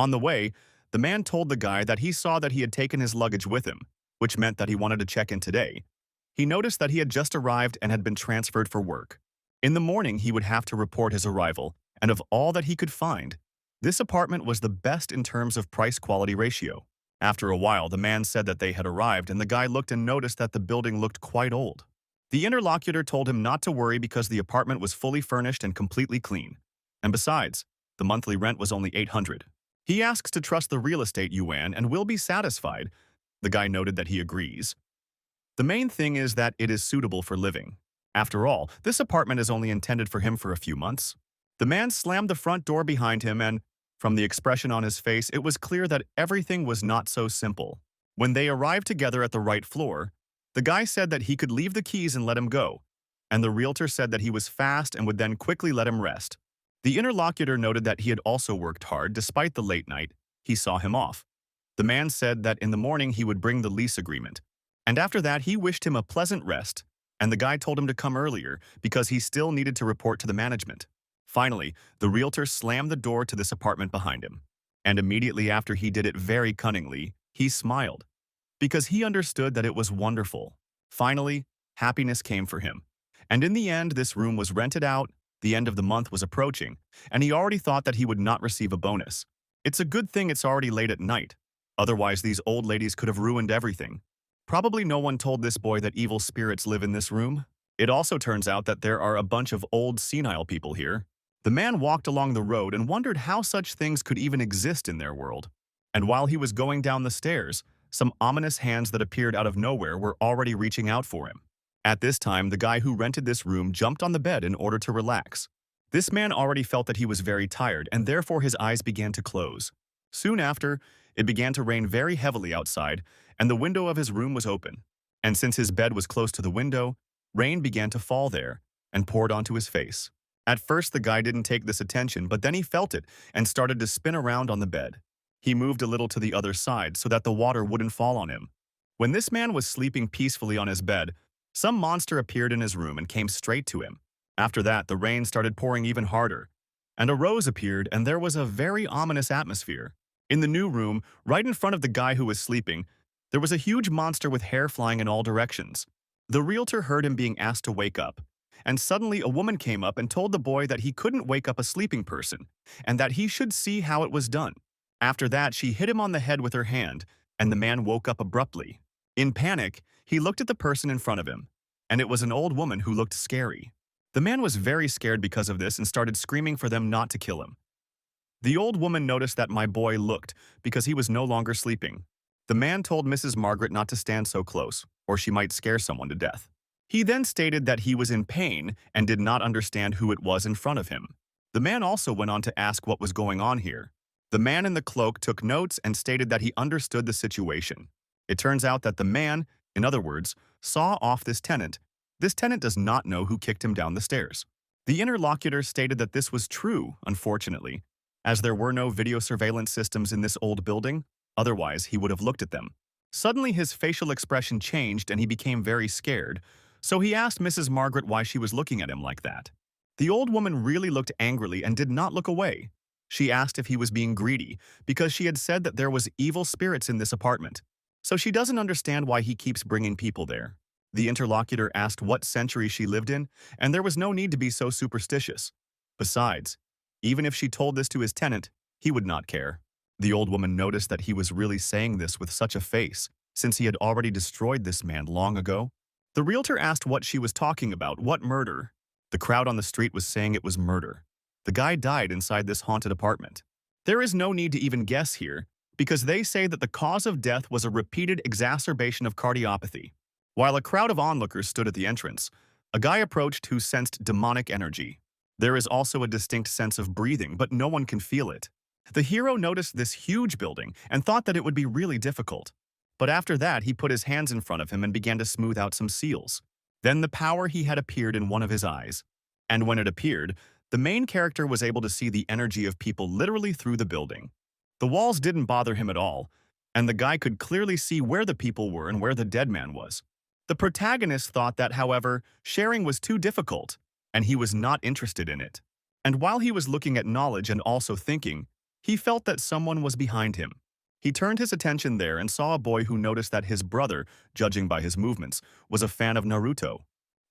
On the way, the man told the guy that he saw that he had taken his luggage with him, which meant that he wanted to check in today. He noticed that he had just arrived and had been transferred for work. In the morning, he would have to report his arrival, and of all that he could find, this apartment was the best in terms of price-quality ratio. After a while, the man said that they had arrived, and the guy looked and noticed that the building looked quite old. The interlocutor told him not to worry because the apartment was fully furnished and completely clean. And besides, the monthly rent was only 800. He asks to trust the real estate yuan and will be satisfied. The guy noted that he agrees. The main thing is that it is suitable for living. After all, this apartment is only intended for him for a few months. The man slammed the front door behind him and, from the expression on his face, it was clear that everything was not so simple. When they arrived together at the right floor, the guy said that he could leave the keys and let him go, and the realtor said that he was fast and would then quickly let him rest. The interlocutor noted that he had also worked hard despite the late night. He saw him off. The man said that in the morning he would bring the lease agreement, and after that he wished him a pleasant rest, and the guy told him to come earlier because he still needed to report to the management. Finally, the realtor slammed the door to this apartment behind him, and immediately after he did it very cunningly, he smiled, because he understood that it was wonderful. Finally, happiness came for him, and in the end this room was rented out, the end of the month was approaching, and he already thought that he would not receive a bonus. It's a good thing it's already late at night, otherwise these old ladies could have ruined everything. Probably no one told this boy that evil spirits live in this room. It also turns out that there are a bunch of old senile people here. The man walked along the road and wondered how such things could even exist in their world. And while he was going down the stairs, some ominous hands that appeared out of nowhere were already reaching out for him. At this time, the guy who rented this room jumped on the bed in order to relax. This man already felt that he was very tired, and therefore his eyes began to close. Soon after, it began to rain very heavily outside, and the window of his room was open. And since his bed was close to the window, rain began to fall there and poured onto his face. At first, the guy didn't take this attention, but then he felt it and started to spin around on the bed. He moved a little to the other side so that the water wouldn't fall on him. When this man was sleeping peacefully on his bed, some monster appeared in his room and came straight to him. After that, the rain started pouring even harder, and a rose appeared, and there was a very ominous atmosphere. In the new room, right in front of the guy who was sleeping, there was a huge monster with hair flying in all directions. The realtor heard him being asked to wake up, and suddenly a woman came up and told the boy that he couldn't wake up a sleeping person, and that he should see how it was done. After that, she hit him on the head with her hand, and the man woke up abruptly. In panic, he looked at the person in front of him, and it was an old woman who looked scary. The man was very scared because of this and started screaming for them not to kill him. The old woman noticed that my boy looked because he was no longer sleeping. The man told Mrs. Margaret not to stand so close, or she might scare someone to death. He then stated that he was in pain and did not understand who it was in front of him. The man also went on to ask what was going on here. The man in the cloak took notes and stated that he understood the situation. It turns out that the man, in other words, saw off this tenant. This tenant does not know who kicked him down the stairs. The interlocutor stated that this was true, unfortunately, as there were no video surveillance systems in this old building, otherwise he would have looked at them. Suddenly his facial expression changed and he became very scared, so he asked Mrs. Margaret why she was looking at him like that. The old woman really looked angrily and did not look away. She asked if he was being greedy because she had said that there was evil spirits in this apartment, so she doesn't understand why he keeps bringing people there. The interlocutor asked what century she lived in, and there was no need to be so superstitious. Besides, even if she told this to his tenant, he would not care. The old woman noticed that he was really saying this with such a face, since he had already destroyed this man long ago. The realtor asked what she was talking about, what murder. The crowd on the street was saying it was murder. The guy died inside this haunted apartment. There is no need to even guess here, because they say that the cause of death was a repeated exacerbation of cardiopathy. While a crowd of onlookers stood at the entrance, a guy approached who sensed demonic energy. There is also a distinct sense of breathing, but no one can feel it. The hero noticed this huge building and thought that it would be really difficult. But after that, he put his hands in front of him and began to smooth out some seals. Then the power he had appeared in one of his eyes. And when it appeared, the main character was able to see the energy of people literally through the building. The walls didn't bother him at all, and the guy could clearly see where the people were and where the dead man was. The protagonist thought that, however, sharing was too difficult, and he was not interested in it. And while he was looking at knowledge and also thinking, He felt that someone was behind him. He turned his attention there and saw a boy who noticed that his brother, judging by his movements, was a fan of Naruto.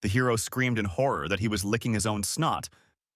The hero screamed in horror that he was licking his own snot,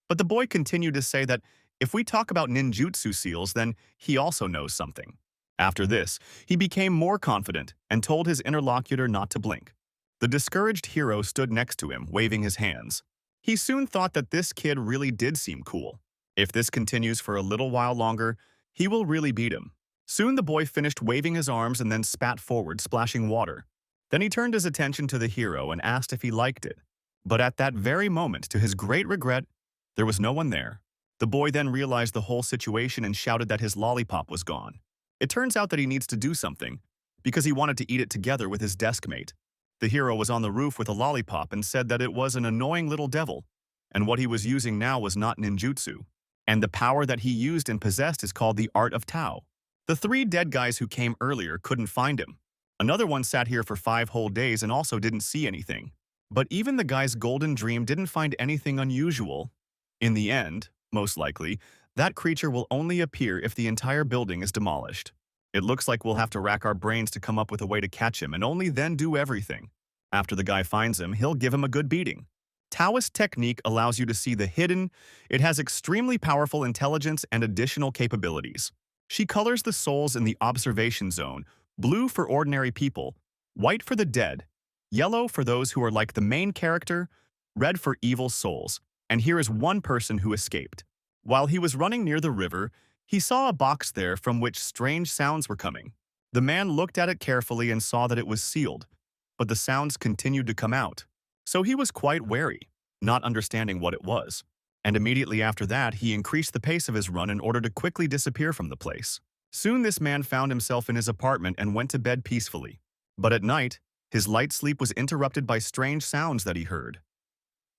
but the boy continued to say that if we talk about ninjutsu seals, then he also knows something. After this, he became more confident and told his interlocutor not to blink. The discouraged hero stood next to him, waving his hands. He soon thought that this kid really did seem cool. If this continues for a little while longer, he will really beat him. Soon the boy finished waving his arms and then spat forward, splashing water. Then he turned his attention to the hero and asked if he liked it. But at that very moment, to his great regret, there was no one there. The boy then realized the whole situation and shouted that his lollipop was gone. It turns out that he needs to do something, because he wanted to eat it together with his desk mate. The hero was on the roof with a lollipop and said that it was an annoying little devil, and what he was using now was not ninjutsu. And the power that he used and possessed is called the Art of Tao. The 3 dead guys who came earlier couldn't find him. Another one sat here for 5 whole days and also didn't see anything. But even the guy's golden dream didn't find anything unusual. In the end, most likely, that creature will only appear if the entire building is demolished. It looks like we'll have to rack our brains to come up with a way to catch him and only then do everything. After the guy finds him, he'll give him a good beating. Taoist technique allows you to see the hidden. It has extremely powerful intelligence and additional capabilities. She colors the souls in the observation zone, blue for ordinary people, white for the dead, yellow for those who are like the main character, red for evil souls, and here is one person who escaped. While he was running near the river, he saw a box there from which strange sounds were coming. The man looked at it carefully and saw that it was sealed, but the sounds continued to come out. So he was quite wary, not understanding what it was. And immediately after that, he increased the pace of his run in order to quickly disappear from the place. Soon this man found himself in his apartment and went to bed peacefully. But at night, his light sleep was interrupted by strange sounds that he heard.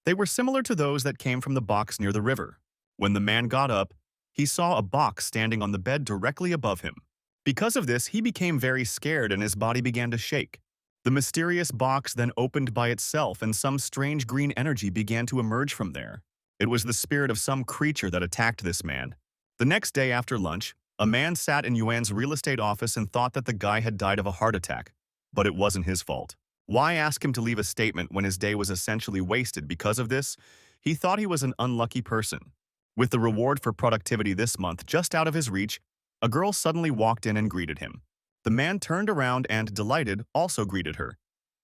They were similar to those that came from the box near the river. When the man got up, he saw a box standing on the bed directly above him. Because of this, he became very scared and his body began to shake. The mysterious box then opened by itself and some strange green energy began to emerge from there. It was the spirit of some creature that attacked this man. The next day after lunch, a man sat in Yuan's real estate office and thought that the guy had died of a heart attack. But it wasn't his fault. Why ask him to leave a statement when his day was essentially wasted because of this? He thought he was an unlucky person. With the reward for productivity this month just out of his reach, a girl suddenly walked in and greeted him. The man turned around and, delighted, also greeted her.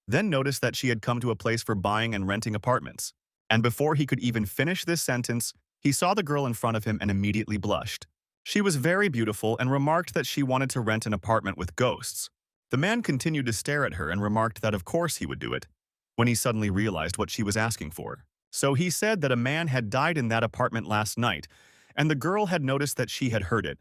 Then noticed that she had come to a place for buying and renting apartments. And before he could even finish this sentence, he saw the girl in front of him and immediately blushed. She was very beautiful and remarked that she wanted to rent an apartment with ghosts. The man continued to stare at her and remarked that of course he would do it, when he suddenly realized what she was asking for. So he said that a man had died in that apartment last night, and the girl had noticed that she had heard it.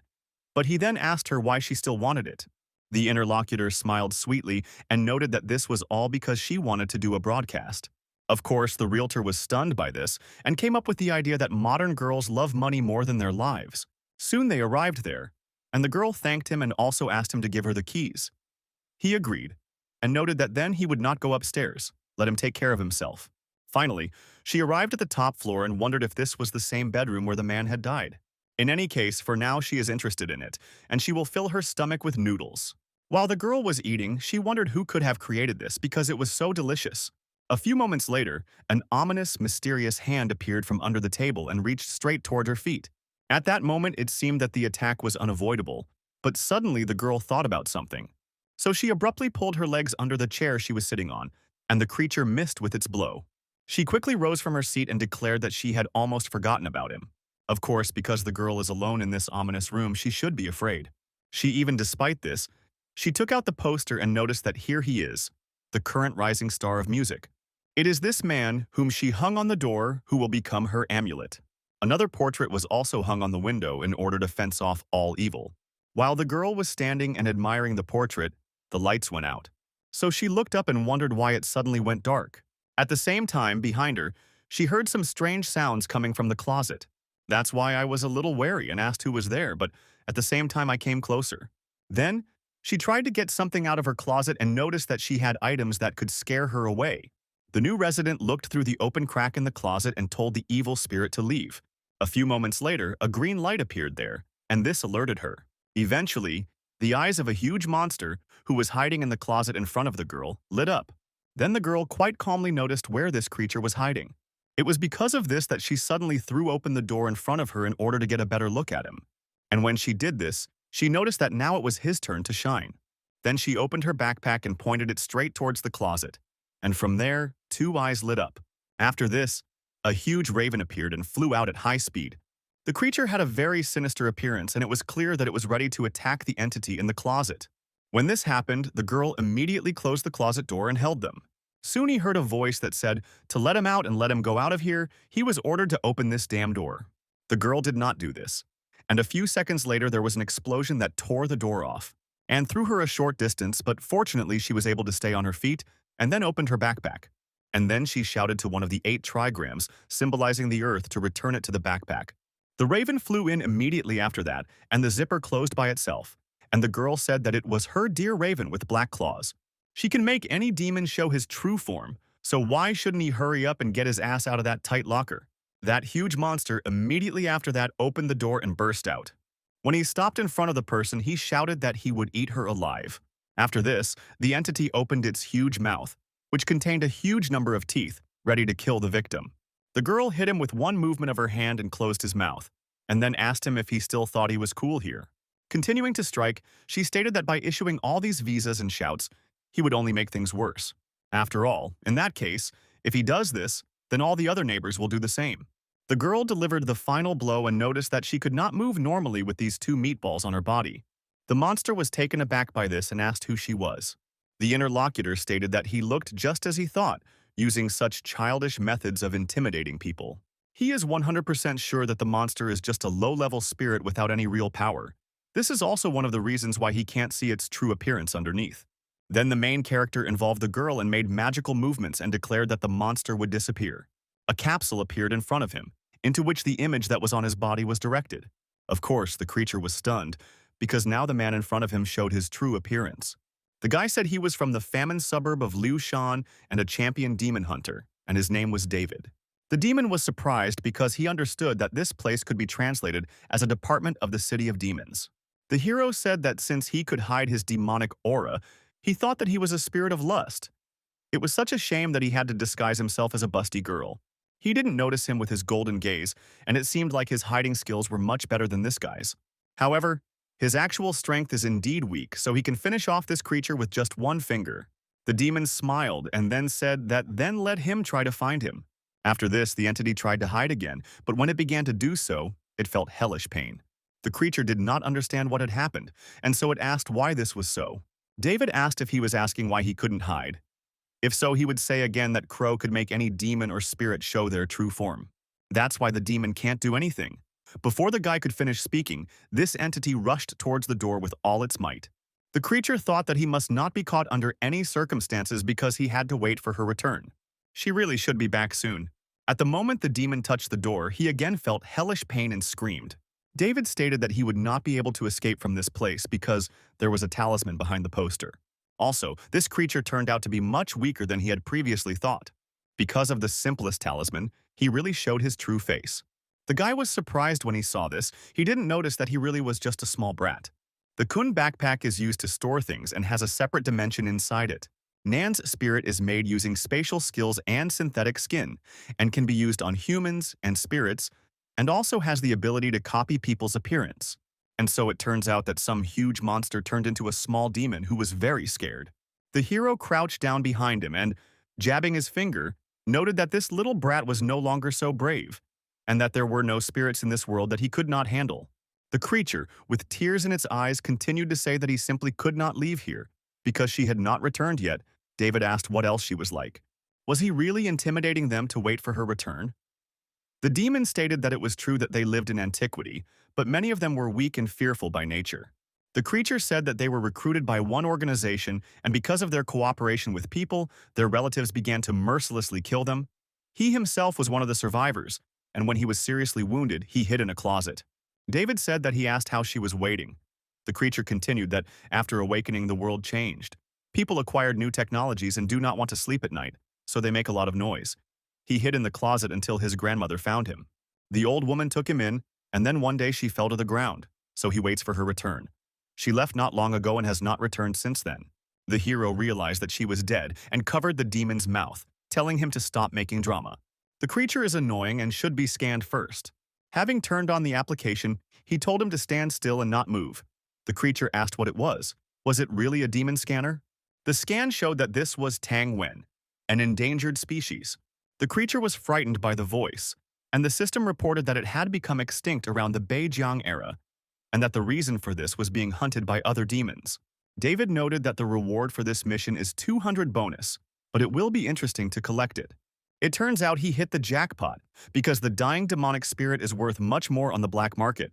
But he then asked her why she still wanted it. The interlocutor smiled sweetly and noted that this was all because she wanted to do a broadcast. Of course, the realtor was stunned by this and came up with the idea that modern girls love money more than their lives. Soon they arrived there, and the girl thanked him and also asked him to give her the keys. He agreed, and noted that then he would not go upstairs, let him take care of himself. Finally, she arrived at the top floor and wondered if this was the same bedroom where the man had died. In any case, for now she is interested in it, and she will fill her stomach with noodles. While the girl was eating, she wondered who could have created this because it was so delicious. A few moments later, an ominous, mysterious hand appeared from under the table and reached straight toward her feet. At that moment, it seemed that the attack was unavoidable, but suddenly the girl thought about something. So she abruptly pulled her legs under the chair she was sitting on, and the creature missed with its blow. She quickly rose from her seat and declared that she had almost forgotten about him. Of course, because the girl is alone in this ominous room, she should be afraid. Despite this, she took out the poster and noticed that here he is, the current rising star of music. It is this man whom she hung on the door who will become her amulet. Another portrait was also hung on the window in order to fence off all evil. While the girl was standing and admiring the portrait, the lights went out. So she looked up and wondered why it suddenly went dark. At the same time, behind her, she heard some strange sounds coming from the closet. That's why I was a little wary and asked who was there, but at the same time I came closer. Then, she tried to get something out of her closet and noticed that she had items that could scare her away. The new resident looked through the open crack in the closet and told the evil spirit to leave. A few moments later, a green light appeared there, and this alerted her. Eventually, the eyes of a huge monster, who was hiding in the closet in front of the girl, lit up. Then the girl quite calmly noticed where this creature was hiding. It was because of this that she suddenly threw open the door in front of her in order to get a better look at him. And when she did this, she noticed that now it was his turn to shine. Then she opened her backpack and pointed it straight towards the closet. And from there, two eyes lit up. After this, a huge raven appeared and flew out at high speed. The creature had a very sinister appearance, and it was clear that it was ready to attack the entity in the closet. When this happened, the girl immediately closed the closet door and held them. Soon he heard a voice that said to let him out and let him go out of here. He was ordered to open this damn door. The girl did not do this. And a few seconds later, there was an explosion that tore the door off and threw her a short distance, but fortunately she was able to stay on her feet and then opened her backpack. And then she shouted to one of the 8 trigrams, symbolizing the earth, to return it to the backpack. The raven flew in immediately after that, and the zipper closed by itself. And the girl said that it was her dear raven with black claws. She can make any demon show his true form, so why shouldn't he hurry up and get his ass out of that tight locker? That huge monster immediately after that opened the door and burst out. When he stopped in front of the person, he shouted that he would eat her alive. After this, the entity opened its huge mouth, which contained a huge number of teeth, ready to kill the victim. The girl hit him with one movement of her hand and closed his mouth, and then asked him if he still thought he was cool here. Continuing to strike, she stated that by issuing all these visas and shouts, he would only make things worse. After all, in that case, if he does this, then all the other neighbors will do the same. The girl delivered the final blow and noticed that she could not move normally with these 2 meatballs on her body. The monster was taken aback by this and asked who she was. The interlocutor stated that he looked just as he thought, using such childish methods of intimidating people. He is 100% sure that the monster is just a low-level spirit without any real power. This is also one of the reasons why he can't see its true appearance underneath. Then the main character involved the girl and made magical movements and declared that the monster would disappear. A capsule appeared in front of him, into which the image that was on his body was directed. Of course, the creature was stunned, because now the man in front of him showed his true appearance. The guy said he was from the famine suburb of Liu Shan and a champion demon hunter, and his name was David. The demon was surprised because he understood that this place could be translated as a department of the city of demons. The hero said that since he could hide his demonic aura, he thought that he was a spirit of lust. It was such a shame that he had to disguise himself as a busty girl. He didn't notice him with his golden gaze, and it seemed like his hiding skills were much better than this guy's. However, his actual strength is indeed weak, so he can finish off this creature with just one finger. The demon smiled and then said that then let him try to find him. After this, the entity tried to hide again, but when it began to do so, it felt hellish pain. The creature did not understand what had happened, and so it asked why this was so. David asked if he was asking why he couldn't hide. If so, he would say again that Crow could make any demon or spirit show their true form. That's why the demon can't do anything. Before the guy could finish speaking, this entity rushed towards the door with all its might. The creature thought that he must not be caught under any circumstances because he had to wait for her return. She really should be back soon. At the moment the demon touched the door, he again felt hellish pain and screamed. David stated that he would not be able to escape from this place because there was a talisman behind the poster. Also, this creature turned out to be much weaker than he had previously thought. Because of the simplest talisman, he really showed his true face. The guy was surprised when he saw this. He didn't notice that he really was just a small brat. The Kun backpack is used to store things and has a separate dimension inside it. Nan's spirit is made using spatial skills and synthetic skin, and can be used on humans and spirits, and also has the ability to copy people's appearance. And so it turns out that some huge monster turned into a small demon who was very scared. The hero crouched down behind him and, jabbing his finger, noted that this little brat was no longer so brave, and that there were no spirits in this world that he could not handle. The creature, with tears in its eyes, continued to say that he simply could not leave here. Because she had not returned yet, David asked what else she was like. Was he really intimidating them to wait for her return? The demon stated that it was true that they lived in antiquity, but many of them were weak and fearful by nature. The creature said that they were recruited by one organization, and because of their cooperation with people, their relatives began to mercilessly kill them. He himself was one of the survivors, and when he was seriously wounded, he hid in a closet. David said that he asked how she was waiting. The creature continued that after awakening, the world changed. People acquired new technologies and do not want to sleep at night, so they make a lot of noise. He hid in the closet until his grandmother found him. The old woman took him in, and then one day she fell to the ground, so he waits for her return. She left not long ago and has not returned since then. The hero realized that she was dead and covered the demon's mouth, telling him to stop making drama. The creature is annoying and should be scanned first. Having turned on the application, he told him to stand still and not move. The creature asked what it was. Was it really a demon scanner? The scan showed that this was Tang Wen, an endangered species. The creature was frightened by the voice, and the system reported that it had become extinct around the Beijiang era, and that the reason for this was being hunted by other demons. David noted that the reward for this mission is 200 bonus, but it will be interesting to collect it. It turns out he hit the jackpot, because the dying demonic spirit is worth much more on the black market.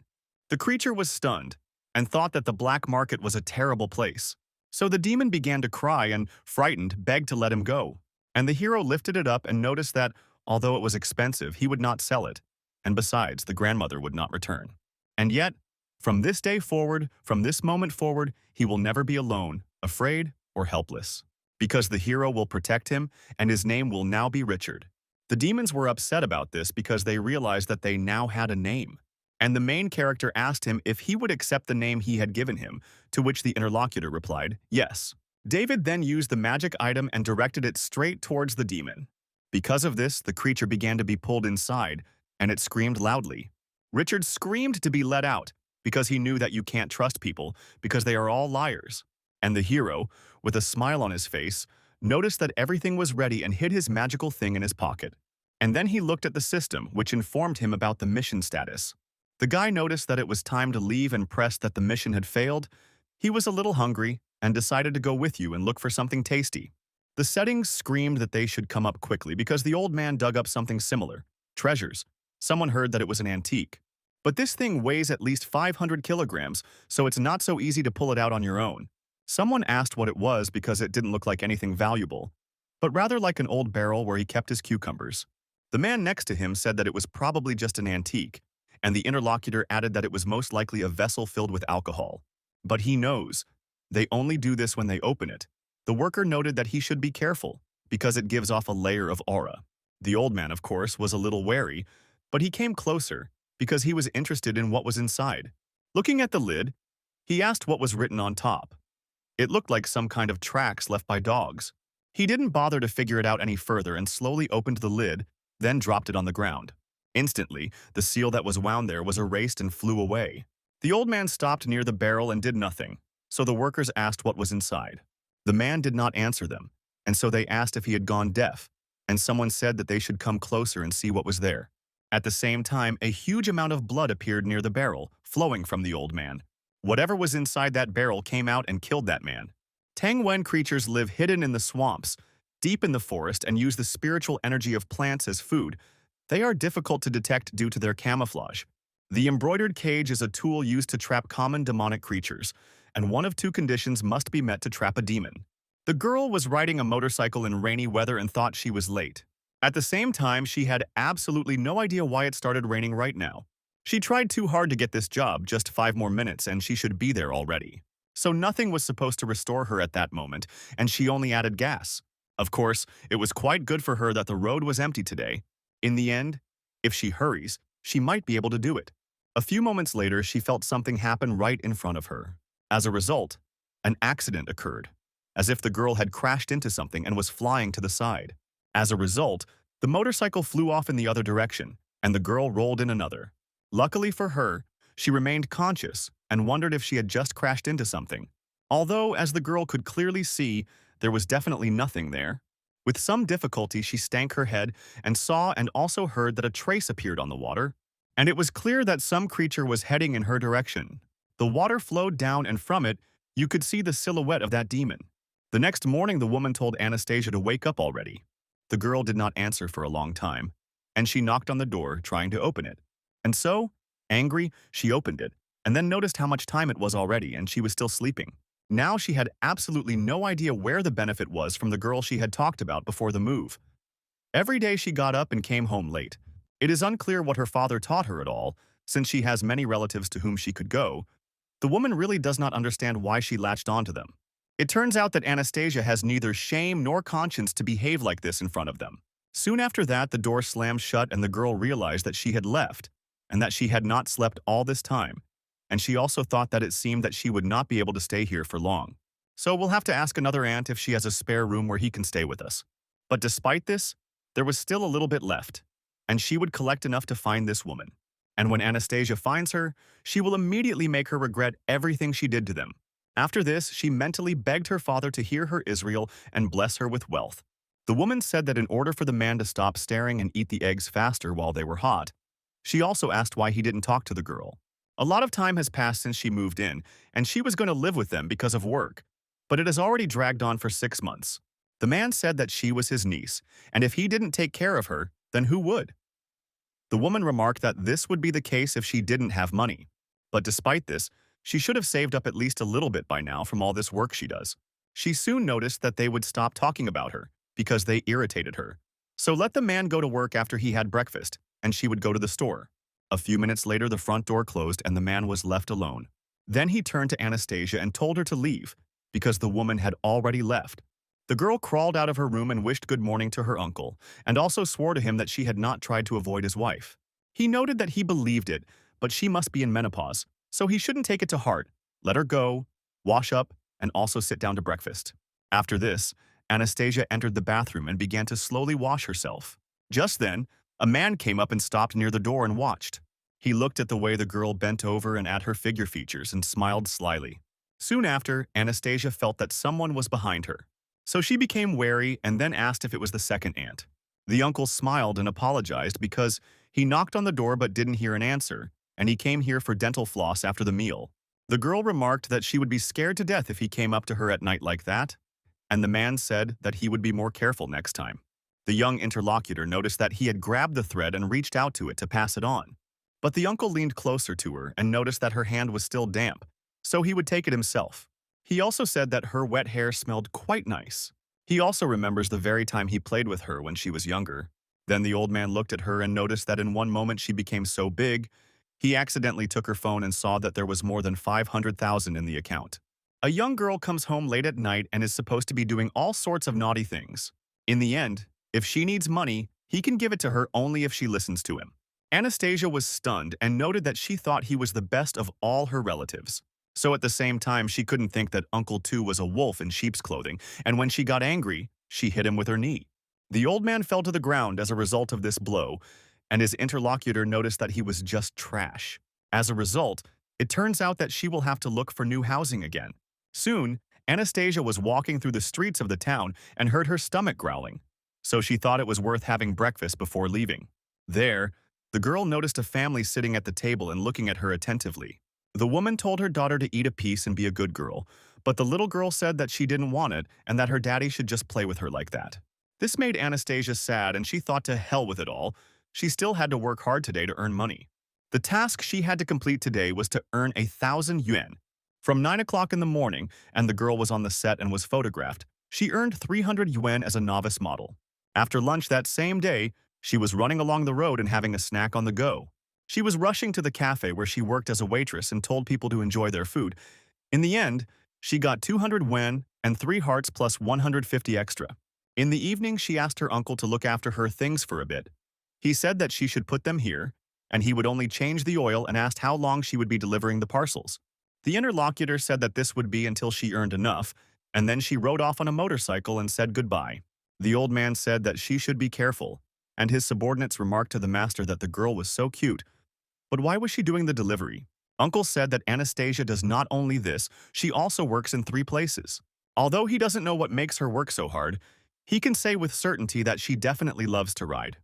The creature was stunned, and thought that the black market was a terrible place. So the demon began to cry and, frightened, begged to let him go. And the hero lifted it up and noticed that, although it was expensive, he would not sell it. And besides, the grandmother would not return. And yet, from this day forward, from this moment forward, he will never be alone, afraid, or helpless. Because the hero will protect him, and his name will now be Richard. The demons were upset about this because they realized that they now had a name. And the main character asked him if he would accept the name he had given him, to which the interlocutor replied, yes. David then used the magic item and directed it straight towards the demon. Because of this, the creature began to be pulled inside, and it screamed loudly. Richard screamed to be let out, because he knew that you can't trust people, because they are all liars. And the hero, with a smile on his face, noticed that everything was ready and hid his magical thing in his pocket. And then he looked at the system, which informed him about the mission status. The guy noticed that it was time to leave and pressed that the mission had failed. He was a little hungry and decided to go with you and look for something tasty. The settings screamed that they should come up quickly because the old man dug up something similar. Treasures. Someone heard that it was an antique. But this thing weighs at least 500 kilograms, so it's not so easy to pull it out on your own. Someone asked what it was because it didn't look like anything valuable, but rather like an old barrel where he kept his cucumbers. The man next to him said that it was probably just an antique, and the interlocutor added that it was most likely a vessel filled with alcohol. But he knows. They only do this when they open it. The worker noted that he should be careful, because it gives off a layer of aura. The old man, of course, was a little wary, but he came closer, because he was interested in what was inside. Looking at the lid, he asked what was written on top. It looked like some kind of tracks left by dogs. He didn't bother to figure it out any further and slowly opened the lid, then dropped it on the ground. Instantly, the seal that was wound there was erased and flew away. The old man stopped near the barrel and did nothing, so the workers asked what was inside. The man did not answer them, and so they asked if he had gone deaf, and someone said that they should come closer and see what was there. At the same time, a huge amount of blood appeared near the barrel, flowing from the old man. Whatever was inside that barrel came out and killed that man. Tang Wen creatures live hidden in the swamps, deep in the forest, and use the spiritual energy of plants as food. They are difficult to detect due to their camouflage. The embroidered cage is a tool used to trap common demonic creatures, and one of two conditions must be met to trap a demon. The girl was riding a motorcycle in rainy weather and thought she was late. At the same time, she had absolutely no idea why it started raining right now. She tried too hard to get this job, just 5 more minutes, and she should be there already. So nothing was supposed to restore her at that moment, and she only added gas. Of course, it was quite good for her that the road was empty today. In the end, if she hurries, she might be able to do it. A few moments later, she felt something happen right in front of her. As a result, an accident occurred, as if the girl had crashed into something and was flying to the side. As a result, the motorcycle flew off in the other direction, and the girl rolled in another. Luckily for her, she remained conscious and wondered if she had just crashed into something. Although, as the girl could clearly see, there was definitely nothing there. With some difficulty, she stank her head and saw and also heard that a trace appeared on the water, and it was clear that some creature was heading in her direction. The water flowed down, and from it, you could see the silhouette of that demon. The next morning, the woman told Anastasia to wake up already. The girl did not answer for a long time, and she knocked on the door, trying to open it. And so, angry, she opened it, and then noticed how much time it was already, and she was still sleeping. Now she had absolutely no idea where the benefit was from the girl she had talked about before the move. Every day she got up and came home late. It is unclear what her father taught her at all, since she has many relatives to whom she could go. The woman really does not understand why she latched onto them. It turns out that Anastasia has neither shame nor conscience to behave like this in front of them. Soon after that, the door slammed shut and the girl realized that she had left, and that she had not slept all this time. and she also thought that it seemed that she would not be able to stay here for long. So we'll have to ask another aunt if she has a spare room where he can stay with us. But despite this, there was still a little bit left, and she would collect enough to find this woman. And when Anastasia finds her, she will immediately make her regret everything she did to them. After this, she mentally begged her father to hear her Israel and bless her with wealth. The woman said that in order for the man to stop staring and eat the eggs faster while they were hot, she also asked why he didn't talk to the girl. A lot of time has passed since she moved in, and she was going to live with them because of work, but it has already dragged on for 6 months. The man said that she was his niece, and if he didn't take care of her, then who would? The woman remarked that this would be the case if she didn't have money. But despite this, she should have saved up at least a little bit by now from all this work she does. She soon noticed that they would stop talking about her because they irritated her. So let the man go to work after he had breakfast, and she would go to the store. A few minutes later, the front door closed and the man was left alone. Then he turned to Anastasia and told her to leave because the woman had already left. The girl crawled out of her room and wished good morning to her uncle, and also swore to him that she had not tried to avoid his wife. He noted that he believed it, but she must be in menopause, so he shouldn't take it to heart. Let her go, wash up, and also sit down to breakfast. After this, Anastasia entered the bathroom and began to slowly wash herself. Just then, a man came up and stopped near the door and watched. He looked at the way the girl bent over and at her figure features and smiled slyly. Soon after, Anastasia felt that someone was behind her. So she became wary and then asked if it was the second aunt. The uncle smiled and apologized because he knocked on the door but didn't hear an answer, and he came here for dental floss after the meal. The girl remarked that she would be scared to death if he came up to her at night like that, and the man said that he would be more careful next time. The young interlocutor noticed that he had grabbed the thread and reached out to it to pass it on. But the uncle leaned closer to her and noticed that her hand was still damp, so he would take it himself. He also said that her wet hair smelled quite nice. He also remembers the very time he played with her when she was younger. Then the old man looked at her and noticed that in one moment she became so big, he accidentally took her phone and saw that there was more than 500,000 in the account. A young girl comes home late at night and is supposed to be doing all sorts of naughty things. In the end, if she needs money, he can give it to her only if she listens to him. Anastasia was stunned and noted that she thought he was the best of all her relatives. So at the same time, she couldn't think that Uncle Tu was a wolf in sheep's clothing, and when she got angry, she hit him with her knee. The old man fell to the ground as a result of this blow, and his interlocutor noticed that he was just trash. As a result, it turns out that she will have to look for new housing again. Soon, Anastasia was walking through the streets of the town and heard her stomach growling, so she thought it was worth having breakfast before leaving. There, the girl noticed a family sitting at the table and looking at her attentively. The woman told her daughter to eat a piece and be a good girl, but the little girl said that she didn't want it and that her daddy should just play with her like that. This made Anastasia sad and she thought to hell with it all. She still had to work hard today to earn money. The task she had to complete today was to earn 1,000 yuan. From 9 o'clock in the morning, and the girl was on the set and was photographed, she earned 300 yuan as a novice model. After lunch that same day, she was running along the road and having a snack on the go. She was rushing to the cafe where she worked as a waitress and told people to enjoy their food. In the end, she got 200 yuan and 3 hearts plus 150 extra. In the evening, she asked her uncle to look after her things for a bit. He said that she should put them here, and he would only change the oil and asked how long she would be delivering the parcels. The interlocutor said that this would be until she earned enough, and then she rode off on a motorcycle and said goodbye. The old man said that she should be careful, and his subordinates remarked to the master that the girl was so cute. But why was she doing the delivery? Uncle said that Anastasia does not only this, she also works in 3 places. Although he doesn't know what makes her work so hard, he can say with certainty that she definitely loves to ride.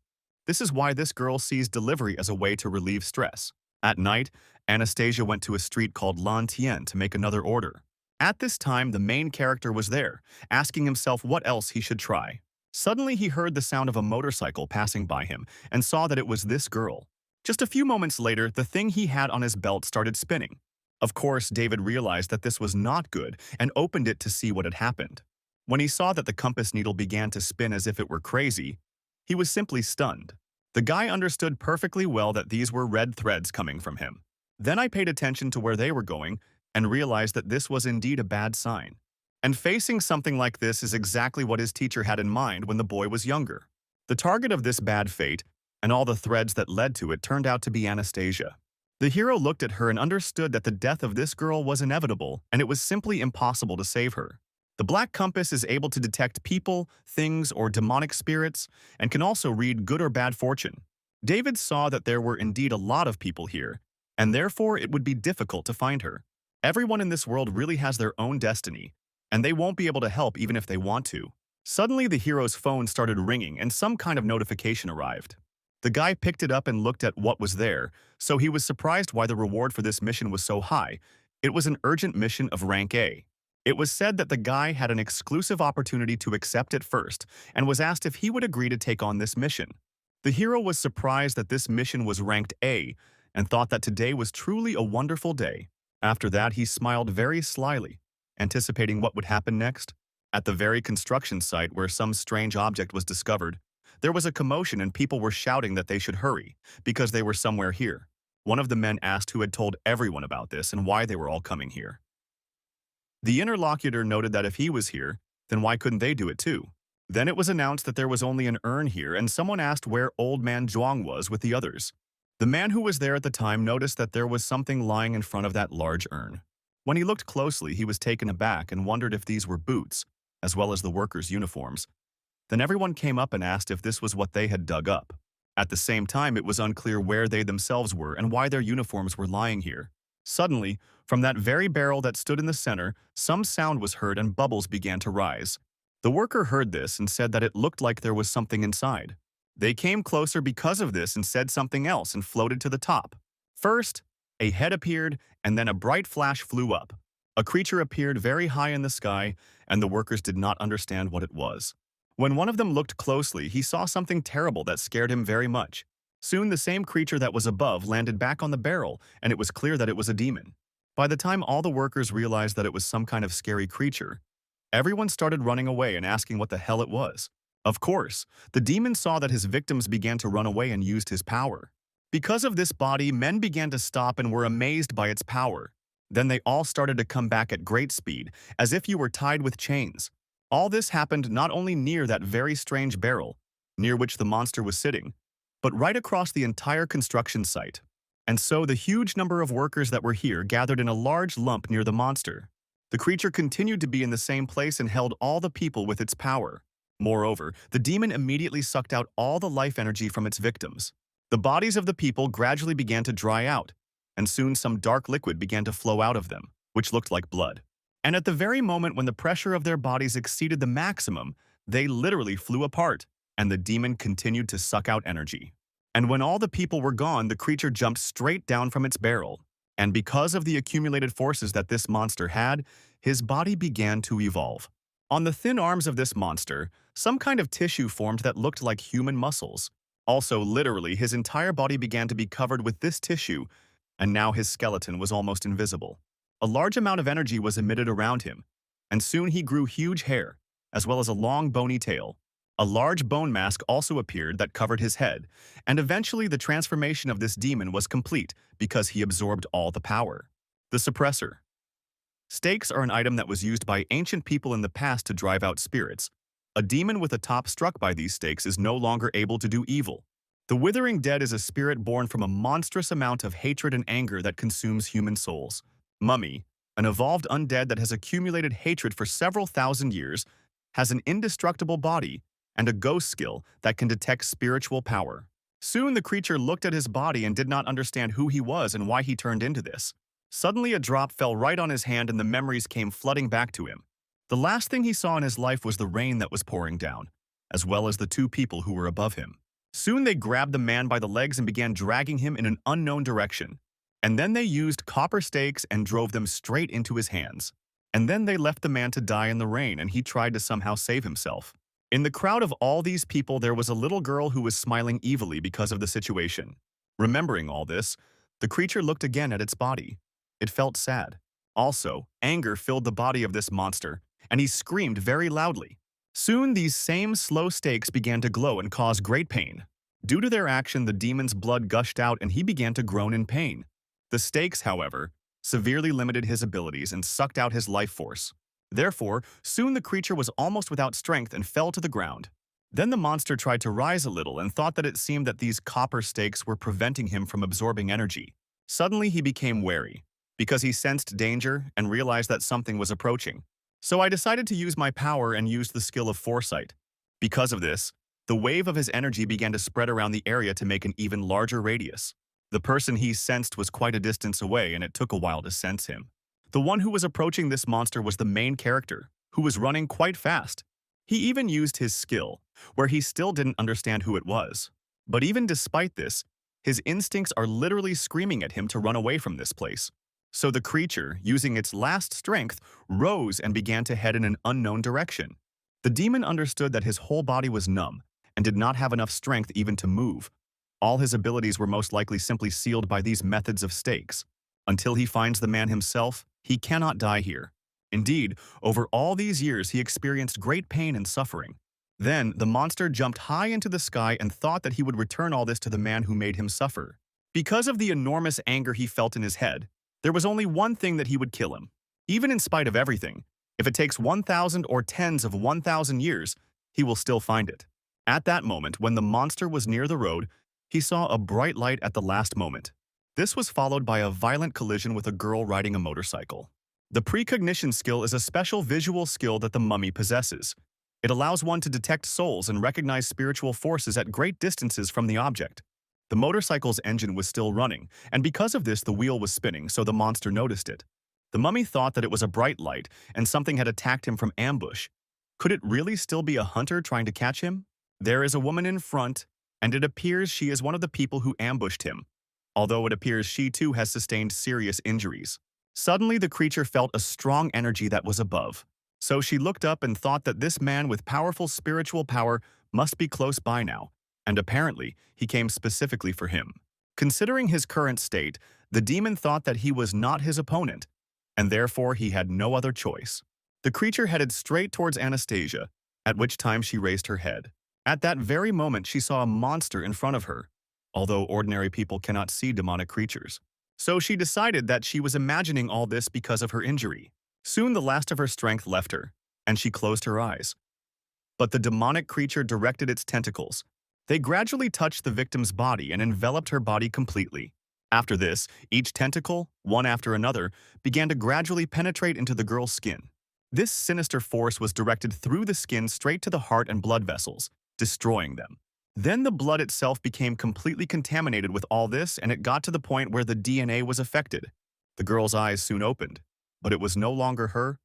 This is why this girl sees delivery as a way to relieve stress. At night, Anastasia went to a street called Lan Tien to make another order. At this time, the main character was there, asking himself what else he should try. Suddenly, he heard the sound of a motorcycle passing by him and saw that it was this girl. Just a few moments later, the thing he had on his belt started spinning. Of course, David realized that this was not good and opened it to see what had happened. When he saw that the compass needle began to spin as if it were crazy, he was simply stunned. The guy understood perfectly well that these were red threads coming from him. Then I paid attention to where they were going and realized that this was indeed a bad sign. And facing something like this is exactly what his teacher had in mind when the boy was younger. The target of this bad fate and all the threads that led to it turned out to be Anastasia. The hero looked at her and understood that the death of this girl was inevitable, and it was simply impossible to save her. The Black Compass is able to detect people, things, or demonic spirits, and can also read good or bad fortune. David saw that there were indeed a lot of people here, and therefore it would be difficult to find her. Everyone in this world really has their own destiny, and they won't be able to help even if they want to. Suddenly, the hero's phone started ringing and some kind of notification arrived. The guy picked it up and looked at what was there, so he was surprised why the reward for this mission was so high. It was an urgent mission of rank A. It was said that the guy had an exclusive opportunity to accept it first and was asked if he would agree to take on this mission. The hero was surprised that this mission was ranked A and thought that today was truly a wonderful day. After that, he smiled very slyly, anticipating what would happen next. At the very construction site where some strange object was discovered, there was a commotion and people were shouting that they should hurry because they were somewhere here. One of the men asked who had told everyone about this and why they were all coming here. The interlocutor noted that if he was here, then why couldn't they do it too? Then it was announced that there was only an urn here and someone asked where Old Man Zhuang was with the others. The man who was there at the time noticed that there was something lying in front of that large urn. When he looked closely, he was taken aback and wondered if these were boots, as well as the workers' uniforms. Then everyone came up and asked if this was what they had dug up. At the same time, it was unclear where they themselves were and why their uniforms were lying here. Suddenly, from that very barrel that stood in the center, some sound was heard and bubbles began to rise. The worker heard this and said that it looked like there was something inside. They came closer because of this and said something else and floated to the top. First, a head appeared and then a bright flash flew up. A creature appeared very high in the sky and the workers did not understand what it was. When one of them looked closely, he saw something terrible that scared him very much. Soon the same creature that was above landed back on the barrel and it was clear that it was a demon. By the time all the workers realized that it was some kind of scary creature, everyone started running away and asking what the hell it was. Of course, the demon saw that his victims began to run away and used his power. Because of this body, men began to stop and were amazed by its power. Then they all started to come back at great speed, as if you were tied with chains. All this happened not only near that very strange barrel, near which the monster was sitting, but right across the entire construction site. And so the huge number of workers that were here gathered in a large lump near the monster. The creature continued to be in the same place and held all the people with its power. Moreover, the demon immediately sucked out all the life energy from its victims. The bodies of the people gradually began to dry out, and soon some dark liquid began to flow out of them, which looked like blood. And at the very moment when the pressure of their bodies exceeded the maximum, they literally flew apart, and the demon continued to suck out energy. And when all the people were gone, the creature jumped straight down from its barrel. And because of the accumulated forces that this monster had, his body began to evolve. On the thin arms of this monster, some kind of tissue formed that looked like human muscles. Also, literally, his entire body began to be covered with this tissue, and now his skeleton was almost invisible. A large amount of energy was emitted around him, and soon he grew huge hair, as well as a long bony tail. A large bone mask also appeared that covered his head, and eventually the transformation of this demon was complete because he absorbed all the power. The suppressor. Stakes are an item that was used by ancient people in the past to drive out spirits. A demon with a top struck by these stakes is no longer able to do evil. The withering dead is a spirit born from a monstrous amount of hatred and anger that consumes human souls. Mummy, an evolved undead that has accumulated hatred for several thousand years, has an indestructible body and a ghost skill that can detect spiritual power. Soon the creature looked at his body and did not understand who he was and why he turned into this. Suddenly a drop fell right on his hand and the memories came flooding back to him. The last thing he saw in his life was the rain that was pouring down, as well as the two people who were above him. Soon they grabbed the man by the legs and began dragging him in an unknown direction. And then they used copper stakes and drove them straight into his hands. And then they left the man to die in the rain and he tried to somehow save himself. In the crowd of all these people, there was a little girl who was smiling evilly because of the situation. Remembering all this, the creature looked again at its body. It felt sad. Also, anger filled the body of this monster, and he screamed very loudly. Soon these same slow stakes began to glow and cause great pain. Due to their action, the demon's blood gushed out and he began to groan in pain. The stakes, however, severely limited his abilities and sucked out his life force. Therefore, soon the creature was almost without strength and fell to the ground. Then the monster tried to rise a little and thought that it seemed that these copper stakes were preventing him from absorbing energy. Suddenly he became wary, because he sensed danger and realized that something was approaching. So I decided to use my power and used the skill of foresight. Because of this, the wave of his energy began to spread around the area to make an even larger radius. The person he sensed was quite a distance away, and it took a while to sense him. The one who was approaching this monster was the main character, who was running quite fast. He even used his skill, where he still didn't understand who it was. But even despite this, his instincts are literally screaming at him to run away from this place. So the creature, using its last strength, rose and began to head in an unknown direction. The demon understood that his whole body was numb and did not have enough strength even to move. All his abilities were most likely simply sealed by these methods of stakes. Until he finds the man himself, he cannot die here. Indeed, over all these years he experienced great pain and suffering. Then, the monster jumped high into the sky and thought that he would return all this to the man who made him suffer. Because of the enormous anger he felt in his head, there was only one thing that he would kill him. Even in spite of everything, if it takes 1,000 or tens of 1,000 years, he will still find it. At that moment, when the monster was near the road, he saw a bright light at the last moment. This was followed by a violent collision with a girl riding a motorcycle. The precognition skill is a special visual skill that the mummy possesses. It allows one to detect souls and recognize spiritual forces at great distances from the object. The motorcycle's engine was still running, and because of this the wheel was spinning, so the monster noticed it. The mummy thought that it was a bright light and something had attacked him from ambush. Could it really still be a hunter trying to catch him? There is a woman in front, and it appears she is one of the people who ambushed him, although it appears she too has sustained serious injuries. Suddenly the creature felt a strong energy that was above. So she looked up and thought that this man with powerful spiritual power must be close by now, and apparently he came specifically for him. Considering his current state, the demon thought that he was not his opponent, and therefore he had no other choice. The creature headed straight towards Anastasia, at which time she raised her head. At that very moment she saw a monster in front of her, although ordinary people cannot see demonic creatures. So she decided that she was imagining all this because of her injury. Soon the last of her strength left her, and she closed her eyes. But the demonic creature directed its tentacles. They gradually touched the victim's body and enveloped her body completely. After this, each tentacle, one after another, began to gradually penetrate into the girl's skin. This sinister force was directed through the skin straight to the heart and blood vessels, destroying them. Then the blood itself became completely contaminated with all this, and it got to the point where the DNA was affected. The girl's eyes soon opened. But it was no longer her,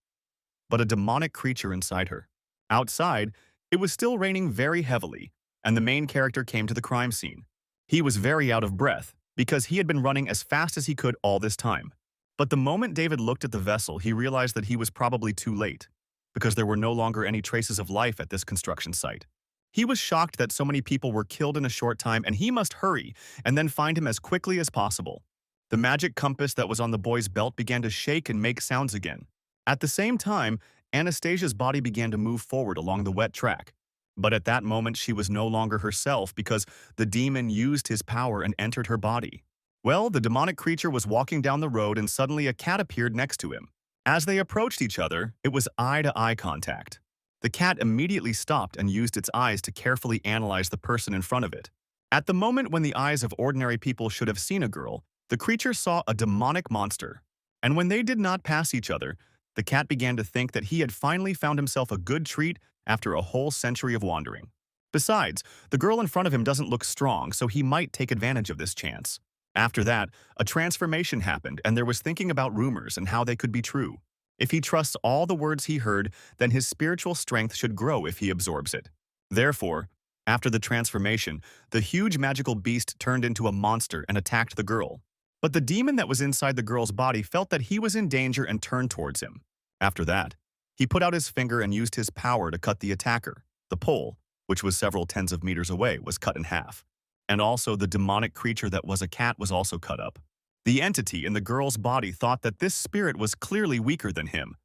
but a demonic creature inside her. Outside, it was still raining very heavily, and the main character came to the crime scene. He was very out of breath, because he had been running as fast as he could all this time. But the moment David looked at the vessel, he realized that he was probably too late, because there were no longer any traces of life at this construction site. He was shocked that so many people were killed in a short time, and he must hurry and then find him as quickly as possible. The magic compass that was on the boy's belt began to shake and make sounds again. At the same time, Anastasia's body began to move forward along the wet track. But at that moment, she was no longer herself because the demon used his power and entered her body. Well, the demonic creature was walking down the road and suddenly a cat appeared next to him. As they approached each other, it was eye-to-eye contact. The cat immediately stopped and used its eyes to carefully analyze the person in front of it. At the moment when the eyes of ordinary people should have seen a girl, the creature saw a demonic monster. And when they did not pass each other, the cat began to think that he had finally found himself a good treat after a whole century of wandering. Besides, the girl in front of him doesn't look strong, so he might take advantage of this chance. After that, a transformation happened, and there was thinking about rumors and how they could be true. If he trusts all the words he heard, then his spiritual strength should grow if he absorbs it. Therefore, after the transformation, the huge magical beast turned into a monster and attacked the girl. But the demon that was inside the girl's body felt that he was in danger and turned towards him. After that, he put out his finger and used his power to cut the attacker. The pole, which was several tens of meters away, was cut in half. And also the demonic creature that was a cat was also cut up. The entity in the girl's body thought that this spirit was clearly weaker than him.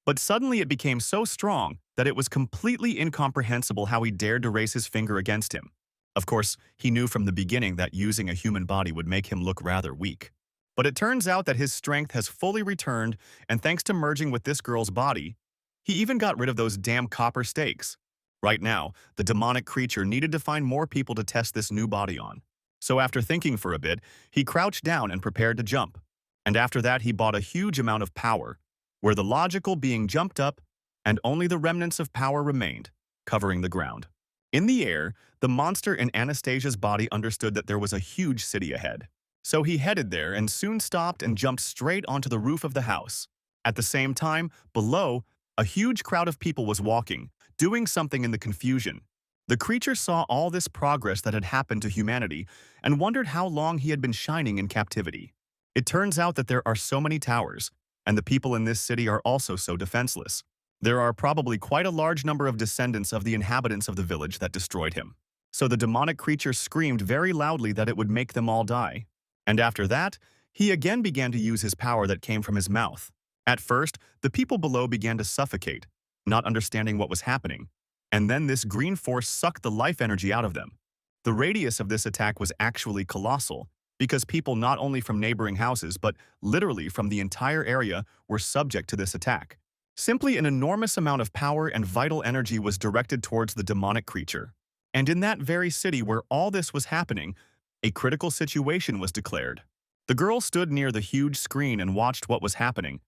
But suddenly it became so strong that it was completely incomprehensible how he dared to raise his finger against him. Of course, he knew from the beginning that using a human body would make him look rather weak. But it turns out that his strength has fully returned, and thanks to merging with this girl's body, he even got rid of those damn copper stakes. Right now, the demonic creature needed to find more people to test this new body on. So after thinking for a bit, he crouched down and prepared to jump. And after that, he bought a huge amount of power, where the logical being jumped up, and only the remnants of power remained, covering the ground. In the air, the monster in Anastasia's body understood that there was a huge city ahead. So he headed there and soon stopped and jumped straight onto the roof of the house. At the same time, below, a huge crowd of people was walking, doing something in the confusion. The creature saw all this progress that had happened to humanity and wondered how long he had been shining in captivity. It turns out that there are so many towers, and the people in this city are also so defenseless. There are probably quite a large number of descendants of the inhabitants of the village that destroyed him. So the demonic creature screamed very loudly that it would make them all die. And after that, he again began to use his power that came from his mouth. At first, the people below began to suffocate, not understanding what was happening. And then this green force sucked the life energy out of them. The radius of this attack was actually colossal, because people not only from neighboring houses but literally from the entire area were subject to this attack. Simply an enormous amount of power and vital energy was directed towards the demonic creature. And in that very city where all this was happening, a critical situation was declared. The girl stood near the huge screen and watched what was happening.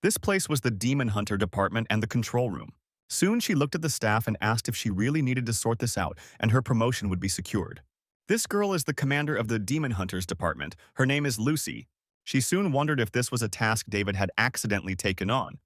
This place was the Demon Hunter department and the control room. Soon she looked at the staff and asked if she really needed to sort this out and her promotion would be secured. This girl is the commander of the Demon Hunters department. Her name is Lucy. She soon wondered if this was a task David had accidentally taken on.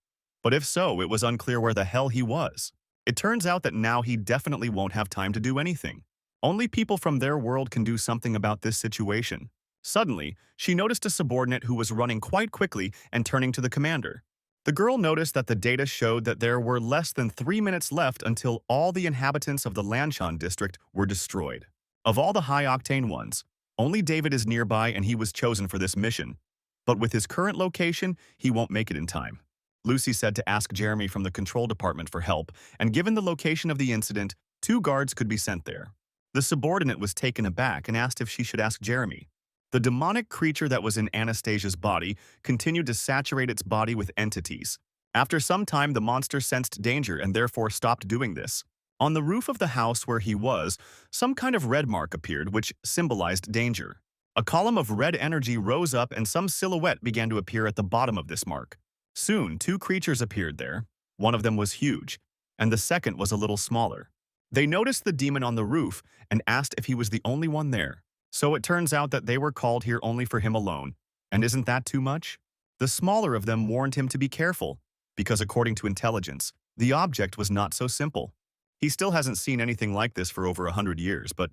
But if so, it was unclear where the hell he was. It turns out that now he definitely won't have time to do anything. Only people from their world can do something about this situation. Suddenly, she noticed a subordinate who was running quite quickly and turning to the commander. The girl noticed that the data showed that there were less than 3 minutes left until all the inhabitants of the Lanchan district were destroyed. Of all the high-octane ones, only David is nearby and he was chosen for this mission. But with his current location, he won't make it in time. Lucy said to ask Jeremy from the control department for help, and given the location of the incident, 2 guards could be sent there. The subordinate was taken aback and asked if she should ask Jeremy. The demonic creature that was in Anastasia's body continued to saturate its body with entities. After some time, the monster sensed danger and therefore stopped doing this. On the roof of the house where he was, some kind of red mark appeared, which symbolized danger. A column of red energy rose up and some silhouette began to appear at the bottom of this mark. Soon, 2 creatures appeared there. One of them was huge, and the second was a little smaller. They noticed the demon on the roof and asked if he was the only one there. So it turns out that they were called here only for him alone. And isn't that too much? The smaller of them warned him to be careful, because according to intelligence, the object was not so simple. He still hasn't seen anything like this for over 100 years, but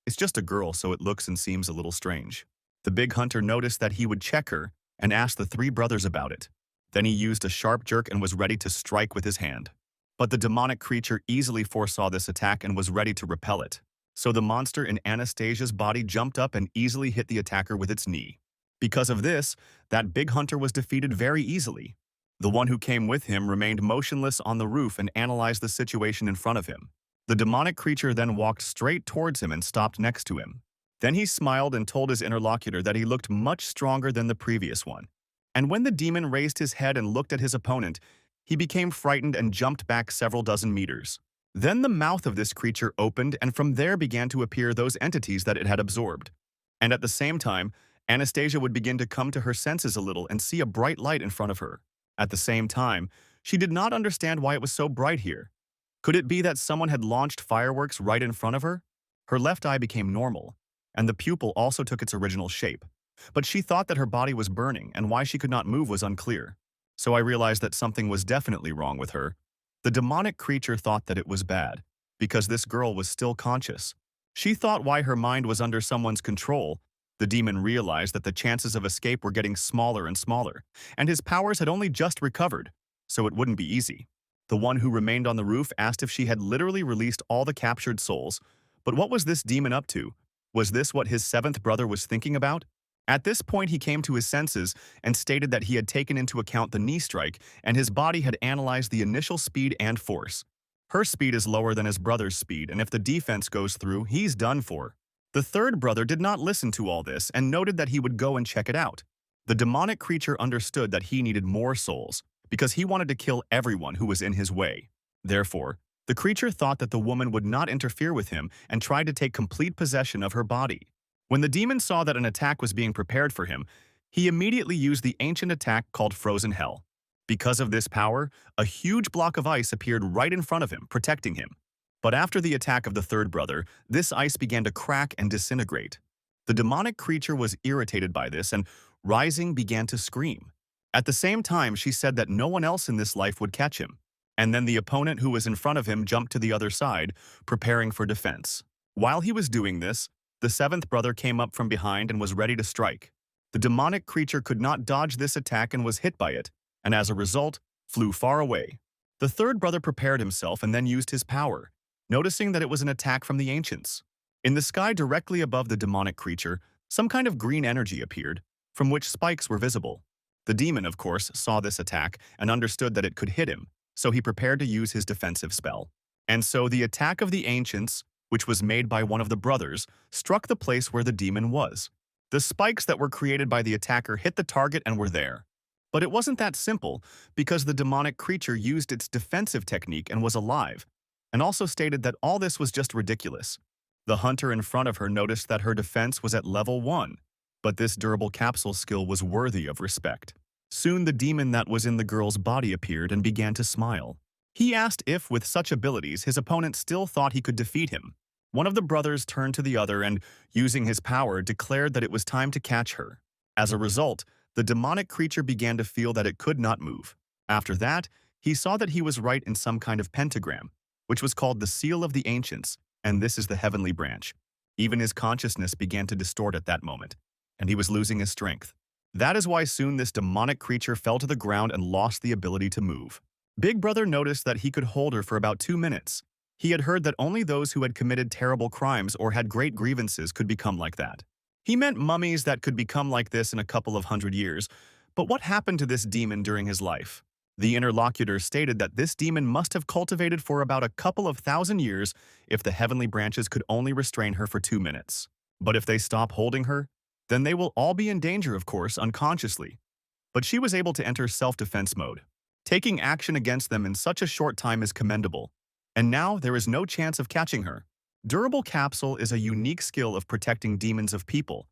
it's just a girl, so it looks and seems a little strange. The big hunter noticed that he would check her and asked the 3 brothers about it. Then he used a sharp jerk and was ready to strike with his hand. But the demonic creature easily foresaw this attack and was ready to repel it. So the monster in Anastasia's body jumped up and easily hit the attacker with its knee. Because of this, that big hunter was defeated very easily. The one who came with him remained motionless on the roof and analyzed the situation in front of him. The demonic creature then walked straight towards him and stopped next to him. Then he smiled and told his interlocutor that he looked much stronger than the previous one. And when the demon raised his head and looked at his opponent, he became frightened and jumped back several dozen meters. Then the mouth of this creature opened, and from there began to appear those entities that it had absorbed. And at the same time, Anastasia would begin to come to her senses a little and see a bright light in front of her. At the same time, she did not understand why it was so bright here. Could it be that someone had launched fireworks right in front of her? Her left eye became normal, and the pupil also took its original shape. But she thought that her body was burning, and why she could not move was unclear. So I realized that something was definitely wrong with her. The demonic creature thought that it was bad, because this girl was still conscious. She thought why her mind was under someone's control. The demon realized that the chances of escape were getting smaller and smaller, and his powers had only just recovered, so it wouldn't be easy. The one who remained on the roof asked if she had literally released all the captured souls. But what was this demon up to? Was this what his 7th brother was thinking about? At this point, he came to his senses and stated that he had taken into account the knee strike and his body had analyzed the initial speed and force. Her speed is lower than his brother's speed, and if the defense goes through, he's done for. The 3rd brother did not listen to all this and noted that he would go and check it out. The demonic creature understood that he needed more souls because he wanted to kill everyone who was in his way. Therefore, the creature thought that the woman would not interfere with him and tried to take complete possession of her body. When the demon saw that an attack was being prepared for him, he immediately used the ancient attack called Frozen Hell. Because of this power, a huge block of ice appeared right in front of him, protecting him. But after the attack of the third brother, this ice began to crack and disintegrate. The demonic creature was irritated by this and, rising, began to scream. At the same time, she said that no one else in this life would catch him. And then the opponent who was in front of him jumped to the other side, preparing for defense. While he was doing this, the seventh brother came up from behind and was ready to strike. The demonic creature could not dodge this attack and was hit by it, and as a result, flew far away. The third brother prepared himself and then used his power, noticing that it was an attack from the ancients. In the sky directly above the demonic creature, some kind of green energy appeared, from which spikes were visible. The demon, of course, saw this attack and understood that it could hit him, so he prepared to use his defensive spell. And so the attack of the ancients, which was made by one of the brothers, struck the place where the demon was. The spikes that were created by the attacker hit the target and were there. But it wasn't that simple, because the demonic creature used its defensive technique and was alive, and also stated that all this was just ridiculous. The hunter in front of her noticed that her defense was at level 1, but this durable capsule skill was worthy of respect. Soon the demon that was in the girl's body appeared and began to smile. He asked if, with such abilities, his opponent still thought he could defeat him. One of the brothers turned to the other and, using his power, declared that it was time to catch her. As a result, the demonic creature began to feel that it could not move. After that, he saw that he was right in some kind of pentagram, which was called the Seal of the Ancients, and this is the heavenly branch. Even his consciousness began to distort at that moment, and he was losing his strength. That is why soon this demonic creature fell to the ground and lost the ability to move. Big Brother noticed that he could hold her for about 2 minutes. He had heard that only those who had committed terrible crimes or had great grievances could become like that. He meant mummies that could become like this in a couple of 100 years, but what happened to this demon during his life? The interlocutor stated that this demon must have cultivated for about a couple of 1,000 years if the heavenly branches could only restrain her for 2 minutes. But if they stop holding her, then they will all be in danger, of course, unconsciously. But she was able to enter self-defense mode. Taking action against them in such a short time is commendable, and now there is no chance of catching her. Durable capsule is a unique skill of protecting demons of people.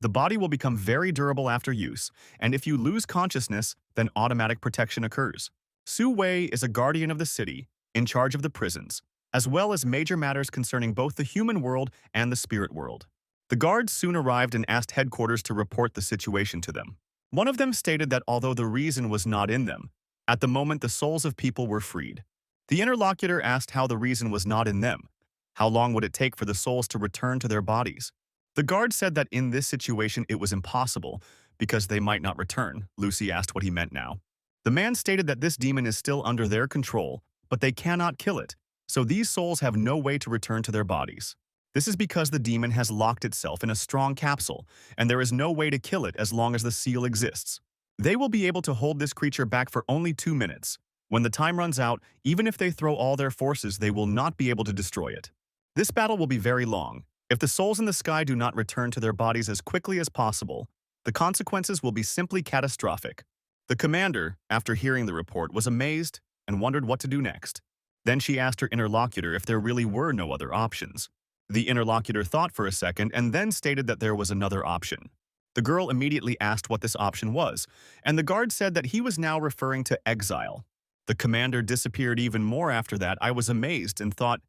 The body will become very durable after use, and if you lose consciousness, then automatic protection occurs. Su Wei is a guardian of the city, in charge of the prisons, as well as major matters concerning both the human world and the spirit world. The guards soon arrived and asked headquarters to report the situation to them. One of them stated that although the reason was not in them, at the moment the souls of people were freed. The interlocutor asked how the reason was not in them. How long would it take for the souls to return to their bodies? The guard said that in this situation it was impossible, because they might not return. Lucy asked what he meant now. The man stated that this demon is still under their control, but they cannot kill it, so these souls have no way to return to their bodies. This is because the demon has locked itself in a strong capsule, and there is no way to kill it as long as the seal exists. They will be able to hold this creature back for only 2 minutes. When the time runs out, even if they throw all their forces, they will not be able to destroy it. This battle will be very long. If the souls in the sky do not return to their bodies as quickly as possible, the consequences will be simply catastrophic. The commander, after hearing the report, was amazed and wondered what to do next. Then she asked her interlocutor if there really were no other options. The interlocutor thought for a second and then stated that there was another option. The girl immediately asked what this option was, and the guard said that he was now referring to exile. The commander disappeared even more after that. I was amazed and thought,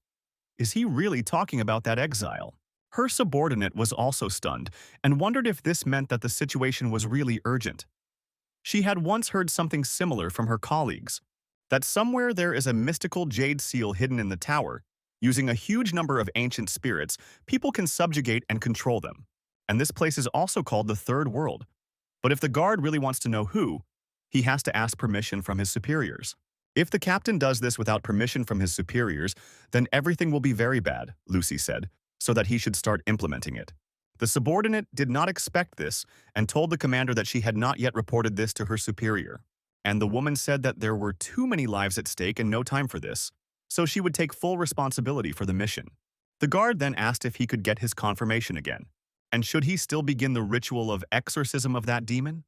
is he really talking about that exile? Her subordinate was also stunned and wondered if this meant that the situation was really urgent. She had once heard something similar from her colleagues, that somewhere there is a mystical jade seal hidden in the tower. Using a huge number of ancient spirits, people can subjugate and control them. And this place is also called the Third World. But if the guard really wants to know who, he has to ask permission from his superiors. If the captain does this without permission from his superiors, then everything will be very bad, Lucy said, so that he should start implementing it. The subordinate did not expect this and told the commander that she had not yet reported this to her superior. And the woman said that there were too many lives at stake and no time for this, so she would take full responsibility for the mission. The guard then asked if he could get his confirmation again, and should he still begin the ritual of exorcism of that demon?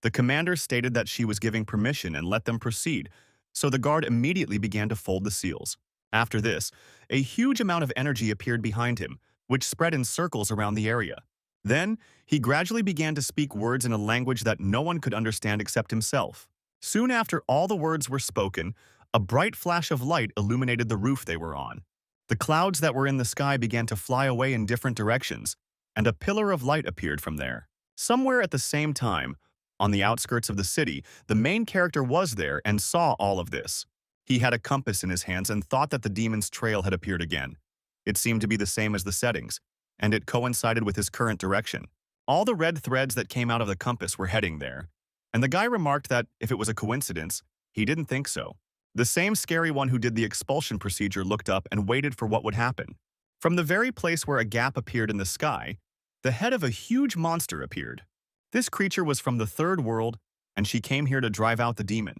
The commander stated that she was giving permission and let them proceed, so the guard immediately began to fold the seals. After this, a huge amount of energy appeared behind him, which spread in circles around the area. Then, he gradually began to speak words in a language that no one could understand except himself. Soon after all the words were spoken, a bright flash of light illuminated the roof they were on. The clouds that were in the sky began to fly away in different directions, and a pillar of light appeared from there. Somewhere at the same time, on the outskirts of the city, the main character was there and saw all of this. He had a compass in his hands and thought that the demon's trail had appeared again. It seemed to be the same as the settings, and it coincided with his current direction. All the red threads that came out of the compass were heading there, and the guy remarked that if it was a coincidence, he didn't think so. The same scary one who did the expulsion procedure looked up and waited for what would happen. From the very place where a gap appeared in the sky, the head of a huge monster appeared. This creature was from the third world, and she came here to drive out the demon.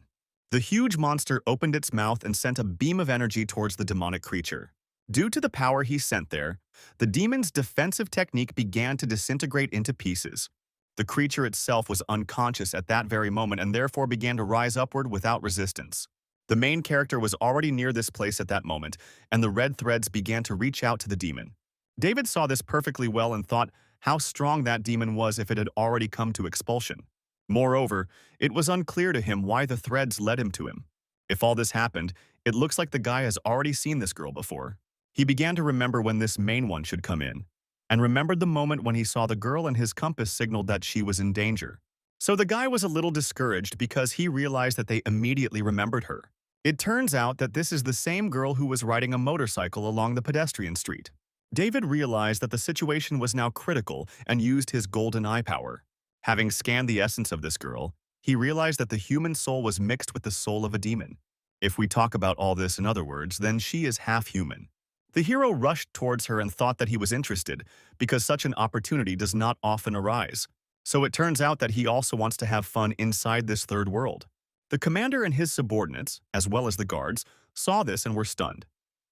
The huge monster opened its mouth and sent a beam of energy towards the demonic creature. Due to the power he sent there, the demon's defensive technique began to disintegrate into pieces. The creature itself was unconscious at that very moment and therefore began to rise upward without resistance. The main character was already near this place at that moment, and the red threads began to reach out to the demon. David saw this perfectly well and thought how strong that demon was if it had already come to expulsion. Moreover, it was unclear to him why the threads led him to him. If all this happened, it looks like the guy has already seen this girl before. He began to remember when this main one should come in, and remembered the moment when he saw the girl and his compass signaled that she was in danger. So the guy was a little discouraged because he realized that they immediately remembered her. It turns out that this is the same girl who was riding a motorcycle along the pedestrian street. David realized that the situation was now critical and used his golden eye power. Having scanned the essence of this girl, he realized that the human soul was mixed with the soul of a demon. If we talk about all this in other words, then she is half human. The hero rushed towards her and thought that he was interested, because such an opportunity does not often arise. So it turns out that he also wants to have fun inside this third world. The commander and his subordinates, as well as the guards, saw this and were stunned.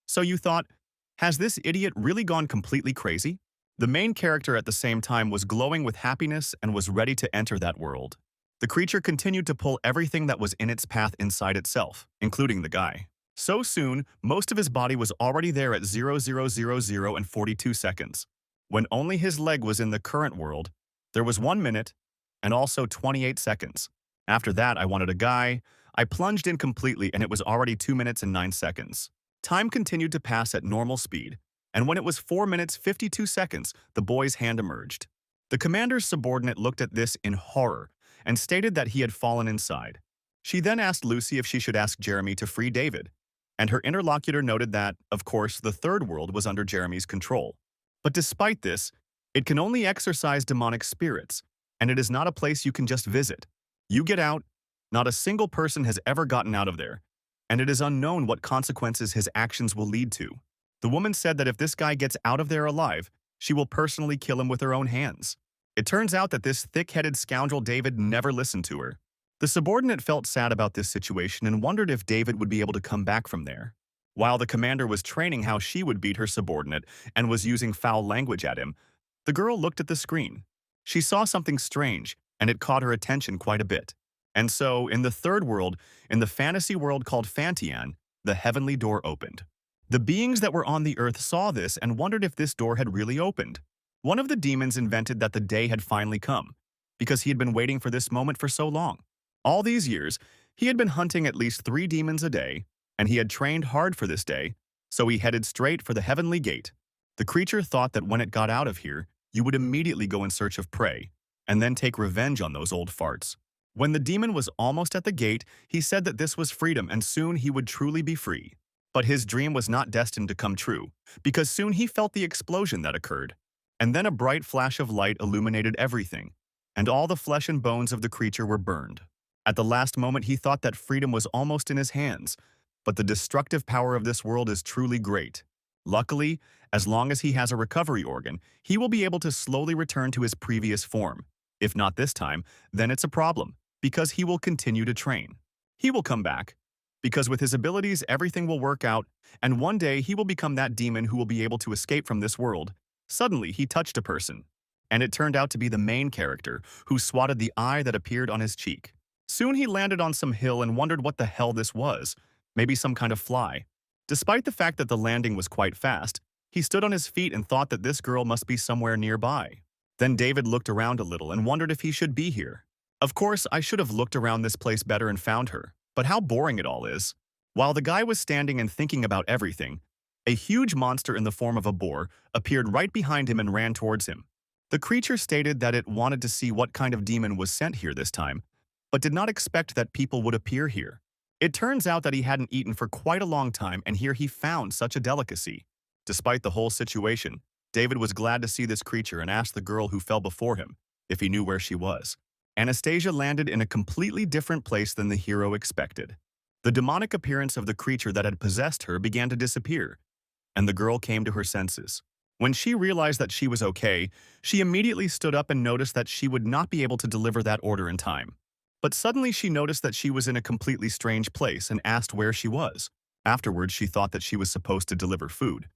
So you thought, has this idiot really gone completely crazy? The main character at the same time was glowing with happiness and was ready to enter that world. The creature continued to pull everything that was in its path inside itself, including the guy. So soon, most of his body was already there at 0000 and 42 seconds. When only his leg was in the current world, there was 1 minute and also 28 seconds. After that, I wanted a guy. I plunged in completely and it was already 2 minutes and 9 seconds. Time continued to pass at normal speed, and when it was 4 minutes 52 seconds, the boy's hand emerged. The commander's subordinate looked at this in horror and stated that he had fallen inside. She then asked Lucy if she should ask Jeremy to free David, and her interlocutor noted that, of course, the third world was under Jeremy's control. But despite this, it can only exorcise demonic spirits, and it is not a place you can just visit. You get out, not a single person has ever gotten out of there, and it is unknown what consequences his actions will lead to. The woman said that if this guy gets out of there alive, she will personally kill him with her own hands. It turns out that this thick-headed scoundrel David never listened to her. The subordinate felt sad about this situation and wondered if David would be able to come back from there. While the commander was training how she would beat her subordinate and was using foul language at him, the girl looked at the screen. She saw something strange, and it caught her attention quite a bit. And so, in the third world, in the fantasy world called Fantian, the heavenly door opened. The beings that were on the earth saw this and wondered if this door had really opened. One of the demons invented that the day had finally come, because he had been waiting for this moment for so long. All these years, he had been hunting at least 3 demons a day, and he had trained hard for this day, so he headed straight for the heavenly gate. The creature thought that when it got out of here, you would immediately go in search of prey, and then take revenge on those old farts. When the demon was almost at the gate, he said that this was freedom and soon he would truly be free. But his dream was not destined to come true, because soon he felt the explosion that occurred. And then a bright flash of light illuminated everything, and all the flesh and bones of the creature were burned. At the last moment, he thought that freedom was almost in his hands, but the destructive power of this world is truly great. Luckily, as long as he has a recovery organ, he will be able to slowly return to his previous form. If not this time, then it's a problem, because he will continue to train. He will come back, because with his abilities, everything will work out, and one day he will become that demon who will be able to escape from this world. Suddenly, he touched a person, and it turned out to be the main character, who swatted the eye that appeared on his cheek. Soon he landed on some hill and wondered what the hell this was, maybe some kind of fly. Despite the fact that the landing was quite fast, he stood on his feet and thought that this girl must be somewhere nearby. Then David looked around a little and wondered if he should be here. Of course, I should have looked around this place better and found her, but how boring it all is. While the guy was standing and thinking about everything, a huge monster in the form of a boar appeared right behind him and ran towards him. The creature stated that it wanted to see what kind of demon was sent here this time, but did not expect that people would appear here. It turns out that he hadn't eaten for quite a long time, and here he found such a delicacy. Despite the whole situation, David was glad to see this creature and asked the girl who fell before him if he knew where she was. Anastasia landed in a completely different place than the hero expected. The demonic appearance of the creature that had possessed her began to disappear, and the girl came to her senses. When she realized that she was okay, she immediately stood up and noticed that she would not be able to deliver that order in time. But suddenly she noticed that she was in a completely strange place and asked where she was. Afterwards, she thought that she was supposed to deliver food.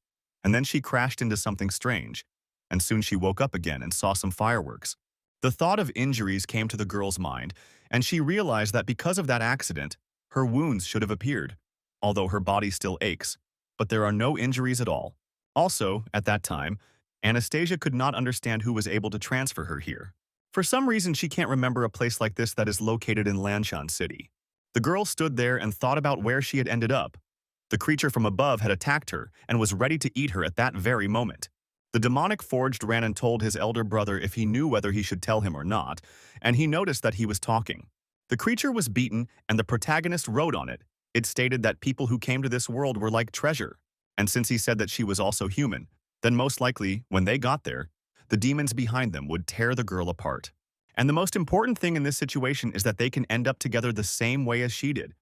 And then she crashed into something strange, and soon she woke up again and saw some fireworks. The thought of injuries came to the girl's mind, and she realized that because of that accident, her wounds should have appeared, although her body still aches, but there are no injuries at all. Also, at that time, Anastasia could not understand who was able to transfer her here. For some reason, she can't remember a place like this that is located in Lanshan City. The girl stood there and thought about where she had ended up. The creature from above had attacked her and was ready to eat her at that very moment. The demonic forged ran and told his elder brother if he knew whether he should tell him or not, and he noticed that he was talking. The creature was beaten, and the protagonist wrote on it. It stated that people who came to this world were like treasure, and since he said that she was also human, then most likely, when they got there, the demons behind them would tear the girl apart. And the most important thing in this situation is that they can end up together the same way as she did,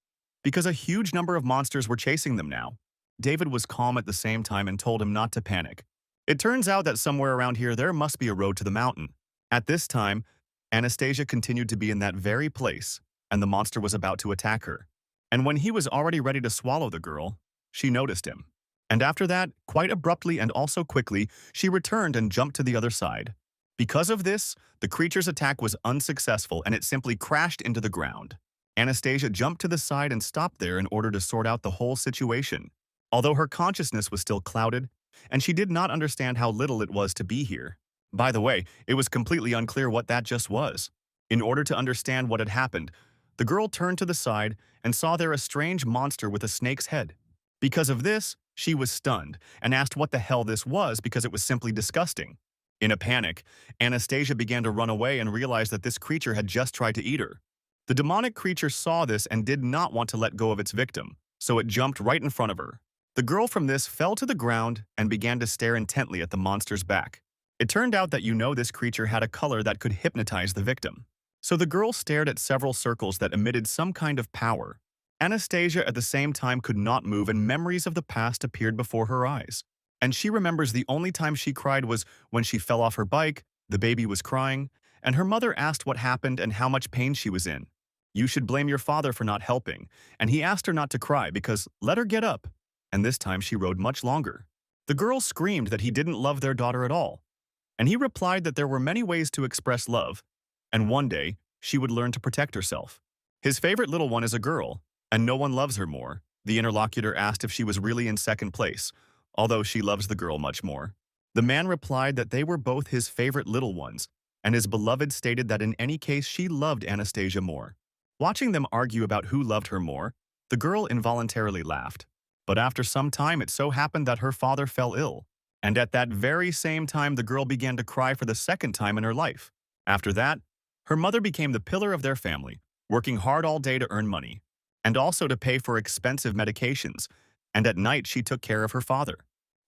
because a huge number of monsters were chasing them now. David was calm at the same time and told him not to panic. It turns out that somewhere around here there must be a road to the mountain. At this time, Anastasia continued to be in that very place, and the monster was about to attack her. And when he was already ready to swallow the girl, she noticed him. And after that, quite abruptly and also quickly, she returned and jumped to the other side. Because of this, the creature's attack was unsuccessful and it simply crashed into the ground. Anastasia jumped to the side and stopped there in order to sort out the whole situation. Although her consciousness was still clouded, and she did not understand how little it was to be here. By the way, it was completely unclear what that just was. In order to understand what had happened, the girl turned to the side and saw there a strange monster with a snake's head. Because of this, she was stunned and asked what the hell this was because it was simply disgusting. In a panic, Anastasia began to run away and realized that this creature had just tried to eat her. The demonic creature saw this and did not want to let go of its victim, so it jumped right in front of her. The girl from this fell to the ground and began to stare intently at the monster's back. It turned out that this creature had a color that could hypnotize the victim. So the girl stared at several circles that emitted some kind of power. Anastasia at the same time could not move and memories of the past appeared before her eyes. And she remembers the only time she cried was when she fell off her bike, the baby was crying, and her mother asked what happened and how much pain she was in. You should blame your father for not helping, and he asked her not to cry because let her get up. And this time she rode much longer. The girl screamed that he didn't love their daughter at all. And he replied that there were many ways to express love, and one day she would learn to protect herself. His favorite little one is a girl, and no one loves her more. The interlocutor asked if she was really in second place, although she loves the girl much more. The man replied that they were both his favorite little ones, and his beloved stated that in any case she loved Anastasia more. Watching them argue about who loved her more, the girl involuntarily laughed. But after some time it so happened that her father fell ill, and at that very same time the girl began to cry for the second time in her life. After that, her mother became the pillar of their family, working hard all day to earn money, and also to pay for expensive medications, and at night she took care of her father.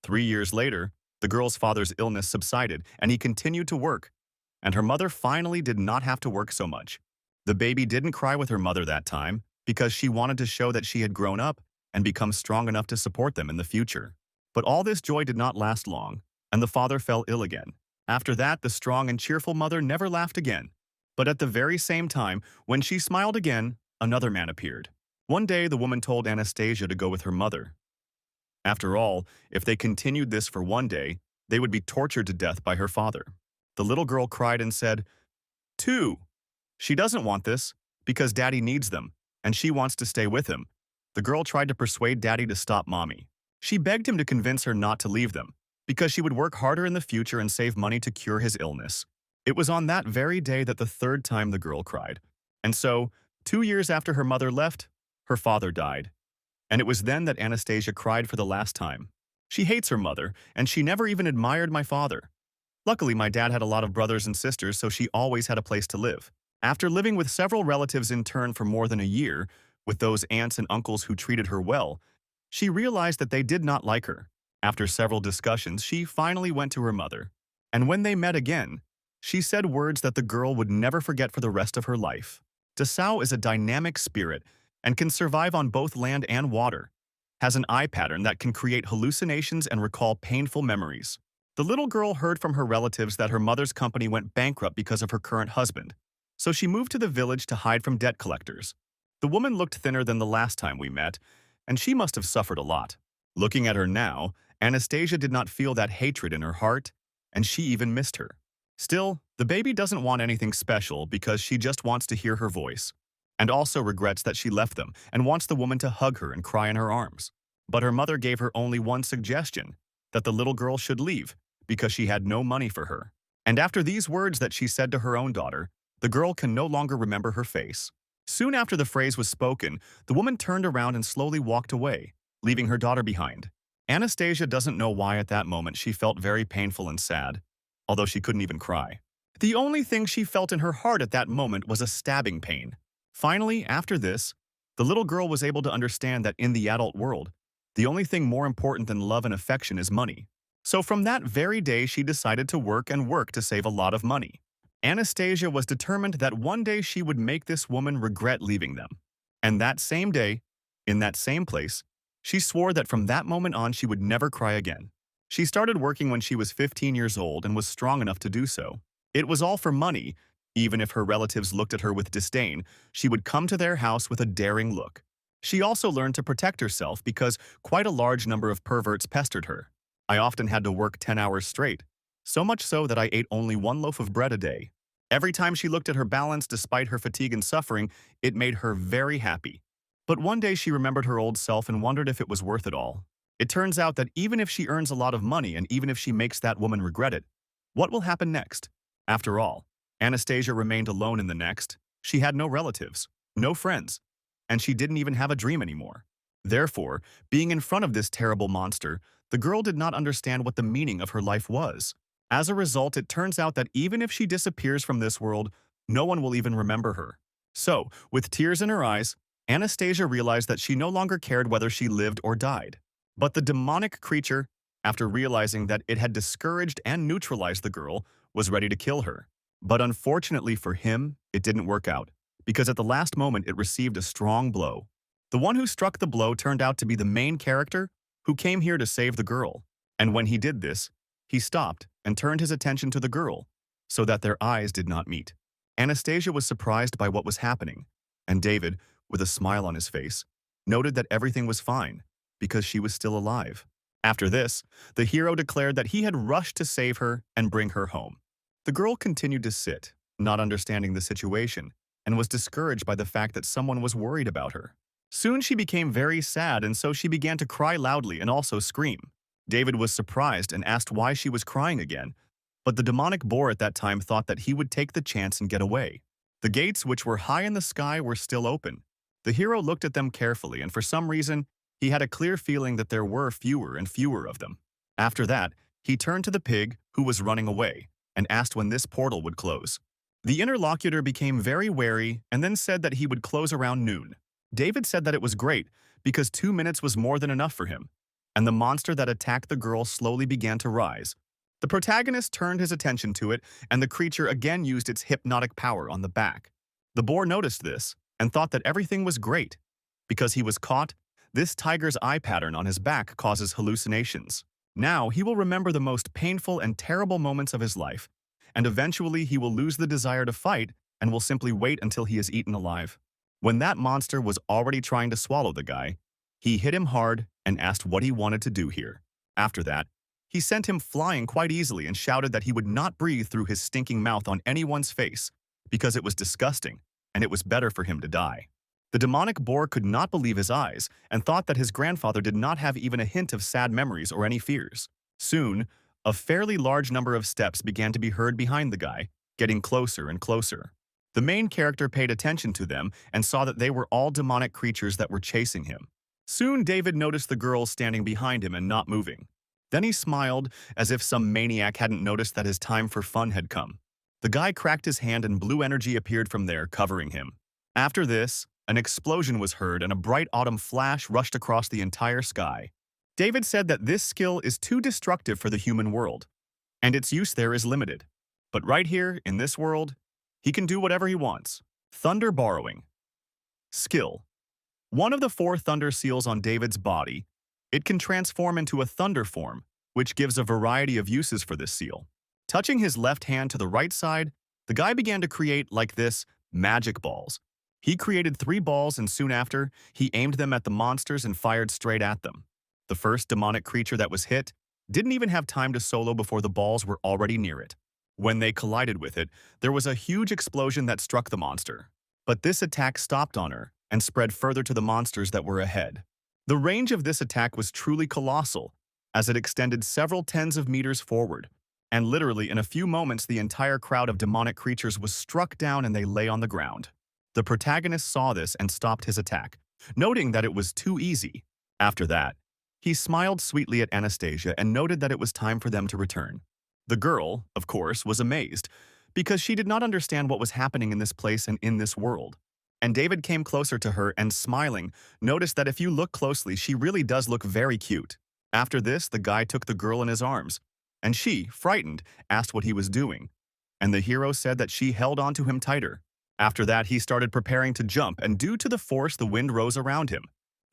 3 years later, the girl's father's illness subsided and he continued to work, and her mother finally did not have to work so much. The baby didn't cry with her mother that time because she wanted to show that she had grown up and become strong enough to support them in the future. But all this joy did not last long, and the father fell ill again. After that, the strong and cheerful mother never laughed again. But at the very same time, when she smiled again, another man appeared. One day, the woman told Anastasia to go with her mother. After all, if they continued this for one day, they would be tortured to death by her father. The little girl cried and said, "Two." She doesn't want this, because Daddy needs them, and she wants to stay with him. The girl tried to persuade Daddy to stop Mommy. She begged him to convince her not to leave them, because she would work harder in the future and save money to cure his illness. It was on that very day that the third time the girl cried. And so, 2 years after her mother left, her father died. And it was then that Anastasia cried for the last time. She hates her mother, and she never even admired my father. Luckily, my dad had a lot of brothers and sisters, so she always had a place to live. After living with several relatives in turn for more than a year, with those aunts and uncles who treated her well, she realized that they did not like her. After several discussions, she finally went to her mother. And when they met again, she said words that the girl would never forget for the rest of her life. Dasao is a dynamic spirit and can survive on both land and water, has an eye pattern that can create hallucinations and recall painful memories. The little girl heard from her relatives that her mother's company went bankrupt because of her current husband, so she moved to the village to hide from debt collectors. The woman looked thinner than the last time we met, and she must have suffered a lot. Looking at her now, Anastasia did not feel that hatred in her heart, and she even missed her. Still, the baby doesn't want anything special because she just wants to hear her voice, and also regrets that she left them and wants the woman to hug her and cry in her arms. But her mother gave her only one suggestion, that the little girl should leave because she had no money for her. And after these words that she said to her own daughter, the girl can no longer remember her face. Soon after the phrase was spoken, the woman turned around and slowly walked away, leaving her daughter behind. Anastasia doesn't know why at that moment she felt very painful and sad, although she couldn't even cry. The only thing she felt in her heart at that moment was a stabbing pain. Finally, after this, the little girl was able to understand that in the adult world, the only thing more important than love and affection is money. So from that very day, she decided to work and work to save a lot of money. Anastasia was determined that one day she would make this woman regret leaving them. And that same day, in that same place, she swore that from that moment on she would never cry again. She started working when she was 15 years old and was strong enough to do so. It was all for money. Even if her relatives looked at her with disdain, she would come to their house with a daring look. She also learned to protect herself because quite a large number of perverts pestered her. I often had to work 10 hours straight, so much so that I ate only one loaf of bread a day. Every time she looked at her balance despite her fatigue and suffering, it made her very happy. But one day she remembered her old self and wondered if it was worth it all. It turns out that even if she earns a lot of money and even if she makes that woman regret it, what will happen next? After all, Anastasia remained alone in the next. She had no relatives, no friends, and she didn't even have a dream anymore. Therefore, being in front of this terrible monster, the girl did not understand what the meaning of her life was. As a result, it turns out that even if she disappears from this world, no one will even remember her. So, with tears in her eyes, Anastasia realized that she no longer cared whether she lived or died. But the demonic creature, after realizing that it had discouraged and neutralized the girl, was ready to kill her. But unfortunately for him, it didn't work out, because at the last moment it received a strong blow. The one who struck the blow turned out to be the main character who came here to save the girl. And when he did this, he stopped and turned his attention to the girl, so that their eyes did not meet. Anastasia was surprised by what was happening, and David, with a smile on his face, noted that everything was fine, because she was still alive. After this, the hero declared that he had rushed to save her and bring her home. The girl continued to sit, not understanding the situation, and was discouraged by the fact that someone was worried about her. Soon she became very sad, and so she began to cry loudly and also scream. David was surprised and asked why she was crying again, but the demonic boar at that time thought that he would take the chance and get away. The gates, which were high in the sky, were still open. The hero looked at them carefully, and for some reason, he had a clear feeling that there were fewer and fewer of them. After that, he turned to the pig, who was running away, and asked when this portal would close. The interlocutor became very wary and then said that he would close around noon. David said that it was great, because 2 minutes was more than enough for him, and the monster that attacked the girl slowly began to rise. The protagonist turned his attention to it, and the creature again used its hypnotic power on the back. The boar noticed this and thought that everything was great. Because he was caught, this tiger's eye pattern on his back causes hallucinations. Now he will remember the most painful and terrible moments of his life, and eventually he will lose the desire to fight and will simply wait until he is eaten alive. When that monster was already trying to swallow the guy, he hit him hard and asked what he wanted to do here. After that, he sent him flying quite easily and shouted that he would not breathe through his stinking mouth on anyone's face because it was disgusting and it was better for him to die. The demonic boar could not believe his eyes and thought that his grandfather did not have even a hint of sad memories or any fears. Soon, a fairly large number of steps began to be heard behind the guy, getting closer and closer. The main character paid attention to them and saw that they were all demonic creatures that were chasing him. Soon, David noticed the girl standing behind him and not moving. Then he smiled, as if some maniac hadn't noticed that his time for fun had come. The guy cracked his hand and blue energy appeared from there, covering him. After this, an explosion was heard and a bright autumn flash rushed across the entire sky. David said that this skill is too destructive for the human world, and its use there is limited. But right here, in this world, he can do whatever he wants. Thunder borrowing. Skill. One of the 4 thunder seals on David's body, it can transform into a thunder form, which gives a variety of uses for this seal. Touching his left hand to the right side, the guy began to create, like this, magic balls. He created 3 balls and soon after, he aimed them at the monsters and fired straight at them. The first demonic creature that was hit didn't even have time to solo before the balls were already near it. When they collided with it, there was a huge explosion that struck the monster. But this attack stopped on her and spread further to the monsters that were ahead. The range of this attack was truly colossal, as it extended several tens of meters forward, and literally in a few moments the entire crowd of demonic creatures was struck down and they lay on the ground. The protagonist saw this and stopped his attack, noting that it was too easy. After that, he smiled sweetly at Anastasia and noted that it was time for them to return. The girl, of course, was amazed, because she did not understand what was happening in this place and in this world. And David came closer to her and, smiling, noticed that if you look closely, she really does look very cute. After this, the guy took the girl in his arms, and she, frightened, asked what he was doing. And the hero said that she held on to him tighter. After that, he started preparing to jump, and due to the force, the wind rose around him.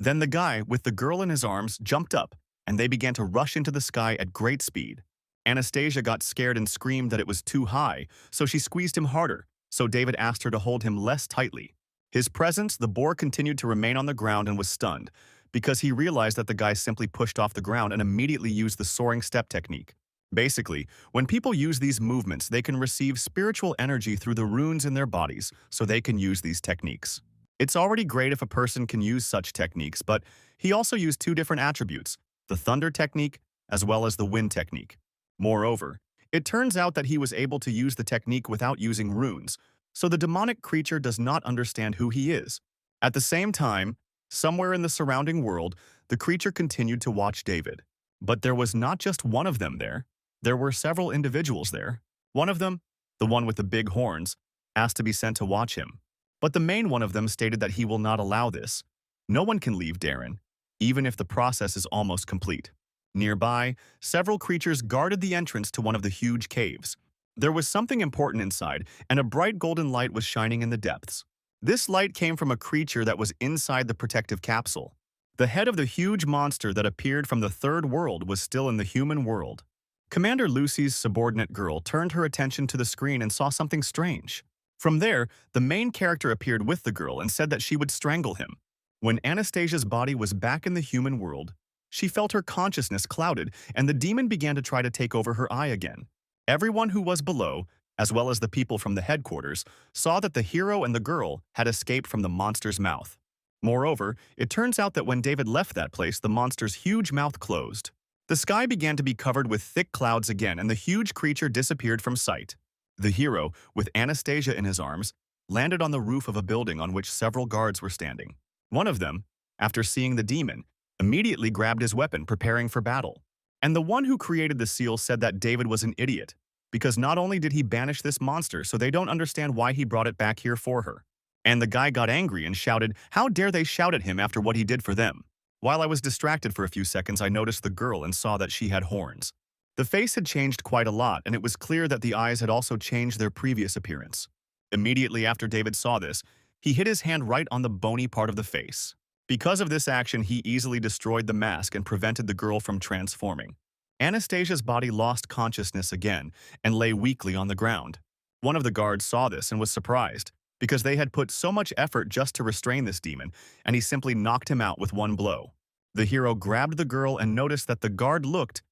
Then the guy, with the girl in his arms, jumped up, and they began to rush into the sky at great speed. Anastasia got scared and screamed that it was too high, so she squeezed him harder, so David asked her to hold him less tightly. His presence, the boar continued to remain on the ground and was stunned, because he realized that the guy simply pushed off the ground and immediately used the soaring step technique. Basically, when people use these movements, they can receive spiritual energy through the runes in their bodies, so they can use these techniques. It's already great if a person can use such techniques, but he also used 2 different attributes, the thunder technique as well as the wind technique. Moreover, it turns out that he was able to use the technique without using runes, so the demonic creature does not understand who he is. At the same time, somewhere in the surrounding world, the creature continued to watch David. But there was not just one of them there. There were several individuals there. One of them, the one with the big horns, asked to be sent to watch him. But the main one of them stated that he will not allow this. No one can leave Darren, even if the process is almost complete. Nearby, several creatures guarded the entrance to one of the huge caves. There was something important inside, and a bright golden light was shining in the depths. This light came from a creature that was inside the protective capsule. The head of the huge monster that appeared from the 3rd world was still in the human world. Commander Lucy's subordinate girl turned her attention to the screen and saw something strange. From there, the main character appeared with the girl and said that she would strangle him. When Anastasia's body was back in the human world, she felt her consciousness clouded, and the demon began to try to take over her eye again. Everyone who was below, as well as the people from the headquarters, saw that the hero and the girl had escaped from the monster's mouth. Moreover, it turns out that when David left that place, the monster's huge mouth closed. The sky began to be covered with thick clouds again, and the huge creature disappeared from sight. The hero, with Anastasia in his arms, landed on the roof of a building on which several guards were standing. One of them, after seeing the demon, immediately grabbed his weapon, preparing for battle. And the one who created the seal said that David was an idiot, because not only did he banish this monster, so they don't understand why he brought it back here for her. And the guy got angry and shouted, "How dare they shout at him after what he did for them?" While I was distracted for a few seconds, I noticed the girl and saw that she had horns. The face had changed quite a lot, and it was clear that the eyes had also changed their previous appearance. Immediately after David saw this, he hit his hand right on the bony part of the face. Because of this action, he easily destroyed the mask and prevented the girl from transforming. Anastasia's body lost consciousness again and lay weakly on the ground. One of the guards saw this and was surprised, because they had put so much effort just to restrain this demon, and he simply knocked him out with one blow. The hero grabbed the girl and noticed that the guard looked.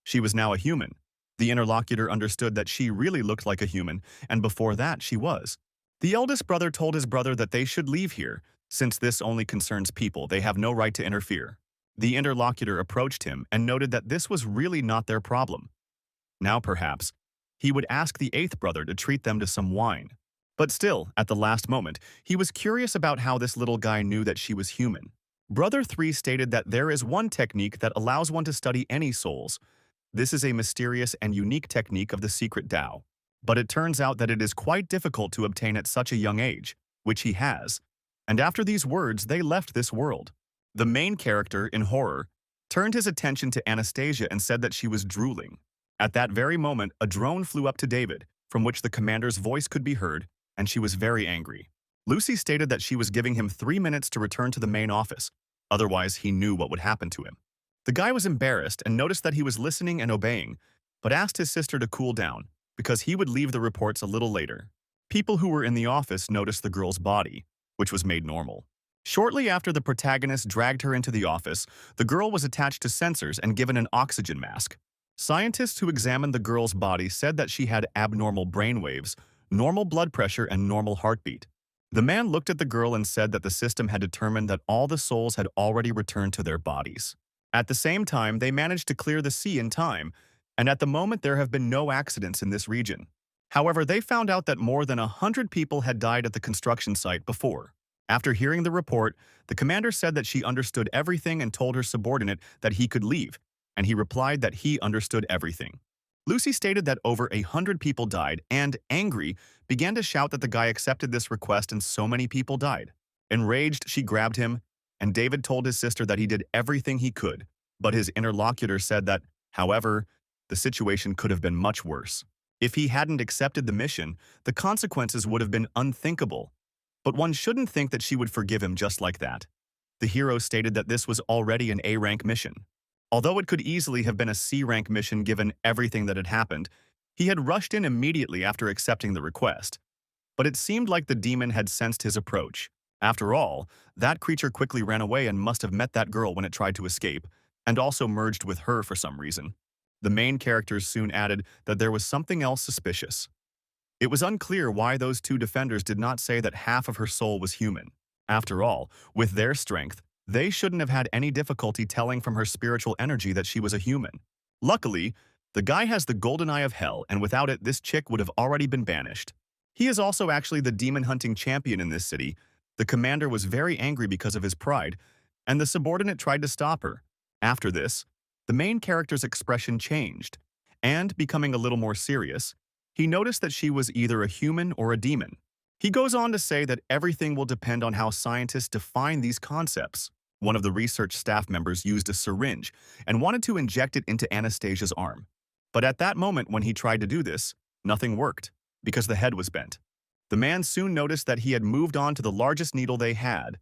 She was now a human. The interlocutor understood that she really looked like a human, and before that she was. The eldest brother told his brother that they should leave here, since this only concerns people, they have no right to interfere. The interlocutor approached him and noted that this was really not their problem. Now perhaps, he would ask the eighth brother to treat them to some wine. But still, at the last moment, he was curious about how this little guy knew that she was human. Brother 3 stated that there is one technique that allows one to study any souls. This is a mysterious and unique technique of the secret Tao. But it turns out that it is quite difficult to obtain at such a young age, which he has. And after these words, they left this world. The main character, in horror, turned his attention to Anastasia and said that she was drooling. At that very moment, a drone flew up to David, from which the commander's voice could be heard, and she was very angry. Lucy stated that she was giving him 3 minutes to return to the main office, otherwise he knew what would happen to him. The guy was embarrassed and noticed that he was listening and obeying, but asked his sister to cool down, because he would leave the reports a little later. People who were in the office noticed the girl's body, which was made normal. Shortly after the protagonist dragged her into the office, the girl was attached to sensors and given an oxygen mask. Scientists who examined the girl's body said that she had abnormal brainwaves, normal blood pressure, and normal heartbeat. The man looked at the girl and said that the system had determined that all the souls had already returned to their bodies. At the same time, they managed to clear the sea in time, and at the moment there have been no accidents in this region. However, they found out that more than 100 people had died at the construction site before. After hearing the report, the commander said that she understood everything and told her subordinate that he could leave, and he replied that he understood everything. Lucy stated that over 100 people died and, angry, began to shout that the guy accepted this request and so many people died. Enraged, she grabbed him, and David told his sister that he did everything he could, but his interlocutor said that, however, the situation could have been much worse. If he hadn't accepted the mission, the consequences would have been unthinkable. But one shouldn't think that she would forgive him just like that. The hero stated that this was already an A-rank mission. Although it could easily have been a C-rank mission given everything that had happened, he had rushed in immediately after accepting the request. But it seemed like the demon had sensed his approach. After all, that creature quickly ran away and must have met that girl when it tried to escape, and also merged with her for some reason. The main characters soon added that there was something else suspicious. It was unclear why those two defenders did not say that half of her soul was human. After all, with their strength, they shouldn't have had any difficulty telling from her spiritual energy that she was a human. Luckily, the guy has the golden eye of hell, and without it, this chick would have already been banished. He is also actually the demon-hunting champion in this city. The commander was very angry because of his pride, and the subordinate tried to stop her. After this, the main character's expression changed, and, becoming a little more serious, he noticed that she was either a human or a demon. He goes on to say that everything will depend on how scientists define these concepts. One of the research staff members used a syringe and wanted to inject it into Anastasia's arm. But at that moment when he tried to do this, nothing worked, because the head was bent. The man soon noticed that he had moved on to the largest needle they had,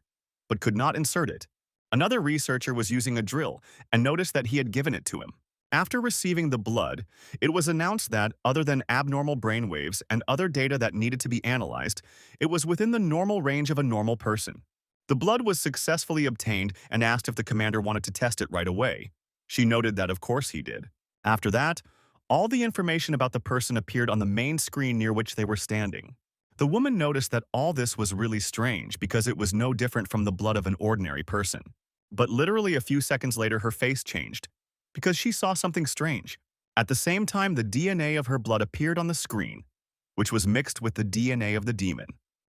but could not insert it. Another researcher was using a drill and noticed that he had given it to him. After receiving the blood, it was announced that, other than abnormal brainwaves and other data that needed to be analyzed, it was within the normal range of a normal person. The blood was successfully obtained and asked if the commander wanted to test it right away. She noted that of course he did. After that, all the information about the person appeared on the main screen near which they were standing. The woman noticed that all this was really strange because it was no different from the blood of an ordinary person. But literally a few seconds later her face changed, because she saw something strange. At the same time, the DNA of her blood appeared on the screen, which was mixed with the DNA of the demon.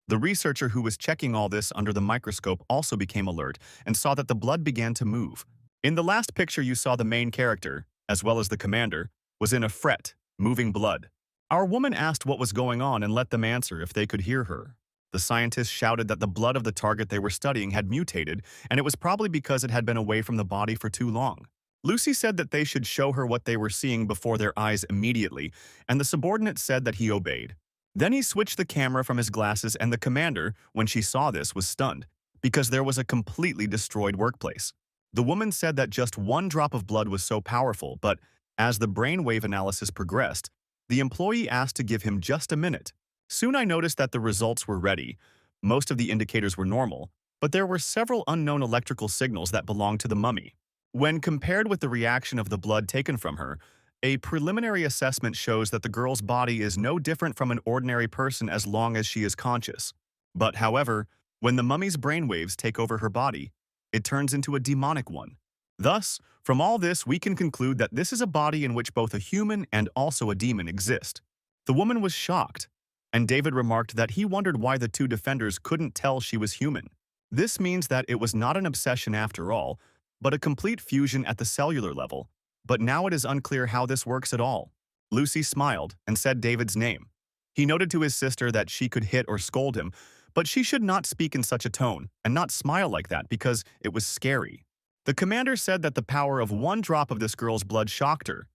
The researcher who was checking all this under the microscope also became alert and saw that the blood began to move. In the last picture you saw the main character, as well as the commander, was in a fret, moving blood. Our woman asked what was going on and let them answer if they could hear her. The scientists shouted that the blood of the target they were studying had mutated, and it was probably because it had been away from the body for too long. Lucy said that they should show her what they were seeing before their eyes immediately, and the subordinate said that he obeyed. Then he switched the camera from his glasses, and the commander, when she saw this, was stunned, because there was a completely destroyed workplace. The woman said that just one drop of blood was so powerful, but as the brainwave analysis progressed, the employee asked to give him just a minute. Soon I noticed that the results were ready. Most of the indicators were normal, but there were several unknown electrical signals that belonged to the mummy. When compared with the reaction of the blood taken from her, a preliminary assessment shows that the girl's body is no different from an ordinary person as long as she is conscious. But, however, when the mummy's brainwaves take over her body, it turns into a demonic one. Thus, from all this we can conclude that this is a body in which both a human and also a demon exist. The woman was shocked, and David remarked that he wondered why the two defenders couldn't tell she was human. This means that it was not an obsession after all, but a complete fusion at the cellular level. But now it is unclear how this works at all. Lucy smiled and said David's name. He noted to his sister that she could hit or scold him, but she should not speak in such a tone and not smile like that because it was scary. The commander said that the power of one drop of this girl's blood shocked her,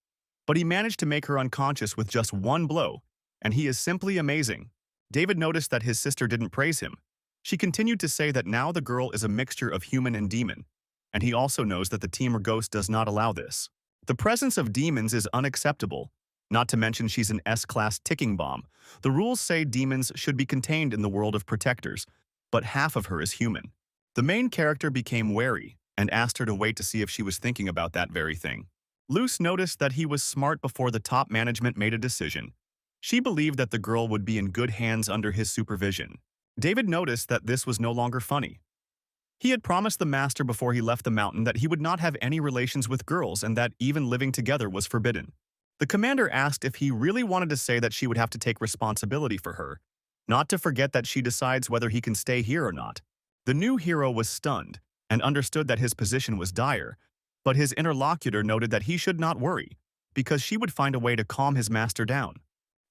but he managed to make her unconscious with just one blow, and he is simply amazing. David noticed that his sister didn't praise him. She continued to say that now the girl is a mixture of human and demon, and he also knows that the team or ghost does not allow this. The presence of demons is unacceptable, not to mention she's an S-class ticking bomb. The rules say demons should be contained in the world of protectors, but half of her is human. The main character became wary and asked her to wait to see if she was thinking about that very thing. Luce noticed that he was smart before the top management made a decision. She believed that the girl would be in good hands under his supervision. David noticed that this was no longer funny. He had promised the master before he left the mountain that he would not have any relations with girls and that even living together was forbidden. The commander asked if he really wanted to say that she would have to take responsibility for her, not to forget that she decides whether he can stay here or not. The new hero was stunned and understood that his position was dire, but his interlocutor noted that he should not worry, because she would find a way to calm his master down.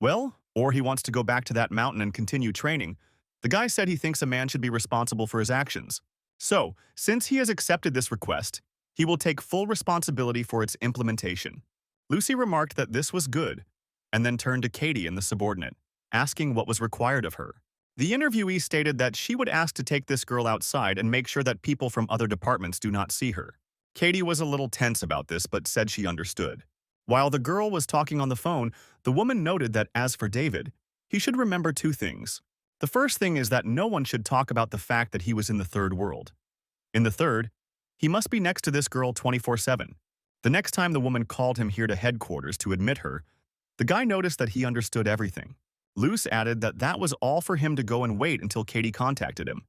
Well, or he wants to go back to that mountain and continue training. The guy said he thinks a man should be responsible for his actions. So, since he has accepted this request, he will take full responsibility for its implementation. Lucy remarked that this was good, and then turned to Katie and the subordinate, asking what was required of her. The interviewee stated that she would ask to take this girl outside and make sure that people from other departments do not see her. Katie was a little tense about this but said she understood. While the girl was talking on the phone, the woman noted that as for David, he should remember two things. The first thing is that no one should talk about the fact that he was in the third world. In the third, he must be next to this girl 24/7. The next time the woman called him here to headquarters to admit her, the guy noticed that he understood everything. Luce added that that was all for him to go and wait until Katie contacted him.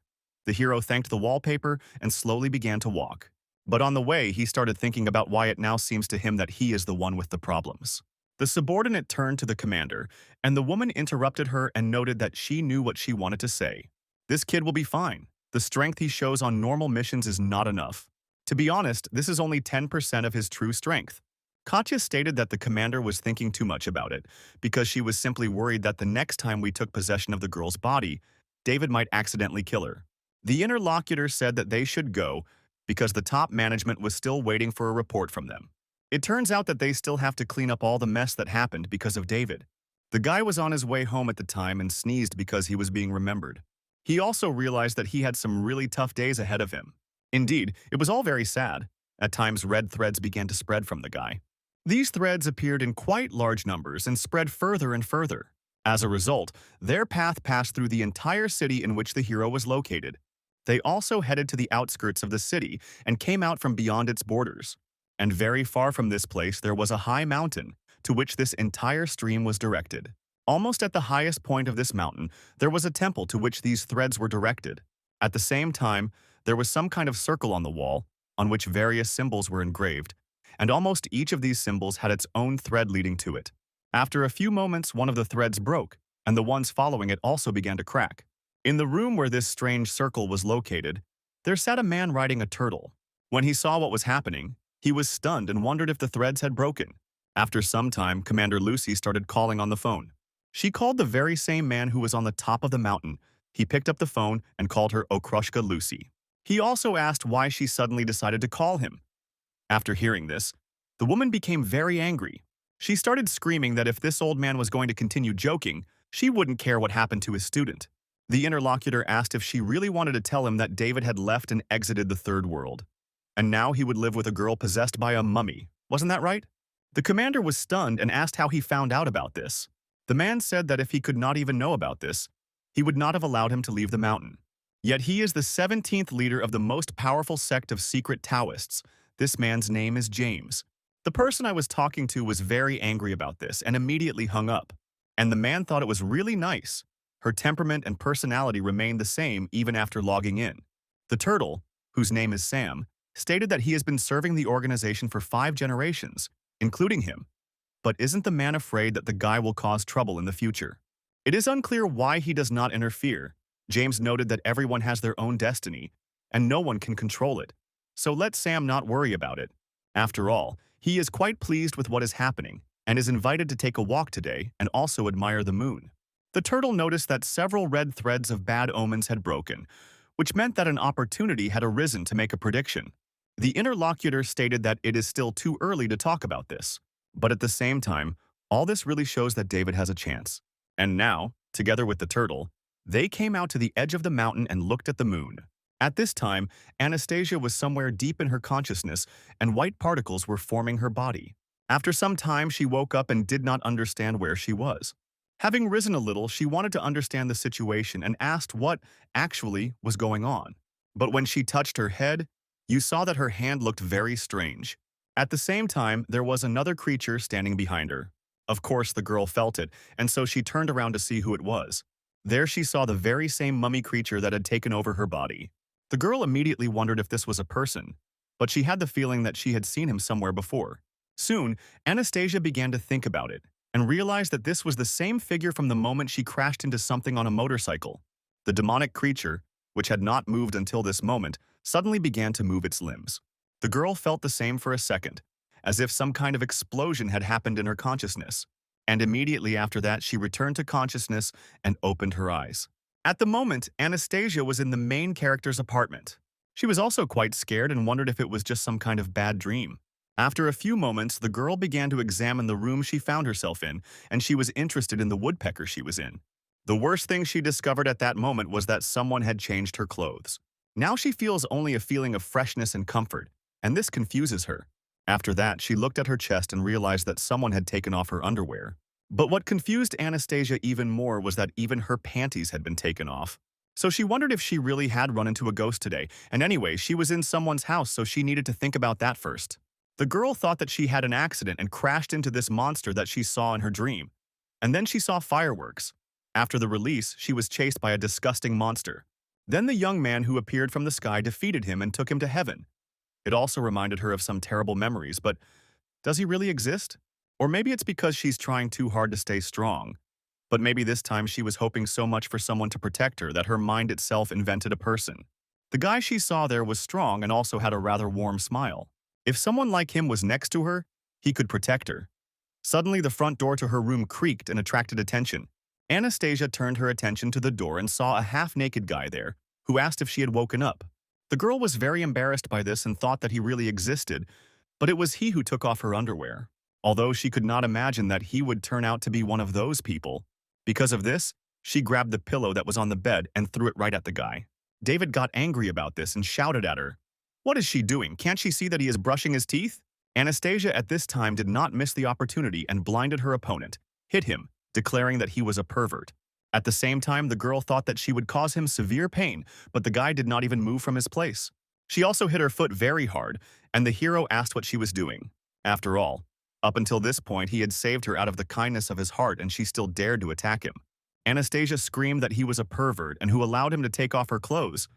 The hero thanked the wallpaper and slowly began to walk. But on the way, he started thinking about why it now seems to him that he is the one with the problems. The subordinate turned to the commander, and the woman interrupted her and noted that she knew what she wanted to say. This kid will be fine. The strength he shows on normal missions is not enough. To be honest, this is only 10% of his true strength. Katya stated that the commander was thinking too much about it, because she was simply worried that the next time we took possession of the girl's body, David might accidentally kill her. The interlocutor said that they should go, because the top management was still waiting for a report from them. It turns out that they still have to clean up all the mess that happened because of David. The guy was on his way home at the time and sneezed because he was being remembered. He also realized that he had some really tough days ahead of him. Indeed, it was all very sad. At times, red threads began to spread from the guy. These threads appeared in quite large numbers and spread further and further. As a result, their path passed through the entire city in which the hero was located. They also headed to the outskirts of the city and came out from beyond its borders. And very far from this place there was a high mountain, to which this entire stream was directed. Almost at the highest point of this mountain, there was a temple to which these threads were directed. At the same time, there was some kind of circle on the wall, on which various symbols were engraved, and almost each of these symbols had its own thread leading to it. After a few moments, one of the threads broke, and the ones following it also began to crack. In the room where this strange circle was located, there sat a man riding a turtle. When he saw what was happening, he was stunned and wondered if the threads had broken. After some time, Commander Lucy started calling on the phone. She called the very same man who was on the top of the mountain. He picked up the phone and called her Okrushka Lucy. He also asked why she suddenly decided to call him. After hearing this, the woman became very angry. She started screaming that if this old man was going to continue joking, she wouldn't care what happened to his student. The interlocutor asked if she really wanted to tell him that David had left and exited the third world. And now he would live with a girl possessed by a mummy. Wasn't that right? The commander was stunned and asked how he found out about this. The man said that if he could not even know about this, he would not have allowed him to leave the mountain. Yet he is the 17th leader of the most powerful sect of secret Taoists. This man's name is James. The person I was talking to was very angry about this and immediately hung up. And the man thought it was really nice. Her temperament and personality remained the same even after logging in. The turtle, whose name is Sam, stated that he has been serving the organization for 5 generations, including him. But isn't the man afraid that the guy will cause trouble in the future? It is unclear why he does not interfere. James noted that everyone has their own destiny, and no one can control it. So let Sam not worry about it. After all, he is quite pleased with what is happening, and is invited to take a walk today and also admire the moon. The turtle noticed that several red threads of bad omens had broken, which meant that an opportunity had arisen to make a prediction. The interlocutor stated that it is still too early to talk about this, but at the same time, all this really shows that David has a chance. And now, together with the turtle, they came out to the edge of the mountain and looked at the moon. At this time, Anastasia was somewhere deep in her consciousness, and white particles were forming her body. After some time, she woke up and did not understand where she was. Having risen a little, she wanted to understand the situation and asked what, actually, was going on. But when she touched her head, you saw that her hand looked very strange. At the same time, there was another creature standing behind her. Of course, the girl felt it, and so she turned around to see who it was. There she saw the very same mummy creature that had taken over her body. The girl immediately wondered if this was a person, but she had the feeling that she had seen him somewhere before. Soon, Anastasia began to think about it, and realized that this was the same figure from the moment she crashed into something on a motorcycle. The demonic creature, which had not moved until this moment, suddenly began to move its limbs. The girl felt the same for a second, as if some kind of explosion had happened in her consciousness, and immediately after that she returned to consciousness and opened her eyes. At the moment, Anastasia was in the main character's apartment. She was also quite scared and wondered if it was just some kind of bad dream. After a few moments, the girl began to examine the room she found herself in, and she was interested in the woodpecker she was in. The worst thing she discovered at that moment was that someone had changed her clothes. Now she feels only a feeling of freshness and comfort, and this confuses her. After that, she looked at her chest and realized that someone had taken off her underwear. But what confused Anastasia even more was that even her panties had been taken off. So she wondered if she really had run into a ghost today, and anyway, she was in someone's house, so she needed to think about that first. The girl thought that she had an accident and crashed into this monster that she saw in her dream. And then she saw fireworks. After the release, she was chased by a disgusting monster. Then the young man who appeared from the sky defeated him and took him to heaven. It also reminded her of some terrible memories, but does he really exist? Or maybe it's because she's trying too hard to stay strong. But maybe this time she was hoping so much for someone to protect her that her mind itself invented a person. The guy she saw there was strong and also had a rather warm smile. If someone like him was next to her, he could protect her. Suddenly, the front door to her room creaked and attracted attention. Anastasia turned her attention to the door and saw a half-naked guy there, who asked if she had woken up. The girl was very embarrassed by this and thought that he really existed, but it was he who took off her underwear. Although she could not imagine that he would turn out to be one of those people. Because of this, she grabbed the pillow that was on the bed and threw it right at the guy. David got angry about this and shouted at her. What is she doing? Can't she see that he is brushing his teeth? Anastasia at this time did not miss the opportunity and blinded her opponent, hit him, declaring that he was a pervert. At the same time, the girl thought that she would cause him severe pain, but the guy did not even move from his place. She also hit her foot very hard, and the hero asked what she was doing. After all, up until this point, he had saved her out of the kindness of his heart, and she still dared to attack him. Anastasia screamed that he was a pervert and who allowed him to take off her clothes.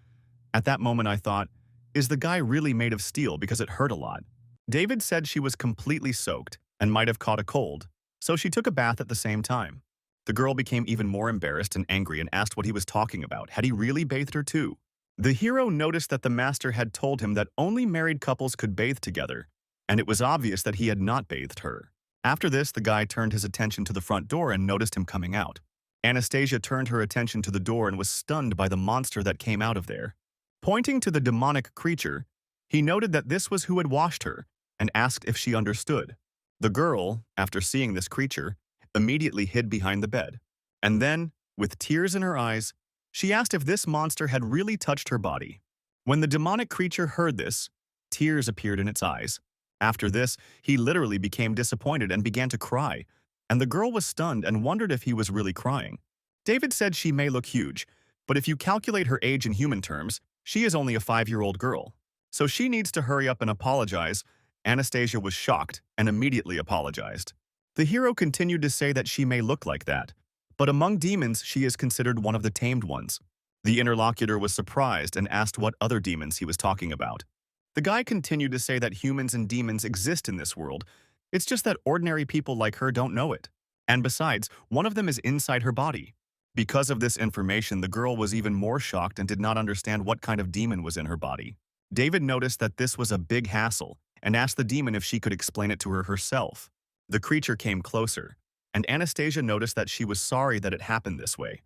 At that moment, I thought, is the guy really made of steel because it hurt a lot? David said she was completely soaked and might have caught a cold, so she took a bath at the same time. The girl became even more embarrassed and angry and asked what he was talking about. Had he really bathed her too? The hero noticed that the master had told him that only married couples could bathe together, and it was obvious that he had not bathed her. After this, the guy turned his attention to the front door and noticed him coming out. Anastasia turned her attention to the door and was stunned by the monster that came out of there. Pointing to the demonic creature, he noted that this was who had washed her and asked if she understood. The girl, after seeing this creature, immediately hid behind the bed. And then, with tears in her eyes, she asked if this monster had really touched her body. When the demonic creature heard this, tears appeared in its eyes. After this, he literally became disappointed and began to cry, and the girl was stunned and wondered if he was really crying. David said she may look huge, but if you calculate her age in human terms, she is only a 5-year-old girl. So she needs to hurry up and apologize. Anastasia was shocked and immediately apologized. The hero continued to say that she may look like that, but among demons she is considered one of the tamed ones. The interlocutor was surprised and asked what other demons he was talking about. The guy continued to say that humans and demons exist in this world, It's just that ordinary people like her don't know it. And besides, one of them is inside her body. Because of this information, the girl was even more shocked and did not understand what kind of demon was in her body. David noticed that this was a big hassle and asked the demon if she could explain it to her herself. The creature came closer, and Anastasia noticed that she was sorry that it happened this way.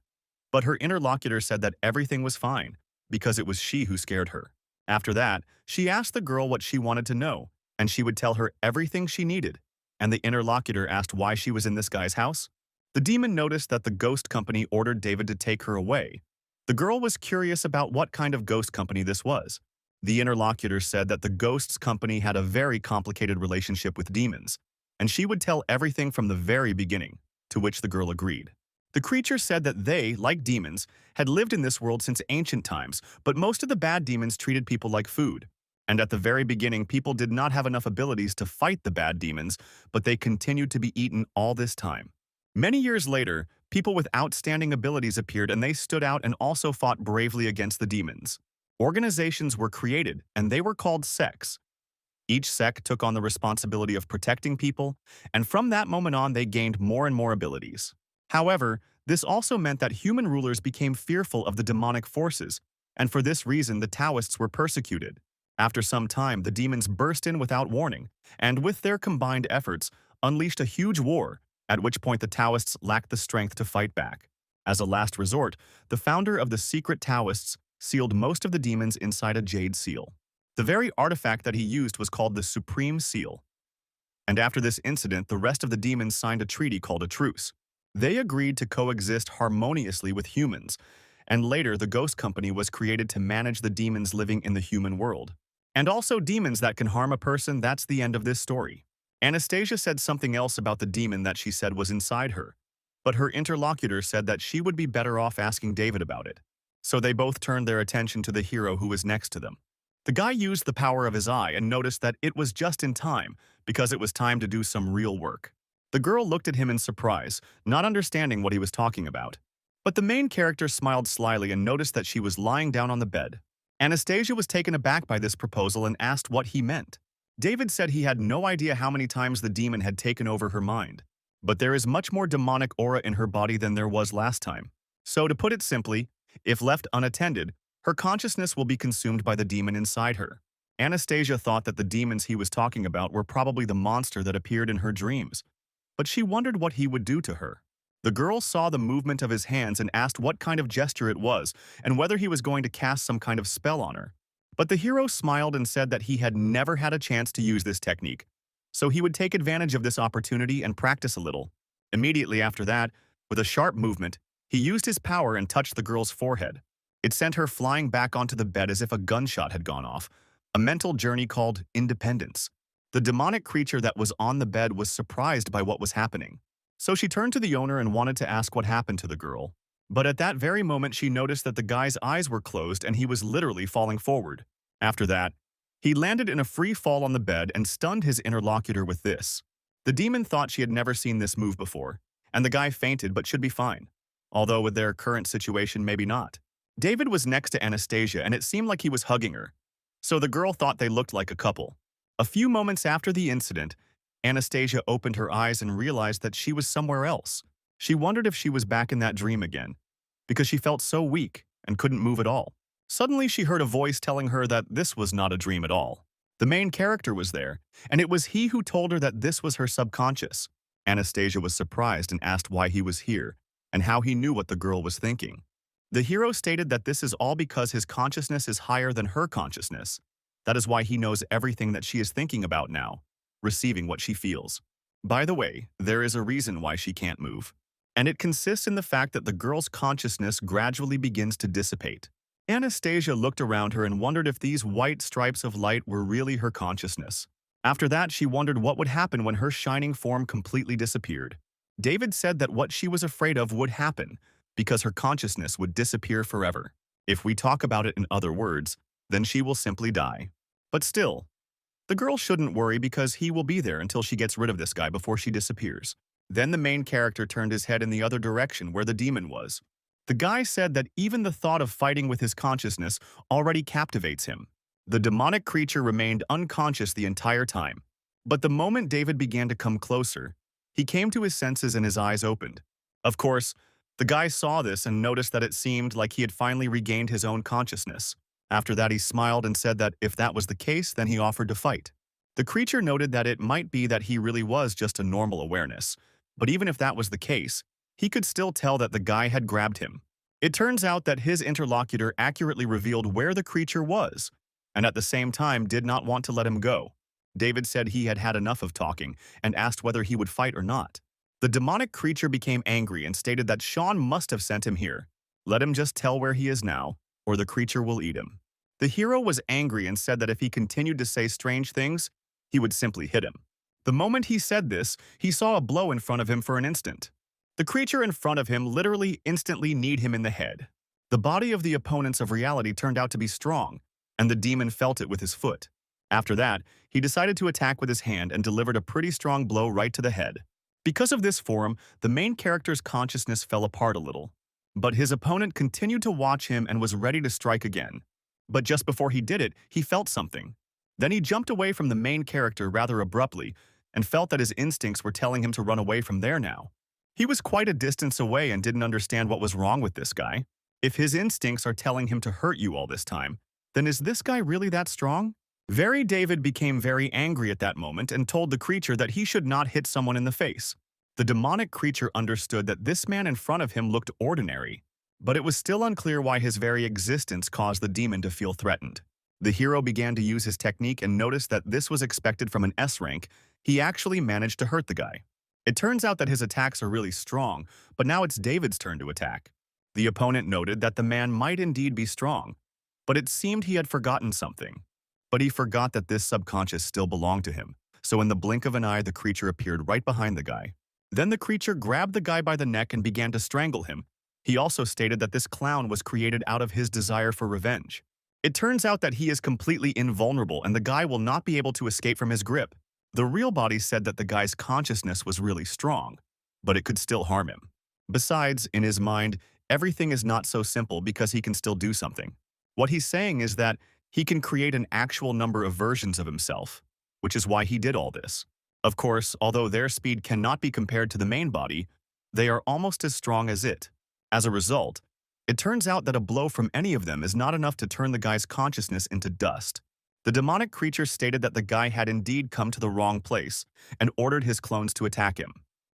But her interlocutor said that everything was fine, because it was she who scared her. After that, she asked the girl what she wanted to know, and she would tell her everything she needed. And the interlocutor asked why she was in this guy's house. The demon noticed that the ghost company ordered David to take her away. The girl was curious about what kind of ghost company this was. The interlocutor said that the ghost's company had a very complicated relationship with demons, and she would tell everything from the very beginning, to which the girl agreed. The creature said that they, like demons, had lived in this world since ancient times, but most of the bad demons treated people like food. And at the very beginning, people did not have enough abilities to fight the bad demons, but they continued to be eaten all this time. Many years later, people with outstanding abilities appeared and they stood out and also fought bravely against the demons. Organizations were created, and they were called sects. Each sect took on the responsibility of protecting people, and from that moment on, they gained more and more abilities. However, this also meant that human rulers became fearful of the demonic forces, and for this reason, the Taoists were persecuted. After some time, the demons burst in without warning, and with their combined efforts, unleashed a huge war, at which point the Taoists lacked the strength to fight back. As a last resort, the founder of the secret Taoists sealed most of the demons inside a jade seal. The very artifact that he used was called the Supreme Seal. And after this incident, the rest of the demons signed a treaty called a truce. They agreed to coexist harmoniously with humans, and later the Ghost Company was created to manage the demons living in the human world. And also demons that can harm a person. That's the end of this story. Anastasia said something else about the demon that she said was inside her, but her interlocutor said that she would be better off asking David about it. So they both turned their attention to the hero who was next to them. The guy used the power of his eye and noticed that it was just in time, because it was time to do some real work. The girl looked at him in surprise, not understanding what he was talking about. But the main character smiled slyly and noticed that she was lying down on the bed. Anastasia was taken aback by this proposal and asked what he meant. David said he had no idea how many times the demon had taken over her mind. But there is much more demonic aura in her body than there was last time. So to put it simply, if left unattended, her consciousness will be consumed by the demon inside her. Anastasia thought that the demons he was talking about were probably the monster that appeared in her dreams, but she wondered what he would do to her. The girl saw the movement of his hands and asked what kind of gesture it was and whether he was going to cast some kind of spell on her. But the hero smiled and said that he had never had a chance to use this technique, so he would take advantage of this opportunity and practice a little. Immediately after that, with a sharp movement, he used his power and touched the girl's forehead. It sent her flying back onto the bed as if a gunshot had gone off, a mental journey called independence. The demonic creature that was on the bed was surprised by what was happening. So she turned to the owner and wanted to ask what happened to the girl. But at that very moment, she noticed that the guy's eyes were closed and he was literally falling forward. After that, he landed in a free fall on the bed and stunned his interlocutor with this. The demon thought she had never seen this move before, and the guy fainted but should be fine. Although with their current situation, maybe not. David was next to Anastasia and it seemed like he was hugging her. So the girl thought they looked like a couple. A few moments after the incident, Anastasia opened her eyes and realized that she was somewhere else. She wondered if she was back in that dream again, because she felt so weak and couldn't move at all. Suddenly, she heard a voice telling her that this was not a dream at all. The main character was there, and it was he who told her that this was her subconscious. Anastasia was surprised and asked why he was here and how he knew what the girl was thinking. The hero stated that this is all because his consciousness is higher than her consciousness. That is why he knows everything that she is thinking about now, receiving what she feels. By the way, there is a reason why she can't move, and it consists in the fact that the girl's consciousness gradually begins to dissipate. Anastasia looked around her and wondered if these white stripes of light were really her consciousness. After that, she wondered what would happen when her shining form completely disappeared. David said that what she was afraid of would happen, because her consciousness would disappear forever. If we talk about it in other words, then she will simply die. But still, the girl shouldn't worry because he will be there until she gets rid of this guy before she disappears. Then the main character turned his head in the other direction where the demon was. The guy said that even the thought of fighting with his consciousness already captivates him. The demonic creature remained unconscious the entire time. But the moment David began to come closer, he came to his senses and his eyes opened. Of course, the guy saw this and noticed that it seemed like he had finally regained his own consciousness. After that, he smiled and said that if that was the case, then he offered to fight. The creature noted that it might be that he really was just a normal awareness, but even if that was the case, he could still tell that the guy had grabbed him. It turns out that his interlocutor accurately revealed where the creature was, and at the same time did not want to let him go. David said he had had enough of talking and asked whether he would fight or not. The demonic creature became angry and stated that Sean must have sent him here. Let him just tell where he is now, or the creature will eat him. The hero was angry and said that if he continued to say strange things, he would simply hit him. The moment he said this, he saw a blow in front of him for an instant. The creature in front of him literally instantly kneed him in the head. The body of the opponents of reality turned out to be strong, and the demon felt it with his foot. After that, he decided to attack with his hand and delivered a pretty strong blow right to the head. Because of this form, the main character's consciousness fell apart a little. But his opponent continued to watch him and was ready to strike again. But just before he did it, he felt something. Then he jumped away from the main character rather abruptly and felt that his instincts were telling him to run away from there now. He was quite a distance away and didn't understand what was wrong with this guy. If his instincts are telling him to hurt you all this time, then is this guy really that strong? David became very angry at that moment and told the creature that he should not hit someone in the face. The demonic creature understood that this man in front of him looked ordinary, but it was still unclear why his very existence caused the demon to feel threatened. The hero began to use his technique and noticed that this was expected from an S rank. He actually managed to hurt the guy. It turns out that his attacks are really strong, but now it's David's turn to attack. The opponent noted that the man might indeed be strong, but it seemed he had forgotten something. But he forgot that this subconscious still belonged to him, so in the blink of an eye the creature appeared right behind the guy. Then the creature grabbed the guy by the neck and began to strangle him. He also stated that this clown was created out of his desire for revenge. It turns out that he is completely invulnerable and the guy will not be able to escape from his grip. The real body said that the guy's consciousness was really strong, but it could still harm him. Besides, in his mind, everything is not so simple because he can still do something. What he's saying is that he can create an actual number of versions of himself, which is why he did all this. Of course, although their speed cannot be compared to the main body, they are almost as strong as it. As a result, it turns out that a blow from any of them is not enough to turn the guy's consciousness into dust. The demonic creature stated that the guy had indeed come to the wrong place and ordered his clones to attack him.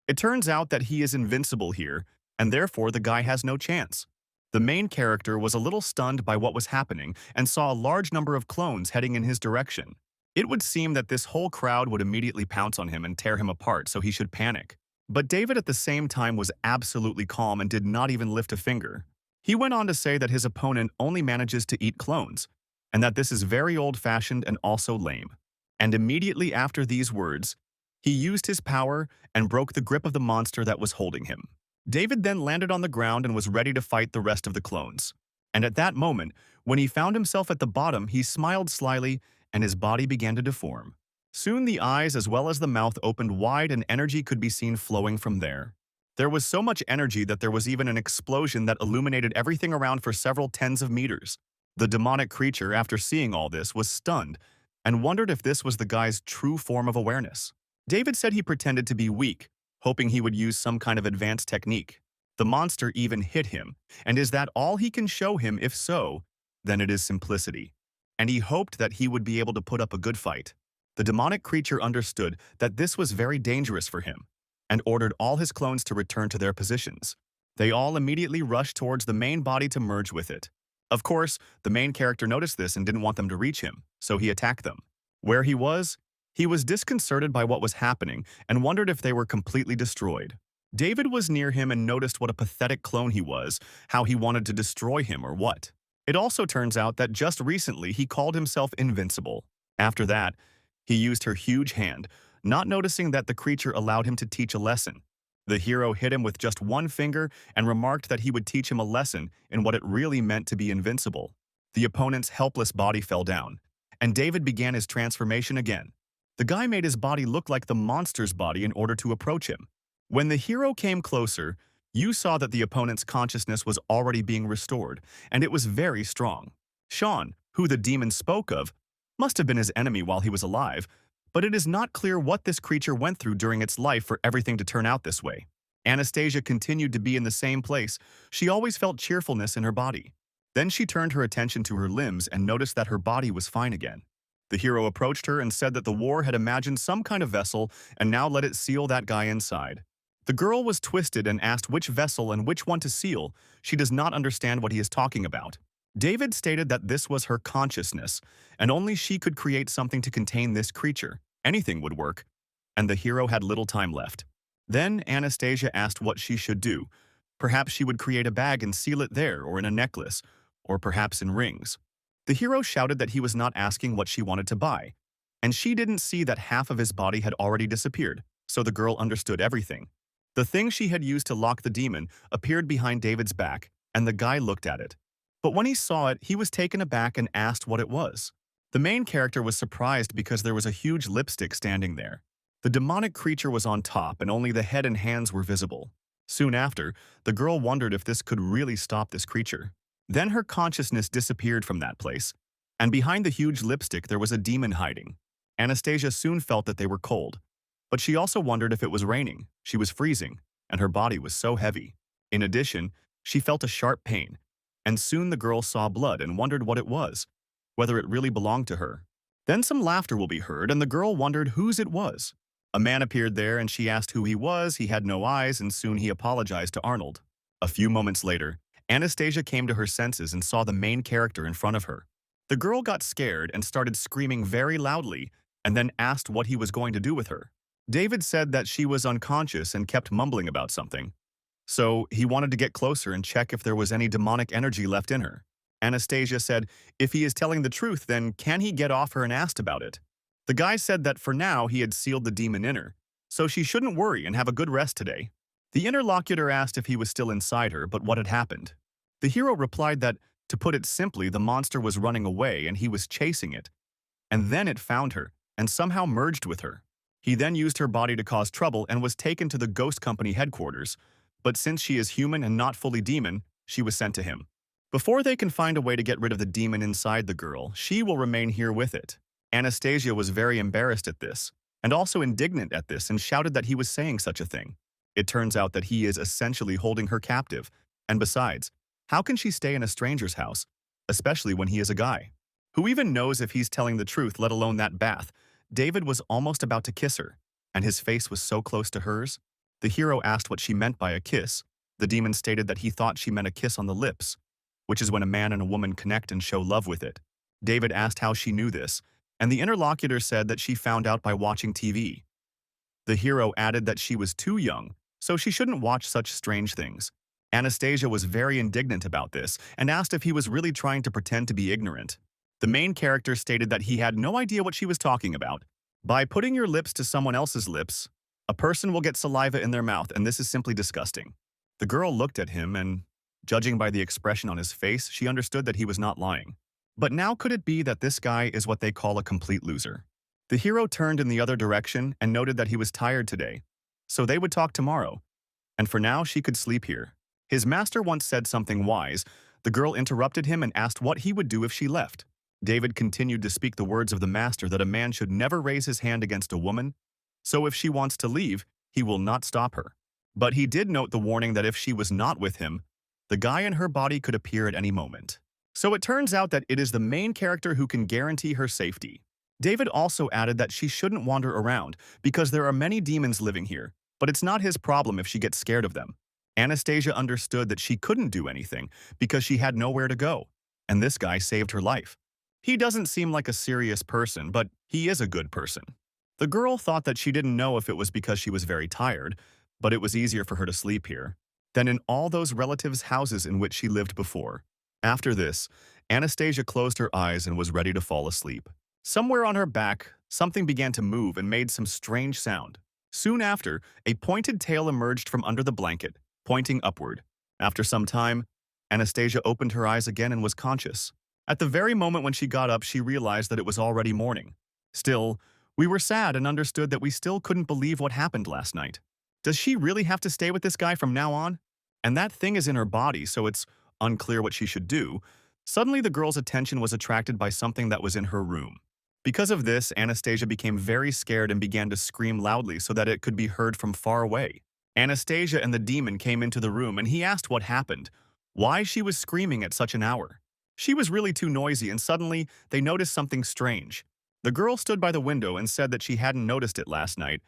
It turns out that he is invincible here, and therefore the guy has no chance. The main character was a little stunned by what was happening and saw a large number of clones heading in his direction. It would seem that this whole crowd would immediately pounce on him and tear him apart, so he should panic. But David at the same time was absolutely calm and did not even lift a finger. He went on to say that his opponent only manages to eat clones, and that this is very old-fashioned and also lame. And immediately after these words, he used his power and broke the grip of the monster that was holding him. David then landed on the ground and was ready to fight the rest of the clones. And at that moment, when he found himself at the bottom, he smiled slyly and his body began to deform. Soon the eyes as well as the mouth opened wide and energy could be seen flowing from there. There was so much energy that there was even an explosion that illuminated everything around for several tens of meters. The demonic creature, after seeing all this, was stunned and wondered if this was the guy's true form of awareness. David said he pretended to be weak, hoping he would use some kind of advanced technique. The monster even hit him, and is that all he can show him? If so, then it is simplicity. And he hoped that he would be able to put up a good fight. The demonic creature understood that this was very dangerous for him, and ordered all his clones to return to their positions. They all immediately rushed towards the main body to merge with it. Of course, the main character noticed this and didn't want them to reach him, so he attacked them. Where he was disconcerted by what was happening and wondered if they were completely destroyed. David was near him and noticed what a pathetic clone he was, how he wanted to destroy him or what. It also turns out that just recently he called himself invincible. After that, he used her huge hand, not noticing that the creature allowed him to teach a lesson. The hero hit him with just one finger and remarked that he would teach him a lesson in what it really meant to be invincible. The opponent's helpless body fell down, and David began his transformation again. The guy made his body look like the monster's body in order to approach him. When the hero came closer, you saw that the opponent's consciousness was already being restored, and it was very strong. Sean, who the demon spoke of, must have been his enemy while he was alive, But it is not clear what this creature went through during its life for everything to turn out this way. Anastasia continued to be in the same place. She always felt cheerfulness in her body. Then she turned her attention to her limbs and noticed that her body was fine again. The hero approached her and said that the war had imagined some kind of vessel and now let it seal that guy inside. The girl was twisted and asked which vessel and which one to seal. She does not understand what he is talking about. David stated that this was her consciousness, and only she could create something to contain this creature. Anything would work, and the hero had little time left. Then Anastasia asked what she should do. Perhaps she would create a bag and seal it there, or in a necklace, or perhaps in rings. The hero shouted that he was not asking what she wanted to buy, and she didn't see that half of his body had already disappeared, so the girl understood everything. The thing she had used to lock the demon appeared behind David's back, and the guy looked at it. But when he saw it, he was taken aback and asked what it was. The main character was surprised because there was a huge lipstick standing there. The demonic creature was on top and only the head and hands were visible. Soon after, the girl wondered if this could really stop this creature. Then her consciousness disappeared from that place, and behind the huge lipstick there was a demon hiding. Anastasia soon felt that they were cold, but she also wondered if it was raining. She was freezing, and her body was so heavy. In addition, she felt a sharp pain, and soon the girl saw blood and wondered what it was, whether it really belonged to her. Then some laughter will be heard, and the girl wondered whose it was. A man appeared there, and she asked who he was. He had no eyes, and soon he apologized to Arnold. A few moments later, Anastasia came to her senses and saw the main character in front of her. The girl got scared and started screaming very loudly, and then asked what he was going to do with her. David said that she was unconscious and kept mumbling about something. So he wanted to get closer and check if there was any demonic energy left in her. Anastasia said, if he is telling the truth, then can he get off her, and asked about it. The guy said that for now he had sealed the demon in her, so she shouldn't worry and have a good rest today. The interlocutor asked if he was still inside her, but what had happened. The hero replied that, to put it simply, the monster was running away and he was chasing it. And then it found her, and somehow merged with her. He then used her body to cause trouble and was taken to the ghost company headquarters, but since she is human and not fully demon, she was sent to him. Before they can find a way to get rid of the demon inside the girl, she will remain here with it. Anastasia was very embarrassed at this, and also indignant at this, and shouted that he was saying such a thing. It turns out that he is essentially holding her captive, and besides, how can she stay in a stranger's house, especially when he is a guy? Who even knows if he's telling the truth, let alone that bath? David was almost about to kiss her, and his face was so close to hers. The hero asked what she meant by a kiss. The demon stated that he thought she meant a kiss on the lips, which is when a man and a woman connect and show love with it. David asked how she knew this, and the interlocutor said that she found out by watching TV. The hero added that she was too young, so she shouldn't watch such strange things. Anastasia was very indignant about this and asked if he was really trying to pretend to be ignorant. The main character stated that he had no idea what she was talking about. By putting your lips to someone else's lips, a person will get saliva in their mouth, and this is simply disgusting. The girl looked at him and, judging by the expression on his face, she understood that he was not lying. But now could it be that this guy is what they call a complete loser? The hero turned in the other direction and noted that he was tired today, so they would talk tomorrow. And for now, she could sleep here. His master once said something wise. The girl interrupted him and asked what he would do if she left. David continued to speak the words of the master that a man should never raise his hand against a woman, so if she wants to leave, he will not stop her. But he did note the warning that if she was not with him, the guy in her body could appear at any moment. So it turns out that it is the main character who can guarantee her safety. David also added that she shouldn't wander around because there are many demons living here, but it's not his problem if she gets scared of them. Anastasia understood that she couldn't do anything because she had nowhere to go, and this guy saved her life. He doesn't seem like a serious person, but he is a good person. The girl thought that she didn't know if it was because she was very tired, but it was easier for her to sleep here than in all those relatives' houses in which she lived before. After this, Anastasia closed her eyes and was ready to fall asleep. Somewhere on her back, something began to move and made some strange sound. Soon after, a pointed tail emerged from under the blanket, pointing upward. After some time, Anastasia opened her eyes again and was conscious. At the very moment when she got up, she realized that it was already morning. Still, we were sad and understood that we still couldn't believe what happened last night. Does she really have to stay with this guy from now on? And that thing is in her body, so it's unclear what she should do. Suddenly, the girl's attention was attracted by something that was in her room. Because of this, Anastasia became very scared and began to scream loudly so that it could be heard from far away. Anastasia and the demon came into the room and he asked what happened, why she was screaming at such an hour. She was really too noisy and suddenly they noticed something strange. The girl stood by the window and said that she hadn't noticed it last night,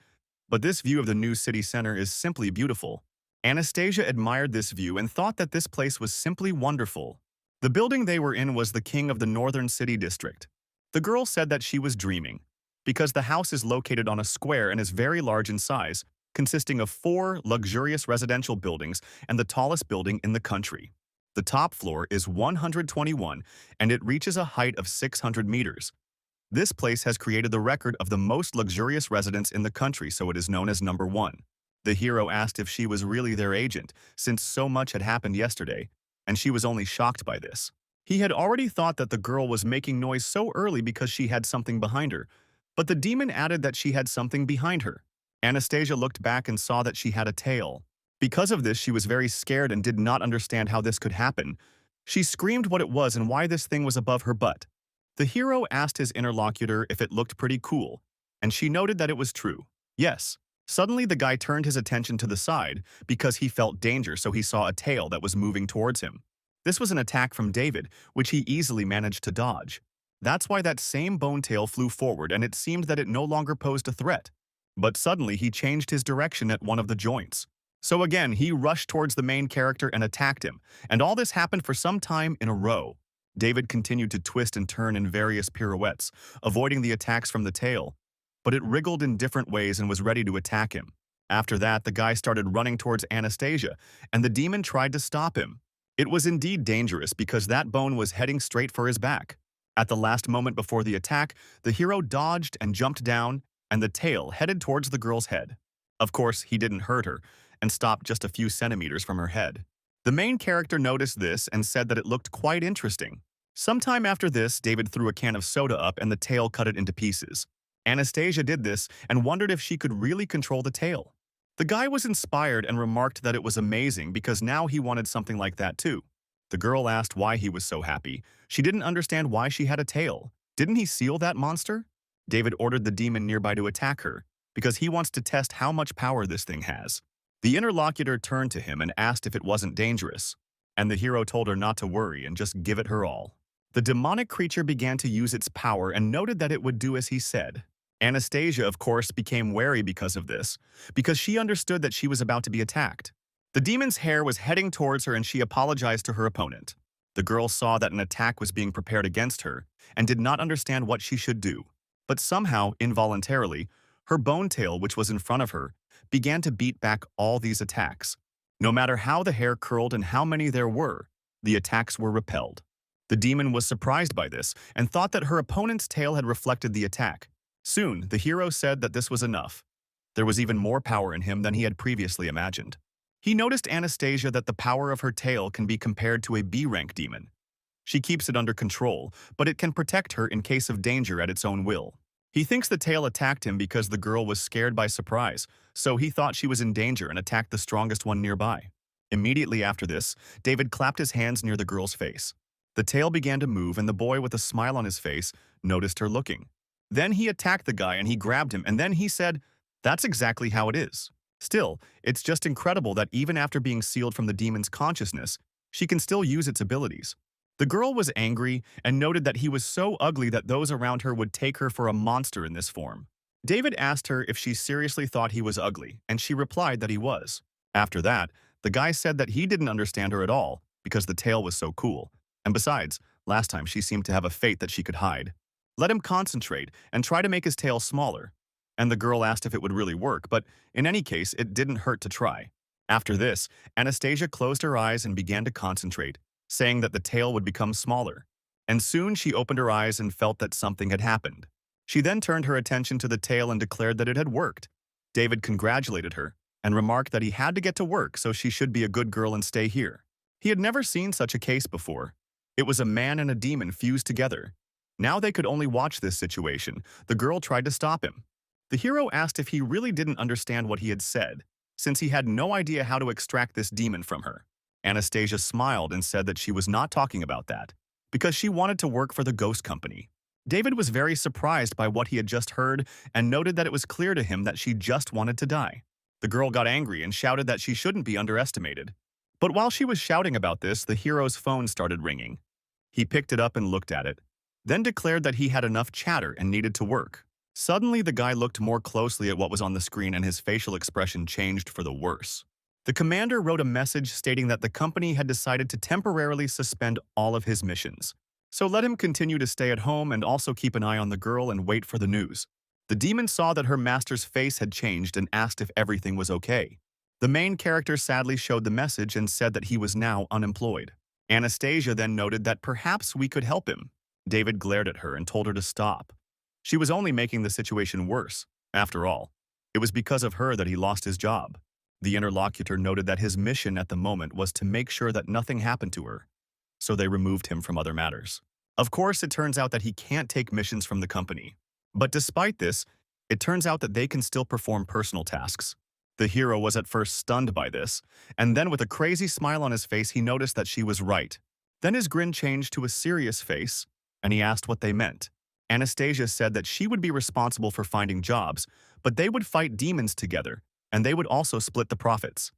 but this view of the new city center is simply beautiful. Anastasia admired this view and thought that this place was simply wonderful. The building they were in was the king of the northern city district. The girl said that she was dreaming, because the house is located on a square and is very large in size, consisting of 4 luxurious residential buildings and the tallest building in the country. The top floor is 121 and it reaches a height of 600 meters. This place has created the record of the most luxurious residence in the country, so it is known as number 1. The hero asked if she was really their agent, since so much had happened yesterday, and she was only shocked by this. He had already thought that the girl was making noise so early because she had something behind her, but the demon added that she had something behind her. Anastasia looked back and saw that she had a tail. Because of this, she was very scared and did not understand how this could happen. She screamed what it was and why this thing was above her butt. The hero asked his interlocutor if it looked pretty cool, and she noted that it was true. Yes. Suddenly, the guy turned his attention to the side because he felt danger, so he saw a tail that was moving towards him. This was an attack from David, which he easily managed to dodge. That's why that same bone tail flew forward and it seemed that it no longer posed a threat. But suddenly, he changed his direction at one of the joints. So again, he rushed towards the main character and attacked him, and all this happened for some time in a row. David continued to twist and turn in various pirouettes, avoiding the attacks from the tail, but it wriggled in different ways and was ready to attack him. After that, the guy started running towards Anastasia, and the demon tried to stop him. It was indeed dangerous because that bone was heading straight for his back. At the last moment before the attack, the hero dodged and jumped down, and the tail headed towards the girl's head. Of course, he didn't hurt her, and stopped just a few centimeters from her head. The main character noticed this and said that it looked quite interesting. Sometime after this, David threw a can of soda up and the tail cut it into pieces. Anastasia did this and wondered if she could really control the tail. The guy was inspired and remarked that it was amazing because now he wanted something like that too. The girl asked why he was so happy. She didn't understand why she had a tail. Didn't he seal that monster? David ordered the demon nearby to attack her because he wants to test how much power this thing has. The interlocutor turned to him and asked if it wasn't dangerous, and the hero told her not to worry and just give it her all. The demonic creature began to use its power and noted that it would do as he said. Anastasia, of course, became wary because of this, because she understood that she was about to be attacked. The demon's hair was heading towards her and she apologized to her opponent. The girl saw that an attack was being prepared against her and did not understand what she should do. But somehow, involuntarily, her bone tail, which was in front of her, began to beat back all these attacks. No matter how the hair curled and how many there were, the attacks were repelled. The demon was surprised by this and thought that her opponent's tail had reflected the attack. Soon, the hero said that this was enough. There was even more power in him than he had previously imagined. He noticed Anastasia that the power of her tail can be compared to a B-rank demon. She keeps it under control, but it can protect her in case of danger at its own will. He thinks the tail attacked him because the girl was scared by surprise, so he thought she was in danger and attacked the strongest one nearby. Immediately after this, David clapped his hands near the girl's face. The tail began to move and the boy with a smile on his face noticed her looking. Then he attacked the guy and he grabbed him and then he said, "That's exactly how it is." Still, it's just incredible that even after being sealed from the demon's consciousness, she can still use its abilities. The girl was angry and noted that he was so ugly that those around her would take her for a monster in this form. David asked her if she seriously thought he was ugly, and she replied that he was. After that, the guy said that he didn't understand her at all because the tail was so cool. And besides, last time she seemed to have a fate that she could hide. Let him concentrate and try to make his tail smaller. And the girl asked if it would really work, but in any case, it didn't hurt to try. After this, Anastasia closed her eyes and began to concentrate, saying that the tail would become smaller. And soon she opened her eyes and felt that something had happened. She then turned her attention to the tail and declared that it had worked. David congratulated her and remarked that he had to get to work, so she should be a good girl and stay here. He had never seen such a case before. It was a man and a demon fused together. Now they could only watch this situation. The girl tried to stop him. The hero asked if he really didn't understand what he had said, since he had no idea how to extract this demon from her. Anastasia smiled and said that she was not talking about that, because she wanted to work for the ghost company. David was very surprised by what he had just heard and noted that it was clear to him that she just wanted to die. The girl got angry and shouted that she shouldn't be underestimated. But while she was shouting about this, the hero's phone started ringing. He picked it up and looked at it, then declared that he had enough chatter and needed to work. Suddenly, the guy looked more closely at what was on the screen and his facial expression changed for the worse. The commander wrote a message stating that the company had decided to temporarily suspend all of his missions. So let him continue to stay at home and also keep an eye on the girl and wait for the news. The demon saw that her master's face had changed and asked if everything was okay. The main character sadly showed the message and said that he was now unemployed. Anastasia then noted that perhaps we could help him. David glared at her and told her to stop. She was only making the situation worse. After all, it was because of her that he lost his job. The interlocutor noted that his mission at the moment was to make sure that nothing happened to her, so they removed him from other matters. Of course, it turns out that he can't take missions from the company. But despite this, it turns out that they can still perform personal tasks. The hero was at first stunned by this, and then with a crazy smile on his face, he noticed that she was right. Then his grin changed to a serious face, and he asked what they meant. Anastasia said that she would be responsible for finding jobs, but they would fight demons together, and they would also split the profits.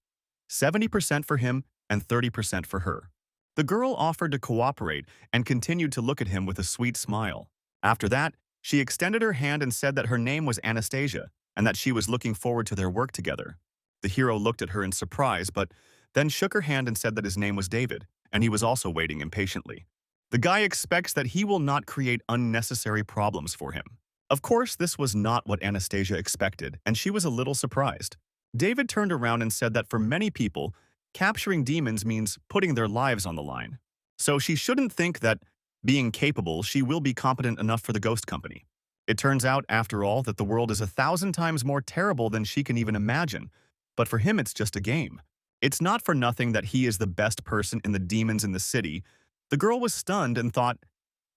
70% for him and 30% for her. The girl offered to cooperate and continued to look at him with a sweet smile. After that, she extended her hand and said that her name was Anastasia and that she was looking forward to their work together. The hero looked at her in surprise, but then shook her hand and said that his name was David, and he was also waiting impatiently. The guy expects that he will not create unnecessary problems for him. Of course, this was not what Anastasia expected, and she was a little surprised. David turned around and said that for many people, capturing demons means putting their lives on the line. So she shouldn't think that, being capable, she will be competent enough for the ghost company. It turns out, after all, that the world is 1,000 times more terrible than she can even imagine. But for him, it's just a game. It's not for nothing that he is the best person in the demons in the city. The girl was stunned and thought,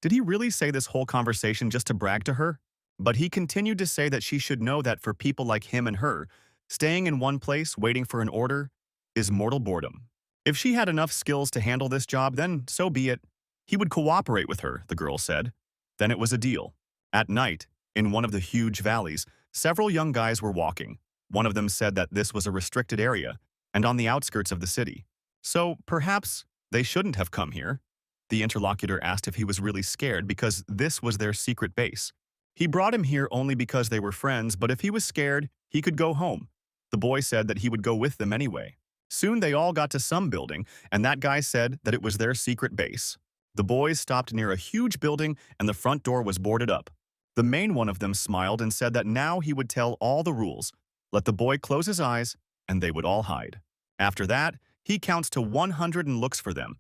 did he really say this whole conversation just to brag to her? But he continued to say that she should know that for people like him and her, staying in one place waiting for an order is mortal boredom. If she had enough skills to handle this job, then so be it. He would cooperate with her, the girl said. Then it was a deal. At night, in one of the huge valleys, several young guys were walking. One of them said that this was a restricted area and on the outskirts of the city. So perhaps they shouldn't have come here. The interlocutor asked if he was really scared because this was their secret base. He brought him here only because they were friends, but if he was scared, he could go home. The boy said that he would go with them anyway. Soon they all got to some building, and that guy said that it was their secret base. The boys stopped near a huge building, and the front door was boarded up. The main one of them smiled and said that now he would tell all the rules. Let the boy close his eyes, and they would all hide. After that, he counts to 100 and looks for them.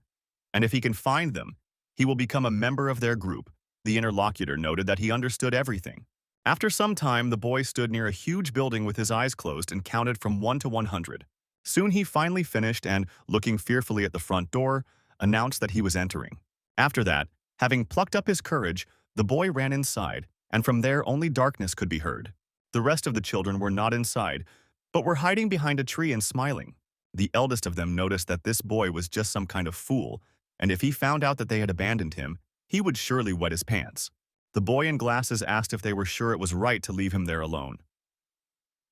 And if he can find them, he will become a member of their group. The interlocutor noted that he understood everything. After some time, the boy stood near a huge building with his eyes closed and counted from 1 to 100. Soon he finally finished and, looking fearfully at the front door, announced that he was entering. After that, having plucked up his courage, the boy ran inside, and from there only darkness could be heard. The rest of the children were not inside, but were hiding behind a tree and smiling. The eldest of them noticed that this boy was just some kind of fool, and if he found out that they had abandoned him, he would surely wet his pants. The boy in glasses asked if they were sure it was right to leave him there alone.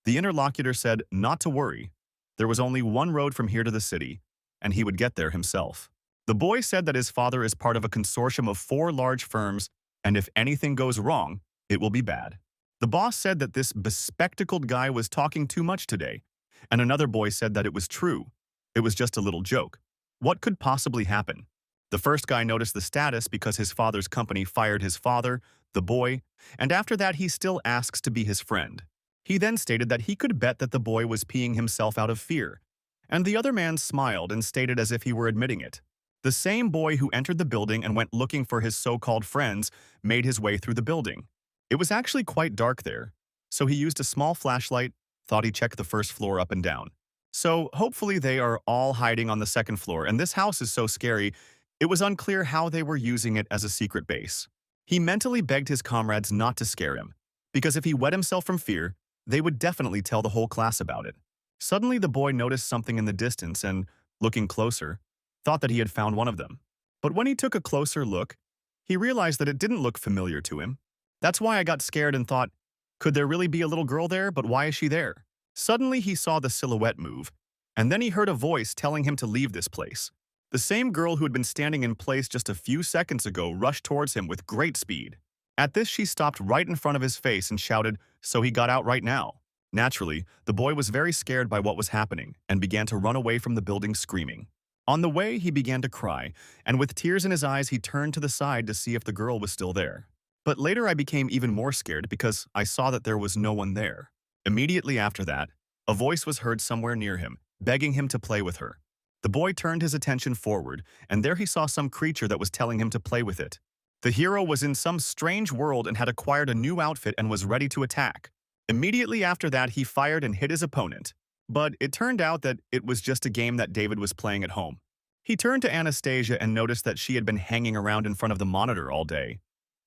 The interlocutor said not to worry. There was only one road from here to the city, and he would get there himself. The boy said that his father is part of a consortium of 4 large firms, and if anything goes wrong, it will be bad. The boss said that this bespectacled guy was talking too much today, and another boy said that it was true. It was just a little joke. What could possibly happen? The first guy noticed the status because his father's company fired his father, the boy, and after that he still asks to be his friend. He then stated that he could bet that the boy was peeing himself out of fear, and the other man smiled and stated as if he were admitting it. The same boy who entered the building and went looking for his so-called friends made his way through the building. It was actually quite dark there, so he used a small flashlight, thought he checked the first floor up and down. So hopefully they are all hiding on the second floor, and this house is so scary, it was unclear how they were using it as a secret base. He mentally begged his comrades not to scare him, because if he wet himself from fear, they would definitely tell the whole class about it. Suddenly the boy noticed something in the distance and, looking closer, thought that he had found one of them. But when he took a closer look, He realized that it didn't look familiar to him. That's why I got scared and thought, could there really be a little girl there, but why is she there? Suddenly he saw the silhouette move, and then he heard a voice telling him to leave this place. The same girl who had been standing in place just a few seconds ago rushed towards him with great speed. At this, she stopped right in front of his face and shouted, "So he got out right now." Naturally, the boy was very scared by what was happening and began to run away from the building screaming. On the way, he began to cry, and with tears in his eyes, he turned to the side to see if the girl was still there. But later I became even more scared because I saw that there was no one there. Immediately after that, a voice was heard somewhere near him, begging him to play with her. The boy turned his attention forward, and there he saw some creature that was telling him to play with it. The hero was in some strange world and had acquired a new outfit and was ready to attack. Immediately after that, he fired and hit his opponent. But it turned out that it was just a game that David was playing at home. He turned to Anastasia and noticed that she had been hanging around in front of the monitor all day.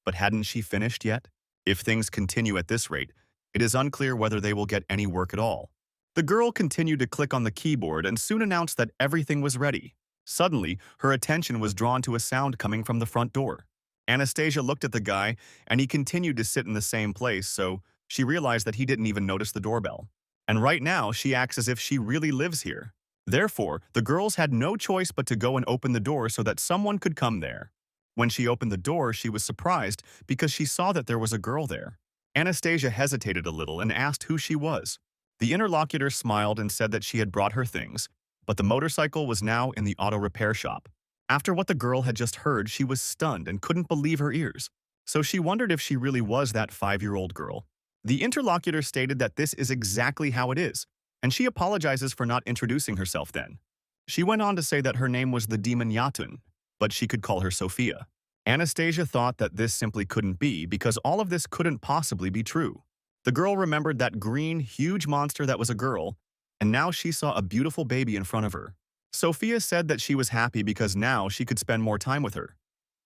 But hadn't she finished yet? If things continue at this rate, it is unclear whether they will get any work at all. The girl continued to click on the keyboard and soon announced that everything was ready. Suddenly, her attention was drawn to a sound coming from the front door. Anastasia looked at the guy, and he continued to sit in the same place, so she realized that he didn't even notice the doorbell. And right now, she acts as if she really lives here. Therefore, the girls had no choice but to go and open the door so that someone could come there. When she opened the door, she was surprised because she saw that there was a girl there. Anastasia hesitated a little and asked who she was. The interlocutor smiled and said that she had brought her things, but the motorcycle was now in the auto repair shop. After what the girl had just heard, she was stunned and couldn't believe her ears. So she wondered if she really was that 5-year-old girl. The interlocutor stated that this is exactly how it is, and she apologizes for not introducing herself then. She went on to say that her name was the demon Yatun, but she could call her Sophia. Anastasia thought that this simply couldn't be because all of this couldn't possibly be true. The girl remembered that green, huge monster that was a girl, and now she saw a beautiful baby in front of her. Sophia said that she was happy because now she could spend more time with her.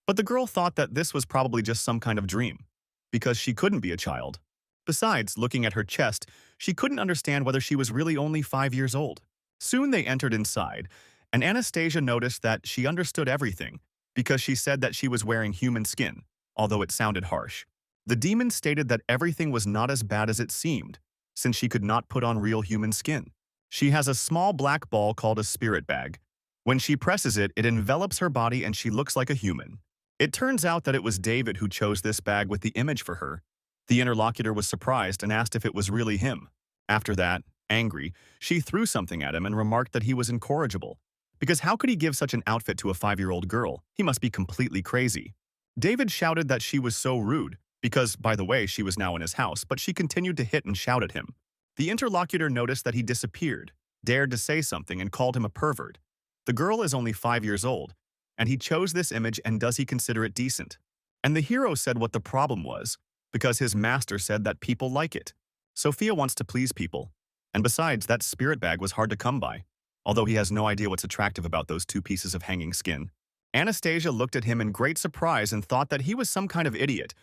But the girl thought that this was probably just some kind of dream, because she couldn't be a child. Besides, looking at her chest, she couldn't understand whether she was really only 5 years old. Soon they entered inside, and Anastasia noticed that she understood everything, because she said that she was wearing human skin, although it sounded harsh. The demon stated that everything was not as bad as it seemed, since she could not put on real human skin. She has a small black ball called a spirit bag. When she presses it, it envelops her body and she looks like a human. It turns out that it was David who chose this bag with the image for her. The interlocutor was surprised and asked if it was really him. After that, angry, she threw something at him and remarked that he was incorrigible. Because how could he give such an outfit to a 5-year-old girl? He must be completely crazy. David shouted that she was so rude, because, by the way, she was now in his house, but she continued to hit and shout at him. The interlocutor noticed that he disappeared, dared to say something, and called him a pervert. The girl is only 5 years old, and he chose this image, and does he consider it decent? And the hero said what the problem was, because his master said that people like it. Sophia wants to please people, and besides, that spirit bag was hard to come by, although he has no idea what's attractive about those 2 pieces of hanging skin. Anastasia looked at him in great surprise and thought that he was some kind of idiot.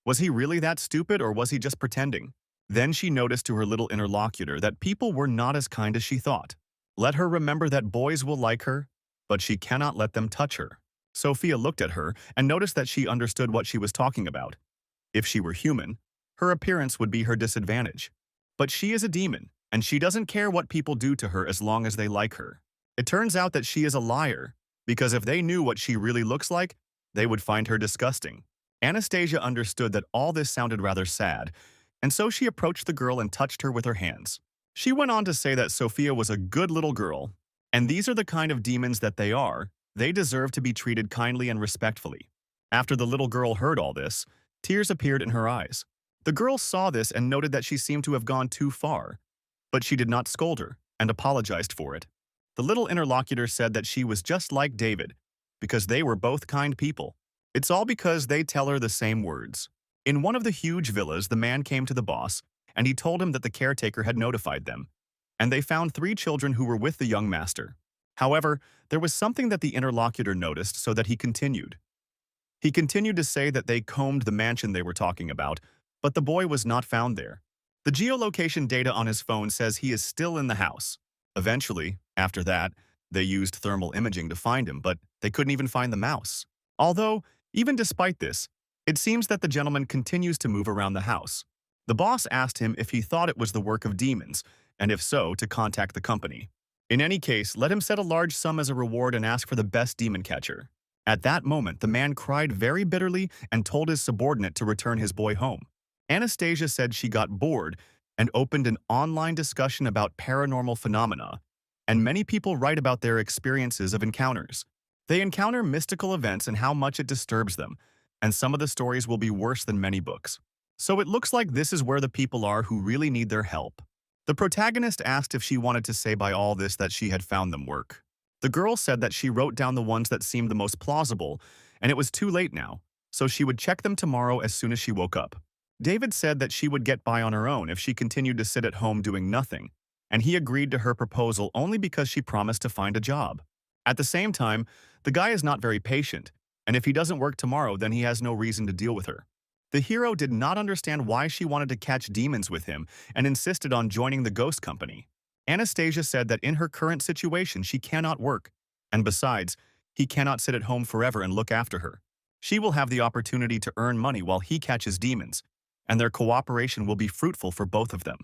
Was he really that stupid, or was he just pretending? Then she noticed to her little interlocutor that people were not as kind as she thought. Let her remember that boys will like her, but she cannot let them touch her. Sophia looked at her and noticed that she understood what she was talking about. If she were human, her appearance would be her disadvantage. But she is a demon, and she doesn't care what people do to her as long as they like her. It turns out that she is a liar, because if they knew what she really looks like, they would find her disgusting. Anastasia understood that all this sounded rather sad, and so she approached the girl and touched her with her hands. She went on to say that Sophia was a good little girl, and these are the kind of demons that they are. They deserve to be treated kindly and respectfully. After the little girl heard all this, tears appeared in her eyes. The girl saw this and noted that she seemed to have gone too far, but she did not scold her and apologized for it. The little interlocutor said that she was just like David, because they were both kind people. It's all because they tell her the same words. In one of the huge villas, the man came to the boss, and he told him that the caretaker had notified them, and they found 3 children who were with the young master. However, there was something that the interlocutor noticed, so that he continued. He continued to say that they combed the mansion they were talking about, but the boy was not found there. The geolocation data on his phone says he is still in the house. Eventually, after that, they used thermal imaging to find him, but they couldn't even find the mouse. Although, Even despite this, it seems that the gentleman continues to move around the house. The boss asked him if he thought it was the work of demons, and if so, to contact the company. In any case, let him set a large sum as a reward and ask for the best demon catcher. At that moment, the man cried very bitterly and told his subordinate to return his boy home. Anastasia said she got bored and opened an online discussion about paranormal phenomena, and many people write about their experiences of encounters. They encounter mystical events and how much it disturbs them, and some of the stories will be worse than many books. So it looks like this is where the people are who really need their help. The protagonist asked if she wanted to say by all this that she had found them work. The girl said that she wrote down the ones that seemed the most plausible, and it was too late now, so she would check them tomorrow as soon as she woke up. David said that she would get by on her own if she continued to sit at home doing nothing, and he agreed to her proposal only because she promised to find a job. At the same time, the guy is not very patient, and if he doesn't work tomorrow, then he has no reason to deal with her. The hero did not understand why she wanted to catch demons with him and insisted on joining the ghost company. Anastasia said that in her current situation she cannot work, and besides, he cannot sit at home forever and look after her. She will have the opportunity to earn money while he catches demons, and their cooperation will be fruitful for both of them.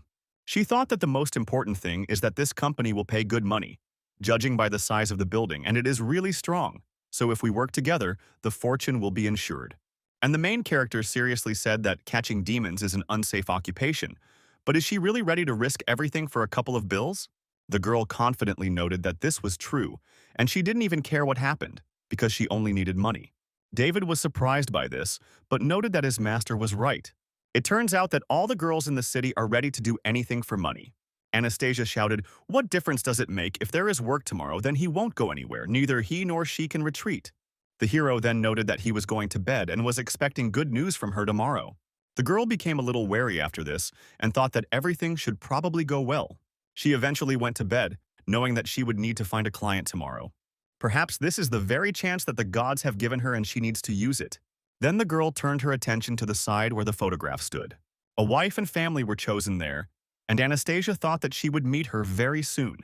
She thought that the most important thing is that this company will pay good money, judging by the size of the building, and it is really strong, so if we work together, the fortune will be ensured. And the main character seriously said that catching demons is an unsafe occupation, but is she really ready to risk everything for a couple of bills? The girl confidently noted that this was true, and she didn't even care what happened, because she only needed money. David was surprised by this, but noted that his master was right. It turns out that all the girls in the city are ready to do anything for money. Anastasia shouted, "What difference does it make? If there is work tomorrow, then he won't go anywhere. Neither he nor she can retreat." The hero then noted that he was going to bed and was expecting good news from her tomorrow. The girl became a little wary after this and thought that everything should probably go well. She eventually went to bed, knowing that she would need to find a client tomorrow. Perhaps this is the very chance that the gods have given her and she needs to use it. Then the girl turned her attention to the side where the photograph stood. A wife and family were chosen there, and Anastasia thought that she would meet her very soon.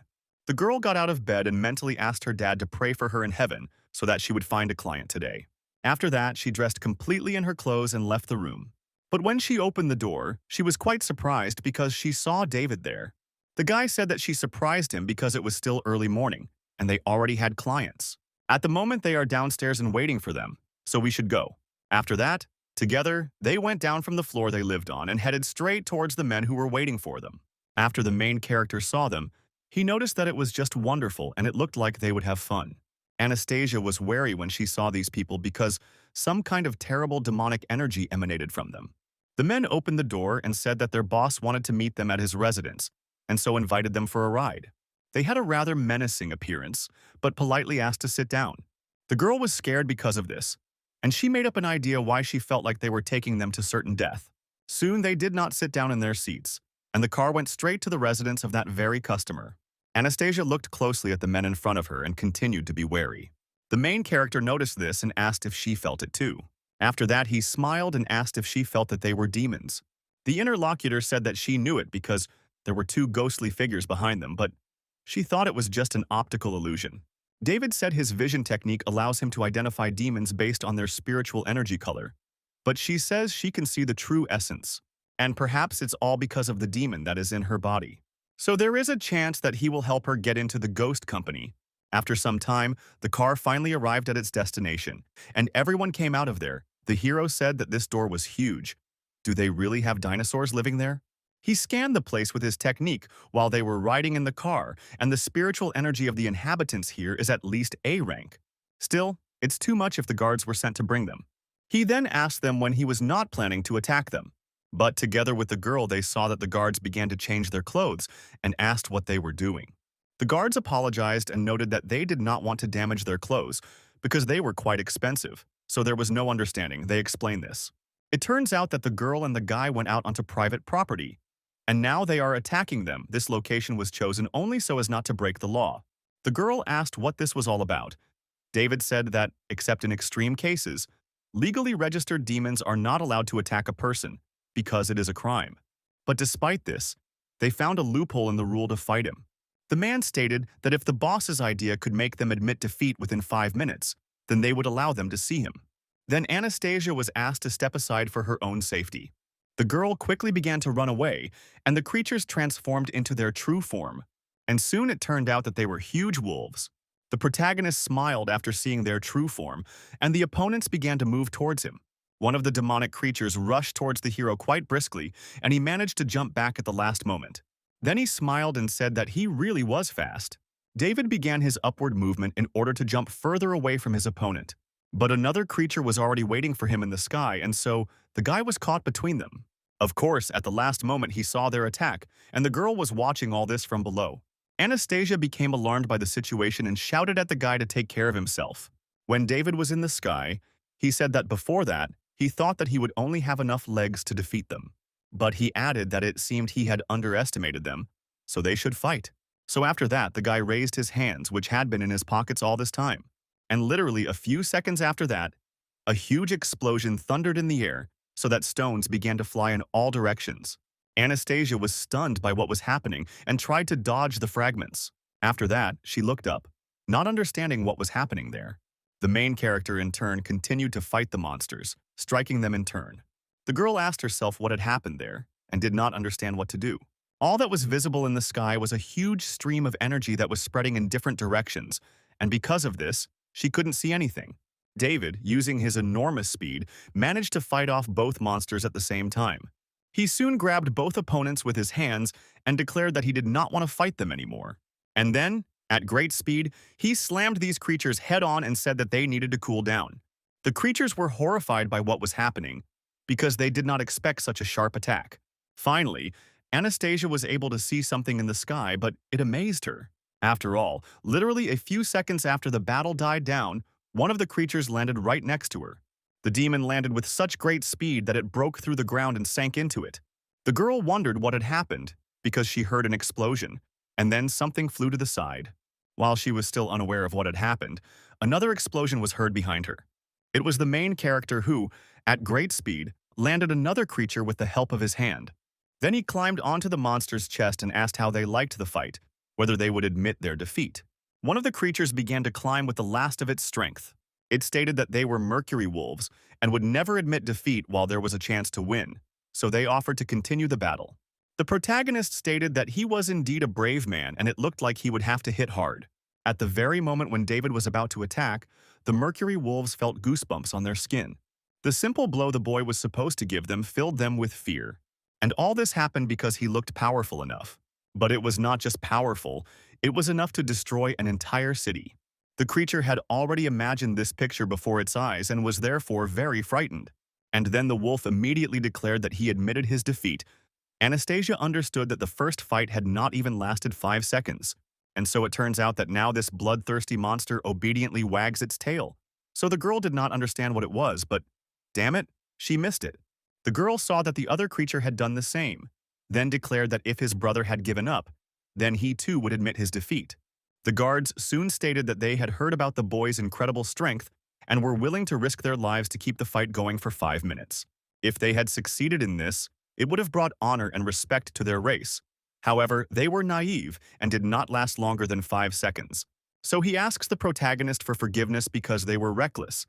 The girl got out of bed and mentally asked her dad to pray for her in heaven so that she would find a client today. After that, she dressed completely in her clothes and left the room. But when she opened the door, she was quite surprised because she saw David there. The guy said that she surprised him because it was still early morning, and they already had clients. At the moment, they are downstairs and waiting for them, so we should go. After that, together, they went down from the floor they lived on and headed straight towards the men who were waiting for them. After the main character saw them, he noticed that it was just wonderful and it looked like they would have fun. Anastasia was wary when she saw these people because some kind of terrible demonic energy emanated from them. The men opened the door and said that their boss wanted to meet them at his residence, and so invited them for a ride. They had a rather menacing appearance, but politely asked to sit down. The girl was scared because of this, and she made up an idea why she felt like they were taking them to certain death. Soon they did not sit down in their seats, and the car went straight to the residence of that very customer. Anastasia looked closely at the men in front of her and continued to be wary. The main character noticed this and asked if she felt it too. After that, he smiled and asked if she felt that they were demons. The interlocutor said that she knew it because there were two ghostly figures behind them, but she thought it was just an optical illusion. David said his vision technique allows him to identify demons based on their spiritual energy color, but she says she can see the true essence, and perhaps it's all because of the demon that is in her body. So there is a chance that he will help her get into the ghost company. After some time, the car finally arrived at its destination, and everyone came out of there. The hero said that this door was huge. Do they really have dinosaurs living there? He scanned the place with his technique while they were riding in the car, and the spiritual energy of the inhabitants here is at least A rank. Still, it's too much if the guards were sent to bring them. He then asked them when he was not planning to attack them. But together with the girl, they saw that the guards began to change their clothes and asked what they were doing. The guards apologized and noted that they did not want to damage their clothes because they were quite expensive, so there was no understanding. They explained this. It turns out that the girl and the guy went out onto private property, and now they are attacking them. This location was chosen only so as not to break the law. The girl asked what this was all about. David said that, except in extreme cases, legally registered demons are not allowed to attack a person because it is a crime. But despite this, they found a loophole in the rule to fight him. The man stated that if the boss's idea could make them admit defeat within 5 minutes, then they would allow them to see him. Then Anastasia was asked to step aside for her own safety. The girl quickly began to run away, and the creatures transformed into their true form. And soon it turned out that they were huge wolves. The protagonist smiled after seeing their true form, and the opponents began to move towards him. One of the demonic creatures rushed towards the hero quite briskly, and he managed to jump back at the last moment. Then he smiled and said that he really was fast. David began his upward movement in order to jump further away from his opponent. But another creature was already waiting for him in the sky, and so the guy was caught between them. Of course, at the last moment he saw their attack, and the girl was watching all this from below. Anastasia became alarmed by the situation and shouted at the guy to take care of himself. When David was in the sky, he said that before that, he thought that he would only have enough legs to defeat them. But he added that it seemed he had underestimated them, so they should fight. So after that, the guy raised his hands, which had been in his pockets all this time. And literally a few seconds after that, a huge explosion thundered in the air so that stones began to fly in all directions. Anastasia was stunned by what was happening and tried to dodge the fragments. After that, she looked up, not understanding what was happening there. The main character, in turn, continued to fight the monsters, striking them in turn. The girl asked herself what had happened there and did not understand what to do. All that was visible in the sky was a huge stream of energy that was spreading in different directions, and because of this, she couldn't see anything. David, using his enormous speed, managed to fight off both monsters at the same time. He soon grabbed both opponents with his hands and declared that he did not want to fight them anymore. And then, at great speed, he slammed these creatures head-on and said that they needed to cool down. The creatures were horrified by what was happening because they did not expect such a sharp attack. Finally, Anastasia was able to see something in the sky, but it amazed her. After all, literally a few seconds after the battle died down, one of the creatures landed right next to her. The demon landed with such great speed that it broke through the ground and sank into it. The girl wondered what had happened because she heard an explosion, and then something flew to the side. While she was still unaware of what had happened, another explosion was heard behind her. It was the main character who, at great speed, landed another creature with the help of his hand. Then he climbed onto the monster's chest and asked how they liked the fight, whether they would admit their defeat. One of the creatures began to climb with the last of its strength. It stated that they were mercury wolves and would never admit defeat while there was a chance to win, so they offered to continue the battle. The protagonist stated that he was indeed a brave man and it looked like he would have to hit hard. At the very moment when David was about to attack, the mercury wolves felt goosebumps on their skin. The simple blow the boy was supposed to give them filled them with fear. And all this happened because he looked powerful enough. But it was not just powerful, it was enough to destroy an entire city. The creature had already imagined this picture before its eyes and was therefore very frightened. And then the wolf immediately declared that he admitted his defeat. Anastasia understood that the first fight had not even lasted 5 seconds. And so it turns out that now this bloodthirsty monster obediently wags its tail. So the girl did not understand what it was, but damn it, she missed it. The girl saw that the other creature had done the same, then declared that if his brother had given up, then he too would admit his defeat. The guards soon stated that they had heard about the boy's incredible strength and were willing to risk their lives to keep the fight going for 5 minutes. If they had succeeded in this, it would have brought honor and respect to their race. However, they were naive and did not last longer than 5 seconds. So he asks the protagonist for forgiveness because they were reckless.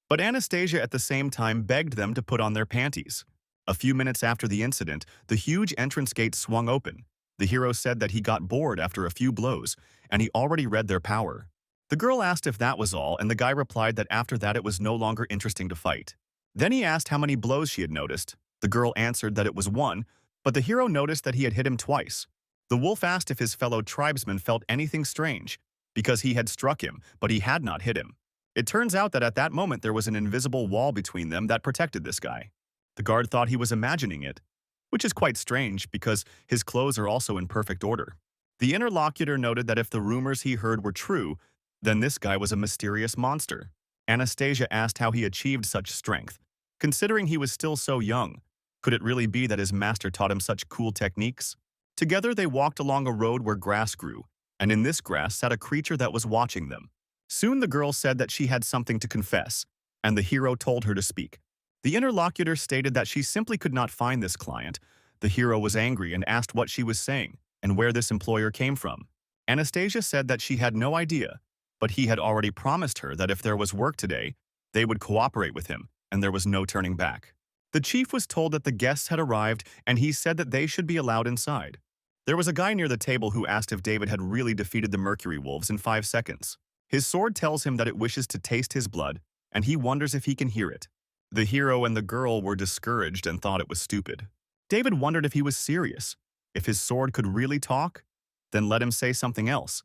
But Anastasia at the same time begged them to put on their panties. A few minutes after the incident, the huge entrance gate swung open. The hero said that he got bored after a few blows, and he already read their power. The girl asked if that was all, and the guy replied that after that it was no longer interesting to fight. Then he asked how many blows she had noticed. The girl answered that it was 1, but the hero noticed that he had hit him twice. The wolf asked if his fellow tribesmen felt anything strange, because he had struck him, but he had not hit him. It turns out that at that moment there was an invisible wall between them that protected this guy. The guard thought he was imagining it, which is quite strange because his clothes are also in perfect order. The interlocutor noted that if the rumors he heard were true, then this guy was a mysterious monster. Anastasia asked how he achieved such strength. Considering he was still so young, could it really be that his master taught him such cool techniques? Together they walked along a road where grass grew, and in this grass sat a creature that was watching them. Soon the girl said that she had something to confess, and the hero told her to speak. The interlocutor stated that she simply could not find this client. The hero was angry and asked what she was saying and where this employer came from. Anastasia said that she had no idea, but he had already promised her that if there was work today, they would cooperate with him, and there was no turning back. The chief was told that the guests had arrived, and he said that they should be allowed inside. There was a guy near the table who asked if David had really defeated the Mercury Wolves in 5 seconds. His sword tells him that it wishes to taste his blood, and he wonders if he can hear it. The hero and the girl were discouraged and thought it was stupid. David wondered if he was serious. If his sword could really talk, then let him say something else.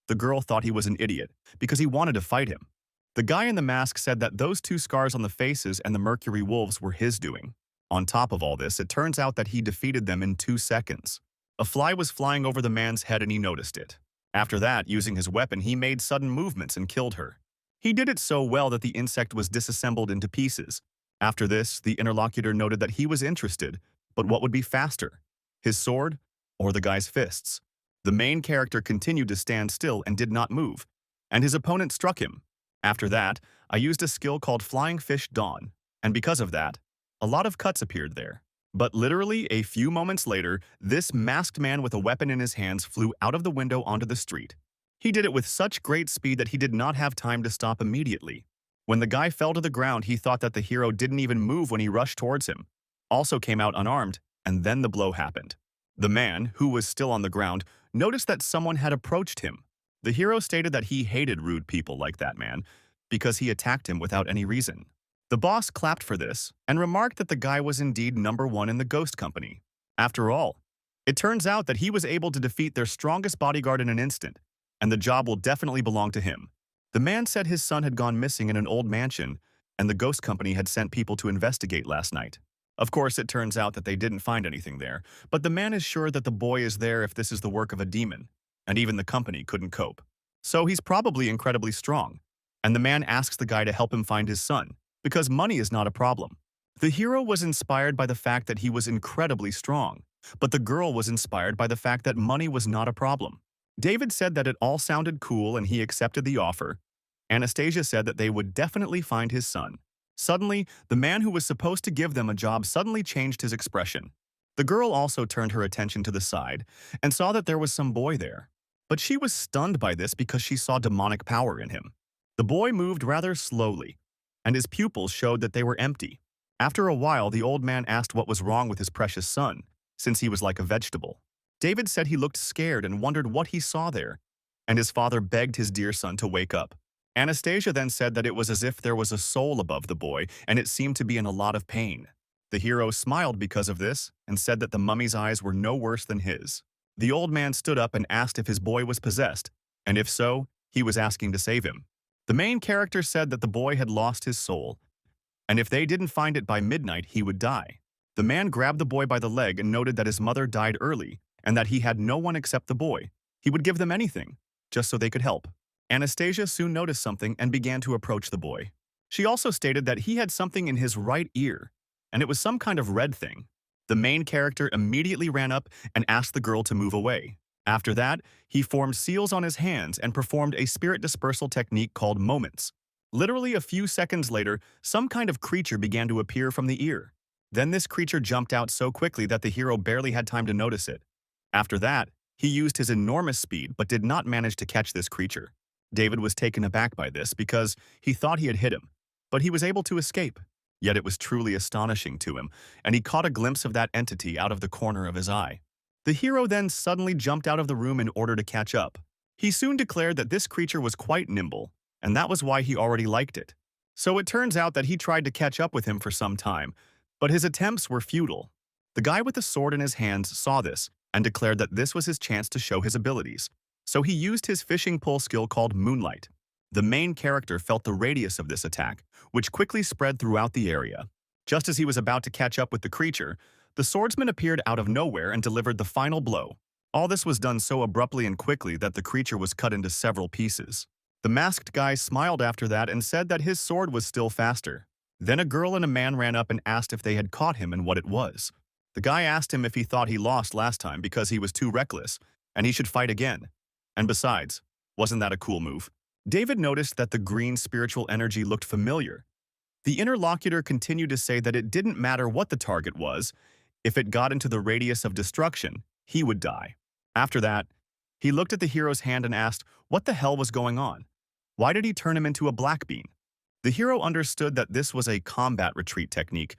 The girl thought he was an idiot because he wanted to fight him. The guy in the mask said that those 2 scars on the faces and the Mercury Wolves were his doing. On top of all this, it turns out that he defeated them in 2 seconds. A fly was flying over the man's head and he noticed it. After that, using his weapon, he made sudden movements and killed her. He did it so well that the insect was disassembled into pieces. After this, the interlocutor noted that he was interested, but what would be faster? His sword or the guy's fists? The main character continued to stand still and did not move, and his opponent struck him. After that, I used a skill called Flying Fish Dawn, and because of that, a lot of cuts appeared there. But literally a few moments later, this masked man with a weapon in his hands flew out of the window onto the street. He did it with such great speed that he did not have time to stop immediately. When the guy fell to the ground, he thought that the hero didn't even move when he rushed towards him, also came out unarmed, and then the blow happened. The man, who was still on the ground, noticed that someone had approached him. The hero stated that he hated rude people like that man because he attacked him without any reason. The boss clapped for this and remarked that the guy was indeed #1 in the ghost company. After all, it turns out that he was able to defeat their strongest bodyguard in an instant, and the job will definitely belong to him. The man said his son had gone missing in an old mansion, and the ghost company had sent people to investigate last night. Of course, it turns out that they didn't find anything there, but the man is sure that the boy is there if this is the work of a demon, and even the company couldn't cope. So he's probably incredibly strong, and the man asks the guy to help him find his son, because money is not a problem. The hero was inspired by the fact that he was incredibly strong, but the girl was inspired by the fact that money was not a problem. David said that it all sounded cool and he accepted the offer. Anastasia said that they would definitely find his son. Suddenly, the man who was supposed to give them a job suddenly changed his expression. The girl also turned her attention to the side and saw that there was some boy there. But she was stunned by this because she saw demonic power in him. The boy moved rather slowly, and his pupils showed that they were empty. After a while, the old man asked what was wrong with his precious son, since he was like a vegetable. David said he looked scared and wondered what he saw there, and his father begged his dear son to wake up. Anastasia then said that it was as if there was a soul above the boy, and it seemed to be in a lot of pain. The hero smiled because of this and said that the mummy's eyes were no worse than his. The old man stood up and asked if his boy was possessed, and if so, he was asking to save him. The main character said that the boy had lost his soul, and if they didn't find it by midnight, he would die. The man grabbed the boy by the leg and noted that his mother died early and that he had no one except the boy. He would give them anything, just so they could help. Anastasia soon noticed something and began to approach the boy. She also stated that he had something in his right ear, and it was some kind of red thing. The main character immediately ran up and asked the girl to move away. After that, he formed seals on his hands and performed a spirit dispersal technique called moments. Literally a few seconds later, some kind of creature began to appear from the ear. Then this creature jumped out so quickly that the hero barely had time to notice it. After that, he used his enormous speed but did not manage to catch this creature. David was taken aback by this because he thought he had hit him, but he was able to escape. Yet it was truly astonishing to him, and he caught a glimpse of that entity out of the corner of his eye. The hero then suddenly jumped out of the room in order to catch up. He soon declared that this creature was quite nimble, and that was why he already liked it. So it turns out that he tried to catch up with him for some time, but his attempts were futile. The guy with the sword in his hands saw this and declared that this was his chance to show his abilities. So he used his fishing pole skill called Moonlight. The main character felt the radius of this attack, which quickly spread throughout the area. Just as he was about to catch up with the creature, the swordsman appeared out of nowhere and delivered the final blow. All this was done so abruptly and quickly that the creature was cut into several pieces. The masked guy smiled after that and said that his sword was still faster. Then a girl and a man ran up and asked if they had caught him and what it was. The guy asked him if he thought he lost last time because he was too reckless, and he should fight again. And besides, wasn't that a cool move? David noticed that the green spiritual energy looked familiar. The interlocutor continued to say that it didn't matter what the target was. If it got into the radius of destruction, he would die. After that, he looked at the hero's hand and asked what the hell was going on. Why did he turn him into a black bean? The hero understood that this was a combat retreat technique,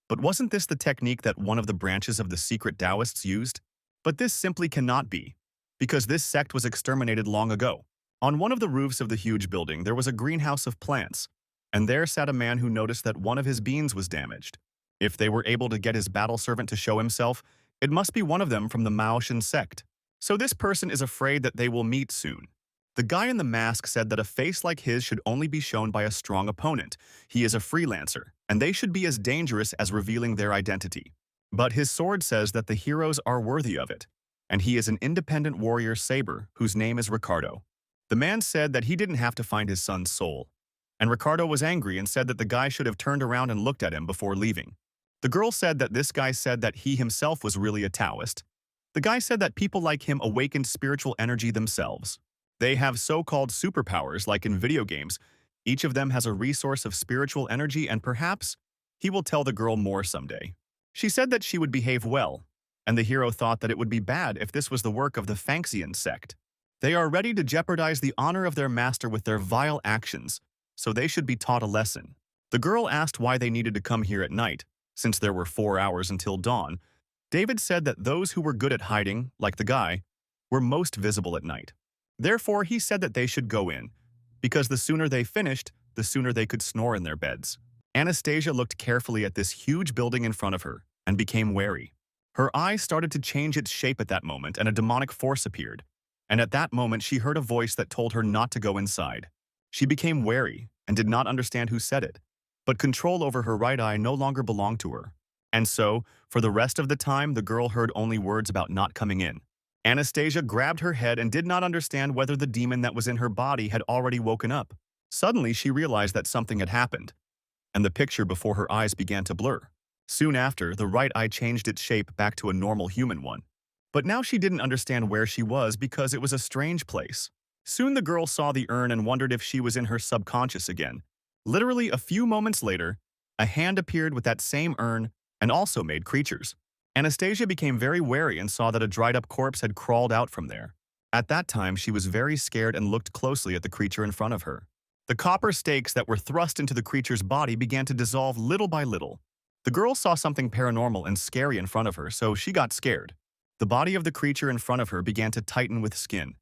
but wasn't this the technique that one of the branches of the secret Taoists used? But this simply cannot be, because this sect was exterminated long ago. On one of the roofs of the huge building, there was a greenhouse of plants, and there sat a man who noticed that one of his beans was damaged. If they were able to get his battle servant to show himself, it must be one of them from the Maoshan sect. So this person is afraid that they will meet soon. The guy in the mask said that a face like his should only be shown by a strong opponent. He is a freelancer, and they should be as dangerous as revealing their identity. But his sword says that the heroes are worthy of it, and he is an independent warrior saber whose name is Ricardo. The man said that he didn't have to find his son's soul, and Ricardo was angry and said that the guy should have turned around and looked at him before leaving. The girl said that this guy said that he himself was really a Taoist. The guy said that people like him awakened spiritual energy themselves. They have so-called superpowers like in video games. Each of them has a resource of spiritual energy, and perhaps he will tell the girl more someday. She said that she would behave well, and the hero thought that it would be bad if this was the work of the Fanxian sect. They are ready to jeopardize the honor of their master with their vile actions, so they should be taught a lesson. The girl asked why they needed to come here at night, since there were 4 hours until dawn. David said that those who were good at hiding, like the guy, were most visible at night. Therefore, he said that they should go in, because the sooner they finished, the sooner they could snore in their beds. Anastasia looked carefully at this huge building in front of her and became wary. Her eye started to change its shape at that moment, and a demonic force appeared. And at that moment, she heard a voice that told her not to go inside. She became wary and did not understand who said it, but control over her right eye no longer belonged to her. And so, for the rest of the time, the girl heard only words about not coming in. Anastasia grabbed her head and did not understand whether the demon that was in her body had already woken up. Suddenly, she realized that something had happened, and the picture before her eyes began to blur. Soon after, the right eye changed its shape back to a normal human one. But now she didn't understand where she was because it was a strange place. Soon the girl saw the urn and wondered if she was in her subconscious again. Literally a few moments later, a hand appeared with that same urn and also made creatures. Anastasia became very wary and saw that a dried-up corpse had crawled out from there. At that time, she was very scared and looked closely at the creature in front of her. The copper stakes that were thrust into the creature's body began to dissolve little by little. The girl saw something paranormal and scary in front of her, so she got scared. The body of the creature in front of her began to tighten with skin.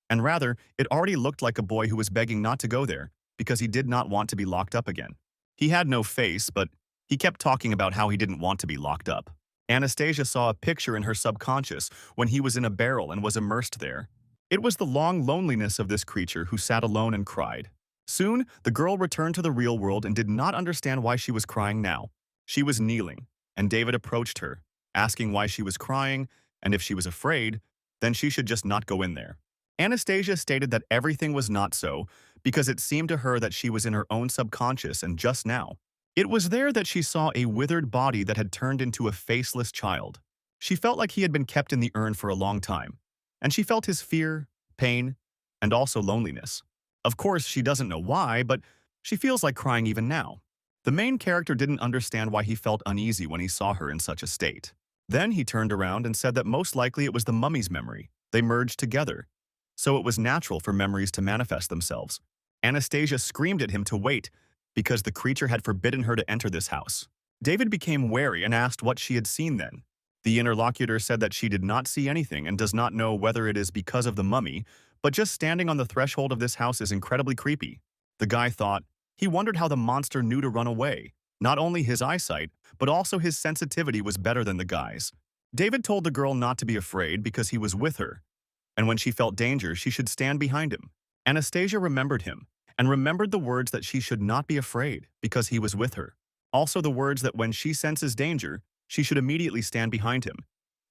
And rather, it already looked like a boy who was begging not to go there because he did not want to be locked up again. He had no face, but he kept talking about how he didn't want to be locked up. Anastasia saw a picture in her subconscious when he was in a barrel and was immersed there. It was the long loneliness of this creature who sat alone and cried. Soon, the girl returned to the real world and did not understand why she was crying now. She was kneeling, and David approached her, asking why she was crying, and if she was afraid, then she should just not go in there. Anastasia stated that everything was not so, because it seemed to her that she was in her own subconscious, and just now, it was there that she saw a withered body that had turned into a faceless child. She felt like he had been kept in the urn for a long time, and she felt his fear, pain, and also loneliness. Of course, she doesn't know why, but she feels like crying even now. The main character didn't understand why he felt uneasy when he saw her in such a state. Then he turned around and said that most likely it was the mummy's memory. They merged together, so it was natural for memories to manifest themselves. Anastasia screamed at him to wait, because the creature had forbidden her to enter this house. David became wary and asked what she had seen then. The interlocutor said that she did not see anything and does not know whether it is because of the mummy, but just standing on the threshold of this house is incredibly creepy. The guy thought, he wondered how the monster knew to run away. Not only his eyesight, but also his sensitivity was better than the guy's. David told the girl not to be afraid because he was with her, and when she felt danger, she should stand behind him. Anastasia remembered him, and remembered the words that she should not be afraid because he was with her. Also the words that when she senses danger, she should immediately stand behind him.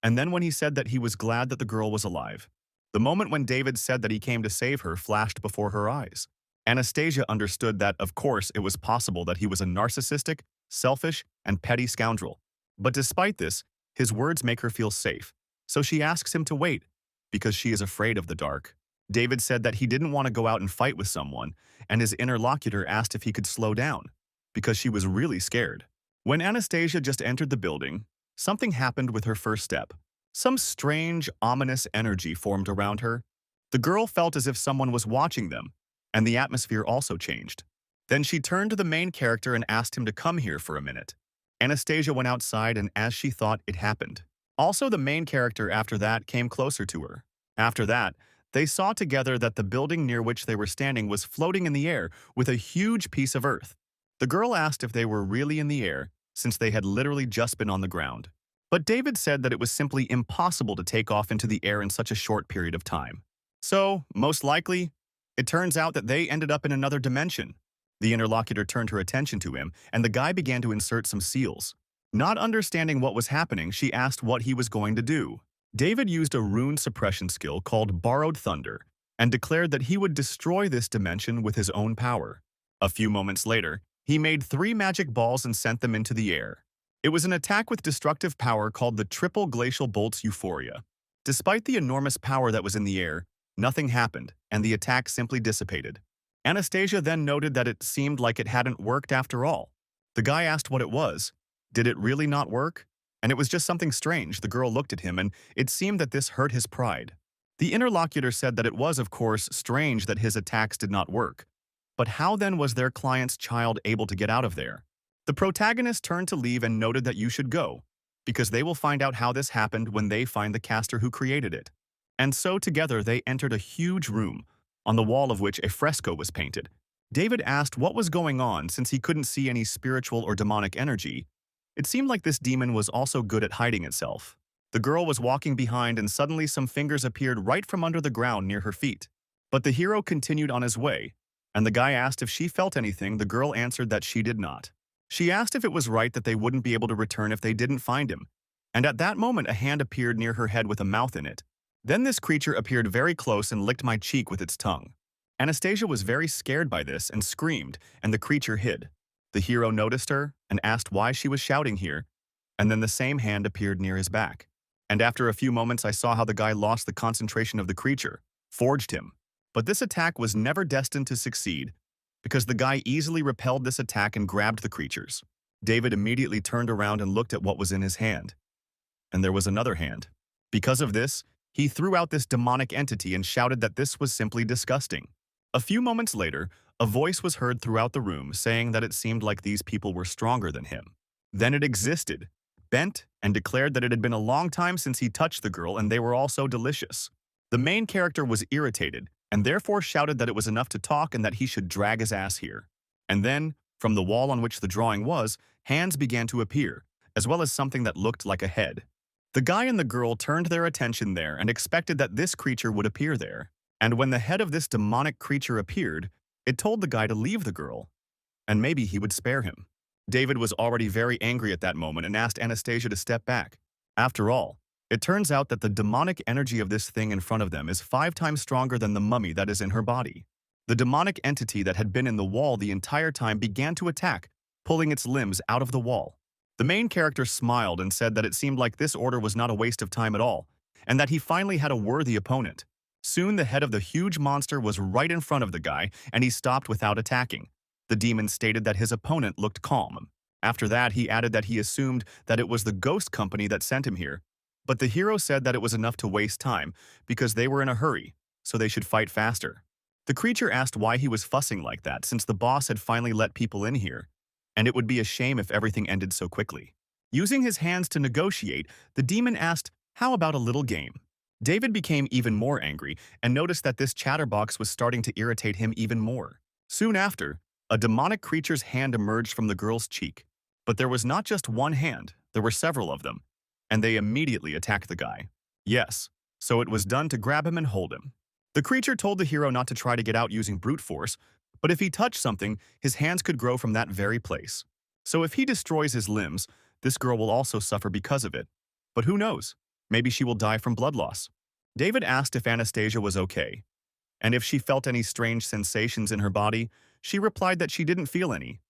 And then when he said that he was glad that the girl was alive. The moment when David said that he came to save her flashed before her eyes. Anastasia understood that, of course, it was possible that he was a narcissistic, selfish, and petty scoundrel. But despite this, his words make her feel safe. So she asks him to wait, because she is afraid of the dark. David said that he didn't want to go out and fight with someone, and his interlocutor asked if he could slow down, because she was really scared. When Anastasia just entered the building, something happened with her first step. Some strange, ominous energy formed around her. The girl felt as if someone was watching them, and the atmosphere also changed. Then she turned to the main character and asked him to come here for a minute. Anastasia went outside, and as she thought, it happened. Also, the main character after that came closer to her. After that, they saw together that the building near which they were standing was floating in the air with a huge piece of earth. The girl asked if they were really in the air, since they had literally just been on the ground. But David said that it was simply impossible to take off into the air in such a short period of time. So, most likely, it turns out that they ended up in another dimension. The interlocutor turned her attention to him, and the guy began to insert some seals. Not understanding what was happening, she asked what he was going to do. David used a rune suppression skill called Borrowed Thunder and declared that he would destroy this dimension with his own power. A few moments later, he made 3 magic balls and sent them into the air. It was an attack with destructive power called the Triple Glacial Bolt's Euphoria. Despite the enormous power that was in the air, nothing happened, and the attack simply dissipated. Anastasia then noted that it seemed like it hadn't worked after all. The guy asked what it was. Did it really not work? And it was just something strange. The girl looked at him, and it seemed that this hurt his pride. The interlocutor said that it was, of course, strange that his attacks did not work. But how then was their client's child able to get out of there? The protagonist turned to leave and noted that you should go, because they will find out how this happened when they find the caster who created it. And so together they entered a huge room, on the wall of which a fresco was painted. David asked what was going on since he couldn't see any spiritual or demonic energy. It seemed like this demon was also good at hiding itself. The girl was walking behind, and suddenly some fingers appeared right from under the ground near her feet. But the hero continued on his way, and the guy asked if she felt anything. The girl answered that she did not. She asked if it was right that they wouldn't be able to return if they didn't find him. And at that moment a hand appeared near her head with a mouth in it. Then this creature appeared very close and licked my cheek with its tongue. Anastasia was very scared by this and screamed, and the creature hid. The hero noticed her and asked why she was shouting here, and then the same hand appeared near his back. And after a few moments I saw how the guy lost the concentration of the creature, forged him. But this attack was never destined to succeed, because the guy easily repelled this attack and grabbed the creatures. David immediately turned around and looked at what was in his hand. And there was another hand. Because of this, he threw out this demonic entity and shouted that this was simply disgusting. A few moments later, a voice was heard throughout the room saying that it seemed like these people were stronger than him. Then it existed, bent, and declared that it had been a long time since he touched the girl and they were all so delicious. The main character was irritated and therefore shouted that it was enough to talk and that he should drag his ass here. And then, from the wall on which the drawing was, hands began to appear, as well as something that looked like a head. The guy and the girl turned their attention there and expected that this creature would appear there. And when the head of this demonic creature appeared, it told the guy to leave the girl, and maybe he would spare him. David was already very angry at that moment and asked Anastasia to step back. After all, it turns out that the demonic energy of this thing in front of them is 5 times stronger than the mummy that is in her body. The demonic entity that had been in the wall the entire time began to attack, pulling its limbs out of the wall. The main character smiled and said that it seemed like this order was not a waste of time at all, and that he finally had a worthy opponent. Soon the head of the huge monster was right in front of the guy, and he stopped without attacking. The demon stated that his opponent looked calm. After that, he added that he assumed that it was the ghost company that sent him here. But the hero said that it was enough to waste time, because they were in a hurry, so they should fight faster. The creature asked why he was fussing like that, since the boss had finally let people in here, and it would be a shame if everything ended so quickly. Using his hands to negotiate, the demon asked, "How about a little game?" David became even more angry and noticed that this chatterbox was starting to irritate him even more. Soon after, a demonic creature's hand emerged from the girl's cheek. But there was not just one hand, there were several of them, and they immediately attacked the guy. Yes, so it was done to grab him and hold him. The creature told the hero not to try to get out using brute force, but if he touched something, his hands could grow from that very place. So if he destroys his limbs, this girl will also suffer because of it. But who knows? Maybe she will die from blood loss. David asked if Anastasia was okay, and if she felt any strange sensations in her body. She replied that she didn't feel any.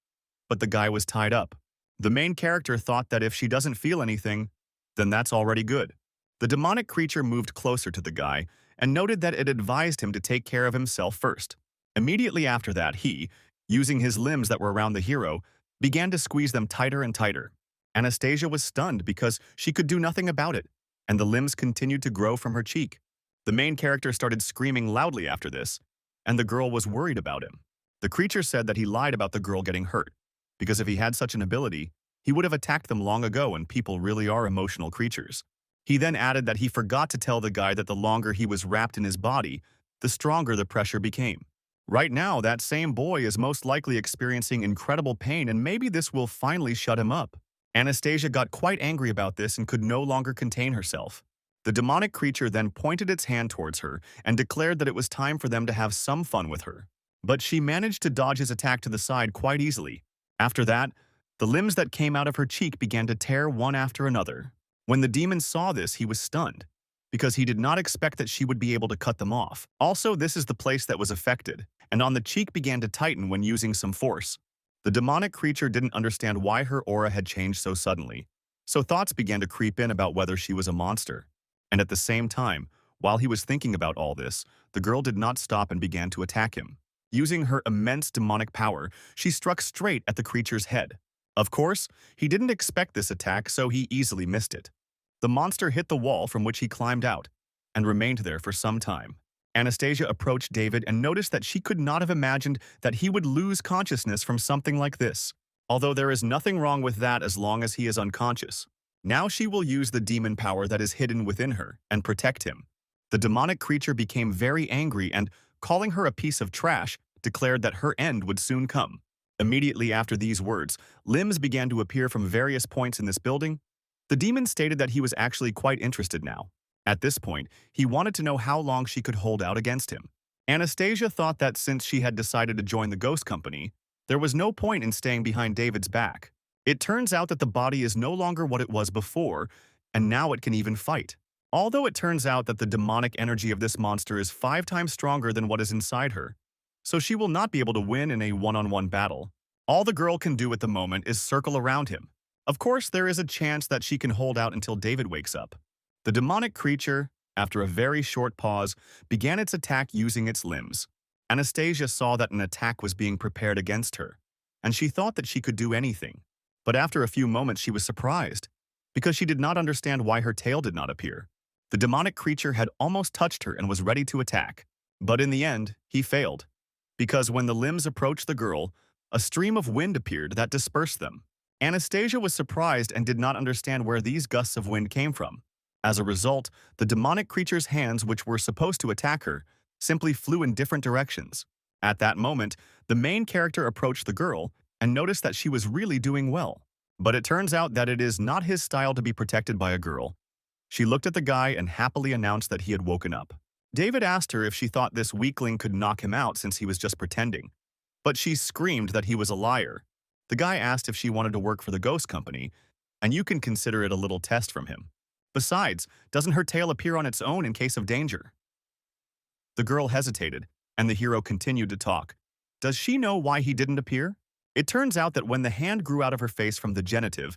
But the guy was tied up. The main character thought that if she doesn't feel anything, then that's already good. The demonic creature moved closer to the guy and noted that it advised him to take care of himself first. Immediately after that, he, using his limbs that were around the hero, began to squeeze them tighter and tighter. Anastasia was stunned because she could do nothing about it, and the limbs continued to grow from her cheek. The main character started screaming loudly after this, and the girl was worried about him. The creature said that he lied about the girl getting hurt, because if he had such an ability, he would have attacked them long ago, and people really are emotional creatures. He then added that he forgot to tell the guy that the longer he was wrapped in his body, the stronger the pressure became. Right now, that same boy is most likely experiencing incredible pain, and maybe this will finally shut him up. Anastasia got quite angry about this and could no longer contain herself. The demonic creature then pointed its hand towards her and declared that it was time for them to have some fun with her. But she managed to dodge his attack to the side quite easily. After that, the limbs that came out of her cheek began to tear one after another. When the demon saw this, he was stunned, because he did not expect that she would be able to cut them off. Also, this is the place that was affected, and on the cheek began to tighten when using some force. The demonic creature didn't understand why her aura had changed so suddenly, so thoughts began to creep in about whether she was a monster. And at the same time, while he was thinking about all this, the girl did not stop and began to attack him. Using her immense demonic power, she struck straight at the creature's head. Of course, he didn't expect this attack, so he easily missed it. The monster hit the wall from which he climbed out, and remained there for some time. Anastasia approached David and noticed that she could not have imagined that he would lose consciousness from something like this, although there is nothing wrong with that as long as he is unconscious. Now she will use the demon power that is hidden within her and protect him. The demonic creature became very angry and, calling her a piece of trash, declared that her end would soon come. Immediately after these words, limbs began to appear from various points in this building. The demon stated that he was actually quite interested now. At this point, he wanted to know how long she could hold out against him. Anastasia thought that since she had decided to join the ghost company, there was no point in staying behind David's back. It turns out that the body is no longer what it was before, and now it can even fight. Although it turns out that the demonic energy of this monster is 5 times stronger than what is inside her, so she will not be able to win in a one-on-one battle. All the girl can do at the moment is circle around him. Of course, there is a chance that she can hold out until David wakes up. The demonic creature, after a very short pause, began its attack using its limbs. Anastasia saw that an attack was being prepared against her, and she thought that she could do anything. But after a few moments she was surprised, because she did not understand why her tail did not appear. The demonic creature had almost touched her and was ready to attack. But in the end, he failed, because when the limbs approached the girl, a stream of wind appeared that dispersed them. Anastasia was surprised and did not understand where these gusts of wind came from. As a result, the demonic creature's hands, which were supposed to attack her, simply flew in different directions. At that moment, the main character approached the girl and noticed that she was really doing well. But it turns out that it is not his style to be protected by a girl. She looked at the guy and happily announced that he had woken up. David asked her if she thought this weakling could knock him out since he was just pretending, but she screamed that he was a liar. The guy asked if she wanted to work for the ghost company, and you can consider it a little test from him. Besides, doesn't her tail appear on its own in case of danger? The girl hesitated, and the hero continued to talk. Does she know why he didn't appear? It turns out that when the hand grew out of her face from the genitive,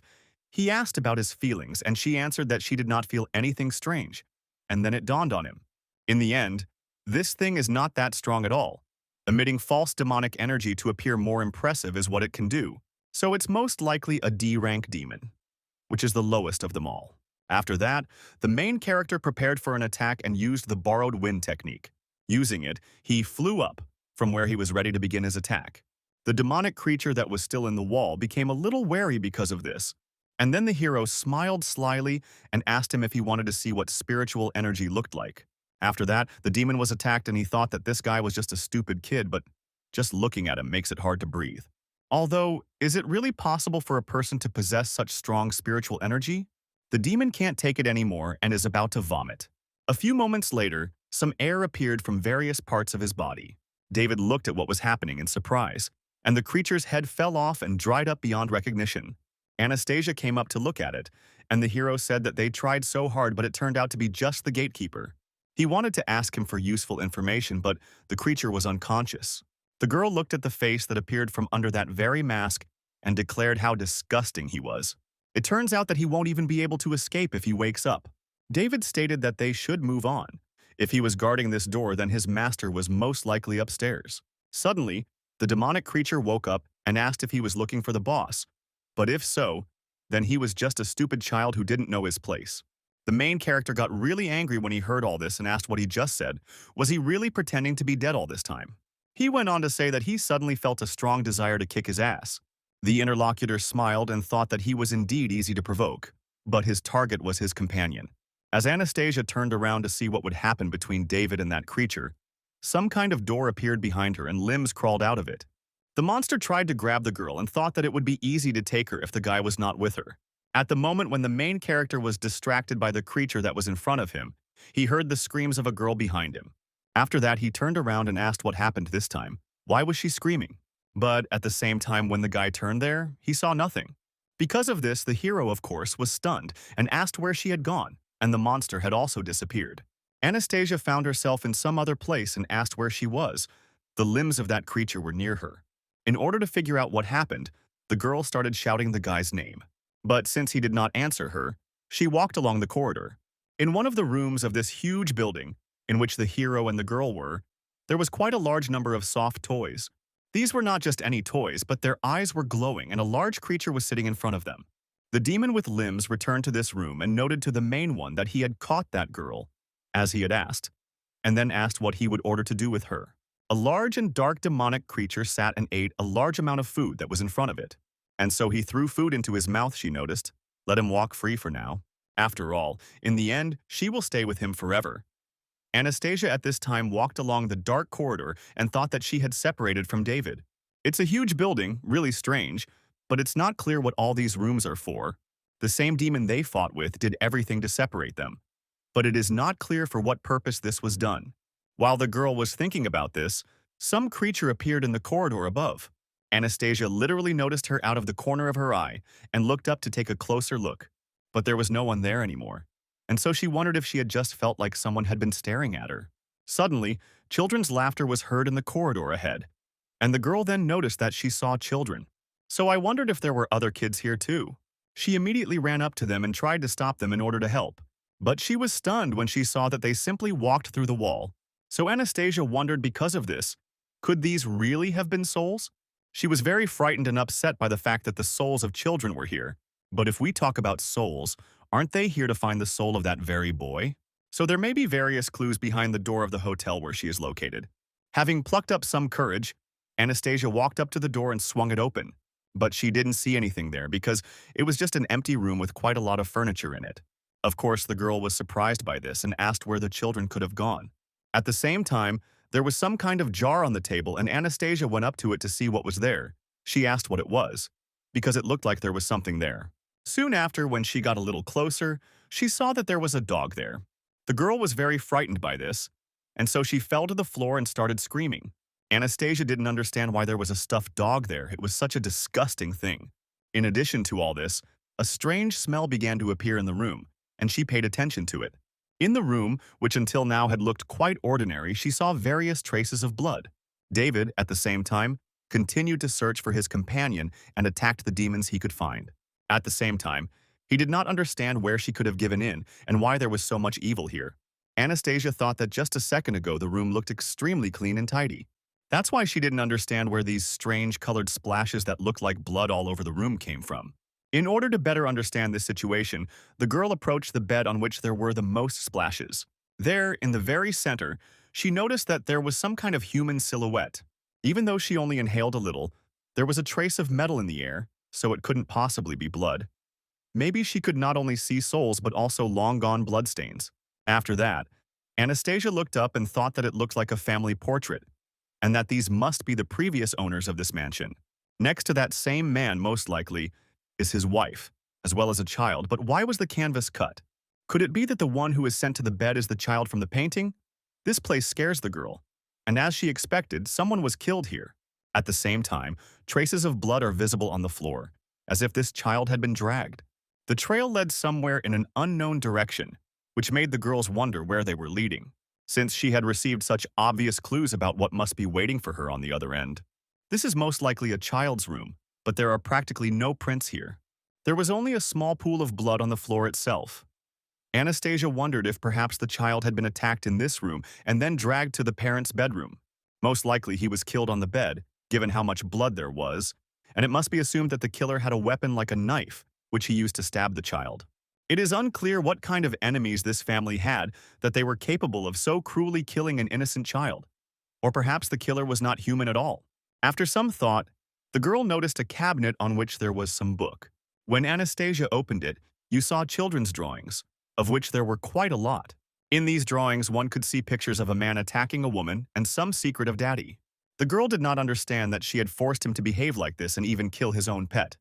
he asked about his feelings, and she answered that she did not feel anything strange. And then it dawned on him. In the end, this thing is not that strong at all. Emitting false demonic energy to appear more impressive is what it can do. So it's most likely a D-rank demon, which is the lowest of them all. After that, the main character prepared for an attack and used the borrowed wind technique. Using it, he flew up from where he was ready to begin his attack. The demonic creature that was still in the wall became a little wary because of this, and then the hero smiled slyly and asked him if he wanted to see what spiritual energy looked like. After that, the demon was attacked and he thought that this guy was just a stupid kid, but just looking at him makes it hard to breathe. Although, is it really possible for a person to possess such strong spiritual energy? The demon can't take it anymore and is about to vomit. A few moments later, some air appeared from various parts of his body. David looked at what was happening in surprise, and the creature's head fell off and dried up beyond recognition. Anastasia came up to look at it, and the hero said that they tried so hard but it turned out to be just the gatekeeper. He wanted to ask him for useful information, but the creature was unconscious. The girl looked at the face that appeared from under that very mask and declared how disgusting he was. It turns out that he won't even be able to escape if he wakes up. David stated that they should move on. If he was guarding this door, then his master was most likely upstairs. Suddenly, the demonic creature woke up and asked if he was looking for the boss. But if so, then he was just a stupid child who didn't know his place. The main character got really angry when he heard all this and asked what he just said. Was he really pretending to be dead all this time? He went on to say that he suddenly felt a strong desire to kick his ass. The interlocutor smiled and thought that he was indeed easy to provoke, but his target was his companion. As Anastasia turned around to see what would happen between David and that creature, some kind of door appeared behind her and limbs crawled out of it. The monster tried to grab the girl and thought that it would be easy to take her if the guy was not with her. At the moment when the main character was distracted by the creature that was in front of him, he heard the screams of a girl behind him. After that, he turned around and asked what happened this time. Why was she screaming? But at the same time, when the guy turned there, he saw nothing. Because of this, the hero, of course, was stunned and asked where she had gone, and the monster had also disappeared. Anastasia found herself in some other place and asked where she was. The limbs of that creature were near her. In order to figure out what happened, the girl started shouting the guy's name. But since he did not answer her, she walked along the corridor. In one of the rooms of this huge building, in which the hero and the girl were, there was quite a large number of soft toys. These were not just any toys, but their eyes were glowing and a large creature was sitting in front of them. The demon with limbs returned to this room and noted to the main one that he had caught that girl, as he had asked, and then asked what he would order to do with her. A large and dark demonic creature sat and ate a large amount of food that was in front of it. And so he threw food into his mouth, she noticed. Let him walk free for now. After all, in the end, she will stay with him forever. Anastasia at this time walked along the dark corridor and thought that she had separated from David. It's a huge building, really strange, but it's not clear what all these rooms are for. The same demon they fought with did everything to separate them. But it is not clear for what purpose this was done. While the girl was thinking about this, some creature appeared in the corridor above. Anastasia literally noticed her out of the corner of her eye and looked up to take a closer look. But there was no one there anymore. And so she wondered if she had just felt like someone had been staring at her. Suddenly, children's laughter was heard in the corridor ahead. And the girl then noticed that she saw children. So I wondered if there were other kids here too. She immediately ran up to them and tried to stop them in order to help. But she was stunned when she saw that they simply walked through the wall. So Anastasia wondered because of this, could these really have been souls? She was very frightened and upset by the fact that the souls of children were here. But if we talk about souls, aren't they here to find the soul of that very boy? So there may be various clues behind the door of the hotel where she is located. Having plucked up some courage, Anastasia walked up to the door and swung it open. But she didn't see anything there because it was just an empty room with quite a lot of furniture in it. Of course, the girl was surprised by this and asked where the children could have gone. At the same time, there was some kind of jar on the table and Anastasia went up to it to see what was there. She asked what it was, because it looked like there was something there. Soon after, when she got a little closer, she saw that there was a dog there. The girl was very frightened by this, and so she fell to the floor and started screaming. Anastasia didn't understand why there was a stuffed dog there. It was such a disgusting thing. In addition to all this, a strange smell began to appear in the room, and she paid attention to it. In the room, which until now had looked quite ordinary, she saw various traces of blood. David, at the same time, continued to search for his companion and attacked the demons he could find. At the same time, he did not understand where she could have given in and why there was so much evil here. Anastasia thought that just a second ago the room looked extremely clean and tidy. That's why she didn't understand where these strange colored splashes that looked like blood all over the room came from. In order to better understand this situation, the girl approached the bed on which there were the most splashes. There, in the very center, she noticed that there was some kind of human silhouette. Even though she only inhaled a little, there was a trace of metal in the air, so it couldn't possibly be blood. Maybe she could not only see souls but also long-gone bloodstains. After that, Anastasia looked up and thought that it looked like a family portrait, and that these must be the previous owners of this mansion. Next to that same man, most likely, is his wife, as well as a child. But why was the canvas cut? Could it be that the one who is sent to the bed is the child from the painting? This place scares the girl, and as she expected, someone was killed here. At the same time, traces of blood are visible on the floor, as if this child had been dragged. The trail led somewhere in an unknown direction, which made the girls wonder where they were leading, since she had received such obvious clues about what must be waiting for her on the other end. This is most likely a child's room, but there are practically no prints here. There was only a small pool of blood on the floor itself. Anastasia wondered if perhaps the child had been attacked in this room and then dragged to the parents' bedroom. Most likely he was killed on the bed, given how much blood there was, and it must be assumed that the killer had a weapon like a knife, which he used to stab the child. It is unclear what kind of enemies this family had that they were capable of so cruelly killing an innocent child. Or perhaps the killer was not human at all. After some thought, the girl noticed a cabinet on which there was some book. When Anastasia opened it, you saw children's drawings, of which there were quite a lot. In these drawings, one could see pictures of a man attacking a woman and some secret of daddy. The girl did not understand that she had forced him to behave like this and even kill his own pet,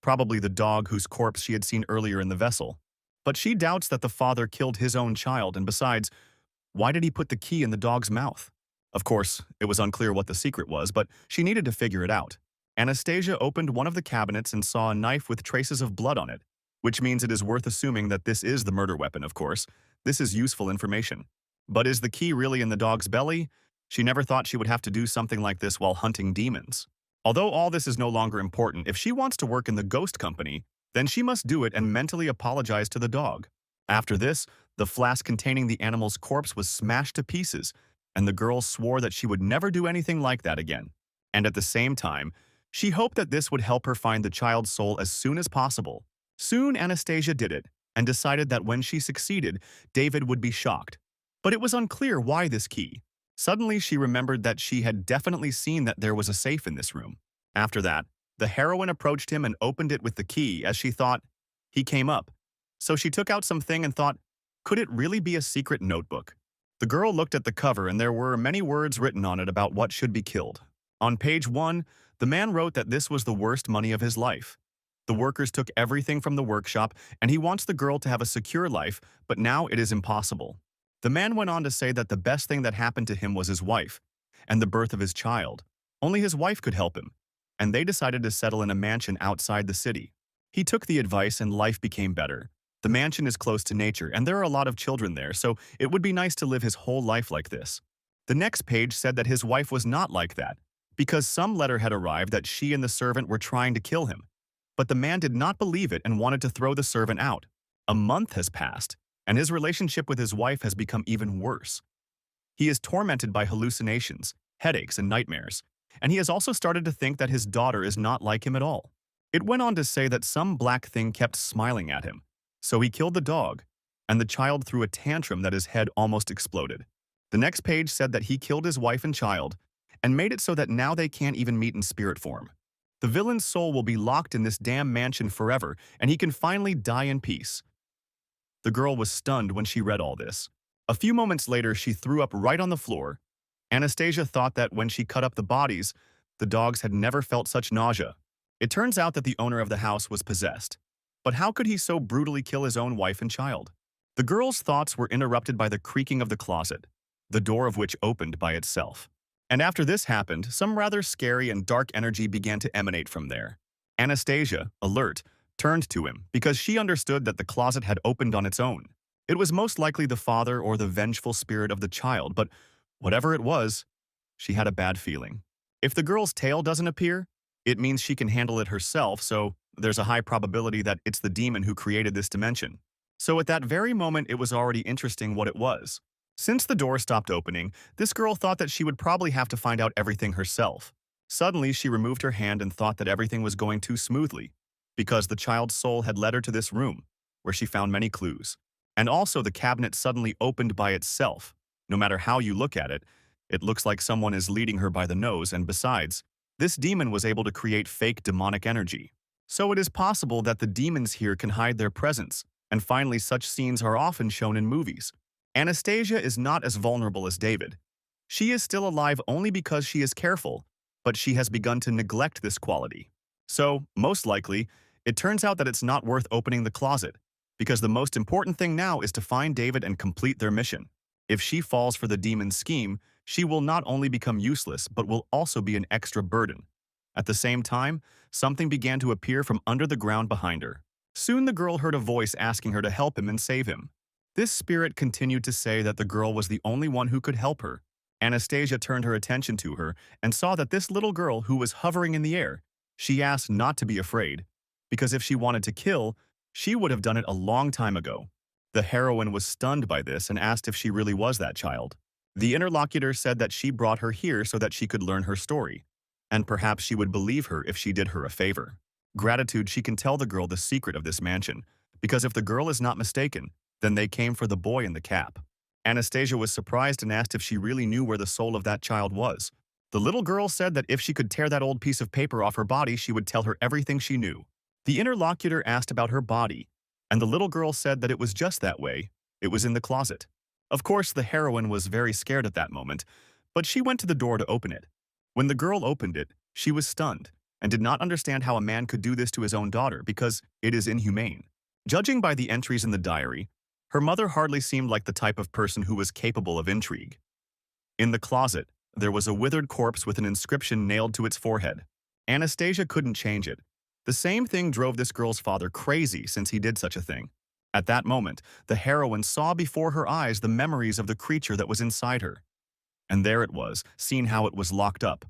probably the dog whose corpse she had seen earlier in the vessel. But she doubts that the father killed his own child, and besides, why did he put the key in the dog's mouth? Of course, it was unclear what the secret was, but she needed to figure it out. Anastasia opened one of the cabinets and saw a knife with traces of blood on it, which means it is worth assuming that this is the murder weapon, of course. This is useful information. But is the key really in the dog's belly? She never thought she would have to do something like this while hunting demons. Although all this is no longer important, if she wants to work in the ghost company, then she must do it and mentally apologize to the dog. After this, the flask containing the animal's corpse was smashed to pieces, and the girl swore that she would never do anything like that again. And at the same time, she hoped that this would help her find the child's soul as soon as possible. Soon Anastasia did it, and decided that when she succeeded, David would be shocked. But it was unclear why this key. Suddenly she remembered that she had definitely seen that there was a safe in this room. After that, the heroine approached him and opened it with the key as she thought he came up. So she took out something and thought, could it really be a secret notebook? The girl looked at the cover and there were many words written on it about what should be killed. On page 1, the man wrote that this was the worst money of his life. The workers took everything from the workshop and he wants the girl to have a secure life, but now it is impossible. The man went on to say that the best thing that happened to him was his wife and the birth of his child. Only his wife could help him, and they decided to settle in a mansion outside the city. He took the advice and life became better. The mansion is close to nature and there are a lot of children there, so it would be nice to live his whole life like this. The next page said that his wife was not like that, because some letter had arrived that she and the servant were trying to kill him. But the man did not believe it and wanted to throw the servant out. A month has passed, and his relationship with his wife has become even worse. He is tormented by hallucinations, headaches, and nightmares, and he has also started to think that his daughter is not like him at all. It went on to say that some black thing kept smiling at him, so he killed the dog, and the child threw a tantrum that his head almost exploded. The next page said that he killed his wife and child, and made it so that now they can't even meet in spirit form. The villain's soul will be locked in this damn mansion forever, and he can finally die in peace. The girl was stunned when she read all this. A few moments later, she threw up right on the floor. Anastasia thought that when she cut up the bodies, the dogs had never felt such nausea. It turns out that the owner of the house was possessed. But how could he so brutally kill his own wife and child? The girl's thoughts were interrupted by the creaking of the closet, the door of which opened by itself. And after this happened, some rather scary and dark energy began to emanate from there. Anastasia, alert, turned to him because she understood that the closet had opened on its own. It was most likely the father or the vengeful spirit of the child, but whatever it was, she had a bad feeling. If the girl's tail doesn't appear, it means she can handle it herself, so there's a high probability that it's the demon who created this dimension. So at that very moment, it was already interesting what it was. Since the door stopped opening, this girl thought that she would probably have to find out everything herself. Suddenly, she removed her hand and thought that everything was going too smoothly, because the child's soul had led her to this room, where she found many clues. And also the cabinet suddenly opened by itself. No matter how you look at it, it looks like someone is leading her by the nose, and besides, this demon was able to create fake demonic energy. So it is possible that the demons here can hide their presence, and finally such scenes are often shown in movies. Anastasia is not as vulnerable as David. She is still alive only because she is careful, but she has begun to neglect this quality. So, most likely, it turns out that it's not worth opening the closet, because the most important thing now is to find David and complete their mission. If she falls for the demon's scheme, she will not only become useless, but will also be an extra burden. At the same time, something began to appear from under the ground behind her. Soon the girl heard a voice asking her to help him and save him. This spirit continued to say that the girl was the only one who could help her. Anastasia turned her attention to her and saw that this little girl who was hovering in the air, she asked not to be afraid, because if she wanted to kill, she would have done it a long time ago. The heroine was stunned by this and asked if she really was that child. The interlocutor said that she brought her here so that she could learn her story, and perhaps she would believe her if she did her a favor. Gratitude, she can tell the girl the secret of this mansion, because if the girl is not mistaken, then they came for the boy in the cap. Anastasia was surprised and asked if she really knew where the soul of that child was. The little girl said that if she could tear that old piece of paper off her body, she would tell her everything she knew. The interlocutor asked about her body, and the little girl said that it was just that way. It was in the closet. Of course, the heroine was very scared at that moment, but she went to the door to open it. When the girl opened it, she was stunned and did not understand how a man could do this to his own daughter because it is inhumane. Judging by the entries in the diary, her mother hardly seemed like the type of person who was capable of intrigue. In the closet, there was a withered corpse with an inscription nailed to its forehead. Anastasia couldn't change it. The same thing drove this girl's father crazy since he did such a thing. At that moment, the heroine saw before her eyes the memories of the creature that was inside her. And there it was, seeing how it was locked up.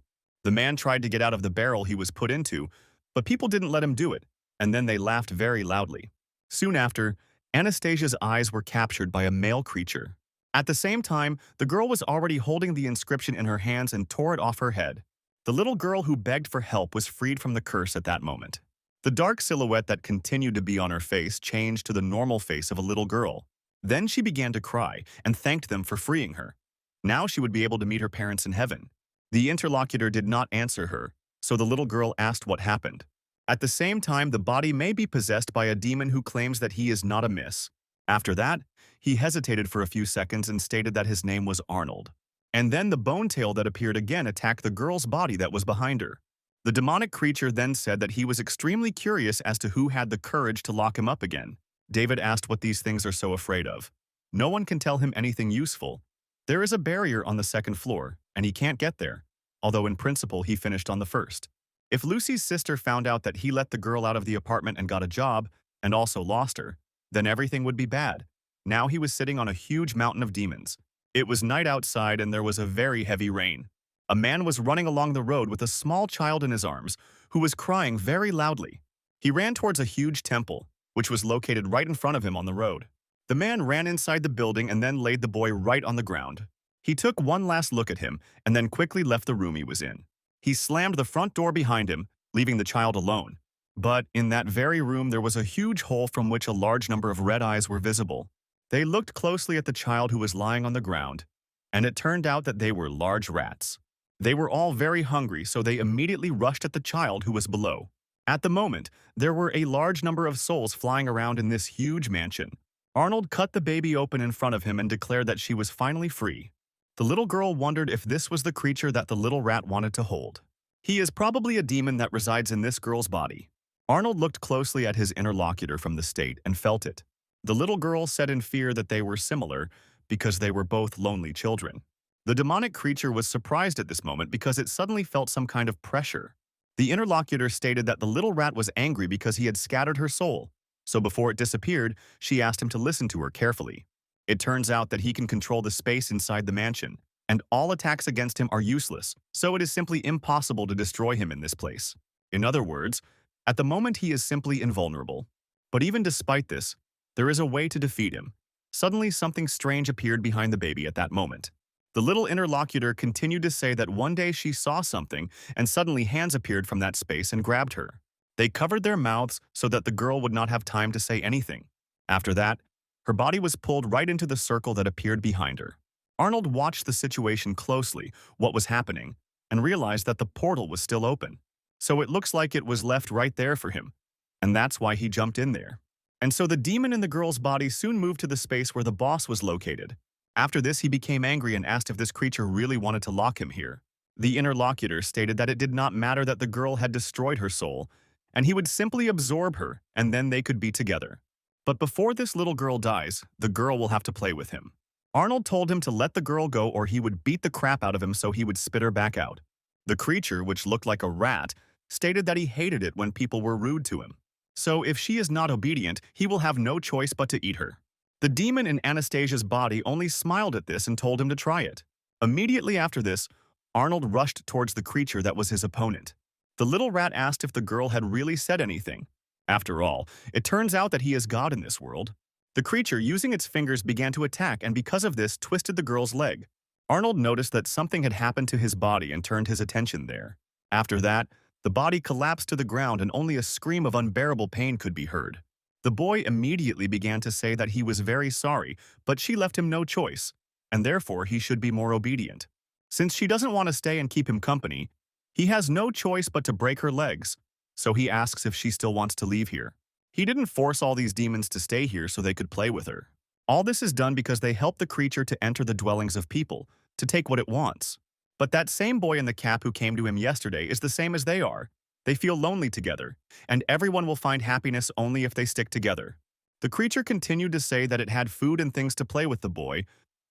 The man tried to get out of the barrel he was put into, but people didn't let him do it, and then they laughed very loudly. Soon after, Anastasia's eyes were captured by a male creature. At the same time, the girl was already holding the inscription in her hands and tore it off her head. The little girl who begged for help was freed from the curse at that moment. The dark silhouette that continued to be on her face changed to the normal face of a little girl. Then she began to cry and thanked them for freeing her. Now she would be able to meet her parents in heaven. The interlocutor did not answer her, so the little girl asked what happened. At the same time, the body may be possessed by a demon who claims that he is not amiss. After that, he hesitated for a few seconds and stated that his name was Arnold. And then the bone tail that appeared again attacked the girl's body that was behind her. The demonic creature then said that he was extremely curious as to who had the courage to lock him up again. David asked what these things are so afraid of. No one can tell him anything useful. There is a barrier on the second floor, and he can't get there, although in principle he finished on the first. If Lucy's sister found out that he let the girl out of the apartment and got a job, and also lost her, then everything would be bad. Now he was sitting on a huge mountain of demons. It was night outside and there was a very heavy rain. A man was running along the road with a small child in his arms, who was crying very loudly. He ran towards a huge temple, which was located right in front of him on the road. The man ran inside the building and then laid the boy right on the ground. He took one last look at him and then quickly left the room he was in. He slammed the front door behind him, leaving the child alone. But in that very room there was a huge hole from which a large number of red eyes were visible. They looked closely at the child who was lying on the ground, and it turned out that they were large rats. They were all very hungry, so they immediately rushed at the child who was below. At the moment, there were a large number of souls flying around in this huge mansion. Arnold cut the baby open in front of him and declared that she was finally free. The little girl wondered if this was the creature that the little rat wanted to hold. He is probably a demon that resides in this girl's body. Arnold looked closely at his interlocutor from the state and felt it. The little girl said in fear that they were similar because they were both lonely children. The demonic creature was surprised at this moment because it suddenly felt some kind of pressure. The interlocutor stated that the little rat was angry because he had scattered her soul, so before it disappeared, she asked him to listen to her carefully. It turns out that he can control the space inside the mansion, and all attacks against him are useless, so it is simply impossible to destroy him in this place. In other words, at the moment he is simply invulnerable. But even despite this, there is a way to defeat him. Suddenly something strange appeared behind the baby at that moment. The little interlocutor continued to say that one day she saw something and suddenly hands appeared from that space and grabbed her. They covered their mouths so that the girl would not have time to say anything. After that, her body was pulled right into the circle that appeared behind her. Arnold watched the situation closely, what was happening, and realized that the portal was still open. So it looks like it was left right there for him, and that's why he jumped in there. And so the demon in the girl's body soon moved to the space where the boss was located. After this, he became angry and asked if this creature really wanted to lock him here. The interlocutor stated that it did not matter that the girl had destroyed her soul, and he would simply absorb her, and then they could be together. But before this little girl dies, the girl will have to play with him. Arnold told him to let the girl go or he would beat the crap out of him so he would spit her back out. The creature, which looked like a rat, stated that he hated it when people were rude to him. So if she is not obedient, he will have no choice but to eat her. The demon in Anastasia's body only smiled at this and told him to try it. Immediately after this, Arnold rushed towards the creature that was his opponent. The little rat asked if the girl had really said anything. After all, it turns out that he is God in this world. The creature, using its fingers, began to attack and because of this, twisted the girl's leg. Arnold noticed that something had happened to his body and turned his attention there. After that, the body collapsed to the ground and only a scream of unbearable pain could be heard. The boy immediately began to say that he was very sorry, but she left him no choice. and therefore he should be more obedient. Since she doesn't want to stay and keep him company, he has no choice but to break her legs, so he asks if she still wants to leave here. He didn't force all these demons to stay here so they could play with her. All this is done because they help the creature to enter the dwellings of people, to take what it wants. But that same boy in the cap who came to him yesterday is the same as they are. They feel lonely together, and everyone will find happiness only if they stick together. The creature continued to say that it had food and things to play with the boy,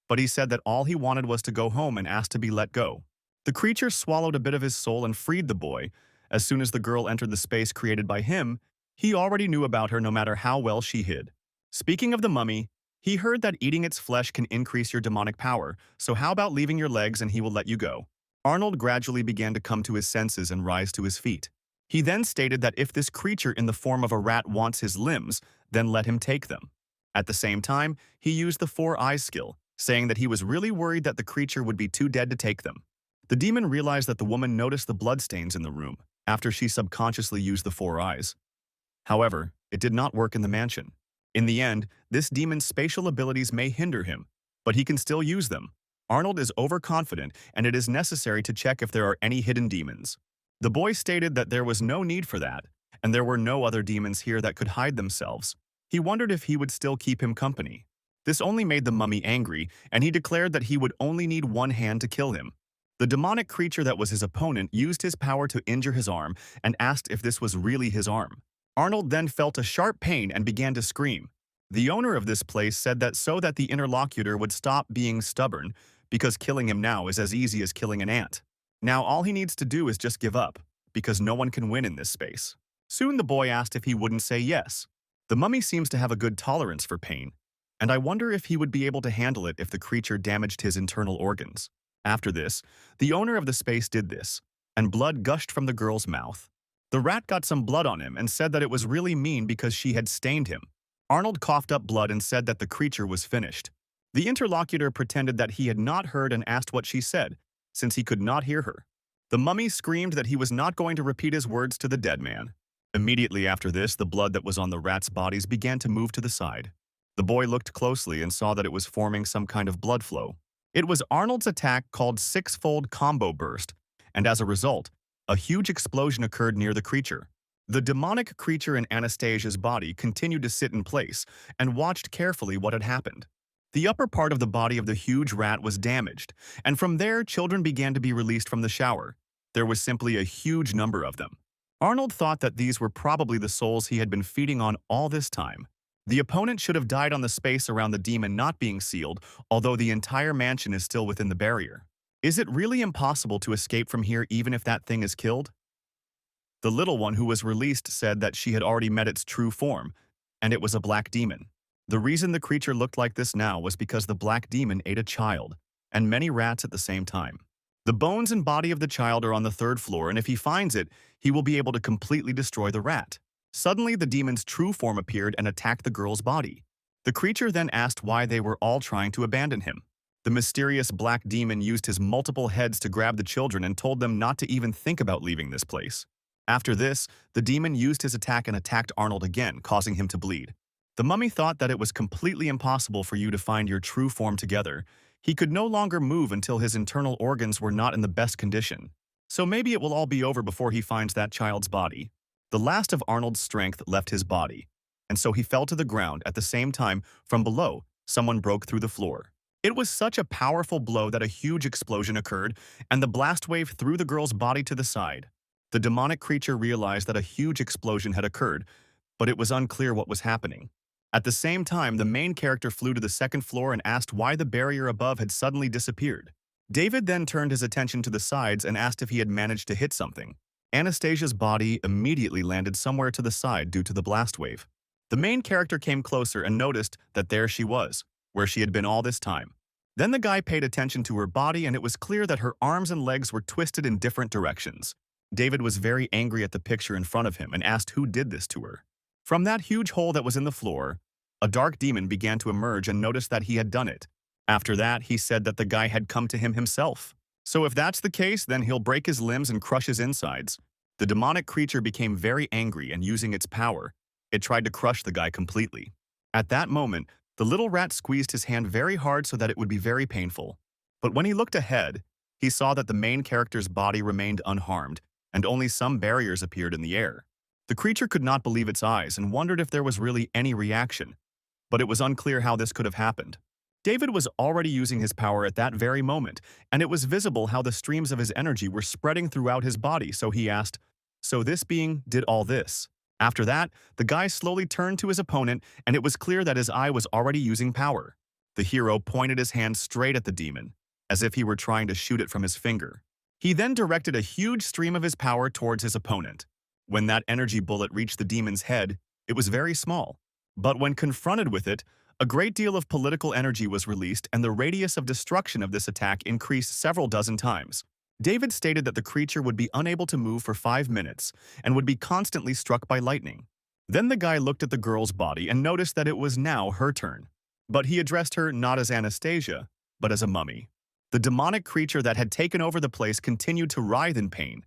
but he said that all he wanted was to go home and asked to be let go. The creature swallowed a bit of his soul and freed the boy. As soon as the girl entered the space created by him, he already knew about her no matter how well she hid. Speaking of the mummy, he heard that eating its flesh can increase your demonic power, so how about leaving your legs and he will let you go? Arnold gradually began to come to his senses and rise to his feet. He then stated that if this creature in the form of a rat wants his limbs, then let him take them. At the same time, he used the 4 eyes skill, saying that he was really worried that the creature would be too dead to take them. The demon realized that the woman noticed the bloodstains in the room after she subconsciously used the 4 eyes. However, it did not work in the mansion. In the end, this demon's spatial abilities may hinder him, but he can still use them. Arnold is overconfident, and it is necessary to check if there are any hidden demons. The boy stated that there was no need for that, and there were no other demons here that could hide themselves. He wondered if he would still keep him company. This only made the mummy angry, and he declared that he would only need one hand to kill him. The demonic creature that was his opponent used his power to injure his arm and asked if this was really his arm. Arnold then felt a sharp pain and began to scream. The owner of this place said that so that the interlocutor would stop being stubborn, because killing him now is as easy as killing an ant. Now all he needs to do is just give up, because no one can win in this space. Soon the boy asked if he wouldn't say yes. The mummy seems to have a good tolerance for pain, and I wonder if he would be able to handle it if the creature damaged his internal organs. After this, the owner of the space did this, and blood gushed from the girl's mouth. The rat got some blood on him and said that it was really mean because she had stained him. Arnold coughed up blood and said that the creature was finished. The interlocutor pretended that he had not heard and asked what she said, since he could not hear her. The mummy screamed that he was not going to repeat his words to the dead man. Immediately after this, the blood that was on the rats' bodies began to move to the side. The boy looked closely and saw that it was forming some kind of blood flow. It was Arnold's attack called Six-Fold Combo Burst, and as a result, a huge explosion occurred near the creature. The demonic creature in Anastasia's body continued to sit in place and watched carefully what had happened. The upper part of the body of the huge rat was damaged, and from there children began to be released from the shower. There was simply a huge number of them. Arnold thought that these were probably the souls he had been feeding on all this time. The opponent should have died on the space around the demon not being sealed, although the entire mansion is still within the barrier. Is it really impossible to escape from here even if that thing is killed? The little one who was released said that she had already met its true form, and it was a black demon. The reason the creature looked like this now was because the black demon ate a child, and many rats at the same time. The bones and body of the child are on the 3rd floor, and if he finds it, he will be able to completely destroy the rat. Suddenly, the demon's true form appeared and attacked the girl's body. The creature then asked why they were all trying to abandon him. The mysterious black demon used his multiple heads to grab the children and told them not to even think about leaving this place. After this, the demon used his attack and attacked Arnold again, causing him to bleed. The mummy thought that it was completely impossible for you to find your true form together. He could no longer move until his internal organs were not in the best condition. So maybe it will all be over before he finds that child's body. The last of Arnold's strength left his body, and so he fell to the ground. At the same time, from below, someone broke through the floor. It was such a powerful blow that a huge explosion occurred, and the blast wave threw the girl's body to the side. The demonic creature realized that a huge explosion had occurred, but it was unclear what was happening. At the same time, the main character flew to the 2nd floor and asked why the barrier above had suddenly disappeared. David then turned his attention to the sides and asked if he had managed to hit something. Anastasia's body immediately landed somewhere to the side due to the blast wave. The main character came closer and noticed that there she was, where she had been all this time. Then the guy paid attention to her body, and it was clear that her arms and legs were twisted in different directions. David was very angry at the picture in front of him and asked who did this to her. From that huge hole that was in the floor, a dark demon began to emerge and noticed that he had done it. After that, he said that the guy had come to him himself. So if that's the case, then he'll break his limbs and crush his insides. The demonic creature became very angry, and using its power, it tried to crush the guy completely. At that moment, The little rat squeezed his hand very hard so that it would be very painful. But when he looked ahead, he saw that the main character's body remained unharmed, and only some barriers appeared in the air. The creature could not believe its eyes and wondered if there was really any reaction, but it was unclear how this could have happened. David was already using his power at that very moment, and it was visible how the streams of his energy were spreading throughout his body, so he asked, "So this being did all this?" After that, the guy slowly turned to his opponent, and it was clear that his eye was already using power. The hero pointed his hand straight at the demon, as if he were trying to shoot it from his finger. He then directed a huge stream of his power towards his opponent. When that energy bullet reached the demon's head, it was very small. But when confronted with it, a great deal of political energy was released and the radius of destruction of this attack increased several dozen times. David stated that the creature would be unable to move for 5 minutes and would be constantly struck by lightning. Then the guy looked at the girl's body and noticed that it was now her turn. But he addressed her not as Anastasia, but as a mummy. The demonic creature that had taken over the place continued to writhe in pain,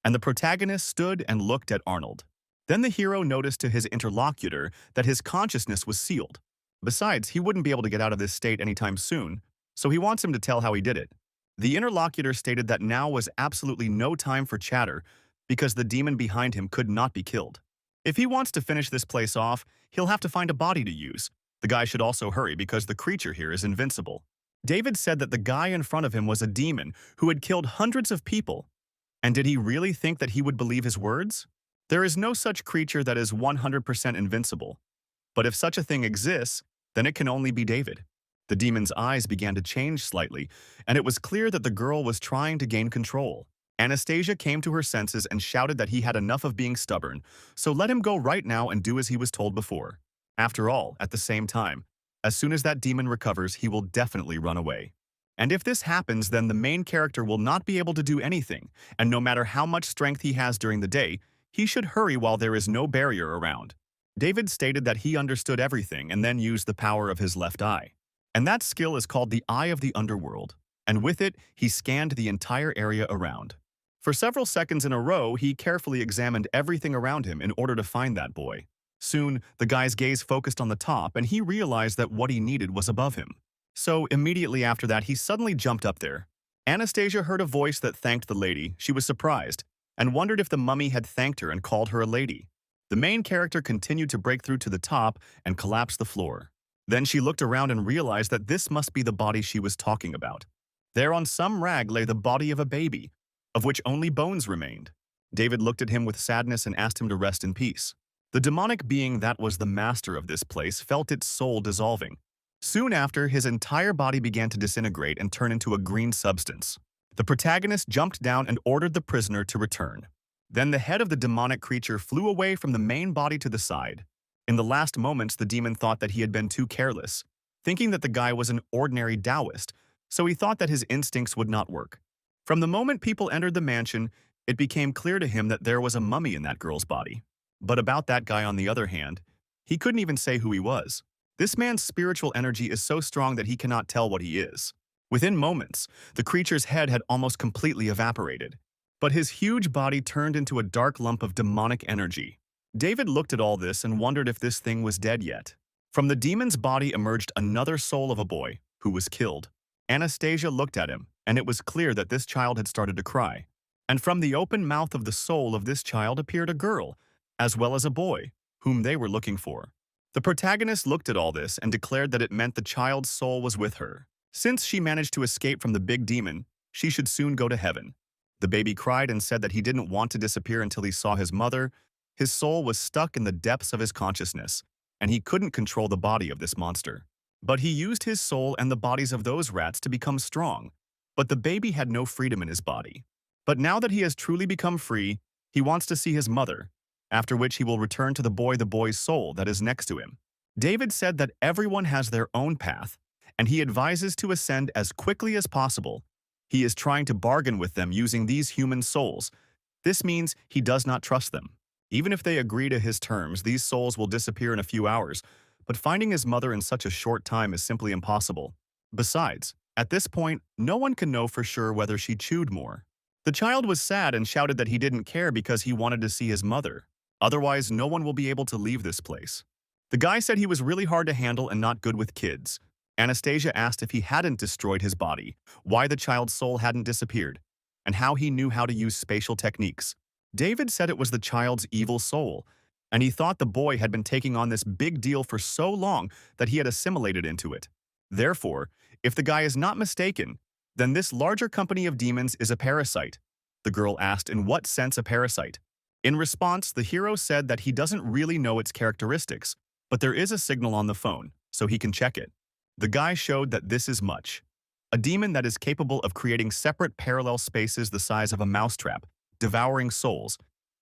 and the protagonist stood and looked at Arnold. Then the hero noticed to his interlocutor that his consciousness was sealed. Besides, he wouldn't be able to get out of this state anytime soon, so he wants him to tell how he did it. The interlocutor stated that now was absolutely no time for chatter because the demon behind him could not be killed. If he wants to finish this place off, he'll have to find a body to use. The guy should also hurry because the creature here is invincible. David said that the guy in front of him was a demon who had killed hundreds of people. And did he really think that he would believe his words? There is no such creature that is 100% invincible. But if such a thing exists, then it can only be David. The demon's eyes began to change slightly, and it was clear that the girl was trying to gain control. Anastasia came to her senses and shouted that he had enough of being stubborn, so let him go right now and do as he was told before. After all, at the same time, as soon as that demon recovers, he will definitely run away. And if this happens, then the main character will not be able to do anything, and no matter how much strength he has during the day, he should hurry while there is no barrier around. David stated that he understood everything and then used the power of his left eye. And that skill is called the Eye of the Underworld, and with it, he scanned the entire area around. For several seconds in a row, he carefully examined everything around him in order to find that boy. Soon, the guy's gaze focused on the top, and he realized that what he needed was above him. So immediately after that, he suddenly jumped up there. Anastasia heard a voice that thanked the lady. She was surprised, and wondered if the mummy had thanked her and called her a lady. The main character continued to break through to the top and collapsed the floor. Then she looked around and realized that this must be the body she was talking about. There on some rag lay the body of a baby, of which only bones remained. David looked at him with sadness and asked him to rest in peace. The demonic being that was the master of this place felt its soul dissolving. Soon after, his entire body began to disintegrate and turn into a green substance. The protagonist jumped down and ordered the prisoner to return. Then the head of the demonic creature flew away from the main body to the side. In the last moments, the demon thought that he had been too careless, thinking that the guy was an ordinary Taoist, so he thought that his instincts would not work. From the moment people entered the mansion, it became clear to him that there was a mummy in that girl's body. But about that guy, on the other hand, he couldn't even say who he was. This man's spiritual energy is so strong that he cannot tell what he is. Within moments, the creature's head had almost completely evaporated, but his huge body turned into a dark lump of demonic energy. David looked at all this and wondered if this thing was dead yet. From the demon's body emerged another soul of a boy, who was killed. Anastasia looked at him, and it was clear that this child had started to cry. And from the open mouth of the soul of this child appeared a girl, as well as a boy, whom they were looking for. The protagonist looked at all this and declared that it meant the child's soul was with her. Since she managed to escape from the big demon, she should soon go to heaven. The baby cried and said that he didn't want to disappear until he saw his mother. His soul was stuck in the depths of his consciousness, and he couldn't control the body of this monster. But he used his soul and the bodies of those rats to become strong. But the baby had no freedom in his body. But now that he has truly become free, he wants to see his mother, after which he will return to the boy's soul that is next to him. David said that everyone has their own path, and he advises to ascend as quickly as possible. He is trying to bargain with them using these human souls. This means he does not trust them. Even if they agree to his terms, these souls will disappear in a few hours, but finding his mother in such a short time is simply impossible. Besides, at this point, no one can know for sure whether she chewed more. The child was sad and shouted that he didn't care because he wanted to see his mother. Otherwise, no one will be able to leave this place. The guy said he was really hard to handle and not good with kids. Anastasia asked if he hadn't destroyed his body, why the child's soul hadn't disappeared, and how he knew how to use spatial techniques. David said it was the child's evil soul, and he thought the boy had been taking on this big deal for so long that he had assimilated into it. Therefore, if the guy is not mistaken, then this larger company of demons is a parasite. The girl asked in what sense a parasite. In response, the hero said that he doesn't really know its characteristics, but there is a signal on the phone, so he can check it. The guy showed that this is much. A demon that is capable of creating separate parallel spaces the size of a mousetrap, devouring souls.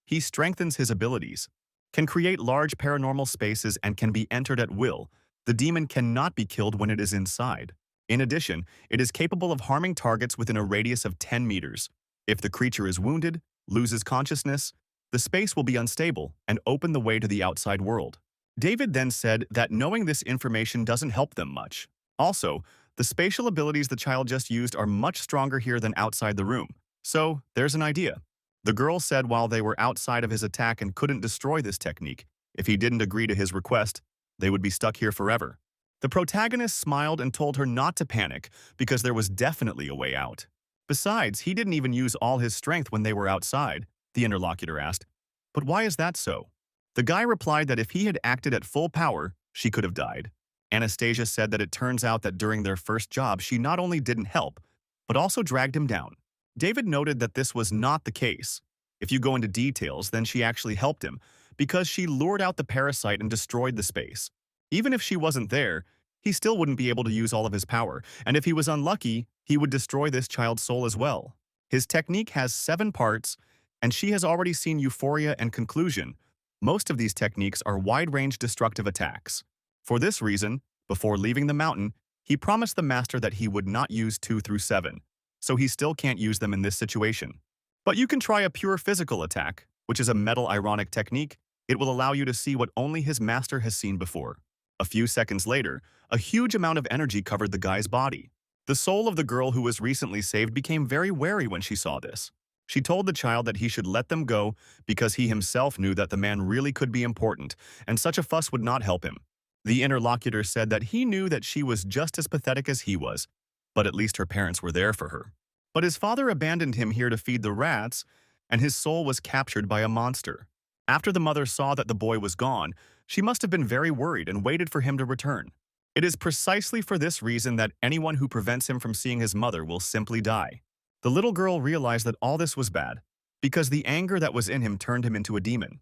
He strengthens his abilities, can create large paranormal spaces and can be entered at will. The demon cannot be killed when it is inside. In addition, it is capable of harming targets within a radius of 10 meters. If the creature is wounded, loses consciousness, the space will be unstable and open the way to the outside world. David then said that knowing this information doesn't help them much. Also, the spatial abilities the child just used are much stronger here than outside the room. So, there's an idea. The girl said while they were outside of his attack and couldn't destroy this technique, if he didn't agree to his request, they would be stuck here forever. The protagonist smiled and told her not to panic because there was definitely a way out. Besides, he didn't even use all his strength when they were outside, the interlocutor asked. But why is that so? The guy replied that if he had acted at full power, she could have died. Anastasia said that it turns out that during their first job, she not only didn't help, but also dragged him down. David noted that this was not the case. If you go into details, then she actually helped him, because she lured out the parasite and destroyed the space. Even if she wasn't there, he still wouldn't be able to use all of his power, and if he was unlucky, he would destroy this child's soul as well. His technique has 7 parts, and she has already seen Euphoria and Conclusion. Most of these techniques are wide-range destructive attacks. For this reason, before leaving the mountain, he promised the master that he would not use 2 through 7, so he still can't use them in this situation. But you can try a pure physical attack, which is a metal ironic technique. It will allow you to see what only his master has seen before. A few seconds later, a huge amount of energy covered the guy's body. The soul of the girl who was recently saved became very wary when she saw this. She told the child that he should let them go because he himself knew that the man really could be important, and such a fuss would not help him. The interlocutor said that he knew that she was just as pathetic as he was, but at least her parents were there for her. But his father abandoned him here to feed the rats, and his soul was captured by a monster. After the mother saw that the boy was gone, she must have been very worried and waited for him to return. It is precisely for this reason that anyone who prevents him from seeing his mother will simply die. The little girl realized that all this was bad, because the anger that was in him turned him into a demon.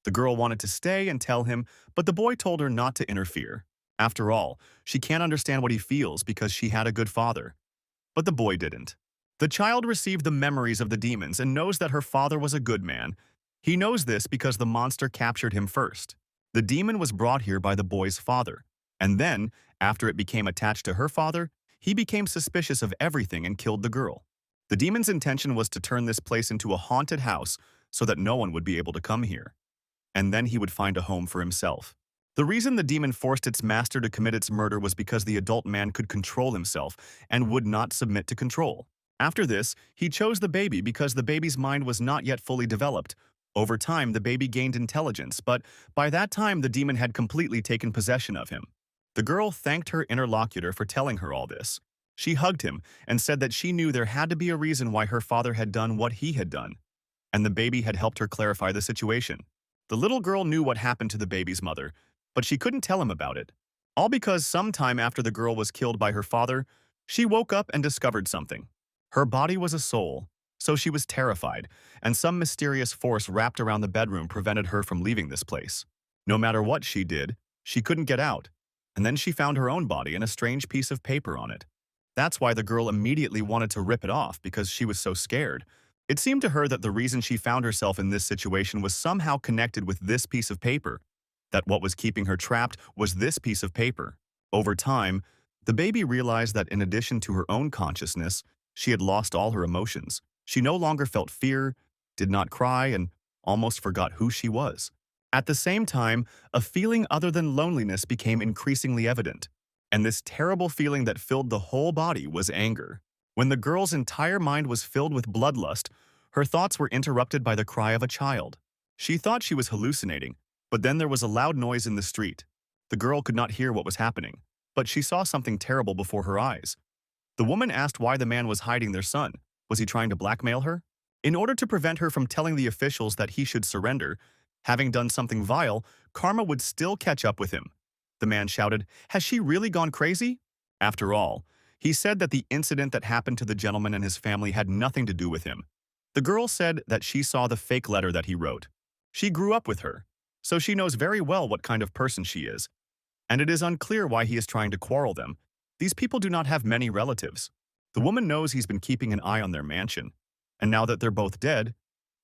The girl wanted to stay and tell him, but the boy told her not to interfere. After all, she can't understand what he feels because she had a good father. But the boy didn't. The child received the memories of the demons and knows that her father was a good man. He knows this because the monster captured him first. The demon was brought here by the boy's father, and then, after it became attached to her father, he became suspicious of everything and killed the girl. The demon's intention was to turn this place into a haunted house so that no one would be able to come here. And then he would find a home for himself. The reason the demon forced its master to commit its murder was because the adult man could control himself and would not submit to control. After this, he chose the baby because the baby's mind was not yet fully developed. Over time, the baby gained intelligence, but by that time, the demon had completely taken possession of him. The girl thanked her interlocutor for telling her all this. She hugged him and said that she knew there had to be a reason why her father had done what he had done, and the baby had helped her clarify the situation. The little girl knew what happened to the baby's mother, but she couldn't tell him about it. All because sometime after the girl was killed by her father, she woke up and discovered something. Her body was a soul, so she was terrified, and some mysterious force wrapped around the bedroom prevented her from leaving this place. No matter what she did, she couldn't get out, and then she found her own body and a strange piece of paper on it. That's why the girl immediately wanted to rip it off because she was so scared. It seemed to her that the reason she found herself in this situation was somehow connected with this piece of paper, that what was keeping her trapped was this piece of paper. Over time, the baby realized that in addition to her own consciousness, she had lost all her emotions. She no longer felt fear, did not cry, and almost forgot who she was. At the same time, a feeling other than loneliness became increasingly evident, and this terrible feeling that filled the whole body was anger. When the girl's entire mind was filled with bloodlust, her thoughts were interrupted by the cry of a child. She thought she was hallucinating, but then there was a loud noise in the street. The girl could not hear what was happening, but she saw something terrible before her eyes. The woman asked why the man was hiding their son. Was he trying to blackmail her? In order to prevent her from telling the officials that he should surrender, having done something vile, karma would still catch up with him. The man shouted, "Has she really gone crazy?" After all, he said that the incident that happened to the gentleman and his family had nothing to do with him. The girl said that she saw the fake letter that he wrote. She grew up with her, so she knows very well what kind of person she is, and it is unclear why he is trying to quarrel them. These people do not have many relatives. The woman knows he's been keeping an eye on their mansion, and now that they're both dead,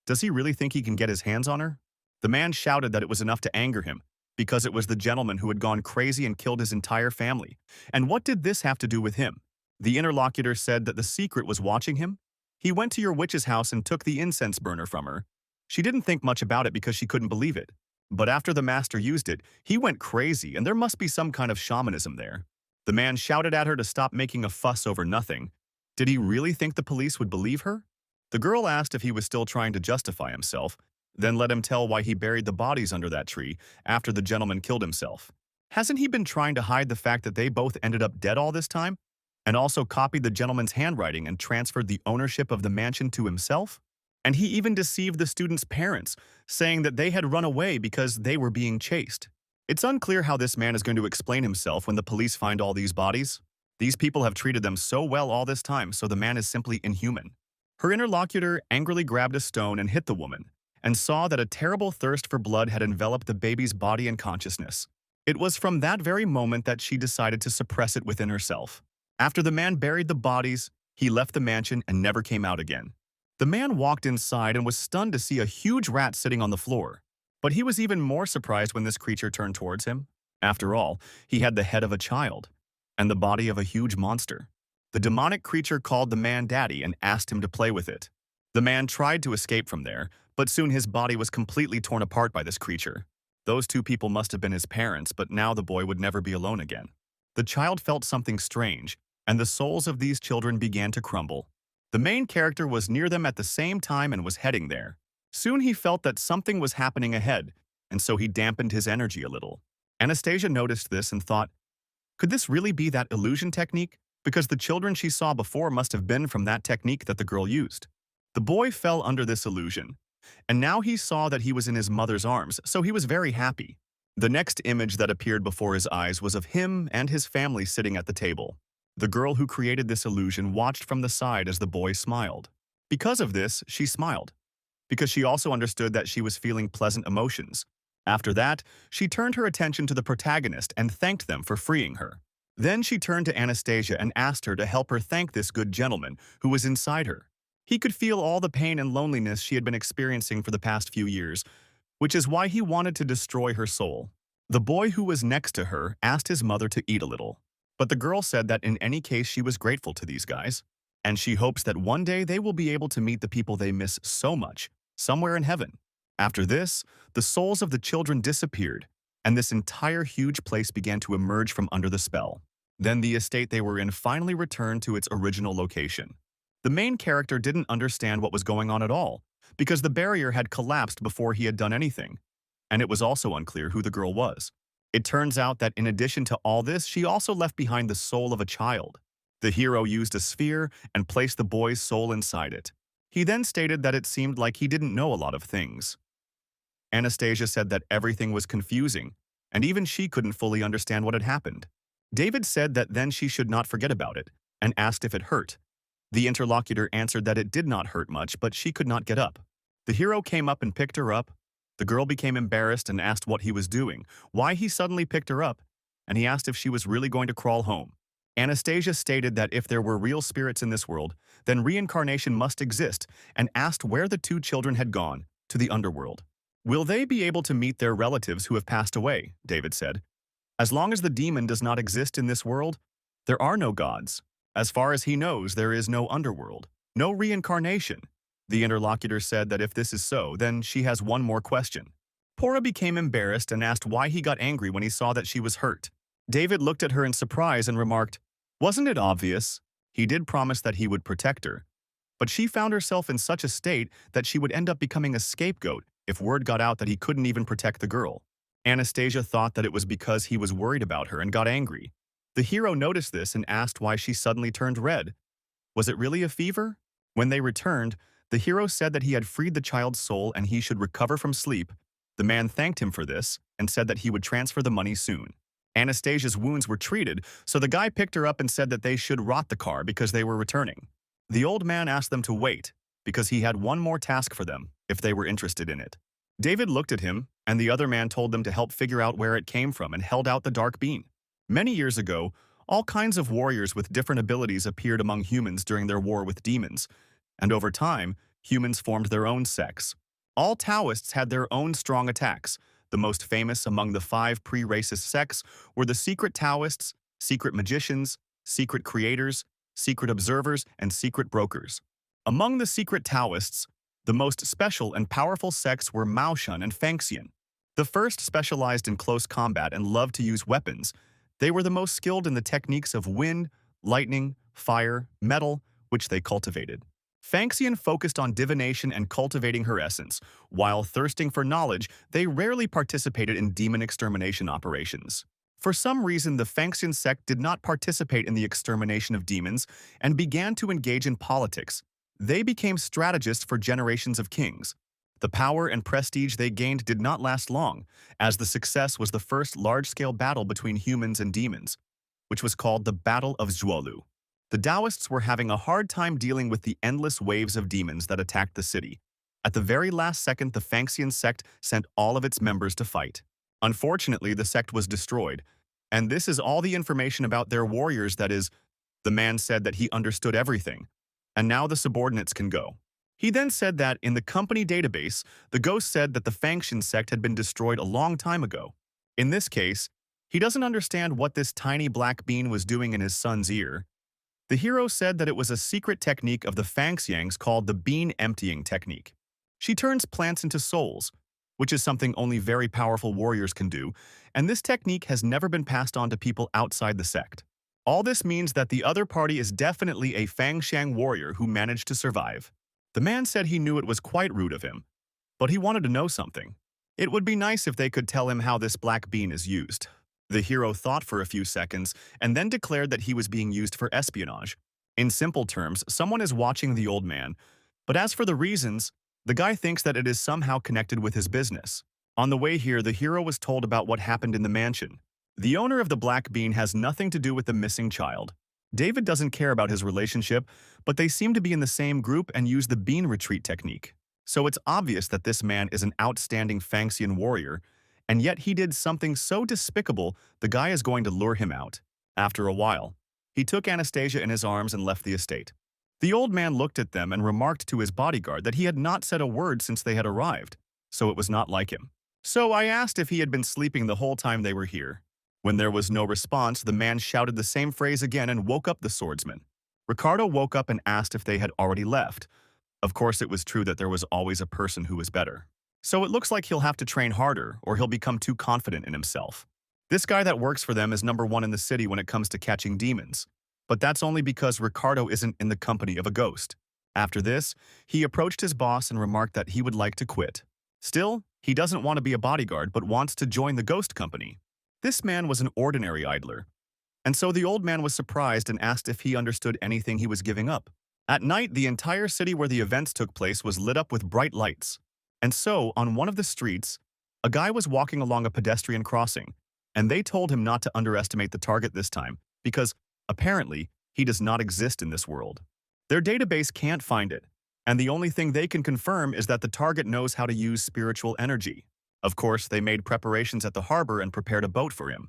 does he really think he can get his hands on her? The man shouted that it was enough to anger him, because it was the gentleman who had gone crazy and killed his entire family. And what did this have to do with him? The interlocutor said that the secret was watching him. He went to your witch's house and took the incense burner from her. She didn't think much about it because she couldn't believe it. But after the master used it, he went crazy, and there must be some kind of shamanism there. The man shouted at her to stop making a fuss over nothing. Did he really think the police would believe her? The girl asked if he was still trying to justify himself, then let him tell why he buried the bodies under that tree after the gentleman killed himself. Hasn't he been trying to hide the fact that they both ended up dead all this time? And also copied the gentleman's handwriting and transferred the ownership of the mansion to himself? And he even deceived the students' parents, saying that they had run away because they were being chased. It's unclear how this man is going to explain himself when the police find all these bodies. These people have treated them so well all this time, so the man is simply inhuman. Her interlocutor angrily grabbed a stone and hit the woman, and saw that a terrible thirst for blood had enveloped the baby's body and consciousness. It was from that very moment that she decided to suppress it within herself. After the man buried the bodies, he left the mansion and never came out again. The man walked inside and was stunned to see a huge rat sitting on the floor. But he was even more surprised when this creature turned towards him. After all, he had the head of a child and the body of a huge monster. The demonic creature called the man Daddy and asked him to play with it. The man tried to escape from there, but soon his body was completely torn apart by this creature. Those two people must have been his parents, but now the boy would never be alone again. The child felt something strange, and the souls of these children began to crumble. The main character was near them at the same time and was heading there. Soon he felt that something was happening ahead, and so he dampened his energy a little. Anastasia noticed this and thought, could this really be that illusion technique? Because the children she saw before must have been from that technique that the girl used. The boy fell under this illusion, and now he saw that he was in his mother's arms, so he was very happy. The next image that appeared before his eyes was of him and his family sitting at the table. The girl who created this illusion watched from the side as the boy smiled. Because of this, she smiled, because she also understood that she was feeling pleasant emotions. After that, she turned her attention to the protagonist and thanked them for freeing her. Then she turned to Anastasia and asked her to help her thank this good gentleman who was inside her. He could feel all the pain and loneliness she had been experiencing for the past few years, which is why he wanted to destroy her soul. The boy who was next to her asked his mother to eat a little, but the girl said that in any case she was grateful to these guys, and she hopes that one day they will be able to meet the people they miss so much, somewhere in heaven. After this, the souls of the children disappeared, and this entire huge place began to emerge from under the spell. Then the estate they were in finally returned to its original location. The main character didn't understand what was going on at all, because the barrier had collapsed before he had done anything, and it was also unclear who the girl was. It turns out that in addition to all this, she also left behind the soul of a child. The hero used a sphere and placed the boy's soul inside it. He then stated that it seemed like he didn't know a lot of things. Anastasia said that everything was confusing, and even she couldn't fully understand what had happened. David said that then she should not forget about it, and asked if it hurt. The interlocutor answered that it did not hurt much, but she could not get up. The hero came up and picked her up. The girl became embarrassed and asked what he was doing, why he suddenly picked her up, and he asked if she was really going to crawl home. Anastasia stated that if there were real spirits in this world, then reincarnation must exist, and asked where the two children had gone, to the underworld. Will they be able to meet their relatives who have passed away? David said. As long as the demon does not exist in this world, there are no gods. As far as he knows, there is no underworld, no reincarnation. The interlocutor said that if this is so, then she has one more question. Pora became embarrassed and asked why he got angry when he saw that she was hurt. David looked at her in surprise and remarked, "Wasn't it obvious? He did promise that he would protect her. But she found herself in such a state that she would end up becoming a scapegoat if word got out that he couldn't even protect the girl." Anastasia thought that it was because he was worried about her and got angry. The hero noticed this and asked why she suddenly turned red. Was it really a fever? When they returned, the hero said that he had freed the child's soul and he should recover from sleep. The man thanked him for this and said that he would transfer the money soon. Anastasia's wounds were treated, so the guy picked her up and said that they should rot the car because they were returning. The old man asked them to wait, because he had one more task for them, if they were interested in it. David looked at him, and the other man told them to help figure out where it came from and held out the dark bean. Many years ago, all kinds of warriors with different abilities appeared among humans during their war with demons, and over time, humans formed their own sects. All Taoists had their own strong attacks. The most famous among the 5 pre-racist sects were the secret Taoists, secret magicians, secret creators, secret observers, and secret brokers. Among the secret Taoists, the most special and powerful sects were Maoshan and Fangxian. The first specialized in close combat and loved to use weapons. They were the most skilled in the techniques of wind, lightning, fire, metal, which they cultivated. Fangxian focused on divination and cultivating her essence. While thirsting for knowledge, they rarely participated in demon extermination operations. For some reason, the Fangxian sect did not participate in the extermination of demons and began to engage in politics. They became strategists for generations of kings. The power and prestige they gained did not last long, as the success was the first large-scale battle between humans and demons, which was called the Battle of Zhuolu. The Taoists were having a hard time dealing with the endless waves of demons that attacked the city. At the very last second, the Fangxian sect sent all of its members to fight. Unfortunately, the sect was destroyed, and this is all the information about their warriors. That is, the man said that he understood everything, and now the subordinates can go. He then said that in the company database, the ghost said that the Fangxian sect had been destroyed a long time ago. In this case, he doesn't understand what this tiny black bean was doing in his son's ear. The hero said that it was a secret technique of the Fangxiangs called the bean emptying technique. She turns plants into souls, which is something only very powerful warriors can do, and this technique has never been passed on to people outside the sect. All this means that the other party is definitely a Fangxiang warrior who managed to survive. The man said he knew it was quite rude of him, but he wanted to know something. It would be nice if they could tell him how this black bean is used. The hero thought for a few seconds and then declared that he was being used for espionage. In simple terms, someone is watching the old man, but as for the reasons, the guy thinks that it is somehow connected with his business. On the way here, the hero was told about what happened in the mansion. The owner of the black bean has nothing to do with the missing child. David doesn't care about his relationship, but they seem to be in the same group and use the bean retreat technique. So it's obvious that this man is an outstanding Fangxian warrior, and yet he did something so despicable, the guy is going to lure him out. After a while, he took Anastasia in his arms and left the estate. The old man looked at them and remarked to his bodyguard that he had not said a word since they had arrived, so it was not like him. So I asked if he had been sleeping the whole time they were here. When there was no response, the man shouted the same phrase again and woke up the swordsman. Ricardo woke up and asked if they had already left. Of course, it was true that there was always a person who was better. So it looks like he'll have to train harder or he'll become too confident in himself. This guy that works for them is #1 in the city when it comes to catching demons. But that's only because Ricardo isn't in the company of a ghost. After this, he approached his boss and remarked that he would like to quit. Still, he doesn't want to be a bodyguard but wants to join the ghost company. This man was an ordinary idler, and so the old man was surprised and asked if he understood anything he was giving up. At night, the entire city where the events took place was lit up with bright lights. And so, on one of the streets, a guy was walking along a pedestrian crossing, and they told him not to underestimate the target this time, because, apparently, he does not exist in this world. Their database can't find it, and the only thing they can confirm is that the target knows how to use spiritual energy. Of course, they made preparations at the harbor and prepared a boat for him.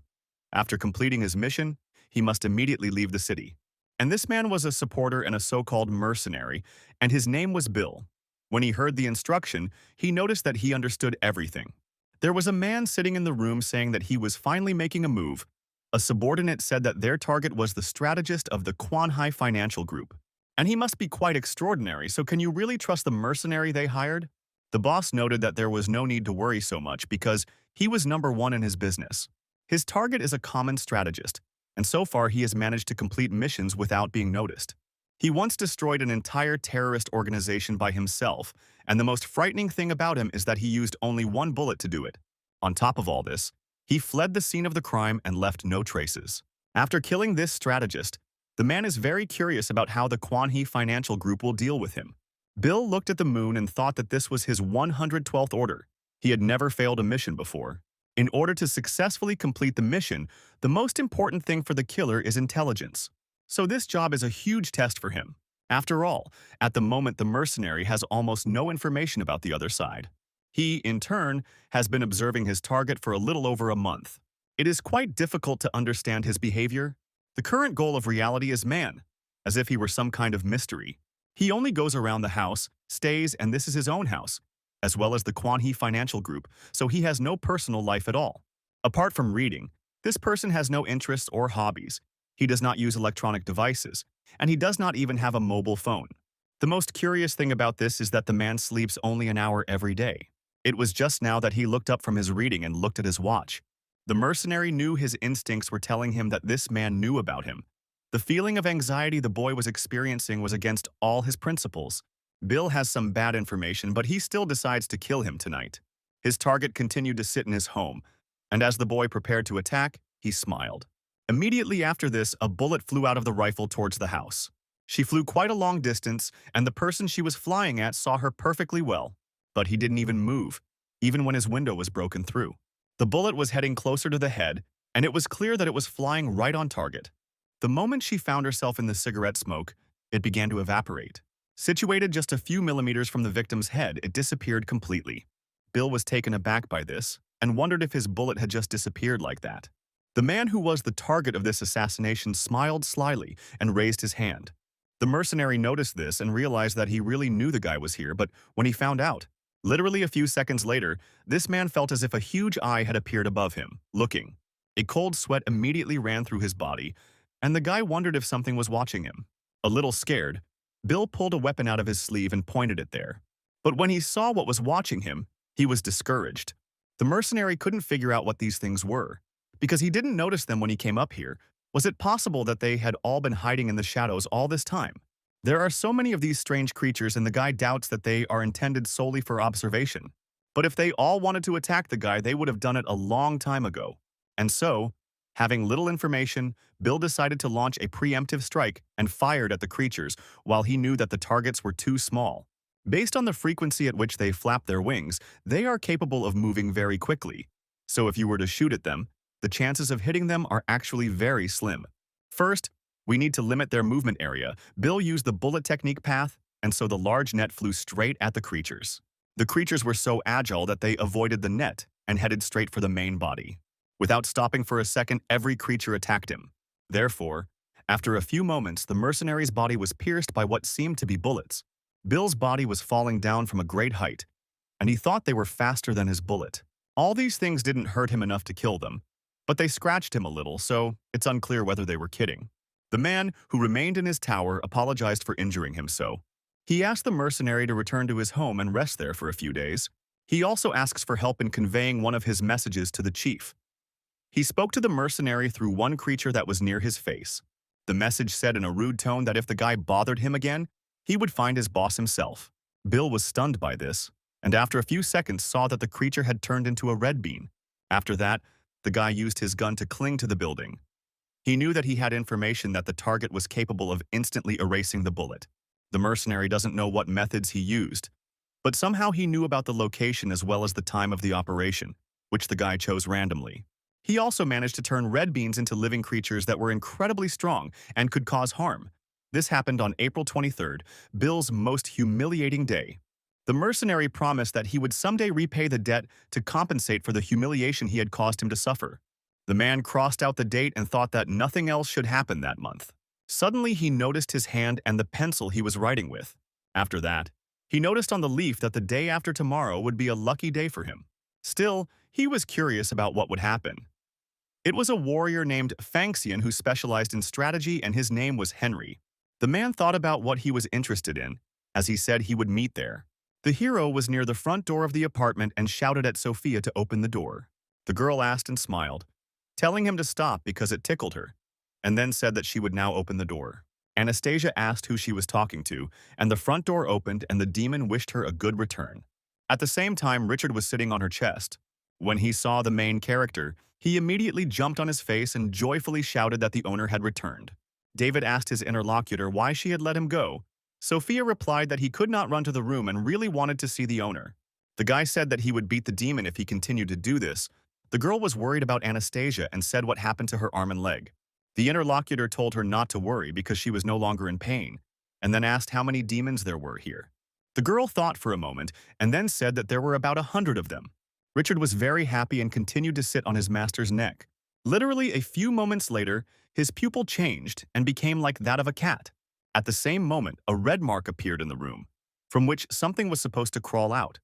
After completing his mission, he must immediately leave the city. And this man was a supporter and a so-called mercenary, and his name was Bill. When he heard the instruction, he noticed that he understood everything. There was a man sitting in the room saying that he was finally making a move. A subordinate said that their target was the strategist of the Quanhai Financial Group. And he must be quite extraordinary, so can you really trust the mercenary they hired? The boss noted that there was no need to worry so much because he was #1 in his business. His target is a common strategist, and so far he has managed to complete missions without being noticed. He once destroyed an entire terrorist organization by himself, and the most frightening thing about him is that he used only one bullet to do it. On top of all this, he fled the scene of the crime and left no traces. After killing this strategist, the man is very curious about how the Kwanhee Financial Group will deal with him. Bill looked at the moon and thought that this was his 112th order. He had never failed a mission before. In order to successfully complete the mission, the most important thing for the killer is intelligence. So this job is a huge test for him. After all, at the moment the mercenary has almost no information about the other side. He, in turn, has been observing his target for a little over a month. It is quite difficult to understand his behavior. The current goal of reality is man, as if he were some kind of mystery. He only goes around the house, stays, and this is his own house, as well as the Kwanhee Financial Group, so he has no personal life at all. Apart from reading, this person has no interests or hobbies. He does not use electronic devices, and he does not even have a mobile phone. The most curious thing about this is that the man sleeps only an hour every day. It was just now that he looked up from his reading and looked at his watch. The mercenary knew his instincts were telling him that this man knew about him. The feeling of anxiety the boy was experiencing was against all his principles. Bill has some bad information, but he still decides to kill him tonight. His target continued to sit in his home, and as the boy prepared to attack, he smiled. Immediately after this, a bullet flew out of the rifle towards the house. She flew quite a long distance, and the person she was flying at saw her perfectly well. But he didn't even move, even when his window was broken through. The bullet was heading closer to the head, and it was clear that it was flying right on target. The moment she found herself in the cigarette smoke, it began to evaporate. Situated just a few millimeters from the victim's head, it disappeared completely. Bill was taken aback by this and wondered if his bullet had just disappeared like that. The man who was the target of this assassination smiled slyly and raised his hand. The mercenary noticed this and realized that he really knew the guy was here, but when he found out, literally a few seconds later, this man felt as if a huge eye had appeared above him, looking. A cold sweat immediately ran through his body, and the guy wondered if something was watching him. A little scared, Bill pulled a weapon out of his sleeve and pointed it there. But when he saw what was watching him, he was discouraged. The mercenary couldn't figure out what these things were, because he didn't notice them when he came up here. Was it possible that they had all been hiding in the shadows all this time? There are so many of these strange creatures, and the guy doubts that they are intended solely for observation. But if they all wanted to attack the guy, they would have done it a long time ago. And so, having little information, Bill decided to launch a preemptive strike and fired at the creatures while he knew that the targets were too small. Based on the frequency at which they flap their wings, they are capable of moving very quickly. So if you were to shoot at them, the chances of hitting them are actually very slim. First, we need to limit their movement area. Bill used the bullet technique path, and so the large net flew straight at the creatures. The creatures were so agile that they avoided the net and headed straight for the main body. Without stopping for a second, every creature attacked him. Therefore, after a few moments, the mercenary's body was pierced by what seemed to be bullets. Bill's body was falling down from a great height, and he thought they were faster than his bullet. All these things didn't hurt him enough to kill them, but they scratched him a little, so it's unclear whether they were kidding. The man, who remained in his tower, apologized for injuring him so. He asked the mercenary to return to his home and rest there for a few days. He also asks for help in conveying one of his messages to the chief. He spoke to the mercenary through one creature that was near his face. The message said in a rude tone that if the guy bothered him again, he would find his boss himself. Bill was stunned by this, and after a few seconds saw that the creature had turned into a red bean. After that, the guy used his gun to cling to the building. He knew that he had information that the target was capable of instantly erasing the bullet. The mercenary doesn't know what methods he used, but somehow he knew about the location as well as the time of the operation, which the guy chose randomly. He also managed to turn red beans into living creatures that were incredibly strong and could cause harm. This happened on April 23rd, Bill's most humiliating day. The mercenary promised that he would someday repay the debt to compensate for the humiliation he had caused him to suffer. The man crossed out the date and thought that nothing else should happen that month. Suddenly, he noticed his hand and the pencil he was writing with. After that, he noticed on the leaf that the day after tomorrow would be a lucky day for him. Still, he was curious about what would happen. It was a warrior named Fangxian who specialized in strategy, and his name was Henry. The man thought about what he was interested in, as he said he would meet there. The hero was near the front door of the apartment and shouted at Sophia to open the door. The girl asked and smiled, telling him to stop because it tickled her, and then said that she would now open the door. Anastasia asked who she was talking to, and the front door opened and the demon wished her a good return. At the same time, Richard was sitting on her chest. When he saw the main character, he immediately jumped on his face and joyfully shouted that the owner had returned. David asked his interlocutor why she had let him go. Sophia replied that he could not run to the room and really wanted to see the owner. The guy said that he would beat the demon if he continued to do this. The girl was worried about Anastasia and said what happened to her arm and leg. The interlocutor told her not to worry because she was no longer in pain, and then asked how many demons there were here. The girl thought for a moment and then said that there were about 100 of them. Richard was very happy and continued to sit on his master's neck. Literally a few moments later, his pupil changed and became like that of a cat. At the same moment, a red mark appeared in the room, from which something was supposed to crawl out.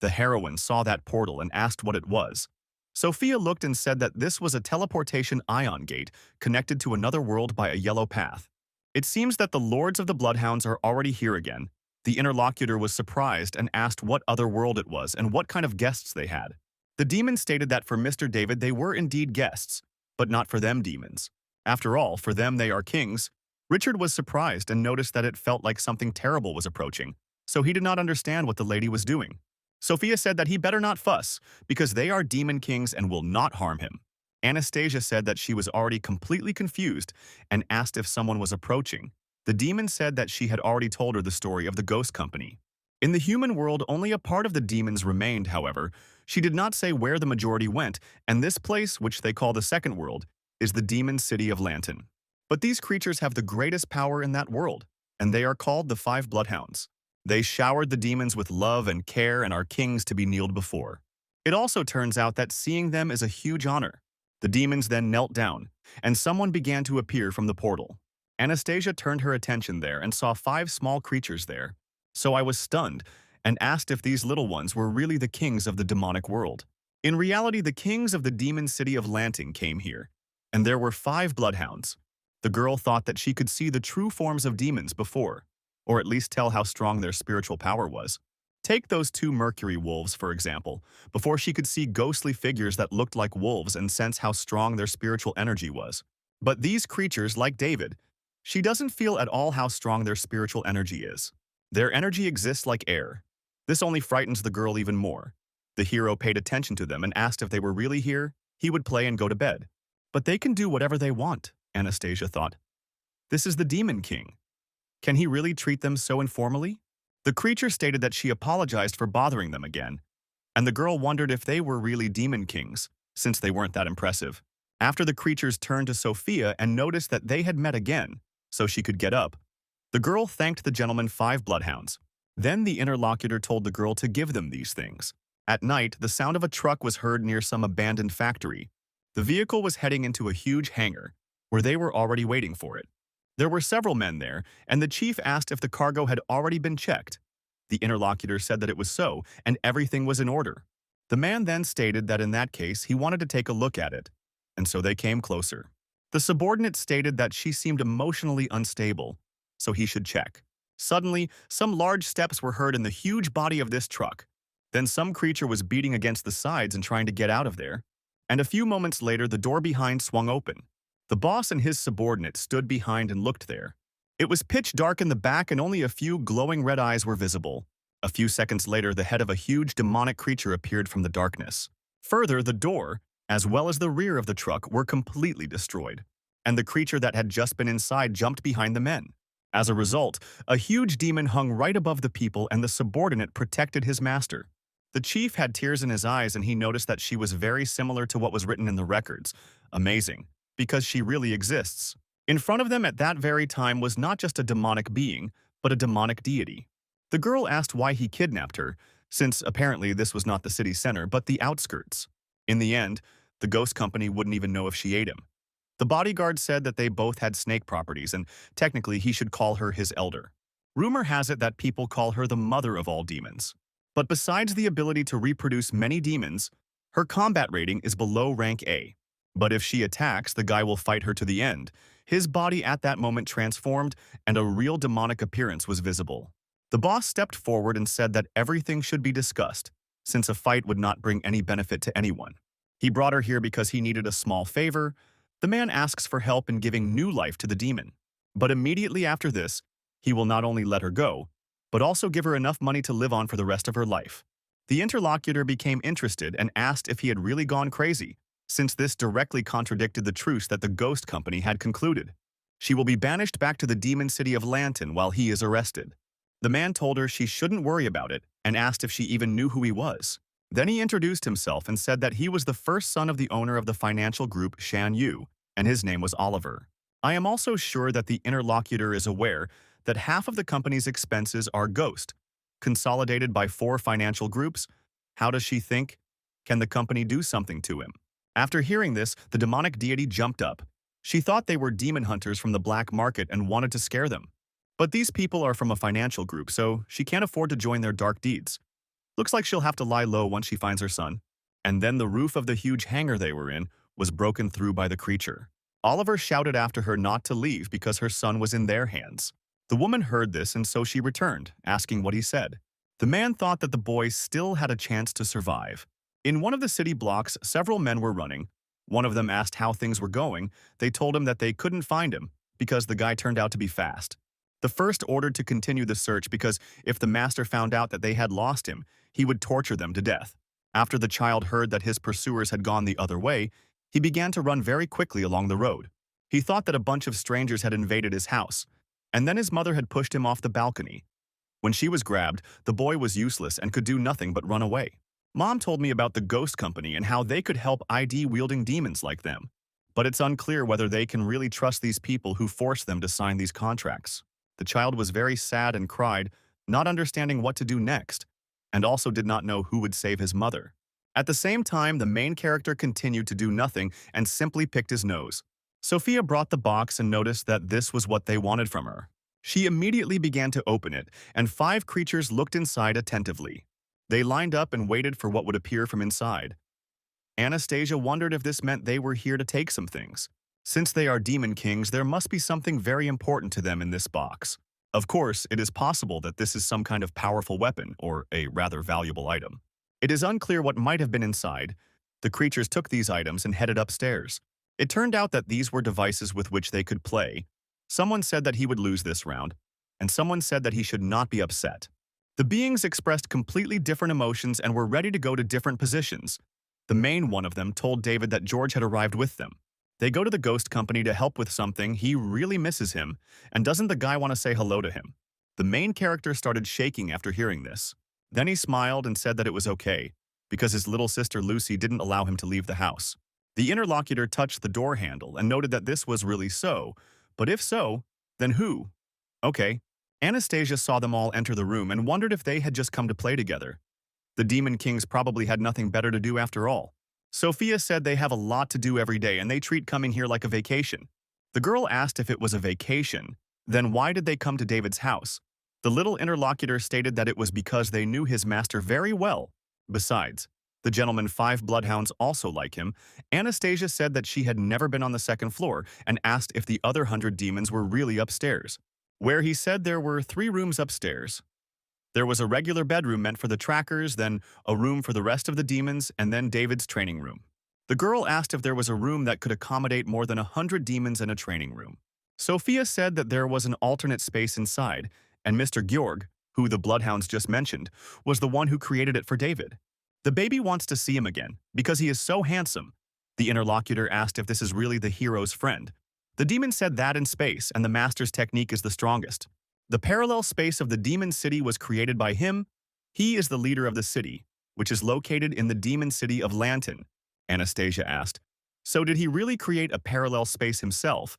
The heroine saw that portal and asked what it was. Sophia looked and said that this was a teleportation ion gate connected to another world by a yellow path. It seems that the lords of the Bloodhounds are already here again. The interlocutor was surprised and asked what other world it was and what kind of guests they had. The demon stated that for Mr. David they were indeed guests, but not for them demons. After all, for them they are kings. Richard was surprised and noticed that it felt like something terrible was approaching, so he did not understand what the lady was doing. Sophia said that he better not fuss, because they are demon kings and will not harm him. Anastasia said that she was already completely confused and asked if someone was approaching. The demon said that she had already told her the story of the ghost company. In the human world, only a part of the demons remained, however. She did not say where the majority went, and this place, which they call the second world, is the demon city of Lantern. But these creatures have the greatest power in that world, and they are called the Five Bloodhounds. They showered the demons with love and care and are kings to be kneeled before. It also turns out that seeing them is a huge honor. The demons then knelt down, and someone began to appear from the portal. Anastasia turned her attention there and saw 5 small creatures there. So I was stunned and asked if these little ones were really the kings of the demonic world. In reality, the kings of the demon city of Lanting came here, and there were 5 bloodhounds. The girl thought that she could see the true forms of demons before, or at least tell how strong their spiritual power was. Take those 2 Mercury wolves, for example. Before she could see ghostly figures that looked like wolves and sense how strong their spiritual energy was. But these creatures, like David, she doesn't feel at all how strong their spiritual energy is. Their energy exists like air. This only frightens the girl even more. The hero paid attention to them and asked if they were really here. He would play and go to bed. But they can do whatever they want, Anastasia thought. This is the Demon King. Can he really treat them so informally? The creature stated that she apologized for bothering them again, and the girl wondered if they were really demon kings, since they weren't that impressive. After the creatures turned to Sophia and noticed that they had met again, so she could get up, the girl thanked the gentleman 5 bloodhounds. Then the interlocutor told the girl to give them these things. At night, the sound of a truck was heard near some abandoned factory. The vehicle was heading into a huge hangar, where they were already waiting for it. There were several men there, and the chief asked if the cargo had already been checked. The interlocutor said that it was so, and everything was in order. The man then stated that in that case he wanted to take a look at it, and so they came closer. The subordinate stated that she seemed emotionally unstable, so he should check. Suddenly, some large steps were heard in the huge body of this truck. Then some creature was beating against the sides and trying to get out of there. And a few moments later, the door behind swung open. The boss and his subordinate stood behind and looked there. It was pitch dark in the back and only a few glowing red eyes were visible. A few seconds later, the head of a huge demonic creature appeared from the darkness. Further, the door, as well as the rear of the truck, were completely destroyed, and the creature that had just been inside jumped behind the men. As a result, a huge demon hung right above the people and the subordinate protected his master. The chief had tears in his eyes and he noticed that she was very similar to what was written in the records. Amazing, because she really exists. In front of them at that very time was not just a demonic being, but a demonic deity. The girl asked why he kidnapped her, since apparently this was not the city center, but the outskirts. In the end, the ghost company wouldn't even know if she ate him. The bodyguard said that they both had snake properties, and technically he should call her his elder. Rumor has it that people call her the mother of all demons. But besides the ability to reproduce many demons, her combat rating is below rank A. But if she attacks, the guy will fight her to the end. His body at that moment transformed, and a real demonic appearance was visible. The boss stepped forward and said that everything should be discussed, since a fight would not bring any benefit to anyone. He brought her here because he needed a small favor. The man asks for help in giving new life to the demon. But immediately after this, he will not only let her go, but also give her enough money to live on for the rest of her life. The interlocutor became interested and asked if he had really gone crazy, since this directly contradicted the truce that the ghost company had concluded. She will be banished back to the demon city of Lantern while he is arrested. The man told her she shouldn't worry about it and asked if she even knew who he was. Then he introduced himself and said that he was the first son of the owner of the financial group Shan Yu, and his name was Oliver. I am also sure that the interlocutor is aware that half of the company's expenses are ghost, consolidated by 4 financial groups. How does she think? Can the company do something to him? After hearing this, the demonic deity jumped up. She thought they were demon hunters from the black market and wanted to scare them. But these people are from a financial group, so she can't afford to join their dark deeds. Looks like she'll have to lie low once she finds her son. And then the roof of the huge hangar they were in was broken through by the creature. Oliver shouted after her not to leave because her son was in their hands. The woman heard this, and so she returned, asking what he said. The man thought that the boy still had a chance to survive. In one of the city blocks, several men were running. One of them asked how things were going. They told him that they couldn't find him because the guy turned out to be fast. The first ordered to continue the search because if the master found out that they had lost him, he would torture them to death. After the child heard that his pursuers had gone the other way, he began to run very quickly along the road. He thought that a bunch of strangers had invaded his house, and then his mother had pushed him off the balcony. When she was grabbed, the boy was useless and could do nothing but run away. Mom told me about the ghost company and how they could help ID-wielding demons like them. But it's unclear whether they can really trust these people who forced them to sign these contracts. The child was very sad and cried, not understanding what to do next, and also did not know who would save his mother. At the same time, the main character continued to do nothing and simply picked his nose. Sophia brought the box and noticed that this was what they wanted from her. She immediately began to open it, and 5 creatures looked inside attentively. They lined up and waited for what would appear from inside. Anastasia wondered if this meant they were here to take some things. Since they are demon kings, there must be something very important to them in this box. Of course, it is possible that this is some kind of powerful weapon or a rather valuable item. It is unclear what might have been inside. The creatures took these items and headed upstairs. It turned out that these were devices with which they could play. Someone said that he would lose this round, and someone said that he should not be upset. The beings expressed completely different emotions and were ready to go to different positions. The main one of them told David that George had arrived with them. They go to the ghost company to help with something. He really misses him, and doesn't the guy want to say hello to him? The main character started shaking after hearing this. Then he smiled and said that it was okay, because his little sister Lucy didn't allow him to leave the house. The interlocutor touched the door handle and noted that this was really so, but if so, then who? Okay. Anastasia saw them all enter the room and wondered if they had just come to play together. The Demon Kings probably had nothing better to do after all. Sophia said they have a lot to do every day and they treat coming here like a vacation. The girl asked if it was a vacation. Then why did they come to David's house? The little interlocutor stated that it was because they knew his master very well. Besides, the gentleman 5 bloodhounds also like him. Anastasia said that she had never been on the 2nd floor and asked if the other 100 demons were really upstairs, where he said there were 3 rooms upstairs. There was a regular bedroom meant for the trackers, then a room for the rest of the demons, and then David's training room. The girl asked if there was a room that could accommodate more than 100 demons in a training room. Sophia said that there was an alternate space inside, and Mr. Georg, who the bloodhounds just mentioned, was the one who created it for David. The baby wants to see him again, because he is so handsome. The interlocutor asked if this is really the hero's friend. The demon said that in space, and the master's technique is the strongest. The parallel space of the demon city was created by him. He is the leader of the city, which is located in the demon city of Lantern, Anastasia asked. So did he really create a parallel space himself?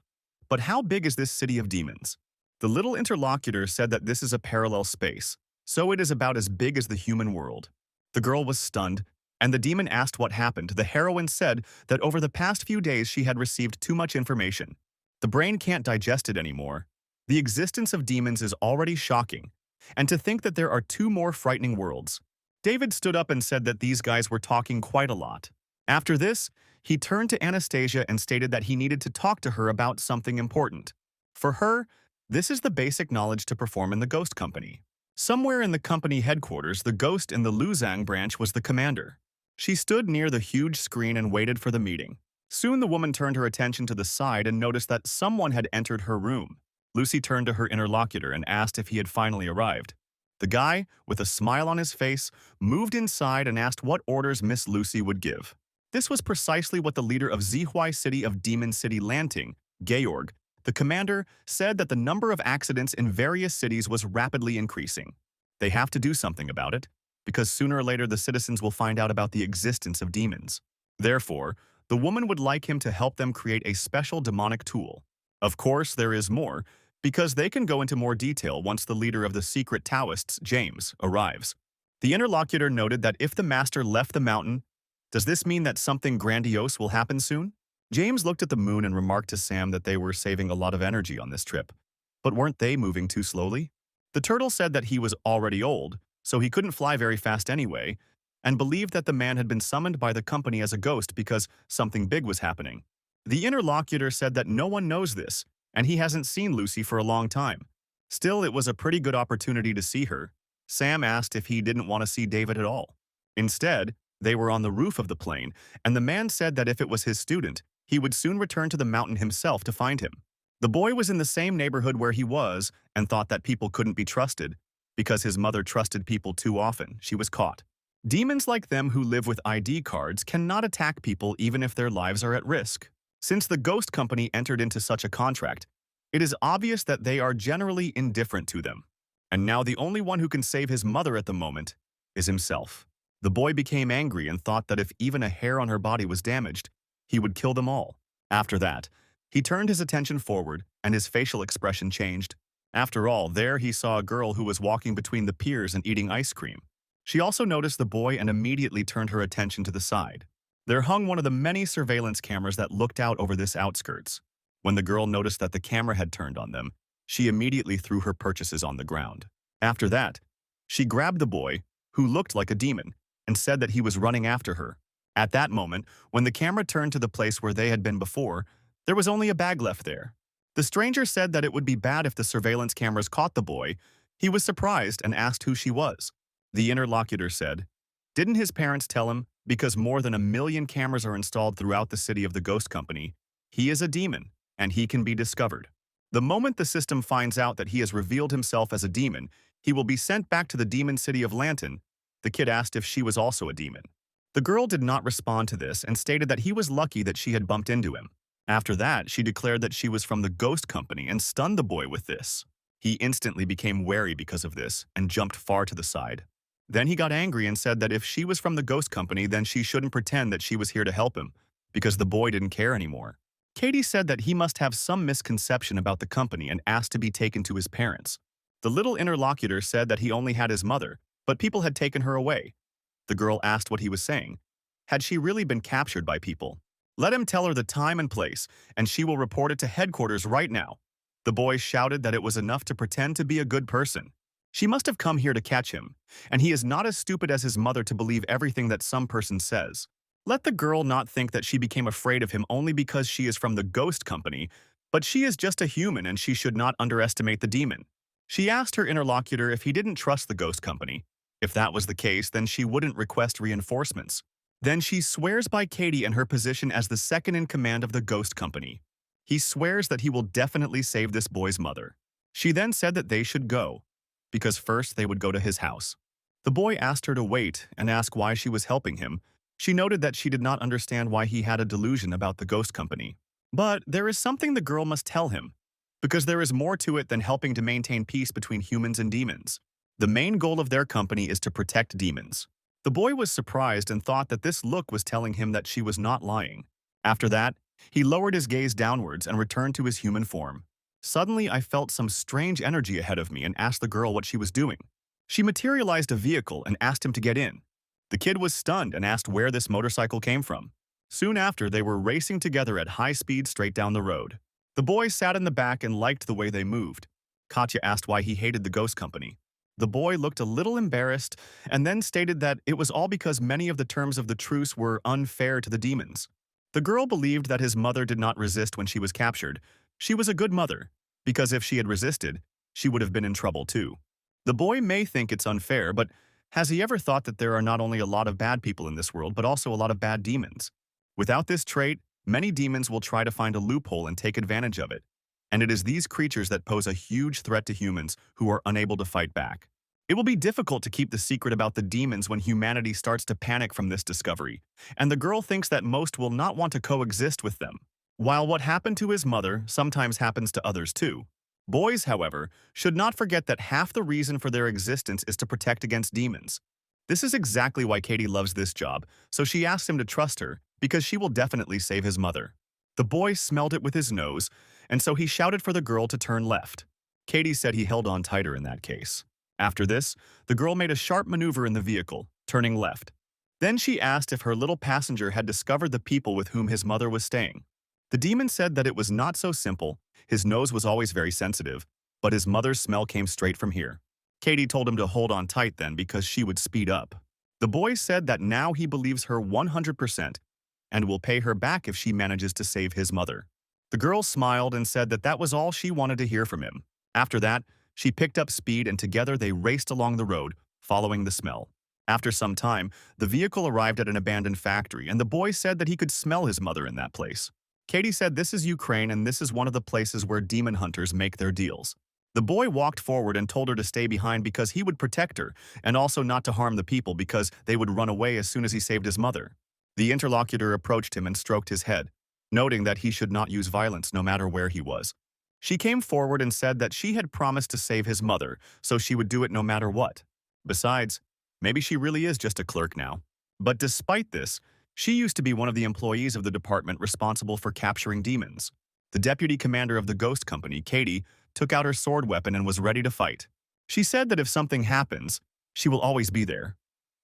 But how big is this city of demons? The little interlocutor said that this is a parallel space, so it is about as big as the human world. The girl was stunned, and the demon asked what happened. The heroine said that over the past few days she had received too much information. The brain can't digest it anymore. The existence of demons is already shocking, and to think that there are 2 more frightening worlds. David stood up and said that these guys were talking quite a lot. After this, he turned to Anastasia and stated that he needed to talk to her about something important. For her, this is the basic knowledge to perform in the ghost company. Somewhere in the company headquarters, the ghost in the Luzang branch was the commander. She stood near the huge screen and waited for the meeting. Soon the woman turned her attention to the side and noticed that someone had entered her room. Lucy turned to her interlocutor and asked if he had finally arrived. The guy, with a smile on his face, moved inside and asked what orders Miss Lucy would give. This was precisely what the leader of Zhuai City of Demon City Lanting, Georg, the commander, said that the number of accidents in various cities was rapidly increasing. They have to do something about it, because sooner or later the citizens will find out about the existence of demons. Therefore, the woman would like him to help them create a special demonic tool. Of course, there is more, because they can go into more detail once the leader of the secret Taoists, James, arrives. The interlocutor noted that if the master left the mountain, does this mean that something grandiose will happen soon? James looked at the moon and remarked to Sam that they were saving a lot of energy on this trip. But weren't they moving too slowly? The turtle said that he was already old, so he couldn't fly very fast anyway, and believed that the man had been summoned by the company as a ghost because something big was happening. The interlocutor said that no one knows this, and he hasn't seen Lucy for a long time. Still, it was a pretty good opportunity to see her. Sam asked if he didn't want to see David at all. Instead, they were on the roof of the plane, and the man said that if it was his student, he would soon return to the mountain himself to find him. The boy was in the same neighborhood where he was and thought that people couldn't be trusted. Because his mother trusted people too often, she was caught. Demons like them who live with ID cards cannot attack people even if their lives are at risk. Since the ghost company entered into such a contract, it is obvious that they are generally indifferent to them. And now the only one who can save his mother at the moment is himself. The boy became angry and thought that if even a hair on her body was damaged, he would kill them all. After that, he turned his attention forward and his facial expression changed. After all, there he saw a girl who was walking between the piers and eating ice cream. She also noticed the boy and immediately turned her attention to the side. There hung one of the many surveillance cameras that looked out over this outskirts. When the girl noticed that the camera had turned on them, she immediately threw her purchases on the ground. After that, she grabbed the boy, who looked like a demon, and said that he was running after her. At that moment, when the camera turned to the place where they had been before, there was only a bag left there. The stranger said that it would be bad if the surveillance cameras caught the boy. He was surprised and asked who she was. The interlocutor said, "Didn't his parents tell him, because more than 1 million cameras are installed throughout the city of the ghost company, he is a demon, and he can be discovered. The moment the system finds out that he has revealed himself as a demon, he will be sent back to the demon city of Lanton." The kid asked if she was also a demon. The girl did not respond to this and stated that he was lucky that she had bumped into him. After that, she declared that she was from the ghost company and stunned the boy with this. He instantly became wary because of this and jumped far to the side. Then he got angry and said that if she was from the ghost company, then she shouldn't pretend that she was here to help him, because the boy didn't care anymore. Katie said that he must have some misconception about the company and asked to be taken to his parents. The little interlocutor said that he only had his mother, but people had taken her away. The girl asked what he was saying. Had she really been captured by people? Let him tell her the time and place, and she will report it to headquarters right now. The boy shouted that it was enough to pretend to be a good person. She must have come here to catch him, and he is not as stupid as his mother to believe everything that some person says. Let the girl not think that she became afraid of him only because she is from the ghost company, but she is just a human and she should not underestimate the demon. She asked her interlocutor if he didn't trust the ghost company. If that was the case, then she wouldn't request reinforcements. Then she swears by Katie and her position as the second in command of the ghost company. He swears that he will definitely save this boy's mother. She then said that they should go, because first they would go to his house. The boy asked her to wait and ask why she was helping him. She noted that she did not understand why he had a delusion about the ghost company. But there is something the girl must tell him, because there is more to it than helping to maintain peace between humans and demons. The main goal of their company is to protect demons. The boy was surprised and thought that this look was telling him that she was not lying. After that, he lowered his gaze downwards and returned to his human form. Suddenly, I felt some strange energy ahead of me and asked the girl what she was doing. She materialized a vehicle and asked him to get in. The kid was stunned and asked where this motorcycle came from. Soon after, they were racing together at high speed straight down the road. The boy sat in the back and liked the way they moved. Katya asked why he hated the ghost company. The boy looked a little embarrassed and then stated that it was all because many of the terms of the truce were unfair to the demons. The girl believed that his mother did not resist when she was captured. She was a good mother, because if she had resisted, she would have been in trouble too. The boy may think it's unfair, but has he ever thought that there are not only a lot of bad people in this world, but also a lot of bad demons? Without this trait, many demons will try to find a loophole and take advantage of it. And it is these creatures that pose a huge threat to humans who are unable to fight back. It will be difficult to keep the secret about the demons when humanity starts to panic from this discovery, and the girl thinks that most will not want to coexist with them. While what happened to his mother sometimes happens to others too, boys, however, should not forget that half the reason for their existence is to protect against demons. This is exactly why Katie loves this job, so she asks him to trust her because she will definitely save his mother. The boy smelled it with his nose, and so he shouted for the girl to turn left. Katie said he held on tighter in that case. After this, the girl made a sharp maneuver in the vehicle, turning left. Then she asked if her little passenger had discovered the people with whom his mother was staying. The demon said that it was not so simple, his nose was always very sensitive, but his mother's smell came straight from here. Katie told him to hold on tight then because she would speed up. The boy said that now he believes her 100% and will pay her back if she manages to save his mother. The girl smiled and said that that was all she wanted to hear from him. After that, she picked up speed and together they raced along the road, following the smell. After some time, the vehicle arrived at an abandoned factory and the boy said that he could smell his mother in that place. Katie said this is Ukraine and this is one of the places where demon hunters make their deals. The boy walked forward and told her to stay behind because he would protect her and also not to harm the people because they would run away as soon as he saved his mother. The interlocutor approached him and stroked his head, noting that he should not use violence no matter where he was. She came forward and said that she had promised to save his mother, so she would do it no matter what. Besides, maybe she really is just a clerk now. But despite this, she used to be one of the employees of the department responsible for capturing demons. The deputy commander of the ghost company, Katie, took out her sword weapon and was ready to fight. She said that if something happens, she will always be there.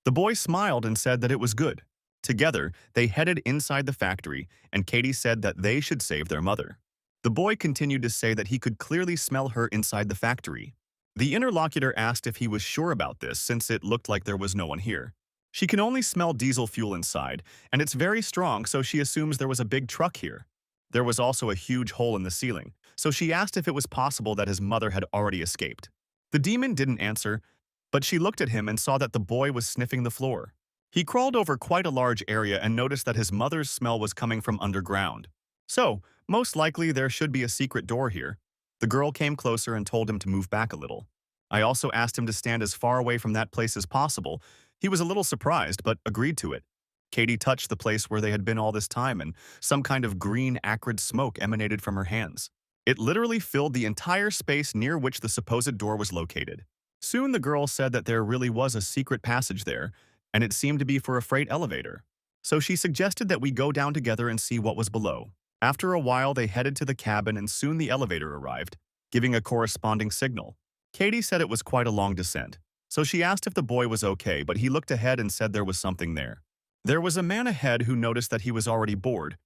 The boy smiled and said that it was good. Together, they headed inside the factory, and Katie said that they should save their mother. The boy continued to say that he could clearly smell her inside the factory. The interlocutor asked if he was sure about this since it looked like there was no one here. She can only smell diesel fuel inside, and it's very strong, so she assumes there was a big truck here. There was also a huge hole in the ceiling, so she asked if it was possible that his mother had already escaped. The demon didn't answer, but she looked at him and saw that the boy was sniffing the floor. He crawled over quite a large area and noticed that his mother's smell was coming from underground. So, most likely there should be a secret door here. The girl came closer and told him to move back a little. I also asked him to stand as far away from that place as possible. He was a little surprised, but agreed to it. Katie touched the place where they had been all this time and some kind of green, acrid smoke emanated from her hands. It literally filled the entire space near which the supposed door was located. Soon the girl said that there really was a secret passage there, and it seemed to be for a freight elevator. So she suggested that we go down together and see what was below. After a while, they headed to the cabin and soon the elevator arrived, giving a corresponding signal. Katie said it was quite a long descent, so she asked if the boy was okay, but he looked ahead and said there was something there. There was a man ahead who noticed that he was already bored,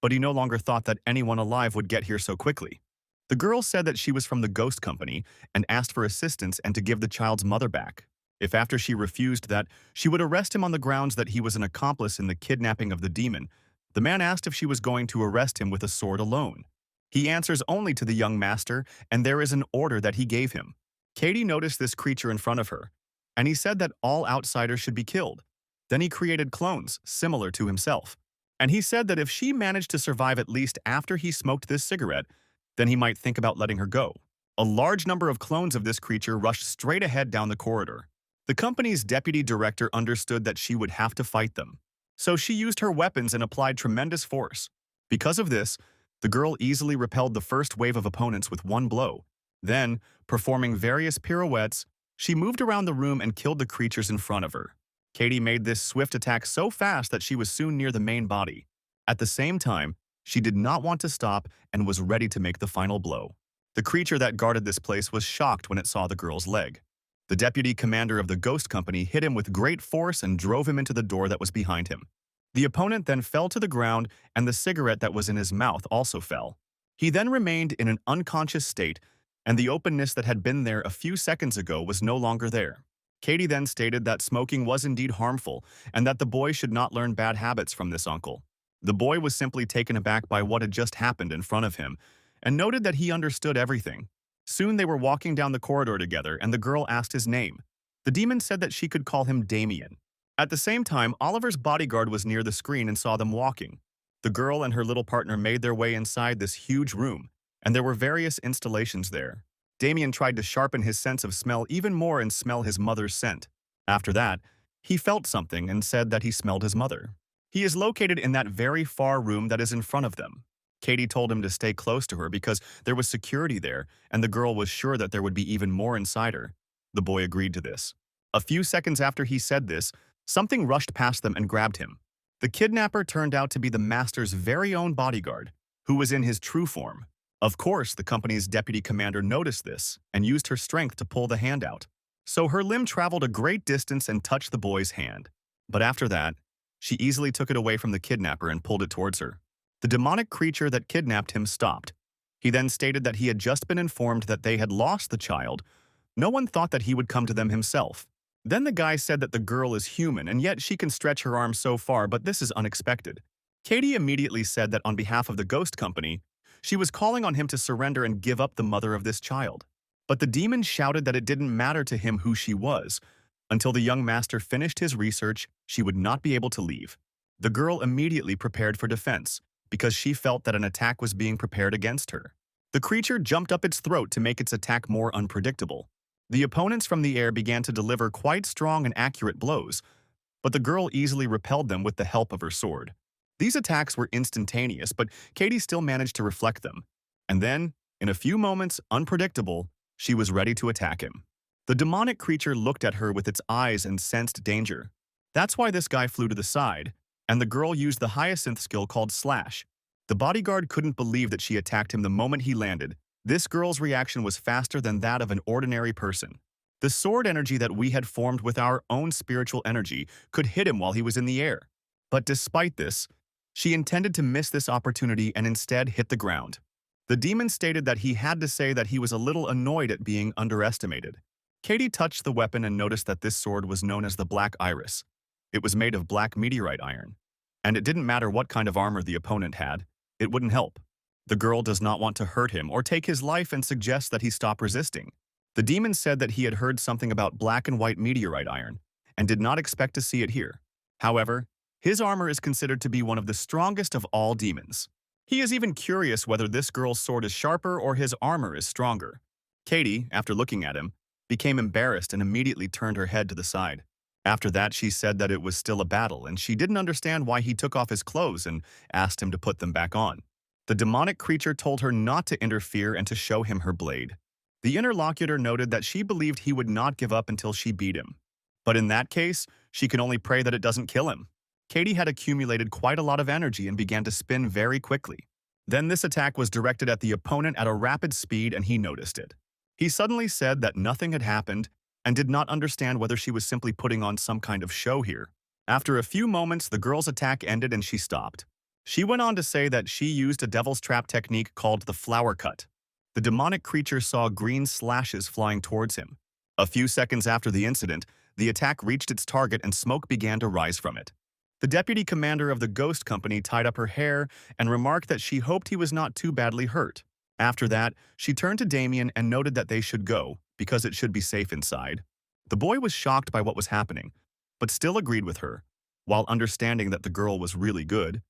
but he no longer thought that anyone alive would get here so quickly. The girl said that she was from the ghost company and asked for assistance and to give the child's mother back. If after she refused that, she would arrest him on the grounds that he was an accomplice in the kidnapping of the demon. The man asked if she was going to arrest him with a sword alone. He answers only to the young master, and there is an order that he gave him. Katie noticed this creature in front of her, and he said that all outsiders should be killed. Then he created clones, similar to himself. And he said that if she managed to survive at least after he smoked this cigarette, then he might think about letting her go. A large number of clones of this creature rushed straight ahead down the corridor. The company's deputy director understood that she would have to fight them. So she used her weapons and applied tremendous force. Because of this, the girl easily repelled the first wave of opponents with one blow. Then, performing various pirouettes, she moved around the room and killed the creatures in front of her. Katie made this swift attack so fast that she was soon near the main body. At the same time, she did not want to stop and was ready to make the final blow. The creature that guarded this place was shocked when it saw the girl's leg. The deputy commander of the ghost company hit him with great force and drove him into the door that was behind him. The opponent then fell to the ground and the cigarette that was in his mouth also fell. He then remained in an unconscious state, and the openness that had been there a few seconds ago was no longer there. Katie then stated that smoking was indeed harmful and that the boy should not learn bad habits from this uncle. The boy was simply taken aback by what had just happened in front of him and noted that he understood everything. Soon they were walking down the corridor together and the girl asked his name. The demon said that she could call him Damien. At the same time, Oliver's bodyguard was near the screen and saw them walking. The girl and her little partner made their way inside this huge room, and there were various installations there. Damien tried to sharpen his sense of smell even more and smell his mother's scent. After that, he felt something and said that he smelled his mother. He is located in that very far room that is in front of them. Katie told him to stay close to her because there was security there, and the girl was sure that there would be even more inside her. The boy agreed to this. A few seconds after he said this, something rushed past them and grabbed him. The kidnapper turned out to be the master's very own bodyguard, who was in his true form. Of course, the company's deputy commander noticed this and used her strength to pull the hand out. So her limb traveled a great distance and touched the boy's hand. But after that, she easily took it away from the kidnapper and pulled it towards her. The demonic creature that kidnapped him stopped. He then stated that he had just been informed that they had lost the child. No one thought that he would come to them himself. Then the guy said that the girl is human and yet she can stretch her arm so far, but this is unexpected. Katie immediately said that on behalf of the ghost company, she was calling on him to surrender and give up the mother of this child. But the demon shouted that it didn't matter to him who she was. Until the young master finished his research, she would not be able to leave. The girl immediately prepared for defense, because she felt that an attack was being prepared against her. The creature jumped up its throat to make its attack more unpredictable. The opponents from the air began to deliver quite strong and accurate blows, but the girl easily repelled them with the help of her sword. These attacks were instantaneous, but Katie still managed to reflect them. And then, in a few moments, unpredictable, she was ready to attack him. The demonic creature looked at her with its eyes and sensed danger. That's why this guy flew to the side, and the girl used the hyacinth skill called Slash. The bodyguard couldn't believe that she attacked him the moment he landed. This girl's reaction was faster than that of an ordinary person. The sword energy that we had formed with our own spiritual energy could hit him while he was in the air. But despite this, she intended to miss this opportunity and instead hit the ground. The demon stated that he had to say that he was a little annoyed at being underestimated. Katie touched the weapon and noticed that this sword was known as the Black Iris. It was made of black meteorite iron. And it didn't matter what kind of armor the opponent had, it wouldn't help. The girl does not want to hurt him or take his life and suggests that he stop resisting. The demon said that he had heard something about black and white meteorite iron and did not expect to see it here. However, his armor is considered to be one of the strongest of all demons. He is even curious whether this girl's sword is sharper or his armor is stronger. Katie, after looking at him, became embarrassed and immediately turned her head to the side. After that, she said that it was still a battle and she didn't understand why he took off his clothes and asked him to put them back on. The demonic creature told her not to interfere and to show him her blade. The interlocutor noted that she believed he would not give up until she beat him. But in that case, she can only pray that it doesn't kill him. Katie had accumulated quite a lot of energy and began to spin very quickly. Then this attack was directed at the opponent at a rapid speed and he noticed it. He suddenly said that nothing had happened and did not understand whether she was simply putting on some kind of show here. After a few moments, the girl's attack ended and she stopped. She went on to say that she used a devil's trap technique called the flower cut. The demonic creature saw green slashes flying towards him. A few seconds after the incident, the attack reached its target and smoke began to rise from it. The deputy commander of the ghost company tied up her hair and remarked that she hoped he was not too badly hurt. After that, she turned to Damien and noted that they should go, because it should be safe inside. The boy was shocked by what was happening, but still agreed with her. While understanding that the girl was really good,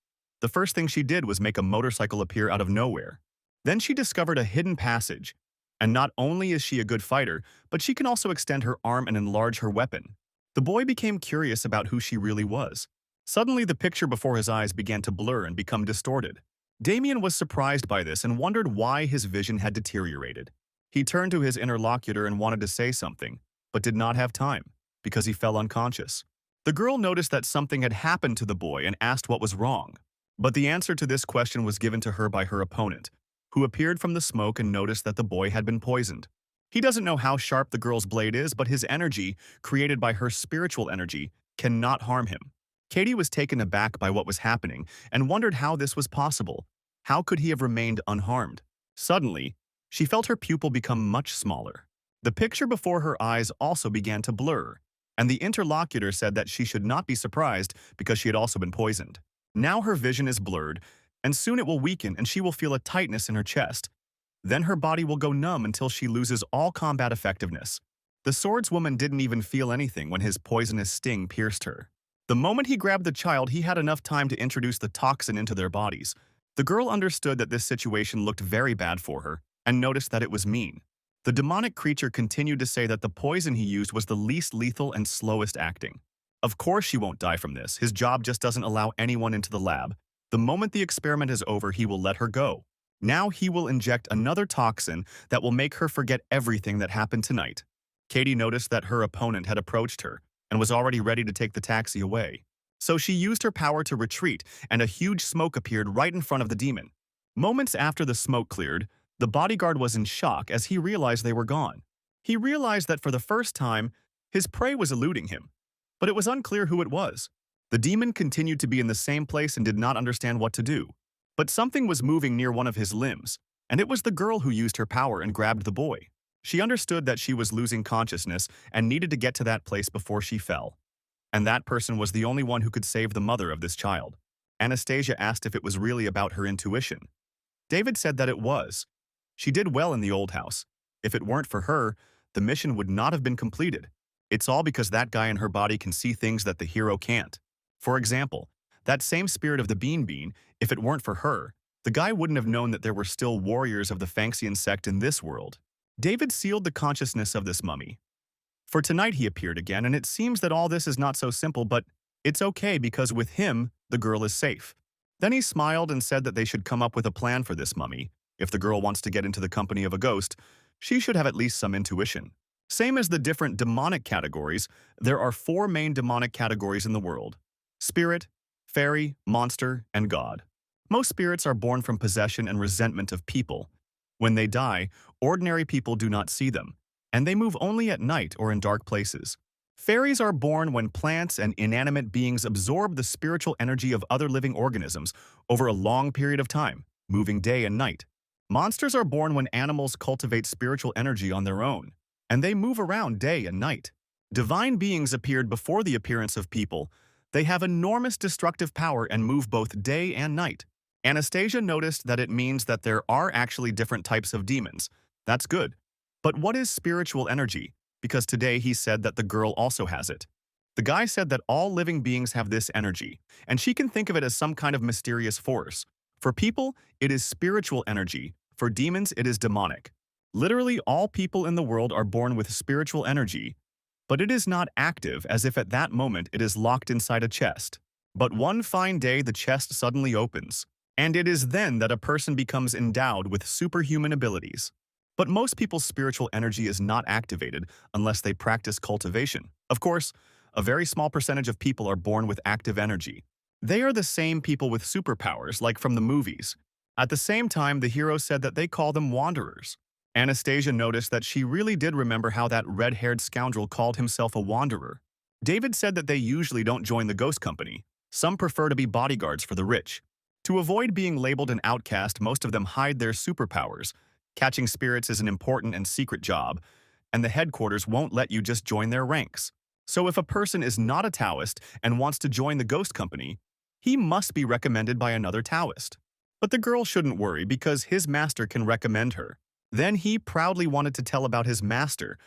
the first thing she did was make a motorcycle appear out of nowhere. Then she discovered a hidden passage, and not only is she a good fighter, but she can also extend her arm and enlarge her weapon. The boy became curious about who she really was. Suddenly, the picture before his eyes began to blur and become distorted. Damien was surprised by this and wondered why his vision had deteriorated. He turned to his interlocutor and wanted to say something, but did not have time, because he fell unconscious. The girl noticed that something had happened to the boy and asked what was wrong. But the answer to this question was given to her by her opponent, who appeared from the smoke and noticed that the boy had been poisoned. He doesn't know how sharp the girl's blade is, but his energy, created by her spiritual energy, cannot harm him. Katie was taken aback by what was happening and wondered how this was possible. How could he have remained unharmed? Suddenly, she felt her pupil become much smaller. The picture before her eyes also began to blur, and the interlocutor said that she should not be surprised because she had also been poisoned. Now her vision is blurred, and soon it will weaken and she will feel a tightness in her chest. Then her body will go numb until she loses all combat effectiveness. The swordswoman didn't even feel anything when his poisonous sting pierced her. The moment he grabbed the child, he had enough time to introduce the toxin into their bodies. The girl understood that this situation looked very bad for her and noticed that it was mean. The demonic creature continued to say that the poison he used was the least lethal and slowest acting. Of course she won't die from this. His job just doesn't allow anyone into the lab. The moment the experiment is over, he will let her go. Now he will inject another toxin that will make her forget everything that happened tonight. Katie noticed that her opponent had approached her and was already ready to take the taxi away. So she used her power to retreat, and a huge smoke appeared right in front of the demon. Moments after the smoke cleared, the bodyguard was in shock as he realized they were gone. He realized that for the first time, his prey was eluding him, but it was unclear who it was. The demon continued to be in the same place and did not understand what to do. But something was moving near one of his limbs, and it was the girl who used her power and grabbed the boy. She understood that she was losing consciousness and needed to get to that place before she fell. And that person was the only one who could save the mother of this child. Anastasia asked if it was really about her intuition. David said that it was. She did well in the old house. If it weren't for her, the mission would not have been completed. It's all because that guy in her body can see things that the hero can't. For example, that same spirit of the Bean, if it weren't for her, the guy wouldn't have known that there were still warriors of the Fanxian sect in this world. David sealed the consciousness of this mummy. For tonight he appeared again, and it seems that all this is not so simple, but it's okay because with him, the girl is safe. Then he smiled and said that they should come up with a plan for this mummy. If the girl wants to get into the company of a ghost, she should have at least some intuition. Same as the different demonic categories, there are 4 main demonic categories in the world: spirit, fairy, monster, and god. Most spirits are born from possession and resentment of people. When they die, ordinary people do not see them, and they move only at night or in dark places. Fairies are born when plants and inanimate beings absorb the spiritual energy of other living organisms over a long period of time, moving day and night. Monsters are born when animals cultivate spiritual energy on their own, and they move around day and night. Divine beings appeared before the appearance of people. They have enormous destructive power and move both day and night. Anastasia noticed that it means that there are actually different types of demons. That's good. But what is spiritual energy? Because today he said that the girl also has it. The guy said that all living beings have this energy, and she can think of it as some kind of mysterious force. For people, it is spiritual energy. For demons, it is demonic. Literally, all people in the world are born with spiritual energy, but it is not active, as if at that moment it is locked inside a chest. But one fine day the chest suddenly opens, and it is then that a person becomes endowed with superhuman abilities. But most people's spiritual energy is not activated unless they practice cultivation. Of course, a very small percentage of people are born with active energy. They are the same people with superpowers, like from the movies. At the same time, the hero said that they call them wanderers. Anastasia noticed that she really did remember how that red-haired scoundrel called himself a wanderer. David said that they usually don't join the ghost company. Some prefer to be bodyguards for the rich. To avoid being labeled an outcast, most of them hide their superpowers. Catching spirits is an important and secret job, and the headquarters won't let you just join their ranks. So if a person is not a Taoist and wants to join the ghost company, he must be recommended by another Taoist. But the girl shouldn't worry because his master can recommend her. Then he proudly wanted to tell about his master,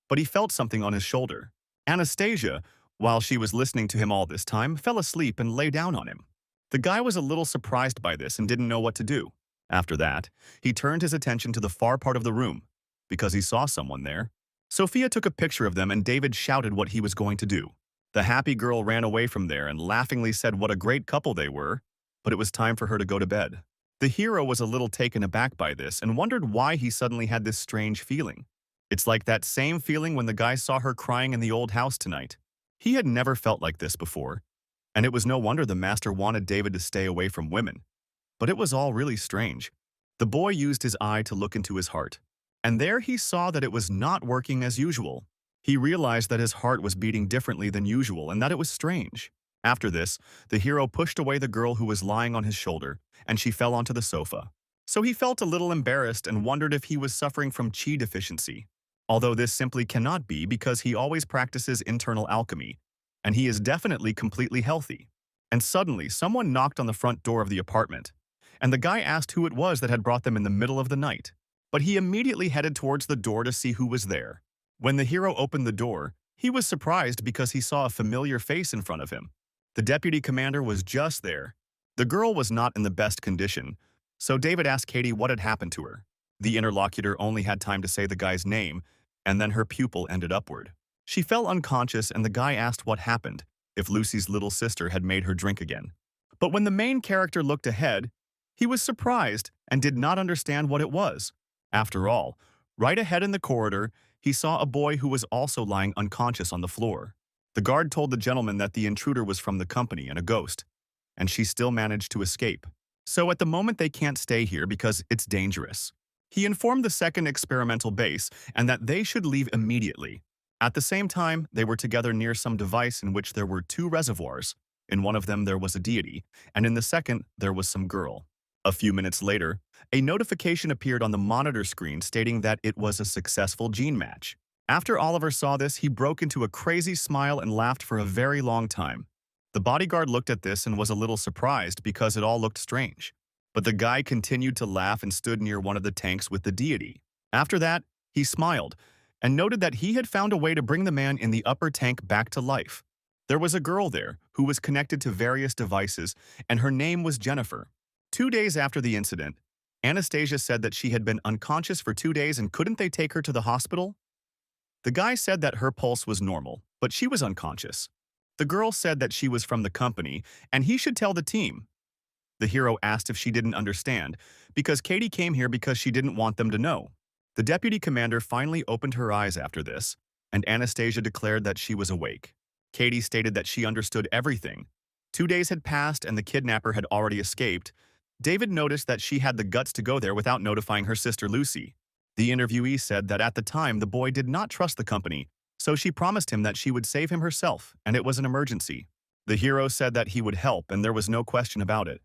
but he felt something on his shoulder. Anastasia, while she was listening to him all this time, fell asleep and lay down on him. The guy was a little surprised by this and didn't know what to do. After that, he turned his attention to the far part of the room, because he saw someone there. Sophia took a picture of them and David shouted what he was going to do. The happy girl ran away from there and laughingly said what a great couple they were, but it was time for her to go to bed. The hero was a little taken aback by this and wondered why he suddenly had this strange feeling. It's like that same feeling when the guy saw her crying in the old house tonight. He had never felt like this before, and it was no wonder the master wanted David to stay away from women. But it was all really strange. The boy used his eye to look into his heart, and there he saw that it was not working as usual. He realized that his heart was beating differently than usual and that it was strange. After this, the hero pushed away the girl who was lying on his shoulder, and she fell onto the sofa. So he felt a little embarrassed and wondered if he was suffering from chi deficiency. Although this simply cannot be because he always practices internal alchemy, and he is definitely completely healthy. And suddenly, someone knocked on the front door of the apartment, and the guy asked who it was that had brought them in the middle of the night. But he immediately headed towards the door to see who was there. When the hero opened the door, he was surprised because he saw a familiar face in front of him. The deputy commander was just there. The girl was not in the best condition, so David asked Katie what had happened to her. The interlocutor only had time to say the guy's name, and then her pupil ended upward. She fell unconscious and the guy asked what happened, if Lucy's little sister had made her drink again. But when the main character looked ahead, he was surprised and did not understand what it was. After all, right ahead in the corridor, he saw a boy who was also lying unconscious on the floor. The guard told the gentleman that the intruder was from the company and a ghost, and she still managed to escape. So at the moment they can't stay here because it's dangerous. He informed the second experimental base and that they should leave immediately. At the same time, they were together near some device in which there were two reservoirs. In one of them there was a deity, and in the second there was some girl. A few minutes later, a notification appeared on the monitor screen stating that it was a successful gene match. After Oliver saw this, he broke into a crazy smile and laughed for a very long time. The bodyguard looked at this and was a little surprised because it all looked strange. But the guy continued to laugh and stood near one of the tanks with the deity. After that, he smiled and noted that he had found a way to bring the man in the upper tank back to life. There was a girl there who was connected to various devices, and her name was Jennifer. 2 days after the incident, Anastasia said that she had been unconscious for 2 days and couldn't they take her to the hospital? The guy said that her pulse was normal, but she was unconscious. The girl said that she was from the company and he should tell the team. The hero asked if she didn't understand, because Katie came here because she didn't want them to know. The deputy commander finally opened her eyes after this, and Anastasia declared that she was awake. Katie stated that she understood everything. 2 days had passed and the kidnapper had already escaped. David noticed that she had the guts to go there without notifying her sister Lucy. The interviewee said that at the time the boy did not trust the company, so she promised him that she would save him herself, and it was an emergency. The hero said that he would help and there was no question about it.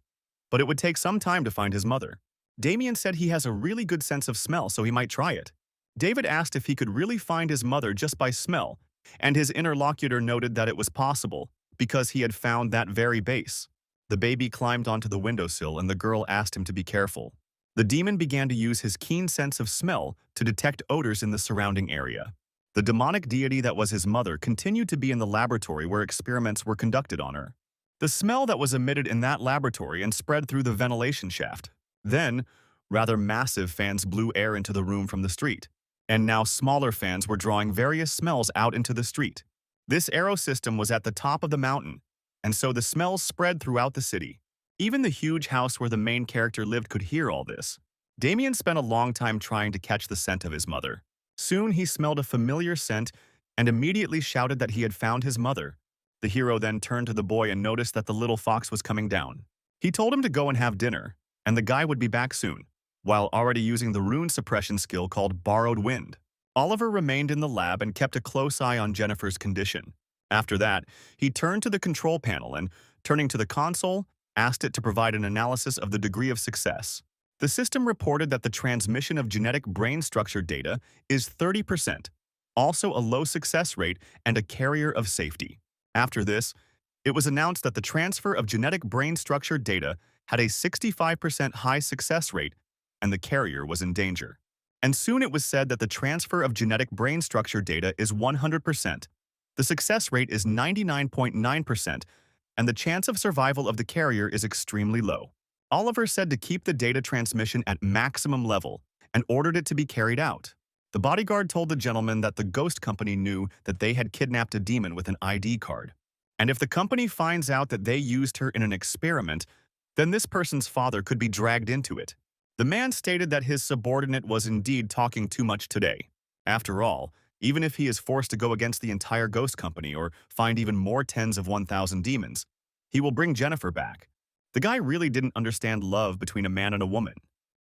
But it would take some time to find his mother. Damien said he has a really good sense of smell, so he might try it. David asked if he could really find his mother just by smell, and his interlocutor noted that it was possible, because he had found that very base. The baby climbed onto the windowsill and the girl asked him to be careful. The demon began to use his keen sense of smell to detect odors in the surrounding area. The demonic deity that was his mother continued to be in the laboratory where experiments were conducted on her. The smell that was emitted in that laboratory and spread through the ventilation shaft. Then, rather massive fans blew air into the room from the street, and now smaller fans were drawing various smells out into the street. This arrow system was at the top of the mountain, and so the smells spread throughout the city. Even the huge house where the main character lived could hear all this. Damien spent a long time trying to catch the scent of his mother. Soon he smelled a familiar scent and immediately shouted that he had found his mother. The hero then turned to the boy and noticed that the little fox was coming down. He told him to go and have dinner, and the guy would be back soon, while already using the rune suppression skill called Borrowed Wind. Oliver remained in the lab and kept a close eye on Jennifer's condition. After that, he turned to the control panel and, turning to the console, asked it to provide an analysis of the degree of success. The system reported that the transmission of genetic brain structure data is 30%, also a low success rate and a carrier of safety. After this, it was announced that the transfer of genetic brain structure data had a 65% high success rate and the carrier was in danger. And soon it was said that the transfer of genetic brain structure data is 100%. The success rate is 99.9%, and the chance of survival of the carrier is extremely low. Oliver said to keep the data transmission at maximum level and ordered it to be carried out. The bodyguard told the gentleman that the ghost company knew that they had kidnapped a demon with an ID card. And if the company finds out that they used her in an experiment, then this person's father could be dragged into it. The man stated that his subordinate was indeed talking too much today. After all, even if he is forced to go against the entire ghost company or find even more tens of 1,000 demons, he will bring Jennifer back. The guy really didn't understand love between a man and a woman.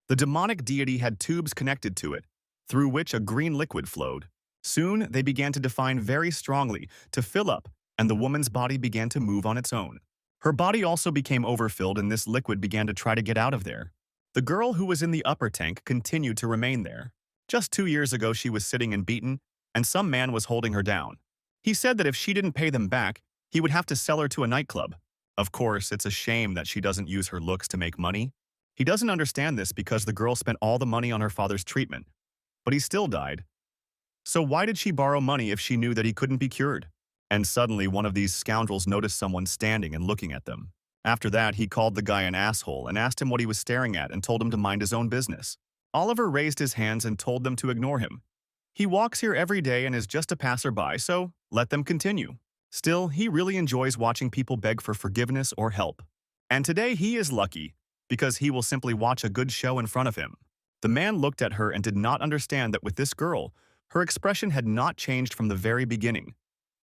The demonic deity had tubes connected to it, through which a green liquid flowed. Soon, they began to define very strongly to fill up, and the woman's body began to move on its own. Her body also became overfilled and this liquid began to try to get out of there. The girl who was in the upper tank continued to remain there. Just 2 years ago, she was sitting and beaten, and some man was holding her down. He said that if she didn't pay them back, he would have to sell her to a nightclub. Of course, it's a shame that she doesn't use her looks to make money. He doesn't understand this because the girl spent all the money on her father's treatment, but he still died. So why did she borrow money if she knew that he couldn't be cured? And suddenly one of these scoundrels noticed someone standing and looking at them. After that, he called the guy an asshole and asked him what he was staring at and told him to mind his own business. Oliver raised his hands and told them to ignore him. He walks here every day and is just a passerby, so let them continue. Still, he really enjoys watching people beg for forgiveness or help. And today he is lucky, because he will simply watch a good show in front of him. The man looked at her and did not understand that with this girl, her expression had not changed from the very beginning.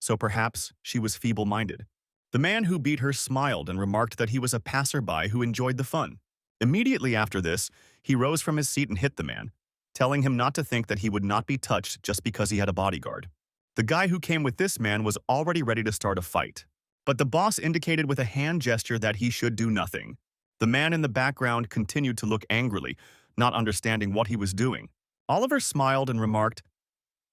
So perhaps she was feeble-minded. The man who beat her smiled and remarked that he was a passerby who enjoyed the fun. Immediately after this, he rose from his seat and hit the man, telling him not to think that he would not be touched just because he had a bodyguard. The guy who came with this man was already ready to start a fight. But the boss indicated with a hand gesture that he should do nothing. The man in the background continued to look angrily, not understanding what he was doing. Oliver smiled and remarked,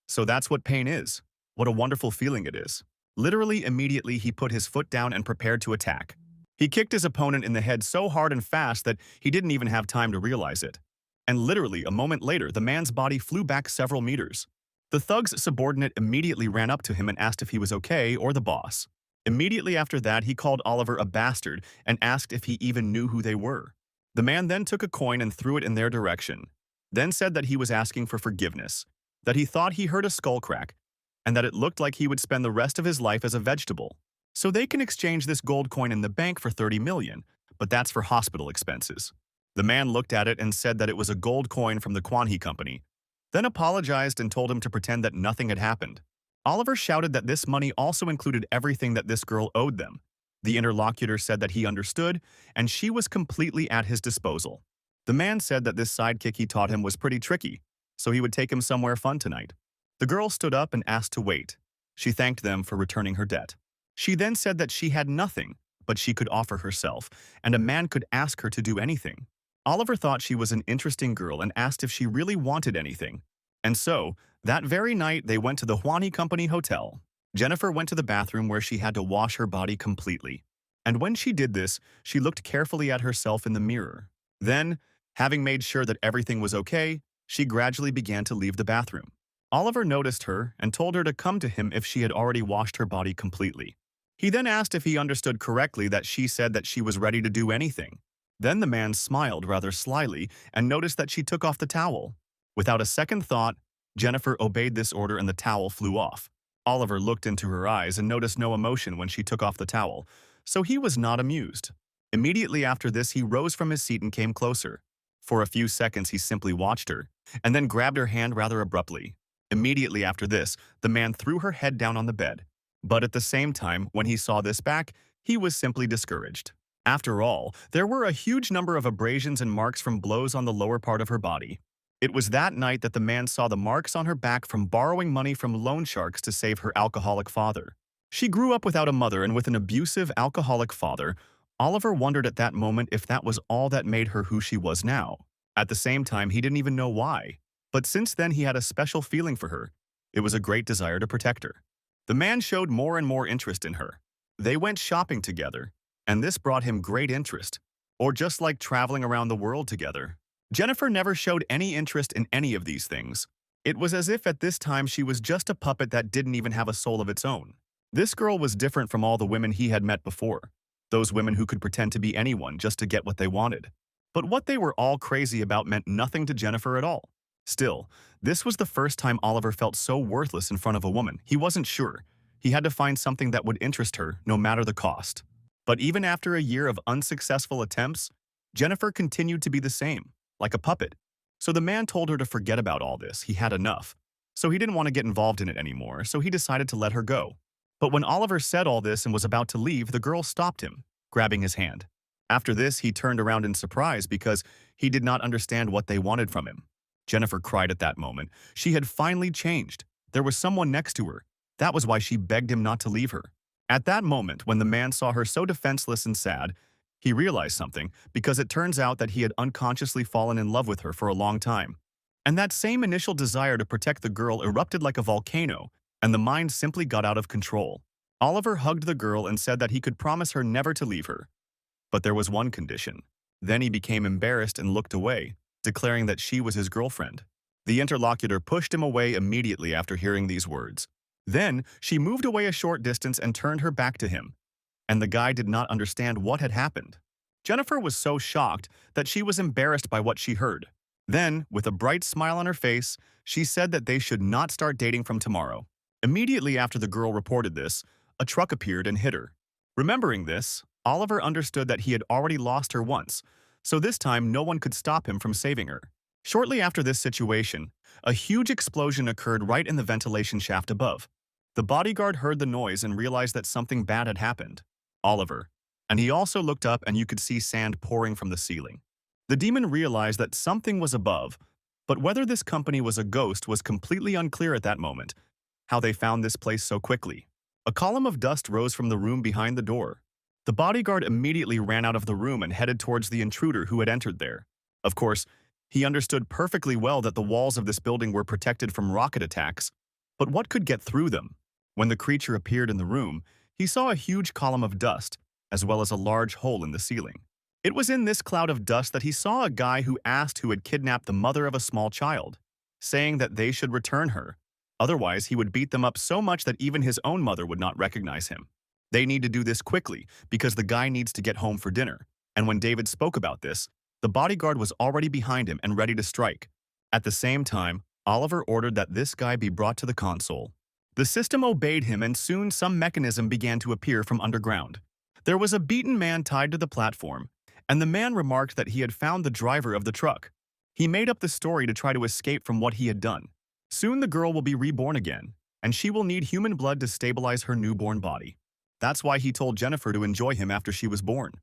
"So that's what pain is. What a wonderful feeling it is." Literally immediately he put his foot down and prepared to attack. He kicked his opponent in the head so hard and fast that he didn't even have time to realize it. And literally a moment later, the man's body flew back several meters. The thug's subordinate immediately ran up to him and asked if he was okay, or the boss. Immediately after that, he called Oliver a bastard and asked if he even knew who they were. The man then took a coin and threw it in their direction, then said that he was asking for forgiveness, that he thought he heard a skull crack, and that it looked like he would spend the rest of his life as a vegetable. So they can exchange this gold coin in the bank for 30 million, but that's for hospital expenses. The man looked at it and said that it was a gold coin from the Kwanhee company, then apologized and told him to pretend that nothing had happened. Oliver shouted that this money also included everything that this girl owed them. The interlocutor said that he understood, and she was completely at his disposal. The man said that this sidekick he taught him was pretty tricky, so he would take him somewhere fun tonight. The girl stood up and asked to wait. She thanked them for returning her debt. She then said that she had nothing, but she could offer herself, and a man could ask her to do anything. Oliver thought she was an interesting girl and asked if she really wanted anything. And so, that very night they went to the Kwanhee Company Hotel. Jennifer went to the bathroom where she had to wash her body completely. And when she did this, she looked carefully at herself in the mirror. Then, having made sure that everything was okay, she gradually began to leave the bathroom. Oliver noticed her and told her to come to him if she had already washed her body completely. He then asked if he understood correctly that she said that she was ready to do anything. Then the man smiled rather slyly and noticed that she took off the towel. Without a second thought, Jennifer obeyed this order and the towel flew off. Oliver looked into her eyes and noticed no emotion when she took off the towel, so he was not amused. Immediately after this, he rose from his seat and came closer. For a few seconds, he simply watched her, and then grabbed her hand rather abruptly. Immediately after this, the man threw her head down on the bed. But at the same time, when he saw this back, he was simply discouraged. After all, there were a huge number of abrasions and marks from blows on the lower part of her body. It was that night that the man saw the marks on her back from borrowing money from loan sharks to save her alcoholic father. She grew up without a mother and with an abusive, alcoholic father. Oliver wondered at that moment if that was all that made her who she was now. At the same time, he didn't even know why. But since then, he had a special feeling for her. It was a great desire to protect her. The man showed more and more interest in her. They went shopping together, and this brought him great interest, or just like traveling around the world together. Jennifer never showed any interest in any of these things. It was as if at this time she was just a puppet that didn't even have a soul of its own. This girl was different from all the women he had met before, those women who could pretend to be anyone just to get what they wanted. But what they were all crazy about meant nothing to Jennifer at all. Still, this was the first time Oliver felt so worthless in front of a woman. He wasn't sure. He had to find something that would interest her, no matter the cost. But even after a year of unsuccessful attempts, Jennifer continued to be the same, like a puppet. So the man told her to forget about all this. He had enough. So he didn't want to get involved in it anymore, so he decided to let her go. But when Oliver said all this and was about to leave, the girl stopped him, grabbing his hand. After this, he turned around in surprise because he did not understand what they wanted from him. Jennifer cried at that moment. She had finally changed. There was someone next to her. That was why she begged him not to leave her. At that moment, when the man saw her so defenseless and sad, he realized something, because it turns out that he had unconsciously fallen in love with her for a long time. And that same initial desire to protect the girl erupted like a volcano, and the mind simply got out of control. Oliver hugged the girl and said that he could promise her never to leave her. But there was one condition. Then he became embarrassed and looked away, declaring that she was his girlfriend. The interlocutor pushed him away immediately after hearing these words. Then, she moved away a short distance and turned her back to him. And the guy did not understand what had happened. Jennifer was so shocked that she was embarrassed by what she heard. Then, with a bright smile on her face, she said that they should not start dating from tomorrow. Immediately after the girl reported this, a truck appeared and hit her. Remembering this, Oliver understood that he had already lost her once, so this time no one could stop him from saving her. Shortly after this situation, a huge explosion occurred right in the ventilation shaft above. The bodyguard heard the noise and realized that something bad had happened. Oliver. And he also looked up and you could see sand pouring from the ceiling. The demon realized that something was above, but whether this company was a ghost was completely unclear at that moment. How they found this place so quickly. A column of dust rose from the room behind the door. The bodyguard immediately ran out of the room and headed towards the intruder who had entered there. Of course, he understood perfectly well that the walls of this building were protected from rocket attacks, but what could get through them? When the creature appeared in the room, he saw a huge column of dust, as well as a large hole in the ceiling. It was in this cloud of dust that he saw a guy who asked who had kidnapped the mother of a small child, saying that they should return her. Otherwise, he would beat them up so much that even his own mother would not recognize him. They need to do this quickly because the guy needs to get home for dinner. And when David spoke about this, the bodyguard was already behind him and ready to strike. At the same time, Oliver ordered that this guy be brought to the console. The system obeyed him and soon some mechanism began to appear from underground. There was a beaten man tied to the platform, and the man remarked that he had found the driver of the truck. He made up the story to try to escape from what he had done. Soon the girl will be reborn again, and she will need human blood to stabilize her newborn body. That's why he told Jennifer to enjoy him after she was born.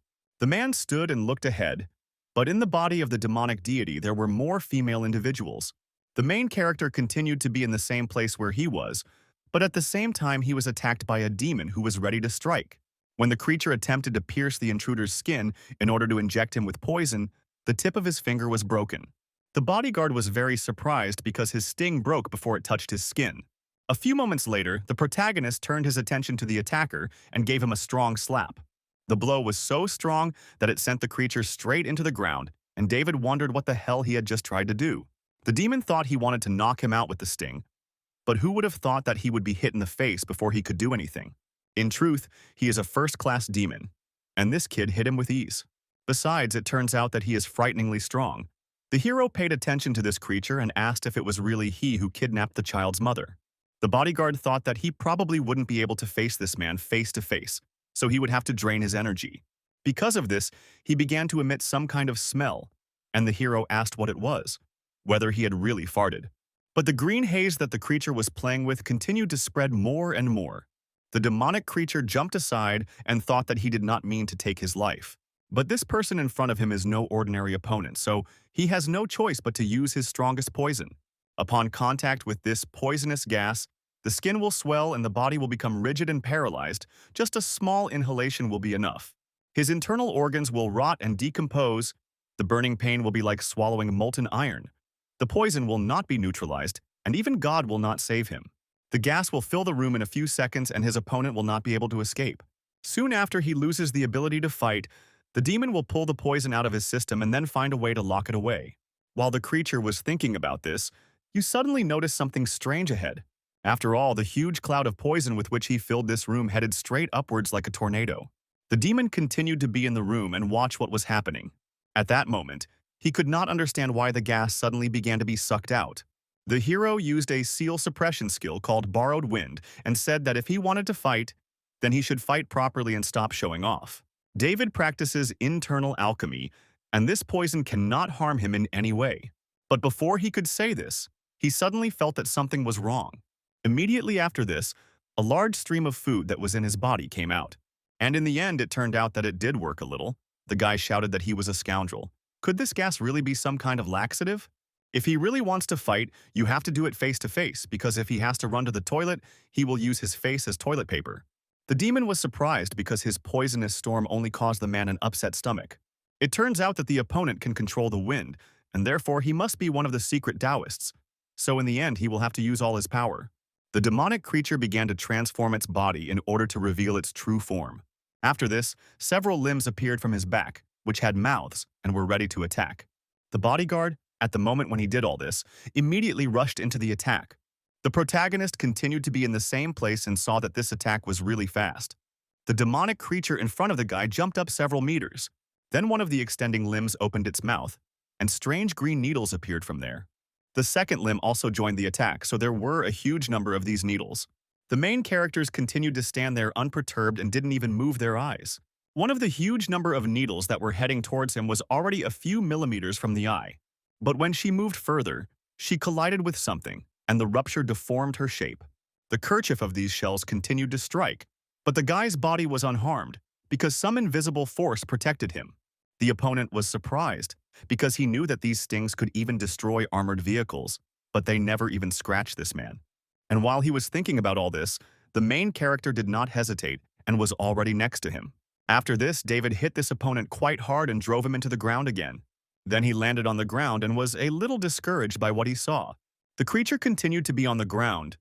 The man stood and looked ahead, but in the body of the demonic deity there were more female individuals. The main character continued to be in the same place where he was, but at the same time he was attacked by a demon who was ready to strike. When the creature attempted to pierce the intruder's skin in order to inject him with poison, the tip of his finger was broken. The bodyguard was very surprised because his sting broke before it touched his skin. A few moments later, the protagonist turned his attention to the attacker and gave him a strong slap. The blow was so strong that it sent the creature straight into the ground, and David wondered what the hell he had just tried to do. The demon thought he wanted to knock him out with the sting, but who would have thought that he would be hit in the face before he could do anything? In truth, he is a first-class demon, and this kid hit him with ease. Besides, it turns out that he is frighteningly strong. The hero paid attention to this creature and asked if it was really he who kidnapped the child's mother. The bodyguard thought that he probably wouldn't be able to face this man face to face, so he would have to drain his energy. Because of this, he began to emit some kind of smell, and the hero asked what it was, whether he had really farted. But the green haze that the creature was playing with continued to spread more and more. The demonic creature jumped aside and thought that he did not mean to take his life. But this person in front of him is no ordinary opponent, so he has no choice but to use his strongest poison. Upon contact with this poisonous gas, the skin will swell and the body will become rigid and paralyzed. Just a small inhalation will be enough. His internal organs will rot and decompose. The burning pain will be like swallowing molten iron. The poison will not be neutralized, and even God will not save him. The gas will fill the room in a few seconds and his opponent will not be able to escape. Soon after he loses the ability to fight, the demon will pull the poison out of his system and then find a way to lock it away. While the creature was thinking about this, you suddenly notice something strange ahead. After all, the huge cloud of poison with which he filled this room headed straight upwards like a tornado. The demon continued to be in the room and watch what was happening. At that moment, he could not understand why the gas suddenly began to be sucked out. The hero used a seal suppression skill called Borrowed Wind and said that if he wanted to fight, then he should fight properly and stop showing off. David practices internal alchemy, and this poison cannot harm him in any way. But before he could say this, he suddenly felt that something was wrong. Immediately after this, a large stream of food that was in his body came out. And in the end, it turned out that it did work a little. The guy shouted that he was a scoundrel. Could this gas really be some kind of laxative? If he really wants to fight, you have to do it face to face, because if he has to run to the toilet, he will use his face as toilet paper. The demon was surprised because his poisonous storm only caused the man an upset stomach. It turns out that the opponent can control the wind, and therefore he must be one of the secret Taoists. So in the end, he will have to use all his power. The demonic creature began to transform its body in order to reveal its true form. After this, several limbs appeared from his back, which had mouths and were ready to attack. The bodyguard, at the moment when he did all this, immediately rushed into the attack. The protagonist continued to be in the same place and saw that this attack was really fast. The demonic creature in front of the guy jumped up several meters. Then one of the extending limbs opened its mouth, and strange green needles appeared from there. The second limb also joined the attack, so there were a huge number of these needles. The main characters continued to stand there unperturbed and didn't even move their eyes. One of the huge number of needles that were heading towards him was already a few millimeters from the eye. But when she moved further, she collided with something, and the rupture deformed her shape. The kerchief of these shells continued to strike, but the guy's body was unharmed because some invisible force protected him. The opponent was surprised because he knew that these stings could even destroy armored vehicles, but they never even scratched this man. And while he was thinking about all this, the main character did not hesitate and was already next to him. After this, David hit this opponent quite hard and drove him into the ground again. Then he landed on the ground and was a little discouraged by what he saw. The creature continued to be on the ground,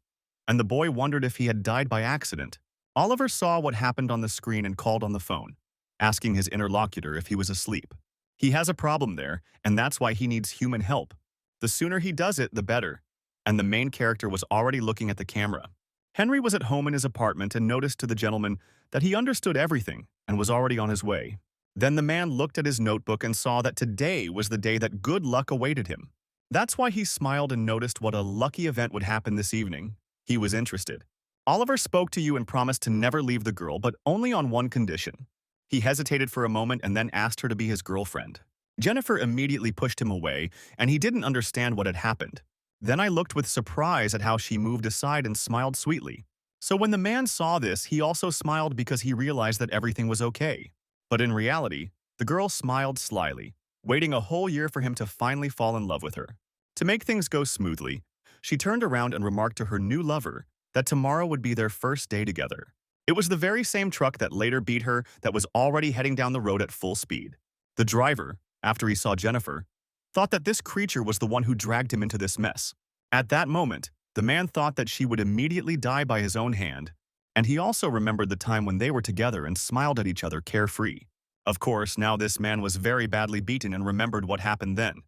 and the boy wondered if he had died by accident. Oliver saw what happened on the screen and called on the phone, asking his interlocutor if he was asleep. He has a problem there, and that's why he needs human help. The sooner he does it, the better. And the main character was already looking at the camera. Henry was at home in his apartment and noticed to the gentleman that he understood everything and was already on his way. Then the man looked at his notebook and saw that today was the day that good luck awaited him. That's why he smiled and noticed what a lucky event would happen this evening. He was interested. Oliver spoke to you and promised to never leave the girl, but only on one condition. He hesitated for a moment and then asked her to be his girlfriend. Jennifer immediately pushed him away, and he didn't understand what had happened. Then I looked with surprise at how she moved aside and smiled sweetly. So when the man saw this, he also smiled because he realized that everything was okay. But in reality, the girl smiled slyly, waiting a whole year for him to finally fall in love with her. To make things go smoothly, she turned around and remarked to her new lover that tomorrow would be their first day together. It was the very same truck that later beat her that was already heading down the road at full speed. The driver, after he saw Jennifer, thought that this creature was the one who dragged him into this mess. At that moment, the man thought that she would immediately die by his own hand, and he also remembered the time when they were together and smiled at each other carefree. Of course, now this man was very badly beaten and remembered what happened then.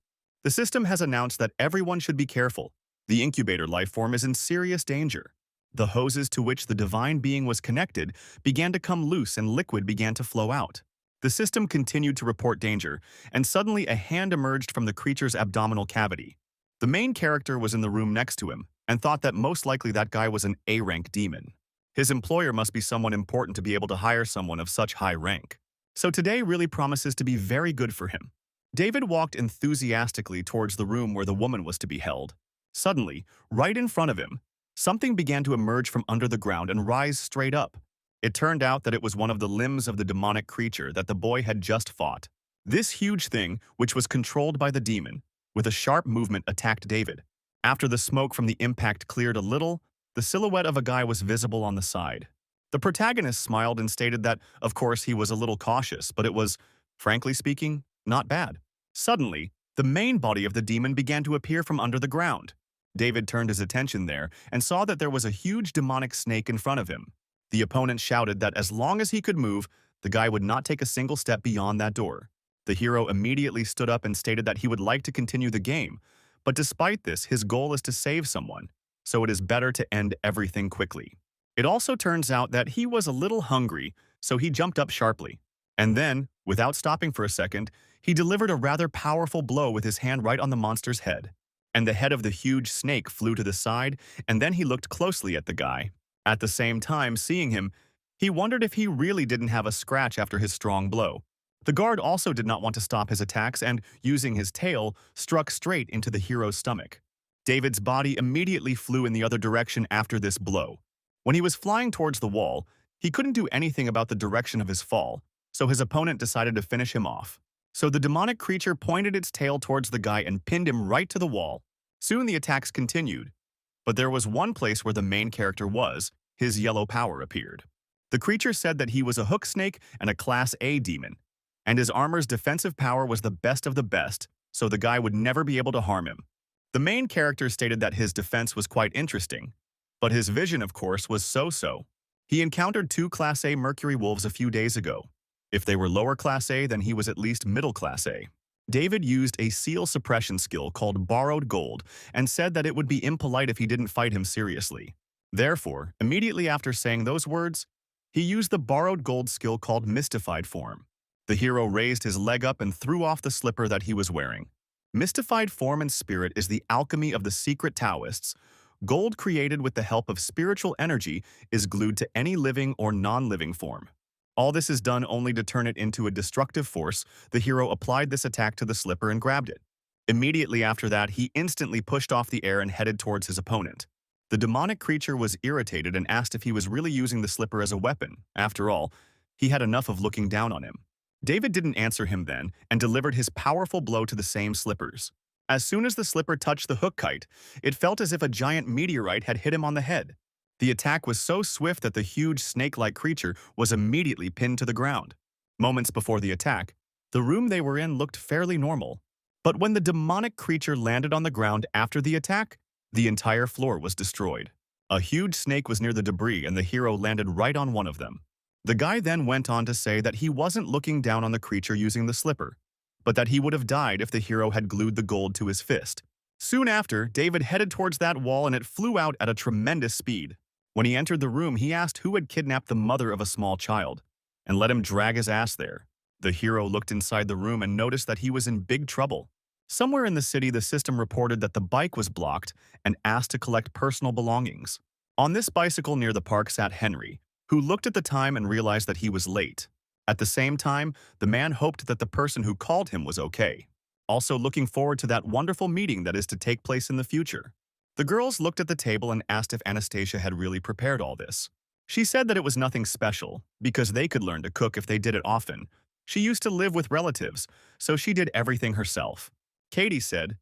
The system has announced that everyone should be careful. The incubator life form is in serious danger. The hoses to which the divine being was connected began to come loose and liquid began to flow out. The system continued to report danger, and suddenly a hand emerged from the creature's abdominal cavity. The main character was in the room next to him and thought that most likely that guy was an A-rank demon. His employer must be someone important to be able to hire someone of such high rank. So today really promises to be very good for him. David walked enthusiastically towards the room where the woman was to be held. Suddenly, right in front of him, something began to emerge from under the ground and rise straight up. It turned out that it was one of the limbs of the demonic creature that the boy had just fought. This huge thing, which was controlled by the demon, with a sharp movement attacked David. After the smoke from the impact cleared a little, the silhouette of a guy was visible on the side. The protagonist smiled and stated that, of course, he was a little cautious, but it was, frankly speaking, not bad. Suddenly, the main body of the demon began to appear from under the ground. David turned his attention there and saw that there was a huge demonic snake in front of him. The opponent shouted that as long as he could move, the guy would not take a single step beyond that door. The hero immediately stood up and stated that he would like to continue the game, but despite this, his goal is to save someone, so it is better to end everything quickly. It also turns out that he was a little hungry, so he jumped up sharply. And then, without stopping for a second, he delivered a rather powerful blow with his hand right on the monster's head. And the head of the huge snake flew to the side, and then he looked closely at the guy. At the same time, seeing him, he wondered if he really didn't have a scratch after his strong blow. The guard also did not want to stop his attacks and, using his tail, struck straight into the hero's stomach. David's body immediately flew in the other direction after this blow. When he was flying towards the wall, he couldn't do anything about the direction of his fall, so his opponent decided to finish him off. So the demonic creature pointed its tail towards the guy and pinned him right to the wall. Soon the attacks continued, but there was one place where the main character was. His yellow power appeared. The creature said that he was a hook snake and a Class A demon, and his armor's defensive power was the best of the best, so the guy would never be able to harm him. The main character stated that his defense was quite interesting, but his vision, of course, was so-so. He encountered 2 Class A Mercury wolves a few days ago. If they were lower Class A, then he was at least middle Class A. David used a seal suppression skill called Borrowed Gold and said that it would be impolite if he didn't fight him seriously. Therefore, immediately after saying those words, he used the Borrowed Gold skill called Mystified Form. The hero raised his leg up and threw off the slipper that he was wearing. Mystified form and spirit is the alchemy of the secret Taoists. Gold created with the help of spiritual energy is glued to any living or non-living form. All this is done only to turn it into a destructive force. The hero applied this attack to the slipper and grabbed it. Immediately after that, he instantly pushed off the air and headed towards his opponent. The demonic creature was irritated and asked if he was really using the slipper as a weapon. After all, he had enough of looking down on him. David didn't answer him then and delivered his powerful blow to the same slippers. As soon as the slipper touched the hook kite, it felt as if a giant meteorite had hit him on the head. The attack was so swift that the huge snake-like creature was immediately pinned to the ground. Moments before the attack, the room they were in looked fairly normal. But when the demonic creature landed on the ground after the attack, the entire floor was destroyed. A huge snake was near the debris and the hero landed right on one of them. The guy then went on to say that he wasn't looking down on the creature using the slipper, but that he would have died if the hero had glued the gold to his fist. Soon after, David headed towards that wall and it flew out at a tremendous speed. When he entered the room, he asked who had kidnapped the mother of a small child and let him drag his ass there. The hero looked inside the room and noticed that he was in big trouble. Somewhere in the city, the system reported that the bike was blocked and asked to collect personal belongings. On this bicycle near the park sat Henry, who looked at the time and realized that he was late. At the same time, the man hoped that the person who called him was okay, also looking forward to that wonderful meeting that is to take place in the future. The girls looked at the table and asked if Anastasia had really prepared all this. She said that it was nothing special, because they could learn to cook if they did it often. She used to live with relatives, so she did everything herself. Katie said,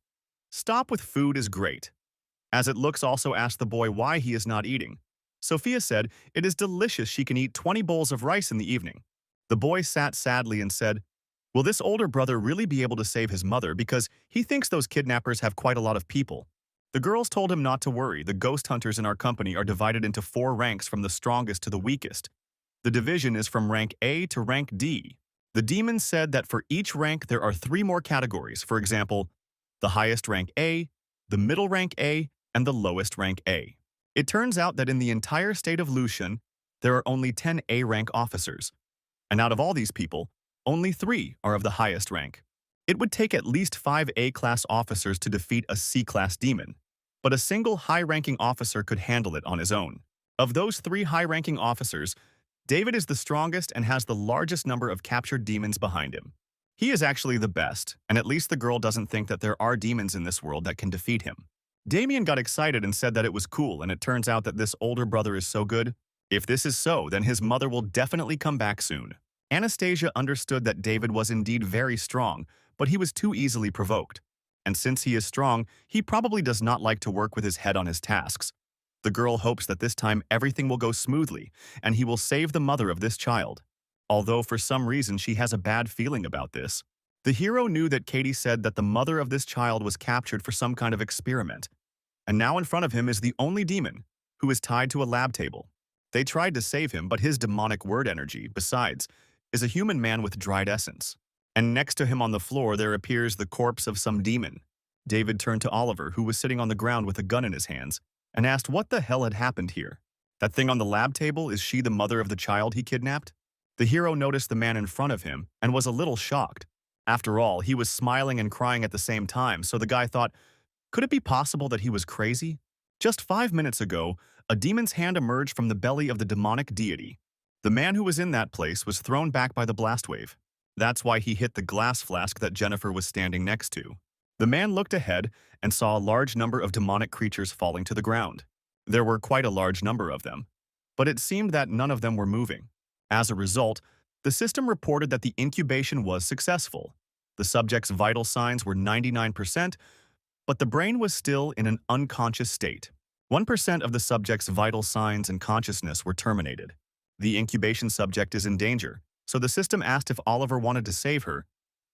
"Stop with food is great." As it looks also asked the boy why he is not eating. Sophia said, "It is delicious she can eat 20 bowls of rice in the evening." The boy sat sadly and said, "Will this older brother really be able to save his mother because he thinks those kidnappers have quite a lot of people?" The girls told him not to worry. The ghost hunters in our company are divided into 4 ranks from the strongest to the weakest. The division is from rank A to rank D. The demon said that for each rank there are 3 more categories, for example, the highest rank A, the middle rank A, and the lowest rank A. It turns out that in the entire state of Lucian, there are only 10 A rank officers, and out of all these people, only 3 are of the highest rank. It would take at least 5 A-class officers to defeat a C-class demon, but a single high-ranking officer could handle it on his own. Of those 3 high-ranking officers, David is the strongest and has the largest number of captured demons behind him. He is actually the best, and at least the girl doesn't think that there are demons in this world that can defeat him. Damien got excited and said that it was cool, and it turns out that this older brother is so good. If this is so, then his mother will definitely come back soon. Anastasia understood that David was indeed very strong, but he was too easily provoked. And since he is strong, he probably does not like to work with his head on his tasks. The girl hopes that this time everything will go smoothly, and he will save the mother of this child. Although for some reason she has a bad feeling about this. The hero knew that Katie said that the mother of this child was captured for some kind of experiment. And now in front of him is the only demon, who is tied to a lab table. They tried to save him, but his demonic word energy, besides, is a human man with dried essence. And next to him on the floor there appears the corpse of some demon. David turned to Oliver, who was sitting on the ground with a gun in his hands, and asked what the hell had happened here. That thing on the lab table, is she the mother of the child he kidnapped? The hero noticed the man in front of him and was a little shocked. After all, he was smiling and crying at the same time, so the guy thought, could it be possible that he was crazy? Just 5 minutes ago, a demon's hand emerged from the belly of the demonic deity. The man who was in that place was thrown back by the blast wave. That's why he hit the glass flask that Jennifer was standing next to. The man looked ahead and saw a large number of demonic creatures falling to the ground. There were quite a large number of them, but it seemed that none of them were moving. As a result, the system reported that the incubation was successful. The subject's vital signs were 99%, but the brain was still in an unconscious state. 1% of the subject's vital signs and consciousness were terminated. The incubation subject is in danger, so the system asked if Oliver wanted to save her.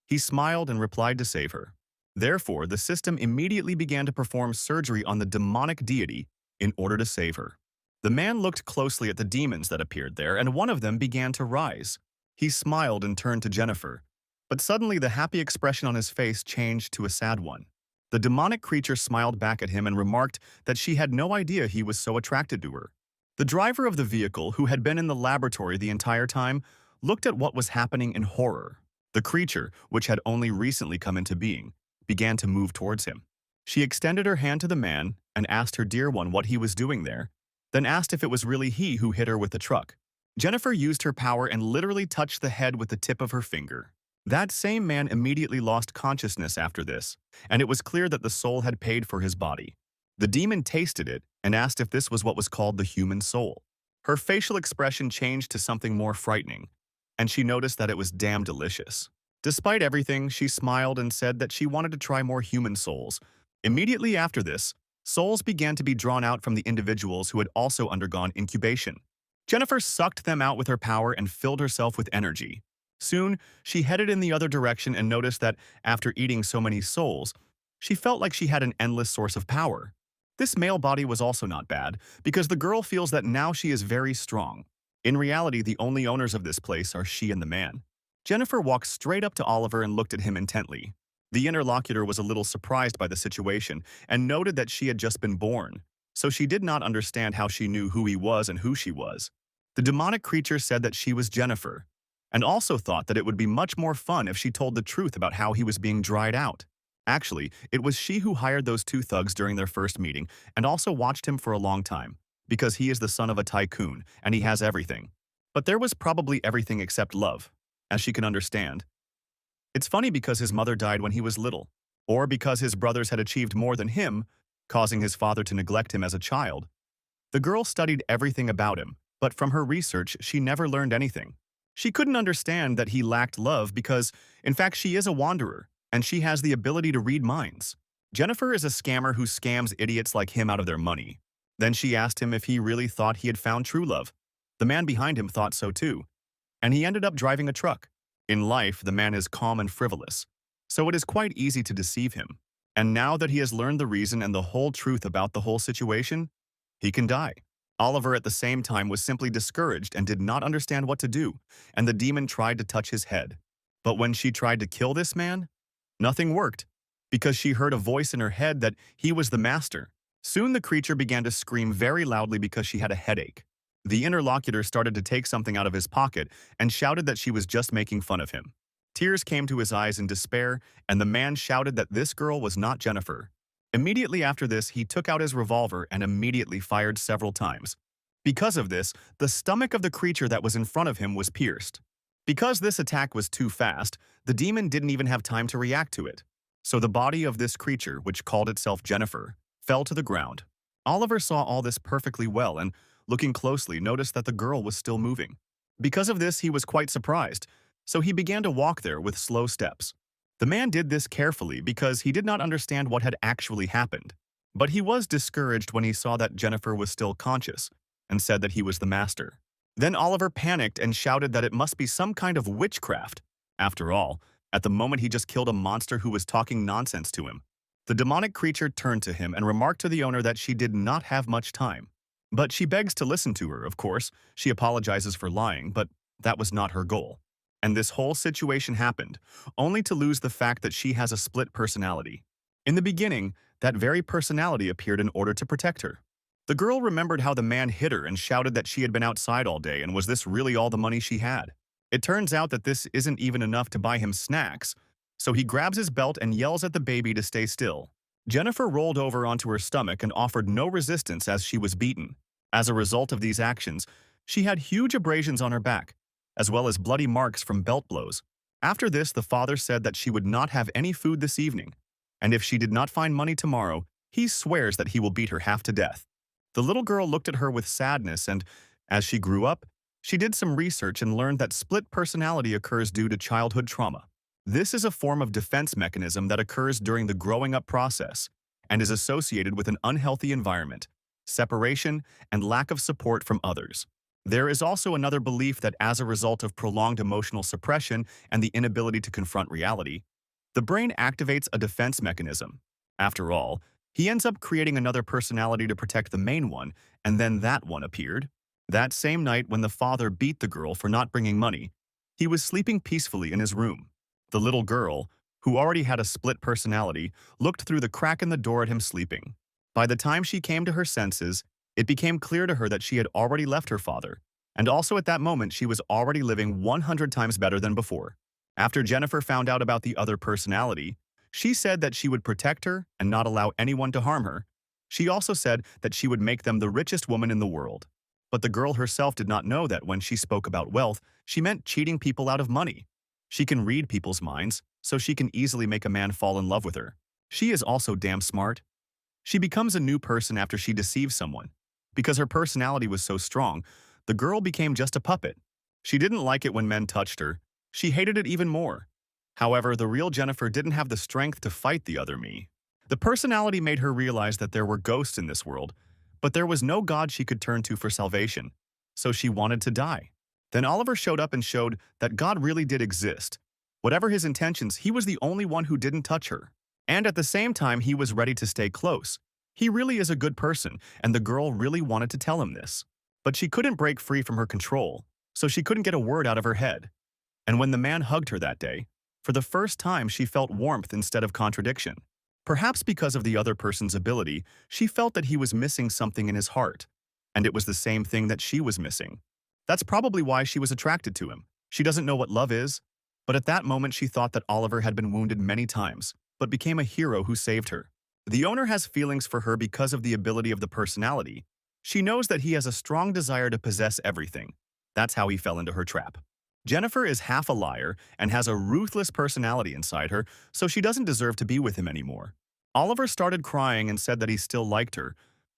He smiled and replied to save her. Therefore, the system immediately began to perform surgery on the demonic deity in order to save her. The man looked closely at the demons that appeared there, and one of them began to rise. He smiled and turned to Jennifer, but suddenly the happy expression on his face changed to a sad one. The demonic creature smiled back at him and remarked that she had no idea he was so attracted to her. The driver of the vehicle, who had been in the laboratory the entire time, looked at what was happening in horror. The creature, which had only recently come into being, began to move towards him. She extended her hand to the man and asked her dear one what he was doing there, then asked if it was really he who hit her with the truck. Jennifer used her power and literally touched the head with the tip of her finger. That same man immediately lost consciousness after this, and it was clear that the soul had paid for his body. The demon tasted it and asked if this was what was called the human soul. Her facial expression changed to something more frightening, and she noticed that it was damn delicious. Despite everything, she smiled and said that she wanted to try more human souls. Immediately after this, souls began to be drawn out from the individuals who had also undergone incubation. Jennifer sucked them out with her power and filled herself with energy. Soon, she headed in the other direction and noticed that, after eating so many souls, she felt like she had an endless source of power. This male body was also not bad, because the girl feels that now she is very strong. In reality, the only owners of this place are she and the man. Jennifer walked straight up to Oliver and looked at him intently. The interlocutor was a little surprised by the situation and noted that she had just been born, so she did not understand how she knew who he was and who she was. The demonic creature said that she was Jennifer, and also thought that it would be much more fun if she told the truth about how he was being dried out. Actually, it was she who hired those two thugs during their first meeting and also watched him for a long time, because he is the son of a tycoon and he has everything. But there was probably everything except love, as she can understand. It's funny because his mother died when he was little, or because his brothers had achieved more than him, causing his father to neglect him as a child. The girl studied everything about him, but from her research, she never learned anything. She couldn't understand that he lacked love because, in fact, she is a wanderer, and she has the ability to read minds. Jennifer is a scammer who scams idiots like him out of their money. Then she asked him if he really thought he had found true love. The man behind him thought so too, and he ended up driving a truck. In life, the man is calm and frivolous, so it is quite easy to deceive him. And now that he has learned the reason and the whole truth about the whole situation, he can die. Oliver at the same time was simply discouraged and did not understand what to do, and the demon tried to touch his head. But when she tried to kill this man, nothing worked, because she heard a voice in her head that he was the master. Soon the creature began to scream very loudly because she had a headache. The interlocutor started to take something out of his pocket and shouted that she was just making fun of him. Tears came to his eyes in despair, and the man shouted that this girl was not Jennifer. Immediately after this, he took out his revolver and immediately fired several times. Because of this, the stomach of the creature that was in front of him was pierced. Because this attack was too fast, the demon didn't even have time to react to it. So the body of this creature, which called itself Jennifer, fell to the ground. Oliver saw all this perfectly well and, looking closely, noticed that the girl was still moving. Because of this, he was quite surprised, so he began to walk there with slow steps. The man did this carefully because he did not understand what had actually happened. But he was discouraged when he saw that Jennifer was still conscious and said that he was the master. Then Oliver panicked and shouted that it must be some kind of witchcraft. After all, at the moment he just killed a monster who was talking nonsense to him. The demonic creature turned to him and remarked to the owner that she did not have much time. But she begs to listen to her, of course. She apologizes for lying, but that was not her goal. And this whole situation happened, only to lose the fact that she has a split personality. In the beginning, that very personality appeared in order to protect her. The girl remembered how the man hit her and shouted that she had been outside all day and was this really all the money she had. It turns out that this isn't even enough to buy him snacks, so he grabs his belt and yells at the baby to stay still. Jennifer rolled over onto her stomach and offered no resistance as she was beaten. As a result of these actions, she had huge abrasions on her back, as well as bloody marks from belt blows. After this, the father said that she would not have any food this evening, and if she did not find money tomorrow, he swears that he will beat her half to death. The little girl looked at her with sadness, and as she grew up, she did some research and learned that split personality occurs due to childhood trauma. This is a form of defense mechanism that occurs during the growing up process and is associated with an unhealthy environment, separation, and lack of support from others. There is also another belief that as a result of prolonged emotional suppression and the inability to confront reality, the brain activates a defense mechanism. After all, he ends up creating another personality to protect the main one, and then that one appeared. That same night when the father beat the girl for not bringing money, he was sleeping peacefully in his room. The little girl, who already had a split personality, looked through the crack in the door at him sleeping. By the time she came to her senses, it became clear to her that she had already left her father, and also at that moment she was already living 100 times better than before. After Jennifer found out about the other personality, She said that she would protect her and not allow anyone to harm her. She also said that she would make them the richest woman in the world. But the girl herself did not know that when she spoke about wealth, she meant cheating people out of money. She can read people's minds, so she can easily make a man fall in love with her. She is also damn smart. She becomes a new person after she deceives someone. Because her personality was so strong, the girl became just a puppet. She didn't like it when men touched her. She hated it even more. However, the real Jennifer didn't have the strength to fight the other me. The personality made her realize that there were ghosts in this world, but there was no god she could turn to for salvation, so she wanted to die. Then Oliver showed up and showed that God really did exist. Whatever his intentions, he was the only one who didn't touch her. And at the same time, he was ready to stay close. He really is a good person, and the girl really wanted to tell him this. But she couldn't break free from her control, so she couldn't get a word out of her head. And when the man hugged her that day, for the first time she felt warmth instead of contradiction. Perhaps because of the other person's ability, she felt that he was missing something in his heart, and it was the same thing that she was missing. That's probably why she was attracted to him. She doesn't know what love is, but at that moment she thought that Oliver had been wounded many times, but became a hero who saved her. The owner has feelings for her because of the ability of the personality. She knows that he has a strong desire to possess everything. That's how he fell into her trap. Jennifer is half a liar and has a ruthless personality inside her, so she doesn't deserve to be with him anymore. Oliver started crying and said that he still liked her,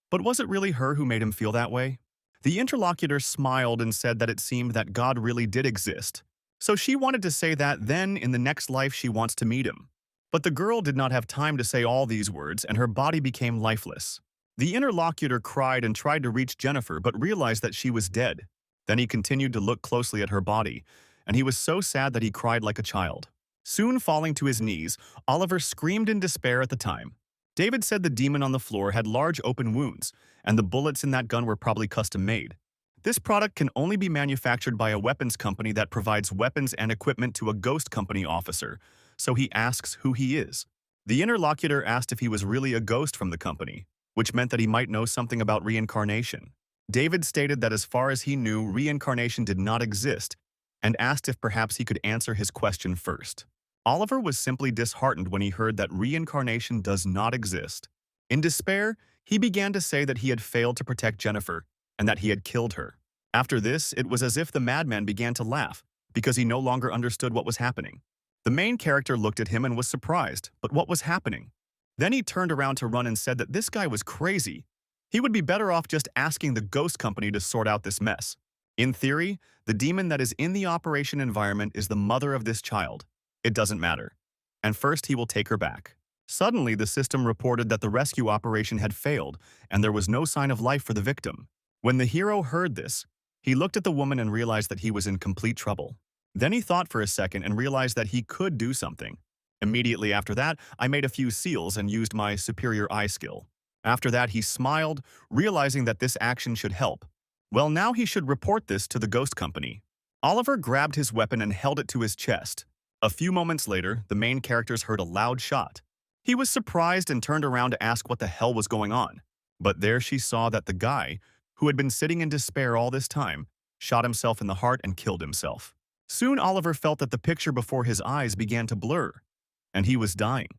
but was it really her who made him feel that way? The interlocutor smiled and said that it seemed that God really did exist, so she wanted to say that then in the next life she wants to meet him. But the girl did not have time to say all these words and her body became lifeless. The interlocutor cried and tried to reach Jennifer but realized that she was dead. Then he continued to look closely at her body, and he was so sad that he cried like a child. Soon falling to his knees, Oliver screamed in despair at the time. David said the demon on the floor had large open wounds, and the bullets in that gun were probably custom-made. This product can only be manufactured by a weapons company that provides weapons and equipment to a ghost company officer, so he asks who he is. The interlocutor asked if he was really a ghost from the company, which meant that he might know something about reincarnation. David stated that as far as he knew, reincarnation did not exist, and asked if perhaps he could answer his question first. Oliver was simply disheartened when he heard that reincarnation does not exist. In despair, he began to say that he had failed to protect Jennifer and that he had killed her. After this, it was as if the madman began to laugh because he no longer understood what was happening. The main character looked at him and was surprised, but what was happening? Then he turned around to run and said that this guy was crazy. He would be better off just asking the ghost company to sort out this mess. In theory, the demon that is in the operation environment is the mother of this child. It doesn't matter. And first he will take her back. Suddenly, the system reported that the rescue operation had failed and there was no sign of life for the victim. When the hero heard this, he looked at the woman and realized that he was in complete trouble. Then he thought for a second and realized that he could do something. Immediately after that, I made a few seals and used my superior eye skill. After that, he smiled, realizing that this action should help. Well, now he should report this to the ghost company. Oliver grabbed his weapon and held it to his chest. A few moments later, the main characters heard a loud shot. He was surprised and turned around to ask what the hell was going on. But there she saw that the guy, who had been sitting in despair all this time, shot himself in the heart and killed himself. Soon Oliver felt that the picture before his eyes began to blur, and he was dying.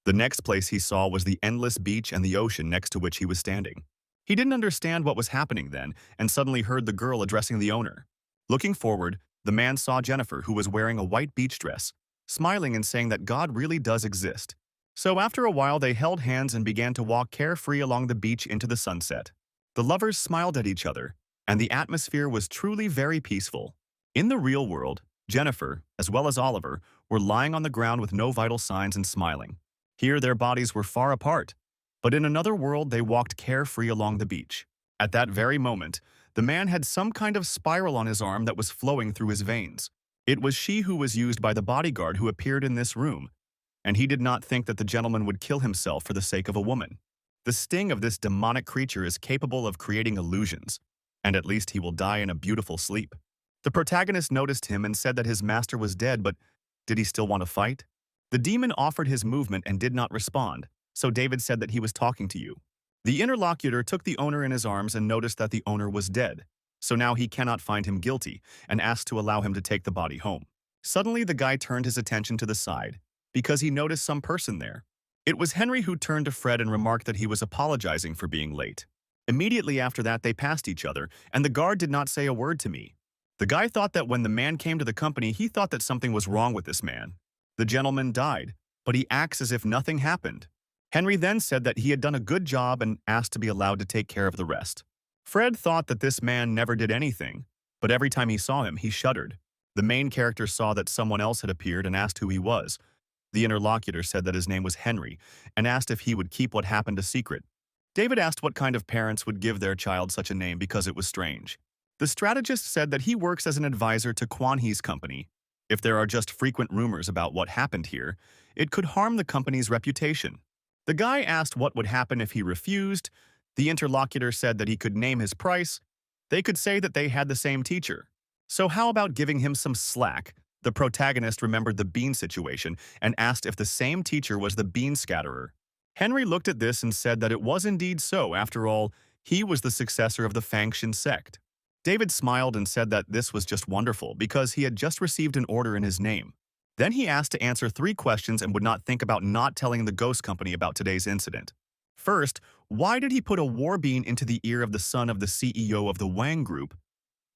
The next place he saw was the endless beach and the ocean next to which he was standing. He didn't understand what was happening then, and suddenly heard the girl addressing the owner. Looking forward, the man saw Jennifer, who was wearing a white beach dress, smiling and saying that God really does exist. So after a while they held hands and began to walk carefree along the beach into the sunset. The lovers smiled at each other, and the atmosphere was truly very peaceful. In the real world, Jennifer, as well as Oliver, were lying on the ground with no vital signs and smiling. Here their bodies were far apart, but in another world they walked carefree along the beach. At that very moment, the man had some kind of spiral on his arm that was flowing through his veins. It was she who was used by the bodyguard who appeared in this room, and he did not think that the gentleman would kill himself for the sake of a woman. The sting of this demonic creature is capable of creating illusions, and at least he will die in a beautiful sleep. The protagonist noticed him and said that his master was dead, but did he still want to fight? The demon offered his movement and did not respond, so David said that he was talking to you. The interlocutor took the owner in his arms and noticed that the owner was dead, so now he cannot find him guilty and asked to allow him to take the body home. Suddenly, the guy turned his attention to the side. because he noticed some person there. It was Henry who turned to Fred and remarked that he was apologizing for being late. Immediately after that, they passed each other, and the guard did not say a word to me. The guy thought that when the man came to the company, he thought that something was wrong with this man. The gentleman died, but he acts as if nothing happened. Henry then said that he had done a good job and asked to be allowed to take care of the rest. Fred thought that this man never did anything, but every time he saw him, he shuddered. The main character saw that someone else had appeared and asked who he was. The interlocutor said that his name was Henry and asked if he would keep what happened a secret. David asked what kind of parents would give their child such a name because it was strange. The strategist said that he works as an advisor to Kwan Hee's company. If there are just frequent rumors about what happened here, it could harm the company's reputation. The guy asked what would happen if he refused. The interlocutor said that he could name his price. They could say that they had the same teacher. So how about giving him some slack? The protagonist remembered the bean situation and asked if the same teacher was the bean scatterer. Henry looked at this and said that it was indeed so. After all, he was the successor of the Fangshan sect. David smiled and said that this was just wonderful because he had just received an order in his name. Then he asked to answer 3 questions and would not think about not telling the ghost company about today's incident. First, why did he put a war bean into the ear of the son of the CEO of the Wang Group?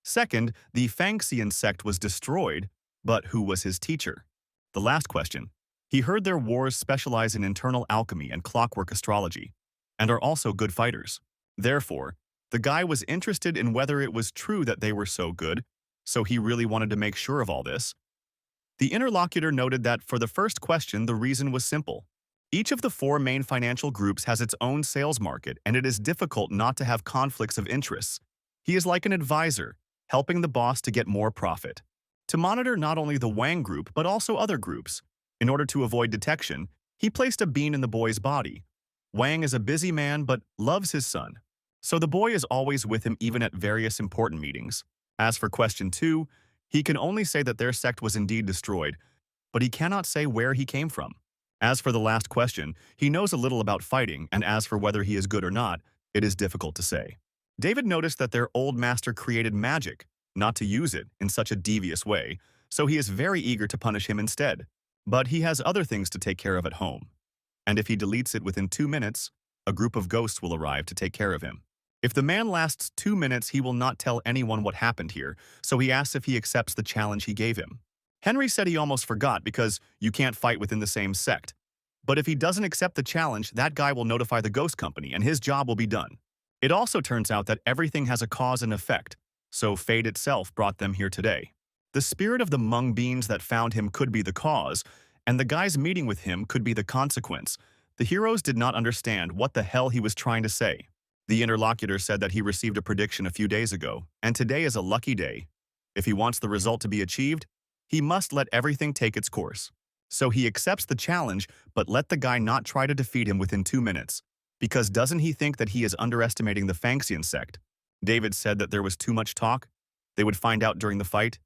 Second, the Fangshan sect was destroyed, but who was his teacher? The last question, he heard their wars specialize in internal alchemy and clockwork astrology, and are also good fighters. Therefore, the guy was interested in whether it was true that they were so good, so he really wanted to make sure of all this. The interlocutor noted that for the first question, the reason was simple. Each of the 4 main financial groups has its own sales market, and it is difficult not to have conflicts of interests. He is like an advisor, helping the boss to get more profit. To monitor not only the Wang group, but also other groups. In order to avoid detection, he placed a bean in the boy's body. Wang is a busy man, but loves his son. So the boy is always with him even at various important meetings. As for question 2, he can only say that their sect was indeed destroyed, but he cannot say where he came from. As for the last question, he knows a little about fighting, and as for whether he is good or not, it is difficult to say. David noticed that their old master created magic, not to use it in such a devious way, so he is very eager to punish him instead. But he has other things to take care of at home. And if he deletes it within 2 minutes, a group of ghosts will arrive to take care of him. If the man lasts 2 minutes, he will not tell anyone what happened here, so he asks if he accepts the challenge he gave him. Henry said he almost forgot because you can't fight within the same sect. But if he doesn't accept the challenge, that guy will notify the ghost company and his job will be done. It also turns out that everything has a cause and effect, so fate itself brought them here today. The spirit of the mung beans that found him could be the cause, and the guy's meeting with him could be the consequence. The heroes did not understand what the hell he was trying to say. The interlocutor said that he received a prediction a few days ago, and today is a lucky day. If he wants the result to be achieved, he must let everything take its course. So he accepts the challenge, but let the guy not try to defeat him within 2 minutes. Because doesn't he think that he is underestimating the Fangshan sect? David said that there was too much talk. They would find out during the fight.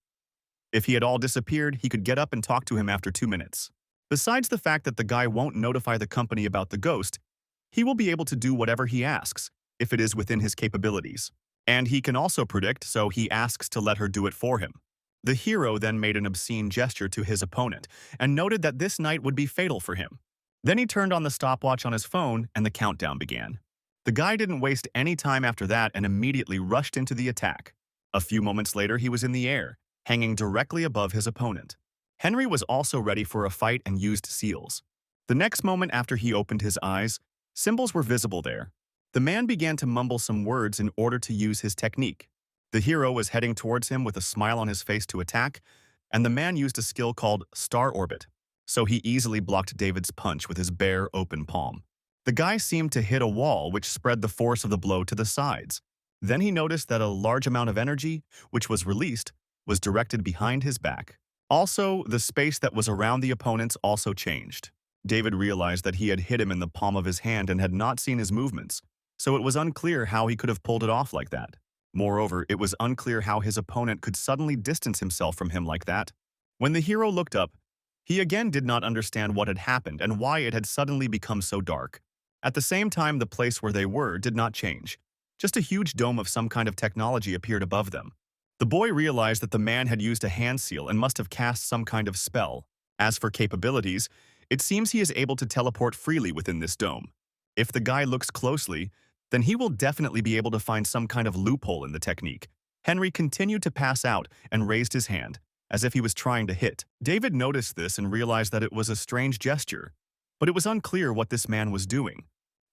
If he had all disappeared, he could get up and talk to him after 2 minutes. Besides the fact that the guy won't notify the company about the ghost, he will be able to do whatever he asks, if it is within his capabilities. And he can also predict, so he asks to let her do it for him. The hero then made an obscene gesture to his opponent and noted that this night would be fatal for him. Then he turned on the stopwatch on his phone and the countdown began. The guy didn't waste any time after that and immediately rushed into the attack. A few moments later, he was in the air, hanging directly above his opponent. Henry was also ready for a fight and used seals. The next moment after he opened his eyes, symbols were visible there. The man began to mumble some words in order to use his technique. The hero was heading towards him with a smile on his face to attack, and the man used a skill called Star Orbit, so he easily blocked David's punch with his bare, open palm. The guy seemed to hit a wall which spread the force of the blow to the sides. Then he noticed that a large amount of energy, which was released, was directed behind his back. Also, the space that was around the opponents also changed. David realized that he had hit him in the palm of his hand and had not seen his movements, so it was unclear how he could have pulled it off like that. Moreover, it was unclear how his opponent could suddenly distance himself from him like that. When the hero looked up, he again did not understand what had happened and why it had suddenly become so dark. At the same time, the place where they were did not change. Just a huge dome of some kind of technology appeared above them. The boy realized that the man had used a hand seal and must have cast some kind of spell. As for capabilities, It seems he is able to teleport freely within this dome. If the guy looks closely, then he will definitely be able to find some kind of loophole in the technique. Henry continued to pass out and raised his hand, as if he was trying to hit. David noticed this and realized that it was a strange gesture, but it was unclear what this man was doing.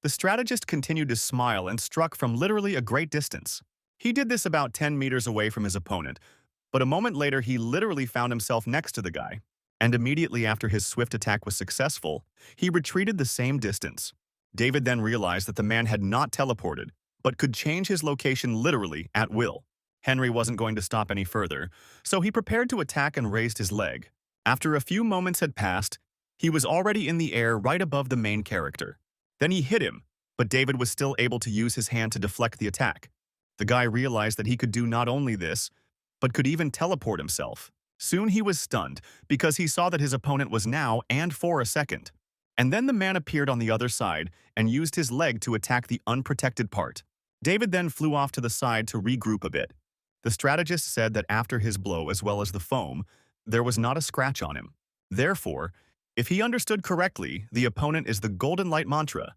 The strategist continued to smile and struck from literally a great distance. He did this about 10 meters away from his opponent, but a moment later he literally found himself next to the guy. And immediately after his swift attack was successful, he retreated the same distance. David then realized that the man had not teleported, but could change his location literally at will. Henry wasn't going to stop any further, so he prepared to attack and raised his leg. After a few moments had passed, he was already in the air right above the main character. Then he hit him, but David was still able to use his hand to deflect the attack. The guy realized that he could do not only this, but could even teleport himself. Soon he was stunned because he saw that his opponent was now and for a second. And then the man appeared on the other side and used his leg to attack the unprotected part. David then flew off to the side to regroup a bit. The strategist said that after his blow as well as the foam, there was not a scratch on him. Therefore, if he understood correctly, the opponent is the Golden Light Mantra.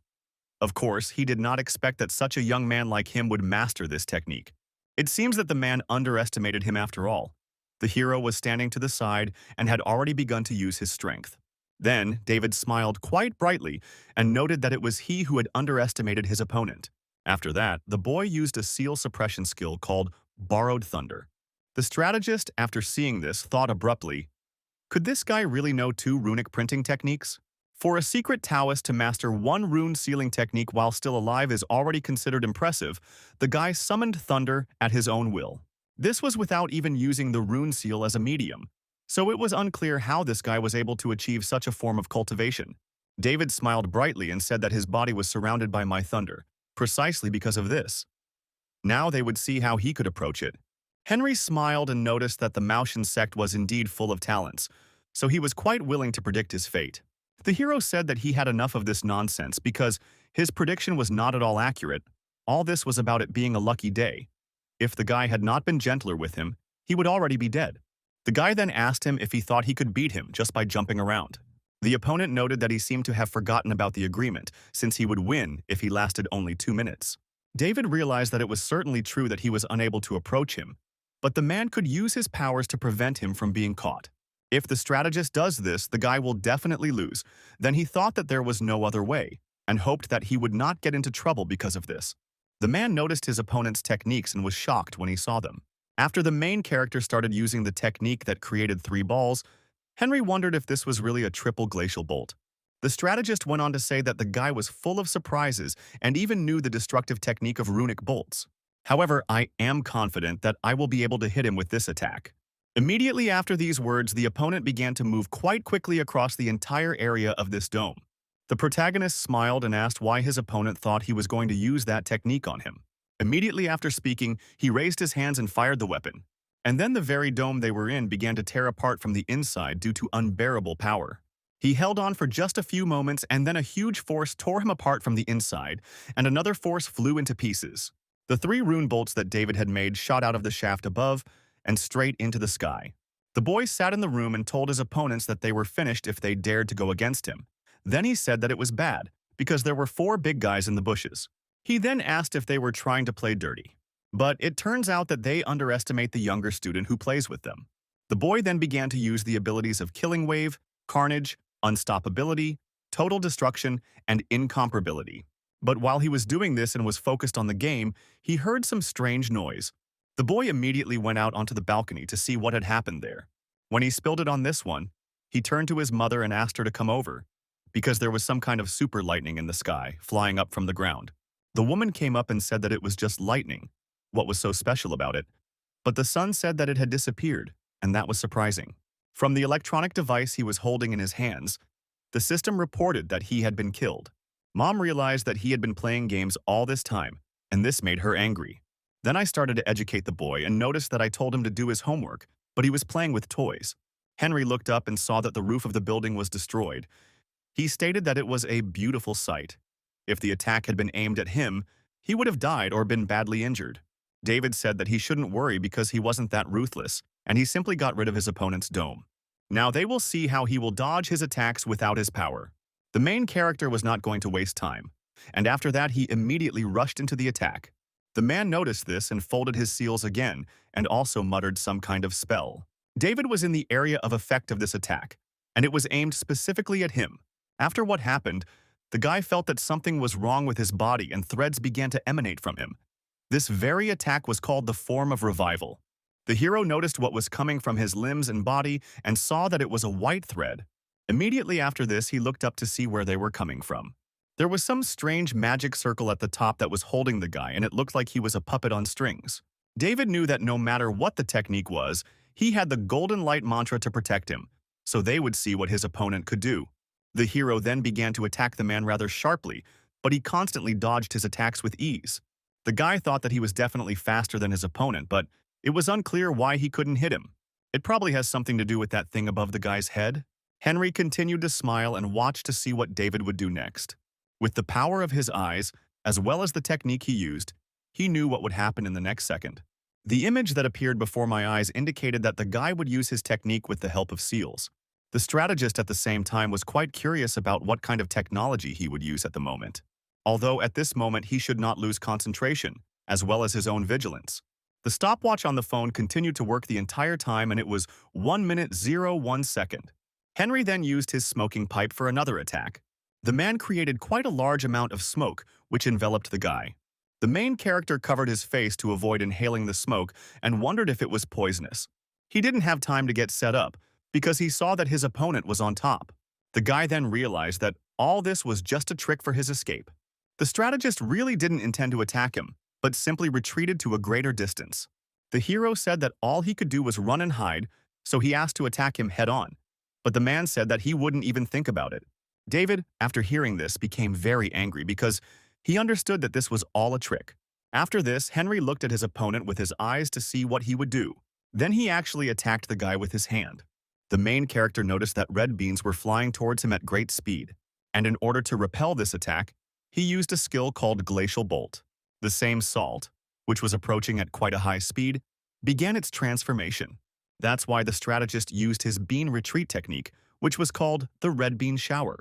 Of course, he did not expect that such a young man like him would master this technique. It seems that the man underestimated him after all. The hero was standing to the side and had already begun to use his strength. Then, David smiled quite brightly and noted that it was he who had underestimated his opponent. After that, the boy used a seal suppression skill called Borrowed Thunder. The strategist, after seeing this, thought abruptly, could this guy really know 2 runic printing techniques? For a secret Taoist to master 1 rune sealing technique while still alive is already considered impressive. The guy summoned thunder at his own will. This was without even using the rune seal as a medium, so it was unclear how this guy was able to achieve such a form of cultivation. David smiled brightly and said that his body was surrounded by my thunder, precisely because of this. Now they would see how he could approach it. Henry smiled and noticed that the Maotian sect was indeed full of talents, so he was quite willing to predict his fate. The hero said that he had enough of this nonsense because his prediction was not at all accurate. All this was about it being a lucky day. If the guy had not been gentler with him, he would already be dead. The guy then asked him if he thought he could beat him just by jumping around. The opponent noted that he seemed to have forgotten about the agreement, since he would win if he lasted only 2 minutes. David realized that it was certainly true that he was unable to approach him, but the man could use his powers to prevent him from being caught. If the strategist does this, the guy will definitely lose. Then he thought that there was no other way, and hoped that he would not get into trouble because of this. The man noticed his opponent's techniques and was shocked when he saw them. After the main character started using the technique that created 3 balls, Henry wondered if this was really a triple glacial bolt. The strategist went on to say that the guy was full of surprises and even knew the destructive technique of runic bolts. However, I am confident that I will be able to hit him with this attack. Immediately after these words, the opponent began to move quite quickly across the entire area of this dome. The protagonist smiled and asked why his opponent thought he was going to use that technique on him. Immediately after speaking, he raised his hands and fired the weapon. And then the very dome they were in began to tear apart from the inside due to unbearable power. He held on for just a few moments and then a huge force tore him apart from the inside, and another force flew into pieces. The 3 rune bolts that David had made shot out of the shaft above and straight into the sky. The boy sat in the room and told his opponents that they were finished if they dared to go against him. Then he said that it was bad, because there were 4 big guys in the bushes. He then asked if they were trying to play dirty. But it turns out that they underestimate the younger student who plays with them. The boy then began to use the abilities of Killing Wave, Carnage, Unstoppability, Total Destruction, and Incomparability. But while he was doing this and was focused on the game, he heard some strange noise. The boy immediately went out onto the balcony to see what had happened there. When he spilled it on this one, he turned to his mother and asked her to come over, because there was some kind of super lightning in the sky, flying up from the ground. The woman came up and said that it was just lightning. What was so special about it? But the son said that it had disappeared, and that was surprising. From the electronic device he was holding in his hands, the system reported that he had been killed. Mom realized that he had been playing games all this time, and this made her angry. Then I started to educate the boy and noticed that I told him to do his homework, but he was playing with toys. Henry looked up and saw that the roof of the building was destroyed. He stated that it was a beautiful sight. If the attack had been aimed at him, he would have died or been badly injured. David said that he shouldn't worry because he wasn't that ruthless, and he simply got rid of his opponent's dome. Now they will see how he will dodge his attacks without his power. The main character was not going to waste time, and after that he immediately rushed into the attack. The man noticed this and folded his seals again, and also muttered some kind of spell. David was in the area of effect of this attack, and it was aimed specifically at him. After what happened, the guy felt that something was wrong with his body and threads began to emanate from him. This very attack was called the form of revival. The hero noticed what was coming from his limbs and body and saw that it was a white thread. Immediately after this, he looked up to see where they were coming from. There was some strange magic circle at the top that was holding the guy, and it looked like he was a puppet on strings. David knew that no matter what the technique was, he had the golden light mantra to protect him, so they would see what his opponent could do. The hero then began to attack the man rather sharply, but he constantly dodged his attacks with ease. The guy thought that he was definitely faster than his opponent, but it was unclear why he couldn't hit him. It probably has something to do with that thing above the guy's head. Henry continued to smile and watch to see what David would do next. With the power of his eyes, as well as the technique he used, he knew what would happen in the next second. The image that appeared before my eyes indicated that the guy would use his technique with the help of seals. The strategist at the same time was quite curious about what kind of technology he would use at the moment. Although at this moment he should not lose concentration, as well as his own vigilance. The stopwatch on the phone continued to work the entire time and it was 1 minute 01 second. Henry then used his smoking pipe for another attack. The man created quite a large amount of smoke, which enveloped the guy. The main character covered his face to avoid inhaling the smoke and wondered if it was poisonous. He didn't have time to get set up, because he saw that his opponent was on top. The guy then realized that all this was just a trick for his escape. The strategist really didn't intend to attack him, but simply retreated to a greater distance. The hero said that all he could do was run and hide, so he asked to attack him head-on. But the man said that he wouldn't even think about it. David, after hearing this, became very angry because he understood that this was all a trick. After this, Henry looked at his opponent with his eyes to see what he would do. Then he actually attacked the guy with his hand. The main character noticed that red beans were flying towards him at great speed, and in order to repel this attack, he used a skill called Glacial Bolt. The same salt, which was approaching at quite a high speed, began its transformation. That's why the strategist used his bean retreat technique, which was called the red bean shower.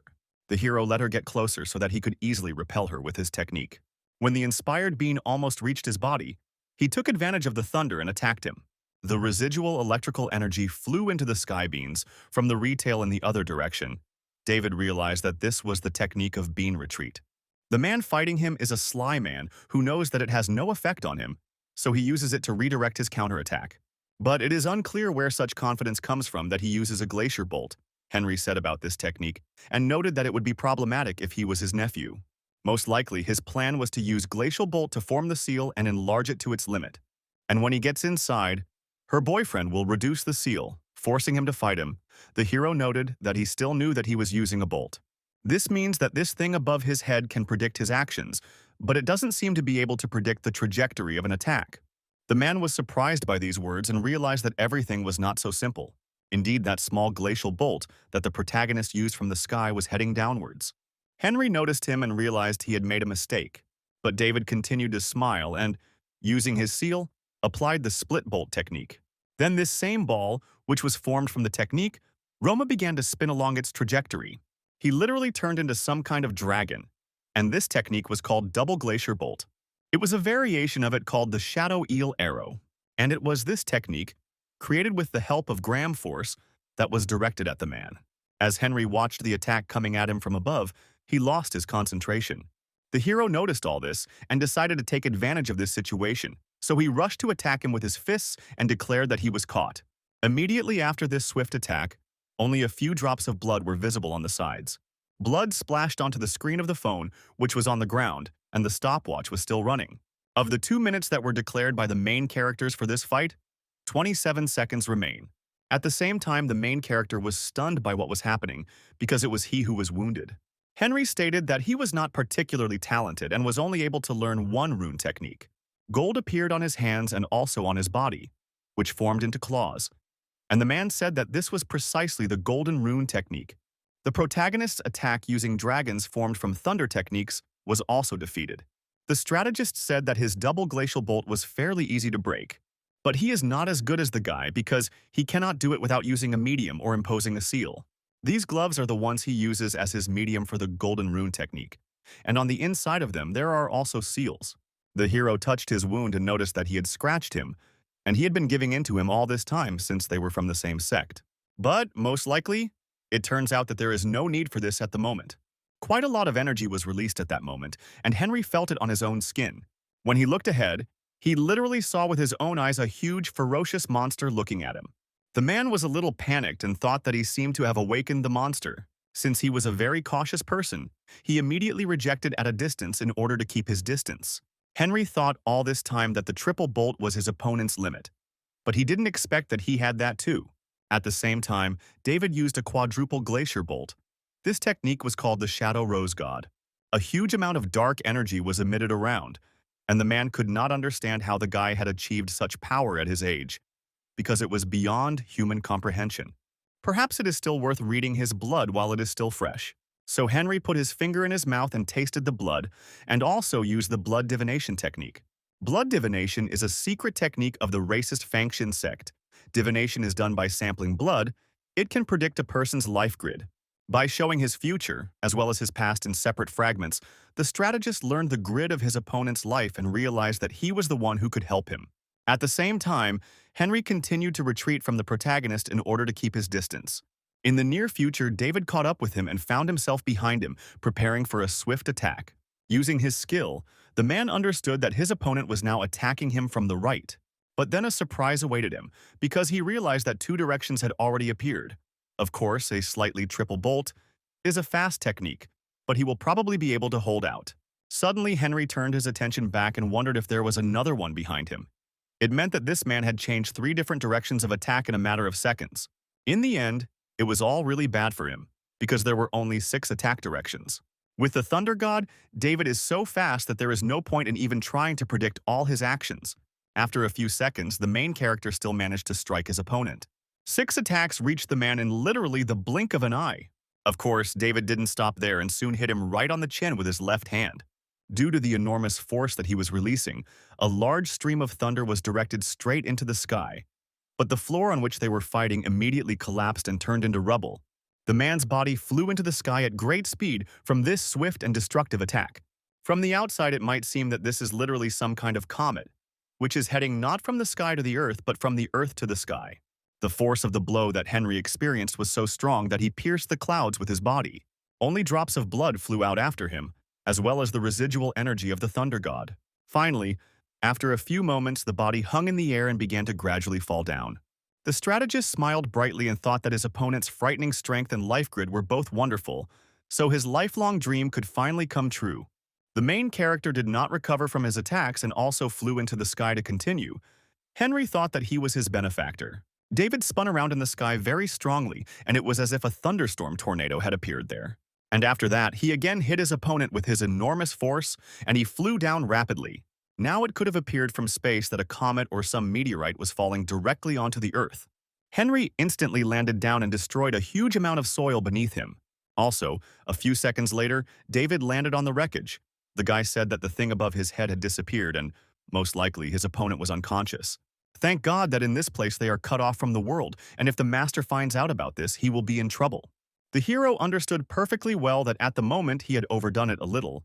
The hero let her get closer so that he could easily repel her with his technique. When the inspired bean almost reached his body, he took advantage of the thunder and attacked him. The residual electrical energy flew into the sky beans from the retail in the other direction. David realized that this was the technique of bean retreat. The man fighting him is a sly man who knows that it has no effect on him, so he uses it to redirect his counterattack. But it is unclear where such confidence comes from that he uses a glacier bolt, Henry said about this technique, and noted that it would be problematic if he was his nephew. Most likely, his plan was to use glacial bolt to form the seal and enlarge it to its limit. And when he gets inside, her boyfriend will reduce the seal, forcing him to fight him. The hero noted that he still knew that he was using a bolt. This means that this thing above his head can predict his actions, but it doesn't seem to be able to predict the trajectory of an attack. The man was surprised by these words and realized that everything was not so simple. Indeed, that small glacial bolt that the protagonist used from the sky was heading downwards. Henry noticed him and realized he had made a mistake, but David continued to smile and, using his seal, applied the split bolt technique. Then this same ball, which was formed from the technique, Roma began to spin along its trajectory. He literally turned into some kind of dragon, and this technique was called double glacier bolt. It was a variation of it called the shadow eel arrow, and it was this technique, created with the help of gram force, that was directed at the man. As Henry watched the attack coming at him from above, he lost his concentration. The hero noticed all this and decided to take advantage of this situation, so he rushed to attack him with his fists and declared that he was caught. Immediately after this swift attack, only a few drops of blood were visible on the sides. Blood splashed onto the screen of the phone, which was on the ground, and the stopwatch was still running. Of the 2 minutes that were declared by the main characters for this fight, 27 seconds remain. At the same time, the main character was stunned by what was happening because it was he who was wounded. Henry stated that he was not particularly talented and was only able to learn one rune technique. Gold appeared on his hands and also on his body, which formed into claws. And the man said that this was precisely the golden rune technique. The protagonist's attack using dragons formed from thunder techniques was also defeated. The strategist said that his double glacial bolt was fairly easy to break. But he is not as good as the guy because he cannot do it without using a medium or imposing a seal. These gloves are the ones he uses as his medium for the golden rune technique. And on the inside of them, there are also seals. The hero touched his wound and noticed that he had scratched him, and he had been giving in to him all this time since they were from the same sect. But, most likely, it turns out that there is no need for this at the moment. Quite a lot of energy was released at that moment, and Henry felt it on his own skin. When he looked ahead, he literally saw with his own eyes a huge, ferocious monster looking at him. The man was a little panicked and thought that he seemed to have awakened the monster. Since he was a very cautious person, he immediately rejected at a distance in order to keep his distance. Henry thought all this time that the triple bolt was his opponent's limit, but he didn't expect that he had that too. At the same time, David used a quadruple glacier bolt. This technique was called the Shadow Rose God. A huge amount of dark energy was emitted around, and the man could not understand how the guy had achieved such power at his age, because it was beyond human comprehension. Perhaps it is still worth reading his blood while it is still fresh. So Henry put his finger in his mouth and tasted the blood, and also used the blood divination technique. Blood divination is a secret technique of the racist Fangshin sect. Divination is done by sampling blood. It can predict a person's life grid. By showing his future, as well as his past in separate fragments, the strategist learned the grid of his opponent's life and realized that he was the one who could help him. At the same time, Henry continued to retreat from the protagonist in order to keep his distance. In the near future, David caught up with him and found himself behind him, preparing for a swift attack. Using his skill, the man understood that his opponent was now attacking him from the right. But then a surprise awaited him, because he realized that two directions had already appeared. Of course, a slightly triple bolt is a fast technique, but he will probably be able to hold out. Suddenly, Henry turned his attention back and wondered if there was another one behind him. It meant that this man had changed 3 different directions of attack in a matter of seconds. In the end, it was all really bad for him, because there were only 6 attack directions. With the Thunder God, David is so fast that there is no point in even trying to predict all his actions. After a few seconds, the main character still managed to strike his opponent. 6 attacks reached the man in literally the blink of an eye. Of course, David didn't stop there and soon hit him right on the chin with his left hand. Due to the enormous force that he was releasing, a large stream of thunder was directed straight into the sky. But the floor on which they were fighting immediately collapsed and turned into rubble. The man's body flew into the sky at great speed from this swift and destructive attack. From the outside, it might seem that this is literally some kind of comet, which is heading not from the sky to the earth, but from the earth to the sky. The force of the blow that Henry experienced was so strong that he pierced the clouds with his body. Only drops of blood flew out after him, as well as the residual energy of the Thunder God. Finally, after a few moments, the body hung in the air and began to gradually fall down. The strategist smiled brightly and thought that his opponent's frightening strength and life grid were both wonderful, so his lifelong dream could finally come true. The main character did not recover from his attacks and also flew into the sky to continue. Henry thought that he was his benefactor. David spun around in the sky very strongly, and it was as if a thunderstorm tornado had appeared there. And after that, he again hit his opponent with his enormous force, and he flew down rapidly. Now it could have appeared from space that a comet or some meteorite was falling directly onto the Earth. Henry instantly landed down and destroyed a huge amount of soil beneath him. Also, a few seconds later, David landed on the wreckage. The guy said that the thing above his head had disappeared and, most likely, his opponent was unconscious. Thank God that in this place they are cut off from the world, and if the master finds out about this, he will be in trouble. The hero understood perfectly well that at the moment he had overdone it a little,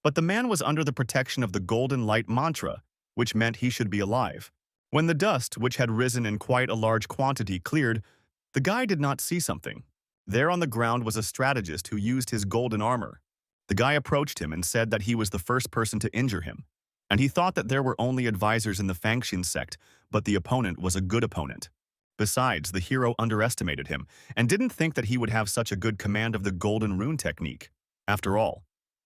but the man was under the protection of the golden light mantra, which meant he should be alive. When the dust, which had risen in quite a large quantity, cleared, the guy did not see something. There on the ground was a strategist who used his golden armor. The guy approached him and said that he was the first person to injure him, and he thought that there were only advisors in the Fangshin sect, but the opponent was a good opponent. Besides, the hero underestimated him and didn't think that he would have such a good command of the golden rune technique. After all,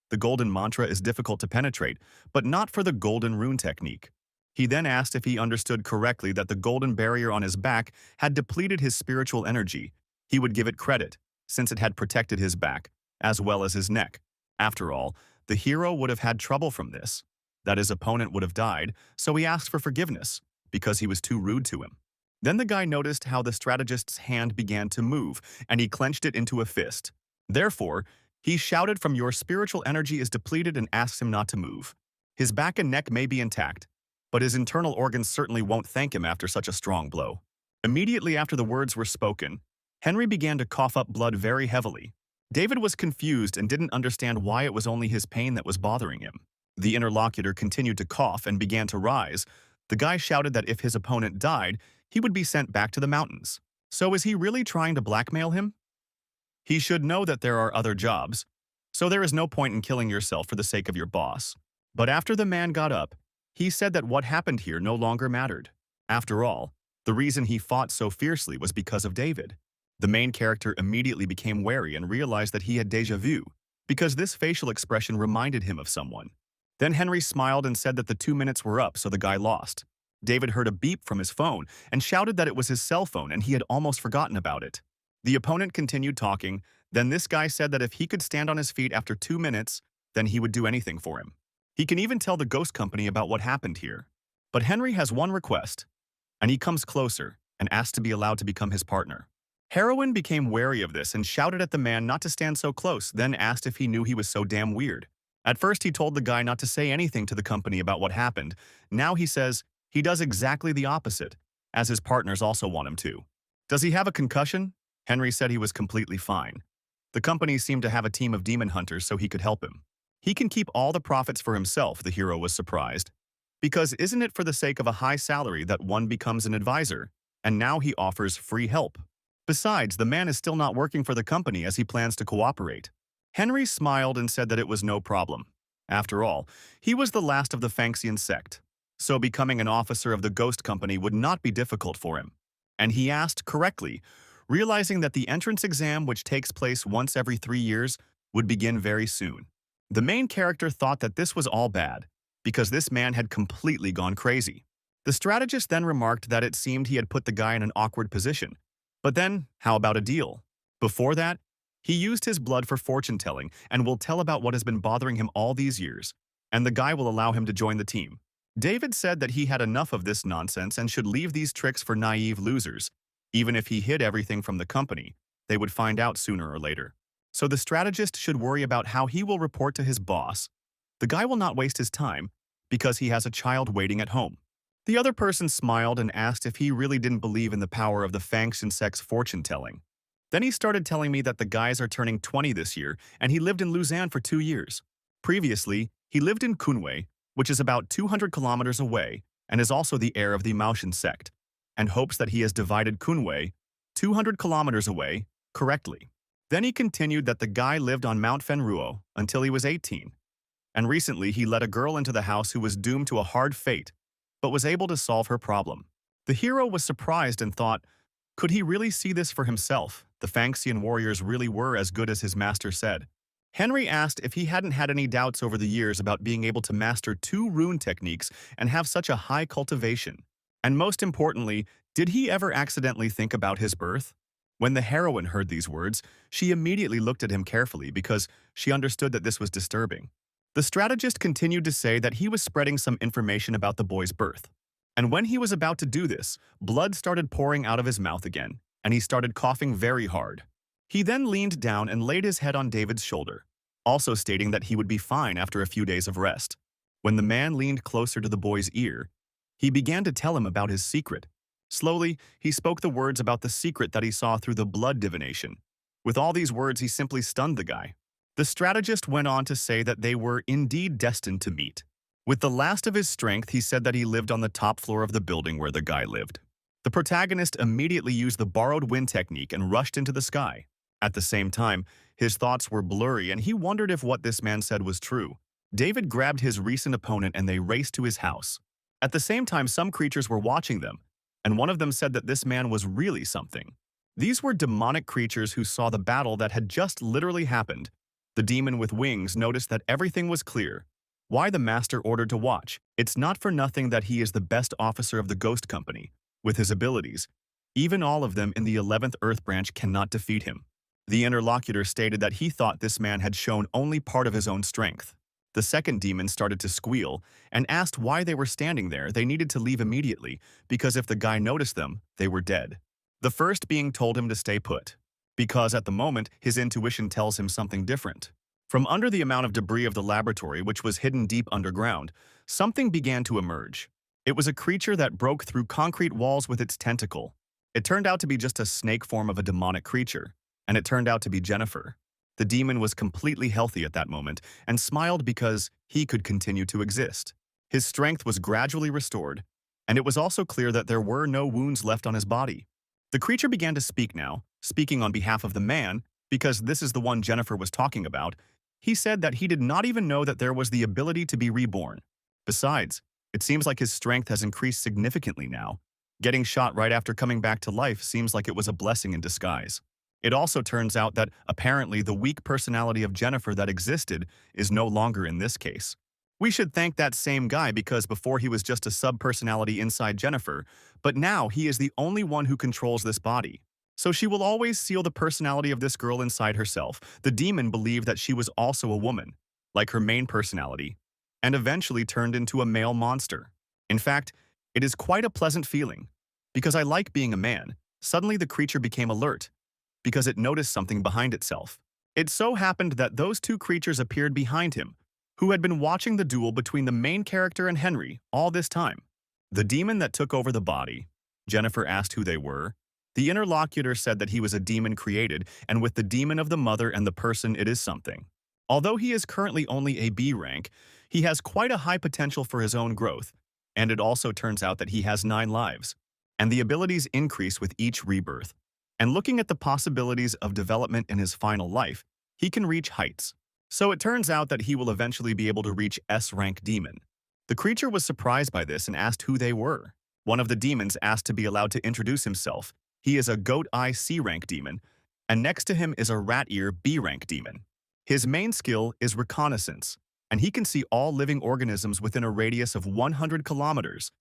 the golden mantra is difficult to penetrate, but not for the golden rune technique. He then asked if he understood correctly that the golden barrier on his back had depleted his spiritual energy. He would give it credit, since it had protected his back, as well as his neck. After all, the hero would have had trouble from this, that his opponent would have died, so he asked for forgiveness, because he was too rude to him. Then the guy noticed how the strategist's hand began to move, and he clenched it into a fist. Therefore, he shouted from "Your spiritual energy is depleted," and asked him not to move. His back and neck may be intact, but his internal organs certainly won't thank him after such a strong blow. Immediately after the words were spoken, Henry began to cough up blood very heavily. David was confused and didn't understand why it was only his pain that was bothering him. The interlocutor continued to cough and began to rise. The guy shouted that if his opponent died, he would be sent back to the mountains. So is he really trying to blackmail him? He should know that there are other jobs, so there is no point in killing yourself for the sake of your boss. But after the man got up, he said that what happened here no longer mattered. After all, the reason he fought so fiercely was because of David. The main character immediately became wary and realized that he had déjà vu, because this facial expression reminded him of someone. Then Henry smiled and said that the 2 minutes were up, so the guy lost. David heard a beep from his phone and shouted that it was his cell phone and he had almost forgotten about it. The opponent continued talking. Then this guy said that if he could stand on his feet after 2 minutes, then he would do anything for him. He can even tell the ghost company about what happened here. But Henry has one request, and he comes closer and asks to be allowed to become his partner. Heroine became wary of this and shouted at the man not to stand so close, then asked if he knew he was so damn weird. At first he told the guy not to say anything to the company about what happened. Now he says he does exactly the opposite, as his partners also want him to. Does he have a concussion? Henry said he was completely fine. The company seemed to have a team of demon hunters so he could help him. He can keep all the profits for himself, the hero was surprised. Because isn't it for the sake of a high salary that one becomes an advisor? And now he offers free help. Besides, the man is still not working for the company as he plans to cooperate. Henry smiled and said that it was no problem. After all, he was the last of the Phanxian sect, so becoming an officer of the ghost company would not be difficult for him. And he asked correctly, realizing that the entrance exam, which takes place once every 3 years, would begin very soon. The main character thought that this was all bad, because this man had completely gone crazy. The strategist then remarked that it seemed he had put the guy in an awkward position. But then, how about a deal? Before that, he used his blood for fortune-telling and will tell about what has been bothering him all these years, and the guy will allow him to join the team. David said that he had enough of this nonsense and should leave these tricks for naive losers. Even if he hid everything from the company, they would find out sooner or later. So the strategist should worry about how he will report to his boss. The guy will not waste his time because he has a child waiting at home. The other person smiled and asked if he really didn't believe in the power of the Phanxian sect's fortune-telling. Then he started telling me that the guys are turning 20 this year and he lived in Luzon for 2 years. Previously, he lived in Kunwei, which is about 200 kilometers away and is also the heir of the Maotian sect, and hopes that he has divided Kunwei, 200 kilometers away, correctly. Then he continued that the guy lived on Mount Fenruo until he was 18. And recently he let a girl into the house who was doomed to a hard fate, but was able to solve her problem. The hero was surprised and thought, could he really see this for himself? The Phanxian warriors really were as good as his master said. Henry asked if he hadn't had any doubts over the years about being able to master 2 rune techniques and have such a high cultivation. And most importantly, did he ever accidentally think about his birth? When the heroine heard these words, she immediately looked at him carefully because she understood that this was disturbing. The strategist continued to say that he was spreading some information about the boy's birth. And when he was about to do this, blood started pouring out of his mouth again, and he started coughing very hard. He then leaned down and laid his head on David's shoulder, also stating that he would be fine after a few days of rest. When the man leaned closer to the boy's ear, he began to tell him about his secret. Slowly, he spoke the words about the secret that he saw through the blood divination. With all these words, he simply stunned the guy. The strategist went on to say that they were indeed destined to meet. With the last of his strength, he said that he lived on the top floor of the building where the guy lived. The protagonist immediately used the borrowed wind technique and rushed into the sky. At the same time, his thoughts were blurry and he wondered if what this man said was true. David grabbed his recent opponent and they raced to his house. At the same time, some creatures were watching them, and one of them said that this man was really something. These were demonic creatures who saw the battle that had just literally happened. The demon with wings noticed that everything was clear. Why the master ordered to watch? It's not for nothing that he is the best officer of the ghost company. With his abilities, even all of them in the 11th Earth branch cannot defeat him. The interlocutor stated that he thought this man had shown only part of his own strength. The second demon started to squeal and asked why they were standing there. They needed to leave immediately because if the guy noticed them, they were dead. The first being told him to stay put, because at the moment his intuition tells him something different. From under the amount of debris of the laboratory, which was hidden deep underground, something began to emerge. It was a creature that broke through concrete walls with its tentacle. It turned out to be just a snake form of a demonic creature, and it turned out to be Jennifer. The demon was completely healthy at that moment and smiled because he could continue to exist. His strength was gradually restored, and it was also clear that there were no wounds left on his body. The creature began to speak now, speaking on behalf of the man, because this is the one Jennifer was talking about. He said that he did not even know that there was the ability to be reborn. Besides, it seems like his strength has increased significantly now. Getting shot right after coming back to life seems like it was a blessing in disguise. It also turns out that apparently the weak personality of Jennifer that existed is no longer in this case. We should thank that same guy because before he was just a sub-personality inside Jennifer, but now he is the only one who controls this body. So she will always seal the personality of this girl inside herself. The demon believed that she was also a woman, like her main personality, and eventually turned into a male monster. In fact, it is quite a pleasant feeling. Because I like being a man, suddenly the creature became alert, because it noticed something behind itself. It so happened that those two creatures appeared behind him, who had been watching the duel between the main character and Henry all this time. The demon that took over the body. Jennifer asked who they were. The interlocutor said that he was a demon created, and with the demon of the mother and the person it is something. Although he is currently only a B rank, he has quite a high potential for his own growth, and it also turns out that he has 9 lives, and the abilities increase with each rebirth. And looking at the possibilities of development in his final life, he can reach heights. So it turns out that he will eventually be able to reach S-rank demon. The creature was surprised by this and asked who they were. One of the demons asked to be allowed to introduce himself. He is a goat eye C-rank demon, and next to him is a rat ear B-rank demon. His main skill is reconnaissance, and he can see all living organisms within a radius of 100 kilometers.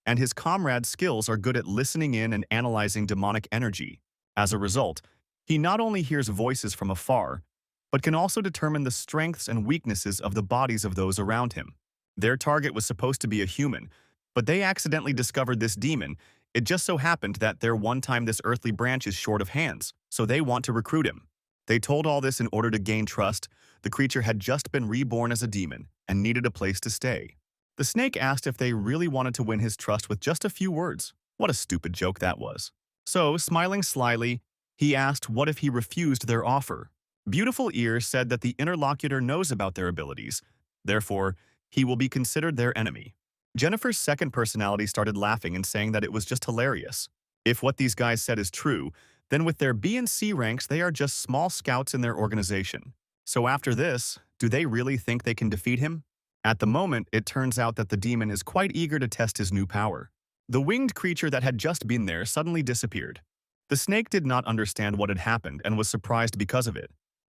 And his comrade's skills are good at listening in and analyzing demonic energy. As a result, he not only hears voices from afar, but can also determine the strengths and weaknesses of the bodies of those around him. Their target was supposed to be a human, but they accidentally discovered this demon. It just so happened that their one-time this earthly branch is short of hands, so they want to recruit him. They told all this in order to gain trust. The creature had just been reborn as a demon and needed a place to stay. The snake asked if they really wanted to win his trust with just a few words. What a stupid joke that was. So, smiling slyly, he asked what if he refused their offer. Beautiful Ear said that the interlocutor knows about their abilities. Therefore, he will be considered their enemy. Jennifer's second personality started laughing and saying that it was just hilarious. If what these guys said is true, then with their B and C ranks, they are just small scouts in their organization. So after this, do they really think they can defeat him? At the moment, it turns out that the demon is quite eager to test his new power. The winged creature that had just been there suddenly disappeared. The snake did not understand what had happened and was surprised because of it.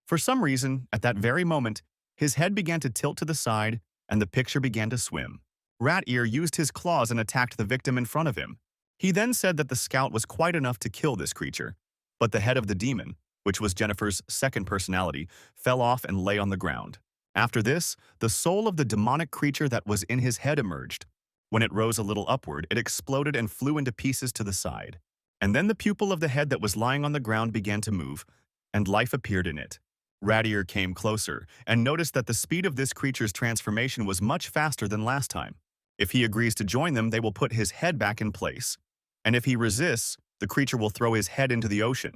For some reason, at that very moment, his head began to tilt to the side and the picture began to swim. Rat Ear used his claws and attacked the victim in front of him. He then said that the scout was quite enough to kill this creature, but the head of the demon, which was Jennifer's second personality, fell off and lay on the ground. After this, the soul of the demonic creature that was in his head emerged. When it rose a little upward, it exploded and flew into pieces to the side. And then the pupil of the head that was lying on the ground began to move, and life appeared in it. Rat Ear came closer and noticed that the speed of this creature's transformation was much faster than last time. If he agrees to join them, they will put his head back in place. And if he resists, the creature will throw his head into the ocean.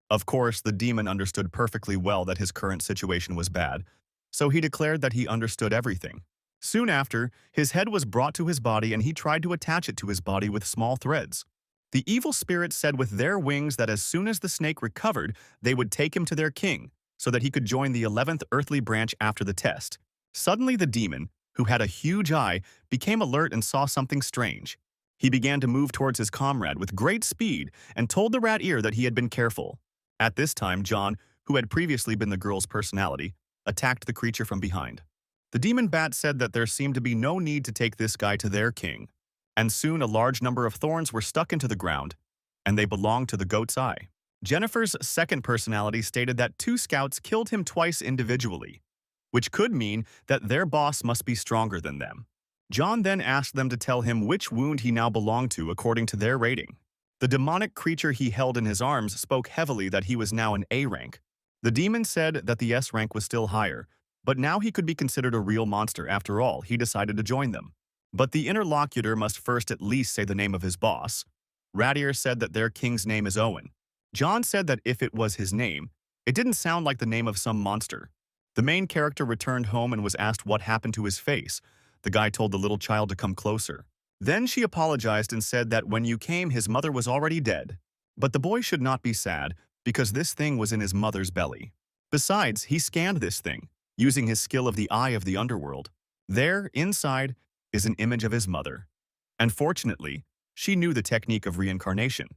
Of course, the demon understood perfectly well that his current situation was bad, so he declared that he understood everything. Soon after, his head was brought to his body and he tried to attach it to his body with small threads. The evil spirits said with their wings that as soon as the snake recovered, they would take him to their king, so that he could join the 11th earthly branch after the test. Suddenly the demon, who had a huge eye, became alert and saw something strange. He began to move towards his comrade with great speed and told the rat ear that he had been careful. At this time, John, who had previously been the girl's personality, attacked the creature from behind. The demon bat said that there seemed to be no need to take this guy to their king, and soon a large number of thorns were stuck into the ground, and they belonged to the goat's eye. Jennifer's second personality stated that 2 scouts killed him twice individually, which could mean that their boss must be stronger than them. John then asked them to tell him which wound he now belonged to according to their rating. The demonic creature he held in his arms spoke heavily that he was now an A rank. The demon said that the S rank was still higher, but now he could be considered a real monster after all. He decided to join them. But the interlocutor must first at least say the name of his boss. Radier said that their king's name is Owen. John said that if it was his name, it didn't sound like the name of some monster. The main character returned home and was asked what happened to his face. The guy told the little child to come closer. Then she apologized and said that when you came, his mother was already dead. But the boy should not be sad, because this thing was in his mother's belly. Besides, he scanned this thing, using his skill of the eye of the underworld. There, inside, is an image of his mother. And fortunately, she knew the technique of reincarnation.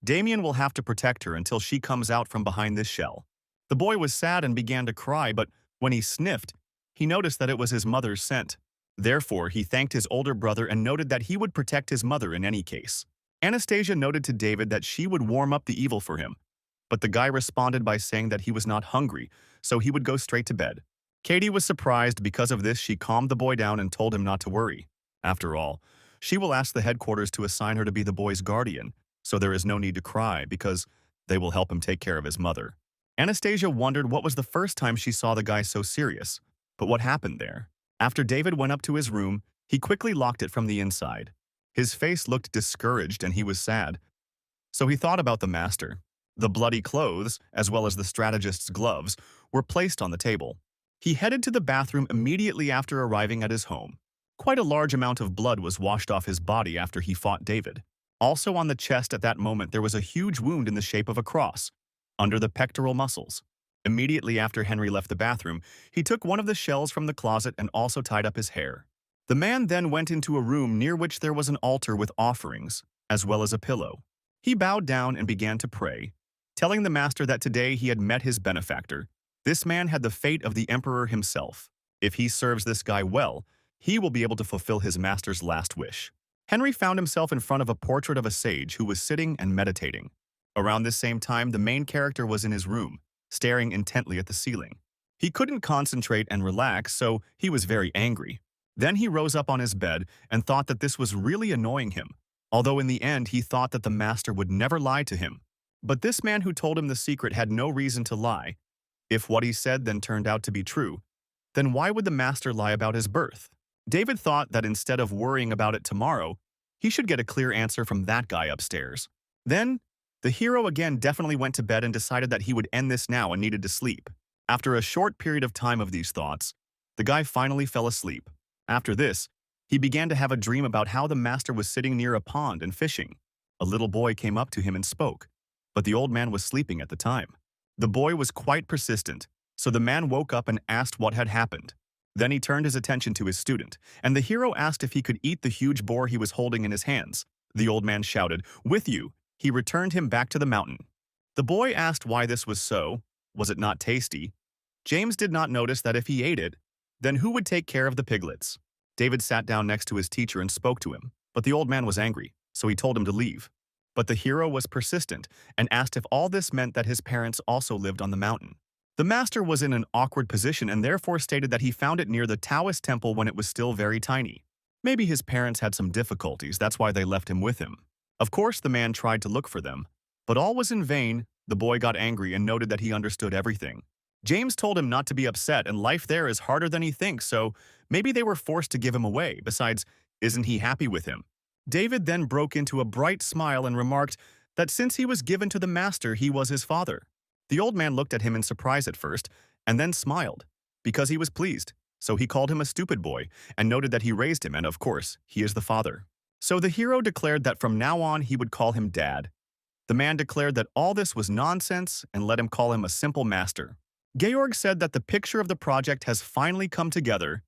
Damien will have to protect her until she comes out from behind this shell. The boy was sad and began to cry, but when he sniffed, he noticed that it was his mother's scent. Therefore, he thanked his older brother and noted that he would protect his mother in any case. Anastasia noted to David that she would warm up the evil for him, but the guy responded by saying that he was not hungry, so he would go straight to bed. Katie was surprised because of this. She calmed the boy down and told him not to worry. After all, she will ask the headquarters to assign her to be the boy's guardian, so there is no need to cry because they will help him take care of his mother. Anastasia wondered what was the first time she saw the guy so serious, but what happened there? After David went up to his room, he quickly locked it from the inside. His face looked discouraged and he was sad. So he thought about the master. The bloody clothes, as well as the strategist's gloves, were placed on the table. He headed to the bathroom immediately after arriving at his home. Quite a large amount of blood was washed off his body after he fought David. Also on the chest at that moment there was a huge wound in the shape of a cross, under the pectoral muscles. Immediately after Henry left the bathroom, he took one of the shells from the closet and also tied up his hair. The man then went into a room near which there was an altar with offerings, as well as a pillow. He bowed down and began to pray, telling the master that today he had met his benefactor. This man had the fate of the emperor himself. If he serves this guy well, he will be able to fulfill his master's last wish. Henry found himself in front of a portrait of a sage who was sitting and meditating. Around this same time, the main character was in his room, staring intently at the ceiling. He couldn't concentrate and relax, so he was very angry. Then he rose up on his bed and thought that this was really annoying him, although in the end he thought that the master would never lie to him. But this man who told him the secret had no reason to lie. If what he said then turned out to be true, then why would the master lie about his birth? David thought that instead of worrying about it tomorrow, he should get a clear answer from that guy upstairs. Then, the hero again definitely went to bed and decided that he would end this now and needed to sleep. After a short period of time of these thoughts, the guy finally fell asleep. After this, he began to have a dream about how the master was sitting near a pond and fishing. A little boy came up to him and spoke, but the old man was sleeping at the time. The boy was quite persistent, so the man woke up and asked what had happened. Then he turned his attention to his student, and the hero asked if he could eat the huge boar he was holding in his hands. The old man shouted, "With you!" He returned him back to the mountain. The boy asked why this was so. Was it not tasty? James did not notice that if he ate it, then who would take care of the piglets? David sat down next to his teacher and spoke to him, but the old man was angry, so he told him to leave. But the hero was persistent and asked if all this meant that his parents also lived on the mountain. The master was in an awkward position and therefore stated that he found it near the Taoist temple when it was still very tiny. Maybe his parents had some difficulties, that's why they left him with him. Of course, the man tried to look for them, but all was in vain. The boy got angry and noted that he understood everything. James told him not to be upset, and life there is harder than he thinks, so maybe they were forced to give him away. Besides, isn't he happy with him? David then broke into a bright smile and remarked that since he was given to the master, he was his father. The old man looked at him in surprise at first, and then smiled, because he was pleased. So he called him a stupid boy, and noted that he raised him, and of course, he is the father. So the hero declared that from now on he would call him Dad. The man declared that all this was nonsense and let him call him a simple master. Georg said that the picture of the project has finally come together.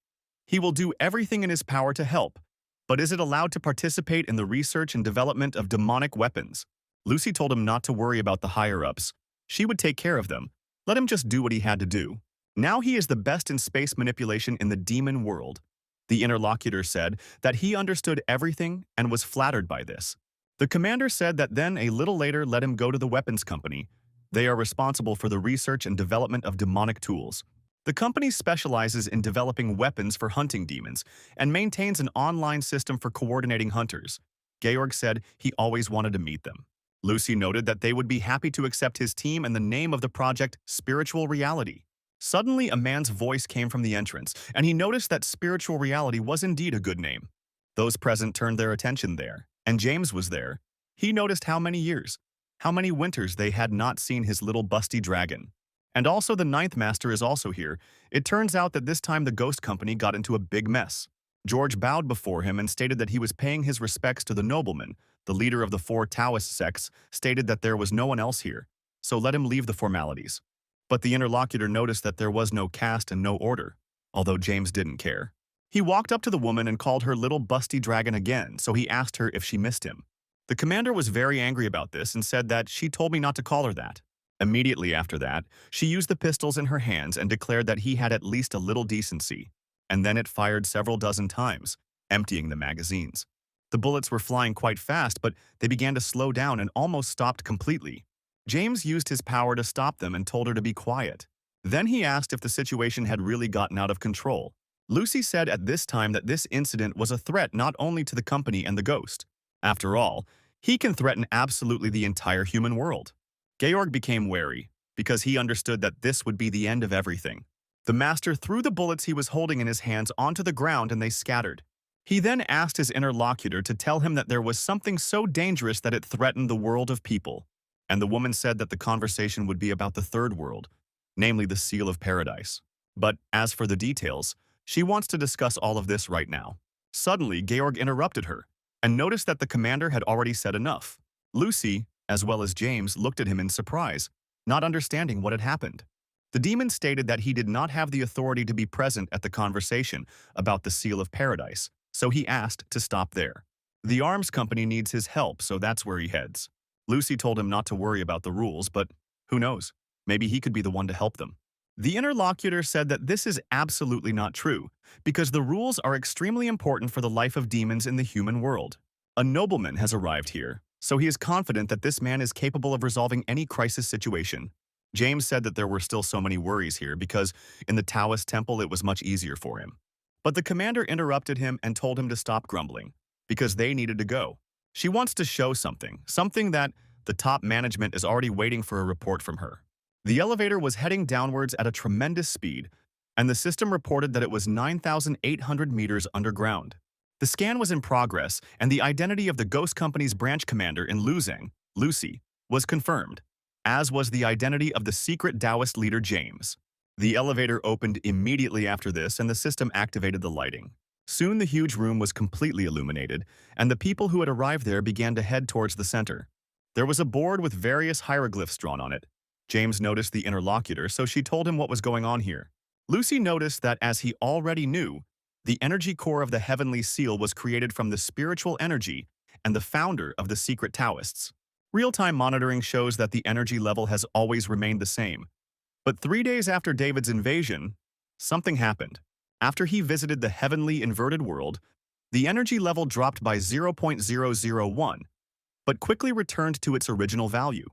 He will do everything in his power to help, but is it allowed to participate in the research and development of demonic weapons? Lucy told him not to worry about the higher-ups. She would take care of them. Let him just do what he had to do. Now he is the best in space manipulation in the demon world. The interlocutor said that he understood everything and was flattered by this. The commander said that then a little later let him go to the weapons company. They are responsible for the research and development of demonic tools. The company specializes in developing weapons for hunting demons and maintains an online system for coordinating hunters. Georg said he always wanted to meet them. Lucy noted that they would be happy to accept his team and the name of the project, Spiritual Reality. Suddenly, a man's voice came from the entrance, and he noticed that Spiritual Reality was indeed a good name. Those present turned their attention there, and James was there. He noticed how many years, how many winters they had not seen his little busty dragon. And also the ninth master is also here. It turns out that this time the ghost company got into a big mess. George bowed before him and stated that he was paying his respects to the nobleman. The leader of the four Taoist sects stated that there was no one else here, so let him leave the formalities. But the interlocutor noticed that there was no caste and no order, although James didn't care. He walked up to the woman and called her little busty dragon again, so he asked her if she missed him. The commander was very angry about this and said that she told me not to call her that. Immediately after that, she used the pistols in her hands and declared that he had at least a little decency, and then it fired several dozen times, emptying the magazines. The bullets were flying quite fast, but they began to slow down and almost stopped completely. James used his power to stop them and told her to be quiet. Then he asked if the situation had really gotten out of control. Lucy said at this time that this incident was a threat not only to the company and the ghost. After all, he can threaten absolutely the entire human world. Georg became wary, because he understood that this would be the end of everything. The master threw the bullets he was holding in his hands onto the ground and they scattered. He then asked his interlocutor to tell him that there was something so dangerous that it threatened the world of people. And the woman said that the conversation would be about the third world, namely the seal of paradise. But as for the details, she wants to discuss all of this right now. Suddenly, Georg interrupted her and noticed that the commander had already said enough. Lucy, as well as James, looked at him in surprise, not understanding what had happened. The demon stated that he did not have the authority to be present at the conversation about the seal of paradise, so he asked to stop there. The arms company needs his help, so that's where he heads. Lucy told him not to worry about the rules, but who knows, maybe he could be the one to help them. The interlocutor said that this is absolutely not true, because the rules are extremely important for the life of demons in the human world. A nobleman has arrived here, so he is confident that this man is capable of resolving any crisis situation. James said that there were still so many worries here because in the Taoist temple it was much easier for him. But the commander interrupted him and told him to stop grumbling, because they needed to go. She wants to show something that the top management is already waiting for a report from her. The elevator was heading downwards at a tremendous speed, and the system reported that it was 9,800 meters underground. The scan was in progress, and the identity of the Ghost Company's branch commander in Luzang, Lucy, was confirmed, as was the identity of the secret Taoist leader James. The elevator opened immediately after this, and the system activated the lighting. Soon the huge room was completely illuminated, and the people who had arrived there began to head towards the center. There was a board with various hieroglyphs drawn on it. James noticed the interlocutor, so she told him what was going on here. Lucy noticed that, as he already knew, the energy core of the heavenly seal was created from the spiritual energy and the founder of the secret Taoists. Real-time monitoring shows that the energy level has always remained the same. But 3 days after David's invasion, something happened. After he visited the heavenly inverted world, the energy level dropped by 0.001, but quickly returned to its original value.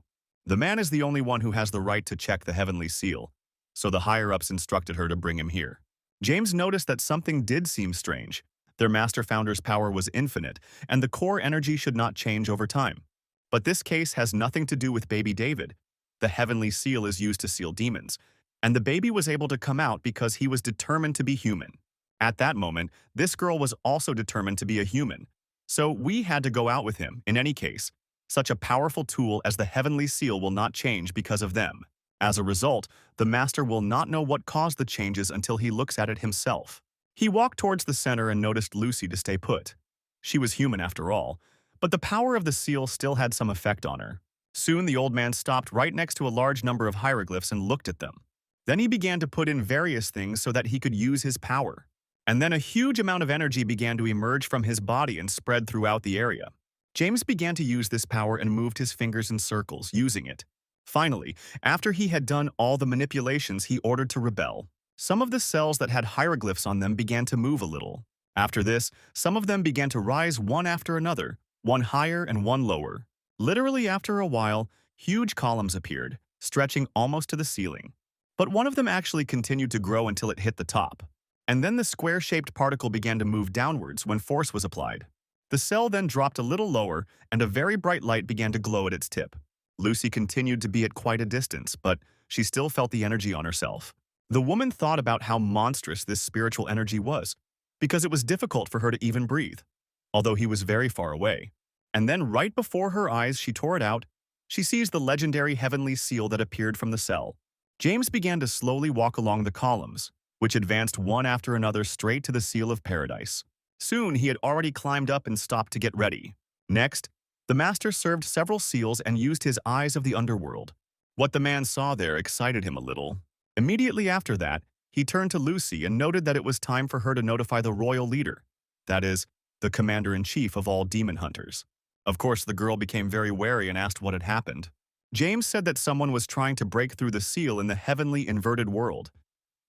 The man is the only one who has the right to check the heavenly seal, so the higher-ups instructed her to bring him here. James noticed that something did seem strange. Their master founder's power was infinite, and the core energy should not change over time. But this case has nothing to do with baby David. The heavenly seal is used to seal demons, and the baby was able to come out because he was determined to be human. At that moment, this girl was also determined to be a human, so we had to go out with him. In any case, such a powerful tool as the heavenly seal will not change because of them. As a result, the master will not know what caused the changes until he looks at it himself. He walked towards the center and noticed Lucy to stay put. She was human after all, but the power of the seal still had some effect on her. Soon the old man stopped right next to a large number of hieroglyphs and looked at them. Then he began to put in various things so that he could use his power. And then a huge amount of energy began to emerge from his body and spread throughout the area. James began to use this power and moved his fingers in circles, using it. Finally, after he had done all the manipulations, he ordered to rebel. Some of the cells that had hieroglyphs on them began to move a little. After this, some of them began to rise one after another, one higher and one lower. Literally after a while, huge columns appeared, stretching almost to the ceiling. But one of them actually continued to grow until it hit the top. And then the square-shaped particle began to move downwards when force was applied. The cell then dropped a little lower, and a very bright light began to glow at its tip. Lucy continued to be at quite a distance, but she still felt the energy on herself. The woman thought about how monstrous this spiritual energy was, because it was difficult for her to even breathe. although he was very far away. And then right before her eyes she tore it out, she sees the legendary heavenly seal that appeared from the cell. James began to slowly walk along the columns, which advanced one after another straight to the seal of paradise. Soon he had already climbed up and stopped to get ready. Next, the master served several seals and used his eyes of the underworld. What the man saw there excited him a little. Immediately after that, he turned to Lucy and noted that it was time for her to notify the royal leader, that is, the commander-in-chief of all demon hunters. Of course, the girl became very wary and asked what had happened. James said that someone was trying to break through the seal in the heavenly inverted world.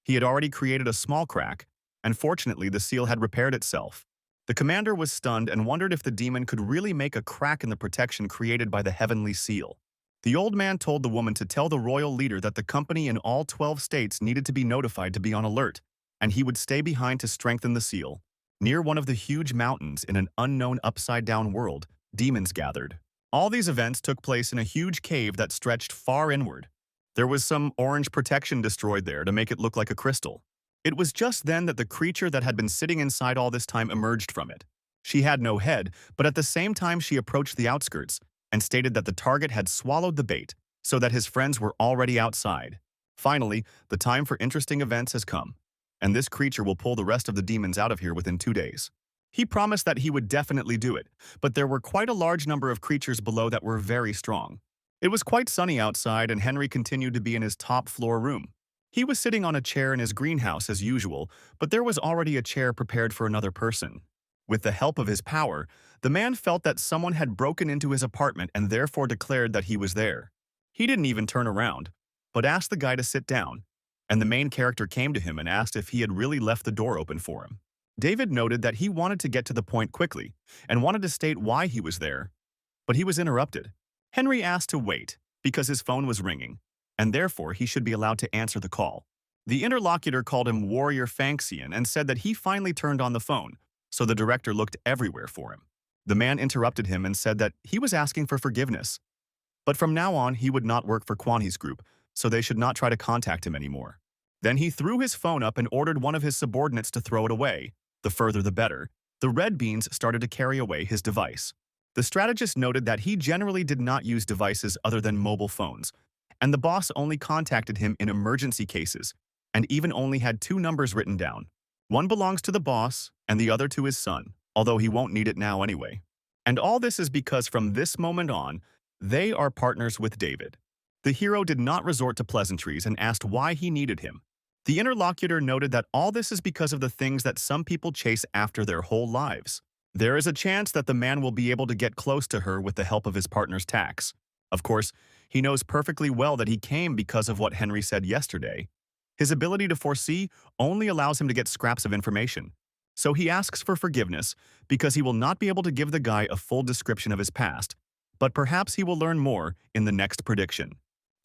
He had already created a small crack, and fortunately the seal had repaired itself. The commander was stunned and wondered if the demon could really make a crack in the protection created by the heavenly seal. The old man told the woman to tell the royal leader that the company in all 12 states needed to be notified to be on alert, and he would stay behind to strengthen the seal. Near one of the huge mountains in an unknown upside-down world, demons gathered. All these events took place in a huge cave that stretched far inward. There was some orange protection destroyed there to make it look like a crystal. It was just then that the creature that had been sitting inside all this time emerged from it. She had no head, but at the same time she approached the outskirts and stated that the target had swallowed the bait, so that his friends were already outside. Finally, the time for interesting events has come, and this creature will pull the rest of the demons out of here within 2 days. He promised that he would definitely do it, but there were quite a large number of creatures below that were very strong. It was quite sunny outside, and Henry continued to be in his top-floor room. He was sitting on a chair in his greenhouse as usual, but there was already a chair prepared for another person. With the help of his power, the man felt that someone had broken into his apartment and therefore declared that he was there. He didn't even turn around, but asked the guy to sit down, and the main character came to him and asked if he had really left the door open for him. David noted that he wanted to get to the point quickly and wanted to state why he was there, but he was interrupted. Henry asked to wait because his phone was ringing, and therefore he should be allowed to answer the call. The interlocutor called him Warrior Fanxian and said that he finally turned on the phone, so the director looked everywhere for him. The man interrupted him and said that he was asking for forgiveness, but from now on he would not work for Kwanhee's group, so they should not try to contact him anymore. Then he threw his phone up and ordered one of his subordinates to throw it away. The further the better. The red beans started to carry away his device. The strategist noted that he generally did not use devices other than mobile phones, and the boss only contacted him in emergency cases, and even only had 2 numbers written down. One belongs to the boss, and the other to his son, although he won't need it now anyway. And all this is because from this moment on, they are partners with David. The hero did not resort to pleasantries and asked why he needed him. The interlocutor noted that all this is because of the things that some people chase after their whole lives. There is a chance that the man will be able to get close to her with the help of his partner's tax. Of course, he knows perfectly well that he came because of what Henry said yesterday. His ability to foresee only allows him to get scraps of information. So he asks for forgiveness because he will not be able to give the guy a full description of his past, but perhaps he will learn more in the next prediction.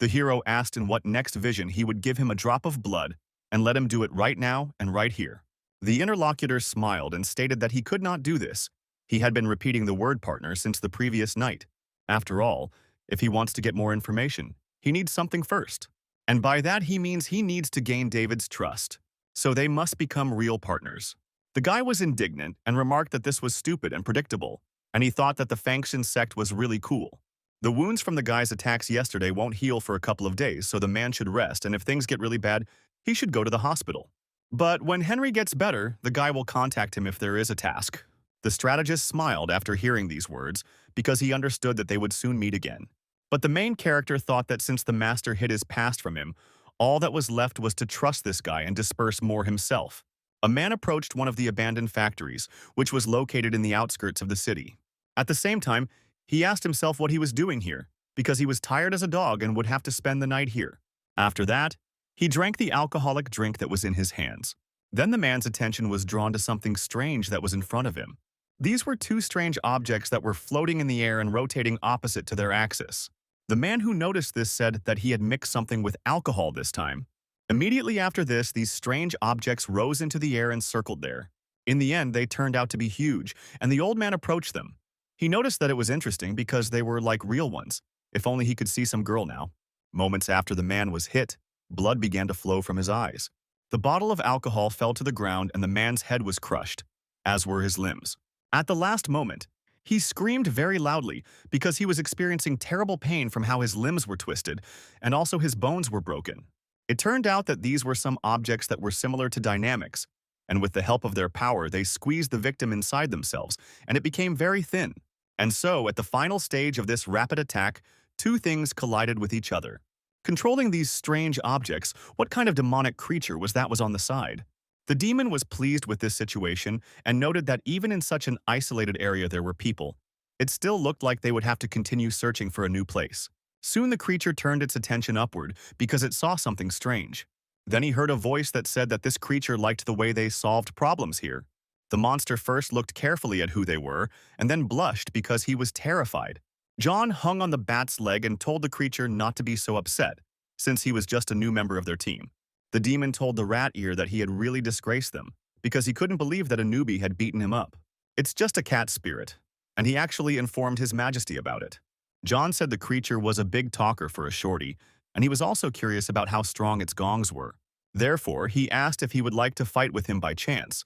The hero asked in what next vision he would give him a drop of blood and let him do it right now and right here. The interlocutor smiled and stated that he could not do this. He had been repeating the word partner since the previous night. After all, if he wants to get more information, he needs something first. And by that he means he needs to gain David's trust. So they must become real partners. The guy was indignant and remarked that this was stupid and predictable, and he thought that the Fanxian sect was really cool. The wounds from the guy's attacks yesterday won't heal for a couple of days, so the man should rest, and if things get really bad, he should go to the hospital. But when Henry gets better, the guy will contact him if there is a task. The strategist smiled after hearing these words because he understood that they would soon meet again. But the main character thought that since the master hid his past from him, all that was left was to trust this guy and disperse more himself. A man approached one of the abandoned factories, which was located in the outskirts of the city. At the same time, he asked himself what he was doing here, because he was tired as a dog and would have to spend the night here. After that, he drank the alcoholic drink that was in his hands. Then the man's attention was drawn to something strange that was in front of him. These were 2 strange objects that were floating in the air and rotating opposite to their axis. The man who noticed this said that he had mixed something with alcohol this time. Immediately after this, these strange objects rose into the air and circled there. In the end, they turned out to be huge, and the old man approached them. He noticed that it was interesting because they were like real ones. If only he could see some girl now. Moments after the man was hit, blood began to flow from his eyes. The bottle of alcohol fell to the ground and the man's head was crushed, as were his limbs. At the last moment, he screamed very loudly because he was experiencing terrible pain from how his limbs were twisted and also his bones were broken. It turned out that these were some objects that were similar to dynamics, and with the help of their power, they squeezed the victim inside themselves, and it became very thin. And so, at the final stage of this rapid attack, two things collided with each other. Controlling these strange objects, what kind of demonic creature was on the side? The demon was pleased with this situation and noted that even in such an isolated area there were people. It still looked like they would have to continue searching for a new place. Soon the creature turned its attention upward because it saw something strange. Then he heard a voice that said that this creature liked the way they solved problems here. The monster first looked carefully at who they were and then blushed because he was terrified. John hung on the bat's leg and told the creature not to be so upset, since he was just a new member of their team. The demon told the rat ear that he had really disgraced them because he couldn't believe that a newbie had beaten him up. It's just a cat spirit, and he actually informed His Majesty about it. John said the creature was a big talker for a shorty, and he was also curious about how strong its gongs were. Therefore, he asked if he would like to fight with him by chance,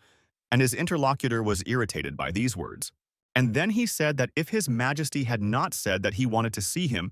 and his interlocutor was irritated by these words. And then he said that if His Majesty had not said that he wanted to see him,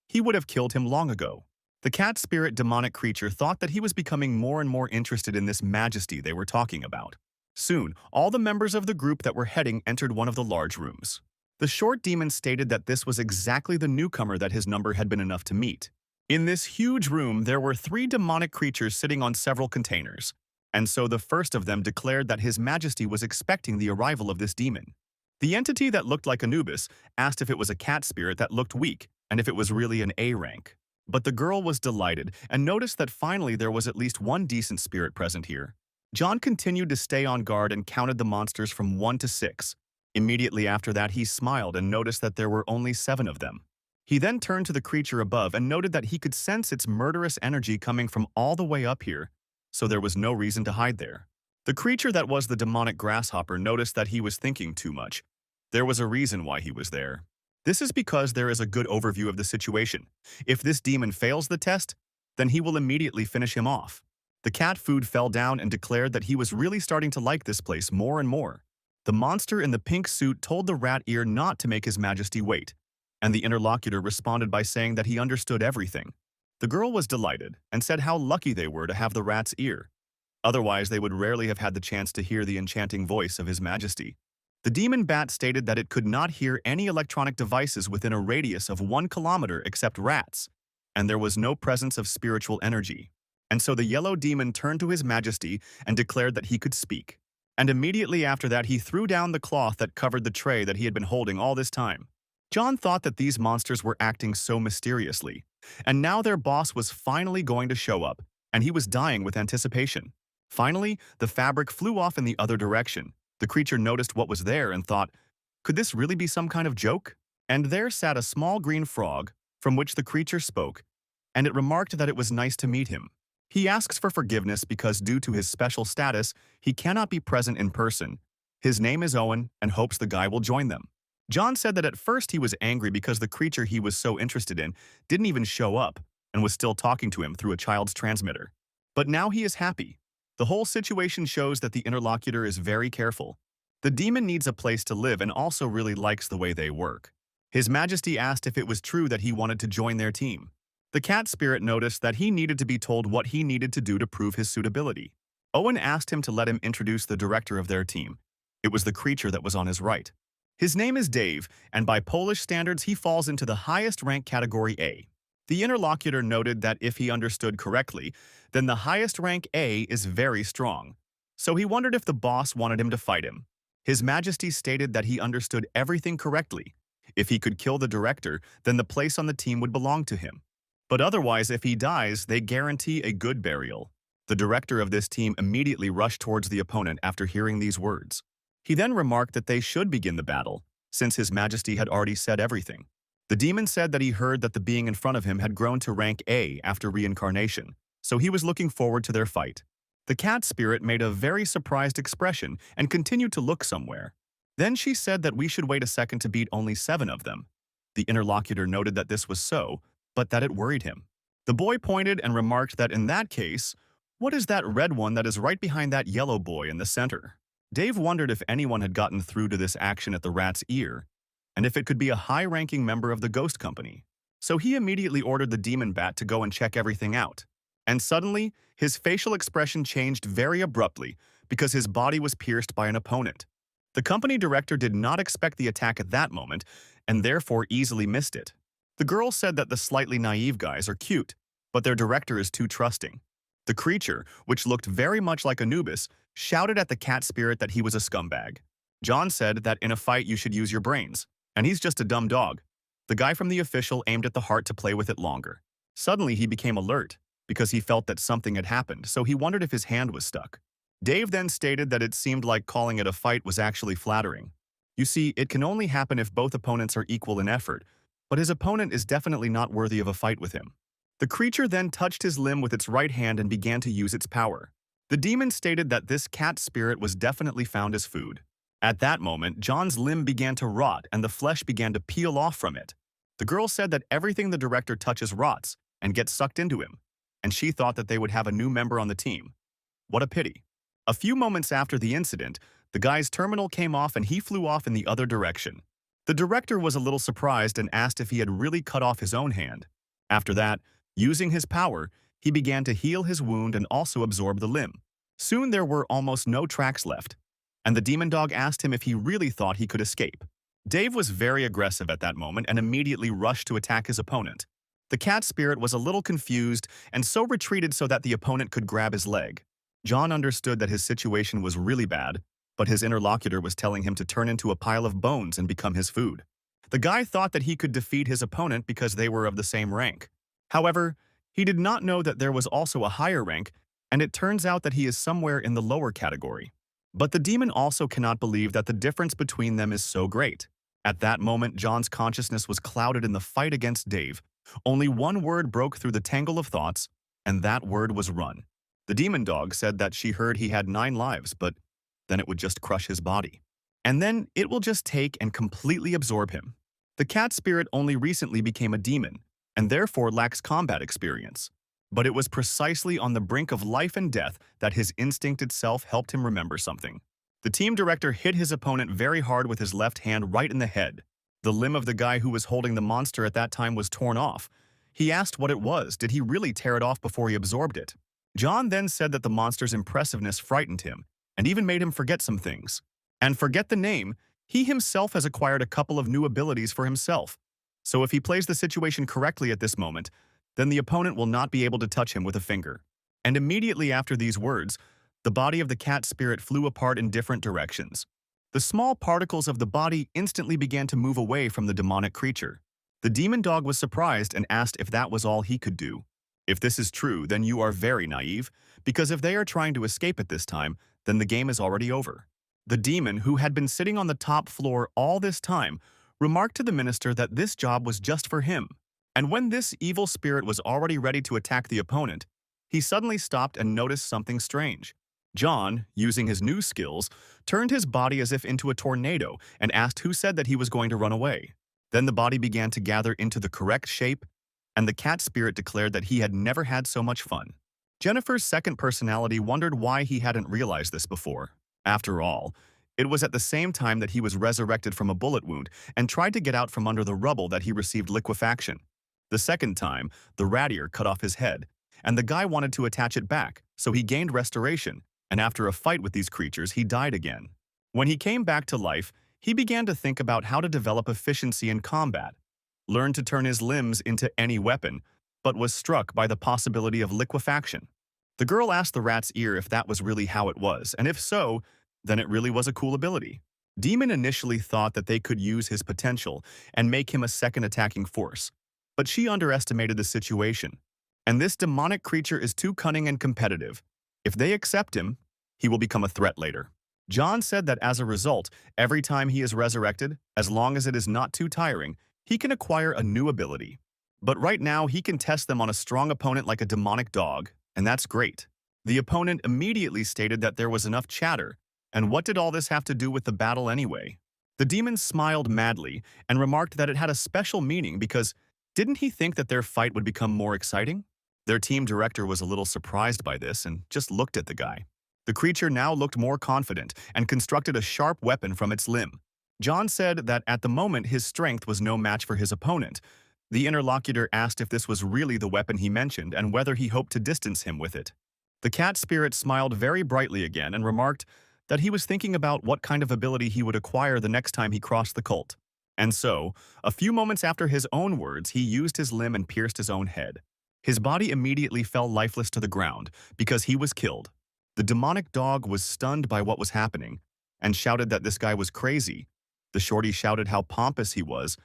he would have killed him long ago. The cat spirit demonic creature thought that he was becoming more and more interested in this majesty they were talking about. Soon, all the members of the group that were heading entered one of the large rooms. The short demon stated that this was exactly the newcomer that his number had been enough to meet. In this huge room, there were 3 demonic creatures sitting on several containers, and so the first of them declared that His Majesty was expecting the arrival of this demon. The entity that looked like Anubis asked if it was a cat spirit that looked weak and if it was really an A rank. But the girl was delighted and noticed that finally there was at least one decent spirit present here. John continued to stay on guard and counted the monsters from 1 to 6. Immediately after that, he smiled and noticed that there were only 7 of them. He then turned to the creature above and noted that he could sense its murderous energy coming from all the way up here, so there was no reason to hide there. The creature that was the demonic grasshopper noticed that he was thinking too much. There was a reason why he was there. This is because there is a good overview of the situation. If this demon fails the test, then he will immediately finish him off. The cat food fell down and declared that he was really starting to like this place more and more. The monster in the pink suit told the rat ear not to make His Majesty wait, and the interlocutor responded by saying that he understood everything. The girl was delighted and said how lucky they were to have the rat's ear. Otherwise, they would rarely have had the chance to hear the enchanting voice of His Majesty. The demon bat stated that it could not hear any electronic devices within a radius of 1 kilometer except rats, and there was no presence of spiritual energy. And so the yellow demon turned to His Majesty and declared that he could speak. And immediately after that, he threw down the cloth that covered the tray that he had been holding all this time. John thought that these monsters were acting so mysteriously, and now their boss was finally going to show up, and he was dying with anticipation. Finally, the fabric flew off in the other direction. The creature noticed what was there and thought, could this really be some kind of joke? And there sat a small green frog, from which the creature spoke, and it remarked that it was nice to meet him. He asks for forgiveness because due to his special status, he cannot be present in person. His name is Owen and hopes the guy will join them. John said that at first he was angry because the creature he was so interested in didn't even show up and was still talking to him through a child's transmitter. But now he is happy. The whole situation shows that the interlocutor is very careful. The demon needs a place to live and also really likes the way they work. His Majesty asked if it was true that he wanted to join their team. The cat spirit noticed that he needed to be told what he needed to do to prove his suitability. Owen asked him to let him introduce the director of their team. It was the creature that was on his right. His name is Dave, and by Polish standards he falls into the highest rank category A. The interlocutor noted that if he understood correctly, then the highest rank A is very strong. So he wondered if the boss wanted him to fight him. His Majesty stated that he understood everything correctly. If he could kill the director, then the place on the team would belong to him. But otherwise, if he dies, they guarantee a good burial. The director of this team immediately rushed towards the opponent after hearing these words. He then remarked that they should begin the battle, since His Majesty had already said everything. The demon said that he heard that the being in front of him had grown to rank A after reincarnation, so he was looking forward to their fight. The cat spirit made a very surprised expression and continued to look somewhere. Then she said that we should wait a second to beat only 7 of them. The interlocutor noted that this was so, but that it worried him. The boy pointed and remarked that in that case, what is that red one that is right behind that yellow boy in the center? Dave wondered if anyone had gotten through to this action at the rat's ear, and if it could be a high-ranking member of the ghost company. So he immediately ordered the demon bat to go and check everything out. And suddenly, his facial expression changed very abruptly because his body was pierced by an opponent. The company director did not expect the attack at that moment and therefore easily missed it. The girl said that the slightly naive guys are cute, but their director is too trusting. The creature, which looked very much like Anubis, shouted at the cat spirit that he was a scumbag. John said that in a fight you should use your brains, and he's just a dumb dog. The guy from the official aimed at the heart to play with it longer. Suddenly he became alert, because he felt that something had happened, so he wondered if his hand was stuck. Dave then stated that it seemed like calling it a fight was actually flattering. You see, it can only happen if both opponents are equal in effort, but his opponent is definitely not worthy of a fight with him. The creature then touched his limb with its right hand and began to use its power. The demon stated that this cat spirit was definitely found as food. At that moment, John's limb began to rot and the flesh began to peel off from it. The girl said that everything the director touches rots and gets sucked into him, and she thought that they would have a new member on the team. What a pity. A few moments after the incident, the guy's terminal came off and he flew off in the other direction. The director was a little surprised and asked if he had really cut off his own hand. After that, using his power, he began to heal his wound and also absorb the limb. Soon there were almost no tracks left, and the demon dog asked him if he really thought he could escape. Dave was very aggressive at that moment and immediately rushed to attack his opponent. The cat spirit was a little confused and so retreated so that the opponent could grab his leg. John understood that his situation was really bad, but his interlocutor was telling him to turn into a pile of bones and become his food. The guy thought that he could defeat his opponent because they were of the same rank. However, he did not know that there was also a higher rank, and it turns out that he is somewhere in the lower category. But the demon also cannot believe that the difference between them is so great. At that moment, John's consciousness was clouded in the fight against Dave. Only one word broke through the tangle of thoughts, and that word was run. The demon dog said that she heard he had 9 lives, but then it would just crush his body. And then it will just take and completely absorb him. The cat spirit only recently became a demon, and therefore lacks combat experience. But it was precisely on the brink of life and death that his instinct itself helped him remember something. The team director hit his opponent very hard with his left hand right in the head. The limb of the guy who was holding the monster at that time was torn off. He asked what it was. Did he really tear it off before he absorbed it? John then said that the monster's impressiveness frightened him and even made him forget some things. And forget the name, he himself has acquired a couple of new abilities for himself. So if he plays the situation correctly at this moment, then the opponent will not be able to touch him with a finger. And immediately after these words, the body of the cat spirit flew apart in different directions. The small particles of the body instantly began to move away from the demonic creature. The demon dog was surprised and asked if that was all he could do. If this is true, then you are very naive, because if they are trying to escape at this time, then the game is already over. The demon, who had been sitting on the top floor all this time, remarked to the minister that this job was just for him. And when this evil spirit was already ready to attack the opponent, he suddenly stopped and noticed something strange. John, using his new skills, turned his body as if into a tornado and asked who said that he was going to run away. Then the body began to gather into the correct shape, and the cat spirit declared that he had never had so much fun. Jennifer's second personality wondered why he hadn't realized this before. After all, it was at the same time that he was resurrected from a bullet wound and tried to get out from under the rubble that he received liquefaction. The second time, the rat ear cut off his head, and the guy wanted to attach it back, so he gained restoration, and after a fight with these creatures, he died again. When he came back to life, he began to think about how to develop efficiency in combat, learned to turn his limbs into any weapon, but was struck by the possibility of liquefaction. The girl asked the rat's ear if that was really how it was, and if so, then it really was a cool ability. Demon initially thought that they could use his potential and make him a second attacking force, but she underestimated the situation. And this demonic creature is too cunning and competitive. If they accept him, he will become a threat later. John said that as a result, every time he is resurrected, as long as it is not too tiring, he can acquire a new ability. But right now, he can test them on a strong opponent like a demonic dog, and that's great. The opponent immediately stated that there was enough chatter, and what did all this have to do with the battle anyway? The demon smiled madly and remarked that it had a special meaning because didn't he think that their fight would become more exciting? Their team director was a little surprised by this and just looked at the guy. The creature now looked more confident and constructed a sharp weapon from its limb. John said that at the moment his strength was no match for his opponent. The interlocutor asked if this was really the weapon he mentioned and whether he hoped to distance him with it. The cat spirit smiled very brightly again and remarked that he was thinking about what kind of ability he would acquire the next time he crossed the cult. And so, a few moments after his own words, he used his limb and pierced his own head. His body immediately fell lifeless to the ground because he was killed. The demonic dog was stunned by what was happening and shouted that this guy was crazy. The shorty shouted how pompous he was.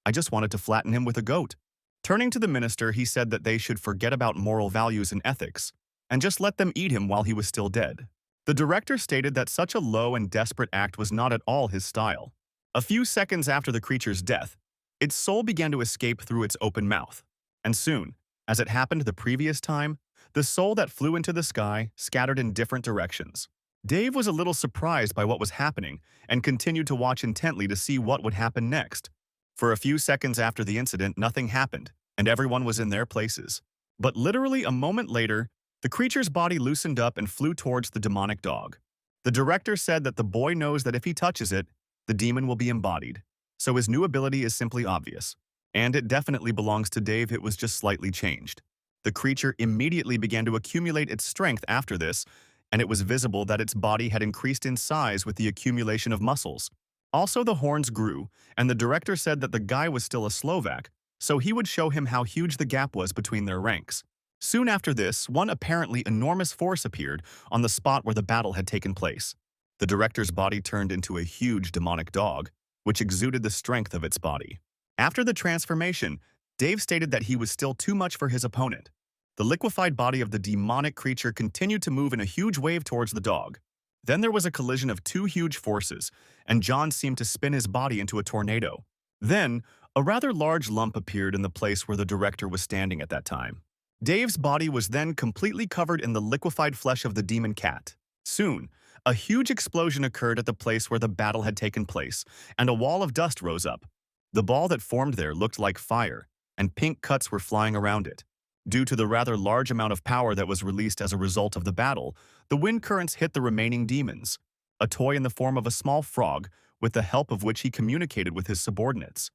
I just wanted to flatten him with a goat. Turning to the minister, he said that they should forget about moral values and ethics and just let them eat him while he was still dead. The director stated that such a low and desperate act was not at all his style. A few seconds after the creature's death, its soul began to escape through its open mouth. And soon, as it happened the previous time, the soul that flew into the sky scattered in different directions. Dave was a little surprised by what was happening and continued to watch intently to see what would happen next. For a few seconds after the incident, nothing happened, and everyone was in their places. But literally a moment later, the creature's body loosened up and flew towards the demonic dog. The director said that the boy knows that if he touches it, the demon will be embodied. So his new ability is simply obvious. And it definitely belongs to Dave, it was just slightly changed. The creature immediately began to accumulate its strength after this, and it was visible that its body had increased in size with the accumulation of muscles. Also, the horns grew, and the director said that the guy was still a Slovak, so he would show him how huge the gap was between their ranks. Soon after this, one apparently enormous force appeared on the spot where the battle had taken place. The director's body turned into a huge demonic dog, which exuded the strength of its body. After the transformation, Dave stated that he was still too much for his opponent. The liquefied body of the demonic creature continued to move in a huge wave towards the dog. Then there was a collision of two huge forces, and John seemed to spin his body into a tornado. Then, a rather large lump appeared in the place where the director was standing at that time. Dave's body was then completely covered in the liquefied flesh of the demon cat. Soon, a huge explosion occurred at the place where the battle had taken place, and a wall of dust rose up. The ball that formed there looked like fire, and pink cuts were flying around it. Due to the rather large amount of power that was released as a result of the battle, the wind currents hit the remaining demons, a toy in the form of a small frog, with the help of which he communicated with his subordinates.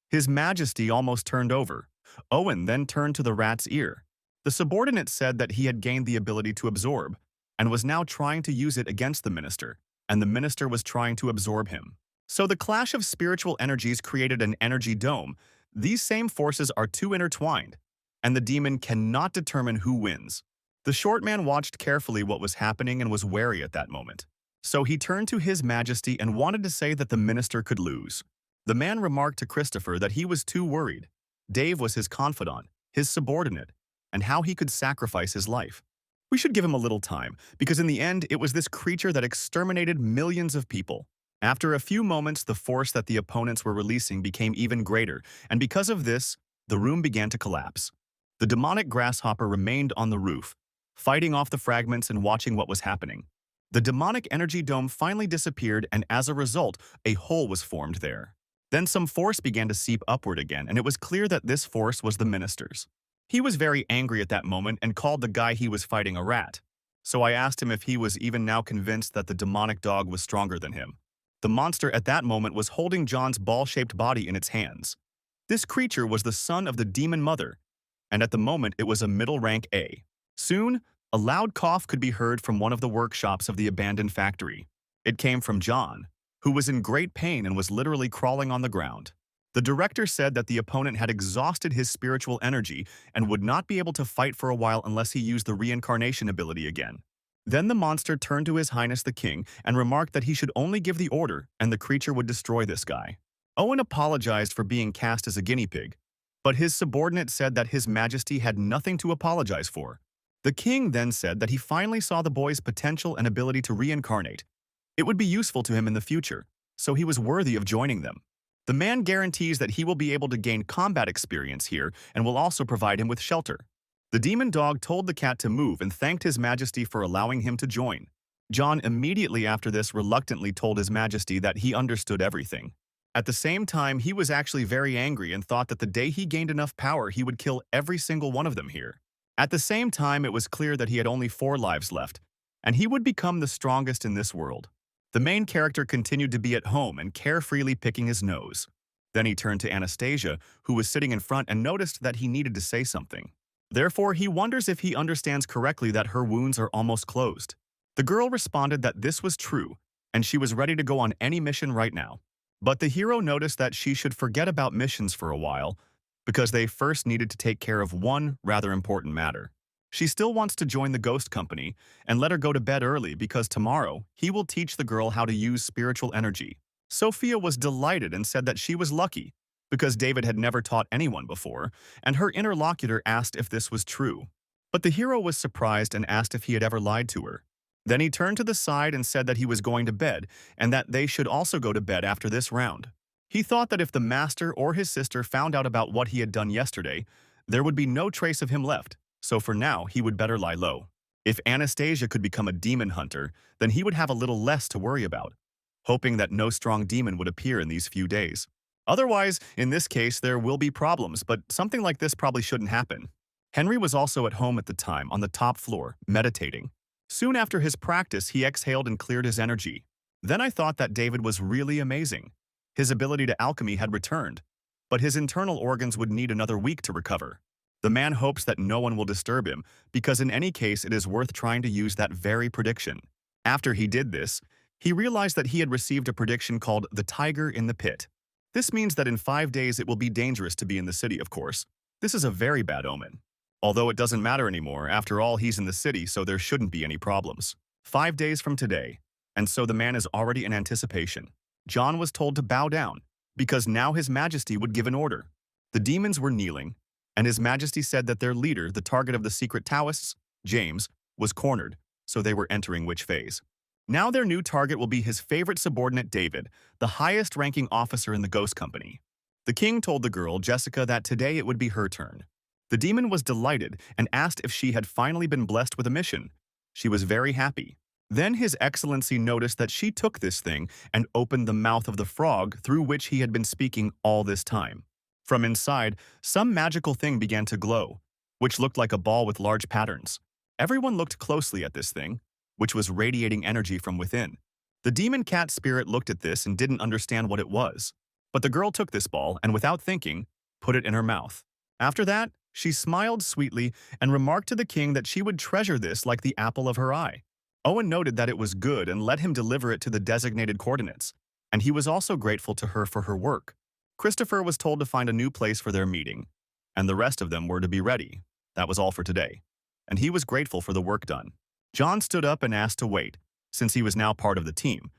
His Majesty almost turned over. Owen then turned to the rat's ear. The subordinate said that he had gained the ability to absorb, and was now trying to use it against the minister, and the minister was trying to absorb him. So the clash of spiritual energies created an energy dome. These same forces are too intertwined, and the demon cannot determine who wins. The short man watched carefully what was happening and was wary at that moment. So he turned to His Majesty and wanted to say that the minister could lose. The man remarked to Christopher that he was too worried. Dave was his confidant, his subordinate, and how he could sacrifice his life. We should give him a little time, because in the end, it was this creature that exterminated millions of people. After a few moments, the force that the opponents were releasing became even greater, and because of this, the room began to collapse. The demonic grasshopper remained on the roof, fighting off the fragments and watching what was happening. The demonic energy dome finally disappeared, and as a result, a hole was formed there. Then some force began to seep upward again, and it was clear that this force was the minister's. He was very angry at that moment and called the guy he was fighting a rat. So I asked him if he was even now convinced that the demonic dog was stronger than him. The monster at that moment was holding John's ball-shaped body in its hands. This creature was the son of the demon mother, and at the moment it was a middle rank A. Soon, a loud cough could be heard from one of the workshops of the abandoned factory. It came from John, who was in great pain and was literally crawling on the ground. The director said that the opponent had exhausted his spiritual energy and would not be able to fight for a while unless he used the reincarnation ability again. Then the monster turned to His Highness the King and remarked that he should only give the order and the creature would destroy this guy. Owen apologized for being cast as a guinea pig, but his subordinate said that His Majesty had nothing to apologize for. The king then said that he finally saw the boy's potential and ability to reincarnate. It would be useful to him in the future, so he was worthy of joining them. The man guarantees that he will be able to gain combat experience here and will also provide him with shelter. The demon dog told the cat to move and thanked His Majesty for allowing him to join. John immediately after this reluctantly told His Majesty that he understood everything. At the same time, he was actually very angry and thought that the day he gained enough power, he would kill every single one of them here. At the same time, it was clear that he had only 4 lives left, and he would become the strongest in this world. The main character continued to be at home and carefreely picking his nose. Then he turned to Anastasia, who was sitting in front, and noticed that he needed to say something. Therefore, he wonders if he understands correctly that her wounds are almost closed. The girl responded that this was true, and she was ready to go on any mission right now. But the hero noticed that she should forget about missions for a while, because they first needed to take care of one rather important matter. She still wants to join the ghost company and let her go to bed early because tomorrow he will teach the girl how to use spiritual energy. Sophia was delighted and said that she was lucky because David had never taught anyone before, and her interlocutor asked if this was true. But the hero was surprised and asked if he had ever lied to her. Then he turned to the side and said that he was going to bed and that they should also go to bed after this round. He thought that if the master or his sister found out about what he had done yesterday, there would be no trace of him left, so for now he would better lie low. If Anastasia could become a demon hunter, then he would have a little less to worry about, hoping that no strong demon would appear in these few days. Otherwise, in this case, there will be problems, but something like this probably shouldn't happen. Henry was also at home at the time, on the top floor, meditating. Soon after his practice, he exhaled and cleared his energy. Then I thought that David was really amazing. His ability to alchemy had returned, but his internal organs would need another week to recover. The man hopes that no one will disturb him, because in any case it is worth trying to use that very prediction. After he did this, he realized that he had received a prediction called the tiger in the pit. This means that in 5 days it will be dangerous to be in the city, of course. This is a very bad omen. Although it doesn't matter anymore, after all he's in the city, so there shouldn't be any problems. 5 days from today, and so the man is already in anticipation. John was told to bow down, because now His Majesty would give an order. The demons were kneeling, and His Majesty said that their leader, the target of the secret Taoists, James, was cornered, so they were entering which phase. Now their new target will be his favorite subordinate David, the highest-ranking officer in the ghost company. The king told the girl, Jessica, that today it would be her turn. The demon was delighted and asked if she had finally been blessed with a mission. She was very happy. Then His Excellency noticed that she took this thing and opened the mouth of the frog through which he had been speaking all this time. From inside, some magical thing began to glow, which looked like a ball with large patterns. Everyone looked closely at this thing, which was radiating energy from within. The demon cat spirit looked at this and didn't understand what it was. But the girl took this ball and, without thinking, put it in her mouth. After that, she smiled sweetly and remarked to the king that she would treasure this like the apple of her eye. Owen noted that it was good and let him deliver it to the designated coordinates, and he was also grateful to her for her work. Christopher was told to find a new place for their meeting, and the rest of them were to be ready. That was all for today, and he was grateful for the work done. John stood up and asked to wait, since he was now part of the team.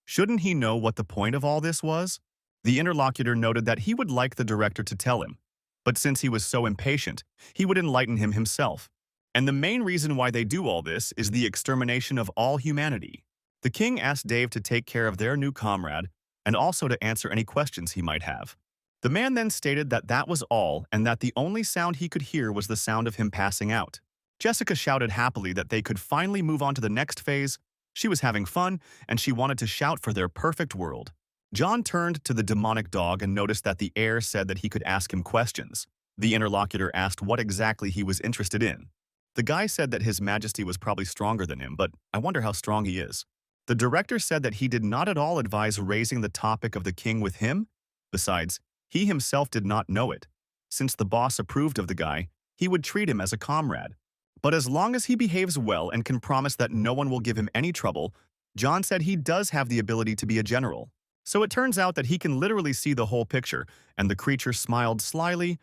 Shouldn't he know what the point of all this was? The interlocutor noted that he would like the director to tell him, but since he was so impatient, he would enlighten him himself. And the main reason why they do all this is the extermination of all humanity. The king asked Dave to take care of their new comrade and also to answer any questions he might have. The man then stated that that was all and that the only sound he could hear was the sound of him passing out. Jessica shouted happily that they could finally move on to the next phase. She was having fun, and she wanted to shout for their perfect world. John turned to the demonic dog and noticed that the heir said that he could ask him questions. The interlocutor asked what exactly he was interested in. The guy said that His Majesty was probably stronger than him, but I wonder how strong he is. The director said that he did not at all advise raising the topic of the king with him. Besides, he himself did not know it. Since the boss approved of the guy, he would treat him as a comrade. But as long as he behaves well and can promise that no one will give him any trouble, John said he does have the ability to be a general. So it turns out that he can literally see the whole picture, and the creature smiled slyly,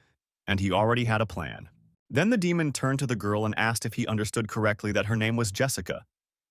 and he already had a plan. Then the demon turned to the girl and asked if he understood correctly that her name was Jessica.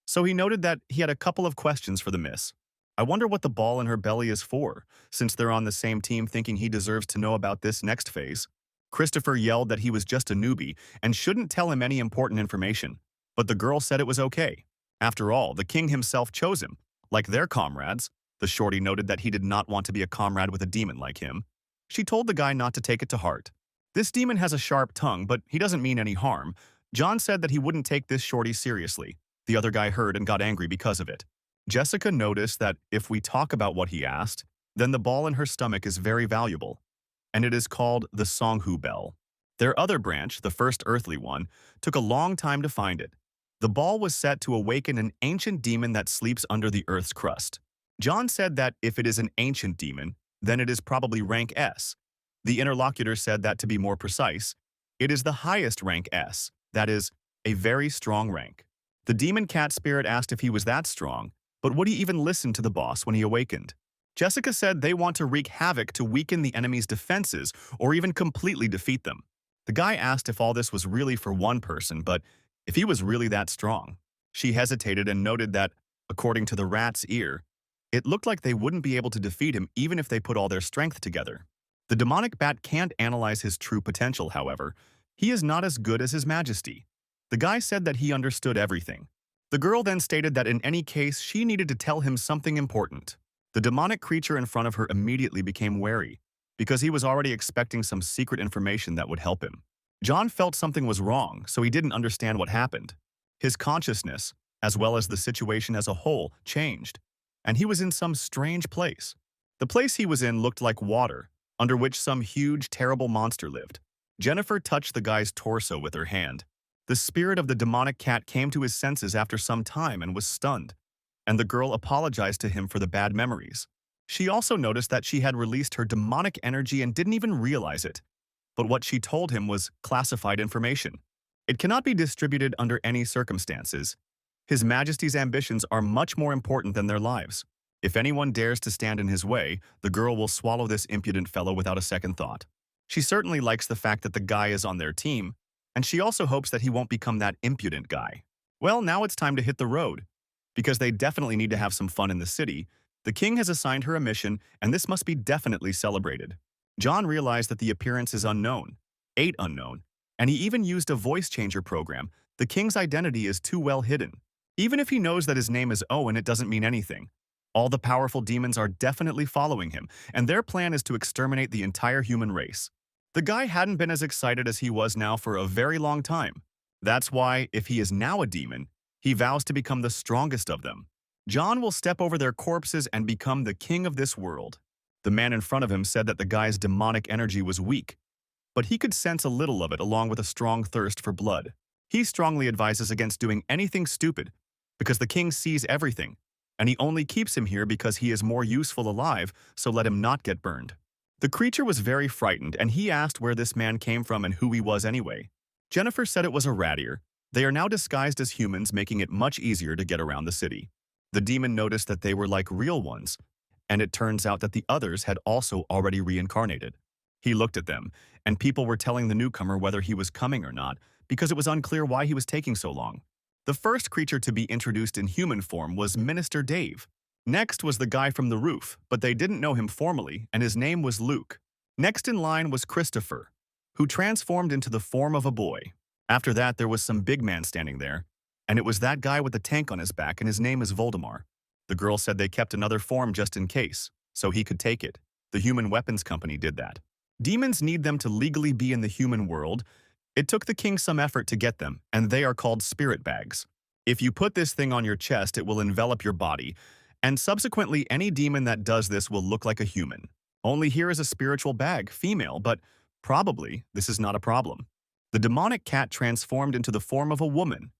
So he noted that he had a couple of questions for the miss. I wonder what the ball in her belly is for, since they're on the same team, thinking he deserves to know about this next phase. Christopher yelled that he was just a newbie and shouldn't tell him any important information, but the girl said it was okay. After all, the king himself chose him. Like their comrades, the shorty noted that he did not want to be a comrade with a demon like him. She told the guy not to take it to heart. This demon has a sharp tongue, but he doesn't mean any harm. John said that he wouldn't take this shorty seriously. The other guy heard and got angry because of it. Jessica noticed that if we talk about what he asked, then the ball in her stomach is very valuable, and it is called the Songhu Bell. Their other branch, the first earthly one, took a long time to find it. The ball was set to awaken an ancient demon that sleeps under the Earth's crust. John said that if it is an ancient demon, then it is probably rank S. The interlocutor said that to be more precise, it is the highest rank S, that is, a very strong rank. The demon cat spirit asked if he was that strong, but would he even listen to the boss when he awakened? Jessica said they want to wreak havoc to weaken the enemy's defenses or even completely defeat them. The guy asked if all this was really for one person, but if he was really that strong. She hesitated and noted that, according to the rat's ear, it looked like they wouldn't be able to defeat him even if they put all their strength together. The demonic bat can't analyze his true potential, however. He is not as good as His Majesty. The guy said that he understood everything. The girl then stated that in any case, she needed to tell him something important. The demonic creature in front of her immediately became wary, because he was already expecting some secret information that would help him. John felt something was wrong, so he didn't understand what happened. His consciousness, as well as the situation as a whole, changed, and he was in some strange place. The place he was in looked like water, under which some huge, terrible monster lived. Jennifer touched the guy's torso with her hand. The spirit of the demonic cat came to his senses after some time and was stunned, and the girl apologized to him for the bad memories. She also noticed that she had released her demonic energy and didn't even realize it. But what she told him was classified information. It cannot be distributed under any circumstances. His Majesty's ambitions are much more important than their lives. If anyone dares to stand in his way, the girl will swallow this impudent fellow without a second thought. She certainly likes the fact that the guy is on their team, and she also hopes that he won't become that impudent guy. Well, now it's time to hit the road. Because they definitely need to have some fun in the city, the king has assigned her a mission, and this must be definitely celebrated. John realized that the appearance is unknown, 8 unknown, and he even used a voice changer program. The king's identity is too well hidden. Even if he knows that his name is Owen, it doesn't mean anything. All the powerful demons are definitely following him, and their plan is to exterminate the entire human race. The guy hadn't been as excited as he was now for a very long time. That's why, if he is now a demon, he vows to become the strongest of them. John will step over their corpses and become the king of this world. The man in front of him said that the guy's demonic energy was weak, but he could sense a little of it along with a strong thirst for blood. He strongly advises against doing anything stupid, because the king sees everything, and he only keeps him here because he is more useful alive, so let him not get burned. The creature was very frightened, and he asked where this man came from and who he was anyway. Jennifer said it was a rat ear. They are now disguised as humans, making it much easier to get around the city. The demon noticed that they were like real ones, and it turns out that the others had also already reincarnated. He looked at them, and people were telling the newcomer whether he was coming or not, because it was unclear why he was taking so long. The first creature to be introduced in human form was Minister Dave. Next was the guy from the roof, but they didn't know him formally, and his name was Luke. Next in line was Christopher, who transformed into the form of a boy. After that, there was some big man standing there, and it was that guy with the tank on his back, and his name is Voldemar. The girl said they kept another form just in case, so he could take it. The human weapons company did that. Demons need them to legally be in the human world. It took the king some effort to get them, and they are called spirit bags. If you put this thing on your chest, it will envelop your body, and subsequently any demon that does this will look like a human. Only here is a spiritual bag, female, but probably this is not a problem. The demonic cat transformed into the form of a woman,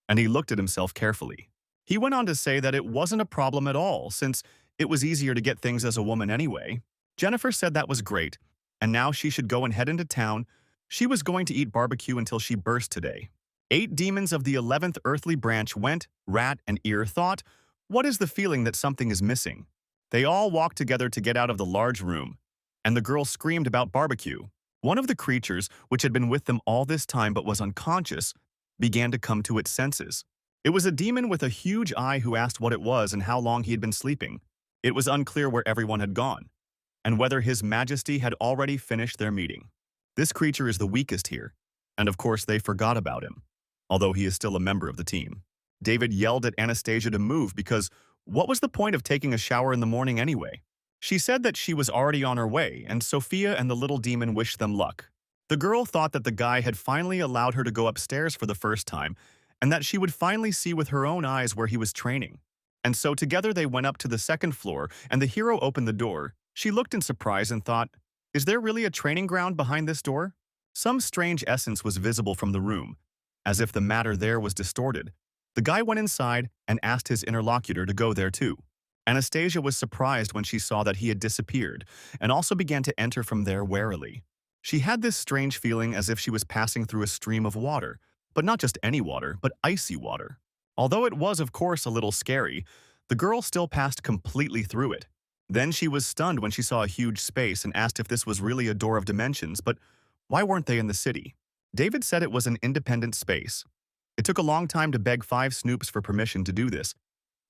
and he looked at himself carefully. He went on to say that it wasn't a problem at all, since it was easier to get things as a woman anyway. Jennifer said that was great, and now she should go and head into town. She was going to eat barbecue until she burst today. 8 demons of the 11th earthly branch went, rat and ear thought, what is the feeling that something is missing? They all walked together to get out of the large room, and the girl screamed about barbecue. One of the creatures, which had been with them all this time but was unconscious, began to come to its senses. It was a demon with a huge eye who asked what it was and how long he had been sleeping. It was unclear where everyone had gone, and whether His Majesty had already finished their meeting. This creature is the weakest here, and of course they forgot about him, although he is still a member of the team. David yelled at Anastasia to move because what was the point of taking a shower in the morning anyway? She said that she was already on her way, and Sophia and the little demon wished them luck. The girl thought that the guy had finally allowed her to go upstairs for the first time, and that she would finally see with her own eyes where he was training. And so together they went up to the second floor, and the hero opened the door. She looked in surprise and thought, is there really a training ground behind this door? Some strange essence was visible from the room, as if the matter there was distorted. The guy went inside and asked his interlocutor to go there too. Anastasia was surprised when she saw that he had disappeared and also began to enter from there warily. She had this strange feeling as if she was passing through a stream of water, but not just any water, but icy water. Although it was, of course, a little scary, the girl still passed completely through it. Then she was stunned when she saw a huge space and asked if this was really a door of dimensions, but why weren't they in the city? David said it was an independent space. It took a long time to beg 5 Snoops for permission to do this,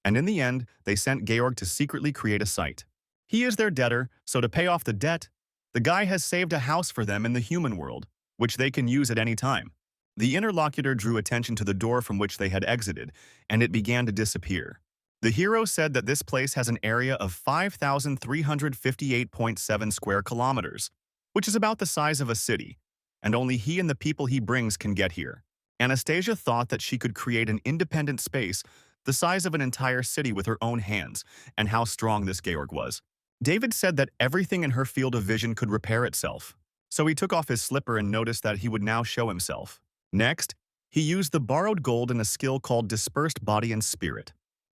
and in the end, they sent Georg to secretly create a site. He is their debtor, so to pay off the debt, the guy has saved a house for them in the human world, which they can use at any time. The interlocutor drew attention to the door from which they had exited, and it began to disappear. The hero said that this place has an area of 5,358.7 square kilometers, which is about the size of a city, and only he and the people he brings can get here. Anastasia thought that she could create an independent space the size of an entire city with her own hands, and how strong this Georg was. David said that everything in her field of vision could repair itself, so he took off his slipper and noticed that he would now show himself. Next, he used the borrowed gold in a skill called Dispersed Body and Spirit.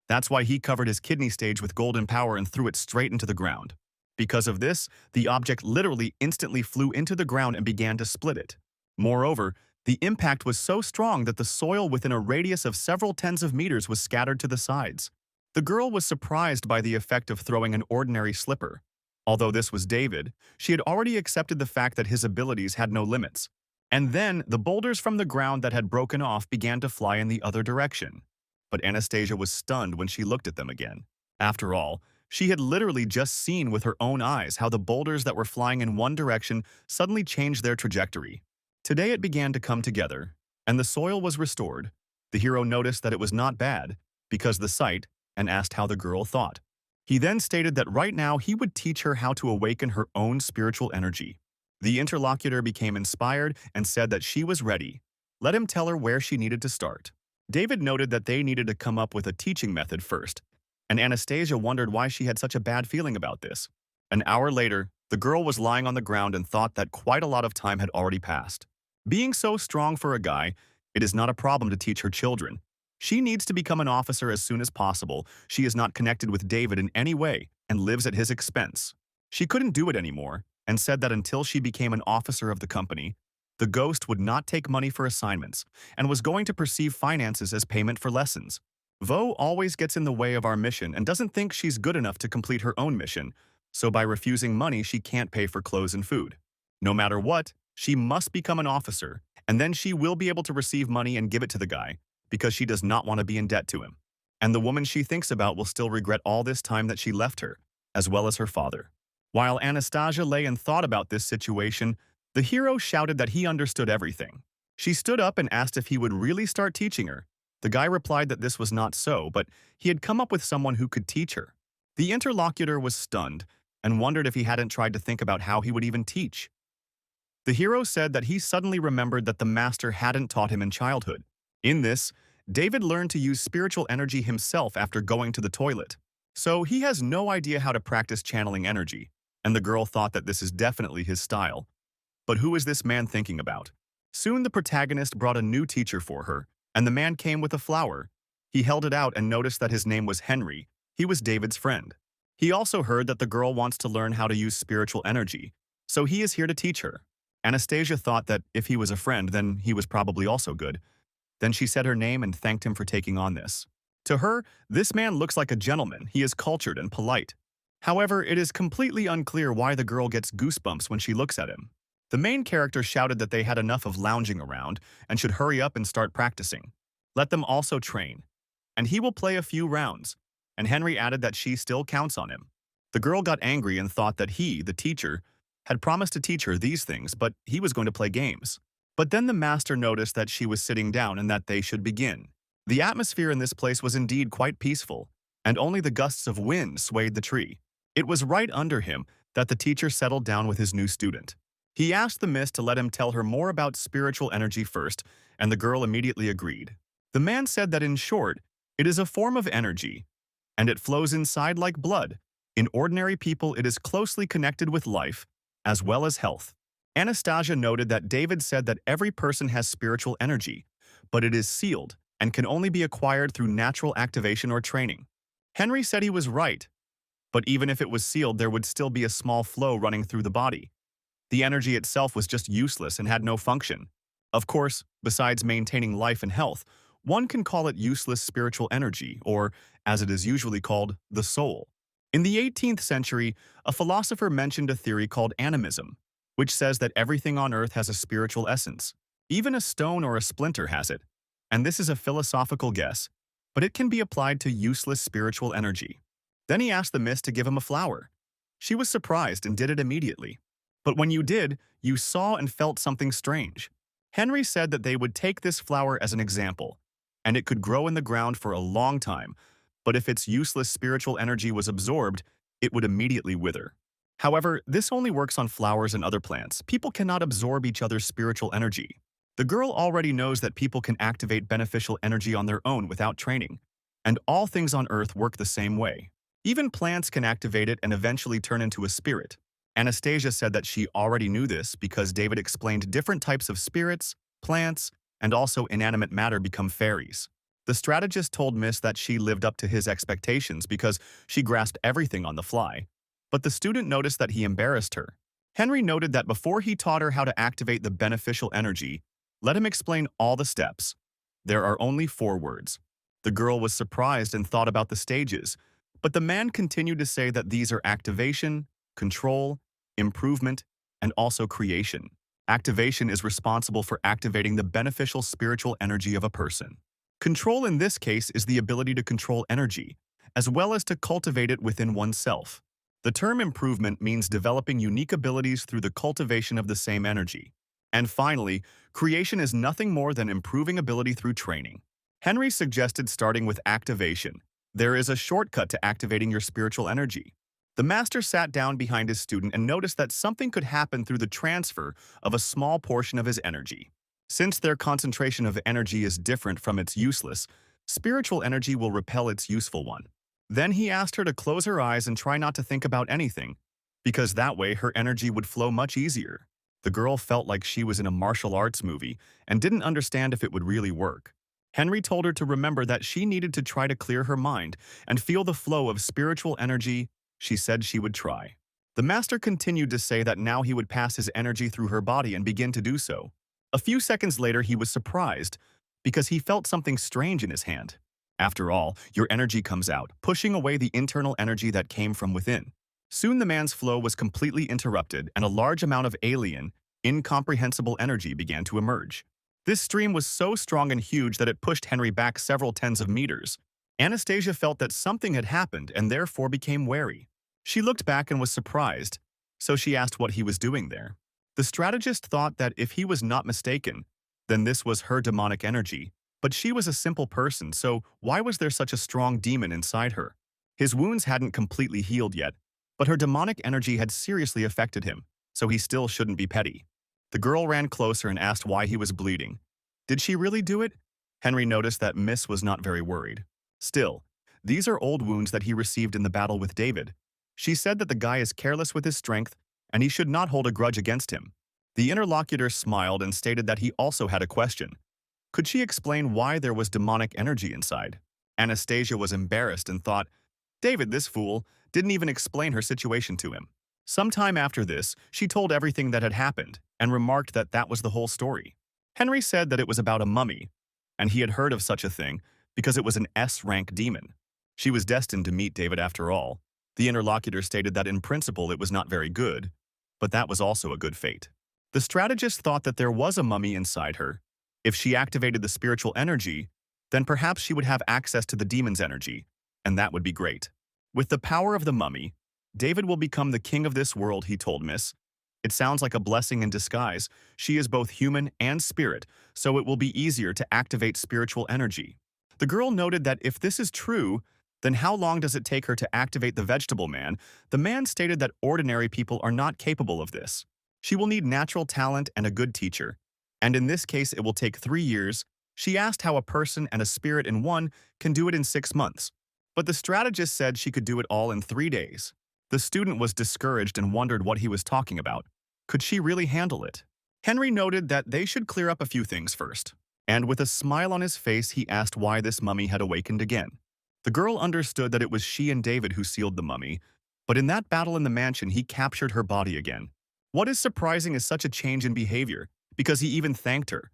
That's why he covered his kidney stage with golden power and threw it straight into the ground. Because of this, the object literally instantly flew into the ground and began to split it. Moreover, the impact was so strong that the soil within a radius of several tens of meters was scattered to the sides. The girl was surprised by the effect of throwing an ordinary slipper. Although this was David, she had already accepted the fact that his abilities had no limits. And then, the boulders from the ground that had broken off began to fly in the other direction. But Anastasia was stunned when she looked at them again. After all, she had literally just seen with her own eyes how the boulders that were flying in one direction suddenly changed their trajectory. Today it began to come together, and the soil was restored. The hero noticed that it was not bad, because the sight, and asked how the girl thought. He then stated that right now he would teach her how to awaken her own spiritual energy. The interlocutor became inspired and said that she was ready. Let him tell her where she needed to start. David noted that they needed to come up with a teaching method first, and Anastasia wondered why she had such a bad feeling about this. An hour later, the girl was lying on the ground and thought that quite a lot of time had already passed. Being so strong for a guy, it is not a problem to teach her children. She needs to become an officer as soon as possible. She is not connected with David in any way and lives at his expense. She couldn't do it anymore and said that until she became an officer of the company, the ghost would not take money for assignments and was going to perceive finances as payment for lessons. Vo always gets in the way of our mission and doesn't think she's good enough to complete her own mission, so by refusing money she can't pay for clothes and food. No matter what, she must become an officer, and then she will be able to receive money and give it to the guy, because she does not want to be in debt to him. And the woman she thinks about will still regret all this time that she left her, as well as her father. While Anastasia lay and thought about this situation, the hero shouted that he understood everything. She stood up and asked if he would really start teaching her. The guy replied that this was not so, but he had come up with someone who could teach her. The interlocutor was stunned and wondered if he hadn't tried to think about how he would even teach. The hero said that he suddenly remembered that the master hadn't taught him in childhood. In this, David learned to use spiritual energy himself after going to the toilet. So he has no idea how to practice channeling energy, and the girl thought that this is definitely his style. But who is this man thinking about? Soon the protagonist brought a new teacher for her, and the man came with a flower. He held it out and noticed that his name was Henry. He was David's friend. He also heard that the girl wants to learn how to use spiritual energy, so he is here to teach her. Anastasia thought that if he was a friend, then he was probably also good. Then she said her name and thanked him for taking on this. To her, this man looks like a gentleman. He is cultured and polite. However, it is completely unclear why the girl gets goosebumps when she looks at him. The main character shouted that they had enough of lounging around and should hurry up and start practicing. Let them also train, and he will play a few rounds, and Henry added that she still counts on him. The girl got angry and thought that he, the teacher, had promised to teach her these things, but he was going to play games. But then the master noticed that she was sitting down and that they should begin. The atmosphere in this place was indeed quite peaceful, and only the gusts of wind swayed the tree. It was right under him that the teacher settled down with his new student. He asked the mist to let him tell her more about spiritual energy first, and the girl immediately agreed. The man said that in short, it is a form of energy, and it flows inside like blood. In ordinary people, it is closely connected with life, as well as health. Anastasia noted that David said that every person has spiritual energy, but it is sealed, and can only be acquired through natural activation or training. Henry said he was right, but even if it was sealed, there would still be a small flow running through the body. The energy itself was just useless and had no function. Of course, besides maintaining life and health, one can call it useless spiritual energy, or, as it is usually called, the soul. In the 18th century, a philosopher mentioned a theory called animism, which says that everything on earth has a spiritual essence. Even a stone or a splinter has it. And this is a philosophical guess, but it can be applied to useless spiritual energy. Then he asked the mist to give him a flower. She was surprised and did it immediately. But when you did, you saw and felt something strange. Henry said that they would take this flower as an example, and it could grow in the ground for a long time, but if its useless spiritual energy was absorbed, it would immediately wither. However, this only works on flowers and other plants. People cannot absorb each other's spiritual energy. The girl already knows that people can activate beneficial energy on their own without training, and all things on Earth work the same way. Even plants can activate it and eventually turn into a spirit. Anastasia said that she already knew this because David explained different types of spirits, plants, and also inanimate matter become fairies. The strategist told Miss that she lived up to his expectations because she grasped everything on the fly. But the student noticed that he embarrassed her. Henry noted that before he taught her how to activate the beneficial energy, let him explain all the steps. There are only 4 words. The girl was surprised and thought about the stages, but the man continued to say that these are activation, control, improvement, and also creation. Activation is responsible for activating the beneficial spiritual energy of a person. Control in this case is the ability to control energy, as well as to cultivate it within oneself. The term improvement means developing unique abilities through the cultivation of the same energy. And finally, creation is nothing more than improving ability through training. Henry suggested starting with activation. There is a shortcut to activating your spiritual energy. The master sat down behind his student and noticed that something could happen through the transfer of a small portion of his energy. Since their concentration of energy is different from its useless, spiritual energy will repel its useful one. Then he asked her to close her eyes and try not to think about anything, because that way her energy would flow much easier. The girl felt like she was in a martial arts movie and didn't understand if it would really work. Henry told her to remember that she needed to try to clear her mind and feel the flow of spiritual energy. She said she would try. The master continued to say that now he would pass his energy through her body and begin to do so. A few seconds later, he was surprised because he felt something strange in his hand. After all, your energy comes out, pushing away the internal energy that came from within. Soon the man's flow was completely interrupted and a large amount of alien, incomprehensible energy began to emerge. This stream was so strong and huge that it pushed Henry back several tens of meters. Anastasia felt that something had happened and therefore became wary. She looked back and was surprised, so she asked what he was doing there. The strategist thought that if he was not mistaken, then this was her demonic energy, but she was a simple person, so why was there such a strong demon inside her? His wounds hadn't completely healed yet, but her demonic energy had seriously affected him, so he still shouldn't be petty. The girl ran closer and asked why he was bleeding. Did she really do it? Henry noticed that Miss was not very worried. Still, these are old wounds that he received in the battle with David. She said that the guy is careless with his strength, and he should not hold a grudge against him. The interlocutor smiled and stated that he also had a question. Could she explain why there was demonic energy inside? Anastasia was embarrassed and thought, David, this fool, didn't even explain her situation to him. Sometime after this, she told everything that had happened and remarked that that was the whole story. Henry said that it was about a mummy, and he had heard of such a thing because it was an S-rank demon. She was destined to meet David after all. The interlocutor stated that in principle it was not very good, but that was also a good fate. The strategist thought that there was a mummy inside her. If she activated the spiritual energy, then perhaps she would have access to the demon's energy, and that would be great. With the power of the mummy, David will become the king of this world, he told Miss. It sounds like a blessing in disguise. She is both human and spirit, so it will be easier to activate spiritual energy. The girl noted that if this is true, then how long does it take her to activate the vegetable man? The man stated that ordinary people are not capable of this. She will need natural talent and a good teacher. And in this case, it will take 3 years. She asked how a person and a spirit in one can do it in 6 months. But the strategist said she could do it all in 3 days. The student was discouraged and wondered what he was talking about. Could she really handle it? Henry noted that they should clear up a few things first. And with a smile on his face, he asked why this mummy had awakened again. The girl understood that it was she and David who sealed the mummy, but in that battle in the mansion, he captured her body again. What is surprising is such a change in behavior, because he even thanked her.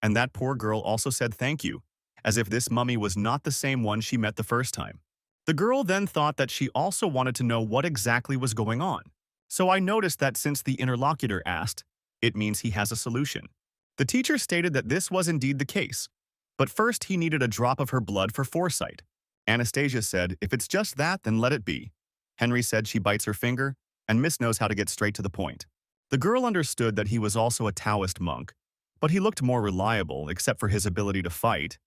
And that poor girl also said thank you, as if this mummy was not the same one she met the first time. The girl then thought that she also wanted to know what exactly was going on. So I noticed that since the interlocutor asked, it means he has a solution. The teacher stated that this was indeed the case, but first he needed a drop of her blood for foresight. Anastasia said, if it's just that, then let it be. Henry said she bites her finger, and Miss knows how to get straight to the point. The girl understood that he was also a Taoist monk, but he looked more reliable except for his ability to fight.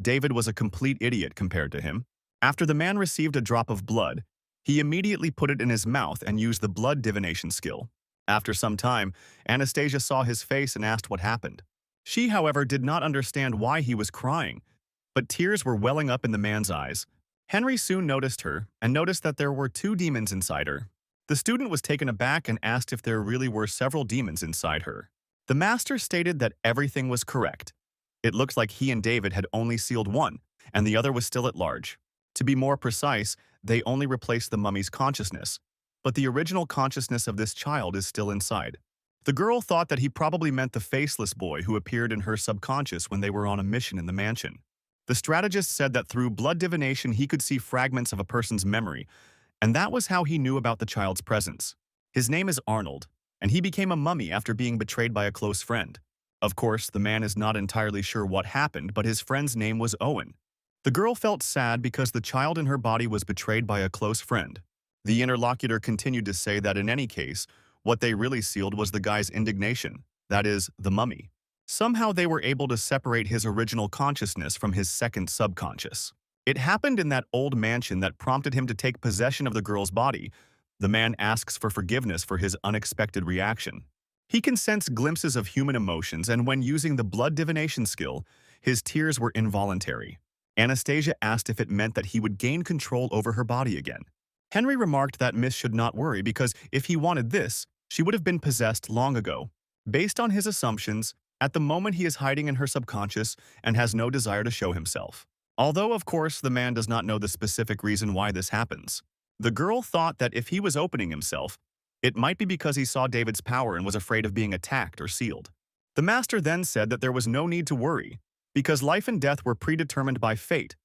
David was a complete idiot compared to him. After the man received a drop of blood, he immediately put it in his mouth and used the blood divination skill. After some time, Anastasia saw his face and asked what happened. She, however, did not understand why he was crying, but tears were welling up in the man's eyes. Henry soon noticed her and noticed that there were two demons inside her. The student was taken aback and asked if there really were several demons inside her. The master stated that everything was correct. It looked like he and David had only sealed one, and the other was still at large. To be more precise, they only replaced the mummy's consciousness, but the original consciousness of this child is still inside. The girl thought that he probably meant the faceless boy who appeared in her subconscious when they were on a mission in the mansion. The strategist said that through blood divination he could see fragments of a person's memory, and that was how he knew about the child's presence. His name is Arnold, and he became a mummy after being betrayed by a close friend. Of course, the man is not entirely sure what happened, but his friend's name was Owen. The girl felt sad because the child in her body was betrayed by a close friend. The interlocutor continued to say that in any case, what they really sealed was the guy's indignation, that is, the mummy. Somehow they were able to separate his original consciousness from his second subconscious. It happened in that old mansion that prompted him to take possession of the girl's body. The man asks for forgiveness for his unexpected reaction. He can sense glimpses of human emotions, and when using the blood divination skill, his tears were involuntary. Anastasia asked if it meant that he would gain control over her body again. Henry remarked that Miss should not worry because if he wanted this, she would have been possessed long ago. Based on his assumptions, at the moment he is hiding in her subconscious and has no desire to show himself. Although, of course, the man does not know the specific reason why this happens. The girl thought that if he was opening himself, it might be because he saw David's power and was afraid of being attacked or sealed. The master then said that there was no need to worry, because life and death were predetermined by fate,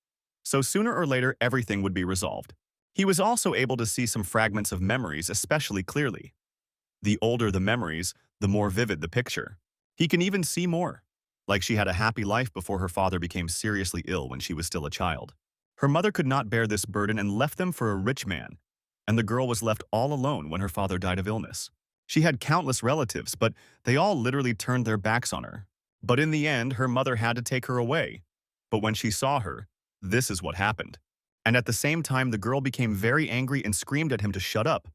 so sooner or later everything would be resolved. He was also able to see some fragments of memories especially clearly. The older the memories, the more vivid the picture. He can even see more, like she had a happy life before her father became seriously ill when she was still a child. Her mother could not bear this burden and left them for a rich man, and the girl was left all alone when her father died of illness. She had countless relatives, but they all literally turned their backs on her. But in the end, her mother had to take her away. But when she saw her, this is what happened. And at the same time, the girl became very angry and screamed at him to shut up.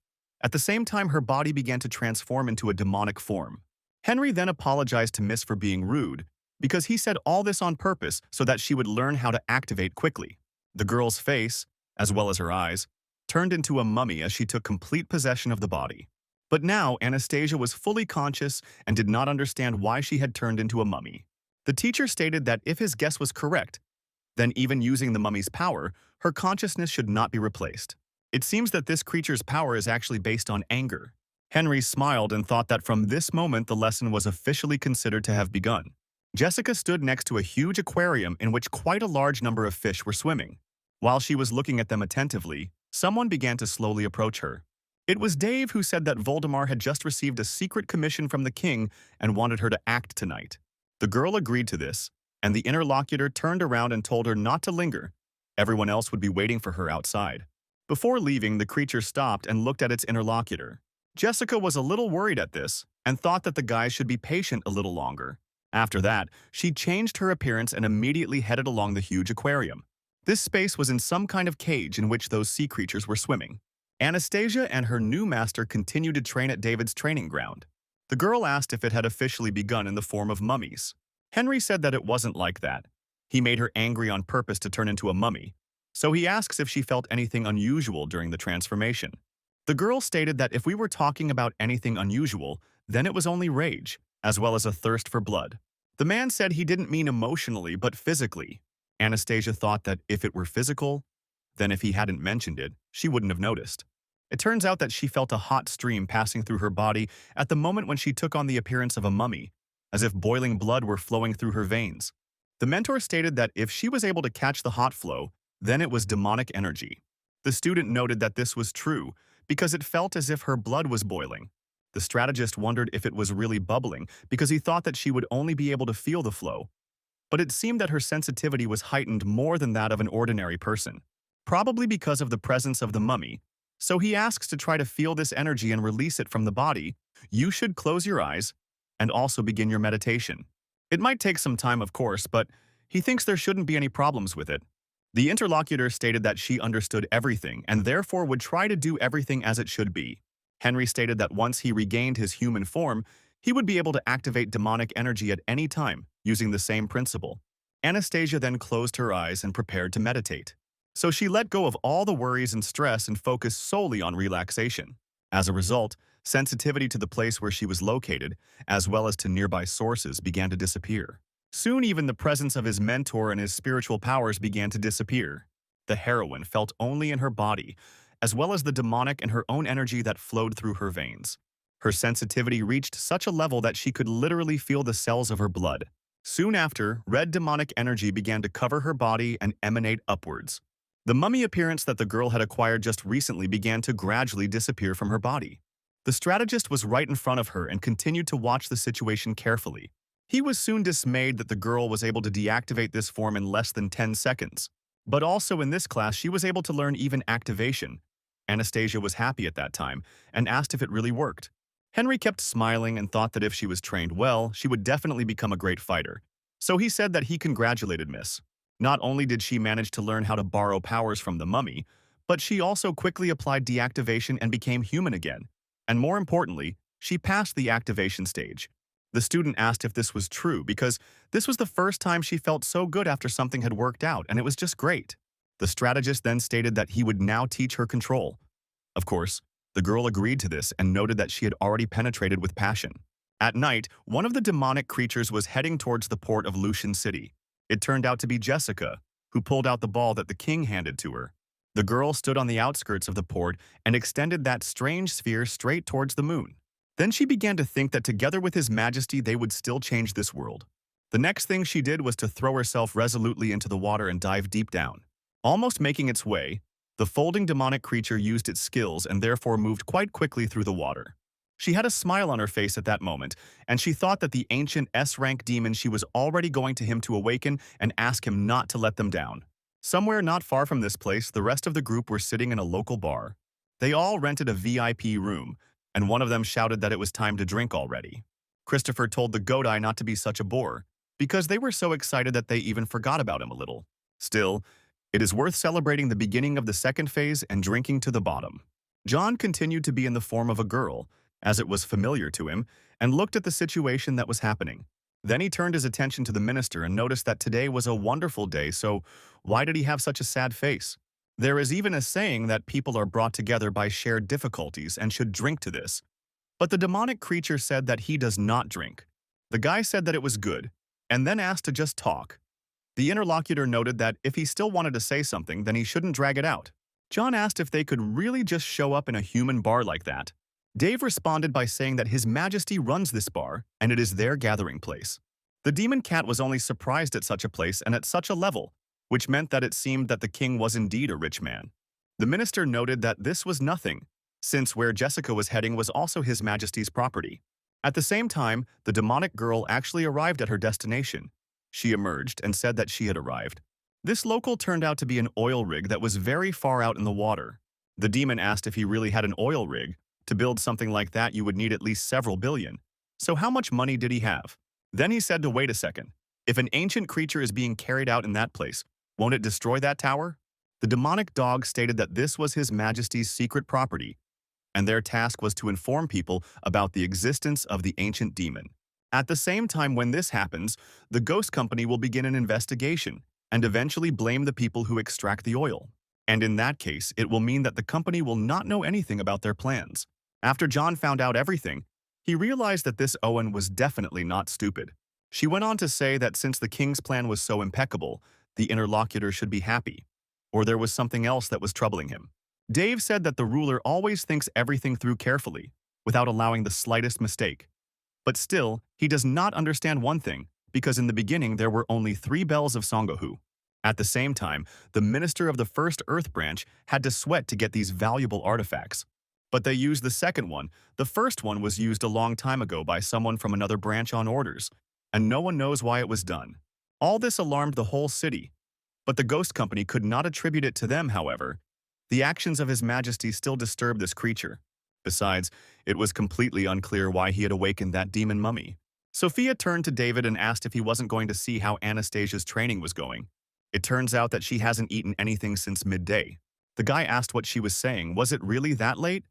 At the same time, her body began to transform into a demonic form. Henry then apologized to Miss for being rude, because he said all this on purpose so that she would learn how to activate quickly. The girl's face, as well as her eyes, turned into a mummy as she took complete possession of the body. But now Anastasia was fully conscious and did not understand why she had turned into a mummy. The teacher stated that if his guess was correct, then even using the mummy's power, her consciousness should not be replaced. It seems that this creature's power is actually based on anger. Henry smiled and thought that from this moment the lesson was officially considered to have begun. Jessica stood next to a huge aquarium in which quite a large number of fish were swimming. While she was looking at them attentively, someone began to slowly approach her. It was Dave who said that Voldemar had just received a secret commission from the king and wanted her to act tonight. The girl agreed to this, and the interlocutor turned around and told her not to linger. Everyone else would be waiting for her outside. Before leaving, the creature stopped and looked at its interlocutor. Jessica was a little worried at this and thought that the guy should be patient a little longer. After that, she changed her appearance and immediately headed along the huge aquarium. This space was in some kind of cage in which those sea creatures were swimming. Anastasia and her new master continued to train at David's training ground. The girl asked if it had officially begun in the form of mummies. Henry said that it wasn't like that. He made her angry on purpose to turn into a mummy, so he asks if she felt anything unusual during the transformation. The girl stated that if we were talking about anything unusual, then it was only rage, as well as a thirst for blood. The man said he didn't mean emotionally, but physically. Anastasia thought that if it were physical, then if he hadn't mentioned it, she wouldn't have noticed. It turns out that she felt a hot stream passing through her body at the moment when she took on the appearance of a mummy, as if boiling blood were flowing through her veins. The mentor stated that if she was able to catch the hot flow, then it was demonic energy. The student noted that this was true because it felt as if her blood was boiling. The strategist wondered if it was really bubbling because he thought that she would only be able to feel the flow. But it seemed that her sensitivity was heightened more than that of an ordinary person, probably because of the presence of the mummy. So he asks to try to feel this energy and release it from the body. You should close your eyes and also begin your meditation. It might take some time, of course, but he thinks there shouldn't be any problems with it. The interlocutor stated that she understood everything and therefore would try to do everything as it should be. Henry stated that once he regained his human form, he would be able to activate demonic energy at any time, using the same principle. Anastasia then closed her eyes and prepared to meditate. So she let go of all the worries and stress and focused solely on relaxation. As a result, sensitivity to the place where she was located, as well as to nearby sources, began to disappear. Soon even the presence of his mentor and his spiritual powers began to disappear. The heroine felt only in her body, as well as the demonic and her own energy that flowed through her veins. Her sensitivity reached such a level that she could literally feel the cells of her blood. Soon after, red demonic energy began to cover her body and emanate upwards. The mummy appearance that the girl had acquired just recently began to gradually disappear from her body. The strategist was right in front of her and continued to watch the situation carefully. He was soon dismayed that the girl was able to deactivate this form in less than 10 seconds. But also in this class, she was able to learn even activation. Anastasia was happy at that time and asked if it really worked. Henry kept smiling and thought that if she was trained well, she would definitely become a great fighter. So he said that he congratulated Miss. Not only did she manage to learn how to borrow powers from the mummy, but she also quickly applied deactivation and became human again. And more importantly, she passed the activation stage. The student asked if this was true because this was the first time she felt so good after something had worked out, and it was just great. The strategist then stated that he would now teach her control. Of course, the girl agreed to this and noted that she had already penetrated with passion. At night, one of the demonic creatures was heading towards the port of Lucian City. It turned out to be Jessica, who pulled out the ball that the king handed to her. The girl stood on the outskirts of the port and extended that strange sphere straight towards the moon. Then she began to think that together with His Majesty they would still change this world. The next thing she did was to throw herself resolutely into the water and dive deep down. Almost making its way, the folding demonic creature used its skills and therefore moved quite quickly through the water. She had a smile on her face at that moment, and she thought that the ancient S-rank demon she was already going to him to awaken and ask him not to let them down. Somewhere not far from this place, the rest of the group were sitting in a local bar. They all rented a VIP room, and one of them shouted that it was time to drink already. Christopher told the Godai not to be such a bore, because they were so excited that they even forgot about him a little. Still, it is worth celebrating the beginning of the second phase and drinking to the bottom. John continued to be in the form of a girl, as it was familiar to him, and looked at the situation that was happening. Then he turned his attention to the minister and noticed that today was a wonderful day, so why did he have such a sad face? There is even a saying that people are brought together by shared difficulties and should drink to this. But the demonic creature said that he does not drink. The guy said that it was good, and then asked to just talk. The interlocutor noted that if he still wanted to say something, then he shouldn't drag it out. John asked if they could really just show up in a human bar like that. Dave responded by saying that His Majesty runs this bar, and it is their gathering place. The demon cat was only surprised at such a place and at such a level, which meant that it seemed that the king was indeed a rich man. The minister noted that this was nothing, since where Jessica was heading was also His Majesty's property. At the same time, the demonic girl actually arrived at her destination. She emerged and said that she had arrived. This local turned out to be an oil rig that was very far out in the water. The demon asked if he really had an oil rig. To build something like that, you would need at least several billion. So how much money did he have? Then he said to wait a second. If an ancient creature is being carried out in that place, won't it destroy that tower? The demonic dog stated that this was His Majesty's secret property, and their task was to inform people about the existence of the ancient demon. At the same time when this happens, the ghost company will begin an investigation and eventually blame the people who extract the oil. And in that case, it will mean that the company will not know anything about their plans. After John found out everything, he realized that this Owen was definitely not stupid. She went on to say that since the king's plan was so impeccable, the interlocutor should be happy, or there was something else that was troubling him. Dave said that the ruler always thinks everything through carefully, without allowing the slightest mistake. But still, he does not understand one thing, because in the beginning there were only 3 bells of Songohu. At the same time, the minister of the first Earth branch had to sweat to get these valuable artifacts. But they used the second one. The first one was used a long time ago by someone from another branch on orders, and no one knows why it was done. All this alarmed the whole city, but the ghost company could not attribute it to them, however. The actions of His Majesty still disturbed this creature. Besides, it was completely unclear why he had awakened that demon mummy. Sophia turned to David and asked if he wasn't going to see how Anastasia's training was going. It turns out that she hasn't eaten anything since midday. The guy asked what she was saying. Was it really that late?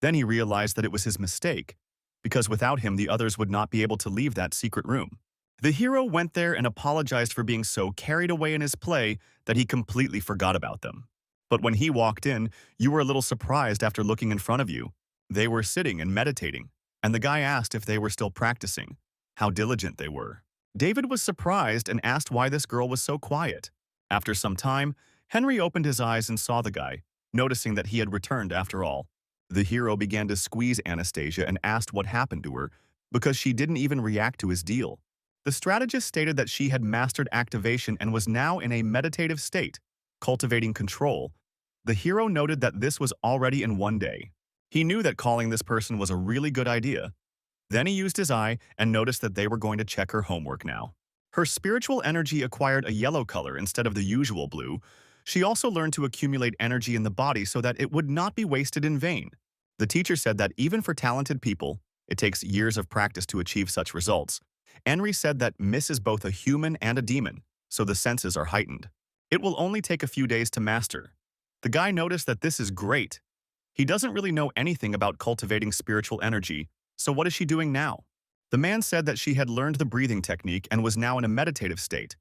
Then he realized that it was his mistake, because without him the others would not be able to leave that secret room. The hero went there and apologized for being so carried away in his play that he completely forgot about them. But when he walked in, you were a little surprised after looking in front of you. They were sitting and meditating, and the guy asked if they were still practicing, how diligent they were. David was surprised and asked why this girl was so quiet. After some time, Henry opened his eyes and saw the guy, noticing that he had returned after all. The hero began to squeeze Anastasia and asked what happened to her, because she didn't even react to his deal. The strategist stated that she had mastered activation and was now in a meditative state, cultivating control. The hero noted that this was already in one day. He knew that calling this person was a really good idea. Then he used his eye and noticed that they were going to check her homework now. Her spiritual energy acquired a yellow color instead of the usual blue. She also learned to accumulate energy in the body so that it would not be wasted in vain. The teacher said that even for talented people, it takes years of practice to achieve such results. Henry said that Miss is both a human and a demon, so the senses are heightened. It will only take a few days to master. The guy noticed that this is great. He doesn't really know anything about cultivating spiritual energy, so what is she doing now? The man said that she had learned the breathing technique and was now in a meditative state.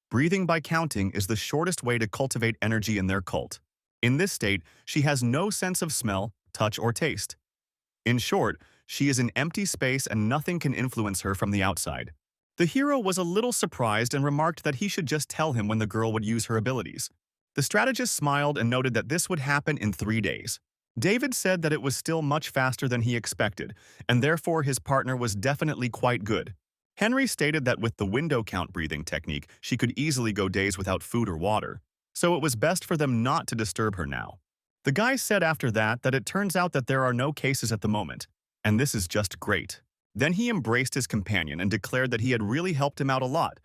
Breathing by counting is the shortest way to cultivate energy in their cult. In this state, she has no sense of smell, touch, or taste. In short, she is in empty space and nothing can influence her from the outside. The hero was a little surprised and remarked that he should just tell him when the girl would use her abilities. The strategist smiled and noted that this would happen in 3 days. David said that it was still much faster than he expected, and therefore his partner was definitely quite good. Henry stated that with the window count breathing technique, she could easily go days without food or water, so it was best for them not to disturb her now. The guy said after that it turns out that there are no cases at the moment, and this is just great. Then he embraced his companion and declared that he had really helped him out a lot.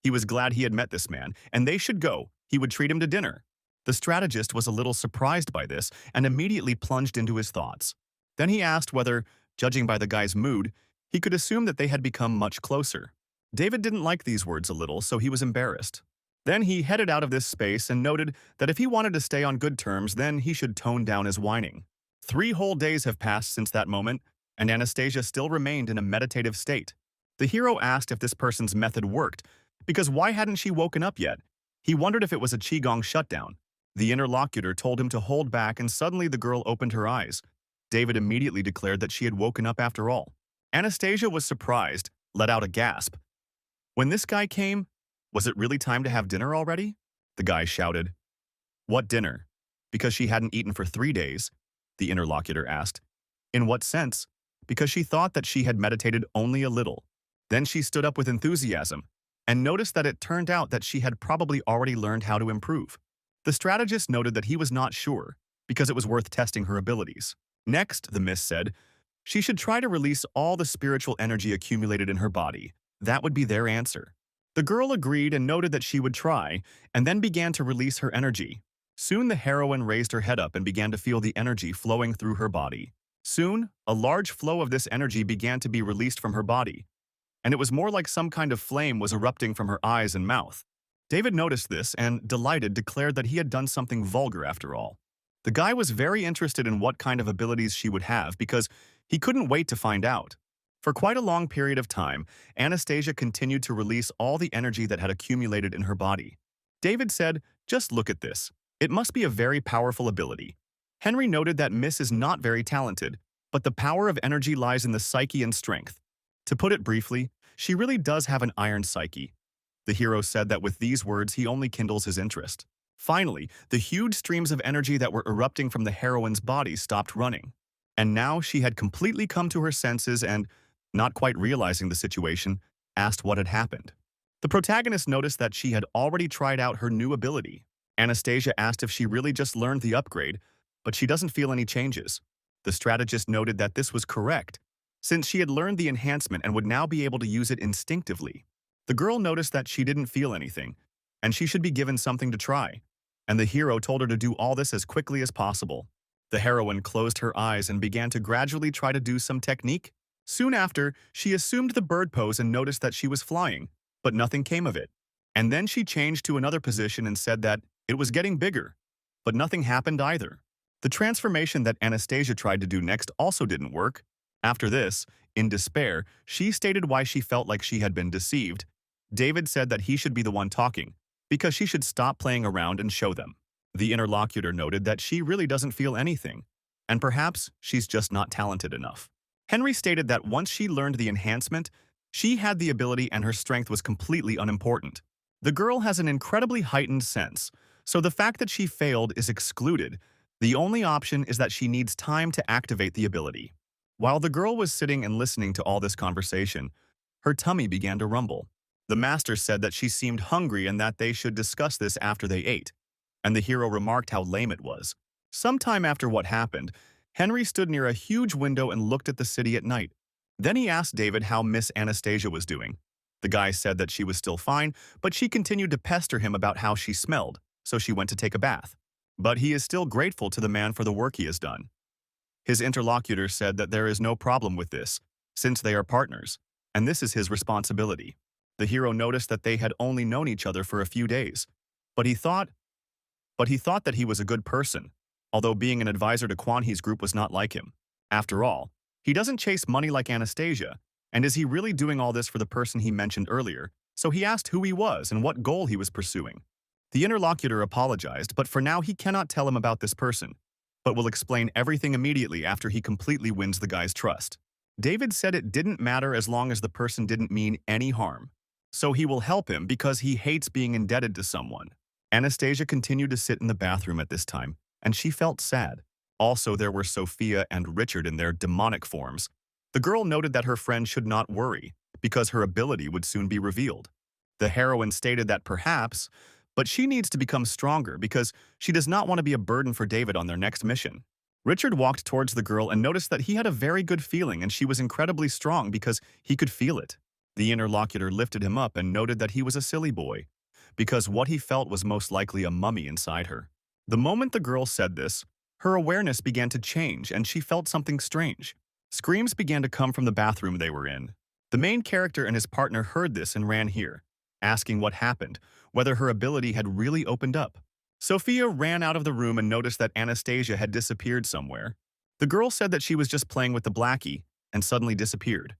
He was glad he had met this man, and they should go. He would treat him to dinner. The strategist was a little surprised by this and immediately plunged into his thoughts. Then he asked whether, judging by the guy's mood, he could assume that they had become much closer. David didn't like these words a little, so he was embarrassed. Then he headed out of this space and noted that if he wanted to stay on good terms, then he should tone down his whining. 3 whole days have passed since that moment, and Anastasia still remained in a meditative state. The hero asked if this person's method worked, because why hadn't she woken up yet? He wondered if it was a Qigong shutdown. The interlocutor told him to hold back, and suddenly the girl opened her eyes. David immediately declared that she had woken up after all. Anastasia was surprised, let out a gasp. When this guy came, was it really time to have dinner already? The guy shouted. What dinner? Because she hadn't eaten for 3 days, the interlocutor asked. In what sense? Because she thought that she had meditated only a little. Then she stood up with enthusiasm and noticed that it turned out that she had probably already learned how to improve. The strategist noted that he was not sure, because it was worth testing her abilities. Next, the miss said, she should try to release all the spiritual energy accumulated in her body. That would be their answer. The girl agreed and noted that she would try, and then began to release her energy. Soon the heroine raised her head up and began to feel the energy flowing through her body. Soon, a large flow of this energy began to be released from her body, and it was more like some kind of flame was erupting from her eyes and mouth. David noticed this and, delighted, declared that he had done something vulgar after all. The guy was very interested in what kind of abilities she would have because he couldn't wait to find out. For quite a long period of time, Anastasia continued to release all the energy that had accumulated in her body. David said, just look at this. It must be a very powerful ability. Henry noted that Miss is not very talented, but the power of energy lies in the psyche and strength. To put it briefly, She really does have an iron psyche. The hero said that with these words, he only kindles his interest. Finally, the huge streams of energy that were erupting from the heroine's body stopped running. And now she had completely come to her senses and, not quite realizing the situation, asked what had happened. The protagonist noticed that she had already tried out her new ability. Anastasia asked if she really just learned the upgrade, but she doesn't feel any changes. The strategist noted that this was correct, since she had learned the enhancement and would now be able to use it instinctively. The girl noticed that she didn't feel anything, and she should be given something to try, and the hero told her to do all this as quickly as possible. The heroine closed her eyes and began to gradually try to do some technique. Soon after, she assumed the bird pose and noticed that she was flying, but nothing came of it. And then she changed to another position and said that it was getting bigger, but nothing happened either. The transformation that Anastasia tried to do next also didn't work. After this, in despair, she stated why she felt like she had been deceived. David said that he should be the one talking, because she should stop playing around and show them. The interlocutor noted that she really doesn't feel anything, and perhaps she's just not talented enough. Henry stated that once she learned the enhancement, she had the ability and her strength was completely unimportant. The girl has an incredibly heightened sense, so the fact that she failed is excluded. The only option is that she needs time to activate the ability. While the girl was sitting and listening to all this conversation, her tummy began to rumble. The master said that she seemed hungry and that they should discuss this after they ate, and the hero remarked how lame it was. Sometime after what happened, Henry stood near a huge window and looked at the city at night. Then he asked David how Miss Anastasia was doing. The guy said that she was still fine, but she continued to pester him about how she smelled, so she went to take a bath. But he is still grateful to the man for the work he has done. His interlocutor said that there is no problem with this, since they are partners, and this is his responsibility. The hero noticed that they had only known each other for a few days, but he thought that he was a good person, although being an advisor to Quan He's group was not like him. After all, he doesn't chase money like Anastasia, and is he really doing all this for the person he mentioned earlier? So he asked who he was and what goal he was pursuing. The interlocutor apologized, but for now he cannot tell him about this person, but will explain everything immediately after he completely wins the guy's trust. David said it didn't matter as long as the person didn't mean any harm, so he will help him because he hates being indebted to someone. Anastasia continued to sit in the bathroom at this time, and she felt sad. Also, there were Sophia and Richard in their demonic forms. The girl noted that her friend should not worry, because her ability would soon be revealed. The heroine stated that perhaps, but she needs to become stronger because she does not want to be a burden for David on their next mission. Richard walked towards the girl and noticed that he had a very good feeling and she was incredibly strong because he could feel it. The interlocutor lifted him up and noted that he was a silly boy, because what he felt was most likely a mummy inside her. The moment the girl said this, her awareness began to change and she felt something strange. Screams began to come from the bathroom they were in. The main character and his partner heard this and ran here, asking what happened, whether her ability had really opened up. Sophia ran out of the room and noticed that Anastasia had disappeared somewhere. The girl said that she was just playing with the blackie and suddenly disappeared.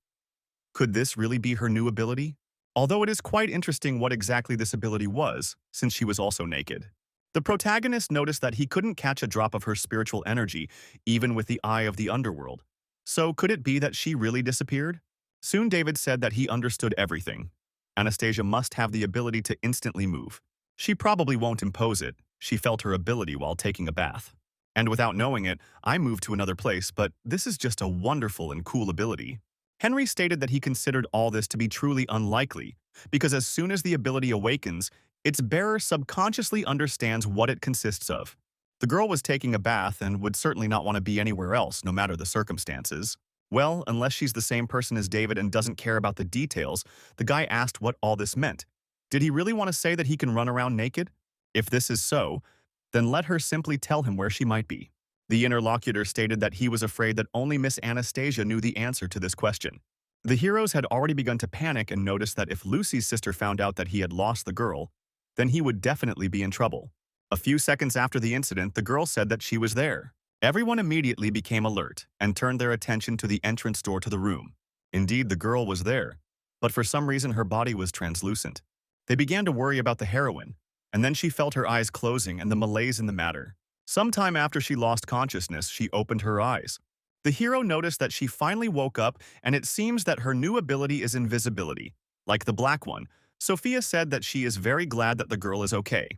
Could this really be her new ability? Although it is quite interesting what exactly this ability was, since she was also naked. The protagonist noticed that he couldn't catch a drop of her spiritual energy, even with the eye of the underworld. So could it be that she really disappeared? Soon David said that he understood everything. Anastasia must have the ability to instantly move. She probably won't impose it. She felt her ability while taking a bath. And without knowing it, I moved to another place, but this is just a wonderful and cool ability. Henry stated that he considered all this to be truly unlikely, because as soon as the ability awakens, its bearer subconsciously understands what it consists of. The girl was taking a bath and would certainly not want to be anywhere else, no matter the circumstances. Well, unless she's the same person as David and doesn't care about the details, the guy asked what all this meant. Did he really want to say that he can run around naked? If this is so, then let her simply tell him where she might be. The interlocutor stated that he was afraid that only Miss Anastasia knew the answer to this question. The heroes had already begun to panic and noticed that if Lucy's sister found out that he had lost the girl, then he would definitely be in trouble. A few seconds after the incident, the girl said that she was there. Everyone immediately became alert and turned their attention to the entrance door to the room. Indeed, the girl was there, but for some reason her body was translucent. They began to worry about the heroine, and then she felt her eyes closing and the malaise in the matter. Sometime after she lost consciousness, she opened her eyes. The hero noticed that she finally woke up, and it seems that her new ability is invisibility, like the black one. Sophia said that she is very glad that the girl is okay.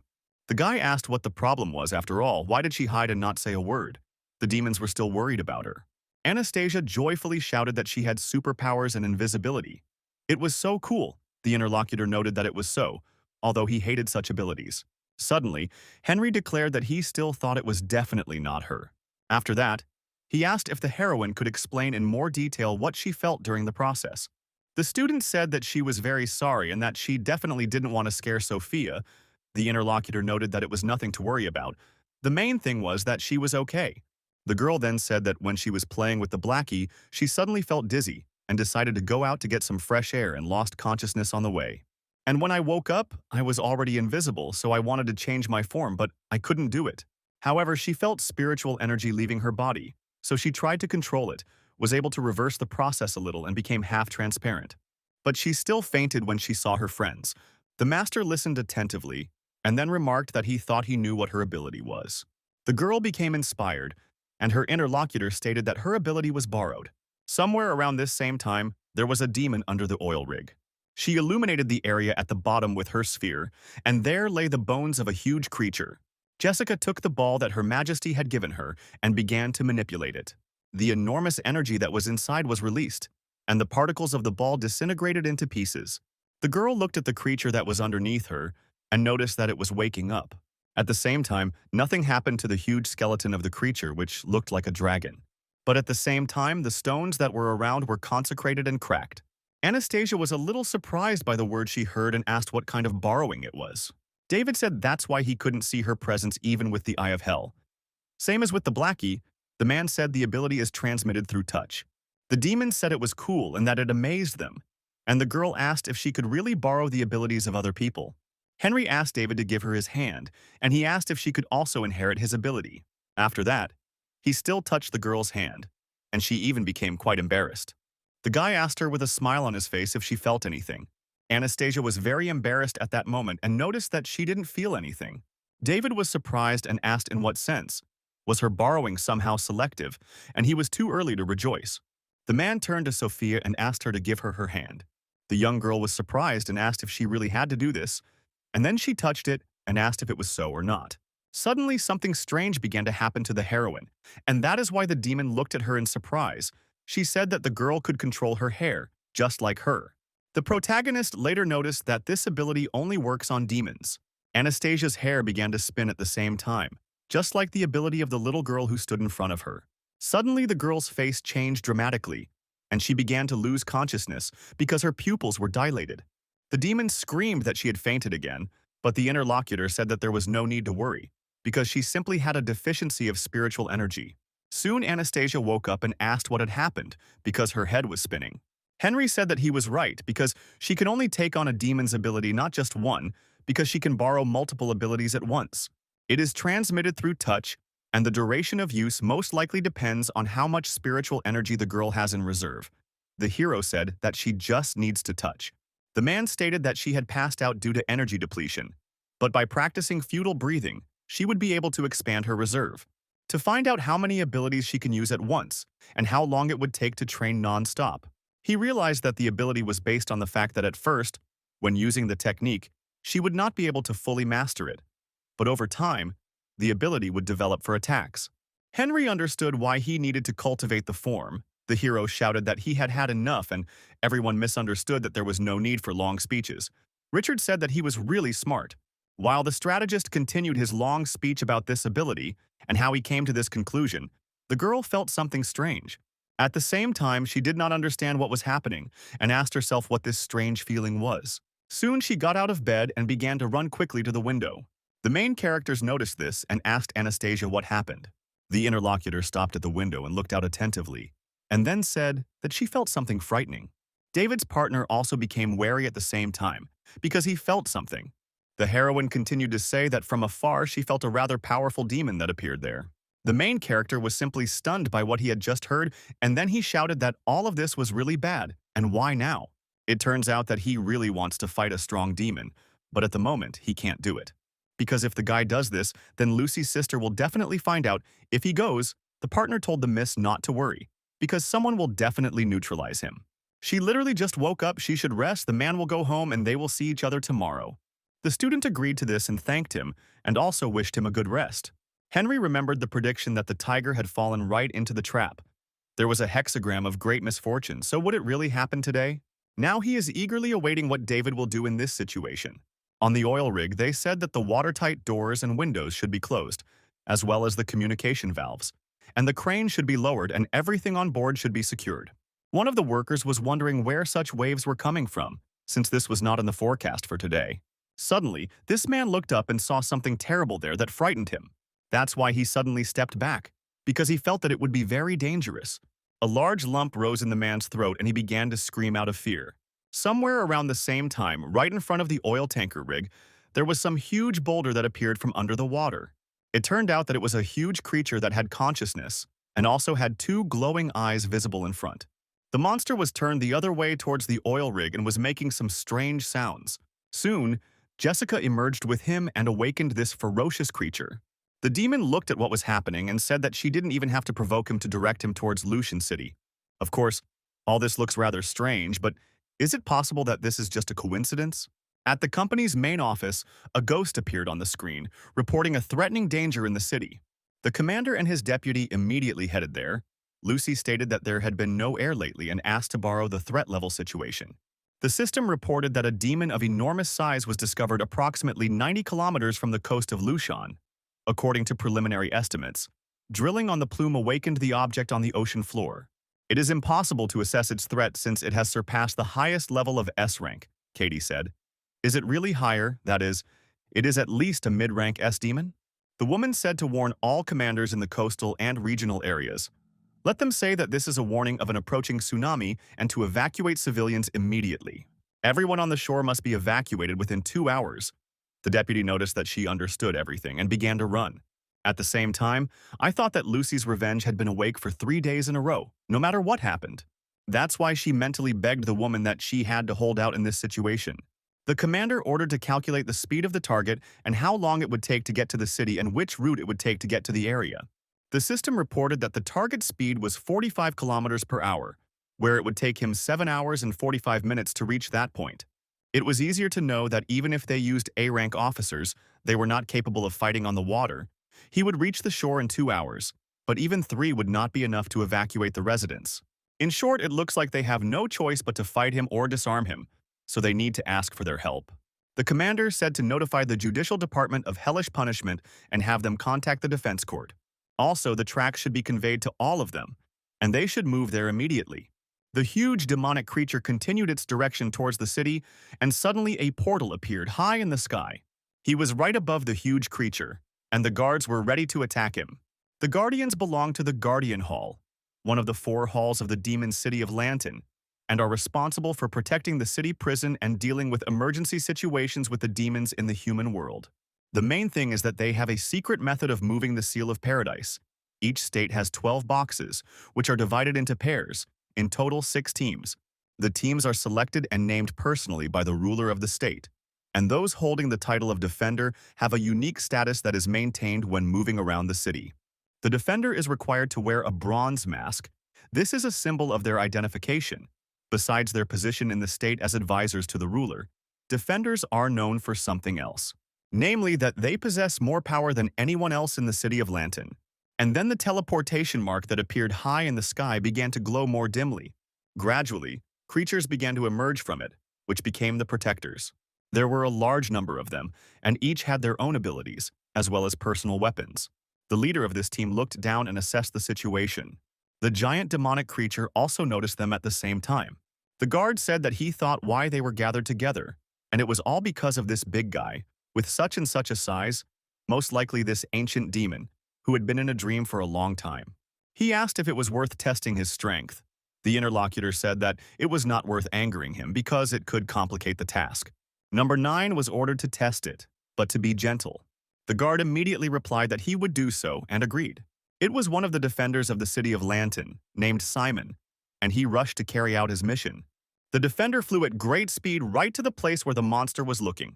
The guy asked what the problem was after all. Why did she hide and not say a word? The demons were still worried about her. Anastasia joyfully shouted that she had superpowers and invisibility. It was so cool. The interlocutor noted that it was so, although he hated such abilities. Suddenly, Henry declared that he still thought it was definitely not her. After that, he asked if the heroine could explain in more detail what she felt during the process. The student said that she was very sorry and that she definitely didn't want to scare Sophia. The interlocutor noted that it was nothing to worry about. The main thing was that she was okay. The girl then said that when she was playing with the blackie, she suddenly felt dizzy and decided to go out to get some fresh air and lost consciousness on the way. And when I woke up, I was already invisible, so I wanted to change my form, but I couldn't do it. However, she felt spiritual energy leaving her body, so she tried to control it, was able to reverse the process a little and became half-transparent. But she still fainted when she saw her friends. The master listened attentively and then remarked that he thought he knew what her ability was. The girl became inspired, and her interlocutor stated that her ability was borrowed. Somewhere around this same time, there was a demon under the oil rig. She illuminated the area at the bottom with her sphere, and there lay the bones of a huge creature. Jessica took the ball that Her Majesty had given her and began to manipulate it. The enormous energy that was inside was released, and the particles of the ball disintegrated into pieces. The girl looked at the creature that was underneath her and noticed that it was waking up. At the same time, nothing happened to the huge skeleton of the creature, which looked like a dragon. But at the same time, the stones that were around were consecrated and cracked. Anastasia was a little surprised by the word she heard and asked what kind of borrowing it was. David said that's why he couldn't see her presence even with the Eye of Hell. Same as with the blackie, the man said the ability is transmitted through touch. The demons said it was cool and that it amazed them, and the girl asked if she could really borrow the abilities of other people. Henry asked David to give her his hand, and he asked if she could also inherit his ability. After that, he still touched the girl's hand, and she even became quite embarrassed. The guy asked her with a smile on his face if she felt anything. Anastasia was very embarrassed at that moment and noticed that she didn't feel anything. David was surprised and asked in what sense. Was her borrowing somehow selective, and he was too early to rejoice. The man turned to Sophia and asked her to give her hand. The young girl was surprised and asked if she really had to do this, and then she touched it and asked if it was so or not. Suddenly, something strange began to happen to the heroine, and that is why the demon looked at her in surprise. She said that the girl could control her hair, just like her. The protagonist later noticed that this ability only works on demons. Anastasia's hair began to spin at the same time, just like the ability of the little girl who stood in front of her. Suddenly, the girl's face changed dramatically, and she began to lose consciousness because her pupils were dilated. The demon screamed that she had fainted again, but the interlocutor said that there was no need to worry, because she simply had a deficiency of spiritual energy. Soon Anastasia woke up and asked what had happened, because her head was spinning. Henry said that he was right, because she can only take on a demon's ability, not just one, because she can borrow multiple abilities at once. It is transmitted through touch, and the duration of use most likely depends on how much spiritual energy the girl has in reserve. The hero said that she just needs to touch. The man stated that she had passed out due to energy depletion, but by practicing feudal breathing, she would be able to expand her reserve. To find out how many abilities she can use at once, and how long it would take to train non-stop. He realized that the ability was based on the fact that at first, when using the technique, she would not be able to fully master it. But over time, the ability would develop for attacks. Henry understood why he needed to cultivate the form. The hero shouted that he had had enough, and everyone misunderstood that there was no need for long speeches. Richard said that he was really smart. While the strategist continued his long speech about this ability and how he came to this conclusion, the girl felt something strange. At the same time, she did not understand what was happening and asked herself what this strange feeling was. Soon she got out of bed and began to run quickly to the window. The main characters noticed this and asked Anastasia what happened. The interlocutor stopped at the window and looked out attentively, and then said that she felt something frightening. David's partner also became wary at the same time, because he felt something. The heroine continued to say that from afar she felt a rather powerful demon that appeared there. The main character was simply stunned by what he had just heard, and then he shouted that all of this was really bad, and why now? It turns out that he really wants to fight a strong demon, but at the moment he can't do it. Because if the guy does this, then Lucy's sister will definitely find out. If he goes, the partner told the miss not to worry, because someone will definitely neutralize him. She literally just woke up, she should rest, the man will go home, and they will see each other tomorrow. The student agreed to this and thanked him, and also wished him a good rest. Henry remembered the prediction that the tiger had fallen right into the trap. There was a hexagram of great misfortune, so would it really happen today? Now he is eagerly awaiting what David will do in this situation. On the oil rig, they said that the watertight doors and windows should be closed, as well as the communication valves, and the crane should be lowered and everything on board should be secured. One of the workers was wondering where such waves were coming from, since this was not in the forecast for today. Suddenly, this man looked up and saw something terrible there that frightened him. That's why he suddenly stepped back, because he felt that it would be very dangerous. A large lump rose in the man's throat and he began to scream out of fear. Somewhere around the same time, right in front of the oil tanker rig, there was some huge boulder that appeared from under the water. It turned out that it was a huge creature that had consciousness and also had two glowing eyes visible in front. The monster was turned the other way towards the oil rig and was making some strange sounds. Soon, Jessica emerged with him and awakened this ferocious creature. The demon looked at what was happening and said that she didn't even have to provoke him to direct him towards Lucian City. Of course, all this looks rather strange, but is it possible that this is just a coincidence? At the company's main office, a ghost appeared on the screen, reporting a threatening danger in the city. The commander and his deputy immediately headed there. Lucy stated that there had been no air lately and asked to borrow the threat level situation. The system reported that a demon of enormous size was discovered approximately 90 kilometers from the coast of Lucian. According to preliminary estimates, drilling on the plume awakened the object on the ocean floor. It is impossible to assess its threat since it has surpassed the highest level of S rank, Katie said. Is it really higher? That is, it is at least a mid-rank S demon? The woman said to warn all commanders in the coastal and regional areas. Let them say that this is a warning of an approaching tsunami and to evacuate civilians immediately. Everyone on the shore must be evacuated within 2 hours. The deputy noticed that she understood everything and began to run. At the same time, I thought that Lucy's revenge had been awake for 3 days in a row, no matter what happened. That's why she mentally begged the woman that she had to hold out in this situation. The commander ordered to calculate the speed of the target and how long it would take to get to the city and which route it would take to get to the area. The system reported that the target speed was 45 kilometers per hour, where it would take him 7 hours and 45 minutes to reach that point. It was easier to know that even if they used A-rank officers, they were not capable of fighting on the water. He would reach the shore in 2 hours, but even 3 would not be enough to evacuate the residents. In short, it looks like they have no choice but to fight him or disarm him, so they need to ask for their help. The commander said to notify the Judicial Department of hellish punishment and have them contact the defense court. Also, the tracks should be conveyed to all of them, and they should move there immediately. The huge demonic creature continued its direction towards the city, and suddenly a portal appeared high in the sky. He was right above the huge creature, and the guards were ready to attack him. The Guardians belong to the Guardian Hall, one of the 4 halls of the demon city of Lantern, and are responsible for protecting the city prison and dealing with emergency situations with the demons in the human world. The main thing is that they have a secret method of moving the seal of paradise. Each state has 12 boxes, which are divided into pairs, in total 6 teams. The teams are selected and named personally by the ruler of the state, and those holding the title of Defender have a unique status that is maintained when moving around the city. The Defender is required to wear a bronze mask. This is a symbol of their identification. Besides their position in the state as advisors to the ruler, Defenders are known for something else, namely that they possess more power than anyone else in the city of Lantern. And then the teleportation mark that appeared high in the sky began to glow more dimly. Gradually, creatures began to emerge from it, which became the Protectors. There were a large number of them, and each had their own abilities, as well as personal weapons. The leader of this team looked down and assessed the situation. The giant demonic creature also noticed them at the same time. The guard said that he thought why they were gathered together, and it was all because of this big guy, with such and such a size, most likely this ancient demon, who had been in a dream for a long time. He asked if it was worth testing his strength. The interlocutor said that it was not worth angering him because it could complicate the task. Number 9 was ordered to test it, but to be gentle. The guard immediately replied that he would do so and agreed. It was one of the defenders of the city of Lantern, named Simon, and he rushed to carry out his mission. The defender flew at great speed right to the place where the monster was looking,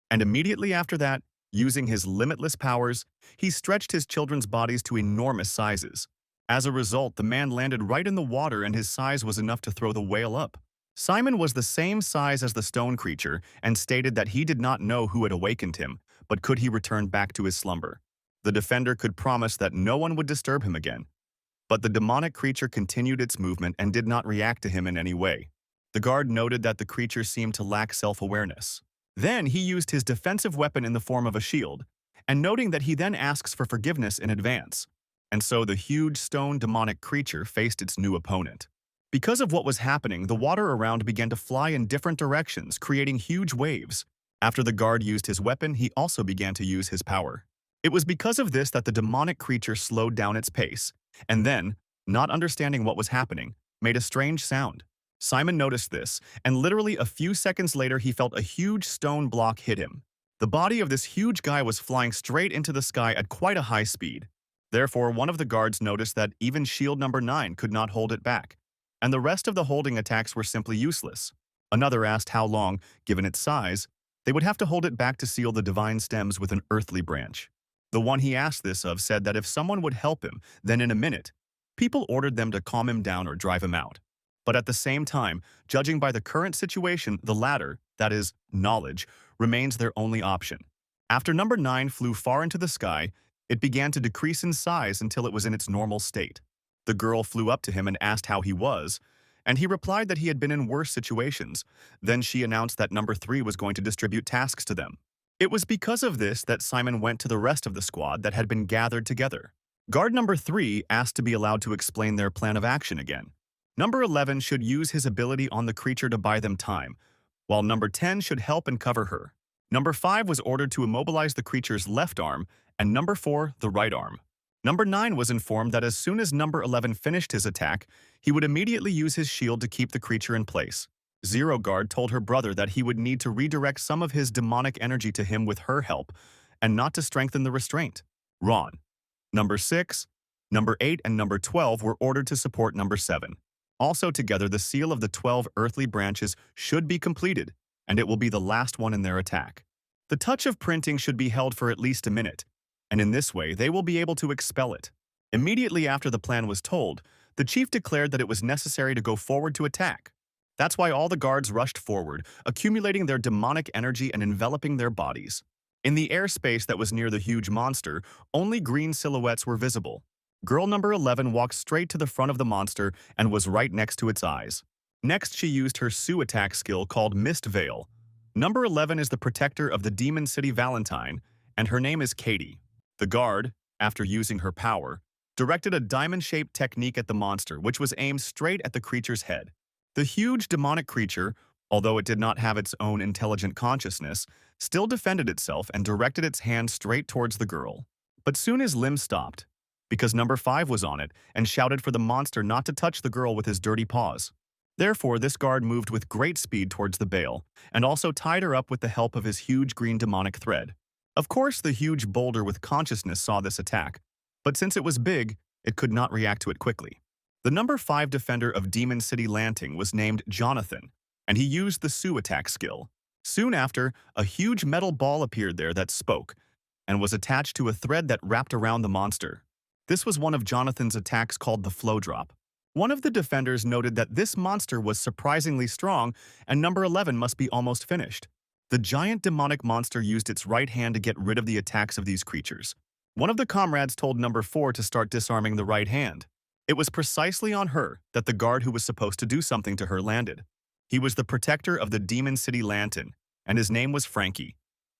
and immediately after that, using his limitless powers, he stretched his children's bodies to enormous sizes. As a result, the man landed right in the water and his size was enough to throw the whale up. Simon was the same size as the stone creature and stated that he did not know who had awakened him, but could he return back to his slumber. The defender could promise that no one would disturb him again. But the demonic creature continued its movement and did not react to him in any way. The guard noted that the creature seemed to lack self-awareness. Then he used his defensive weapon in the form of a shield, and noting that he then asks for forgiveness in advance. And so the huge stone demonic creature faced its new opponent. Because of what was happening, the water around began to fly in different directions, creating huge waves. After the guard used his weapon, he also began to use his power. It was because of this that the demonic creature slowed down its pace, and then, not understanding what was happening, made a strange sound. Simon noticed this, and literally a few seconds later he felt a huge stone block hit him. The body of this huge guy was flying straight into the sky at quite a high speed. Therefore, one of the guards noticed that even shield number 9 could not hold it back, and the rest of the holding attacks were simply useless. Another asked how long, given its size, they would have to hold it back to seal the divine stems with an earthly branch. The one he asked this of said that if someone would help him, then in a minute, people ordered them to calm him down or drive him out. But at the same time, judging by the current situation, the latter, that is, knowledge, remains their only option. After number 9 flew far into the sky, it began to decrease in size until it was in its normal state. The girl flew up to him and asked how he was, and he replied that he had been in worse situations. Then she announced that number 3 was going to distribute tasks to them. It was because of this that Simon went to the rest of the squad that had been gathered together. Guard number 3 asked to be allowed to explain their plan of action again. Number 11 should use his ability on the creature to buy them time, while number 10 should help and cover her. Number 5 was ordered to immobilize the creature's left arm, and number 4, the right arm. Number 9 was informed that as soon as number 11 finished his attack, he would immediately use his shield to keep the creature in place. Zero Guard told her brother that he would need to redirect some of his demonic energy to him with her help, and not to strengthen the restraint. Ron. Number 6, number 8, and number 12 were ordered to support number 7. Also together, the seal of the 12 earthly branches should be completed, and it will be the last one in their attack. The touch of printing should be held for at least a minute, and in this way they will be able to expel it. Immediately after the plan was told, the chief declared that it was necessary to go forward to attack. That's why all the guards rushed forward, accumulating their demonic energy and enveloping their bodies. In the airspace that was near the huge monster, only green silhouettes were visible. Girl number 11 walked straight to the front of the monster and was right next to its eyes. Next, she used her Sue attack skill called Mist Veil. Number 11 is the protector of the Demon City Valentine, and her name is Katie. The guard, after using her power, directed a diamond-shaped technique at the monster, which was aimed straight at the creature's head. The huge demonic creature, although it did not have its own intelligent consciousness, still defended itself and directed its hand straight towards the girl. But soon his limbs stopped, because number 5 was on it and shouted for the monster not to touch the girl with his dirty paws. Therefore, this guard moved with great speed towards the bale, and also tied her up with the help of his huge green demonic thread. Of course, the huge boulder with consciousness saw this attack, but since it was big, it could not react to it quickly. The number 5 defender of Demon City Lanting was named Jonathan, and he used the Sue attack skill. Soon after, a huge metal ball appeared there that spoke, and was attached to a thread that wrapped around the monster. This was one of Jonathan's attacks called the Flow Drop. One of the defenders noted that this monster was surprisingly strong, and number 11 must be almost finished. The giant demonic monster used its right hand to get rid of the attacks of these creatures. One of the comrades told number 4 to start disarming the right hand. It was precisely on her that the guard who was supposed to do something to her landed. He was the protector of the Demon City Lantern, and his name was Frankie.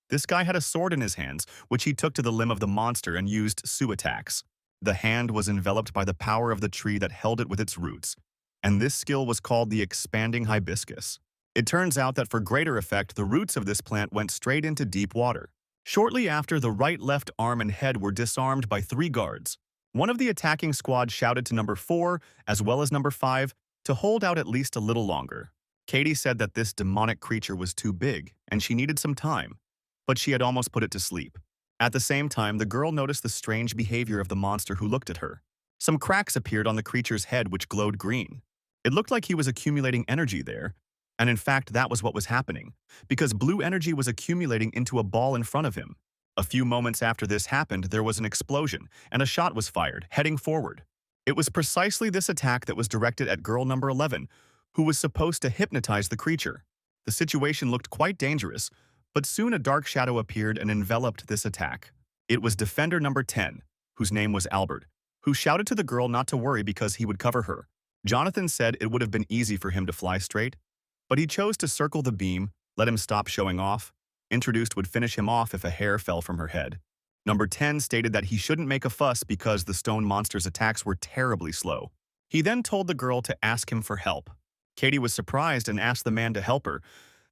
This guy had a sword in his hands, which he took to the limb of the monster and used Sue attacks. The hand was enveloped by the power of the tree that held it with its roots, and this skill was called the expanding hibiscus. It turns out that for greater effect, the roots of this plant went straight into deep water. Shortly after, the right, left arm, and head were disarmed by 3 guards. One of the attacking squad shouted to number 4, as well as number 5, to hold out at least a little longer. Katie said that this demonic creature was too big, and she needed some time, but she had almost put it to sleep. At the same time, the girl noticed the strange behavior of the monster who looked at her. Some cracks appeared on the creature's head which glowed green. It looked like he was accumulating energy there, and in fact that was what was happening, because blue energy was accumulating into a ball in front of him. A few moments after this happened, there was an explosion, and a shot was fired, heading forward. It was precisely this attack that was directed at girl number 11, who was supposed to hypnotize the creature. The situation looked quite dangerous, but soon a dark shadow appeared and enveloped this attack. It was defender number 10, whose name was Albert, who shouted to the girl not to worry because he would cover her. Jonathan said it would have been easy for him to fly straight, but he chose to circle the beam, let him stop showing off. Introduced would finish him off if a hair fell from her head. Number 10 stated that he shouldn't make a fuss because the stone monster's attacks were terribly slow. He then told the girl to ask him for help. Katie was surprised and asked the man to help her.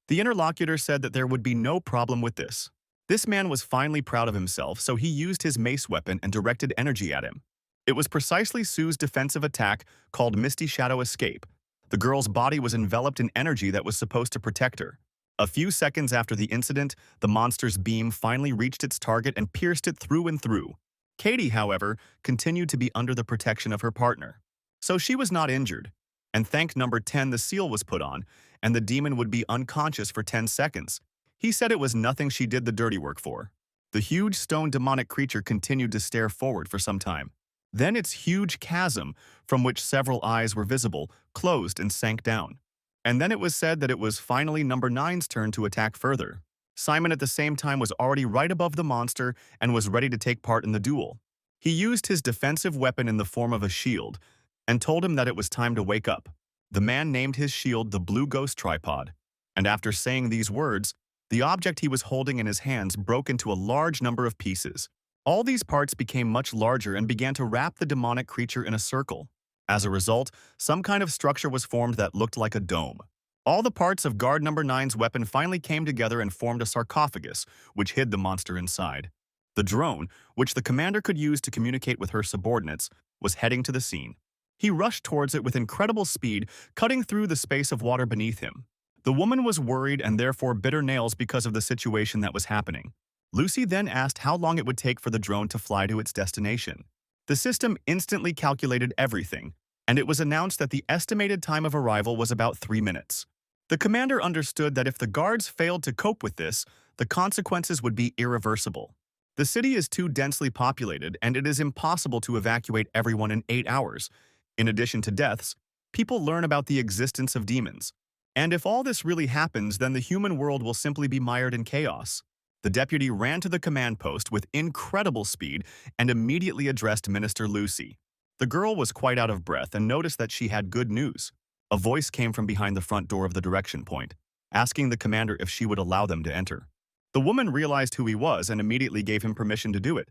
The interlocutor said that there would be no problem with this. This man was finally proud of himself, so he used his mace weapon and directed energy at him. It was precisely Sue's defensive attack called Misty Shadow Escape. The girl's body was enveloped in energy that was supposed to protect her. A few seconds after the incident, the monster's beam finally reached its target and pierced it through and through. Katie, however, continued to be under the protection of her partner. So she was not injured. And thank number 10 the seal was put on, and the demon would be unconscious for 10 seconds. He said it was nothing she did the dirty work for. The huge stone demonic creature continued to stare forward for some time. Then its huge chasm, from which several eyes were visible, closed and sank down. And then it was said that it was finally number 9's turn to attack further. Simon at the same time was already right above the monster and was ready to take part in the duel. He used his defensive weapon in the form of a shield and told him that it was time to wake up. The man named his shield the Blue Ghost Tripod, and after saying these words, the object he was holding in his hands broke into a large number of pieces. All these parts became much larger and began to wrap the demonic creature in a circle. As a result, some kind of structure was formed that looked like a dome. All the parts of guard number 9's weapon finally came together and formed a sarcophagus, which hid the monster inside. The drone, which the commander could use to communicate with her subordinates, was heading to the scene. He rushed towards it with incredible speed, cutting through the space of water beneath him. The woman was worried and therefore bit her nails because of the situation that was happening. Lucy then asked how long it would take for the drone to fly to its destination. The system instantly calculated everything, and it was announced that the estimated time of arrival was about 3 minutes. The commander understood that if the guards failed to cope with this, the consequences would be irreversible. The city is too densely populated, and it is impossible to evacuate everyone in 8 hours. In addition to deaths, people learn about the existence of demons. And if all this really happens, then the human world will simply be mired in chaos. The deputy ran to the command post with incredible speed and immediately addressed Minister Lucy. The girl was quite out of breath and noticed that she had good news. A voice came from behind the front door of the direction point, asking the commander if she would allow them to enter. The woman realized who he was and immediately gave him permission to do it.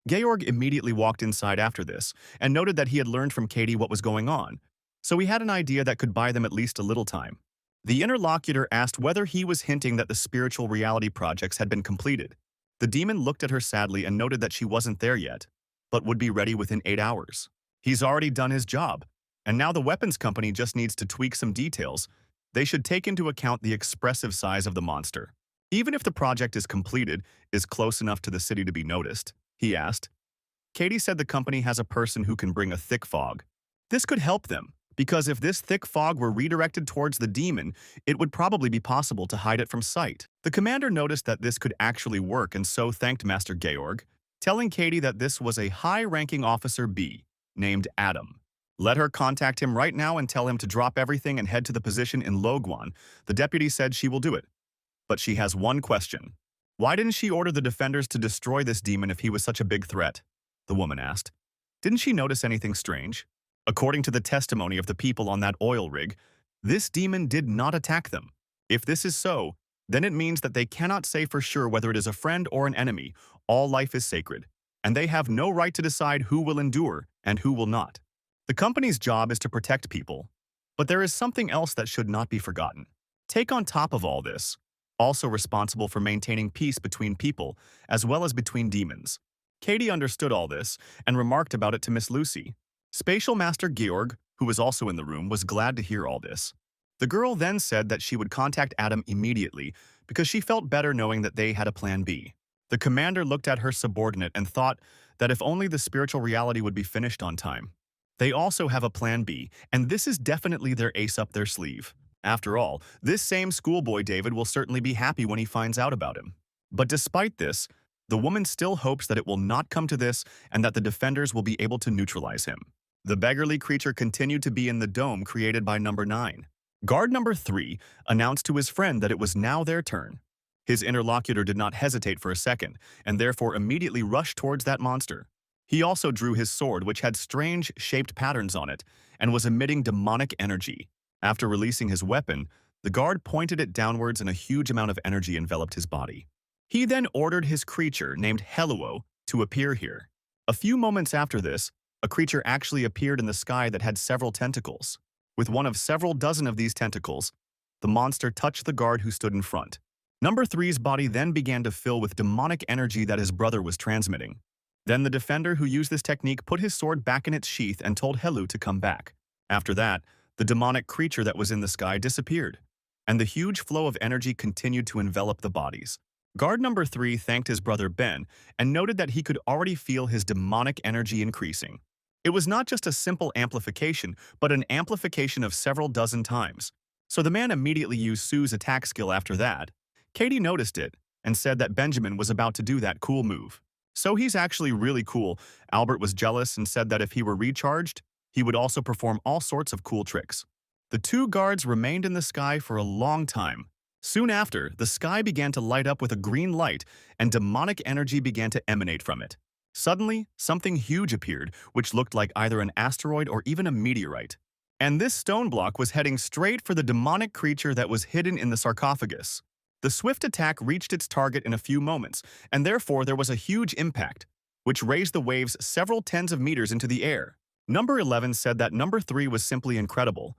Georg immediately walked inside after this and noted that he had learned from Katie what was going on, so he had an idea that could buy them at least a little time. The interlocutor asked whether he was hinting that the spiritual reality projects had been completed. The demon looked at her sadly and noted that she wasn't there yet, but would be ready within 8 hours. He's already done his job, and now the weapons company just needs to tweak some details. They should take into account the expressive size of the monster. Even if the project is completed, is close enough to the city to be noticed, he asked. Katie said the company has a person who can bring a thick fog. This could help them, because if this thick fog were redirected towards the demon, it would probably be possible to hide it from sight. The commander noticed that this could actually work and so thanked Master Georg, telling Katie that this was a high-ranking officer B, named Adam. Let her contact him right now and tell him to drop everything and head to the position in Loguan. The deputy said she will do it. But she has one question. Why didn't she order the defenders to destroy this demon if he was such a big threat? The woman asked. Didn't she notice anything strange? According to the testimony of the people on that oil rig, this demon did not attack them. If this is so, then it means that they cannot say for sure whether it is a friend or an enemy. All life is sacred, and they have no right to decide who will endure and who will not. The company's job is to protect people, but there is something else that should not be forgotten. Take on top of all this, also responsible for maintaining peace between people as well as between demons. Katie understood all this and remarked about it to Miss Lucy. Spatial Master Georg, who was also in the room, was glad to hear all this. The girl then said that she would contact Adam immediately because she felt better knowing that they had a plan B. The commander looked at her subordinate and thought that if only the spiritual reality would be finished on time. They also have a plan B, and this is definitely their ace up their sleeve. After all, this same schoolboy David will certainly be happy when he finds out about him. But despite this, the woman still hopes that it will not come to this and that the defenders will be able to neutralize him. The beggarly creature continued to be in the dome created by number 9. Guard number 3 announced to his friend that it was now their turn. His interlocutor did not hesitate for a second, and therefore immediately rushed towards that monster. He also drew his sword, which had strange, shaped patterns on it, and was emitting demonic energy. After releasing his weapon, the guard pointed it downwards and a huge amount of energy enveloped his body. He then ordered his creature, named Heluo, to appear here. A few moments after this, a creature actually appeared in the sky that had several tentacles. With one of several dozen of these tentacles, the monster touched the guard who stood in front. Number 3's body then began to fill with demonic energy that his brother was transmitting. Then the defender who used this technique put his sword back in its sheath and told Helu to come back. After that, the demonic creature that was in the sky disappeared, and the huge flow of energy continued to envelop the bodies. Guard number 3 thanked his brother Ben and noted that he could already feel his demonic energy increasing. It was not just a simple amplification, but an amplification of several dozen times. So the man immediately used Sue's attack skill after that. Katie noticed it and said that Benjamin was about to do that cool move. So he's actually really cool. Albert was jealous and said that if he were recharged, he would also perform all sorts of cool tricks. The two guards remained in the sky for a long time. Soon after, the sky began to light up with a green light and demonic energy began to emanate from it. Suddenly, something huge appeared, which looked like either an asteroid or even a meteorite. And this stone block was heading straight for the demonic creature that was hidden in the sarcophagus. The swift attack reached its target in a few moments, and therefore there was a huge impact, which raised the waves several tens of meters into the air. Number 11 said that number 3 was simply incredible,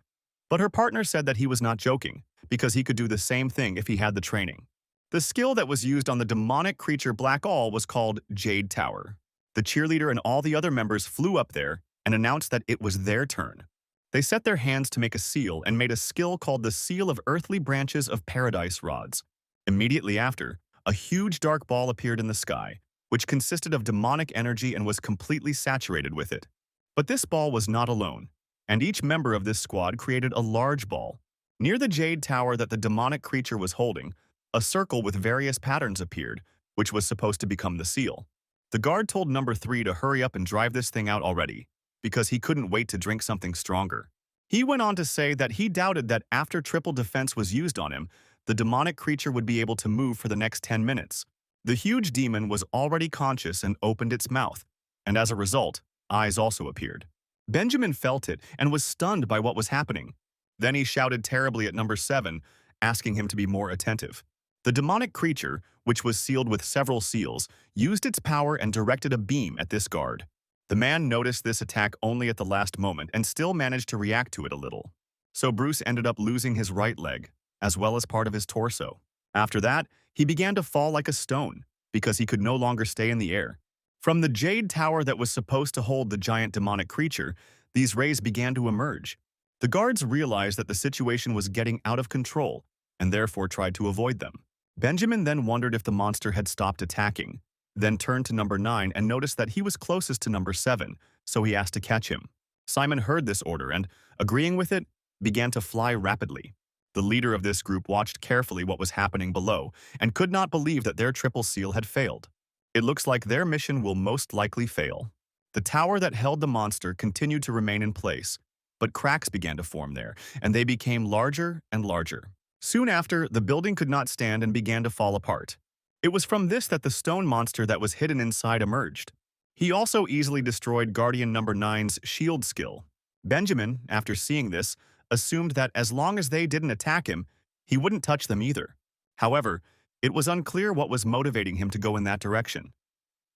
but her partner said that he was not joking, because he could do the same thing if he had the training. The skill that was used on the demonic creature Black All was called Jade Tower. The cheerleader and all the other members flew up there and announced that it was their turn. They set their hands to make a seal and made a skill called the Seal of Earthly Branches of Paradise Rods. Immediately after, a huge dark ball appeared in the sky, which consisted of demonic energy and was completely saturated with it. But this ball was not alone, and each member of this squad created a large ball. Near the Jade Tower that the demonic creature was holding, a circle with various patterns appeared, which was supposed to become the seal. The guard told number 3 to hurry up and drive this thing out already, because he couldn't wait to drink something stronger. He went on to say that he doubted that after triple defense was used on him, the demonic creature would be able to move for the next 10 minutes. The huge demon was already conscious and opened its mouth, and as a result, eyes also appeared. Benjamin felt it and was stunned by what was happening. Then he shouted terribly at number 7, asking him to be more attentive. The demonic creature, which was sealed with several seals, used its power and directed a beam at this guard. The man noticed this attack only at the last moment and still managed to react to it a little. So Bruce ended up losing his right leg, as well as part of his torso. After that, he began to fall like a stone, because he could no longer stay in the air. From the Jade Tower that was supposed to hold the giant demonic creature, these rays began to emerge. The guards realized that the situation was getting out of control, and therefore tried to avoid them. Benjamin then wondered if the monster had stopped attacking, then turned to number 9 and noticed that he was closest to number 7, so he asked to catch him. Simon heard this order and, agreeing with it, began to fly rapidly. The leader of this group watched carefully what was happening below and could not believe that their triple seal had failed. It looks like their mission will most likely fail. The tower that held the monster continued to remain in place, but cracks began to form there, and they became larger and larger. Soon after, the building could not stand and began to fall apart. It was from this that the stone monster that was hidden inside emerged. He also easily destroyed Guardian number 9's shield skill. Benjamin, after seeing this, assumed that as long as they didn't attack him, he wouldn't touch them either. However, it was unclear what was motivating him to go in that direction.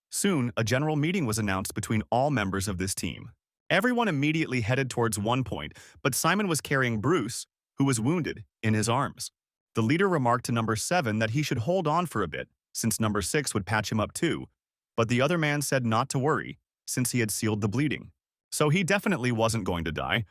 Soon, a general meeting was announced between all members of this team. Everyone immediately headed towards one point, but Simon was carrying Bruce, who was wounded, in his arms. The leader remarked to number 7 that he should hold on for a bit, since number 6 would patch him up too, but the other man said not to worry, since he had sealed the bleeding. So he definitely wasn't going to die.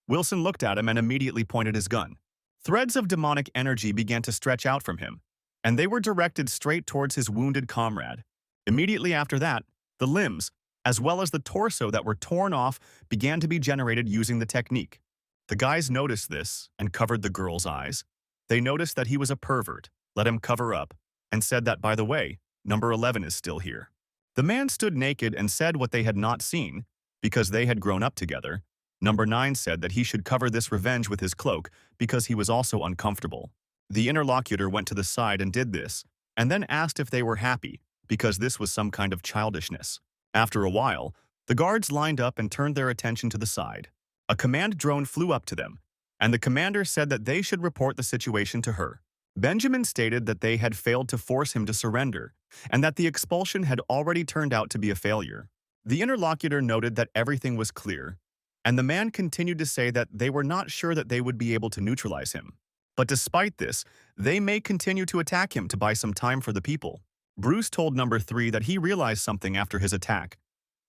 Wilson looked at him and immediately pointed his gun. Threads of demonic energy began to stretch out from him, and they were directed straight towards his wounded comrade. Immediately after that, the limbs, as well as the torso that were torn off, began to be generated using the technique. The guys noticed this and covered the girl's eyes. They noticed that he was a pervert, let him cover up, and said that, by the way, number 11 is still here. The man stood naked and said what they had not seen, because they had grown up together. Number 9 said that he should cover this revenge with his cloak because he was also uncomfortable. The interlocutor went to the side and did this, and then asked if they were happy, because this was some kind of childishness. After a while, the guards lined up and turned their attention to the side. A command drone flew up to them, and the commander said that they should report the situation to her. Benjamin stated that they had failed to force him to surrender, and that the expulsion had already turned out to be a failure. The interlocutor noted that everything was clear, and the man continued to say that they were not sure that they would be able to neutralize him. But despite this, they may continue to attack him to buy some time for the people. Bruce told number 3 that he realized something after his attack.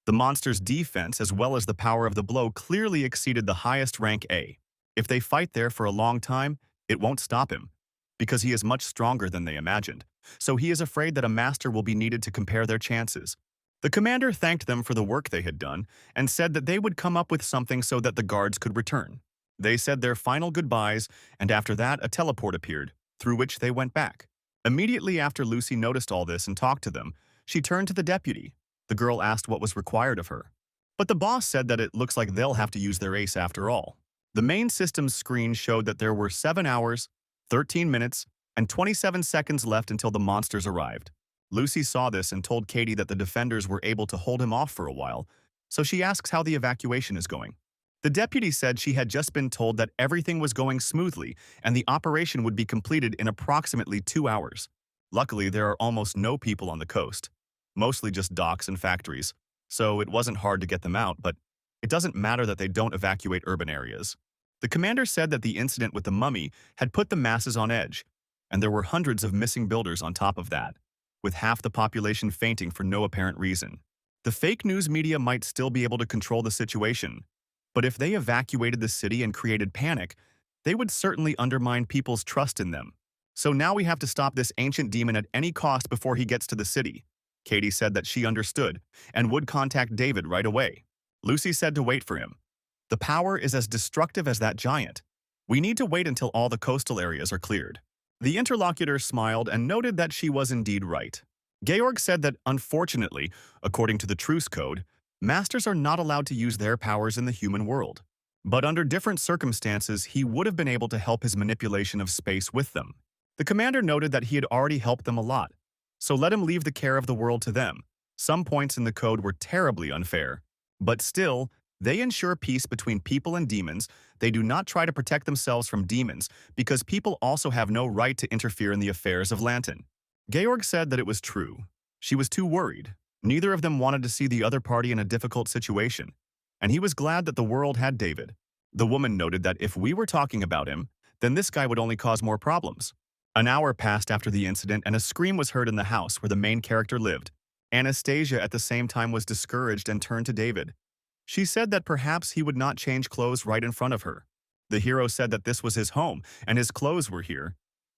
The monster's defense as well as the power of the blow clearly exceeded the highest rank A. If they fight there for a long time, it won't stop him, because he is much stronger than they imagined. So he is afraid that a master will be needed to compare their chances. The commander thanked them for the work they had done and said that they would come up with something so that the guards could return. They said their final goodbyes, and after that a teleport appeared, through which they went back. Immediately after Lucy noticed all this and talked to them, she turned to the deputy. The girl asked what was required of her. But the boss said that it looks like they'll have to use their ace after all. The main system's screen showed that there were 7 hours, 13 minutes, and 27 seconds left until the monsters arrived. Lucy saw this and told Katie that the defenders were able to hold him off for a while, so she asks how the evacuation is going. The deputy said she had just been told that everything was going smoothly and the operation would be completed in approximately 2 hours. Luckily, there are almost no people on the coast, mostly just docks and factories, so it wasn't hard to get them out, but it doesn't matter that they don't evacuate urban areas. The commander said that the incident with the mummy had put the masses on edge, and there were hundreds of missing builders on top of that, with half the population fainting for no apparent reason. The fake news media might still be able to control the situation, but if they evacuated the city and created panic, they would certainly undermine people's trust in them. So now we have to stop this ancient demon at any cost before he gets to the city. Katie said that she understood and would contact David right away. Lucy said to wait for him. The power is as destructive as that giant. We need to wait until all the coastal areas are cleared. The interlocutor smiled and noted that she was indeed right. Georg said that, unfortunately, according to the truce code, masters are not allowed to use their powers in the human world. But under different circumstances, he would have been able to help his manipulation of space with them. The commander noted that he had already helped them a lot, so let him leave the care of the world to them. Some points in the code were terribly unfair, but still, they ensure peace between people and demons. They do not try to protect themselves from demons because people also have no right to interfere in the affairs of Lanton. Georg said that it was true. She was too worried. Neither of them wanted to see the other party in a difficult situation, and he was glad that the world had David. The woman noted that if we were talking about him, then this guy would only cause more problems. An hour passed after the incident and a scream was heard in the house where the main character lived. Anastasia at the same time was discouraged and turned to David. She said that perhaps he would not change clothes right in front of her. The hero said that this was his home and his clothes were here,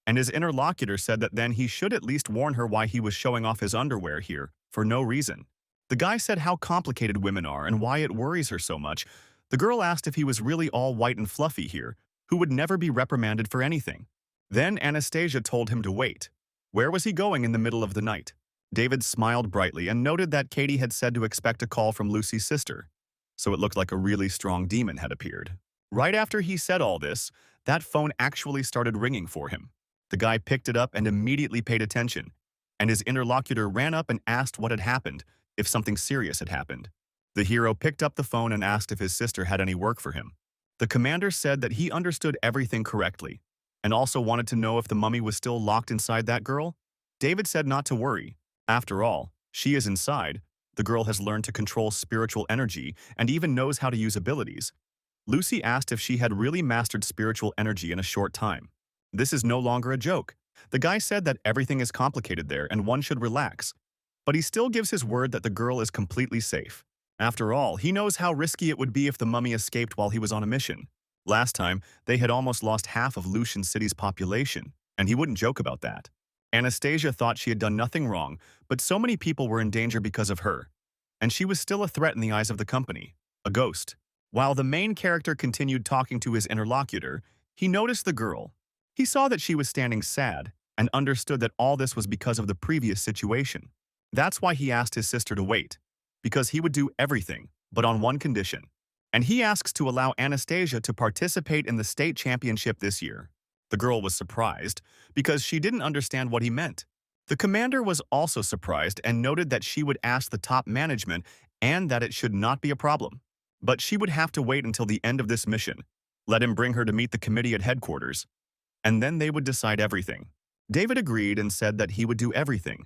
and his interlocutor said that then he should at least warn her why he was showing off his underwear here for no reason. The guy said how complicated women are and why it worries her so much. The girl asked if he was really all white and fluffy here, who would never be reprimanded for anything. Then Anastasia told him to wait. Where was he going in the middle of the night? David smiled brightly and noted that Katie had said to expect a call from Lucy's sister, so it looked like a really strong demon had appeared. Right after he said all this, that phone actually started ringing for him. The guy picked it up and immediately paid attention, and his interlocutor ran up and asked what had happened, if something serious had happened. The hero picked up the phone and asked if his sister had any work for him. The commander said that he understood everything correctly, and also wanted to know if the mummy was still locked inside that girl. David said not to worry. After all, she is inside. The girl has learned to control spiritual energy and even knows how to use abilities. Lucy asked if she had really mastered spiritual energy in a short time. This is no longer a joke. The guy said that everything is complicated there and one should relax, but he still gives his word that the girl is completely safe. After all, he knows how risky it would be if the mummy escaped while he was on a mission. Last time, they had almost lost half of Lucian City's population, and he wouldn't joke about that. Anastasia thought she had done nothing wrong, but so many people were in danger because of her, and she was still a threat in the eyes of the company, a ghost. While the main character continued talking to his interlocutor, he noticed the girl. He saw that she was standing sad and understood that all this was because of the previous situation. That's why he asked his sister to wait, because he would do everything, but on one condition. And he asks to allow Anastasia to participate in the state championship this year. The girl was surprised because she didn't understand what he meant. The commander was also surprised and noted that she would ask the top management and that it should not be a problem. But she would have to wait until the end of this mission. Let him bring her to meet the committee at headquarters, and then they would decide everything. David agreed and said that he would do everything.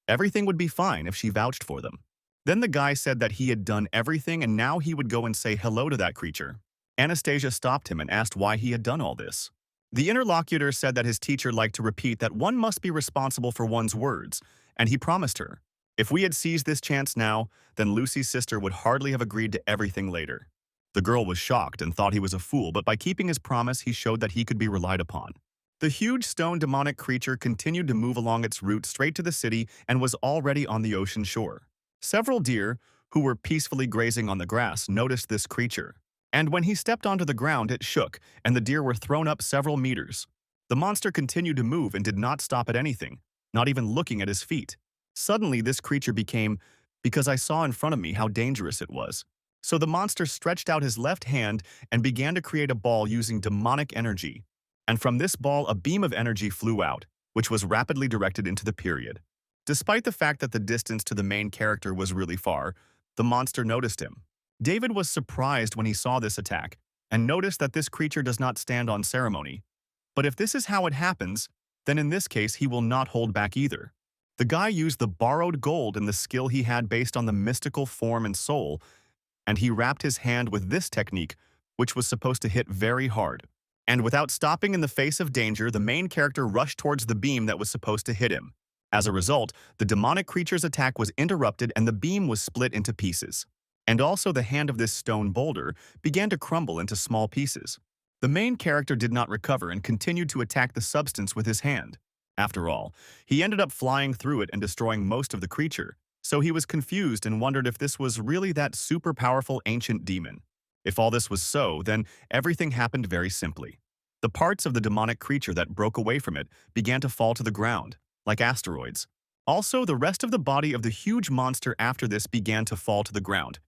Everything would be fine if she vouched for them. Then the guy said that he had done everything and now he would go and say hello to that creature. Anastasia stopped him and asked why he had done all this. The interlocutor said that his teacher liked to repeat that one must be responsible for one's words, and he promised her, if we had seized this chance now, then Lucy's sister would hardly have agreed to everything later. The girl was shocked and thought he was a fool, but by keeping his promise, he showed that he could be relied upon. The huge stone demonic creature continued to move along its route straight to the city and was already on the ocean shore. Several deer, who were peacefully grazing on the grass, noticed this creature. And when he stepped onto the ground, it shook, and the deer were thrown up several meters. The monster continued to move and did not stop at anything, not even looking at his feet. Suddenly, this creature became, because I saw in front of me how dangerous it was. So the monster stretched out his left hand and began to create a ball using demonic energy. And from this ball, a beam of energy flew out, which was rapidly directed into the period. Despite the fact that the distance to the main character was really far, the monster noticed him. David was surprised when he saw this attack and noticed that this creature does not stand on ceremony. But if this is how it happens, then in this case he will not hold back either. The guy used the borrowed gold and the skill he had based on the mystical form and soul, and he wrapped his hand with this technique, which was supposed to hit very hard. And without stopping in the face of danger, the main character rushed towards the beam that was supposed to hit him. As a result, the demonic creature's attack was interrupted and the beam was split into pieces. And also the hand of this stone boulder began to crumble into small pieces. The main character did not recover and continued to attack the substance with his hand. After all, he ended up flying through it and destroying most of the creature, so he was confused and wondered if this was really that super powerful ancient demon. If all this was so, then everything happened very simply. The parts of the demonic creature that broke away from it began to fall to the ground, like asteroids. Also, the rest of the body of the huge monster after this began to fall to the ground,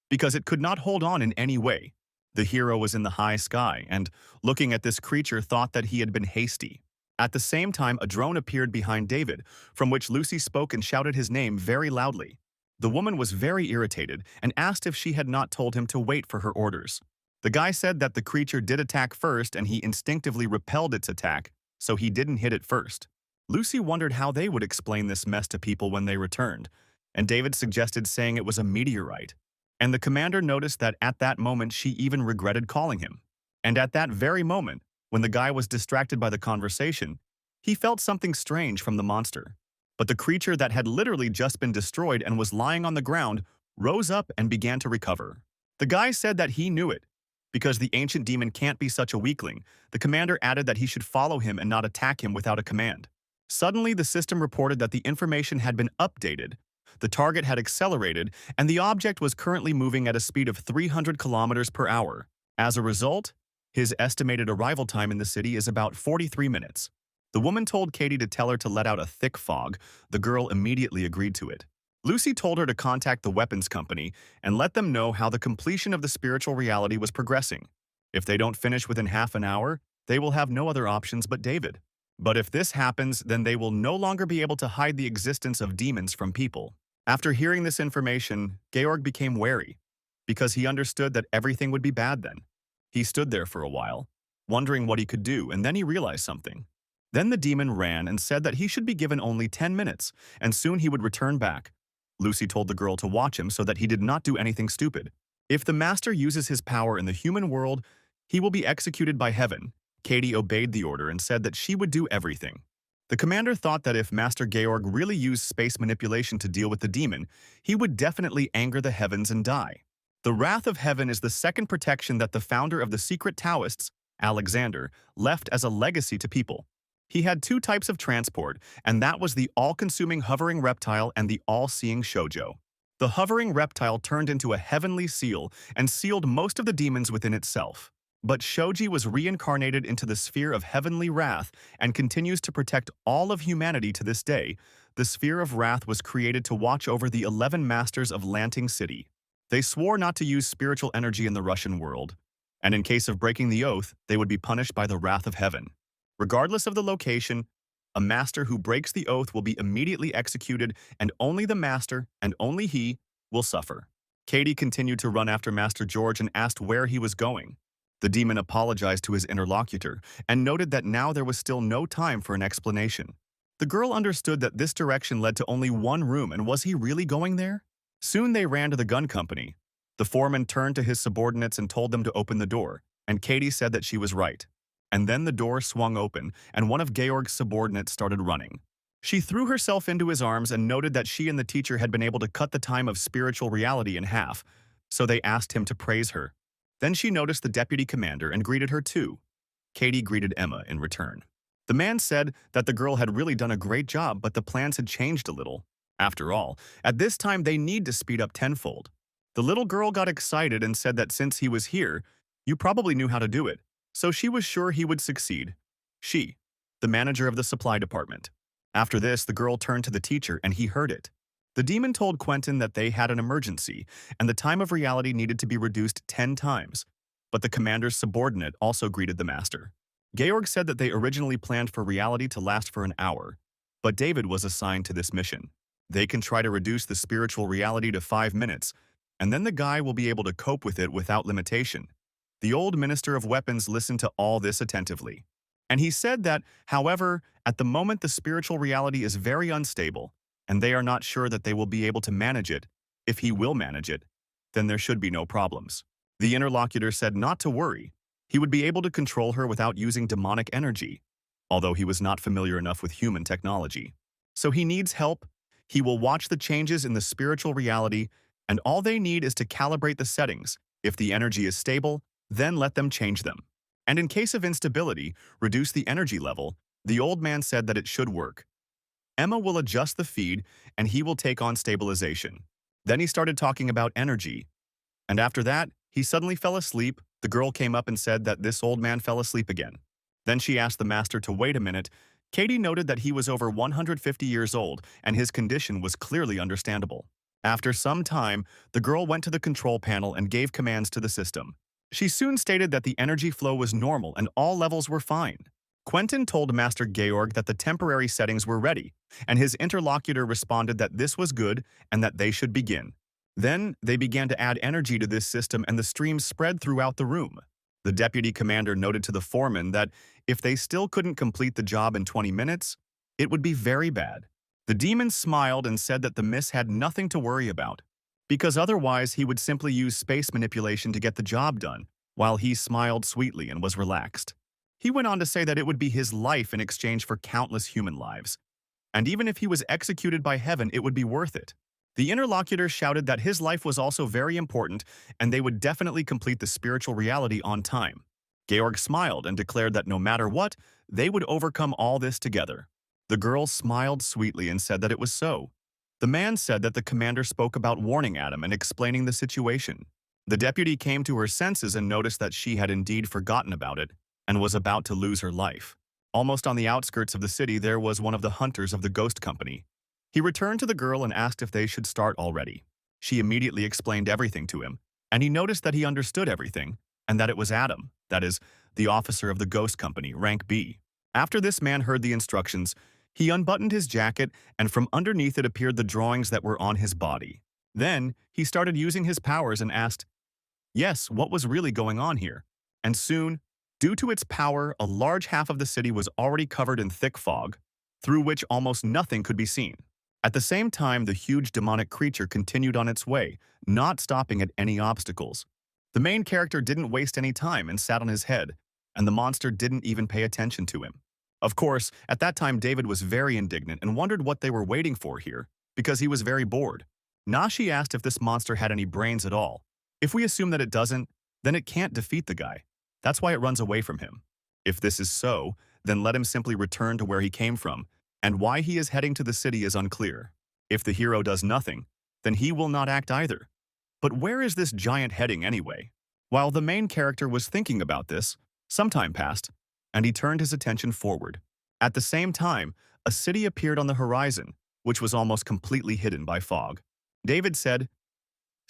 because it could not hold on in any way. The hero was in the high sky and, looking at this creature, thought that he had been hasty. At the same time, a drone appeared behind David, from which Lucy spoke and shouted his name very loudly. The woman was very irritated and asked if she had not told him to wait for her orders. The guy said that the creature did attack first and he instinctively repelled its attack, so he didn't hit it first. Lucy wondered how they would explain this mess to people when they returned, and David suggested saying it was a meteorite. And the commander noticed that at that moment she even regretted calling him. And at that very moment, when the guy was distracted by the conversation, he felt something strange from the monster. But the creature that had literally just been destroyed and was lying on the ground rose up and began to recover. The guy said that he knew it. Because the ancient demon can't be such a weakling, the commander added that he should follow him and not attack him without a command. Suddenly, the system reported that the information had been updated. The target had accelerated, and the object was currently moving at a speed of 300 kilometers per hour. As a result, his estimated arrival time in the city is about 43 minutes. The woman told Katie to tell her to let out a thick fog. The girl immediately agreed to it. Lucy told her to contact the weapons company and let them know how the completion of the spiritual reality was progressing. If they don't finish within half an hour, they will have no other options but David. But if this happens, then they will no longer be able to hide the existence of demons from people. After hearing this information, Georg became wary, because he understood that everything would be bad then. He stood there for a while, wondering what he could do, and then he realized something. Then the demon ran and said that he should be given only 10 minutes, and soon he would return back. Lucy told the girl to watch him so that he did not do anything stupid. If the master uses his power in the human world, he will be executed by heaven. Katie obeyed the order and said that she would do everything. The commander thought that if Master Georg really used space manipulation to deal with the demon, he would definitely anger the heavens and die. The wrath of heaven is the second protection that the founder of the secret Taoists, Alexander, left as a legacy to people. He had two types of transport, and that was the all-consuming hovering reptile and the all-seeing shoujo. The hovering reptile turned into a heavenly seal and sealed most of the demons within itself. But Shoji was reincarnated into the sphere of heavenly wrath and continues to protect all of humanity to this day. The sphere of wrath was created to watch over the 11 masters of Lanting City. They swore not to use spiritual energy in the Russian world, and in case of breaking the oath, they would be punished by the wrath of heaven. Regardless of the location, a master who breaks the oath will be immediately executed, and only the master, and only he, will suffer. Katie continued to run after Master George and asked where he was going. The demon apologized to his interlocutor and noted that now there was still no time for an explanation. The girl understood that this direction led to only one room, and was he really going there? Soon they ran to the gun company. The foreman turned to his subordinates and told them to open the door, and Katie said that she was right. And then the door swung open, and one of Georg's subordinates started running. She threw herself into his arms and noted that she and the teacher had been able to cut the time of spiritual reality in half, so they asked him to praise her. Then she noticed the deputy commander and greeted her too. Katie greeted Emma in return. The man said that the girl had really done a great job, but the plans had changed a little. After all, at this time they need to speed up tenfold. The little girl got excited and said that since he was here, you probably knew how to do it, so she was sure he would succeed. She, the manager of the supply department. After this, the girl turned to the teacher and he heard it. The demon told Quentin that they had an emergency and the time of reality needed to be reduced 10 times. But the commander's subordinate also greeted the master. Georg said that they originally planned for reality to last for an hour, but David was assigned to this mission. They can try to reduce the spiritual reality to 5 minutes, and then the guy will be able to cope with it without limitation. The old minister of weapons listened to all this attentively. And he said that, however, at the moment the spiritual reality is very unstable, and they are not sure that they will be able to manage it. If he will manage it, then there should be no problems. The interlocutor said not to worry. He would be able to control her without using demonic energy, although he was not familiar enough with human technology. So he needs help. He will watch the changes in the spiritual reality, and all they need is to calibrate the settings. If the energy is stable, then let them change them. And in case of instability, reduce the energy level. The old man said that it should work. Emma will adjust the feed, and he will take on stabilization. Then he started talking about energy. And after that, he suddenly fell asleep. The girl came up and said that this old man fell asleep again. Then she asked the master to wait a minute. Katie noted that he was over 150 years old, and his condition was clearly understandable. After some time, the girl went to the control panel and gave commands to the system. She soon stated that the energy flow was normal and all levels were fine. Quentin told Master Georg that the temporary settings were ready, and his interlocutor responded that this was good and that they should begin. Then they began to add energy to this system and the stream spread throughout the room. The deputy commander noted to the foreman that if they still couldn't complete the job in 20 minutes, it would be very bad. The demon smiled and said that the miss had nothing to worry about, because otherwise he would simply use space manipulation to get the job done, while he smiled sweetly and was relaxed. He went on to say that it would be his life in exchange for countless human lives, and even if he was executed by heaven, it would be worth it. The interlocutor shouted that his life was also very important, and they would definitely complete the spiritual reality on time. Georg smiled and declared that no matter what, they would overcome all this together. The girl smiled sweetly and said that it was so. The man said that the commander spoke about warning Adam and explaining the situation. The deputy came to her senses and noticed that she had indeed forgotten about it and was about to lose her life. Almost on the outskirts of the city, there was one of the hunters of the ghost company. He returned to the girl and asked if they should start already. She immediately explained everything to him, and he noticed that he understood everything, and that it was Adam, that is, the officer of the ghost company, rank B. After this man heard the instructions, he unbuttoned his jacket, and from underneath it appeared the drawings that were on his body. Then, he started using his powers and asked, yes, what was really going on here? And soon, due to its power, a large half of the city was already covered in thick fog, through which almost nothing could be seen. At the same time, the huge demonic creature continued on its way, not stopping at any obstacles. The main character didn't waste any time and sat on his head, and the monster didn't even pay attention to him. Of course, at that time David was very indignant and wondered what they were waiting for here, because he was very bored. Nashi asked if this monster had any brains at all. If we assume that it doesn't, then it can't defeat the guy. That's why it runs away from him. If this is so, then let him simply return to where he came from, and why he is heading to the city is unclear. If the hero does nothing, then he will not act either. But where is this giant heading anyway? While the main character was thinking about this, some time passed, and he turned his attention forward. At the same time, a city appeared on the horizon, which was almost completely hidden by fog. David said,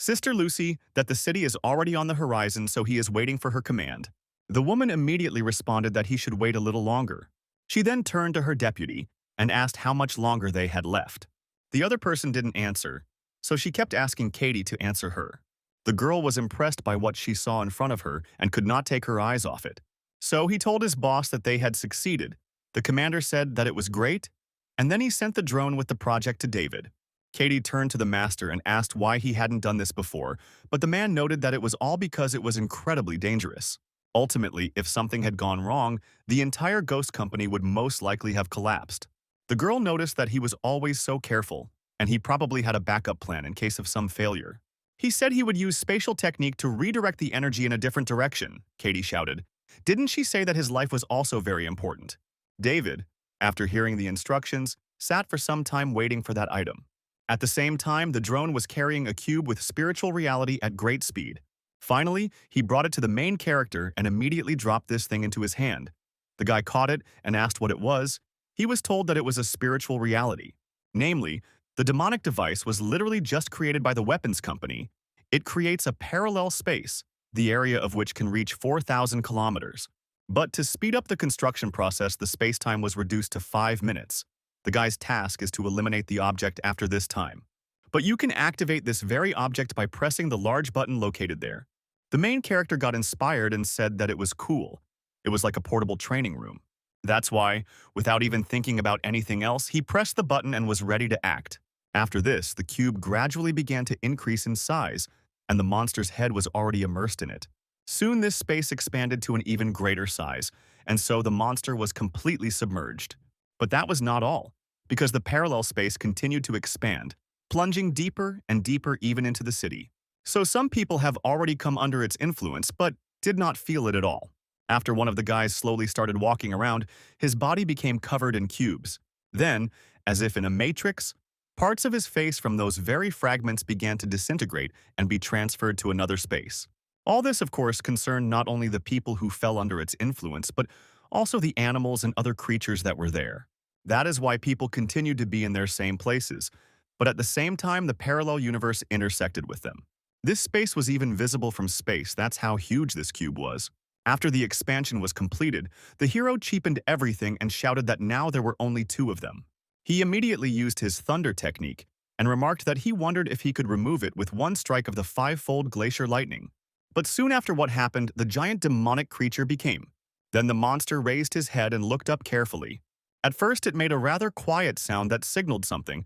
Sister Lucy that the city is already on the horizon, so he is waiting for her command. The woman immediately responded that he should wait a little longer. She then turned to her deputy and asked how much longer they had left. The other person didn't answer, so she kept asking Katie to answer her. The girl was impressed by what she saw in front of her and could not take her eyes off it. So he told his boss that they had succeeded. The commander said that it was great, and then he sent the drone with the project to David. Katie turned to the master and asked why he hadn't done this before, but the man noted that it was all because it was incredibly dangerous. Ultimately, if something had gone wrong, the entire ghost company would most likely have collapsed. The girl noticed that he was always so careful, and he probably had a backup plan in case of some failure. He said he would use spatial technique to redirect the energy in a different direction, Katie shouted. Didn't she say that his life was also very important? David, after hearing the instructions, sat for some time waiting for that item. At the same time, the drone was carrying a cube with spiritual reality at great speed. Finally, he brought it to the main character and immediately dropped this thing into his hand. The guy caught it and asked what it was. He was told that it was a spiritual reality. Namely, the demonic device was literally just created by the weapons company. It creates a parallel space, the area of which can reach 4,000 kilometers. But to speed up the construction process, the space-time was reduced to 5 minutes. The guy's task is to eliminate the object after this time. But you can activate this very object by pressing the large button located there. The main character got inspired and said that it was cool. It was like a portable training room. That's why, without even thinking about anything else, he pressed the button and was ready to act. After this, the cube gradually began to increase in size, and the monster's head was already immersed in it. Soon this space expanded to an even greater size, and so the monster was completely submerged. But that was not all, because the parallel space continued to expand, plunging deeper and deeper even into the city. So some people have already come under its influence, but did not feel it at all. After one of the guys slowly started walking around, his body became covered in cubes. Then, as if in a matrix, parts of his face from those very fragments began to disintegrate and be transferred to another space. All this, of course, concerned not only the people who fell under its influence, but also the animals and other creatures that were there. That is why people continued to be in their same places, but at the same time the parallel universe intersected with them. This space was even visible from space. That's how huge this cube was. After the expansion was completed, the hero cheapened everything and shouted that now there were only 2 of them. He immediately used his thunder technique and remarked that he wondered if he could remove it with one strike of the 5-fold glacier lightning. But soon after what happened, the giant demonic creature became. Then the monster raised his head and looked up carefully. At first it made a rather quiet sound that signaled something,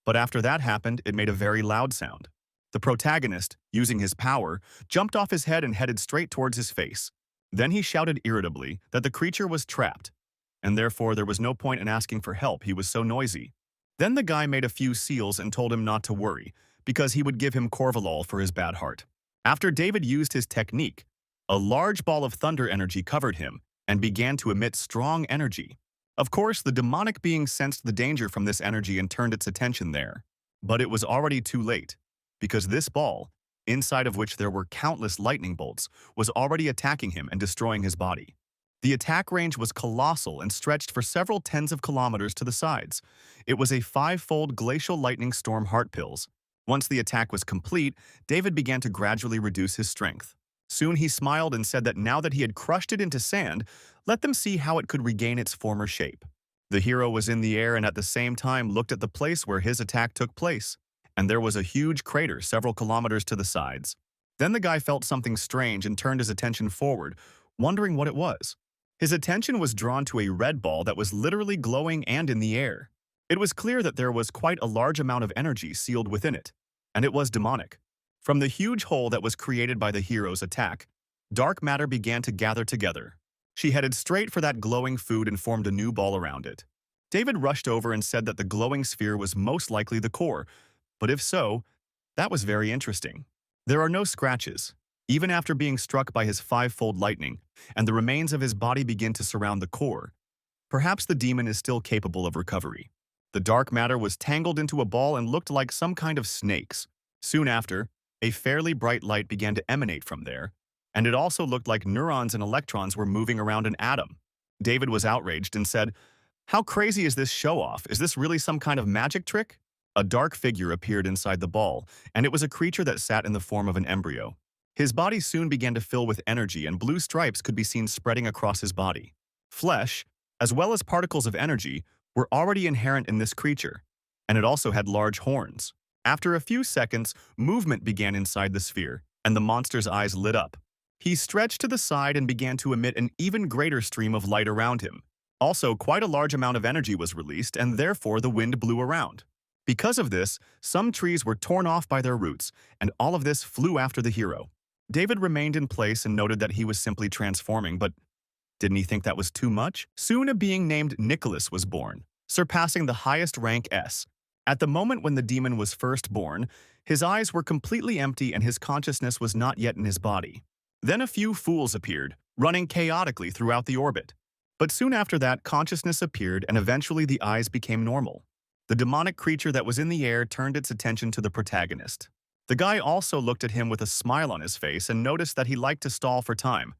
but after that happened, it made a very loud sound. The protagonist, using his power, jumped off his head and headed straight towards his face. Then he shouted irritably that the creature was trapped, and therefore there was no point in asking for help, he was so noisy. Then the guy made a few seals and told him not to worry, because he would give him Corvalol for his bad heart. After David used his technique, a large ball of thunder energy covered him and began to emit strong energy. Of course, the demonic being sensed the danger from this energy and turned its attention there. But it was already too late, because this ball, inside of which there were countless lightning bolts, was already attacking him and destroying his body. The attack range was colossal and stretched for several tens of kilometers to the sides. It was a 5-fold glacial lightning storm heart pills. Once the attack was complete, David began to gradually reduce his strength. Soon he smiled and said that now that he had crushed it into sand, let them see how it could regain its former shape. The hero was in the air and at the same time looked at the place where his attack took place, and there was a huge crater several kilometers to the sides. Then the guy felt something strange and turned his attention forward, wondering what it was. His attention was drawn to a red ball that was literally glowing and in the air. It was clear that there was quite a large amount of energy sealed within it, and it was demonic. From the huge hole that was created by the hero's attack, dark matter began to gather together. She headed straight for that glowing food and formed a new ball around it. David rushed over and said that the glowing sphere was most likely the core, but if so, that was very interesting. There are no scratches, even after being struck by his 5-fold lightning, and the remains of his body begin to surround the core. Perhaps the demon is still capable of recovery. The dark matter was tangled into a ball and looked like some kind of snakes. Soon after, a fairly bright light began to emanate from there, and it also looked like neurons and electrons were moving around an atom. David was outraged and said, "How crazy is this show-off? Is this really some kind of magic trick?" A dark figure appeared inside the ball, and it was a creature that sat in the form of an embryo. His body soon began to fill with energy, and blue stripes could be seen spreading across his body. Flesh, as well as particles of energy, were already inherent in this creature, and it also had large horns. After a few seconds, movement began inside the sphere, and the monster's eyes lit up. He stretched to the side and began to emit an even greater stream of light around him. Also, quite a large amount of energy was released, and therefore the wind blew around. Because of this, some trees were torn off by their roots, and all of this flew after the hero. David remained in place and noted that he was simply transforming, but didn't he think that was too much? Soon a being named Nicholas was born, surpassing the highest rank S. At the moment when the demon was first born, his eyes were completely empty and his consciousness was not yet in his body. Then a few fools appeared, running chaotically throughout the orbit. But soon after that, consciousness appeared and eventually the eyes became normal. The demonic creature that was in the air turned its attention to the protagonist. The guy also looked at him with a smile on his face and noticed that he liked to stall for time.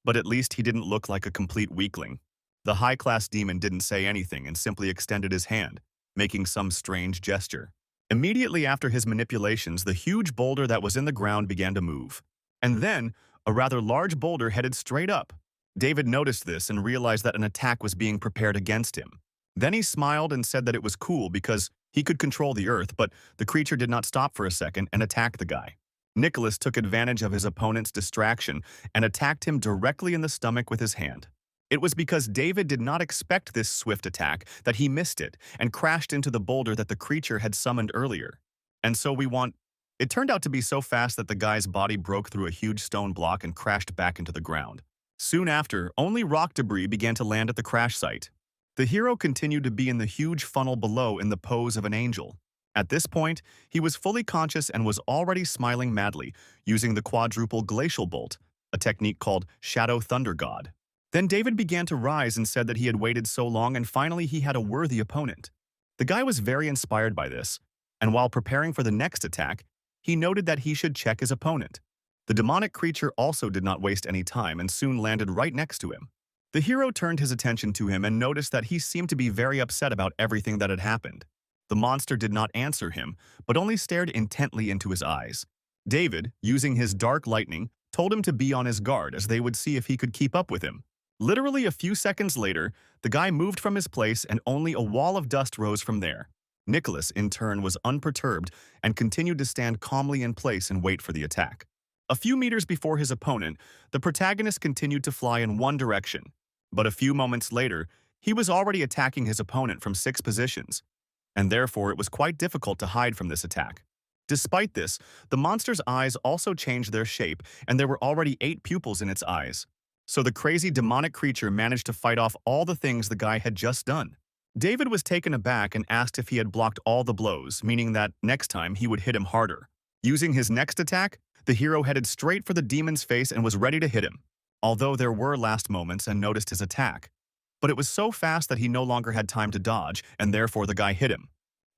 But at least he didn't look like a complete weakling. The high-class demon didn't say anything and simply extended his hand, making some strange gesture. Immediately after his manipulations, the huge boulder that was in the ground began to move. And then, a rather large boulder headed straight up. David noticed this and realized that an attack was being prepared against him. Then he smiled and said that it was cool because he could control the earth, but the creature did not stop for a second and attacked the guy. Nicholas took advantage of his opponent's distraction and attacked him directly in the stomach with his hand. It was because David did not expect this swift attack that he missed it and crashed into the boulder that the creature had summoned earlier. And so it turned out to be so fast that the guy's body broke through a huge stone block and crashed back into the ground. Soon after, only rock debris began to land at the crash site. The hero continued to be in the huge funnel below in the pose of an angel. At this point, he was fully conscious and was already smiling madly, using the quadruple glacial bolt, a technique called Shadow Thunder God. Then David began to rise and said that he had waited so long and finally he had a worthy opponent. The guy was very inspired by this, and while preparing for the next attack, he noted that he should check his opponent. The demonic creature also did not waste any time and soon landed right next to him. The hero turned his attention to him and noticed that he seemed to be very upset about everything that had happened. The monster did not answer him, but only stared intently into his eyes. David, using his dark lightning, told him to be on his guard as they would see if he could keep up with him. Literally a few seconds later, the guy moved from his place and only a wall of dust rose from there. Nicholas, in turn, was unperturbed and continued to stand calmly in place and wait for the attack. A few meters before his opponent, the protagonist continued to fly in one direction. But a few moments later, he was already attacking his opponent from 6 positions, and therefore it was quite difficult to hide from this attack. Despite this, the monster's eyes also changed their shape, and there were already 8 pupils in its eyes. So the crazy demonic creature managed to fight off all the things the guy had just done. David was taken aback and asked if he had blocked all the blows, meaning that next time he would hit him harder. Using his next attack, the hero headed straight for the demon's face and was ready to hit him, although there were last moments and noticed his attack. But it was so fast that he no longer had time to dodge, and therefore the guy hit him.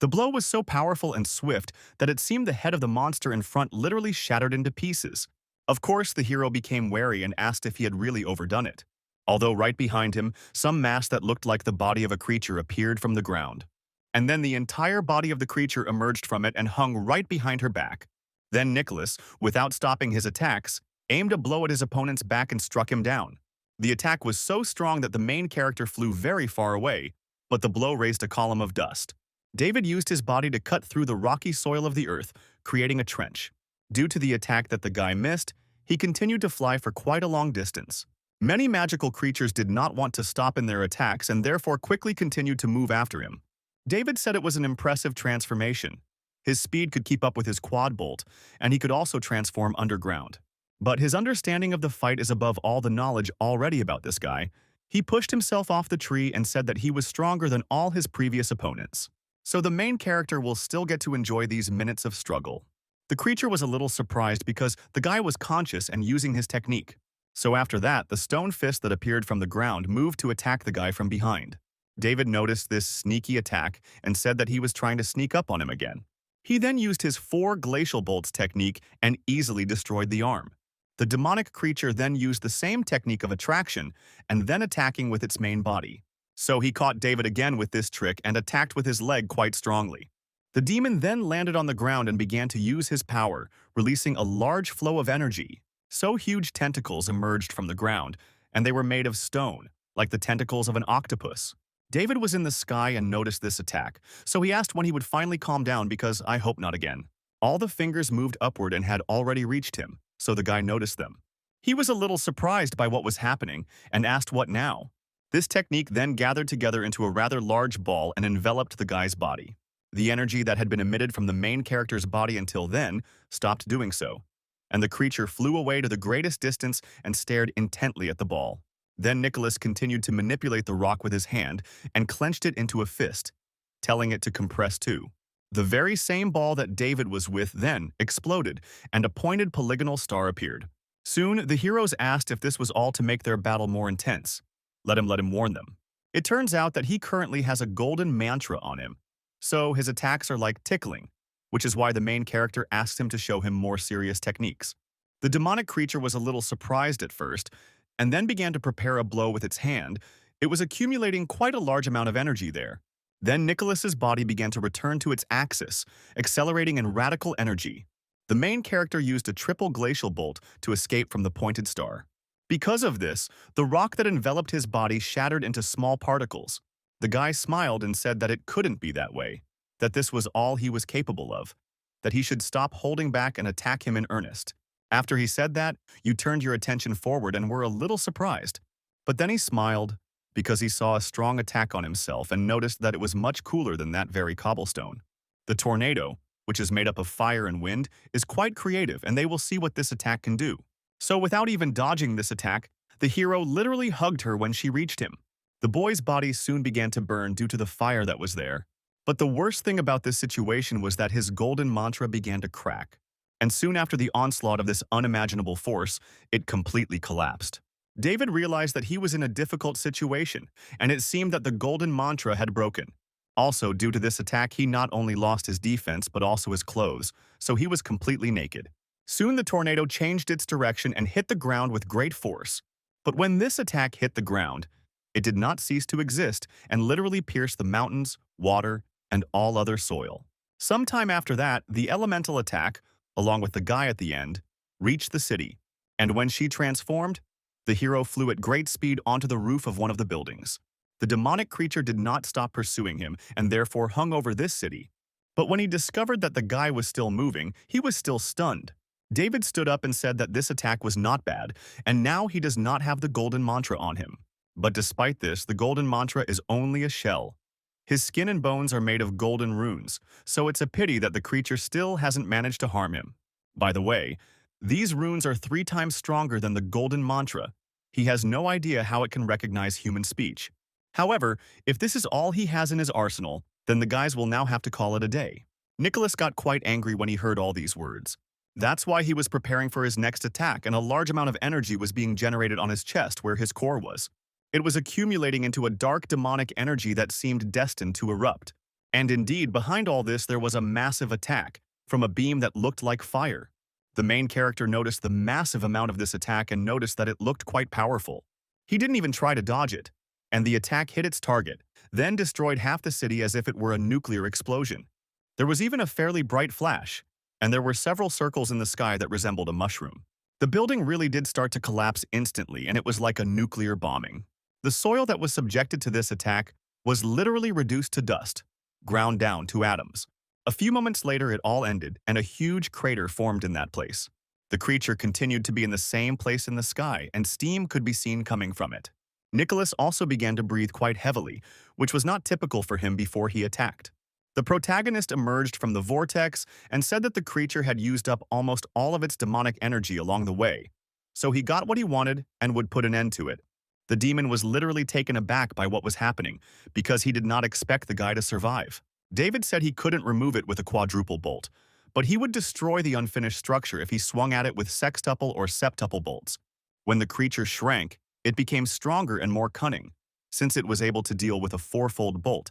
The blow was so powerful and swift that it seemed the head of the monster in front literally shattered into pieces. Of course, the hero became wary and asked if he had really overdone it. Although right behind him, some mass that looked like the body of a creature appeared from the ground. And then the entire body of the creature emerged from it and hung right behind her back. Then Nicholas, without stopping his attacks, aimed a blow at his opponent's back and struck him down. The attack was so strong that the main character flew very far away, but the blow raised a column of dust. David used his body to cut through the rocky soil of the earth, creating a trench. Due to the attack that the guy missed, he continued to fly for quite a long distance. Many magical creatures did not want to stop in their attacks and therefore quickly continued to move after him. David said it was an impressive transformation. His speed could keep up with his quad bolt, and he could also transform underground. But his understanding of the fight is above all the knowledge already about this guy. He pushed himself off the tree and said that he was stronger than all his previous opponents. So the main character will still get to enjoy these minutes of struggle. The creature was a little surprised because the guy was conscious and using his technique. So after that, the stone fist that appeared from the ground moved to attack the guy from behind. David noticed this sneaky attack and said that he was trying to sneak up on him again. He then used his 4 glacial bolts technique and easily destroyed the arm. The demonic creature then used the same technique of attraction and then attacking with its main body. So he caught David again with this trick and attacked with his leg quite strongly. The demon then landed on the ground and began to use his power, releasing a large flow of energy. So huge tentacles emerged from the ground, and they were made of stone, like the tentacles of an octopus. David was in the sky and noticed this attack, so he asked when he would finally calm down because I hope not again. All the fingers moved upward and had already reached him, so the guy noticed them. He was a little surprised by what was happening and asked what now. This technique then gathered together into a rather large ball and enveloped the guy's body. The energy that had been emitted from the main character's body until then stopped doing so, and the creature flew away to the greatest distance and stared intently at the ball. Then Nicholas continued to manipulate the rock with his hand and clenched it into a fist, telling it to compress too. The very same ball that David was with then exploded, and a pointed polygonal star appeared. Soon, the heroes asked if this was all to make their battle more intense. Let him warn them. It turns out that he currently has a golden mantra on him, so his attacks are like tickling, which is why the main character asks him to show him more serious techniques. The demonic creature was a little surprised at first, and then began to prepare a blow with its hand. It was accumulating quite a large amount of energy there. Then Nicholas's body began to return to its axis, accelerating in radical energy. The main character used a triple glacial bolt to escape from the pointed star. Because of this, the rock that enveloped his body shattered into small particles. The guy smiled and said that it couldn't be that way, that this was all he was capable of, that he should stop holding back and attack him in earnest. After he said that, you turned your attention forward and were a little surprised. But then he smiled, because he saw a strong attack on himself and noticed that it was much cooler than that very cobblestone. The tornado, which is made up of fire and wind, is quite creative, and they will see what this attack can do. So without even dodging this attack, the hero literally hugged her when she reached him. The boy's body soon began to burn due to the fire that was there. But the worst thing about this situation was that his golden mantra began to crack. And soon after the onslaught of this unimaginable force, it completely collapsed. David realized that he was in a difficult situation, and it seemed that the golden mantra had broken. Also, due to this attack, he not only lost his defense but also his clothes, so he was completely naked. Soon the tornado changed its direction and hit the ground with great force. But when this attack hit the ground, it did not cease to exist and literally pierced the mountains, water, and all other soil. Sometime after that, the elemental attack, along with the guy at the end, reached the city, and when she transformed, the hero flew at great speed onto the roof of one of the buildings. The demonic creature did not stop pursuing him and therefore hung over this city. But when he discovered that the guy was still moving, he was still stunned. David stood up and said that this attack was not bad, and now he does not have the golden mantra on him. But despite this, the golden mantra is only a shell. His skin and bones are made of golden runes, so it's a pity that the creature still hasn't managed to harm him. By the way, these runes are 3 times stronger than the golden mantra. He has no idea how it can recognize human speech. However, if this is all he has in his arsenal, then the guys will now have to call it a day. Nicholas got quite angry when he heard all these words. That's why he was preparing for his next attack, and a large amount of energy was being generated on his chest where his core was. It was accumulating into a dark demonic energy that seemed destined to erupt. And indeed, behind all this there was a massive attack from a beam that looked like fire. The main character noticed the massive amount of this attack and noticed that it looked quite powerful. He didn't even try to dodge it, and the attack hit its target, then destroyed half the city as if it were a nuclear explosion. There was even a fairly bright flash, and there were several circles in the sky that resembled a mushroom. The building really did start to collapse instantly, and it was like a nuclear bombing. The soil that was subjected to this attack was literally reduced to dust, ground down to atoms. A few moments later, it all ended, and a huge crater formed in that place. The creature continued to be in the same place in the sky, and steam could be seen coming from it. Nicholas also began to breathe quite heavily, which was not typical for him before he attacked. The protagonist emerged from the vortex and said that the creature had used up almost all of its demonic energy along the way, so he got what he wanted and would put an end to it. The demon was literally taken aback by what was happening because he did not expect the guy to survive. David said he couldn't remove it with a quadruple bolt, but he would destroy the unfinished structure if he swung at it with sextuple or septuple bolts. When the creature shrank, it became stronger and more cunning, since it was able to deal with a 4-fold bolt,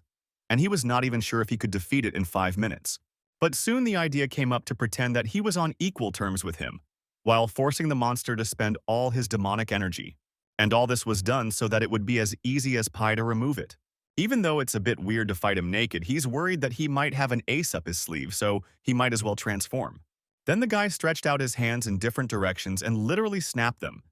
and he was not even sure if he could defeat it in 5 minutes. But soon the idea came up to pretend that he was on equal terms with him, while forcing the monster to spend all his demonic energy. And all this was done so that it would be as easy as pie to remove it. Even though it's a bit weird to fight him naked, he's worried that he might have an ace up his sleeve, so he might as well transform. Then the guy stretched out his hands in different directions and literally snapped them,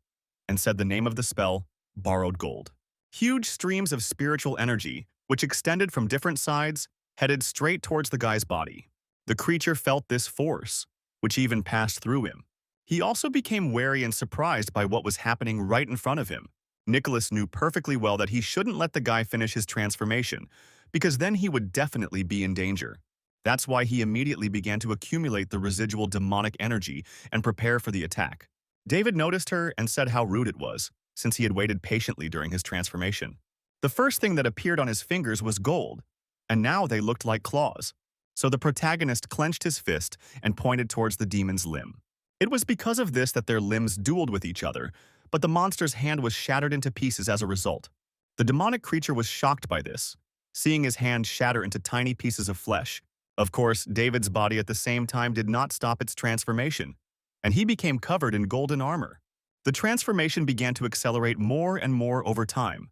and said the name of the spell, Borrowed Gold. Huge streams of spiritual energy, which extended from different sides, headed straight towards the guy's body. The creature felt this force, which even passed through him. He also became wary and surprised by what was happening right in front of him. Nicholas knew perfectly well that he shouldn't let the guy finish his transformation, because then he would definitely be in danger. That's why he immediately began to accumulate the residual demonic energy and prepare for the attack. David noticed her and said how rude it was, since he had waited patiently during his transformation. The first thing that appeared on his fingers was gold, and now they looked like claws. So the protagonist clenched his fist and pointed towards the demon's limb. It was because of this that their limbs dueled with each other, but the monster's hand was shattered into pieces as a result. The demonic creature was shocked by this, seeing his hand shatter into tiny pieces of flesh. Of course, David's body at the same time did not stop its transformation, and he became covered in golden armor. The transformation began to accelerate more and more over time,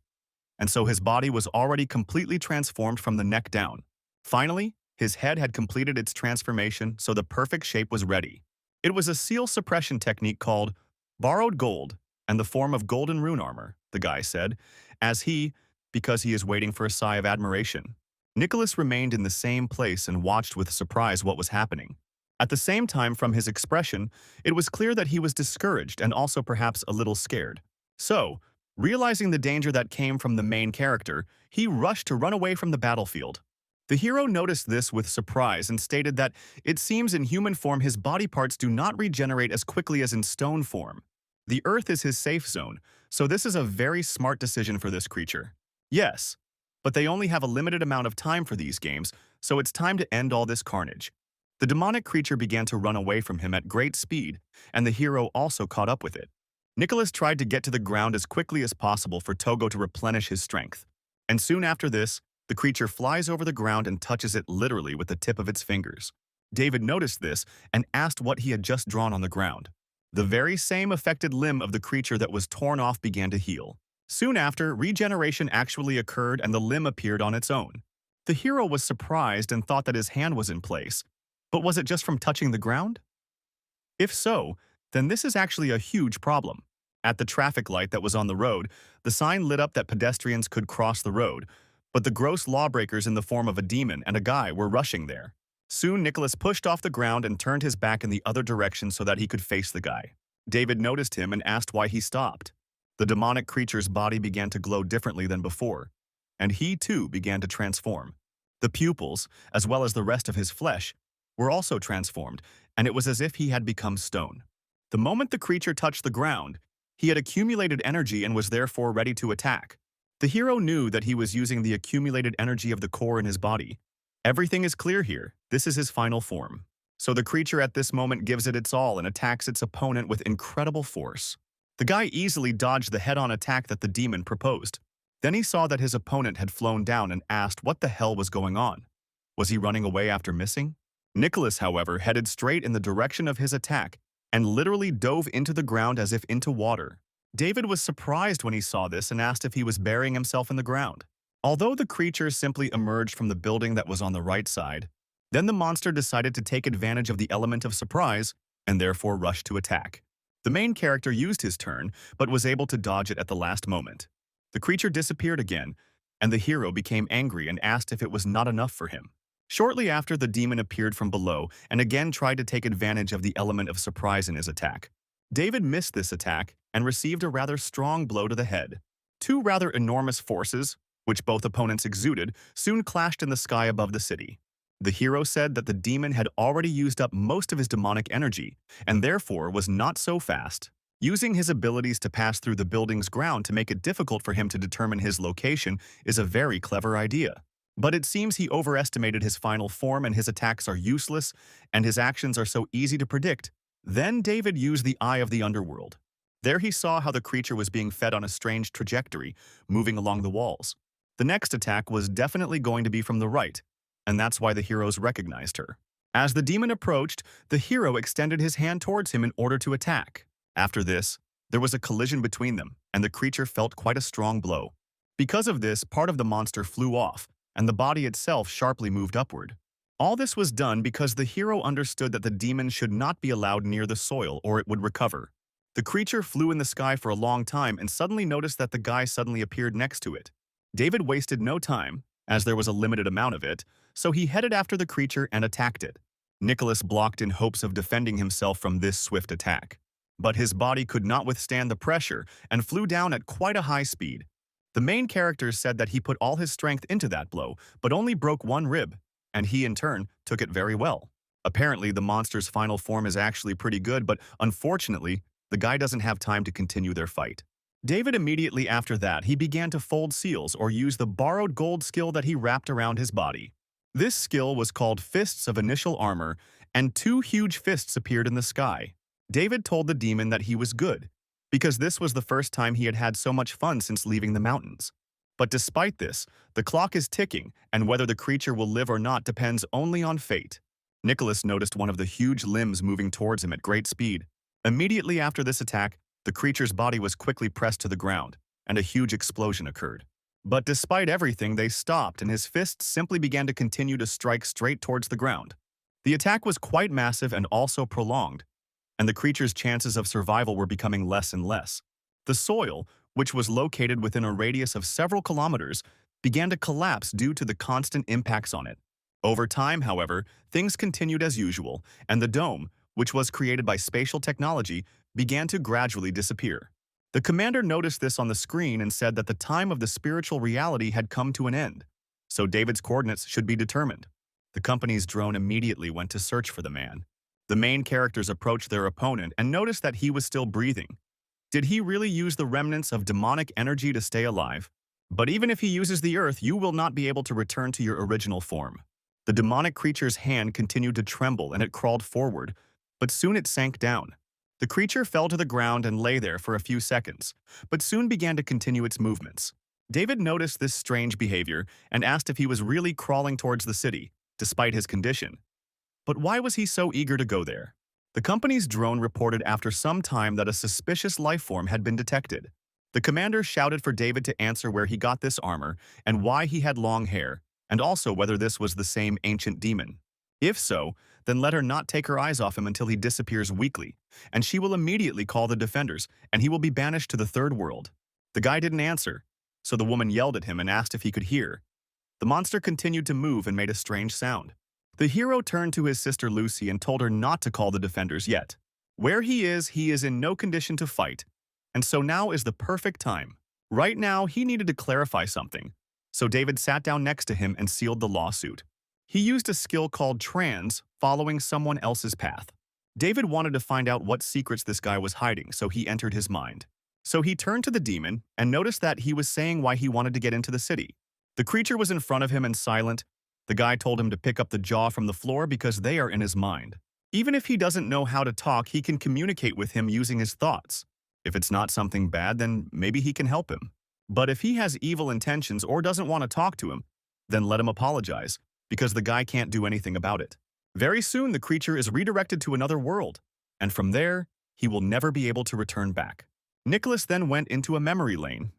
and so his body was already completely transformed from the neck down. Finally, his head had completed its transformation, so the perfect shape was ready. It was a seal suppression technique called Borrowed Gold and the form of golden rune armor, the guy said, as he, because he is waiting for a sigh of admiration. Nicholas remained in the same place and watched with surprise what was happening. At the same time, from his expression, it was clear that he was discouraged and also perhaps a little scared. So, realizing the danger that came from the main character, he rushed to run away from the battlefield. The hero noticed this with surprise and stated that it seems in human form his body parts do not regenerate as quickly as in stone form. The earth is his safe zone, so this is a very smart decision for this creature. Yes, but they only have a limited amount of time for these games, so it's time to end all this carnage. The demonic creature began to run away from him at great speed, and the hero also caught up with it. Nicholas tried to get to the ground as quickly as possible for Togo to replenish his strength. And soon after this, the creature flies over the ground and touches it literally with the tip of its fingers. David noticed this and asked what he had just drawn on the ground. The very same affected limb of the creature that was torn off began to heal. Soon after, regeneration actually occurred and the limb appeared on its own. The hero was surprised and thought that his hand was in place. But was it just from touching the ground? If so, then this is actually a huge problem. At the traffic light that was on the road, the sign lit up that pedestrians could cross the road, but the gross lawbreakers in the form of a demon and a guy were rushing there. Soon Nicholas pushed off the ground and turned his back in the other direction so that he could face the guy. David noticed him and asked why he stopped. The demonic creature's body began to glow differently than before, and he too began to transform. The pupils, as well as the rest of his flesh, were also transformed, and it was as if he had become stone. The moment the creature touched the ground, he had accumulated energy and was therefore ready to attack. The hero knew that he was using the accumulated energy of the core in his body. Everything is clear here. This is his final form. So the creature at this moment gives it its all and attacks its opponent with incredible force. The guy easily dodged the head-on attack that the demon proposed. Then he saw that his opponent had flown down and asked what the hell was going on. Was he running away after missing? Nicholas, however, headed straight in the direction of his attack and literally dove into the ground as if into water. David was surprised when he saw this and asked if he was burying himself in the ground. Although the creature simply emerged from the building that was on the right side, then the monster decided to take advantage of the element of surprise and therefore rushed to attack. The main character used his turn, but was able to dodge it at the last moment. The creature disappeared again, and the hero became angry and asked if it was not enough for him. Shortly after, the demon appeared from below and again tried to take advantage of the element of surprise in his attack. David missed this attack and received a rather strong blow to the head. Two rather enormous forces, which both opponents exuded, soon clashed in the sky above the city. The hero said that the demon had already used up most of his demonic energy and therefore was not so fast. Using his abilities to pass through the building's ground to make it difficult for him to determine his location is a very clever idea. But it seems he overestimated his final form and his attacks are useless and his actions are so easy to predict. Then David used the Eye of the Underworld. There he saw how the creature was being fed on a strange trajectory, moving along the walls. The next attack was definitely going to be from the right, and that's why the heroes recognized her. As the demon approached, the hero extended his hand towards him in order to attack. After this, there was a collision between them, and the creature felt quite a strong blow. Because of this, part of the monster flew off, and the body itself sharply moved upward. All this was done because the hero understood that the demon should not be allowed near the soil or it would recover. The creature flew in the sky for a long time and suddenly noticed that the guy suddenly appeared next to it. David wasted no time, as there was a limited amount of it, so he headed after the creature and attacked it. Nicholas blocked in hopes of defending himself from this swift attack. But his body could not withstand the pressure and flew down at quite a high speed. The main character said that he put all his strength into that blow, but only broke one rib, and he in turn took it very well. Apparently, the monster's final form is actually pretty good, but unfortunately, the guy doesn't have time to continue their fight. David immediately after that, he began to fold seals or use the borrowed gold skill that he wrapped around his body. This skill was called Fists of Initial Armor, and two huge fists appeared in the sky. David told the demon that he was good, because this was the first time he had had so much fun since leaving the mountains. But despite this, the clock is ticking, and whether the creature will live or not depends only on fate. Nicholas noticed one of the huge limbs moving towards him at great speed. Immediately after this attack, the creature's body was quickly pressed to the ground, and a huge explosion occurred. But despite everything, they stopped, and his fists simply began to continue to strike straight towards the ground. The attack was quite massive and also prolonged, and the creature's chances of survival were becoming less and less. The soil, which was located within a radius of several kilometers, began to collapse due to the constant impacts on it. Over time, however, things continued as usual, and the dome, which was created by spatial technology, began to gradually disappear. The commander noticed this on the screen and said that the time of the spiritual reality had come to an end, so David's coordinates should be determined. The company's drone immediately went to search for the man. The main characters approached their opponent and noticed that he was still breathing. Did he really use the remnants of demonic energy to stay alive? But even if he uses the earth, you will not be able to return to your original form. The demonic creature's hand continued to tremble and it crawled forward, but soon it sank down. The creature fell to the ground and lay there for a few seconds, but soon began to continue its movements. David noticed this strange behavior and asked if he was really crawling towards the city, despite his condition. But why was he so eager to go there? The company's drone reported after some time that a suspicious life form had been detected. The commander shouted for David to answer where he got this armor and why he had long hair, and also whether this was the same ancient demon. If so, then let her not take her eyes off him until he disappears weakly, and she will immediately call the defenders, and he will be banished to the third world. The guy didn't answer, so the woman yelled at him and asked if he could hear. The monster continued to move and made a strange sound. The hero turned to his sister Lucy and told her not to call the defenders yet. Where he is in no condition to fight, and so now is the perfect time. Right now, he needed to clarify something, so David sat down next to him and sealed the lawsuit. He used a skill called trans, following someone else's path. David wanted to find out what secrets this guy was hiding, so he entered his mind. So he turned to the demon and noticed that he was saying why he wanted to get into the city. The creature was in front of him and silent. The guy told him to pick up the jaw from the floor because they are in his mind. Even if he doesn't know how to talk, he can communicate with him using his thoughts. If it's not something bad, then maybe he can help him. But if he has evil intentions or doesn't want to talk to him, then let him apologize, because the guy can't do anything about it. Very soon, the creature is redirected to another world, and from there, he will never be able to return back. Nicholas then went into a memory lane.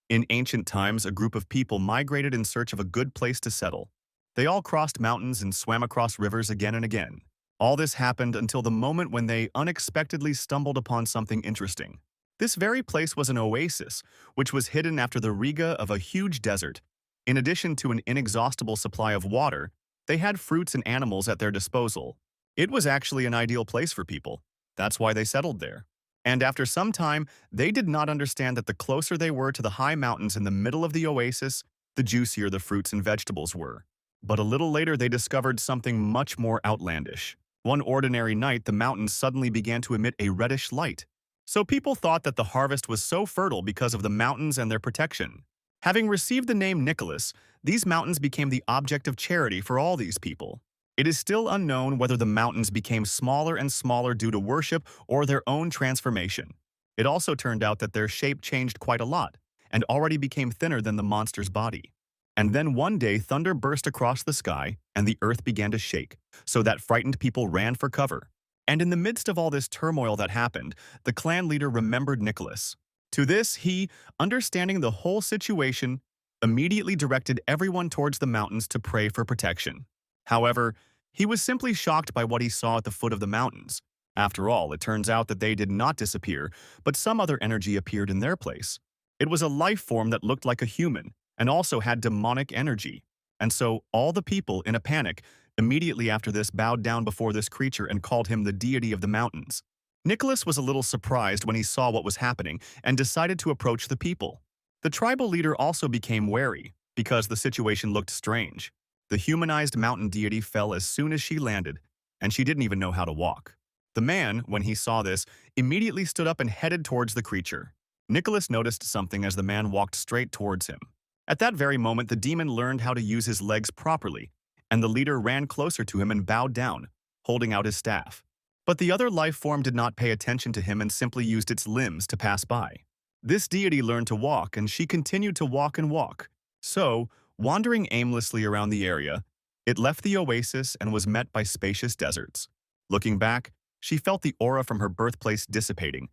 In ancient times, a group of people migrated in search of a good place to settle. They all crossed mountains and swam across rivers again and again. All this happened until the moment when they unexpectedly stumbled upon something interesting. This very place was an oasis, which was hidden after the riga of a huge desert. In addition to an inexhaustible supply of water, they had fruits and animals at their disposal. It was actually an ideal place for people. That's why they settled there. And after some time, they did not understand that the closer they were to the high mountains in the middle of the oasis, the juicier the fruits and vegetables were. But a little later, they discovered something much more outlandish. One ordinary night, the mountains suddenly began to emit a reddish light. So people thought that the harvest was so fertile because of the mountains and their protection. Having received the name Nicholas, these mountains became the object of charity for all these people. It is still unknown whether the mountains became smaller and smaller due to worship or their own transformation. It also turned out that their shape changed quite a lot and already became thinner than the monster's body. And then one day, thunder burst across the sky and the earth began to shake, so that frightened people ran for cover. And in the midst of all this turmoil that happened, the clan leader remembered Nicholas. To this, he, understanding the whole situation, immediately directed everyone towards the mountains to pray for protection. However, he was simply shocked by what he saw at the foot of the mountains. After all, it turns out that they did not disappear, but some other energy appeared in their place. It was a life form that looked like a human and also had demonic energy. And so all the people, in a panic, immediately after this bowed down before this creature and called him the deity of the mountains. Nicholas was a little surprised when he saw what was happening and decided to approach the people. The tribal leader also became wary because the situation looked strange. The humanized mountain deity fell as soon as she landed, and she didn't even know how to walk. The man, when he saw this, immediately stood up and headed towards the creature. Nicholas noticed something as the man walked straight towards him. At that very moment, the demon learned how to use his legs properly, and the leader ran closer to him and bowed down, holding out his staff. But the other life form did not pay attention to him and simply used its limbs to pass by. This deity learned to walk, and she continued to walk and walk. So, wandering aimlessly around the area, it left the oasis and was met by spacious deserts. Looking back, she felt the aura from her birthplace dissipating,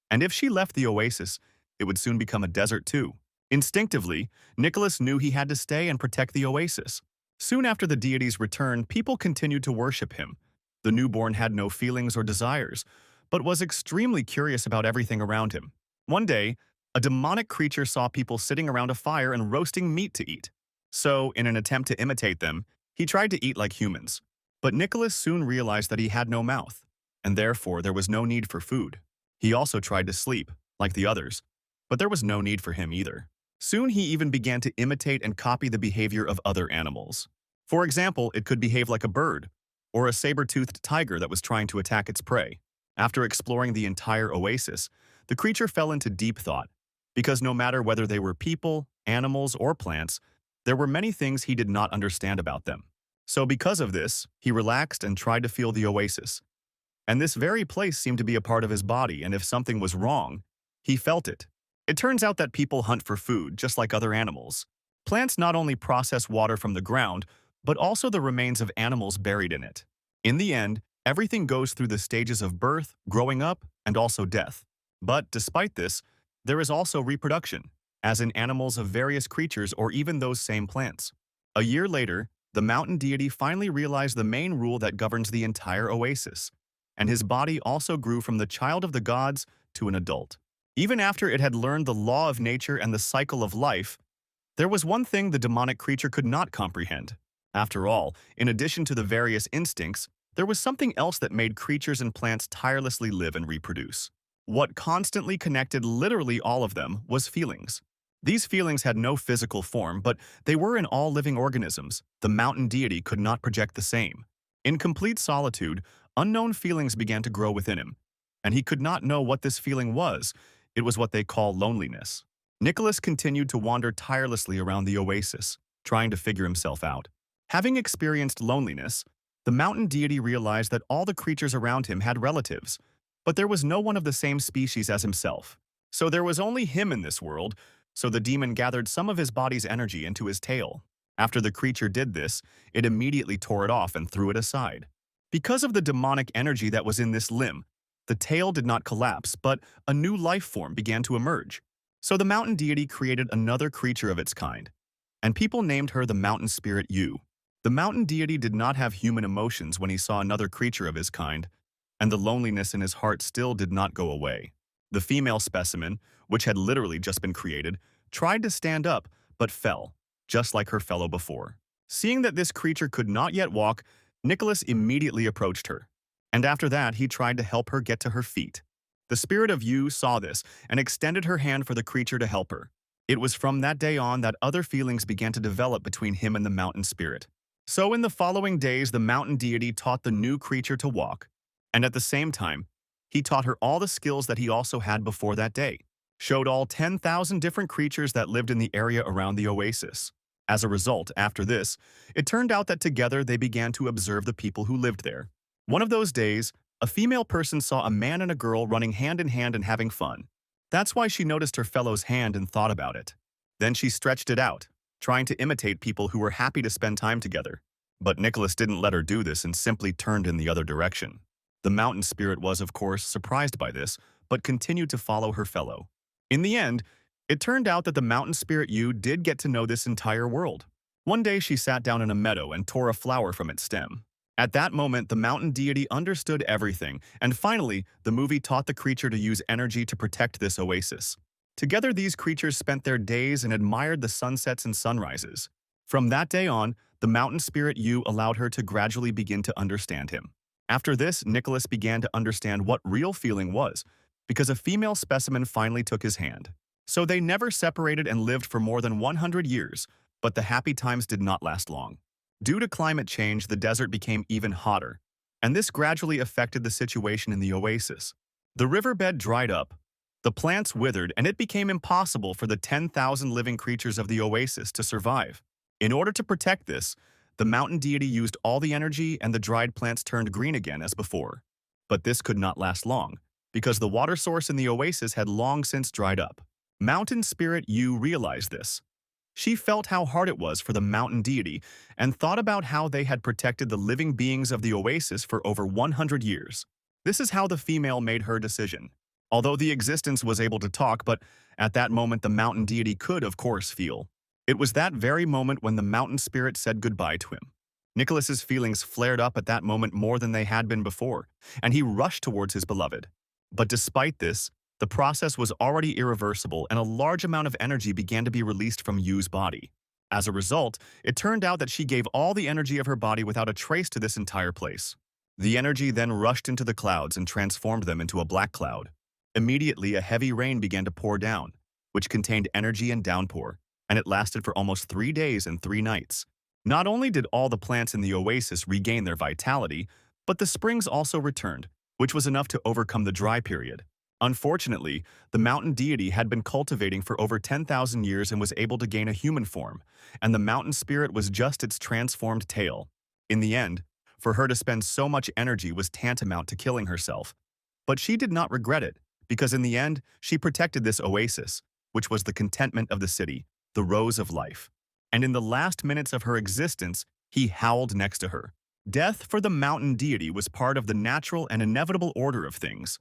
and if she left the oasis, it would soon become a desert too. Instinctively, Nicholas knew he had to stay and protect the oasis. Soon after the deity's return, people continued to worship him. The newborn had no feelings or desires, but was extremely curious about everything around him. One day, a demonic creature saw people sitting around a fire and roasting meat to eat. So, in an attempt to imitate them, he tried to eat like humans. But Nicholas soon realized that he had no mouth, and therefore there was no need for food. He also tried to sleep, like the others, but there was no need for him either. Soon he even began to imitate and copy the behavior of other animals. For example, it could behave like a bird, or a saber-toothed tiger that was trying to attack its prey. After exploring the entire oasis, the creature fell into deep thought, because no matter whether they were people, animals, or plants, there were many things he did not understand about them. So because of this, he relaxed and tried to feel the oasis. And this very place seemed to be a part of his body, and if something was wrong, he felt it. It turns out that people hunt for food, just like other animals. Plants not only process water from the ground, but also the remains of animals buried in it. In the end, everything goes through the stages of birth, growing up, and also death. But despite this, there is also reproduction, as in animals of various creatures or even those same plants. A year later, the mountain deity finally realized the main rule that governs the entire oasis, and his body also grew from the child of the gods to an adult. Even after it had learned the law of nature and the cycle of life, there was one thing the demonic creature could not comprehend. After all, in addition to the various instincts, there was something else that made creatures and plants tirelessly live and reproduce. What constantly connected literally all of them was feelings. These feelings had no physical form, but they were in all living organisms. The mountain deity could not project the same. In complete solitude, unknown feelings began to grow within him, and he could not know what this feeling was. It was what they call loneliness. Nicholas continued to wander tirelessly around the oasis, trying to figure himself out. Having experienced loneliness, the mountain deity realized that all the creatures around him had relatives, but there was no one of the same species as himself. So there was only him in this world, so the demon gathered some of his body's energy into his tail. After the creature did this, it immediately tore it off and threw it aside. Because of the demonic energy that was in this limb, the tail did not collapse, but a new life form began to emerge. So the mountain deity created another creature of its kind, and people named her the mountain spirit Yu. The mountain deity did not have human emotions when he saw another creature of his kind, and the loneliness in his heart still did not go away. The female specimen, which had literally just been created, tried to stand up, but fell, just like her fellow before. Seeing that this creature could not yet walk, Nicholas immediately approached her, and after that he tried to help her get to her feet. The spirit of Yu saw this and extended her hand for the creature to help her. It was from that day on that other feelings began to develop between him and the mountain spirit. So in the following days, the mountain deity taught the new creature to walk, and at the same time, he taught her all the skills that he also had before that day, showed all 10,000 different creatures that lived in the area around the oasis. As a result, after this, it turned out that together they began to observe the people who lived there. One of those days, a female person saw a man and a girl running hand in hand and having fun. That's why she noticed her fellow's hand and thought about it. Then she stretched it out, trying to imitate people who were happy to spend time together. But Nicholas didn't let her do this and simply turned in the other direction. The mountain spirit was, of course, surprised by this, but continued to follow her fellow. In the end, It turned out that the mountain spirit Yu did get to know this entire world. One day she sat down in a meadow and tore a flower from its stem. At that moment, the mountain deity understood everything, and finally, the movie taught the creature to use energy to protect this oasis. Together, these creatures spent their days and admired the sunsets and sunrises. From that day on, the mountain spirit Yu allowed her to gradually begin to understand him. After this, Nicholas began to understand what real feeling was, because a female specimen finally took his hand. So they never separated and lived for more than 100 years, but the happy times did not last long. Due to climate change, the desert became even hotter, and this gradually affected the situation in the oasis. The riverbed dried up, the plants withered, and it became impossible for the 10,000 living creatures of the oasis to survive. In order to protect this, the mountain deity used all the energy and the dried plants turned green again as before. But this could not last long, because the water source in the oasis had long since dried up. Mountain spirit Yu realized this. She felt how hard it was for the mountain deity and thought about how they had protected the living beings of the oasis for over 100 years. This is how the female made her decision. Although the existence was able to talk, but at that moment the mountain deity could, of course, feel. It was that very moment when the mountain spirit said goodbye to him. Nicholas's feelings flared up at that moment more than they had been before, and he rushed towards his beloved. But despite this, the process was already irreversible and a large amount of energy began to be released from Yu's body. As a result, it turned out that she gave all the energy of her body without a trace to this entire place. The energy then rushed into the clouds and transformed them into a black cloud. Immediately, a heavy rain began to pour down, which contained energy and downpour, and it lasted for almost 3 days and 3 nights. Not only did all the plants in the oasis regain their vitality, but the springs also returned, which was enough to overcome the dry period. Unfortunately, the mountain deity had been cultivating for over 10,000 years and was able to gain a human form, and the mountain spirit was just its transformed tail. In the end, for her to spend so much energy was tantamount to killing herself. But she did not regret it, because in the end, she protected this oasis, which was the contentment of the city, the rose of life. And in the last minutes of her existence, he howled next to her. Death for the mountain deity was part of the natural and inevitable order of things.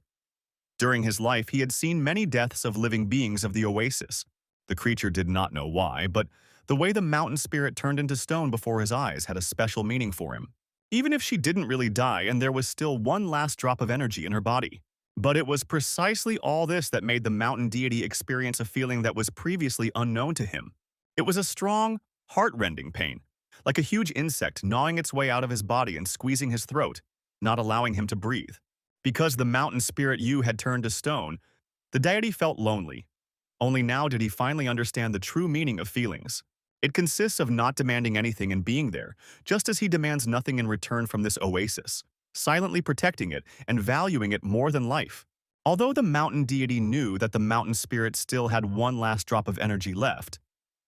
During his life, he had seen many deaths of living beings of the oasis. The creature did not know why, but the way the mountain spirit turned into stone before his eyes had a special meaning for him. Even if she didn't really die and there was still one last drop of energy in her body. But it was precisely all this that made the mountain deity experience a feeling that was previously unknown to him. It was a strong, heart-rending pain, like a huge insect gnawing its way out of his body and squeezing his throat, not allowing him to breathe. Because the mountain spirit Yu had turned to stone, the deity felt lonely. Only now did he finally understand the true meaning of feelings. It consists of not demanding anything and being there, just as he demands nothing in return from this oasis, silently protecting it and valuing it more than life. Although the mountain deity knew that the mountain spirit still had one last drop of energy left,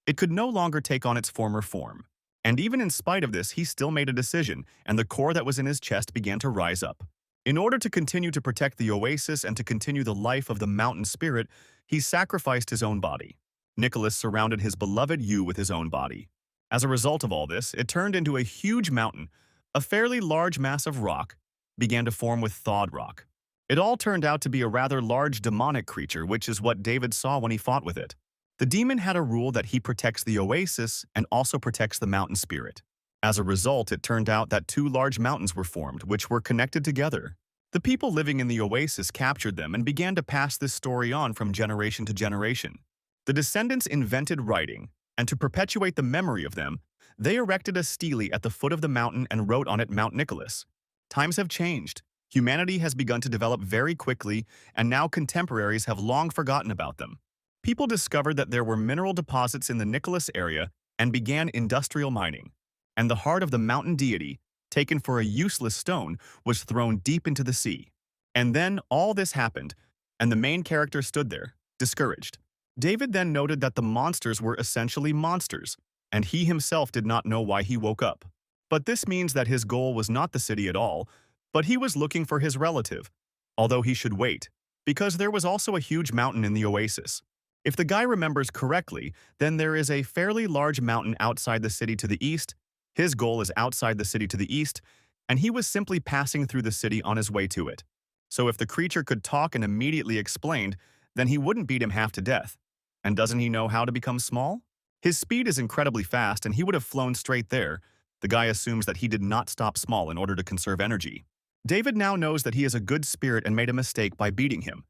it could no longer take on its former form. And even in spite of this, he still made a decision, and the core that was in his chest began to rise up. In order to continue to protect the oasis and to continue the life of the mountain spirit, he sacrificed his own body. Nicholas surrounded his beloved Yu with his own body. As a result of all this, it turned into a huge mountain. A fairly large mass of rock began to form with thawed rock. It all turned out to be a rather large demonic creature, which is what David saw when he fought with it. The demon had a rule that he protects the oasis and also protects the mountain spirit. As a result, it turned out that 2 large mountains were formed, which were connected together. The people living in the oasis captured them and began to pass this story on from generation to generation. The descendants invented writing, and to perpetuate the memory of them, they erected a stele at the foot of the mountain and wrote on it Mount Nicholas. Times have changed. Humanity has begun to develop very quickly, and now contemporaries have long forgotten about them. People discovered that there were mineral deposits in the Nicholas area and began industrial mining. And the heart of the mountain deity, taken for a useless stone, was thrown deep into the sea. And then all this happened, and the main character stood there, discouraged. David then noted that the monsters were essentially monsters, and he himself did not know why he woke up. But this means that his goal was not the city at all, but he was looking for his relative, although he should wait, because there was also a huge mountain in the oasis. If the guy remembers correctly, then there is a fairly large mountain outside the city to the east. His goal is outside the city to the east, and he was simply passing through the city on his way to it. So if the creature could talk and immediately explained, then he wouldn't beat him half to death. And doesn't he know how to become small? His speed is incredibly fast and he would have flown straight there. The guy assumes that he did not stop small in order to conserve energy. David now knows that he is a good spirit and made a mistake by beating him.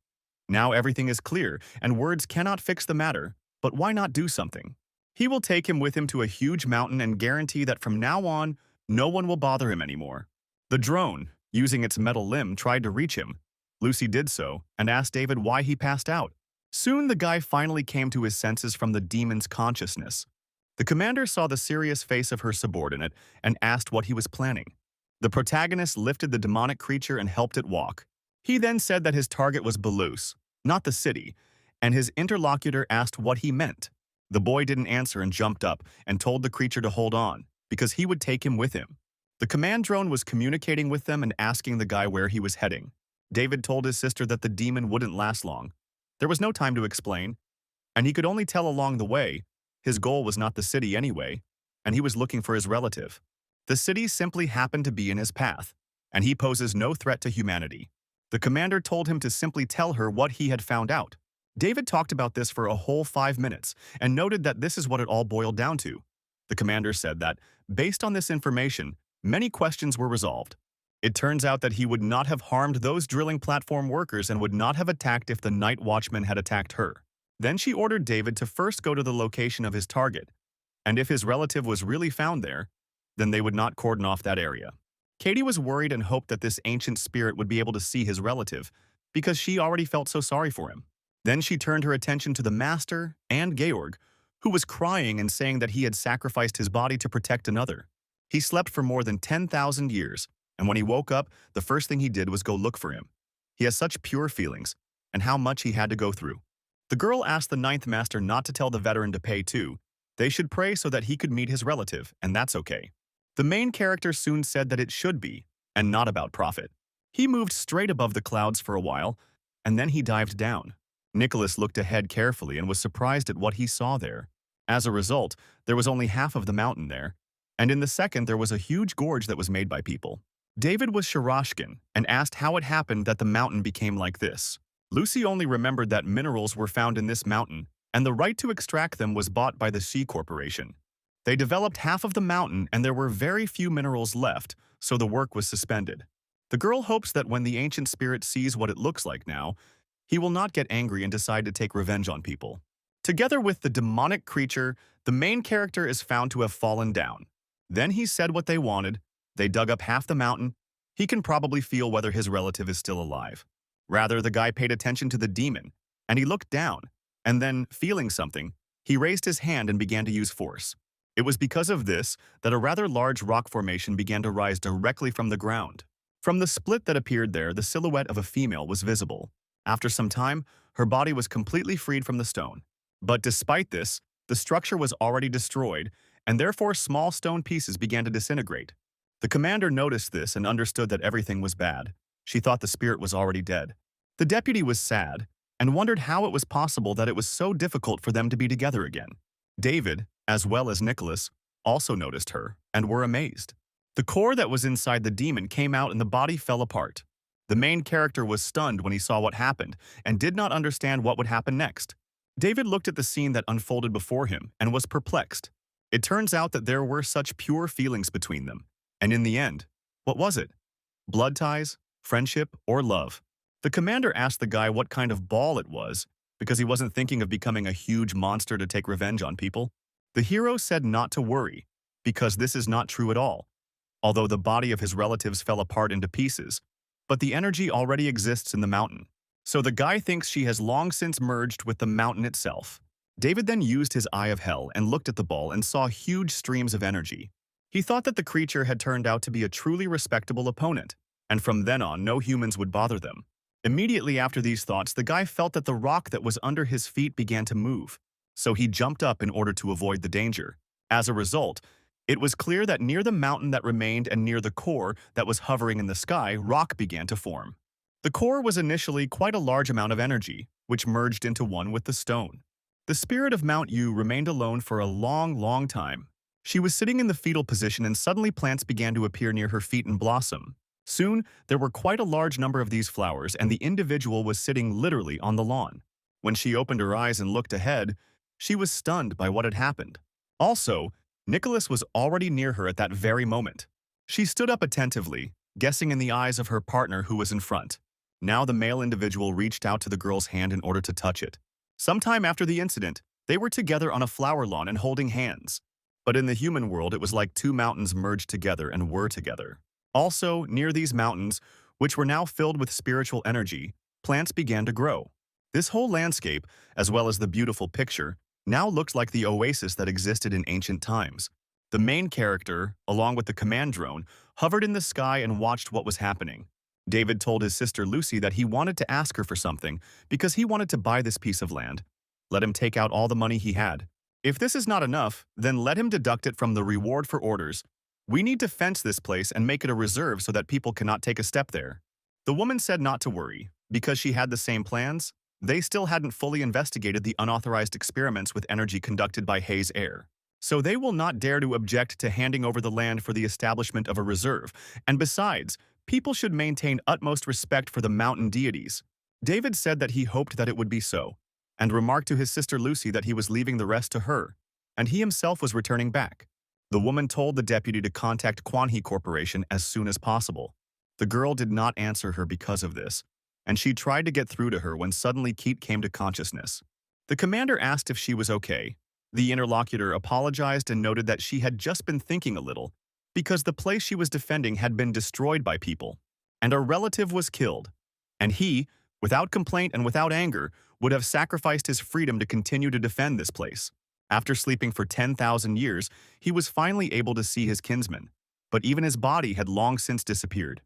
Now everything is clear, and words cannot fix the matter, but why not do something? He will take him with him to a huge mountain and guarantee that from now on, no one will bother him anymore. The drone, using its metal limb, tried to reach him. Lucy did so and asked David why he passed out. Soon the guy finally came to his senses from the demon's consciousness. The commander saw the serious face of her subordinate and asked what he was planning. The protagonist lifted the demonic creature and helped it walk. He then said that his target was Belus, not the city, and his interlocutor asked what he meant. The boy didn't answer and jumped up and told the creature to hold on, because he would take him with him. The command drone was communicating with them and asking the guy where he was heading. David told his sister that the demon wouldn't last long. There was no time to explain, and he could only tell along the way. His goal was not the city anyway, and he was looking for his relative. The city simply happened to be in his path, and he poses no threat to humanity. The commander told him to simply tell her what he had found out. David talked about this for a whole 5 minutes and noted that this is what it all boiled down to. The commander said that, based on this information, many questions were resolved. It turns out that he would not have harmed those drilling platform workers and would not have attacked if the night watchman had attacked her. Then she ordered David to first go to the location of his target, and if his relative was really found there, then they would not cordon off that area. Katie was worried and hoped that this ancient spirit would be able to see his relative, because she already felt so sorry for him. Then she turned her attention to the master and Georg, who was crying and saying that he had sacrificed his body to protect another. He slept for more than 10,000 years, and when he woke up, the first thing he did was go look for him. He has such pure feelings, and how much he had to go through. The girl asked the ninth master not to tell the veteran to pay too. They should pray so that he could meet his relative, and that's okay. The main character soon said that it should be, and not about profit. He moved straight above the clouds for a while, and then he dived down. Nicholas looked ahead carefully and was surprised at what he saw there. As a result, there was only half of the mountain there, and in the second there was a huge gorge that was made by people. David was Shirashkin and asked how it happened that the mountain became like this. Lucy only remembered that minerals were found in this mountain, and the right to extract them was bought by the Sea Corporation. They developed half of the mountain and there were very few minerals left, so the work was suspended. The girl hopes that when the ancient spirit sees what it looks like now, he will not get angry and decide to take revenge on people. Together with the demonic creature, the main character is found to have fallen down. Then he said what they wanted. They dug up half the mountain. He can probably feel whether his relative is still alive. Rather, the guy paid attention to the demon, and he looked down, and then, feeling something, he raised his hand and began to use force. It was because of this that a rather large rock formation began to rise directly from the ground. From the split that appeared there, the silhouette of a female was visible. After some time, her body was completely freed from the stone. But despite this, the structure was already destroyed, and therefore small stone pieces began to disintegrate. The commander noticed this and understood that everything was bad. She thought the spirit was already dead. The deputy was sad and wondered how it was possible that it was so difficult for them to be together again. David, as well as Nicholas, also noticed her and were amazed. The core that was inside the demon came out and the body fell apart. The main character was stunned when he saw what happened and did not understand what would happen next. David looked at the scene that unfolded before him and was perplexed. It turns out that there were such pure feelings between them. And in the end, what was it? Blood ties, friendship, or love? The commander asked the guy what kind of ball it was because he wasn't thinking of becoming a huge monster to take revenge on people. The hero said not to worry, because this is not true at all. Although the body of his relatives fell apart into pieces, but the energy already exists in the mountain. So the guy thinks she has long since merged with the mountain itself. David then used his eye of hell and looked at the ball and saw huge streams of energy. He thought that the creature had turned out to be a truly respectable opponent, and from then on no humans would bother them. Immediately after these thoughts, the guy felt that the rock that was under his feet began to move, so he jumped up in order to avoid the danger. As a result, it was clear that near the mountain that remained and near the core that was hovering in the sky, rock began to form. The core was initially quite a large amount of energy, which merged into one with the stone. The spirit of Mount Yu remained alone for a long time. She was sitting in the fetal position and suddenly plants began to appear near her feet and blossom. Soon, there were quite a large number of these flowers and the individual was sitting literally on the lawn. When she opened her eyes and looked ahead, she was stunned by what had happened. Also, Nicholas was already near her at that very moment. She stood up attentively, guessing in the eyes of her partner who was in front. Now the male individual reached out to the girl's hand in order to touch it. Sometime after the incident, they were together on a flower lawn and holding hands. But in the human world, it was like two mountains merged together and were together. Also, near these mountains, which were now filled with spiritual energy, plants began to grow. This whole landscape, as well as the beautiful picture, now looked like the oasis that existed in ancient times. The main character, along with the command drone, hovered in the sky and watched what was happening. David told his sister Lucy that he wanted to ask her for something because he wanted to buy this piece of land. Let him take out all the money he had. If this is not enough, then let him deduct it from the reward for orders. We need to fence this place and make it a reserve so that people cannot take a step there. The woman said not to worry, because she had the same plans. They still hadn't fully investigated the unauthorized experiments with energy conducted by Hayes Air. So they will not dare to object to handing over the land for the establishment of a reserve, and besides, people should maintain utmost respect for the mountain deities. David said that he hoped that it would be so, and remarked to his sister Lucy that he was leaving the rest to her, and he himself was returning back. The woman told the deputy to contact Kwanhee Corporation as soon as possible. The girl did not answer her because of this, and she tried to get through to her when suddenly Keat came to consciousness. The commander asked if she was okay. The interlocutor apologized and noted that she had just been thinking a little, because the place she was defending had been destroyed by people, and a relative was killed. And he, without complaint and without anger, would have sacrificed his freedom to continue to defend this place. After sleeping for 10,000 years, he was finally able to see his kinsman, but even his body had long since disappeared.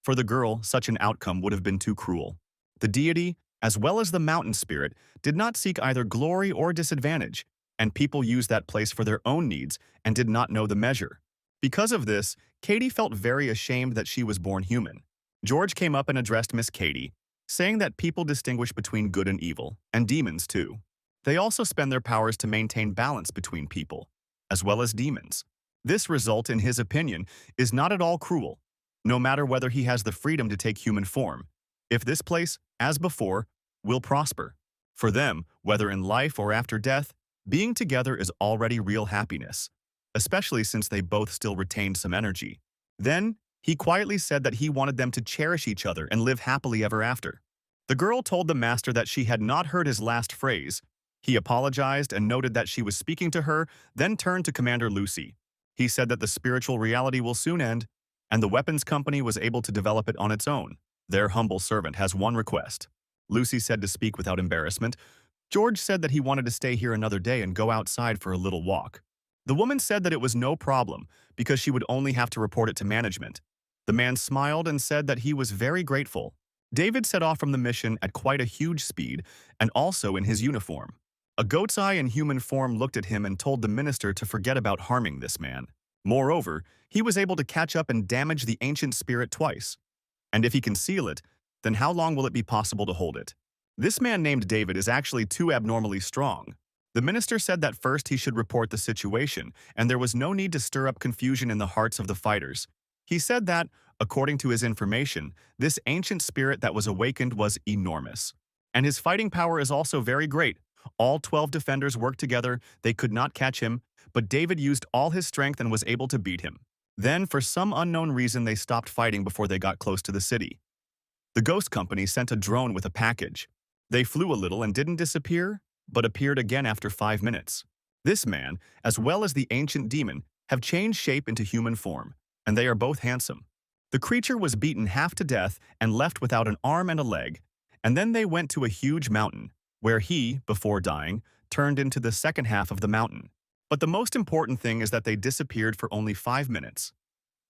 For the girl, such an outcome would have been too cruel. The deity, as well as the mountain spirit, did not seek either glory or disadvantage, and people used that place for their own needs and did not know the measure. Because of this, Katie felt very ashamed that she was born human. George came up and addressed Miss Katie, saying that people distinguish between good and evil, and demons too. They also spend their powers to maintain balance between people, as well as demons. This result, in his opinion, is not at all cruel, no matter whether he has the freedom to take human form. If this place, as before, will prosper. For them, whether in life or after death, being together is already real happiness, especially since they both still retained some energy. Then, he quietly said that he wanted them to cherish each other and live happily ever after. The girl told the master that she had not heard his last phrase. He apologized and noted that she was speaking to her, then turned to Commander Lucy. He said that the spiritual reality will soon end, and the weapons company was able to develop it on its own. Their humble servant has one request. Lucy said to speak without embarrassment. George said that he wanted to stay here another day and go outside for a little walk. The woman said that it was no problem, because she would only have to report it to management. The man smiled and said that he was very grateful. David set off from the mission at quite a huge speed, and also in his uniform. A goat's eye in human form looked at him and told the minister to forget about harming this man. Moreover, he was able to catch up and damage the ancient spirit twice. And if he can seal it, then how long will it be possible to hold it? This man named David is actually too abnormally strong. The minister said that first he should report the situation, and there was no need to stir up confusion in the hearts of the fighters. He said that, according to his information, this ancient spirit that was awakened was enormous. And his fighting power is also very great. All 12 defenders worked together, they could not catch him, but David used all his strength and was able to beat him. Then, for some unknown reason, they stopped fighting before they got close to the city. The ghost company sent a drone with a package. They flew a little and didn't disappear, but appeared again after 5 minutes. This man, as well as the ancient demon, have changed shape into human form, and they are both handsome. The creature was beaten half to death and left without an arm and a leg, and then they went to a huge mountain, where he, before dying, turned into the second half of the mountain. But the most important thing is that they disappeared for only 5 minutes,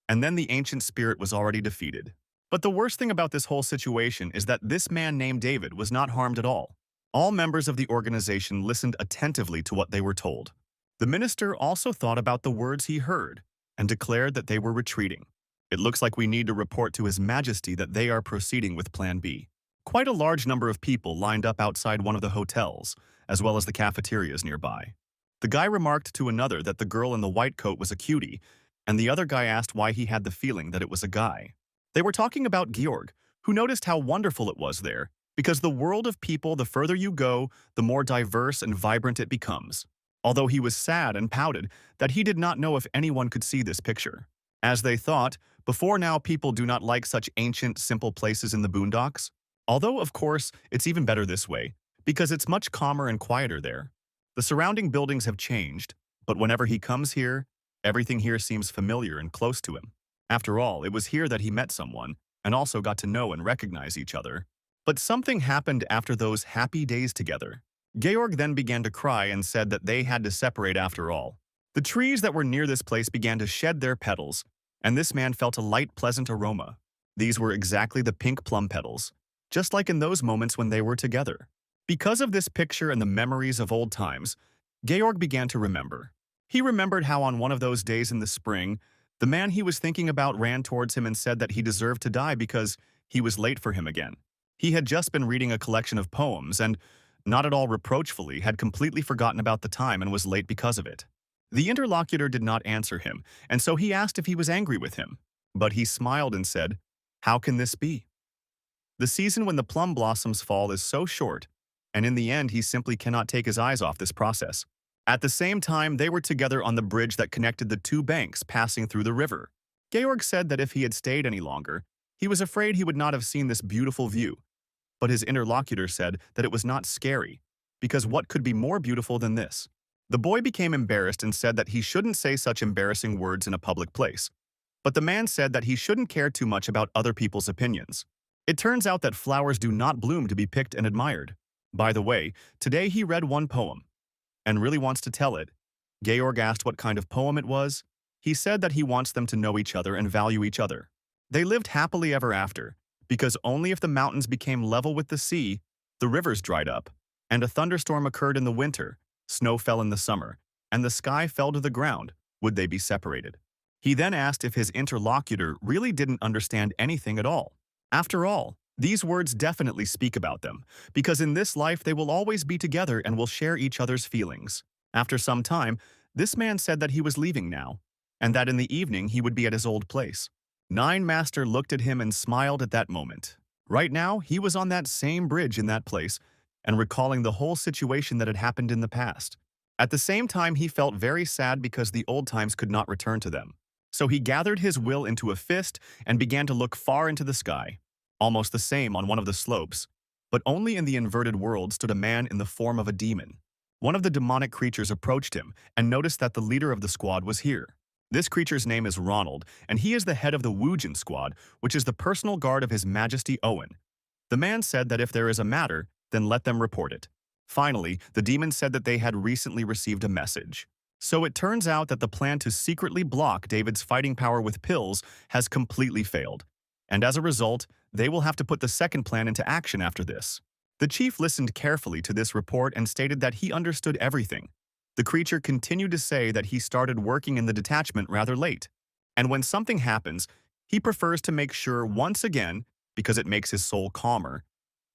and then the ancient spirit was already defeated. But the worst thing about this whole situation is that this man named David was not harmed at all. All members of the organization listened attentively to what they were told. The minister also thought about the words he heard and declared that they were retreating. It looks like we need to report to His Majesty that they are proceeding with Plan B. Quite a large number of people lined up outside one of the hotels, as well as the cafeterias nearby. The guy remarked to another that the girl in the white coat was a cutie, and the other guy asked why he had the feeling that it was a guy. They were talking about Georg, who noticed how wonderful it was there, because the world of people, the further you go, the more diverse and vibrant it becomes. Although he was sad and pouted that he did not know if anyone could see this picture. As they thought, before now people do not like such ancient, simple places in the boondocks. Although, of course, it's even better this way, because it's much calmer and quieter there. The surrounding buildings have changed, but whenever he comes here, everything here seems familiar and close to him. After all, it was here that he met someone, and also got to know and recognize each other. But something happened after those happy days together. Georg then began to cry and said that they had to separate after all. The trees that were near this place began to shed their petals, and this man felt a light, pleasant aroma. These were exactly the pink plum petals, just like in those moments when they were together. Because of this picture and the memories of old times, Georg began to remember. He remembered how on one of those days in the spring, the man he was thinking about ran towards him and said that he deserved to die because he was late for him again. He had just been reading a collection of poems and, not at all reproachfully, had completely forgotten about the time and was late because of it. The interlocutor did not answer him, and so he asked if he was angry with him. But he smiled and said, "How can this be? The season when the plum blossoms fall is so short, and in the end he simply cannot take his eyes off this process." At the same time, they were together on the bridge that connected the two banks passing through the river. Georg said that if he had stayed any longer, he was afraid he would not have seen this beautiful view. But his interlocutor said that it was not scary, because what could be more beautiful than this? The boy became embarrassed and said that he shouldn't say such embarrassing words in a public place. But the man said that he shouldn't care too much about other people's opinions. It turns out that flowers do not bloom to be picked and admired. By the way, today he read one poem, and really wants to tell it. Georg asked what kind of poem it was. He said that he wants them to know each other and value each other. They lived happily ever after, because only if the mountains became level with the sea, the rivers dried up, and a thunderstorm occurred in the winter, snow fell in the summer, and the sky fell to the ground, would they be separated. He then asked if his interlocutor really didn't understand anything at all. After all, these words definitely speak about them, because in this life they will always be together and will share each other's feelings. After some time, this man said that he was leaving now, and that in the evening he would be at his old place. Nine Master looked at him and smiled at that moment. Right now, he was on that same bridge in that place, and recalling the whole situation that had happened in the past. At the same time, he felt very sad because the old times could not return to them. So he gathered his will into a fist and began to look far into the sky. Almost the same on one of the slopes, but only in the inverted world stood a man in the form of a demon. One of the demonic creatures approached him and noticed that the leader of the squad was here. This creature's name is Ronald, and he is the head of the Woojin squad, which is the personal guard of His Majesty Owen. The man said that if there is a matter, then let them report it. Finally, the demon said that they had recently received a message. So it turns out that the plan to secretly block David's fighting power with pills has completely failed. And as a result, they will have to put the second plan into action after this. The chief listened carefully to this report and stated that he understood everything. The creature continued to say that he started working in the detachment rather late. And when something happens, he prefers to make sure once again, because it makes his soul calmer.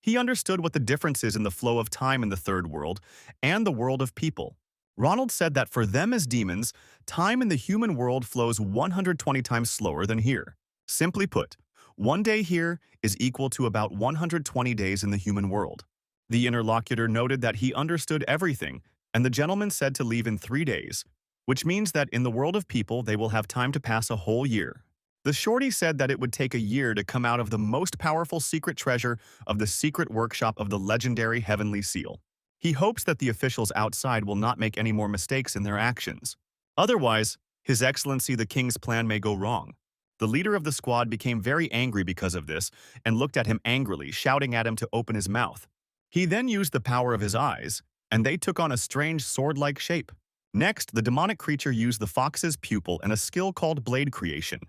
He understood what the difference is in the flow of time in the third world and the world of people. Ronald said that for them as demons, time in the human world flows 120 times slower than here. Simply put, one day here is equal to about 120 days in the human world. The interlocutor noted that he understood everything, and the gentleman said to leave in 3 days, which means that in the world of people they will have time to pass a whole year. The shorty said that it would take a year to come out of the most powerful secret treasure of the secret workshop of the legendary Heavenly Seal. He hopes that the officials outside will not make any more mistakes in their actions. Otherwise, His Excellency the King's plan may go wrong. The leader of the squad became very angry because of this and looked at him angrily, shouting at him to open his mouth. He then used the power of his eyes, and they took on a strange sword-like shape. Next, the demonic creature used the fox's pupil and a skill called blade creation.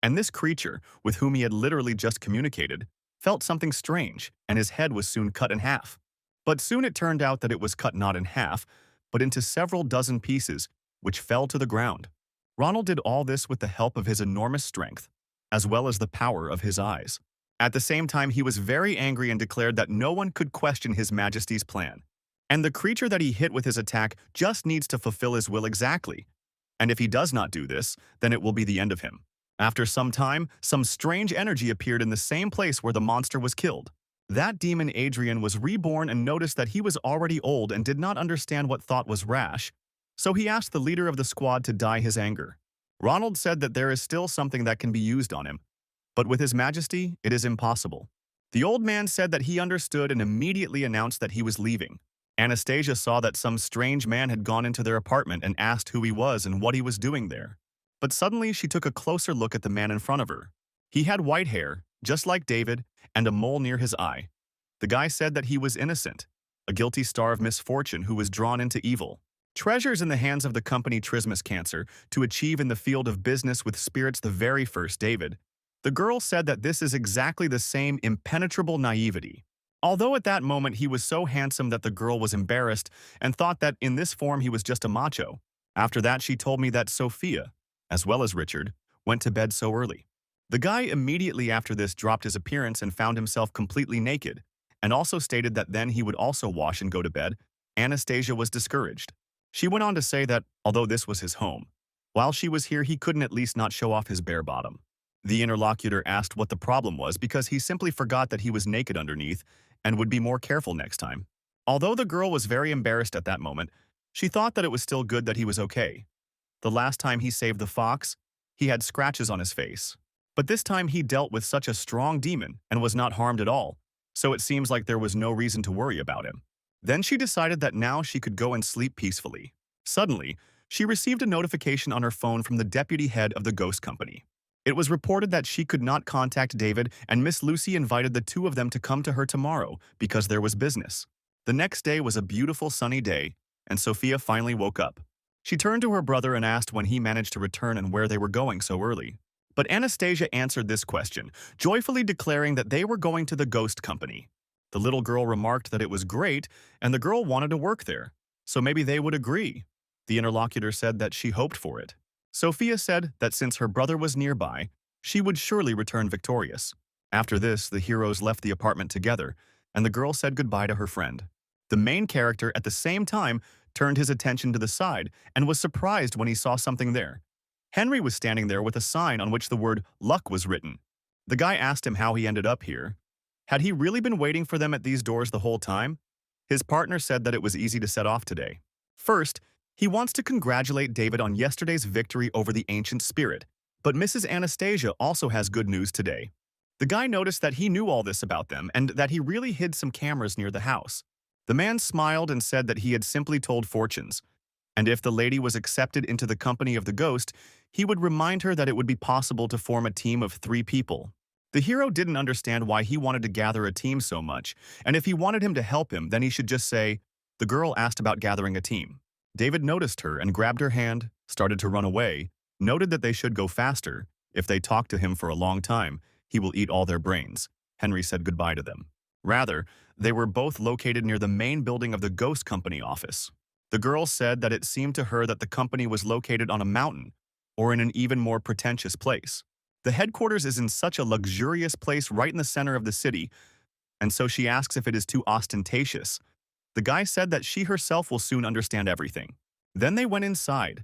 And this creature, with whom he had literally just communicated, felt something strange, and his head was soon cut in half. But soon it turned out that it was cut not in half, but into several dozen pieces, which fell to the ground. Ronald did all this with the help of his enormous strength, as well as the power of his eyes. At the same time, he was very angry and declared that no one could question His Majesty's plan. And the creature that he hit with his attack just needs to fulfill his will exactly. And if he does not do this, then it will be the end of him. After some time, some strange energy appeared in the same place where the monster was killed. That demon Adrian was reborn and noticed that he was already old and did not understand what thought was rash, so he asked the leader of the squad to dye his anger. Ronald said that there is still something that can be used on him, but with His Majesty, it is impossible. The old man said that he understood and immediately announced that he was leaving. Anastasia saw that some strange man had gone into their apartment and asked who he was and what he was doing there. But suddenly she took a closer look at the man in front of her. He had white hair, just like David, and a mole near his eye. The guy said that he was innocent, a guilty star of misfortune who was drawn into evil. Treasures in the hands of the company Trismus Cancer to achieve in the field of business with spirits the very first David. The girl said that this is exactly the same impenetrable naivety. Although at that moment he was so handsome that the girl was embarrassed and thought that in this form he was just a macho. After that she told me that Sophia, as well as Richard, went to bed so early. The guy immediately after this dropped his appearance and found himself completely naked, and also stated that then he would also wash and go to bed. Anastasia was discouraged. She went on to say that, although this was his home, while she was here he couldn't at least not show off his bare bottom. The interlocutor asked what the problem was because he simply forgot that he was naked underneath and would be more careful next time. Although the girl was very embarrassed at that moment, she thought that it was still good that he was okay. The last time he saved the fox, he had scratches on his face. But this time he dealt with such a strong demon and was not harmed at all, so it seems like there was no reason to worry about him. Then she decided that now she could go and sleep peacefully. Suddenly, she received a notification on her phone from the deputy head of the ghost company. It was reported that she could not contact David and Miss Lucy invited the two of them to come to her tomorrow because there was business. The next day was a beautiful sunny day, and Sophia finally woke up. She turned to her brother and asked when he managed to return and where they were going so early. But Anastasia answered this question, joyfully declaring that they were going to the ghost company. The little girl remarked that it was great and the girl wanted to work there, so maybe they would agree. The interlocutor said that she hoped for it. Sophia said that since her brother was nearby, she would surely return victorious. After this, the heroes left the apartment together, and the girl said goodbye to her friend. The main character, at the same time, turned his attention to the side and was surprised when he saw something there. Henry was standing there with a sign on which the word luck was written. The guy asked him how he ended up here. Had he really been waiting for them at these doors the whole time? His partner said that it was easy to set off today. First, he wants to congratulate David on yesterday's victory over the ancient spirit, but Mrs. Anastasia also has good news today. The guy noticed that he knew all this about them and that he really hid some cameras near the house. The man smiled and said that he had simply told fortunes, and if the lady was accepted into the company of the ghost, he would remind her that it would be possible to form a team of 3 people. The hero didn't understand why he wanted to gather a team so much, and if he wanted him to help him, then he should just say, the girl asked about gathering a team. David noticed her and grabbed her hand, started to run away, noted that they should go faster. If they talk to him for a long time, he will eat all their brains. Henry said goodbye to them. Rather, they were both located near the main building of the ghost company office. The girl said that it seemed to her that the company was located on a mountain or in an even more pretentious place. The headquarters is in such a luxurious place right in the center of the city, and so she asks if it is too ostentatious. The guy said that she herself will soon understand everything. Then they went inside,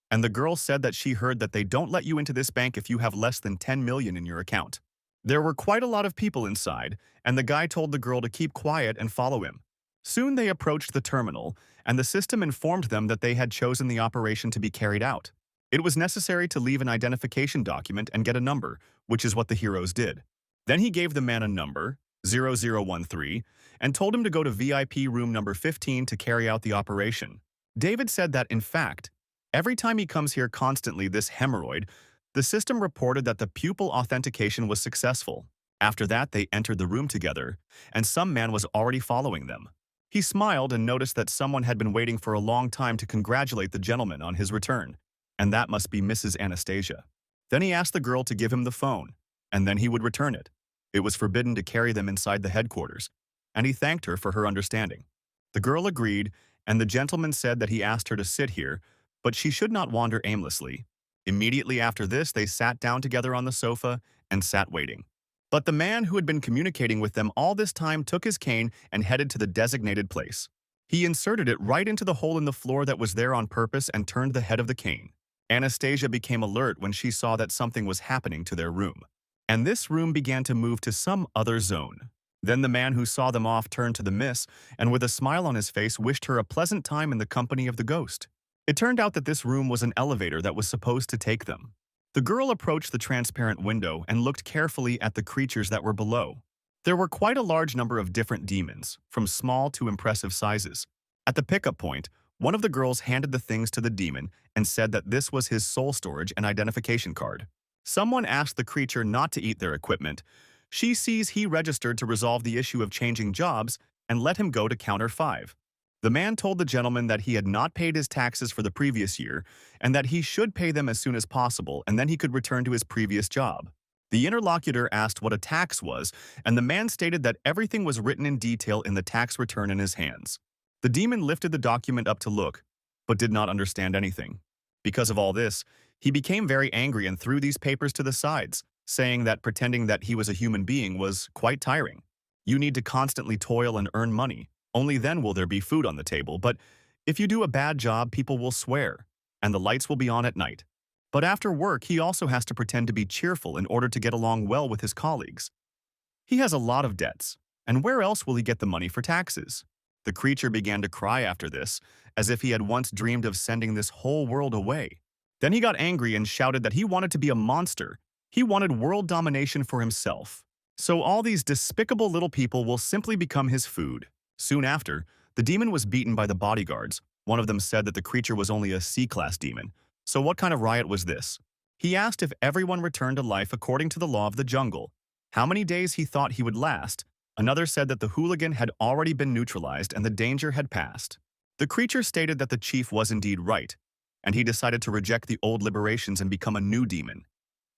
and the girl said that she heard that they don't let you into this bank if you have less than 10 million in your account. There were quite a lot of people inside, and the guy told the girl to keep quiet and follow him. Soon they approached the terminal, and the system informed them that they had chosen the operation to be carried out. It was necessary to leave an identification document and get a number, which is what the heroes did. Then he gave the man a number, 0013, and told him to go to VIP room number 15 to carry out the operation. David said that, in fact, every time he comes here constantly this hemorrhoid, the system reported that the pupil authentication was successful. After that, they entered the room together, and some man was already following them. He smiled and noticed that someone had been waiting for a long time to congratulate the gentleman on his return, and that must be Mrs. Anastasia. Then he asked the girl to give him the phone, and then he would return it. It was forbidden to carry them inside the headquarters, and he thanked her for her understanding. The girl agreed, and the gentleman said that he asked her to sit here, but she should not wander aimlessly. Immediately after this, they sat down together on the sofa and sat waiting. But the man who had been communicating with them all this time took his cane and headed to the designated place. He inserted it right into the hole in the floor that was there on purpose and turned the head of the cane. Anastasia became alert when she saw that something was happening to their room, and this room began to move to some other zone. Then the man who saw them off turned to the miss and with a smile on his face wished her a pleasant time in the company of the ghost. It turned out that this room was an elevator that was supposed to take them. The girl approached the transparent window and looked carefully at the creatures that were below. There were quite a large number of different demons, from small to impressive sizes. At the pickup point, one of the girls handed the things to the demon and said that this was his soul storage and identification card. Someone asked the creature not to eat their equipment. She sees he registered to resolve the issue of changing jobs and let him go to counter 5. The man told the gentleman that he had not paid his taxes for the previous year and that he should pay them as soon as possible and then he could return to his previous job. The interlocutor asked what a tax was, and the man stated that everything was written in detail in the tax return in his hands. The demon lifted the document up to look, but did not understand anything. Because of all this, he became very angry and threw these papers to the sides, saying that pretending that he was a human being was quite tiring. You need to constantly toil and earn money. Only then will there be food on the table, but if you do a bad job, people will swear, and the lights will be on at night. But after work, he also has to pretend to be cheerful in order to get along well with his colleagues. He has a lot of debts, and where else will he get the money for taxes? The creature began to cry after this, as if he had once dreamed of sending this whole world away. Then he got angry and shouted that he wanted to be a monster. He wanted world domination for himself. So all these despicable little people will simply become his food. Soon after, the demon was beaten by the bodyguards. One of them said that the creature was only a C-class demon. So what kind of riot was this? He asked if everyone returned to life according to the law of the jungle, how many days he thought he would last. Another said that the hooligan had already been neutralized and the danger had passed. The creature stated that the chief was indeed right, and he decided to reject the old liberations and become a new demon.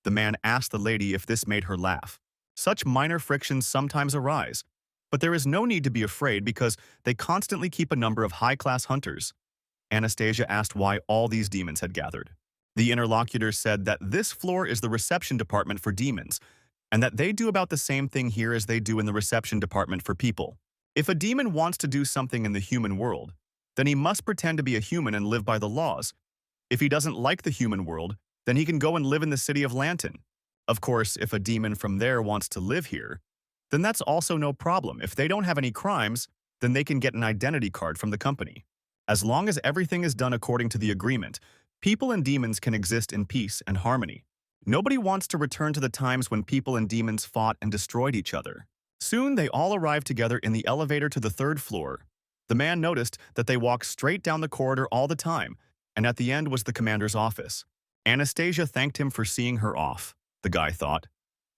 The man asked the lady if this made her laugh. Such minor frictions sometimes arise, but there is no need to be afraid because they constantly keep a number of high-class hunters. Anastasia asked why all these demons had gathered. The interlocutor said that this floor is the reception department for demons, and that they do about the same thing here as they do in the reception department for people. If a demon wants to do something in the human world, then he must pretend to be a human and live by the laws. If he doesn't like the human world, then he can go and live in the city of Lantern. Of course, if a demon from there wants to live here, then that's also no problem. If they don't have any crimes, then they can get an identity card from the company. As long as everything is done according to the agreement, people and demons can exist in peace and harmony. Nobody wants to return to the times when people and demons fought and destroyed each other. Soon they all arrived together in the elevator to the 3rd floor. The man noticed that they walked straight down the corridor all the time, and at the end was the commander's office. Anastasia thanked him for seeing her off, the guy thought,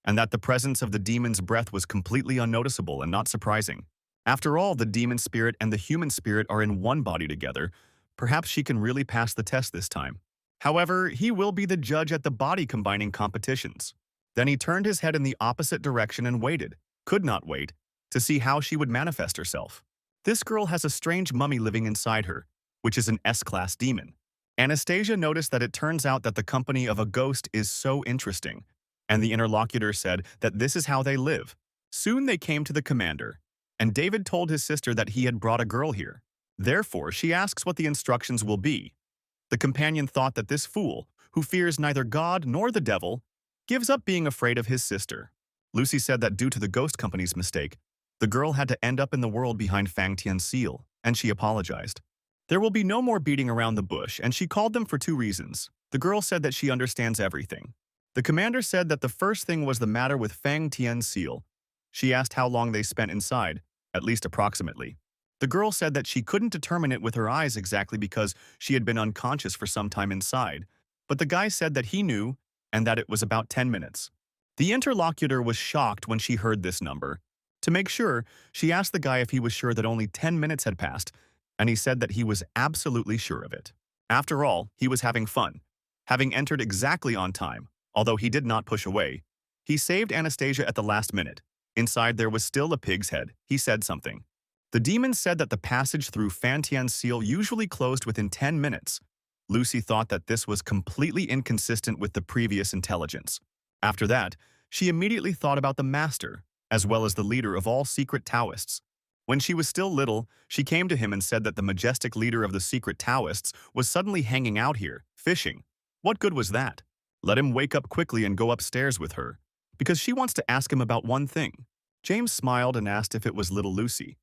and that the presence of the demon's breath was completely unnoticeable and not surprising. After all, the demon spirit and the human spirit are in one body together. Perhaps she can really pass the test this time. However, he will be the judge at the body-combining competitions. Then he turned his head in the opposite direction and waited, could not wait, to see how she would manifest herself. This girl has a strange mummy living inside her, which is an S-class demon. Anastasia noticed that it turns out that the company of a ghost is so interesting, and the interlocutor said that this is how they live. Soon they came to the commander, and David told his sister that he had brought a girl here. Therefore, she asks what the instructions will be. The companion thought that this fool, who fears neither God nor the devil, gives up being afraid of his sister. Lucy said that due to the ghost company's mistake, the girl had to end up in the world behind Fang Tian's seal, and she apologized. There will be no more beating around the bush, and she called them for 2 reasons. The girl said that she understands everything. The commander said that the first thing was the matter with Fang Tian's seal. She asked how long they spent inside, at least approximately. The girl said that she couldn't determine it with her eyes exactly because she had been unconscious for some time inside, but the guy said that he knew and that it was about 10 minutes. The interlocutor was shocked when she heard this number. To make sure, she asked the guy if he was sure that only 10 minutes had passed, and he said that he was absolutely sure of it. After all, he was having fun, having entered exactly on time, although he did not push away. He saved Anastasia at the last minute. Inside there was still a pig's head. He said something. The demon said that the passage through Fan Tian's seal usually closed within 10 minutes. Lucy thought that this was completely inconsistent with the previous intelligence. After that, she immediately thought about the master, as well as the leader of all secret Taoists. When she was still little, she came to him and said that the majestic leader of the secret Taoists was suddenly hanging out here, fishing. What good was that? Let him wake up quickly and go upstairs with her, because she wants to ask him about one thing. James smiled and asked if it was little Lucy.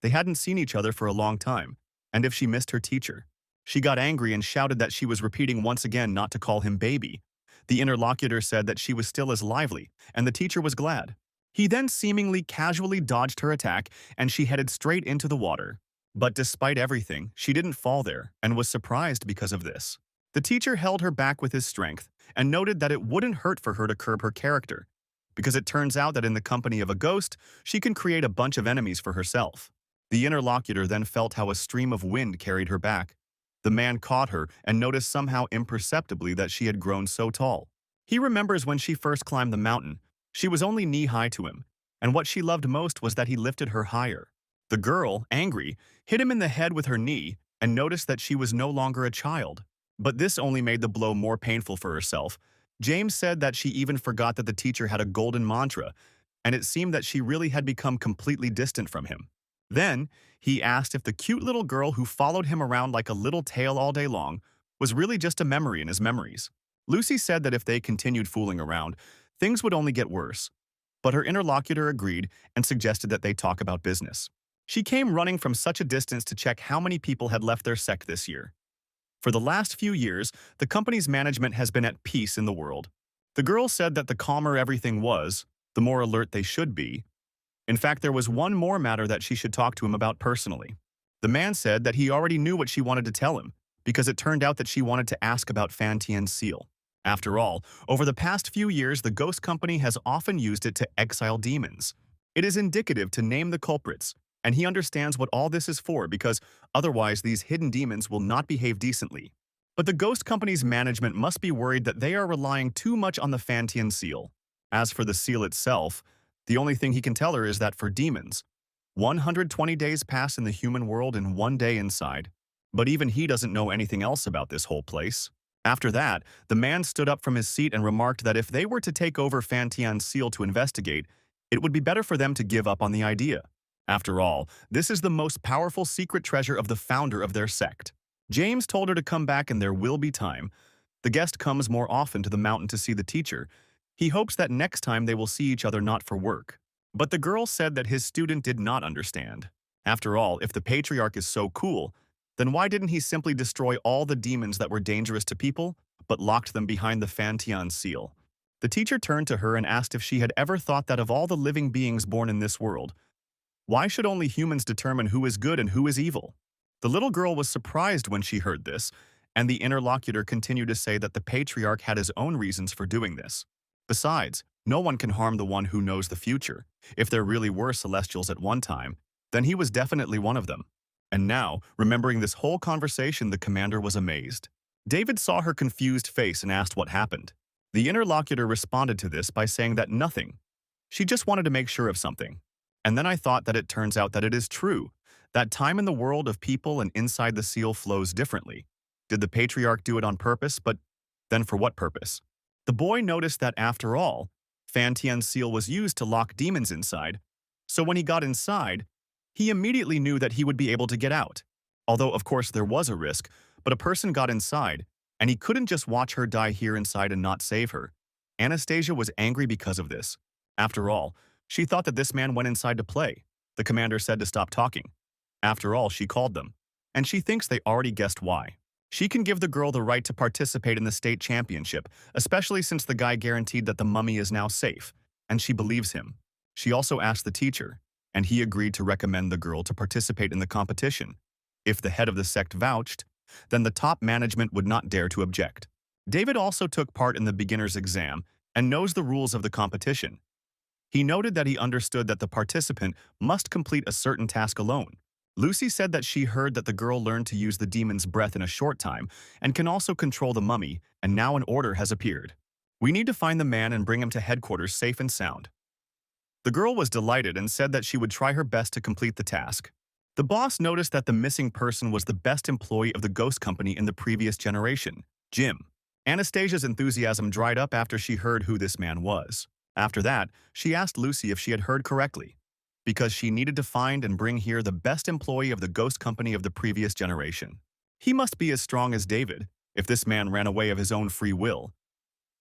They hadn't seen each other for a long time, and if she missed her teacher. She got angry and shouted that she was repeating once again not to call him baby. The interlocutor said that she was still as lively, and the teacher was glad. He then seemingly casually dodged her attack, and she headed straight into the water. But despite everything, she didn't fall there, and was surprised because of this. The teacher held her back with his strength, and noted that it wouldn't hurt for her to curb her character, because it turns out that in the company of a ghost, she can create a bunch of enemies for herself. The interlocutor then felt how a stream of wind carried her back. The man caught her and noticed somehow imperceptibly that she had grown so tall. He remembers when she first climbed the mountain, she was only knee-high to him, and what she loved most was that he lifted her higher. The girl, angry, hit him in the head with her knee and noticed that she was no longer a child. But this only made the blow more painful for herself. James said that she even forgot that the teacher had a golden mantra, and it seemed that she really had become completely distant from him. Then, he asked if the cute little girl who followed him around like a little tail all day long was really just a memory in his memories. Lucy said that if they continued fooling around, things would only get worse. But her interlocutor agreed and suggested that they talk about business. She came running from such a distance to check how many people had left their sect this year. For the last few years, the company's management has been at peace in the world. The girl said that the calmer everything was, the more alert they should be. In fact, there was one more matter that she should talk to him about personally. The man said that he already knew what she wanted to tell him, because it turned out that she wanted to ask about Fan Tian's seal. After all, over the past few years, the ghost company has often used it to exile demons. It is indicative to name the culprits, and he understands what all this is for because otherwise these hidden demons will not behave decently. But the ghost company's management must be worried that they are relying too much on the Fan Tian seal. As for the seal itself, the only thing he can tell her is that for demons, 120 days pass in the human world and 1 day inside. But even he doesn't know anything else about this whole place. After that, the man stood up from his seat and remarked that if they were to take over Fan Tian's seal to investigate, it would be better for them to give up on the idea. After all, this is the most powerful secret treasure of the founder of their sect. James told her to come back and there will be time. The guest comes more often to the mountain to see the teacher. He hopes that next time they will see each other not for work. But the girl said that his student did not understand. After all, if the patriarch is so cool, then why didn't he simply destroy all the demons that were dangerous to people, but locked them behind the Fan Tian seal? The teacher turned to her and asked if she had ever thought that of all the living beings born in this world, why should only humans determine who is good and who is evil? The little girl was surprised when she heard this, and the interlocutor continued to say that the patriarch had his own reasons for doing this. Besides, no one can harm the one who knows the future. If there really were celestials at one time, then he was definitely one of them. And now, remembering this whole conversation, the commander was amazed. David saw her confused face and asked what happened. The interlocutor responded to this by saying that nothing. She just wanted to make sure of something. And then I thought that it turns out that it is true, that time in the world of people and inside the seal flows differently. Did the patriarch do it on purpose? But then for what purpose? The boy noticed that after all, Fan Tian's seal was used to lock demons inside, so when he got inside, he immediately knew that he would be able to get out. Although, of course, there was a risk, but a person got inside, and he couldn't just watch her die here inside and not save her. Anastasia was angry because of this. After all, she thought that this man went inside to play. The commander said to stop talking. After all, she called them, and she thinks they already guessed why. She can give the girl the right to participate in the state championship, especially since the guy guaranteed that the mummy is now safe, and she believes him. She also asked the teacher, and he agreed to recommend the girl to participate in the competition. If the head of the sect vouched, then the top management would not dare to object. David also took part in the beginner's exam and knows the rules of the competition. He noted that he understood that the participant must complete a certain task alone. Lucy said that she heard that the girl learned to use the demon's breath in a short time and can also control the mummy, and now an order has appeared. We need to find the man and bring him to headquarters safe and sound. The girl was delighted and said that she would try her best to complete the task. The boss noticed that the missing person was the best employee of the ghost company in the previous generation, Jim. Anastasia's enthusiasm dried up after she heard who this man was. After that, she asked Lucy if she had heard correctly, because she needed to find and bring here the best employee of the ghost company of the previous generation. He must be as strong as David, if this man ran away of his own free will.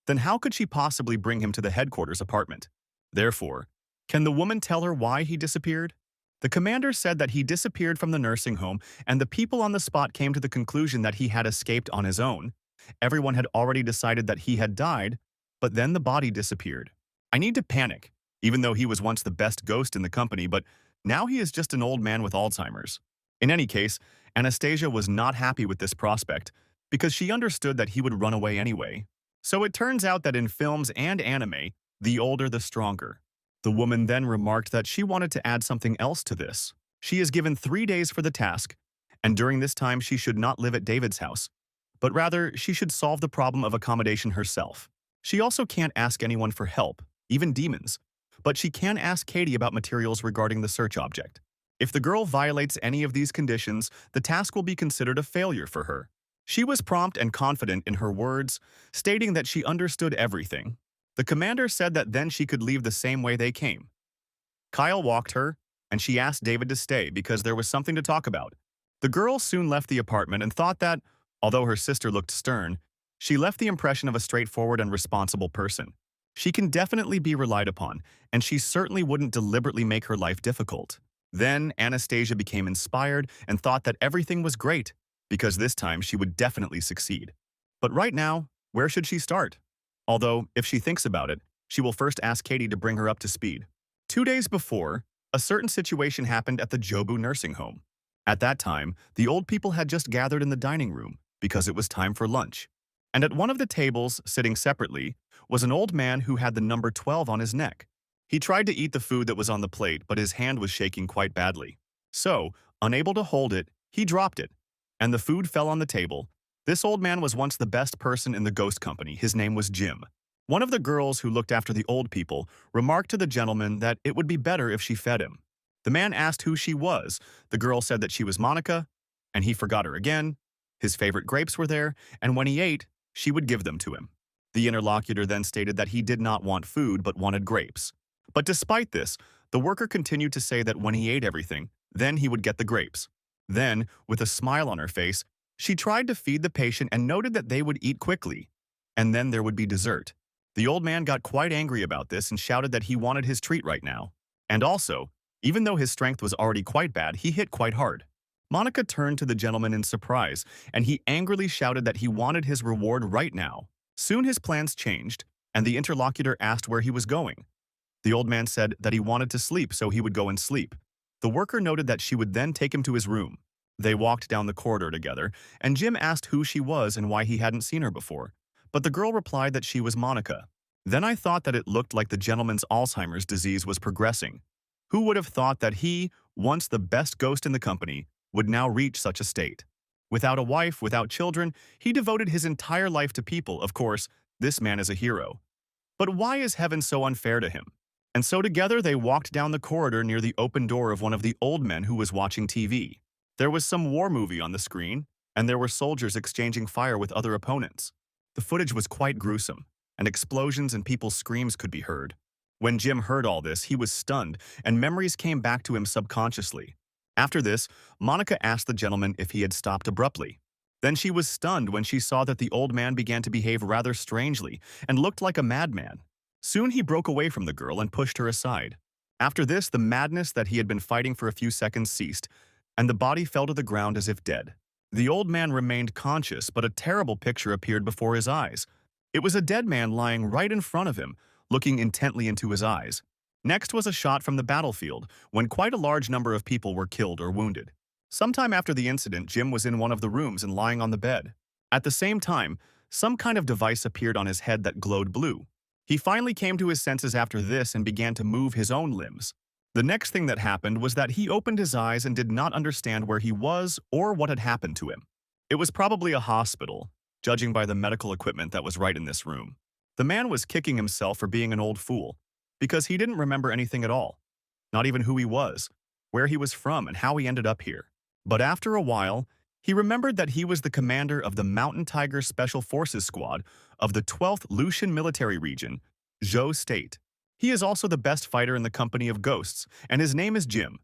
Then how could she possibly bring him to the headquarters apartment? Therefore, Can the woman tell her why he disappeared? The commander said that he disappeared from the nursing home, and the people on the spot came to the conclusion that he had escaped on his own. Everyone had already decided that he had died, but then the body disappeared. I need to panic, even though he was once the best ghost in the company, but now he is just an old man with Alzheimer's. In any case, Anastasia was not happy with this prospect because she understood that he would run away anyway. So it turns out that in films and anime, the older the stronger. The woman then remarked that she wanted to add something else to this. She is given 3 days for the task, and during this time she should not live at David's house, but rather she should solve the problem of accommodation herself. She also can't ask anyone for help, even demons, but she can ask Katie about materials regarding the search object. If the girl violates any of these conditions, the task will be considered a failure for her. She was prompt and confident in her words, stating that she understood everything. The commander said that then she could leave the same way they came. Kyle walked her, and she asked David to stay because there was something to talk about. The girl soon left the apartment and thought that, although her sister looked stern, she left the impression of a straightforward and responsible person. She can definitely be relied upon, and she certainly wouldn't deliberately make her life difficult. Then Anastasia became inspired and thought that everything was great, because this time she would definitely succeed. But right now, where should she start? Although, if she thinks about it, she will first ask Katie to bring her up to speed. 2 days before, a certain situation happened at the Jobu nursing home. At that time, the old people had just gathered in the dining room because it was time for lunch. And at one of the tables, sitting separately, was an old man who had the number 12 on his neck. He tried to eat the food that was on the plate, but his hand was shaking quite badly. So, unable to hold it, he dropped it, and the food fell on the table. This old man was once the best person in the ghost company. His name was Jim. One of the girls who looked after the old people remarked to the gentleman that it would be better if she fed him. The man asked who she was. The girl said that she was Monica, and he forgot her again. His favorite grapes were there, and when he ate, she would give them to him. The interlocutor then stated that he did not want food but wanted grapes. But despite this, the worker continued to say that when he ate everything, then he would get the grapes. Then, with a smile on her face, she tried to feed the patient and noted that they would eat quickly, and then there would be dessert. The old man got quite angry about this and shouted that he wanted his treat right now. And also, even though his strength was already quite bad, he hit quite hard. Monica turned to the gentleman in surprise, and he angrily shouted that he wanted his reward right now. Soon his plans changed, and the interlocutor asked where he was going. The old man said that he wanted to sleep, so he would go and sleep. The worker noted that she would then take him to his room. They walked down the corridor together, and Jim asked who she was and why he hadn't seen her before. But the girl replied that she was Monica. Then I thought that it looked like the gentleman's Alzheimer's disease was progressing. Who would have thought that he, once the best ghost in the company, would now reach such a state? Without a wife, without children, he devoted his entire life to people. Of course, this man is a hero. But why is heaven so unfair to him? And so together they walked down the corridor near the open door of one of the old men who was watching TV. There was some war movie on the screen, and there were soldiers exchanging fire with other opponents. The footage was quite gruesome, and explosions and people's screams could be heard. When Jim heard all this, he was stunned, and memories came back to him subconsciously. After this, Monica asked the gentleman if he had stopped abruptly. Then she was stunned when she saw that the old man began to behave rather strangely and looked like a madman. Soon he broke away from the girl and pushed her aside. After this, the madness that he had been fighting for a few seconds ceased, and the body fell to the ground as if dead. The old man remained conscious, but a terrible picture appeared before his eyes. It was a dead man lying right in front of him, looking intently into his eyes. Next was a shot from the battlefield, when quite a large number of people were killed or wounded. Sometime after the incident, Jim was in one of the rooms and lying on the bed. At the same time, some kind of device appeared on his head that glowed blue. He finally came to his senses after this and began to move his own limbs. The next thing that happened was that he opened his eyes and did not understand where he was or what had happened to him. It was probably a hospital, judging by the medical equipment that was right in this room. The man was kicking himself for being an old fool, because he didn't remember anything at all. Not even who he was, where he was from, and how he ended up here. But after a while, he remembered that he was the commander of the Mountain Tiger Special Forces Squad of the 12th Lucian Military Region, Zhou State. He is also the best fighter in the company of ghosts, and his name is Jim.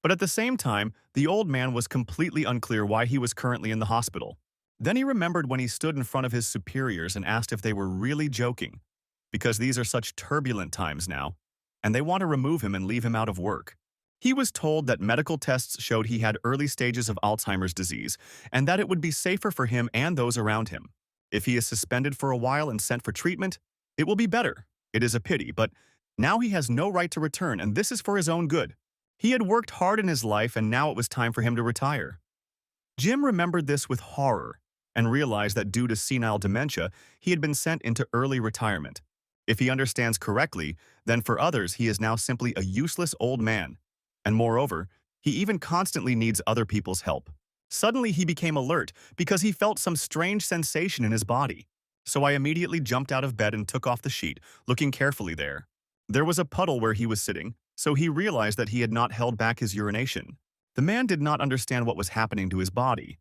But at the same time, the old man was completely unclear why he was currently in the hospital. Then he remembered when he stood in front of his superiors and asked if they were really joking, because these are such turbulent times now. and they want to remove him and leave him out of work. He was told that medical tests showed he had early stages of Alzheimer's disease and that it would be safer for him and those around him. If he is suspended for a while and sent for treatment, it will be better. It is a pity, but now he has no right to return, and this is for his own good. He had worked hard in his life, and now it was time for him to retire. Jim remembered this with horror and realized that due to senile dementia, he had been sent into early retirement. If he understands correctly, then for others he is now simply a useless old man. And moreover, he even constantly needs other people's help. Suddenly he became alert because he felt some strange sensation in his body. So I immediately jumped out of bed and took off the sheet, looking carefully there. There was a puddle where he was sitting, so he realized that he had not held back his urination. The man did not understand what was happening to his body.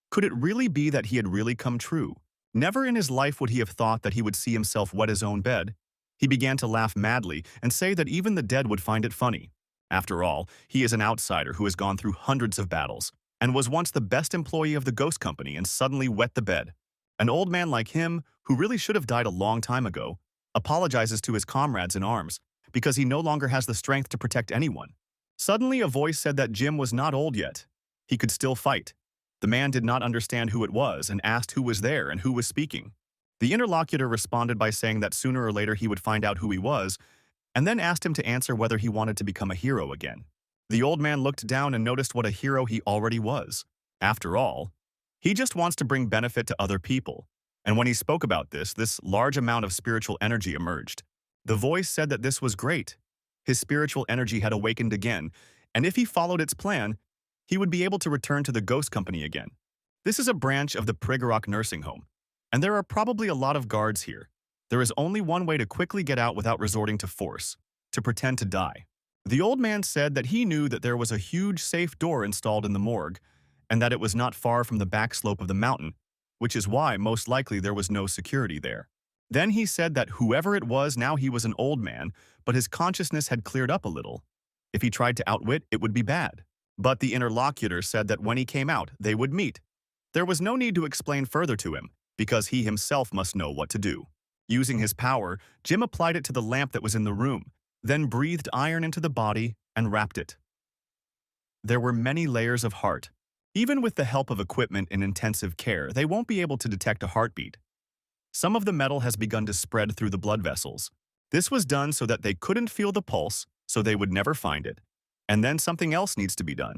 Could it really be that he had really come true? Never in his life would he have thought that he would see himself wet his own bed. He began to laugh madly and say that even the dead would find it funny. After all, he is an outsider who has gone through hundreds of battles and was once the best employee of the ghost company and suddenly wet the bed. An old man like him, who really should have died a long time ago, apologizes to his comrades in arms because he no longer has the strength to protect anyone. Suddenly a voice said that Jim was not old yet. He could still fight. The man did not understand who it was and asked who was there and who was speaking. The interlocutor responded by saying that sooner or later he would find out who he was, and then asked him to answer whether he wanted to become a hero again. The old man looked down and noticed what a hero he already was. After all, he just wants to bring benefit to other people. And when he spoke about this large amount of spiritual energy emerged. The voice said that this was great. His spiritual energy had awakened again, and if he followed its plan, he would be able to return to the ghost company again. This is a branch of the Prigorok nursing home, and there are probably a lot of guards here. There is only one way to quickly get out without resorting to force, to pretend to die. The old man said that he knew that there was a huge safe door installed in the morgue, and that it was not far from the back slope of the mountain, which is why most likely there was no security there. Then he said that whoever it was, now he was an old man, but his consciousness had cleared up a little. If he tried to outwit, it would be bad. But the interlocutor said that when he came out, they would meet. There was no need to explain further to him, because he himself must know what to do. Using his power, Jim applied it to the lamp that was in the room, then breathed iron into the body and wrapped it. There were many layers of heart. Even with the help of equipment and intensive care, they won't be able to detect a heartbeat. Some of the metal has begun to spread through the blood vessels. This was done so that they couldn't feel the pulse, so they would never find it. And then something else needs to be done.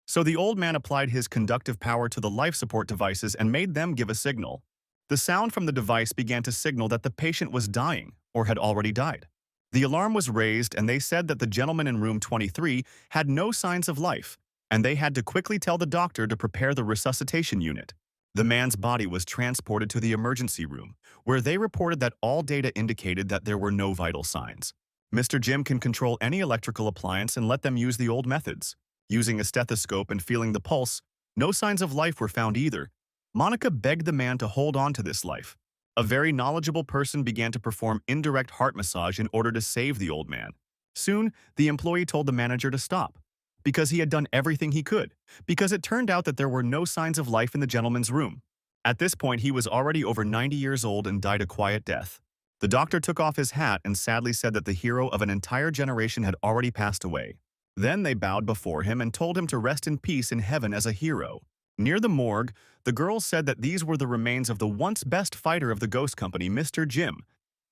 So the old man applied his conductive power to the life support devices and made them give a signal. The sound from the device began to signal that the patient was dying or had already died. The alarm was raised and they said that the gentleman in room 23 had no signs of life, and they had to quickly tell the doctor to prepare the resuscitation unit. The man's body was transported to the emergency room, where they reported that all data indicated that there were no vital signs. Mr. Jim can control any electrical appliance and let them use the old methods. Using a stethoscope and feeling the pulse, no signs of life were found either. Monica begged the man to hold on to this life. A very knowledgeable person began to perform indirect heart massage in order to save the old man. Soon, the employee told the manager to stop, because he had done everything he could, because it turned out that there were no signs of life in the gentleman's room. At this point, he was already over 90 years old and died a quiet death. The doctor took off his hat and sadly said that the hero of an entire generation had already passed away. Then they bowed before him and told him to rest in peace in heaven as a hero. Near the morgue, the girls said that these were the remains of the once best fighter of the ghost company, Mr. Jim.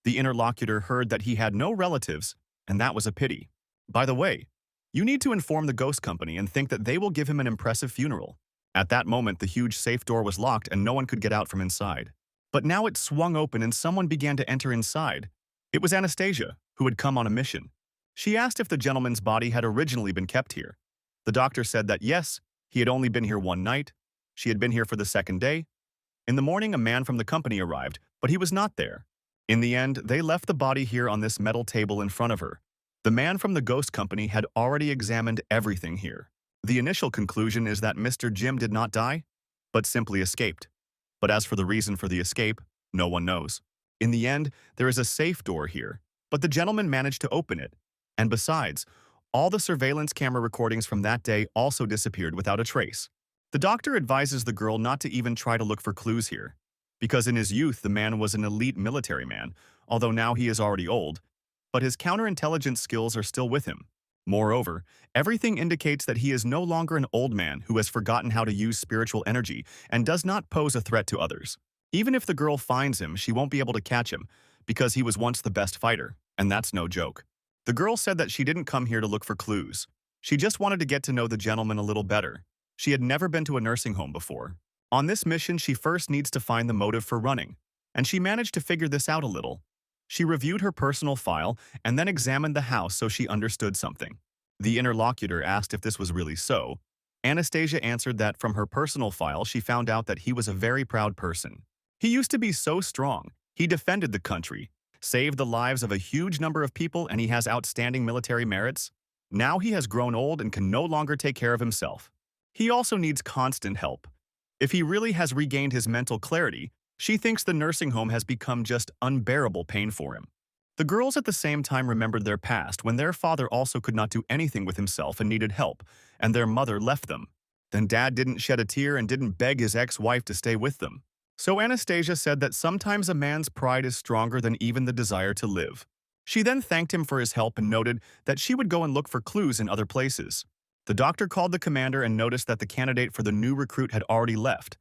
The interlocutor heard that he had no relatives, and that was a pity. By the way, you need to inform the ghost company and think that they will give him an impressive funeral. At that moment, the huge safe door was locked and no one could get out from inside. But now it swung open and someone began to enter inside. It was Anastasia, who had come on a mission. She asked if the gentleman's body had originally been kept here. The doctor said that yes, he had only been here one night. She had been here for the second day. In the morning, a man from the company arrived, but he was not there. In the end, they left the body here on this metal table in front of her. The man from the ghost company had already examined everything here. The initial conclusion is that Mr. Jim did not die, but simply escaped. But as for the reason for the escape, no one knows. In the end, there is a safe door here, but the gentleman managed to open it. And besides, all the surveillance camera recordings from that day also disappeared without a trace. The doctor advises the girl not to even try to look for clues here, because in his youth the man was an elite military man, although now he is already old. but his counterintelligence skills are still with him. Moreover, everything indicates that he is no longer an old man who has forgotten how to use spiritual energy and does not pose a threat to others. Even if the girl finds him, she won't be able to catch him, because he was once the best fighter, and that's no joke. The girl said that she didn't come here to look for clues. She just wanted to get to know the gentleman a little better. She had never been to a nursing home before. On this mission, she first needs to find the motive for running, and she managed to figure this out a little. She reviewed her personal file and then examined the house so she understood something. The interlocutor asked if this was really so. Anastasia answered that from her personal file she found out that he was a very proud person. He used to be so strong. He defended the country, saved the lives of a huge number of people, and he has outstanding military merits. Now he has grown old and can no longer take care of himself. He also needs constant help. If he really has regained his mental clarity, she thinks the nursing home has become just unbearable pain for him. The girls at the same time remembered their past when their father also could not do anything with himself and needed help, and their mother left them. Then Dad didn't shed a tear and didn't beg his ex-wife to stay with them. So Anastasia said that sometimes a man's pride is stronger than even the desire to live. She then thanked him for his help and noted that she would go and look for clues in other places. The doctor called the commander and noticed that the candidate for the new recruit had already left.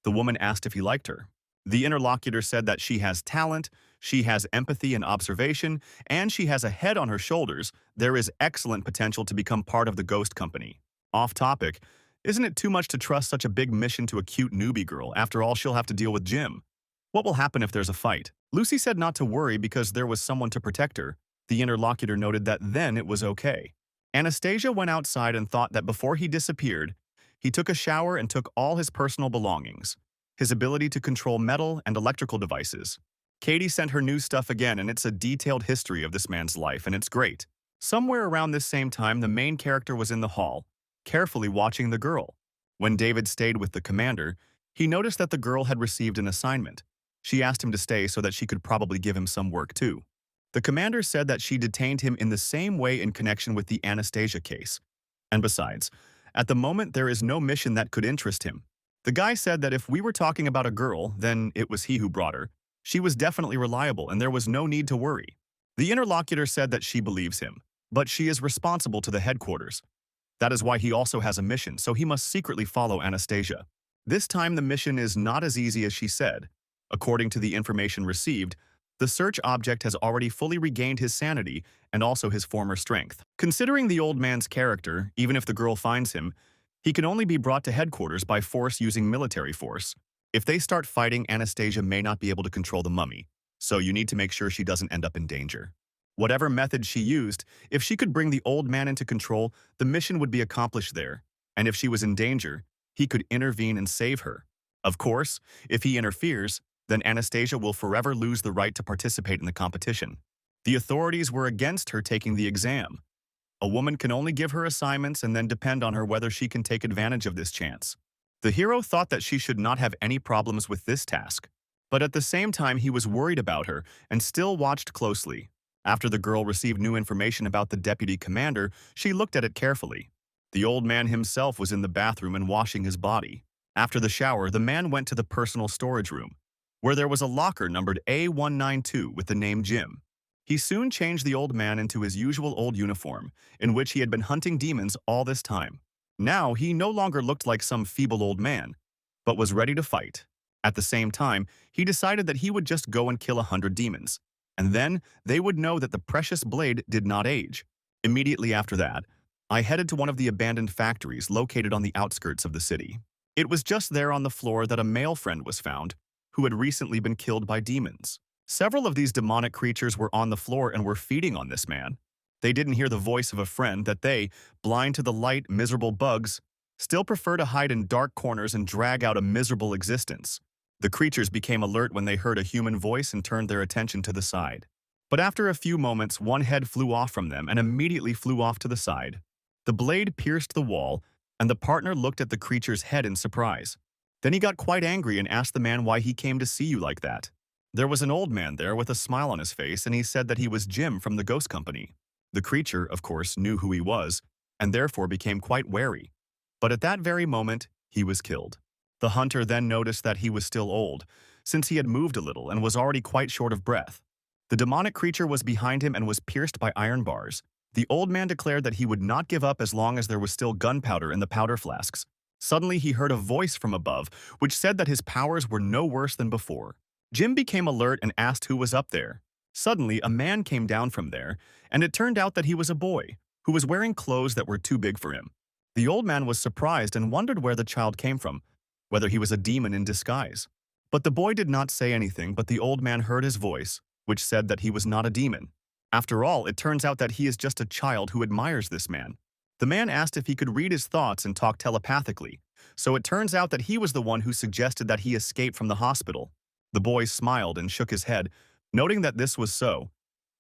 The woman asked if he liked her. The interlocutor said that she has talent, she has empathy and observation, and she has a head on her shoulders. There is excellent potential to become part of the ghost company. Off topic, isn't it too much to trust such a big mission to a cute newbie girl? After all, she'll have to deal with Jim. What will happen if there's a fight? Lucy said not to worry because there was someone to protect her. The interlocutor noted that then it was okay. Anastasia went outside and thought that before he disappeared, he took a shower and took all his personal belongings. His ability to control metal and electrical devices. Katie sent her new stuff again, and it's a detailed history of this man's life, and it's great. Somewhere around this same time, the main character was in the hall, carefully watching the girl. When David stayed with the commander, he noticed that the girl had received an assignment. She asked him to stay so that she could probably give him some work too. The commander said that she detained him in the same way in connection with the Anastasia case. And besides, at the moment there is no mission that could interest him. The guy said that if we were talking about a girl, then it was he who brought her. She was definitely reliable and there was no need to worry. The interlocutor said that she believes him, but she is responsible to the headquarters. That is why he also has a mission, so he must secretly follow Anastasia. This time the mission is not as easy as she said. According to the information received, the search object has already fully regained his sanity and also his former strength. Considering the old man's character, even if the girl finds him, he can only be brought to headquarters by force using military force. If they start fighting, Anastasia may not be able to control the mummy, so you need to make sure she doesn't end up in danger. Whatever method she used, if she could bring the old man into control, the mission would be accomplished there, and if she was in danger, he could intervene and save her. Of course, if he interferes, then Anastasia will forever lose the right to participate in the competition. The authorities were against her taking the exam. A woman can only give her assignments and then depend on her whether she can take advantage of this chance. The hero thought that she should not have any problems with this task, but at the same time he was worried about her and still watched closely. After the girl received new information about the deputy commander, she looked at it carefully. The old man himself was in the bathroom and washing his body. After the shower, the man went to the personal storage room, where there was a locker numbered A192 with the name Jim. He soon changed the old man into his usual old uniform, in which he had been hunting demons all this time. Now he no longer looked like some feeble old man, but was ready to fight. At the same time, he decided that he would just go and kill 100 demons, and then they would know that the precious blade did not age. Immediately after that, I headed to one of the abandoned factories located on the outskirts of the city. It was just there on the floor that a male friend was found, who had recently been killed by demons. Several of these demonic creatures were on the floor and were feeding on this man. They didn't hear the voice of a friend that they, blind to the light, miserable bugs, still prefer to hide in dark corners and drag out a miserable existence. The creatures became alert when they heard a human voice and turned their attention to the side. But after a few moments, one head flew off from them and immediately flew off to the side. The blade pierced the wall, and the partner looked at the creature's head in surprise. Then he got quite angry and asked the man why he came to see you like that. There was an old man there with a smile on his face, and he said that he was Jim from the ghost company. The creature, of course, knew who he was, and therefore became quite wary. But at that very moment, he was killed. The hunter then noticed that he was still old, since he had moved a little and was already quite short of breath. The demonic creature was behind him and was pierced by iron bars. The old man declared that he would not give up as long as there was still gunpowder in the powder flasks. Suddenly, he heard a voice from above, which said that his powers were no worse than before. Jim became alert and asked who was up there. Suddenly, a man came down from there, and it turned out that he was a boy, who was wearing clothes that were too big for him. The old man was surprised and wondered where the child came from, whether he was a demon in disguise. But the boy did not say anything, but the old man heard his voice, which said that he was not a demon. After all, it turns out that he is just a child who admires this man. The man asked if he could read his thoughts and talk telepathically, so it turns out that he was the one who suggested that he escape from the hospital. The boy smiled and shook his head, noting that this was so.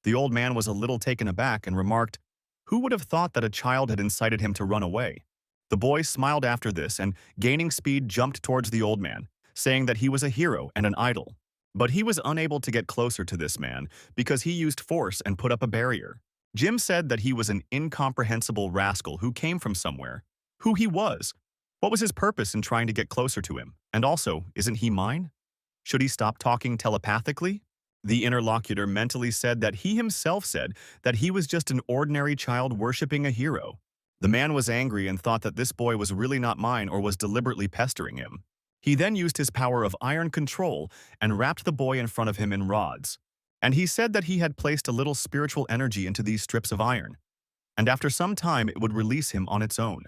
The old man was a little taken aback and remarked, "Who would have thought that a child had incited him to run away?" The boy smiled after this and, gaining speed, jumped towards the old man, saying that he was a hero and an idol. But he was unable to get closer to this man because he used force and put up a barrier. Jim said that he was an incomprehensible rascal who came from somewhere. Who he was? What was his purpose in trying to get closer to him? And also, isn't he mine? Should he stop talking telepathically? The interlocutor mentally said that he himself said that he was just an ordinary child worshipping a hero. The man was angry and thought that this boy was really not mine or was deliberately pestering him. He then used his power of iron control and wrapped the boy in front of him in rods. And he said that he had placed a little spiritual energy into these strips of iron, and after some time it would release him on its own.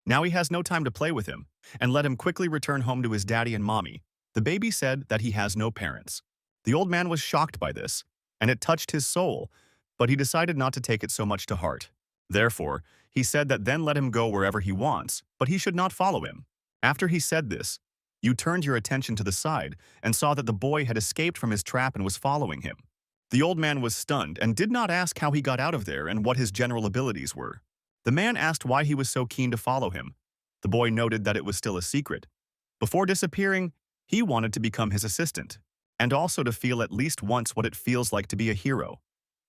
Now he has no time to play with him, and let him quickly return home to his daddy and mommy. The baby said that he has no parents. The old man was shocked by this, and it touched his soul, but he decided not to take it so much to heart. Therefore, he said that then let him go wherever he wants, but he should not follow him. After he said this, you turned your attention to the side and saw that the boy had escaped from his trap and was following him. The old man was stunned and did not ask how he got out of there and what his general abilities were. The man asked why he was so keen to follow him. The boy noted that it was still a secret. Before disappearing, he wanted to become his assistant, and also to feel at least once what it feels like to be a hero,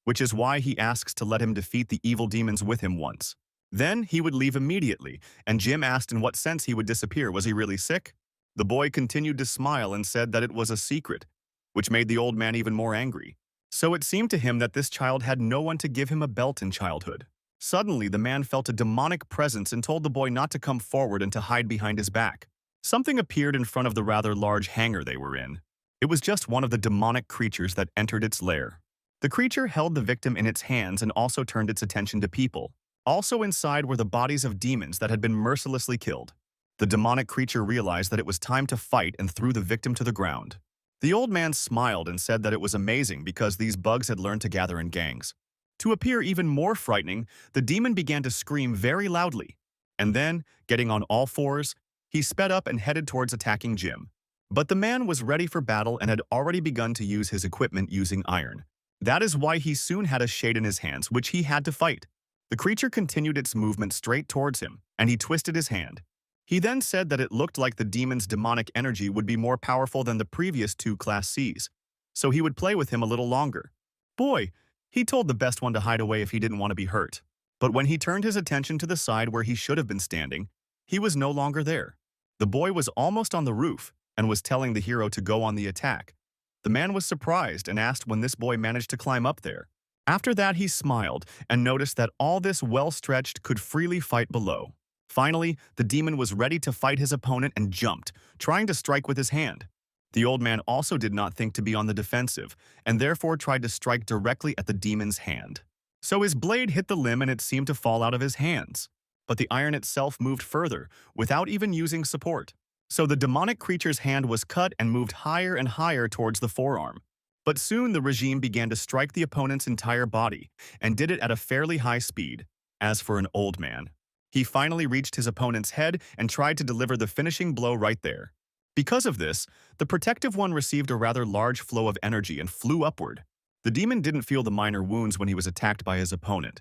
which is why he asks to let him defeat the evil demons with him once. Then he would leave immediately, and Jim asked in what sense he would disappear. Was he really sick? The boy continued to smile and said that it was a secret, which made the old man even more angry. So it seemed to him that this child had no one to give him a belt in childhood. Suddenly, the man felt a demonic presence and told the boy not to come forward and to hide behind his back. Something appeared in front of the rather large hangar they were in. It was just one of the demonic creatures that entered its lair. The creature held the victim in its hands and also turned its attention to people. Also inside were the bodies of demons that had been mercilessly killed. The demonic creature realized that it was time to fight and threw the victim to the ground. The old man smiled and said that it was amazing because these bugs had learned to gather in gangs. To appear even more frightening, the demon began to scream very loudly. And then, getting on all fours, he sped up and headed towards attacking Jim. But the man was ready for battle and had already begun to use his equipment using iron. That is why he soon had a shade in his hands, which he had to fight. The creature continued its movement straight towards him, and he twisted his hand. He then said that it looked like the demon's demonic energy would be more powerful than the previous two Class Cs, so he would play with him a little longer. Boy, he told the best one to hide away if he didn't want to be hurt. But when he turned his attention to the side where he should have been standing, he was no longer there. The boy was almost on the roof and was telling the hero to go on the attack. The man was surprised and asked when this boy managed to climb up there. After that, he smiled and noticed that all this well-stretched could freely fight below. Finally, the demon was ready to fight his opponent and jumped, trying to strike with his hand. The old man also did not think to be on the defensive, and therefore tried to strike directly at the demon's hand. So his blade hit the limb and it seemed to fall out of his hands. But the iron itself moved further, without even using support. So the demonic creature's hand was cut and moved higher and higher towards the forearm. But soon the regime began to strike the opponent's entire body, and did it at a fairly high speed. As for an old man, he finally reached his opponent's head and tried to deliver the finishing blow right there. Because of this, the protective one received a rather large flow of energy and flew upward. The demon didn't feel the minor wounds when he was attacked by his opponent,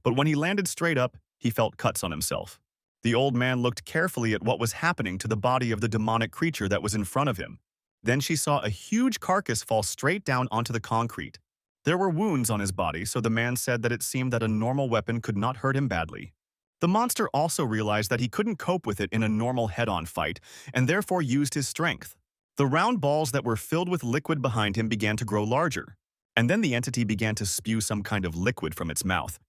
but when he landed straight up, he felt cuts on himself. The old man looked carefully at what was happening to the body of the demonic creature that was in front of him. Then she saw a huge carcass fall straight down onto the concrete. There were wounds on his body, so the man said that it seemed that a normal weapon could not hurt him badly. The monster also realized that he couldn't cope with it in a normal head-on fight, and therefore used his strength. The round balls that were filled with liquid behind him began to grow larger, And then the entity began to spew some kind of liquid from its mouth,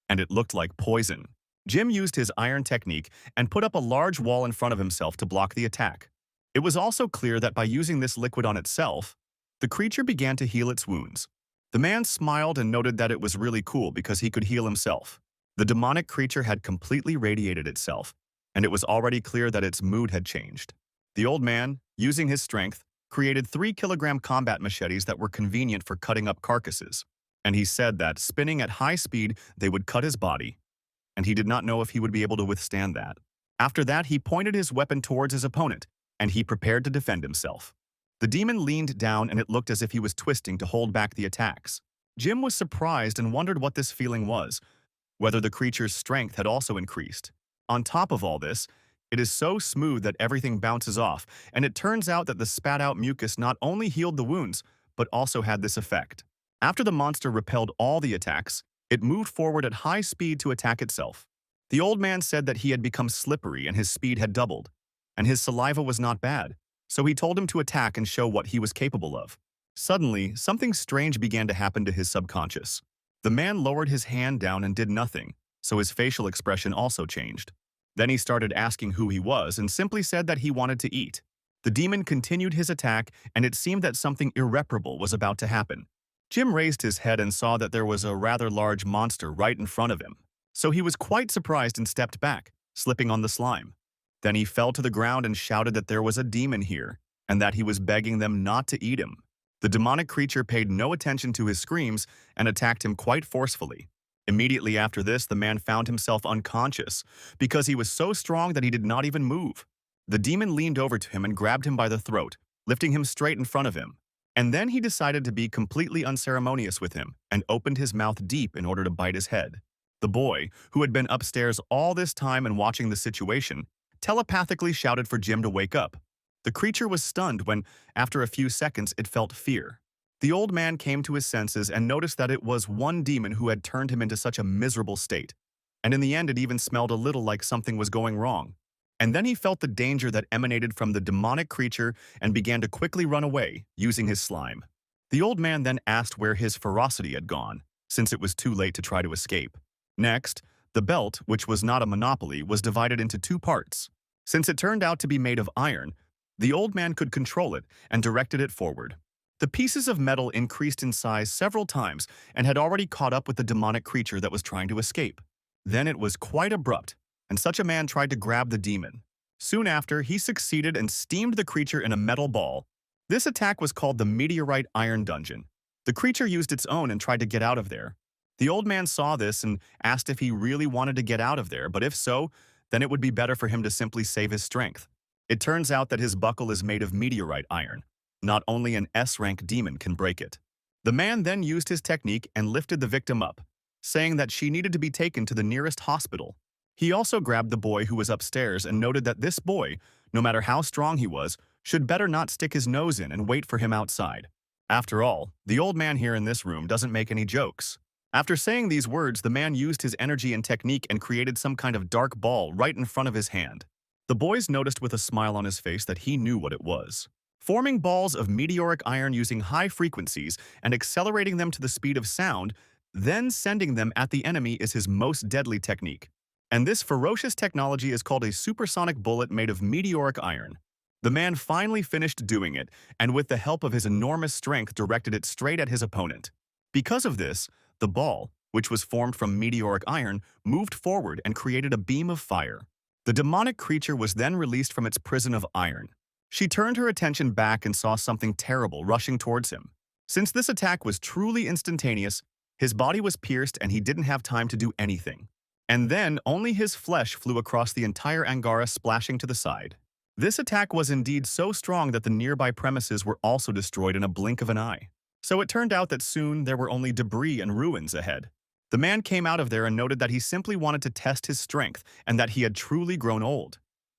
and it looked like poison. Jim used his iron technique and put up a large wall in front of himself to block the attack. It was also clear that by using this liquid on itself, the creature began to heal its wounds. The man smiled and noted that it was really cool because he could heal himself. The demonic creature had completely radiated itself, and it was already clear that its mood had changed. The old man, using his strength, created 3-kilogram combat machetes that were convenient for cutting up carcasses, and he said that, spinning at high speed, they would cut his body, and he did not know if he would be able to withstand that. After that, he pointed his weapon towards his opponent, and he prepared to defend himself. The demon leaned down and it looked as if he was twisting to hold back the attacks. Jim was surprised and wondered what this feeling was, whether the creature's strength had also increased. On top of all this, it is so smooth that everything bounces off, and it turns out that the spat-out mucus not only healed the wounds, but also had this effect. After the monster repelled all the attacks, it moved forward at high speed to attack itself. The old man said that he had become slippery and his speed had doubled, and his saliva was not bad, so he told him to attack and show what he was capable of. Suddenly, something strange began to happen to his subconscious. The man lowered his hand down and did nothing, so his facial expression also changed. Then he started asking who he was and simply said that he wanted to eat. The demon continued his attack, and it seemed that something irreparable was about to happen. Jim raised his head and saw that there was a rather large monster right in front of him, so he was quite surprised and stepped back, slipping on the slime. Then he fell to the ground and shouted that there was a demon here, and that he was begging them not to eat him. The demonic creature paid no attention to his screams and attacked him quite forcefully. Immediately after this, the man found himself unconscious because he was so strong that he did not even move. The demon leaned over to him and grabbed him by the throat, lifting him straight in front of him. And then he decided to be completely unceremonious with him and opened his mouth deep in order to bite his head. The boy, who had been upstairs all this time and watching the situation, telepathically shouted for Jim to wake up. The creature was stunned when, after a few seconds, it felt fear. The old man came to his senses and noticed that it was one demon who had turned him into such a miserable state. And in the end, it even smelled a little like something was going wrong. And then he felt the danger that emanated from the demonic creature and began to quickly run away, using his slime. The old man then asked where his ferocity had gone, since it was too late to try to escape. Next, the belt, which was not a monopoly, was divided into 2 parts. Since it turned out to be made of iron, the old man could control it and directed it forward. The pieces of metal increased in size several times and had already caught up with the demonic creature that was trying to escape. Then it was quite abrupt, and such a man tried to grab the demon. Soon after, he succeeded and steamed the creature in a metal ball. This attack was called the Meteorite Iron Dungeon. The creature used its own and tried to get out of there. The old man saw this and asked if he really wanted to get out of there, but if so, then it would be better for him to simply save his strength. It turns out that his buckle is made of meteorite iron. Not only an S-rank demon can break it. The man then used his technique and lifted the victim up, saying that she needed to be taken to the nearest hospital. He also grabbed the boy who was upstairs and noted that this boy, no matter how strong he was, should better not stick his nose in and wait for him outside. After all, the old man here in this room doesn't make any jokes. After saying these words, the man used his energy and technique and created some kind of dark ball right in front of his hand. The boys noticed with a smile on his face that he knew what it was. Forming balls of meteoric iron using high frequencies and accelerating them to the speed of sound, then sending them at the enemy is his most deadly technique. And this ferocious technology is called a supersonic bullet made of meteoric iron. The man finally finished doing it, and with the help of his enormous strength directed it straight at his opponent. Because of this, the ball, which was formed from meteoric iron, moved forward and created a beam of fire. The demonic creature was then released from its prison of iron. She turned her attention back and saw something terrible rushing towards him. Since this attack was truly instantaneous, his body was pierced and he didn't have time to do anything. And then only his flesh flew across the entire Angara, splashing to the side. This attack was indeed so strong that the nearby premises were also destroyed in a blink of an eye. So it turned out that soon there were only debris and ruins ahead. The man came out of there and noted that he simply wanted to test his strength and that he had truly grown old.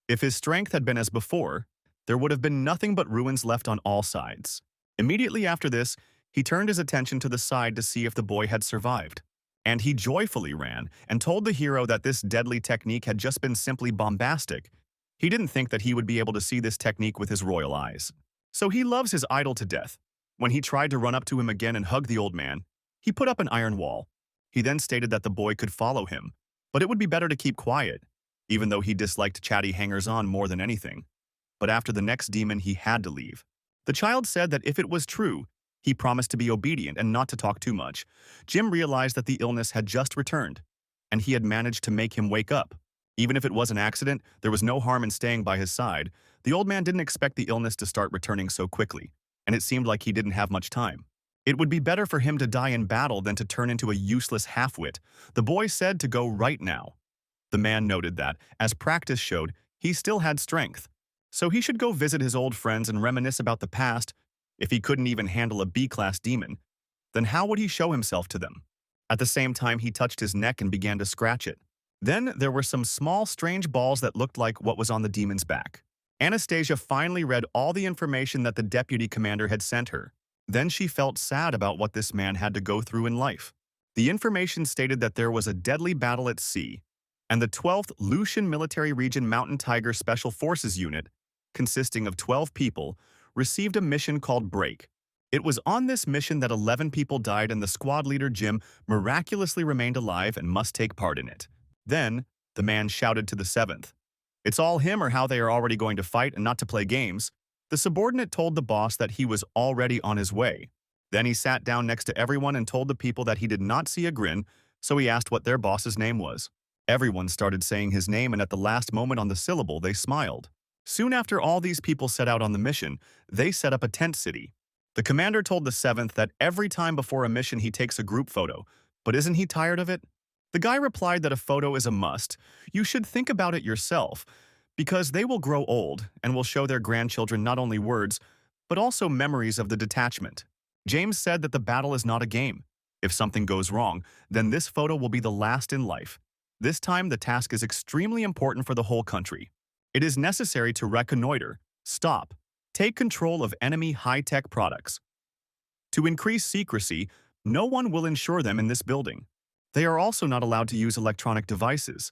If his strength had been as before, there would have been nothing but ruins left on all sides. Immediately after this, he turned his attention to the side to see if the boy had survived. And he joyfully ran and told the hero that this deadly technique had just been simply bombastic. He didn't think that he would be able to see this technique with his royal eyes. So he loves his idol to death. When he tried to run up to him again and hug the old man, he put up an iron wall. He then stated that the boy could follow him, but it would be better to keep quiet, even though he disliked chatty hangers-on more than anything. But after the next demon, he had to leave. The child said that if it was true, he promised to be obedient and not to talk too much. Jim realized that the illness had just returned, and he had managed to make him wake up. Even if it was an accident, there was no harm in staying by his side. The old man didn't expect the illness to start returning so quickly, and it seemed like he didn't have much time. It would be better for him to die in battle than to turn into a useless half-wit. The boy said to go right now. The man noted that, as practice showed, he still had strength. So he should go visit his old friends and reminisce about the past. If he couldn't even handle a B-class demon, then how would he show himself to them? At the same time, he touched his neck and began to scratch it. Then there were some small, strange balls that looked like what was on the demon's back. Anastasia finally read all the information that the deputy commander had sent her. Then she felt sad about what this man had to go through in life. The information stated that there was a deadly battle at sea, and the 12th Lucian Military Region Mountain Tiger Special Forces Unit, consisting of 12 people, received a mission called Break. It was on this mission that 11 people died and the squad leader Jim miraculously remained alive and must take part in it. Then, the man shouted to the 7th. It's all him or how they are already going to fight and not to play games. The subordinate told the boss that he was already on his way. Then he sat down next to everyone and told the people that he did not see a grin, so he asked what their boss's name was. Everyone started saying his name, and at the last moment on the syllable, they smiled. Soon after all these people set out on the mission, they set up a tent city. The commander told the 7th that every time before a mission he takes a group photo, but isn't he tired of it? The guy replied that a photo is a must. You should think about it yourself, because they will grow old and will show their grandchildren not only words, but also memories of the detachment. James said that the battle is not a game. If something goes wrong, then this photo will be the last in life. This time, the task is extremely important for the whole country. It is necessary to reconnoiter, stop, take control of enemy high-tech products. To increase secrecy, no one will insure them in this building. They are also not allowed to use electronic devices.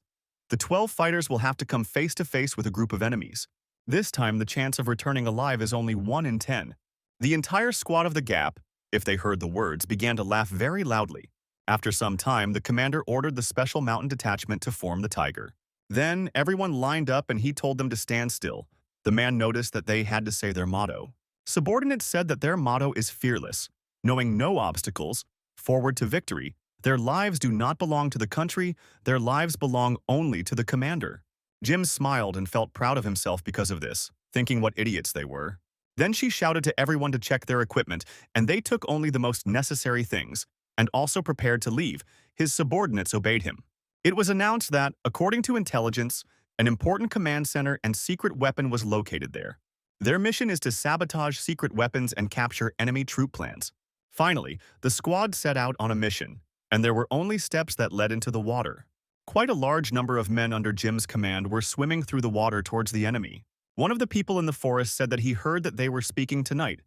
The 12 fighters will have to come face-to-face with a group of enemies. This time, the chance of returning alive is only 1 in 10. The entire squad of the Gap, if they heard the words, began to laugh very loudly. After some time, the commander ordered the Special Mountain Detachment to form the Tiger. Then, everyone lined up and he told them to stand still. The man noticed that they had to say their motto. Subordinates said that their motto is fearless, knowing no obstacles, forward to victory. Their lives do not belong to the country, their lives belong only to the commander. Jim smiled and felt proud of himself because of this, thinking what idiots they were. Then she shouted to everyone to check their equipment, and they took only the most necessary things, and also prepared to leave. His subordinates obeyed him. It was announced that, according to intelligence, an important command center and secret weapon was located there. Their mission is to sabotage secret weapons and capture enemy troop plans. Finally, the squad set out on a mission, and there were only steps that led into the water. Quite a large number of men under Jim's command were swimming through the water towards the enemy. One of the people in the forest said that he heard that they were speaking tonight.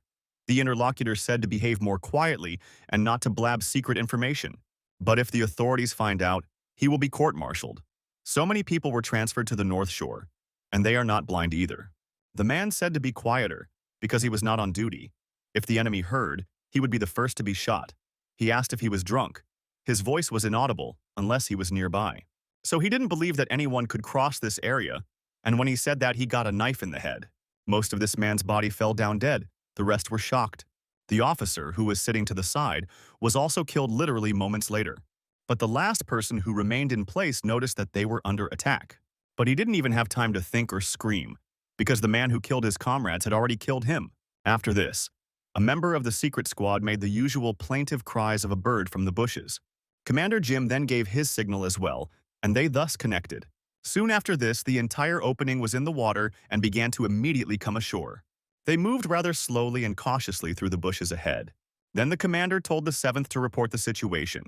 The interlocutor said to behave more quietly and not to blab secret information. But if the authorities find out, he will be court-martialed. So many people were transferred to the North Shore, and they are not blind either. The man said to be quieter, because he was not on duty. If the enemy heard, he would be the first to be shot. He asked if he was drunk. His voice was inaudible, unless he was nearby. So he didn't believe that anyone could cross this area, and when he said that, he got a knife in the head. Most of this man's body fell down dead. The rest were shocked. The officer, who was sitting to the side, was also killed literally moments later. But the last person who remained in place noticed that they were under attack. But he didn't even have time to think or scream, because the man who killed his comrades had already killed him. After this, a member of the secret squad made the usual plaintive cries of a bird from the bushes. Commander Jim then gave his signal as well, and they thus connected. Soon after this, the entire opening was in the water and began to immediately come ashore. They moved rather slowly and cautiously through the bushes ahead. Then the commander told the 7th to report the situation.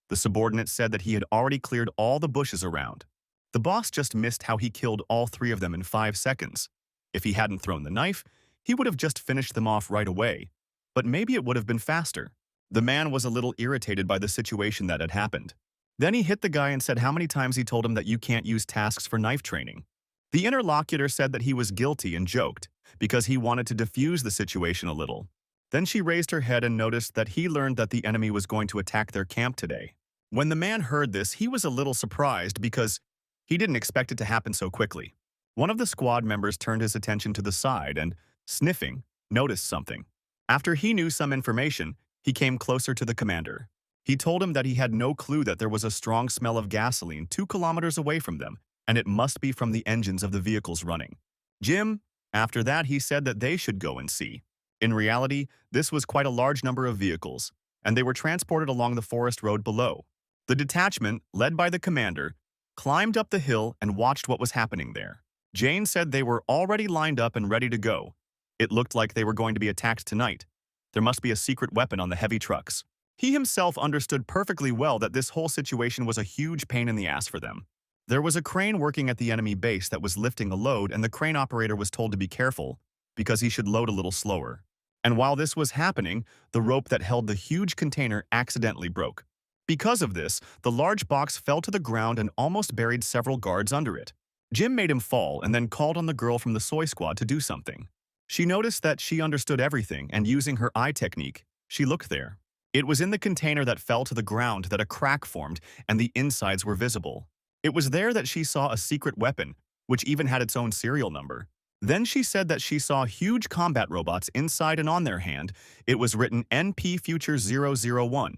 The subordinate said that he had already cleared all the bushes around. The boss just missed how he killed all 3 of them in 5 seconds. If he hadn't thrown the knife, he would have just finished them off right away. But maybe it would have been faster. The man was a little irritated by the situation that had happened. Then he hit the guy and said how many times he told him that you can't use tasks for knife training. The interlocutor said that he was guilty and joked, because he wanted to defuse the situation a little. Then she raised her head and noticed that he learned that the enemy was going to attack their camp today. When the man heard this, he was a little surprised because he didn't expect it to happen so quickly. One of the squad members turned his attention to the side and, sniffing, noticed something. After he knew some information, he came closer to the commander. He told him that he had no clue that there was a strong smell of gasoline 2 kilometers away from them, and it must be from the engines of the vehicles running. Jim, after that, he said that they should go and see. In reality, this was quite a large number of vehicles, and they were transported along the forest road below. The detachment, led by the commander, climbed up the hill and watched what was happening there. Jane said they were already lined up and ready to go. It looked like they were going to be attacked tonight. There must be a secret weapon on the heavy trucks. He himself understood perfectly well that this whole situation was a huge pain in the ass for them. There was a crane working at the enemy base that was lifting a load, and the crane operator was told to be careful because he should load a little slower. And while this was happening, the rope that held the huge container accidentally broke. Because of this, the large box fell to the ground and almost buried several guards under it. Jim made him fall and then called on the girl from the soy squad to do something. She noticed that she understood everything, and using her eye technique, she looked there. It was in the container that fell to the ground that a crack formed and the insides were visible. It was there that she saw a secret weapon, which even had its own serial number. Then she said that she saw huge combat robots inside, and on their hand, it was written NP Future 001.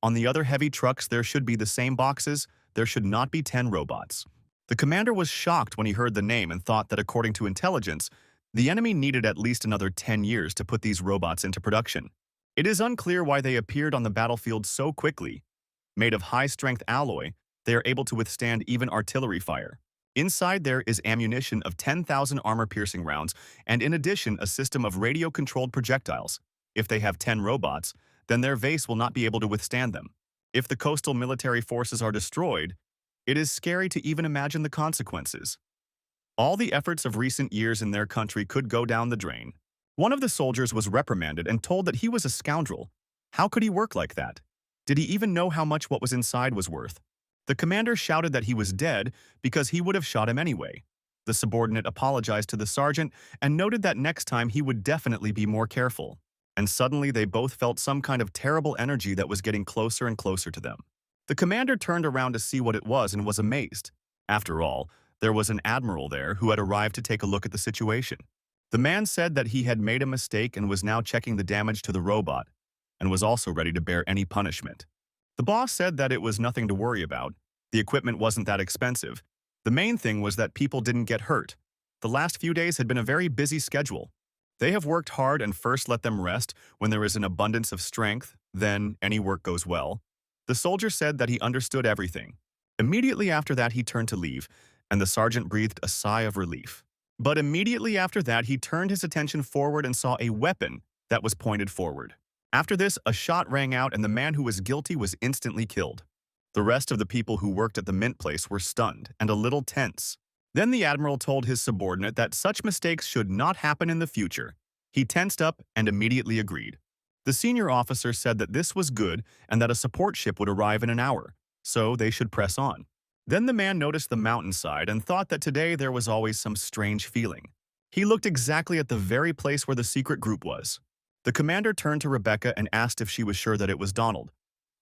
On the other heavy trucks, there should be the same boxes. There should not be 10 robots. The commander was shocked when he heard the name and thought that according to intelligence, the enemy needed at least another 10 years to put these robots into production. It is unclear why they appeared on the battlefield so quickly. Made of high-strength alloy, they are able to withstand even artillery fire. Inside there is ammunition of 10,000 armor-piercing rounds, and in addition a system of radio-controlled projectiles. If they have 10 robots, then their base will not be able to withstand them. If the coastal military forces are destroyed, it is scary to even imagine the consequences. All the efforts of recent years in their country could go down the drain. One of the soldiers was reprimanded and told that he was a scoundrel. How could he work like that? Did he even know how much what was inside was worth? The commander shouted that he was dead because he would have shot him anyway. The subordinate apologized to the sergeant and noted that next time he would definitely be more careful. And suddenly they both felt some kind of terrible energy that was getting closer and closer to them. The commander turned around to see what it was and was amazed. After all, there was an admiral there who had arrived to take a look at the situation. The man said that he had made a mistake and was now checking the damage to the robot, and was also ready to bear any punishment. The boss said that it was nothing to worry about. The equipment wasn't that expensive. The main thing was that people didn't get hurt. The last few days had been a very busy schedule. They have worked hard, and first let them rest when there is an abundance of strength, then any work goes well. The soldier said that he understood everything. Immediately after that he turned to leave, and the sergeant breathed a sigh of relief. But immediately after that he turned his attention forward and saw a weapon that was pointed forward. After this, a shot rang out and the man who was guilty was instantly killed. The rest of the people who worked at the mint place were stunned and a little tense. Then the admiral told his subordinate that such mistakes should not happen in the future. He tensed up and immediately agreed. The senior officer said that this was good and that a support ship would arrive in an hour, so they should press on. Then the man noticed the mountainside and thought that today there was always some strange feeling. He looked exactly at the very place where the secret group was. The commander turned to Rebecca and asked if she was sure that it was Donald.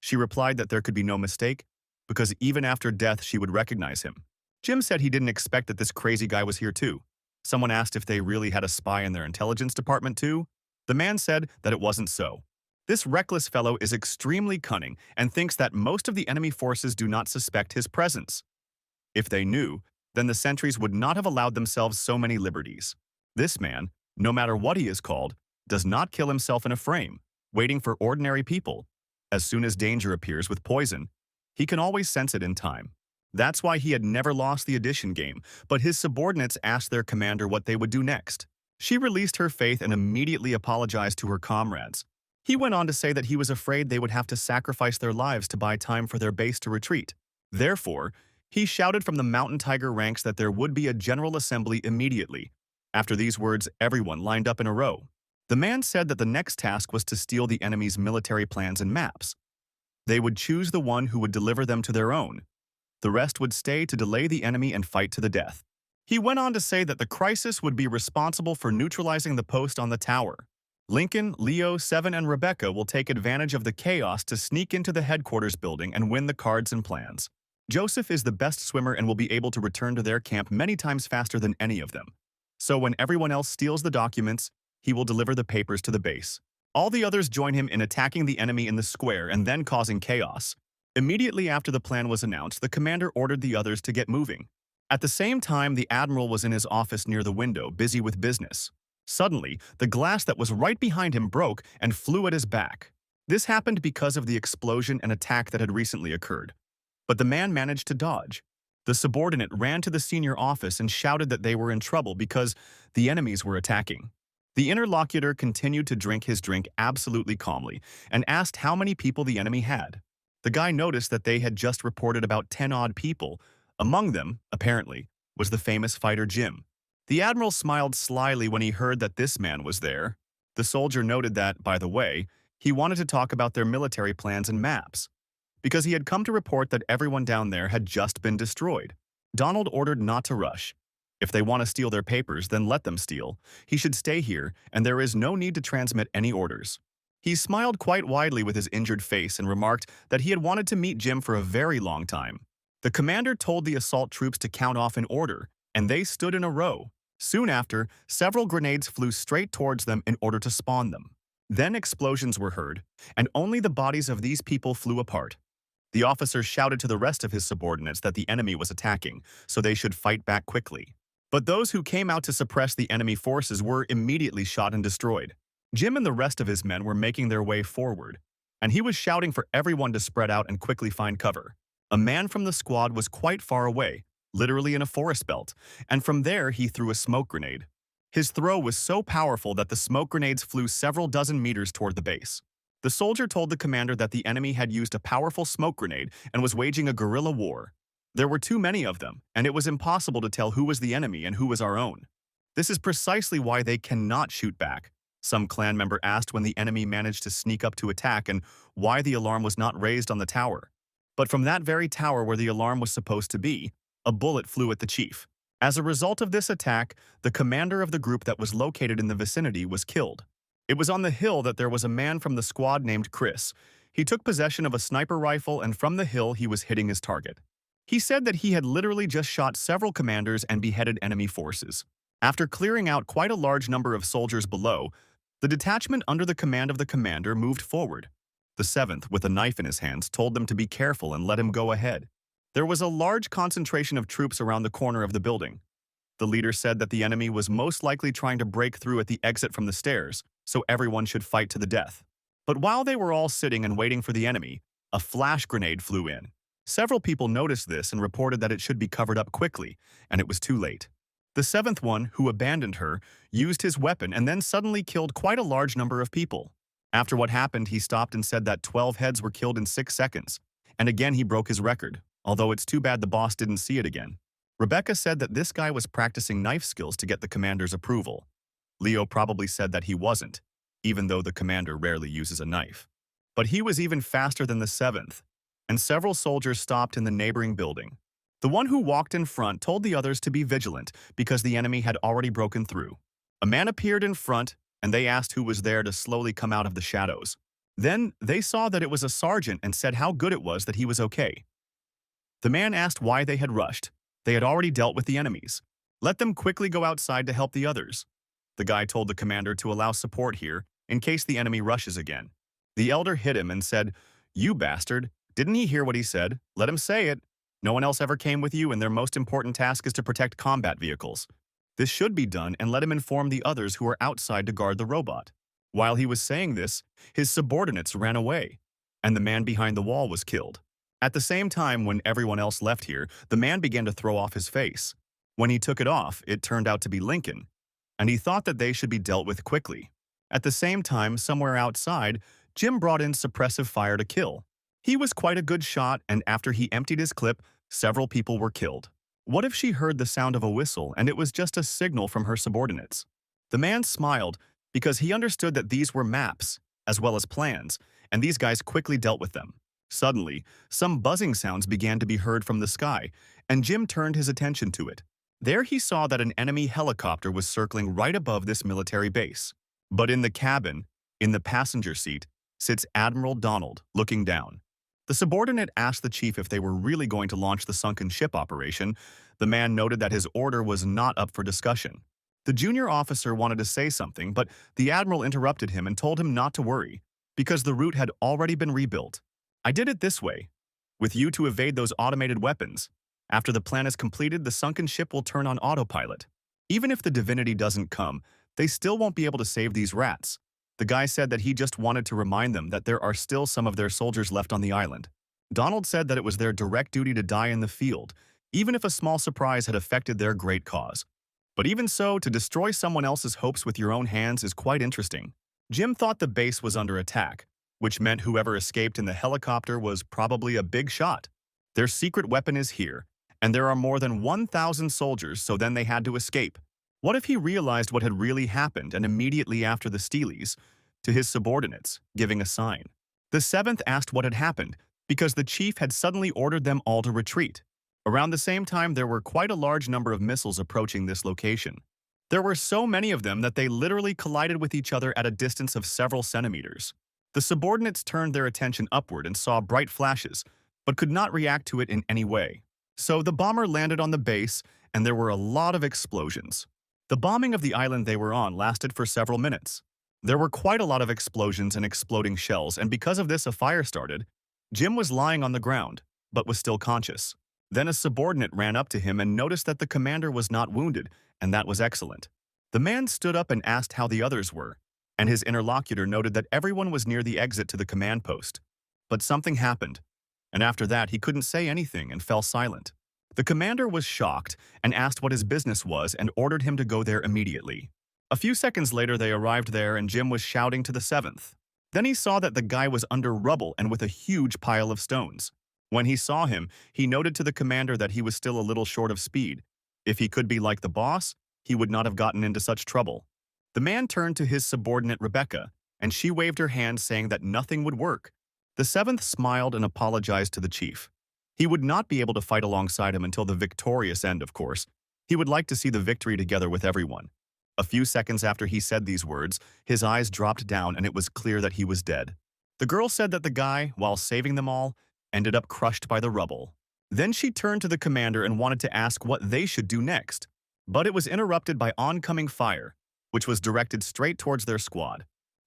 She replied that there could be no mistake, because even after death she would recognize him. Jim said he didn't expect that this crazy guy was here too. Someone asked if they really had a spy in their intelligence department too. The man said that it wasn't so. This reckless fellow is extremely cunning and thinks that most of the enemy forces do not suspect his presence. If they knew, then the sentries would not have allowed themselves so many liberties. This man, no matter what he is called, does not kill himself in a frame, waiting for ordinary people. As soon as danger appears with poison, he can always sense it in time. That's why he had never lost the addition game, but his subordinates asked their commander what they would do next. She released her faith and immediately apologized to her comrades. He went on to say that he was afraid they would have to sacrifice their lives to buy time for their base to retreat. Therefore, he shouted from the mountain tiger ranks that there would be a general assembly immediately. After these words, everyone lined up in a row. The man said that the next task was to steal the enemy's military plans and maps. They would choose the one who would deliver them to their own. The rest would stay to delay the enemy and fight to the death. He went on to say that the crisis would be responsible for neutralizing the post on the tower. Lincoln, Leo, Seven, and Rebecca will take advantage of the chaos to sneak into the headquarters building and win the cards and plans. Joseph is the best swimmer and will be able to return to their camp many times faster than any of them. So when everyone else steals the documents, he will deliver the papers to the base. All the others join him in attacking the enemy in the square and then causing chaos. Immediately after the plan was announced, the commander ordered the others to get moving. At the same time, the admiral was in his office near the window, busy with business. Suddenly, the glass that was right behind him broke and flew at his back. This happened because of the explosion and attack that had recently occurred. But the man managed to dodge. The subordinate ran to the senior office and shouted that they were in trouble because the enemies were attacking. The interlocutor continued to drink his drink absolutely calmly and asked how many people the enemy had. The guy noticed that they had just reported about 10-odd people. Among them, apparently, was the famous fighter Jim. The admiral smiled slyly when he heard that this man was there. The soldier noted that, by the way, he wanted to talk about their military plans and maps, because he had come to report that everyone down there had just been destroyed. Donald ordered not to rush. If they want to steal their papers, then let them steal. He should stay here, and there is no need to transmit any orders. He smiled quite widely with his injured face and remarked that he had wanted to meet Jim for a very long time. The commander told the assault troops to count off in order, and they stood in a row. Soon after, several grenades flew straight towards them in order to spawn them. Then explosions were heard, and only the bodies of these people flew apart. The officer shouted to the rest of his subordinates that the enemy was attacking, so they should fight back quickly. But those who came out to suppress the enemy forces were immediately shot and destroyed. Jim and the rest of his men were making their way forward, and he was shouting for everyone to spread out and quickly find cover. A man from the squad was quite far away, literally in a forest belt, and from there he threw a smoke grenade. His throw was so powerful that the smoke grenades flew several dozen meters toward the base. The soldier told the commander that the enemy had used a powerful smoke grenade and was waging a guerrilla war. There were too many of them, and it was impossible to tell who was the enemy and who was our own. This is precisely why they cannot shoot back. Some clan member asked when the enemy managed to sneak up to attack and why the alarm was not raised on the tower. But from that very tower where the alarm was supposed to be, a bullet flew at the chief. As a result of this attack, the commander of the group that was located in the vicinity was killed. It was on the hill that there was a man from the squad named Chris. He took possession of a sniper rifle, and from the hill he was hitting his target. He said that he had literally just shot several commanders and beheaded enemy forces. After clearing out quite a large number of soldiers below, the detachment under the command of the commander moved forward. The 7th, with a knife in his hands, told them to be careful and let him go ahead. There was a large concentration of troops around the corner of the building. The leader said that the enemy was most likely trying to break through at the exit from the stairs, so everyone should fight to the death. But while they were all sitting and waiting for the enemy, a flash grenade flew in. Several people noticed this and reported that it should be covered up quickly, and it was too late. The 7th one, who abandoned her, used his weapon and then suddenly killed quite a large number of people. After what happened, he stopped and said that 12 heads were killed in 6 seconds, and again he broke his record, although it's too bad the boss didn't see it again. Rebecca said that this guy was practicing knife skills to get the commander's approval. Leo probably said that he wasn't, even though the commander rarely uses a knife. But he was even faster than the 7th, and several soldiers stopped in the neighboring building. The one who walked in front told the others to be vigilant because the enemy had already broken through. A man appeared in front, and they asked who was there to slowly come out of the shadows. Then they saw that it was a sergeant and said how good it was that he was okay. The man asked why they had rushed. They had already dealt with the enemies. Let them quickly go outside to help the others. The guy told the commander to allow support here in case the enemy rushes again. The elder hit him and said, "You bastard, didn't he hear what he said? Let him say it. No one else ever came with you, and their most important task is to protect combat vehicles. This should be done, and let him inform the others who are outside to guard the robot." While he was saying this, his subordinates ran away, and the man behind the wall was killed. At the same time, when everyone else left here, the man began to throw off his face. When he took it off, it turned out to be Lincoln, and he thought that they should be dealt with quickly. At the same time, somewhere outside, Jim brought in suppressive fire to kill. He was quite a good shot, and after he emptied his clip, several people were killed. What if she heard the sound of a whistle and it was just a signal from her subordinates? The man smiled because he understood that these were maps, as well as plans, and these guys quickly dealt with them. Suddenly, some buzzing sounds began to be heard from the sky, and Jim turned his attention to it. There he saw that an enemy helicopter was circling right above this military base. But in the cabin, in the passenger seat, sits Admiral Donald, looking down. The subordinate asked the chief if they were really going to launch the sunken ship operation. The man noted that his order was not up for discussion. The junior officer wanted to say something, but the admiral interrupted him and told him not to worry, because the route had already been rebuilt. I did it this way, with you to evade those automated weapons. After the plan is completed, the sunken ship will turn on autopilot. Even if the divinity doesn't come, they still won't be able to save these rats. The guy said that he just wanted to remind them that there are still some of their soldiers left on the island. Donald said that it was their direct duty to die in the field, even if a small surprise had affected their great cause. But even so, to destroy someone else's hopes with your own hands is quite interesting. Jim thought the base was under attack, which meant whoever escaped in the helicopter was probably a big shot. Their secret weapon is here, and there are more than 1,000 soldiers, so then they had to escape. What if he realized what had really happened and immediately after the Steelies, to his subordinates, giving a sign? The 7th asked what had happened, because the chief had suddenly ordered them all to retreat. Around the same time, there were quite a large number of missiles approaching this location. There were so many of them that they literally collided with each other at a distance of several centimeters. The subordinates turned their attention upward and saw bright flashes, but could not react to it in any way. So the bomber landed on the base, and there were a lot of explosions. The bombing of the island they were on lasted for several minutes. There were quite a lot of explosions and exploding shells, and because of this a fire started. Jim was lying on the ground, but was still conscious. Then a subordinate ran up to him and noticed that the commander was not wounded, and that was excellent. The man stood up and asked how the others were, and his interlocutor noted that everyone was near the exit to the command post. But something happened, and after that he couldn't say anything and fell silent. The commander was shocked and asked what his business was and ordered him to go there immediately. A few seconds later they arrived there and Jim was shouting to the 7th. Then he saw that the guy was under rubble and with a huge pile of stones. When he saw him, he noted to the commander that he was still a little short of speed. If he could be like the boss, he would not have gotten into such trouble. The man turned to his subordinate Rebecca, and she waved her hand saying that nothing would work. The 7th smiled and apologized to the chief. He would not be able to fight alongside him until the victorious end, of course. He would like to see the victory together with everyone. A few seconds after he said these words, his eyes dropped down and it was clear that he was dead. The girl said that the guy, while saving them all, ended up crushed by the rubble. Then she turned to the commander and wanted to ask what they should do next. But it was interrupted by oncoming fire, which was directed straight towards their squad.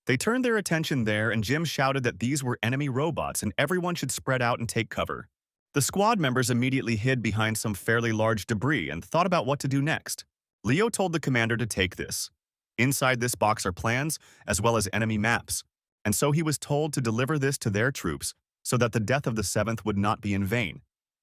They turned their attention there and Jim shouted that these were enemy robots and everyone should spread out and take cover. The squad members immediately hid behind some fairly large debris and thought about what to do next. Leo told the commander to take this. Inside this box are plans, as well as enemy maps, and so he was told to deliver this to their troops so that the death of the 7th would not be in vain.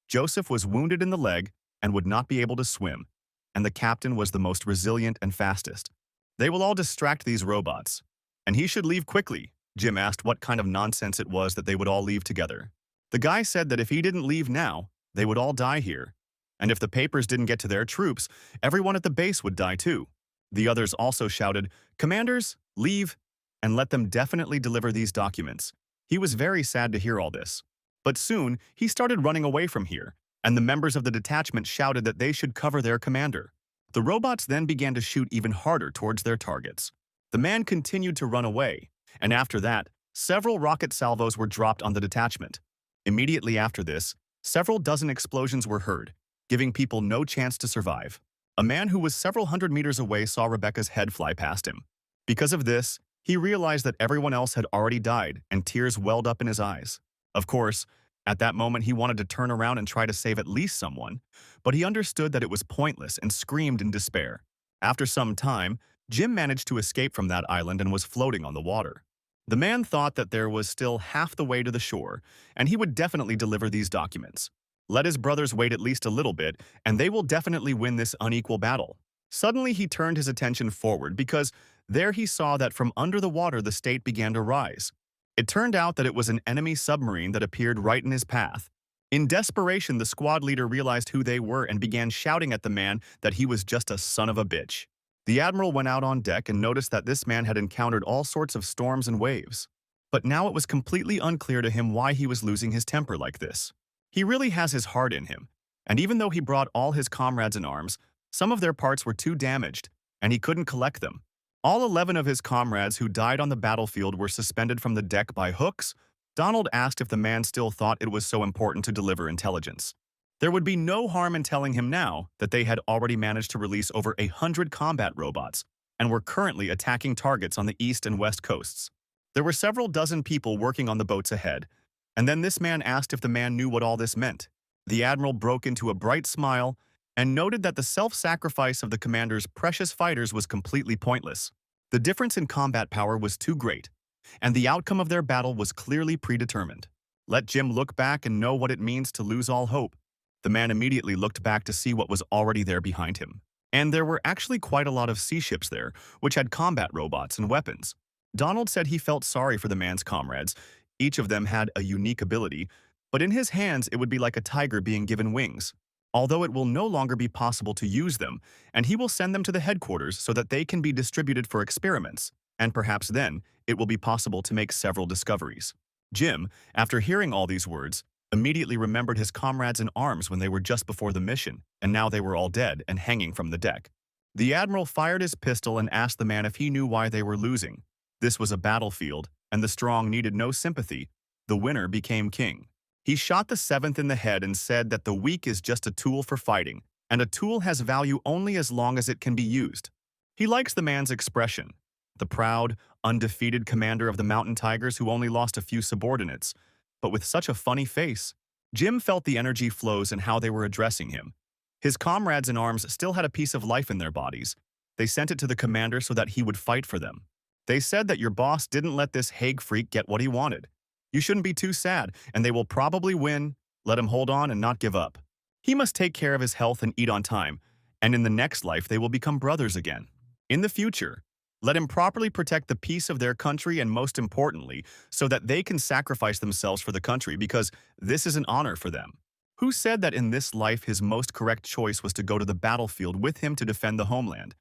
Joseph was wounded in the leg and would not be able to swim, and the captain was the most resilient and fastest. They will all distract these robots, and he should leave quickly. Jim asked what kind of nonsense it was that they would all leave together. The guy said that if he didn't leave now, they would all die here. And if the papers didn't get to their troops, everyone at the base would die too. The others also shouted, "Commanders, leave, and let them definitely deliver these documents." He was very sad to hear all this. But soon, he started running away from here, and the members of the detachment shouted that they should cover their commander. The robots then began to shoot even harder towards their targets. The man continued to run away, and after that, several rocket salvos were dropped on the detachment. Immediately after this, several dozen explosions were heard, giving people no chance to survive. A man who was several hundred meters away saw Rebecca's head fly past him. Because of this, he realized that everyone else had already died, and tears welled up in his eyes. Of course, at that moment he wanted to turn around and try to save at least someone, but he understood that it was pointless and screamed in despair. After some time, Jim managed to escape from that island and was floating on the water. The man thought that there was still half the way to the shore, and he would definitely deliver these documents. Let his brothers wait at least a little bit, and they will definitely win this unequal battle. Suddenly he turned his attention forward because there he saw that from under the water the state began to rise. It turned out that it was an enemy submarine that appeared right in his path. In desperation, the squad leader realized who they were and began shouting at the man that he was just a son of a bitch. The admiral went out on deck and noticed that this man had encountered all sorts of storms and waves. But now it was completely unclear to him why he was losing his temper like this. He really has his heart in him, and even though he brought all his comrades in arms, some of their parts were too damaged, and he couldn't collect them. All 11 of his comrades who died on the battlefield were suspended from the deck by hooks. Donald asked if the man still thought it was so important to deliver intelligence. There would be no harm in telling him now that they had already managed to release over 100 combat robots and were currently attacking targets on the east and west coasts. There were several dozen people working on the boats ahead, and then this man asked if the man knew what all this meant. The admiral broke into a bright smile and noted that the self-sacrifice of the commander's precious fighters was completely pointless. The difference in combat power was too great, and the outcome of their battle was clearly predetermined. Let Jim look back and know what it means to lose all hope. The man immediately looked back to see what was already there behind him. And there were actually quite a lot of sea ships there, which had combat robots and weapons. Donald said he felt sorry for the man's comrades. Each of them had a unique ability, but in his hands it would be like a tiger being given wings. Although it will no longer be possible to use them, and he will send them to the headquarters so that they can be distributed for experiments, and perhaps then it will be possible to make several discoveries. Jim, after hearing all these words, immediately remembered his comrades in arms when they were just before the mission, and now they were all dead and hanging from the deck. The admiral fired his pistol and asked the man if he knew why they were losing. This was a battlefield, and the strong needed no sympathy. The winner became king. He shot the seventh in the head and said that the weak is just a tool for fighting, and a tool has value only as long as it can be used. He likes the man's expression. The proud, undefeated commander of the mountain tigers who only lost a few subordinates, but with such a funny face. Jim felt the energy flows in how they were addressing him. His comrades in arms still had a piece of life in their bodies. They sent it to the commander so that he would fight for them. They said that your boss didn't let this Hague freak get what he wanted. You shouldn't be too sad, and they will probably win. Let him hold on and not give up. He must take care of his health and eat on time, and in the next life they will become brothers again. In the future, let him properly protect the peace of their country and most importantly, so that they can sacrifice themselves for the country because this is an honor for them. Who said that in this life his most correct choice was to go to the battlefield with him to defend the homeland?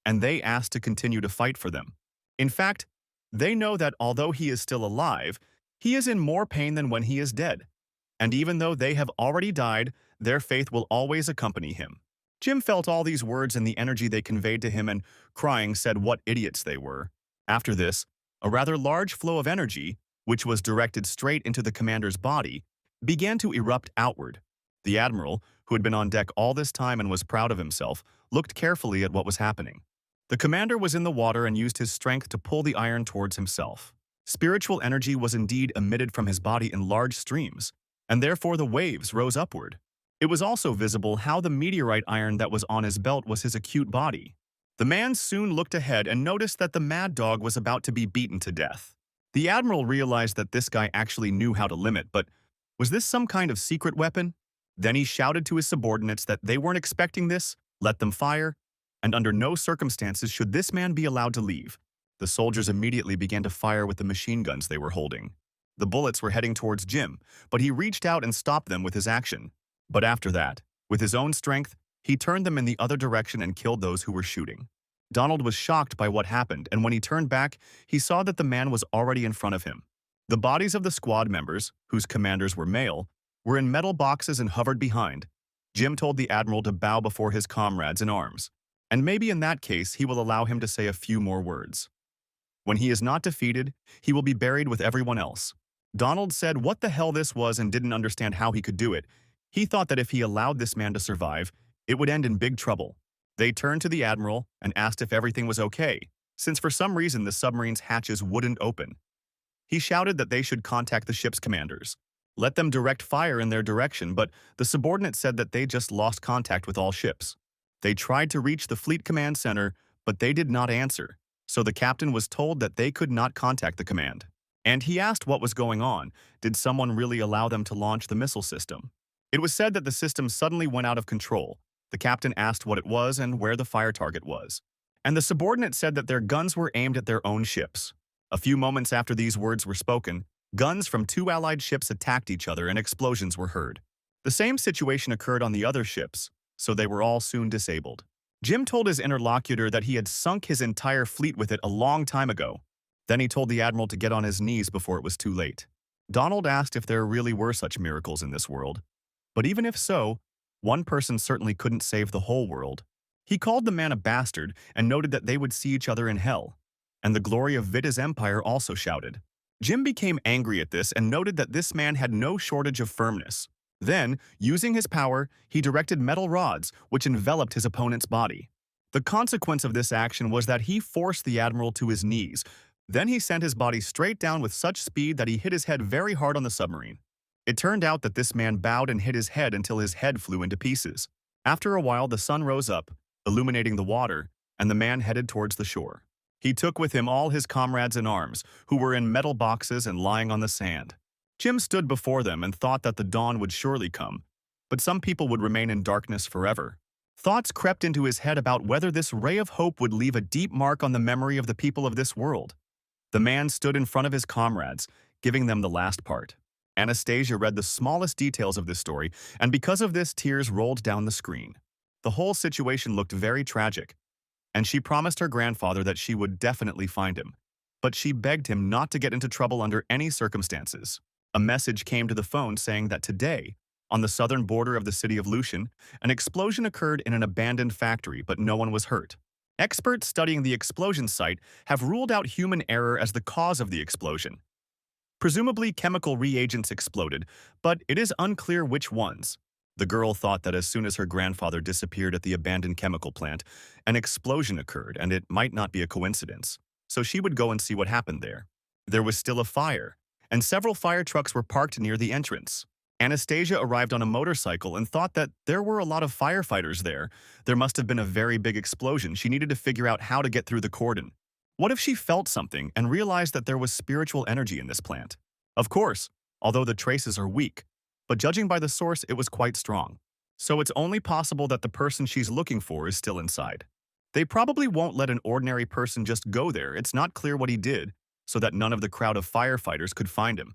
And they asked to continue to fight for them. In fact, they know that although he is still alive, he is in more pain than when he is dead. And even though they have already died, their faith will always accompany him. Jim felt all these words and the energy they conveyed to him and, crying, said what idiots they were. After this, a rather large flow of energy, which was directed straight into the commander's body, began to erupt outward. The admiral, who had been on deck all this time and was proud of himself, looked carefully at what was happening. The commander was in the water and used his strength to pull the iron towards himself. Spiritual energy was indeed emitted from his body in large streams, and therefore the waves rose upward. It was also visible how the meteorite iron that was on his belt was his acute body. The man soon looked ahead and noticed that the mad dog was about to be beaten to death. The admiral realized that this guy actually knew how to limit, but was this some kind of secret weapon? Then he shouted to his subordinates that they weren't expecting this, let them fire, and under no circumstances should this man be allowed to leave. The soldiers immediately began to fire with the machine guns they were holding. The bullets were heading towards Jim, but he reached out and stopped them with his action. But after that, with his own strength, he turned them in the other direction and killed those who were shooting. Donald was shocked by what happened, and when he turned back, he saw that the man was already in front of him. The bodies of the squad members, whose commanders were male, were in metal boxes and hovered behind. Jim told the admiral to bow before his comrades in arms, and maybe in that case he will allow him to say a few more words. When he is not defeated, he will be buried with everyone else. Donald said what the hell this was and didn't understand how he could do it. He thought that if he allowed this man to survive, it would end in big trouble. They turned to the admiral and asked if everything was okay, since for some reason the submarine's hatches wouldn't open. He shouted that they should contact the ship's commanders. Let them direct fire in their direction, but the subordinate said that they just lost contact with all ships. They tried to reach the fleet command center, but they did not answer, so the captain was told that they could not contact the command. And he asked what was going on. Did someone really allow them to launch the missile system? It was said that the system suddenly went out of control. The captain asked what it was and where the fire target was. And the subordinate said that their guns were aimed at their own ships. A few moments after these words were spoken, guns from two allied ships attacked each other and explosions were heard. The same situation occurred on the other ships, so they were all soon disabled. Jim told his interlocutor that he had sunk his entire fleet with it a long time ago. Then he told the admiral to get on his knees before it was too late. Donald asked if there really were such miracles in this world. But even if so, one person certainly couldn't save the whole world. He called the man a bastard and noted that they would see each other in hell. And the glory of Vita's empire also shouted. Jim became angry at this and noted that this man had no shortage of firmness. Then, using his power, he directed metal rods, which enveloped his opponent's body. The consequence of this action was that he forced the admiral to his knees. Then he sent his body straight down with such speed that he hit his head very hard on the submarine. It turned out that this man bowed and hit his head until his head flew into pieces. After a while, the sun rose up, illuminating the water, and the man headed towards the shore. He took with him all his comrades in arms, who were in metal boxes and lying on the sand. Jim stood before them and thought that the dawn would surely come, but some people would remain in darkness forever. Thoughts crept into his head about whether this ray of hope would leave a deep mark on the memory of the people of this world. The man stood in front of his comrades, giving them the last part. Anastasia read the smallest details of this story, and because of this, tears rolled down the screen. The whole situation looked very tragic, and she promised her grandfather that she would definitely find him. But she begged him not to get into trouble under any circumstances. A message came to the phone saying that today, on the southern border of the city of Lushan, an explosion occurred in an abandoned factory, but no one was hurt. Experts studying the explosion site have ruled out human error as the cause of the explosion. Presumably, chemical reagents exploded, but it is unclear which ones. The girl thought that as soon as her grandfather disappeared at the abandoned chemical plant, an explosion occurred, and it might not be a coincidence. So she would go and see what happened there. There was still a fire, and several fire trucks were parked near the entrance. Anastasia arrived on a motorcycle and thought that there were a lot of firefighters there. There must have been a very big explosion. She needed to figure out how to get through the cordon. What if she felt something and realized that there was spiritual energy in this plant? Of course, although the traces are weak, but judging by the source, it was quite strong. So it's only possible that the person she's looking for is still inside. They probably won't let an ordinary person just go there. It's not clear what he did, so that none of the crowd of firefighters could find him.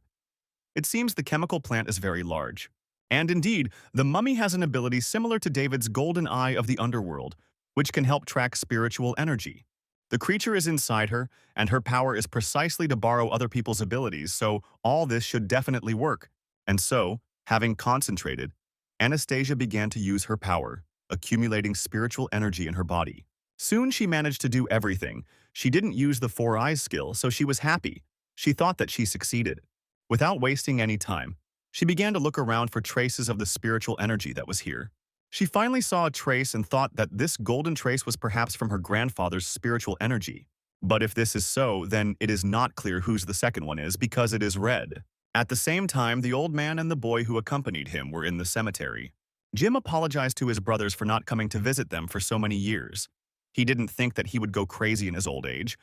It seems the chemical plant is very large. And indeed, the mummy has an ability similar to David's golden eye of the underworld, which can help track spiritual energy. The creature is inside her, and her power is precisely to borrow other people's abilities, so all this should definitely work. And so, having concentrated, Anastasia began to use her power, accumulating spiritual energy in her body. Soon she managed to do everything. She didn't use the four eyes skill, so she was happy. She thought that she succeeded. Without wasting any time, she began to look around for traces of the spiritual energy that was here. She finally saw a trace and thought that this golden trace was perhaps from her grandfather's spiritual energy. But if this is so, then it is not clear whose the second one is because it is red. At the same time, the old man and the boy who accompanied him were in the cemetery. Jim apologized to his brothers for not coming to visit them for so many years. He didn't think that he would go crazy in his old age,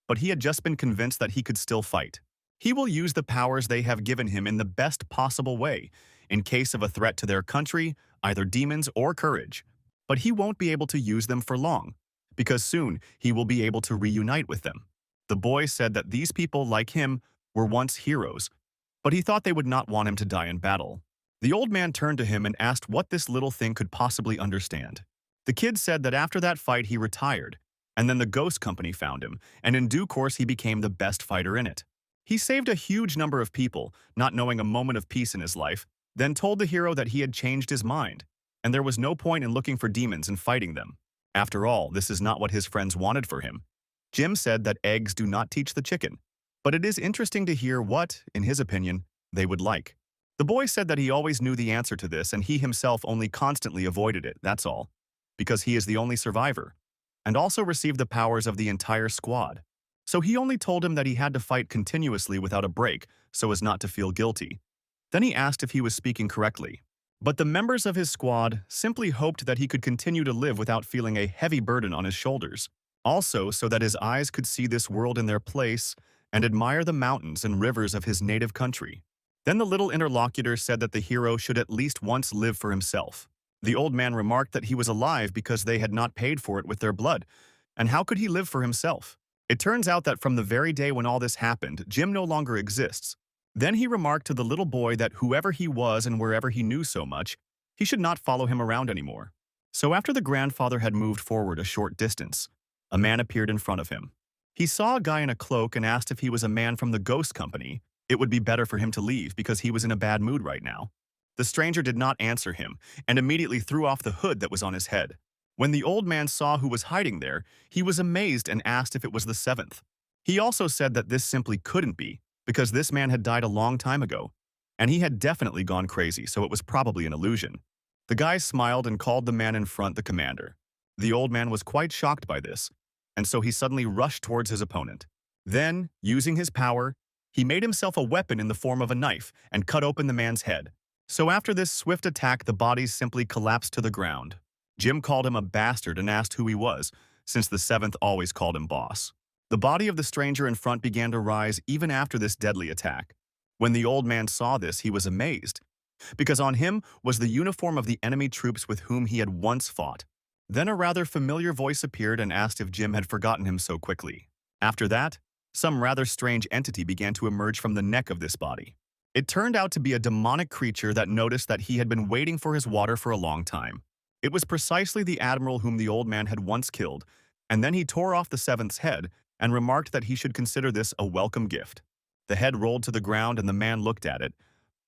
but he had just been convinced that he could still fight. He will use the powers they have given him in the best possible way, in case of a threat to their country, either demons or courage. But he won't be able to use them for long, because soon he will be able to reunite with them. The boy said that these people, like him, were once heroes, but he thought they would not want him to die in battle. The old man turned to him and asked what this little thing could possibly understand. The kid said that after that fight he retired, and then the ghost company found him, and in due course he became the best fighter in it. He saved a huge number of people, not knowing a moment of peace in his life, then told the hero that he had changed his mind, and there was no point in looking for demons and fighting them. After all, this is not what his friends wanted for him. Jim said that eggs do not teach the chicken, but it is interesting to hear what, in his opinion, they would like. The boy said that he always knew the answer to this and he himself only constantly avoided it, that's all, because he is the only survivor, and also received the powers of the entire squad. So he only told him that he had to fight continuously without a break so as not to feel guilty. Then he asked if he was speaking correctly. But the members of his squad simply hoped that he could continue to live without feeling a heavy burden on his shoulders. Also, so that his eyes could see this world in their place and admire the mountains and rivers of his native country. Then the little interlocutor said that the hero should at least once live for himself. The old man remarked that he was alive because they had not paid for it with their blood, and how could he live for himself? It turns out that from the very day when all this happened, Jim no longer exists. Then he remarked to the little boy that whoever he was and wherever he knew so much, he should not follow him around anymore. So after the grandfather had moved forward a short distance, a man appeared in front of him. He saw a guy in a cloak and asked if he was a man from the ghost company. It would be better for him to leave because he was in a bad mood right now. The stranger did not answer him and immediately threw off the hood that was on his head. When the old man saw who was hiding there, he was amazed and asked if it was the seventh. He also said that this simply couldn't be, because this man had died a long time ago, and he had definitely gone crazy, so it was probably an illusion. The guy smiled and called the man in front the commander. The old man was quite shocked by this, and so he suddenly rushed towards his opponent. Then, using his power, he made himself a weapon in the form of a knife and cut open the man's head. So after this swift attack, the bodies simply collapsed to the ground. Jim called him a bastard and asked who he was, since the seventh always called him boss. The body of the stranger in front began to rise even after this deadly attack. When the old man saw this, he was amazed, because on him was the uniform of the enemy troops with whom he had once fought. Then a rather familiar voice appeared and asked if Jim had forgotten him so quickly. After that, some rather strange entity began to emerge from the neck of this body. It turned out to be a demonic creature that noticed that he had been waiting for his water for a long time. It was precisely the admiral whom the old man had once killed, and then he tore off the seventh's head and remarked that he should consider this a welcome gift. The head rolled to the ground and the man looked at it.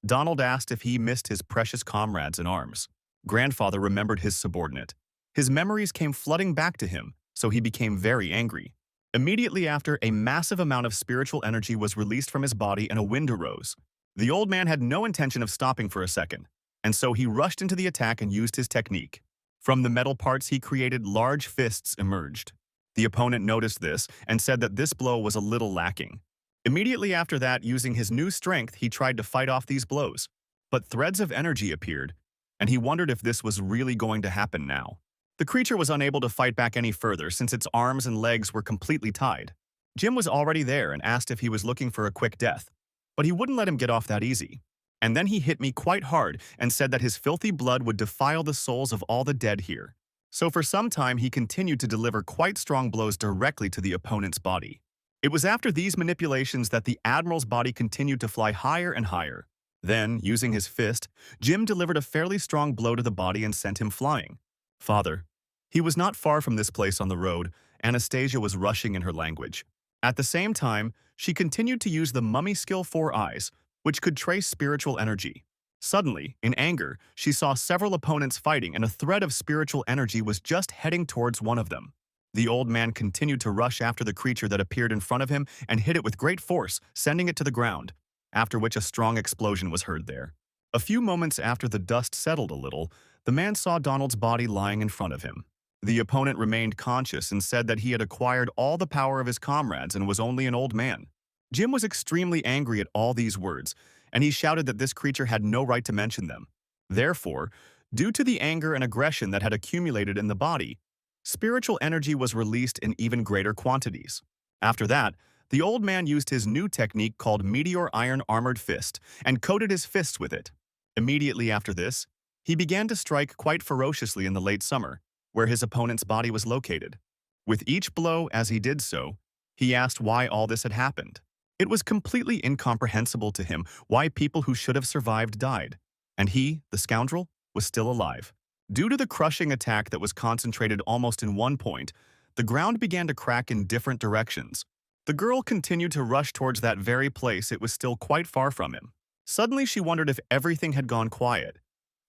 Donald asked if he missed his precious comrades in arms. Grandfather remembered his subordinate. His memories came flooding back to him, so he became very angry. Immediately after, a massive amount of spiritual energy was released from his body and a wind arose. The old man had no intention of stopping for a second, and so he rushed into the attack and used his technique. From the metal parts he created, large fists emerged. The opponent noticed this and said that this blow was a little lacking. Immediately after that, using his new strength, he tried to fight off these blows. But threads of energy appeared, and he wondered if this was really going to happen now. The creature was unable to fight back any further since its arms and legs were completely tied. Jim was already there and asked if he was looking for a quick death, but he wouldn't let him get off that easy. And then he hit me quite hard and said that his filthy blood would defile the souls of all the dead here. So for some time he continued to deliver quite strong blows directly to the opponent's body. It was after these manipulations that the admiral's body continued to fly higher and higher. Then, using his fist, Jim delivered a fairly strong blow to the body and sent him flying. Father. He was not far from this place on the road. Anastasia was rushing in her language. At the same time, she continued to use the mummy skill 4 eyes, which could trace spiritual energy. Suddenly, in anger, she saw several opponents fighting and a thread of spiritual energy was just heading towards one of them. The old man continued to rush after the creature that appeared in front of him and hit it with great force, sending it to the ground, after which a strong explosion was heard there. A few moments after the dust settled a little, the man saw Donald's body lying in front of him. The opponent remained conscious and said that he had acquired all the power of his comrades and was only an old man. Jim was extremely angry at all these words, and he shouted that this creature had no right to mention them. Therefore, due to the anger and aggression that had accumulated in the body, spiritual energy was released in even greater quantities. After that, the old man used his new technique called Meteor Iron Armored Fist and coated his fists with it. Immediately after this, he began to strike quite ferociously in the late summer, where his opponent's body was located. With each blow as he did so, he asked why all this had happened. It was completely incomprehensible to him why people who should have survived died, and he, the scoundrel, was still alive. Due to the crushing attack that was concentrated almost in one point, the ground began to crack in different directions. The girl continued to rush towards that very place. It was still quite far from him. Suddenly she wondered if everything had gone quiet,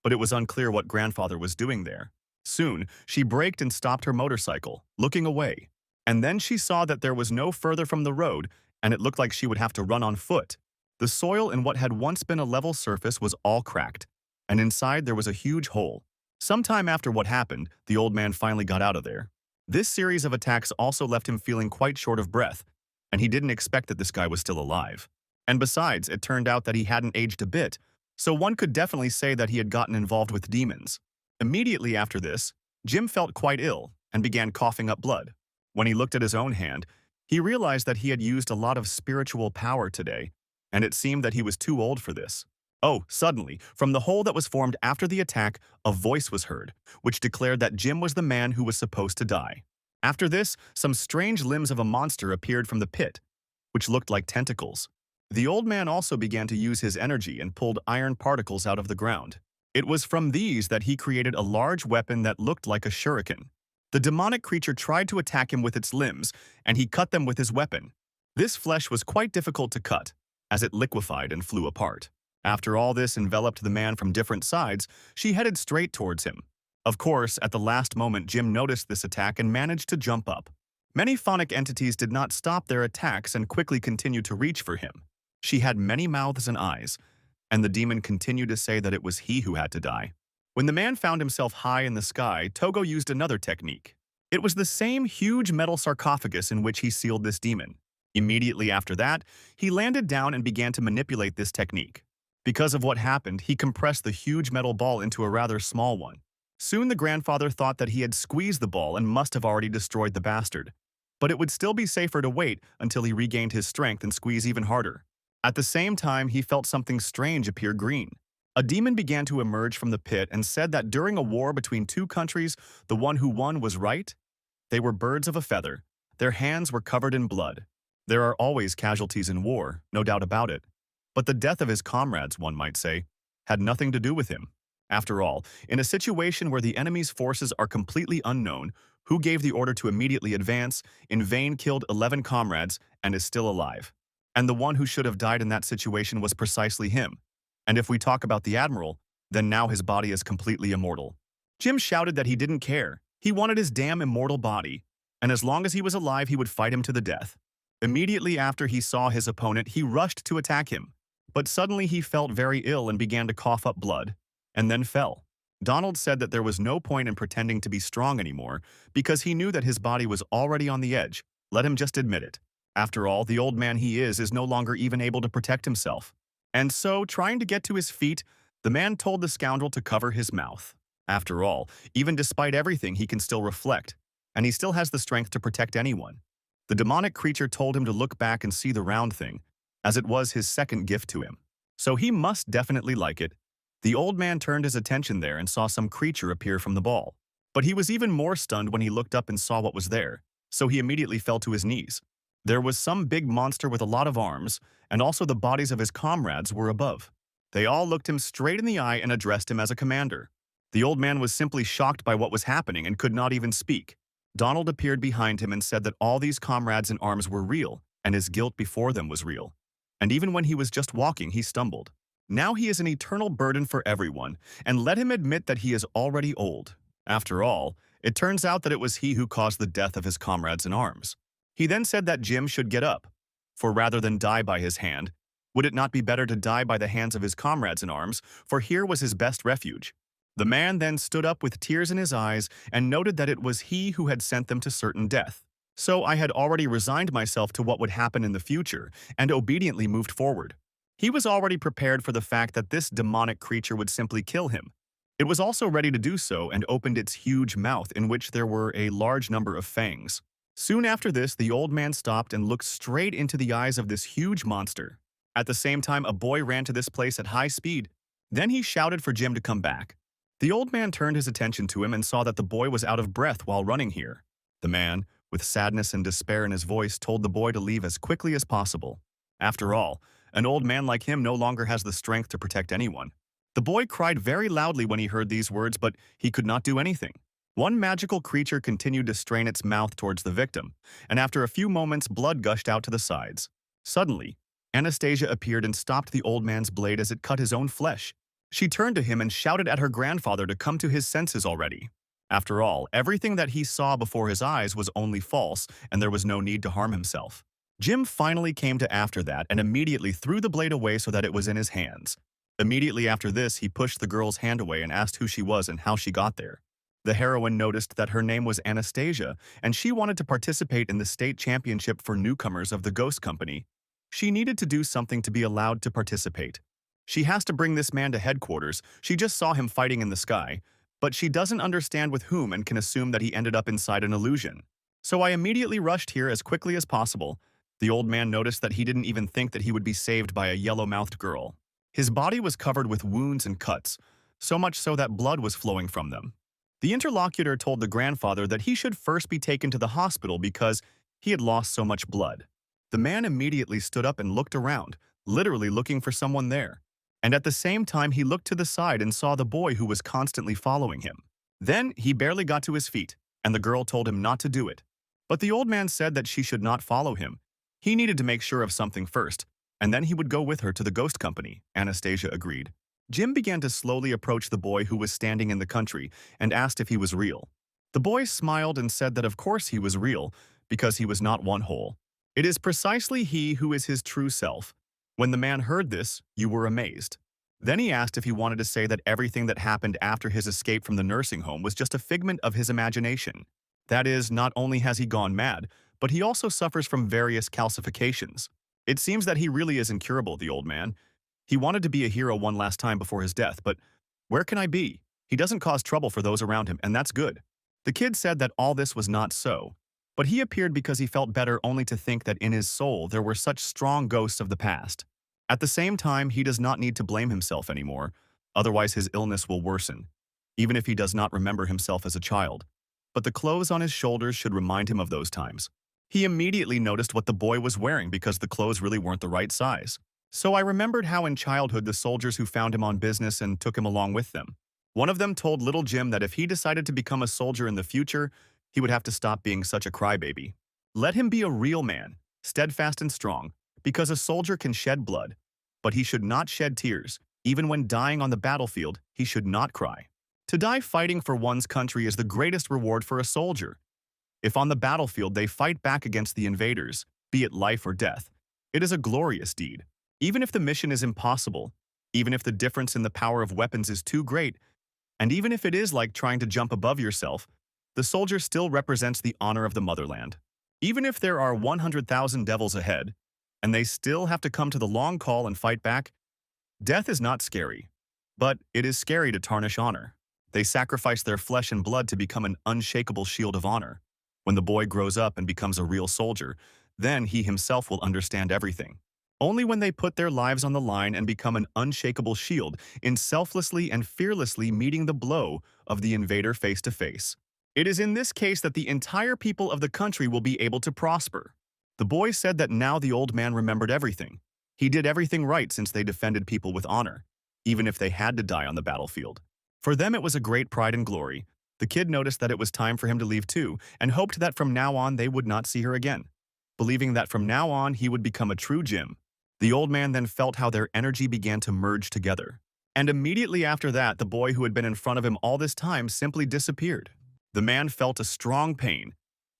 but it was unclear what grandfather was doing there. Soon, she braked and stopped her motorcycle, looking away. And then she saw that there was no further from the road, and it looked like she would have to run on foot. The soil in what had once been a level surface was all cracked, and inside there was a huge hole. Sometime after what happened, the old man finally got out of there. This series of attacks also left him feeling quite short of breath, and he didn't expect that this guy was still alive. And besides, it turned out that he hadn't aged a bit, so one could definitely say that he had gotten involved with demons. Immediately after this, Jim felt quite ill and began coughing up blood. When he looked at his own hand, he realized that he had used a lot of spiritual power today, and it seemed that he was too old for this. Oh, suddenly, from the hole that was formed after the attack, a voice was heard, which declared that Jim was the man who was supposed to die. After this, some strange limbs of a monster appeared from the pit, which looked like tentacles. The old man also began to use his energy and pulled iron particles out of the ground. It was from these that he created a large weapon that looked like a shuriken. The demonic creature tried to attack him with its limbs, and he cut them with his weapon. This flesh was quite difficult to cut, as it liquefied and flew apart. After all this enveloped the man from different sides, she headed straight towards him. Of course, at the last moment, Jim noticed this attack and managed to jump up. Many phonic entities did not stop their attacks and quickly continued to reach for him. She had many mouths and eyes, and the demon continued to say that it was he who had to die. When the man found himself high in the sky, Togo used another technique. It was the same huge metal sarcophagus in which he sealed this demon. Immediately after that, he landed down and began to manipulate this technique. Because of what happened, he compressed the huge metal ball into a rather small one. Soon the grandfather thought that he had squeezed the ball and must have already destroyed the bastard. But it would still be safer to wait until he regained his strength and squeeze even harder. At the same time, he felt something strange appear green. A demon began to emerge from the pit and said that during a war between two countries, the one who won was right. They were birds of a feather. Their hands were covered in blood. There are always casualties in war, no doubt about it. But the death of his comrades, one might say, had nothing to do with him. After all, in a situation where the enemy's forces are completely unknown, who gave the order to immediately advance, in vain killed 11 comrades, and is still alive? And the one who should have died in that situation was precisely him. And if we talk about the Admiral, then now his body is completely immortal. Jim shouted that he didn't care. He wanted his damn immortal body, and as long as he was alive, he would fight him to the death. Immediately after he saw his opponent, he rushed to attack him. But suddenly he felt very ill and began to cough up blood, and then fell. Donald said that there was no point in pretending to be strong anymore because he knew that his body was already on the edge. Let him just admit it. After all, the old man he is no longer even able to protect himself. And so, trying to get to his feet, the man told the scoundrel to cover his mouth. After all, even despite everything, he can still reflect, and he still has the strength to protect anyone. The demonic creature told him to look back and see the round thing, as it was his second gift to him. So he must definitely like it. The old man turned his attention there and saw some creature appear from the ball. But he was even more stunned when he looked up and saw what was there, so he immediately fell to his knees. There was some big monster with a lot of arms, and also the bodies of his comrades were above. They all looked him straight in the eye and addressed him as a commander. The old man was simply shocked by what was happening and could not even speak. Donald appeared behind him and said that all these comrades in arms were real, and his guilt before them was real. And even when he was just walking, he stumbled. Now he is an eternal burden for everyone, and let him admit that he is already old. After all, it turns out that it was he who caused the death of his comrades in arms. He then said that Jim should get up, for rather than die by his hand, would it not be better to die by the hands of his comrades in arms, for here was his best refuge. The man then stood up with tears in his eyes and noted that it was he who had sent them to certain death. So I had already resigned myself to what would happen in the future and obediently moved forward. He was already prepared for the fact that this demonic creature would simply kill him. It was also ready to do so and opened its huge mouth in which there were a large number of fangs. Soon after this, the old man stopped and looked straight into the eyes of this huge monster. At the same time, a boy ran to this place at high speed. Then he shouted for Jim to come back. The old man turned his attention to him and saw that the boy was out of breath while running here. The man, with sadness and despair in his voice, told the boy to leave as quickly as possible. After all, an old man like him no longer has the strength to protect anyone. The boy cried very loudly when he heard these words, but he could not do anything. One magical creature continued to strain its mouth towards the victim, and after a few moments, blood gushed out to the sides. Suddenly, Anastasia appeared and stopped the old man's blade as it cut his own flesh. She turned to him and shouted at her grandfather to come to his senses already. After all, everything that he saw before his eyes was only false, and there was no need to harm himself. Jim finally came to after that and immediately threw the blade away so that it was in his hands. Immediately after this, he pushed the girl's hand away and asked who she was and how she got there. The heroine noticed that her name was Anastasia, and she wanted to participate in the state championship for newcomers of the Ghost Company. She needed to do something to be allowed to participate. She has to bring this man to headquarters. She just saw him fighting in the sky, but she doesn't understand with whom and can assume that he ended up inside an illusion. So I immediately rushed here as quickly as possible. The old man noticed that he didn't even think that he would be saved by a yellow-mouthed girl. His body was covered with wounds and cuts, so much so that blood was flowing from them. The interlocutor told the grandfather that he should first be taken to the hospital because he had lost so much blood. The man immediately stood up and looked around, literally looking for someone there. And at the same time, he looked to the side and saw the boy who was constantly following him. Then he barely got to his feet, and the girl told him not to do it. But the old man said that she should not follow him. He needed to make sure of something first, and then he would go with her to the Ghost Company. Anastasia agreed. Jim began to slowly approach the boy who was standing in the country and asked if he was real. The boy smiled and said that of course he was real, because he was not one whole. It is precisely he who is his true self. When the man heard this, you were amazed. Then he asked if he wanted to say that everything that happened after his escape from the nursing home was just a figment of his imagination. That is, not only has he gone mad, but he also suffers from various calcifications. It seems that he really is incurable, the old man. He wanted to be a hero one last time before his death, but where can I be? He doesn't cause trouble for those around him, and that's good. The kid said that all this was not so, but he appeared because he felt better only to think that in his soul there were such strong ghosts of the past. At the same time, he does not need to blame himself anymore, otherwise his illness will worsen, even if he does not remember himself as a child. But the clothes on his shoulders should remind him of those times. He immediately noticed what the boy was wearing because the clothes really weren't the right size. So I remembered how in childhood the soldiers who found him on business and took him along with them. One of them told little Jim that if he decided to become a soldier in the future, he would have to stop being such a crybaby. Let him be a real man, steadfast and strong, because a soldier can shed blood, but he should not shed tears. Even when dying on the battlefield, he should not cry. To die fighting for one's country is the greatest reward for a soldier. If on the battlefield they fight back against the invaders, be it life or death, it is a glorious deed. Even if the mission is impossible, even if the difference in the power of weapons is too great, and even if it is like trying to jump above yourself, the soldier still represents the honor of the motherland. Even if there are 100,000 devils ahead, and they still have to come to the long call and fight back, death is not scary, but it is scary to tarnish honor. They sacrifice their flesh and blood to become an unshakable shield of honor. When the boy grows up and becomes a real soldier, then he himself will understand everything. Only when they put their lives on the line and become an unshakable shield in selflessly and fearlessly meeting the blow of the invader face to face. It is in this case that the entire people of the country will be able to prosper. The boy said that now the old man remembered everything. He did everything right since they defended people with honor, even if they had to die on the battlefield. For them it was a great pride and glory. The kid noticed that it was time for him to leave too, and hoped that from now on they would not see her again, believing that from now on he would become a true Jim. The old man then felt how their energy began to merge together. And immediately after that, the boy who had been in front of him all this time simply disappeared. The man felt a strong pain,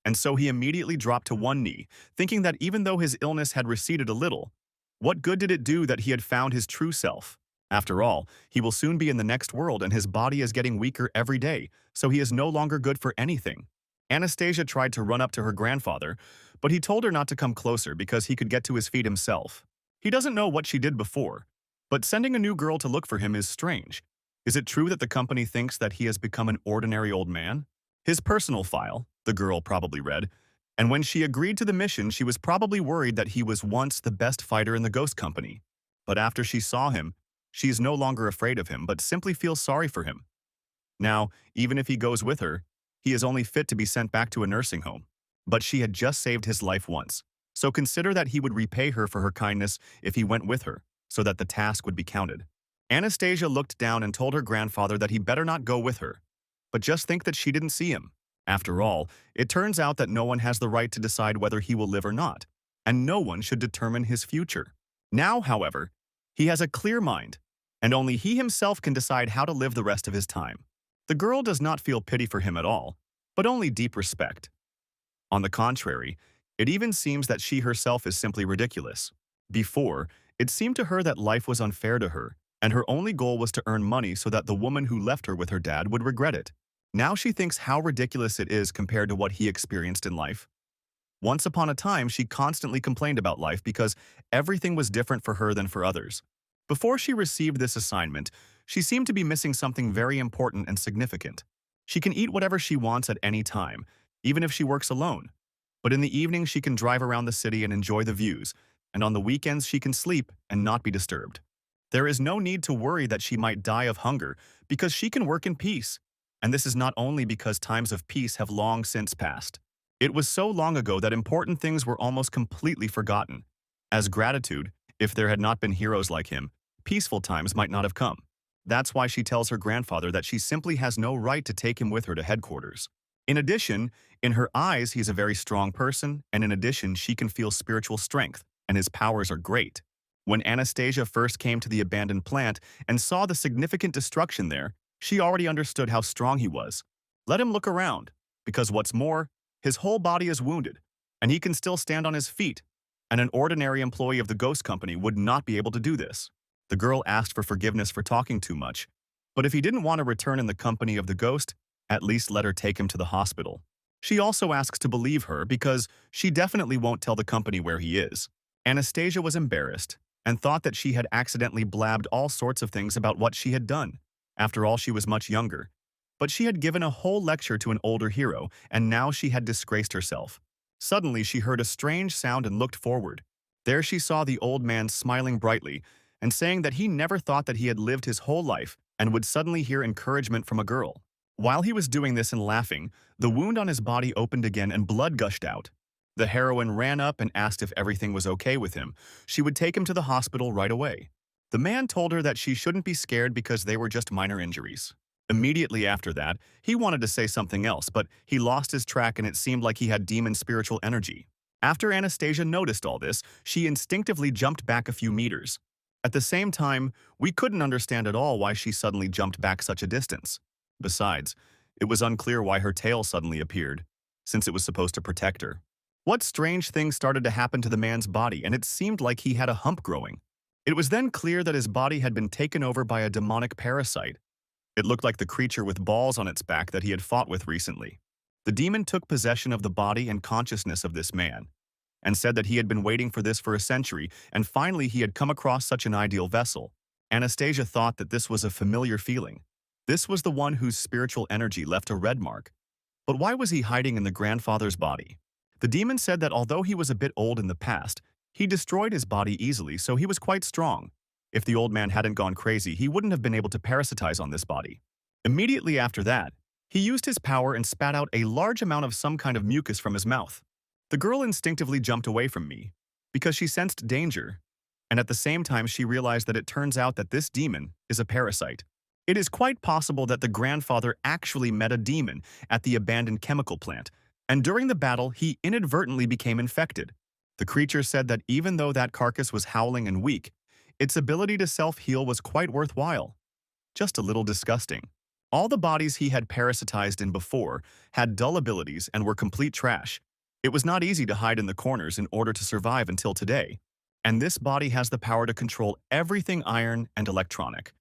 and so he immediately dropped to one knee, thinking that even though his illness had receded a little, what good did it do that he had found his true self? After all, he will soon be in the next world and his body is getting weaker every day, so he is no longer good for anything. Anastasia tried to run up to her grandfather, but he told her not to come closer because he could get to his feet himself. He doesn't know what she did before, but sending a new girl to look for him is strange. Is it true that the company thinks that he has become an ordinary old man? His personal file, the girl probably read, and when she agreed to the mission, she was probably worried that he was once the best fighter in the ghost company. But after she saw him, she is no longer afraid of him, but simply feels sorry for him. Now, even if he goes with her, he is only fit to be sent back to a nursing home. But she had just saved his life once, so consider that he would repay her for her kindness if he went with her, so that the task would be counted. Anastasia looked down and told her grandfather that he better not go with her, but just think that she didn't see him. After all, it turns out that no one has the right to decide whether he will live or not, and no one should determine his future. Now, however, he has a clear mind, and only he himself can decide how to live the rest of his time. The girl does not feel pity for him at all, but only deep respect. On the contrary, it even seems that she herself is simply ridiculous. Before, it seemed to her that life was unfair to her, and her only goal was to earn money so that the woman who left her with her dad would regret it. Now she thinks how ridiculous it is compared to what he experienced in life. Once upon a time, she constantly complained about life because everything was different for her than for others. Before she received this assignment, she seemed to be missing something very important and significant. She can eat whatever she wants at any time, even if she works alone. But in the evening, she can drive around the city and enjoy the views, and on the weekends, she can sleep and not be disturbed. There is no need to worry that she might die of hunger because she can work in peace. And this is not only because times of peace have long since passed. It was so long ago that important things were almost completely forgotten. As gratitude, if there had not been heroes like him, peaceful times might not have come. That's why she tells her grandfather that she simply has no right to take him with her to headquarters. In addition, in her eyes, he's a very strong person, and in addition, she can feel spiritual strength, and his powers are great. When Anastasia first came to the abandoned plant and saw the significant destruction there, she already understood how strong he was. Let him look around, because what's more, his whole body is wounded, and he can still stand on his feet, and an ordinary employee of the ghost company would not be able to do this. The girl asked for forgiveness for talking too much, but if he didn't want to return in the company of the ghost, at least let her take him to the hospital. She also asks to believe her because she definitely won't tell the company where he is. Anastasia was embarrassed and thought that she had accidentally blabbed all sorts of things about what she had done. After all, she was much younger. But she had given a whole lecture to an older hero, and now she had disgraced herself. Suddenly, she heard a strange sound and looked forward. There she saw the old man smiling brightly and saying that he never thought that he had lived his whole life and would suddenly hear encouragement from a girl. While he was doing this and laughing, the wound on his body opened again and blood gushed out. The heroine ran up and asked if everything was okay with him. She would take him to the hospital right away. The man told her that she shouldn't be scared because they were just minor injuries. Immediately after that, he wanted to say something else, but he lost his track and it seemed like he had demon spiritual energy. After Anastasia noticed all this, she instinctively jumped back a few meters. At the same time, we couldn't understand at all why she suddenly jumped back such a distance. Besides, it was unclear why her tail suddenly appeared, since it was supposed to protect her. What strange things started to happen to the man's body, and it seemed like he had a hump growing. It was then clear that his body had been taken over by a demonic parasite. It looked like the creature with balls on its back that he had fought with recently. The demon took possession of the body and consciousness of this man, and said that he had been waiting for this for a century, and finally he had come across such an ideal vessel. Anastasia thought that this was a familiar feeling. This was the one whose spiritual energy left a red mark. But why was he hiding in the grandfather's body? The demon said that although he was a bit old in the past, he destroyed his body easily, so he was quite strong. If the old man hadn't gone crazy, he wouldn't have been able to parasitize on this body. Immediately after that, he used his power and spat out a large amount of some kind of mucus from his mouth. The girl instinctively jumped away from me, because she sensed danger, and at the same time she realized that it turns out that this demon is a parasite. It is quite possible that the grandfather actually met a demon at the abandoned chemical plant, and during the battle he inadvertently became infected. The creature said that even though that carcass was howling and weak, its ability to self-heal was quite worthwhile. Just a little disgusting. All the bodies he had parasitized in before had dull abilities and were complete trash. It was not easy to hide in the corners in order to survive until today, and this body has the power to control everything iron and electronic.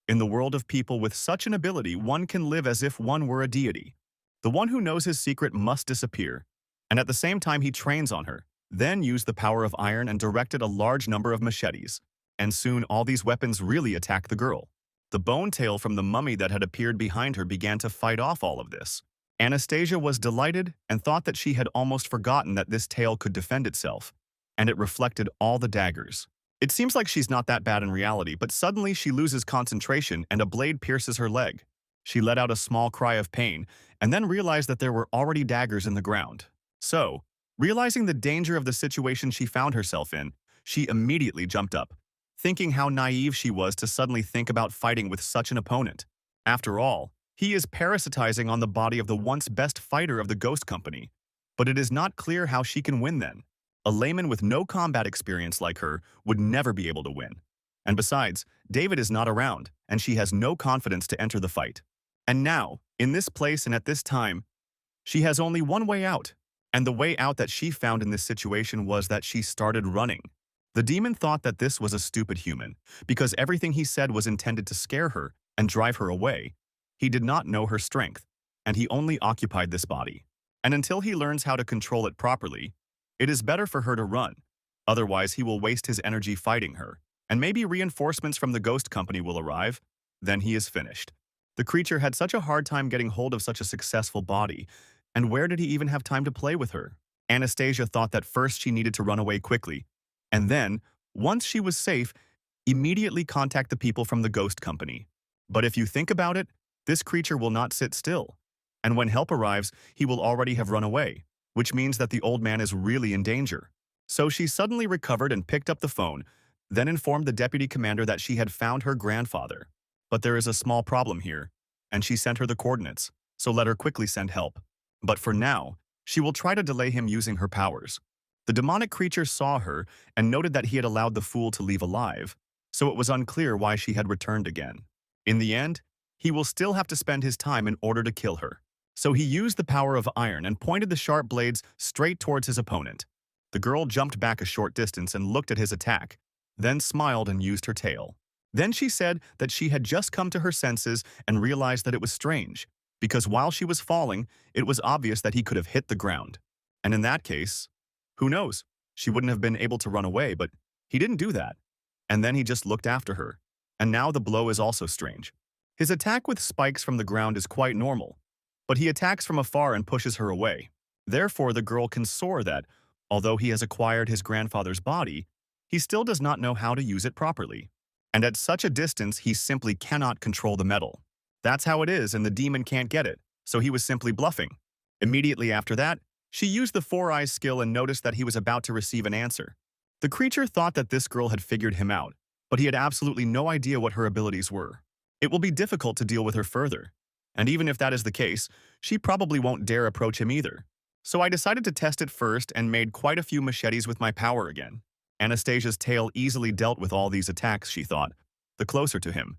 In the world of people with such an ability, one can live as if one were a deity. The one who knows his secret must disappear, and at the same time he trains on her, then used the power of iron and directed a large number of machetes. And soon all these weapons really attacked the girl. The bone tail from the mummy that had appeared behind her began to fight off all of this. Anastasia was delighted and thought that she had almost forgotten that this tail could defend itself, and it reflected all the daggers. It seems like she's not that bad in reality, but suddenly she loses concentration and a blade pierces her leg. She let out a small cry of pain and then realized that there were already daggers in the ground. So, realizing the danger of the situation she found herself in, she immediately jumped up, thinking how naive she was to suddenly think about fighting with such an opponent. After all, he is parasitizing on the body of the once best fighter of the ghost company. But it is not clear how she can win then. A layman with no combat experience like her would never be able to win. And besides, David is not around, and she has no confidence to enter the fight. And now, in this place and at this time, she has only one way out. And the way out that she found in this situation was that she started running. The demon thought that this was a stupid human, because everything he said was intended to scare her and drive her away. He did not know her strength, and he only occupied this body. And until he learns how to control it properly, it is better for her to run. Otherwise, he will waste his energy fighting her, and maybe reinforcements from the ghost company will arrive. Then he is finished. The creature had such a hard time getting hold of such a successful body, and where did he even have time to play with her? Anastasia thought that first she needed to run away quickly, and then, once she was safe, immediately contact the people from the ghost company. But if you think about it, this creature will not sit still, and when help arrives, he will already have run away, which means that the old man is really in danger. So she suddenly recovered and picked up the phone, then informed the deputy commander that she had found her grandfather. But there is a small problem here, and she sent her the coordinates, so let her quickly send help. But for now, she will try to delay him using her powers. The demonic creature saw her and noted that he had allowed the fool to leave alive, so it was unclear why she had returned again. In the end, he will still have to spend his time in order to kill her. So he used the power of iron and pointed the sharp blades straight towards his opponent. The girl jumped back a short distance and looked at his attack, then smiled and used her tail. Then she said that she had just come to her senses and realized that it was strange, because while she was falling, it was obvious that he could have hit the ground. And in that case, who knows? She wouldn't have been able to run away, but he didn't do that. And then he just looked after her. And now the blow is also strange. His attack with spikes from the ground is quite normal, but he attacks from afar and pushes her away. Therefore, the girl can soar that, although he has acquired his grandfather's body, he still does not know how to use it properly. And at such a distance, he simply cannot control the metal. That's how it is, and the demon can't get it, so he was simply bluffing. Immediately after that, she used the Four Eyes skill and noticed that he was about to receive an answer. The creature thought that this girl had figured him out, but he had absolutely no idea what her abilities were. It will be difficult to deal with her further. And even if that is the case, she probably won't dare approach him either. So I decided to test it first and made quite a few machetes with my power again. Anastasia's tail easily dealt with all these attacks, she thought. The closer to him,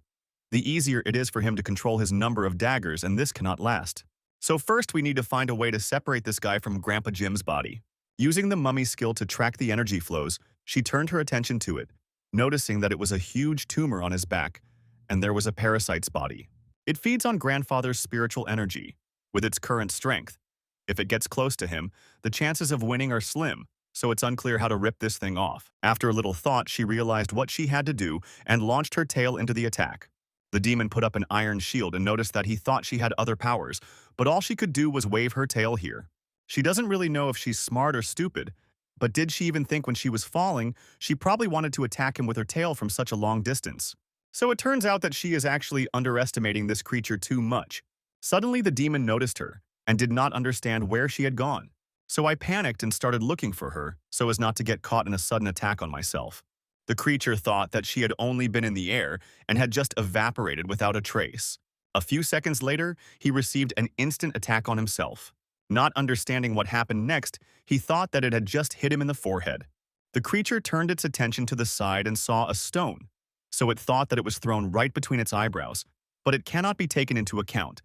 the easier it is for him to control his number of daggers, and this cannot last. So first we need to find a way to separate this guy from Grandpa Jim's body. Using the mummy skill to track the energy flows, she turned her attention to it, noticing that it was a huge tumor on his back, and there was a parasite's body. It feeds on grandfather's spiritual energy, with its current strength. If it gets close to him, the chances of winning are slim, so it's unclear how to rip this thing off. After a little thought, she realized what she had to do and launched her tail into the attack. The demon put up an iron shield and noticed that he thought she had other powers, but all she could do was wave her tail here. She doesn't really know if she's smart or stupid, but did she even think when she was falling, she probably wanted to attack him with her tail from such a long distance. So it turns out that she is actually underestimating this creature too much. Suddenly the demon noticed her and did not understand where she had gone. So I panicked and started looking for her so as not to get caught in a sudden attack on myself. The creature thought that she had only been in the air and had just evaporated without a trace. A few seconds later, he received an instant attack on himself. Not understanding what happened next, he thought that it had just hit him in the forehead. The creature turned its attention to the side and saw a stone, so it thought that it was thrown right between its eyebrows, but it cannot be taken into account.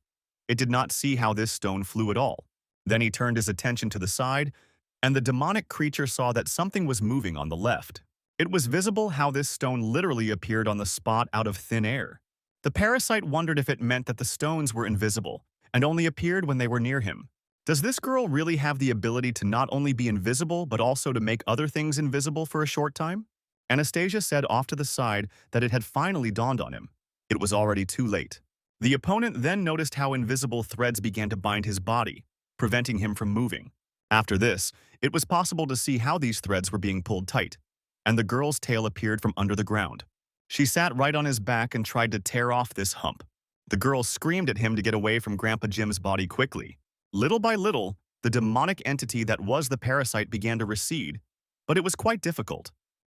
It did not see how this stone flew at all. Then he turned his attention to the side, and the demonic creature saw that something was moving on the left. It was visible how this stone literally appeared on the spot out of thin air. The parasite wondered if it meant that the stones were invisible and only appeared when they were near him. Does this girl really have the ability to not only be invisible but also to make other things invisible for a short time? Anastasia said off to the side that it had finally dawned on him. It was already too late. The opponent then noticed how invisible threads began to bind his body, preventing him from moving. After this, it was possible to see how these threads were being pulled tight, and the girl's tail appeared from under the ground. She sat right on his back and tried to tear off this hump. The girl screamed at him to get away from Grandpa Jim's body quickly. Little by little, the demonic entity that was the parasite began to recede, but it was quite difficult.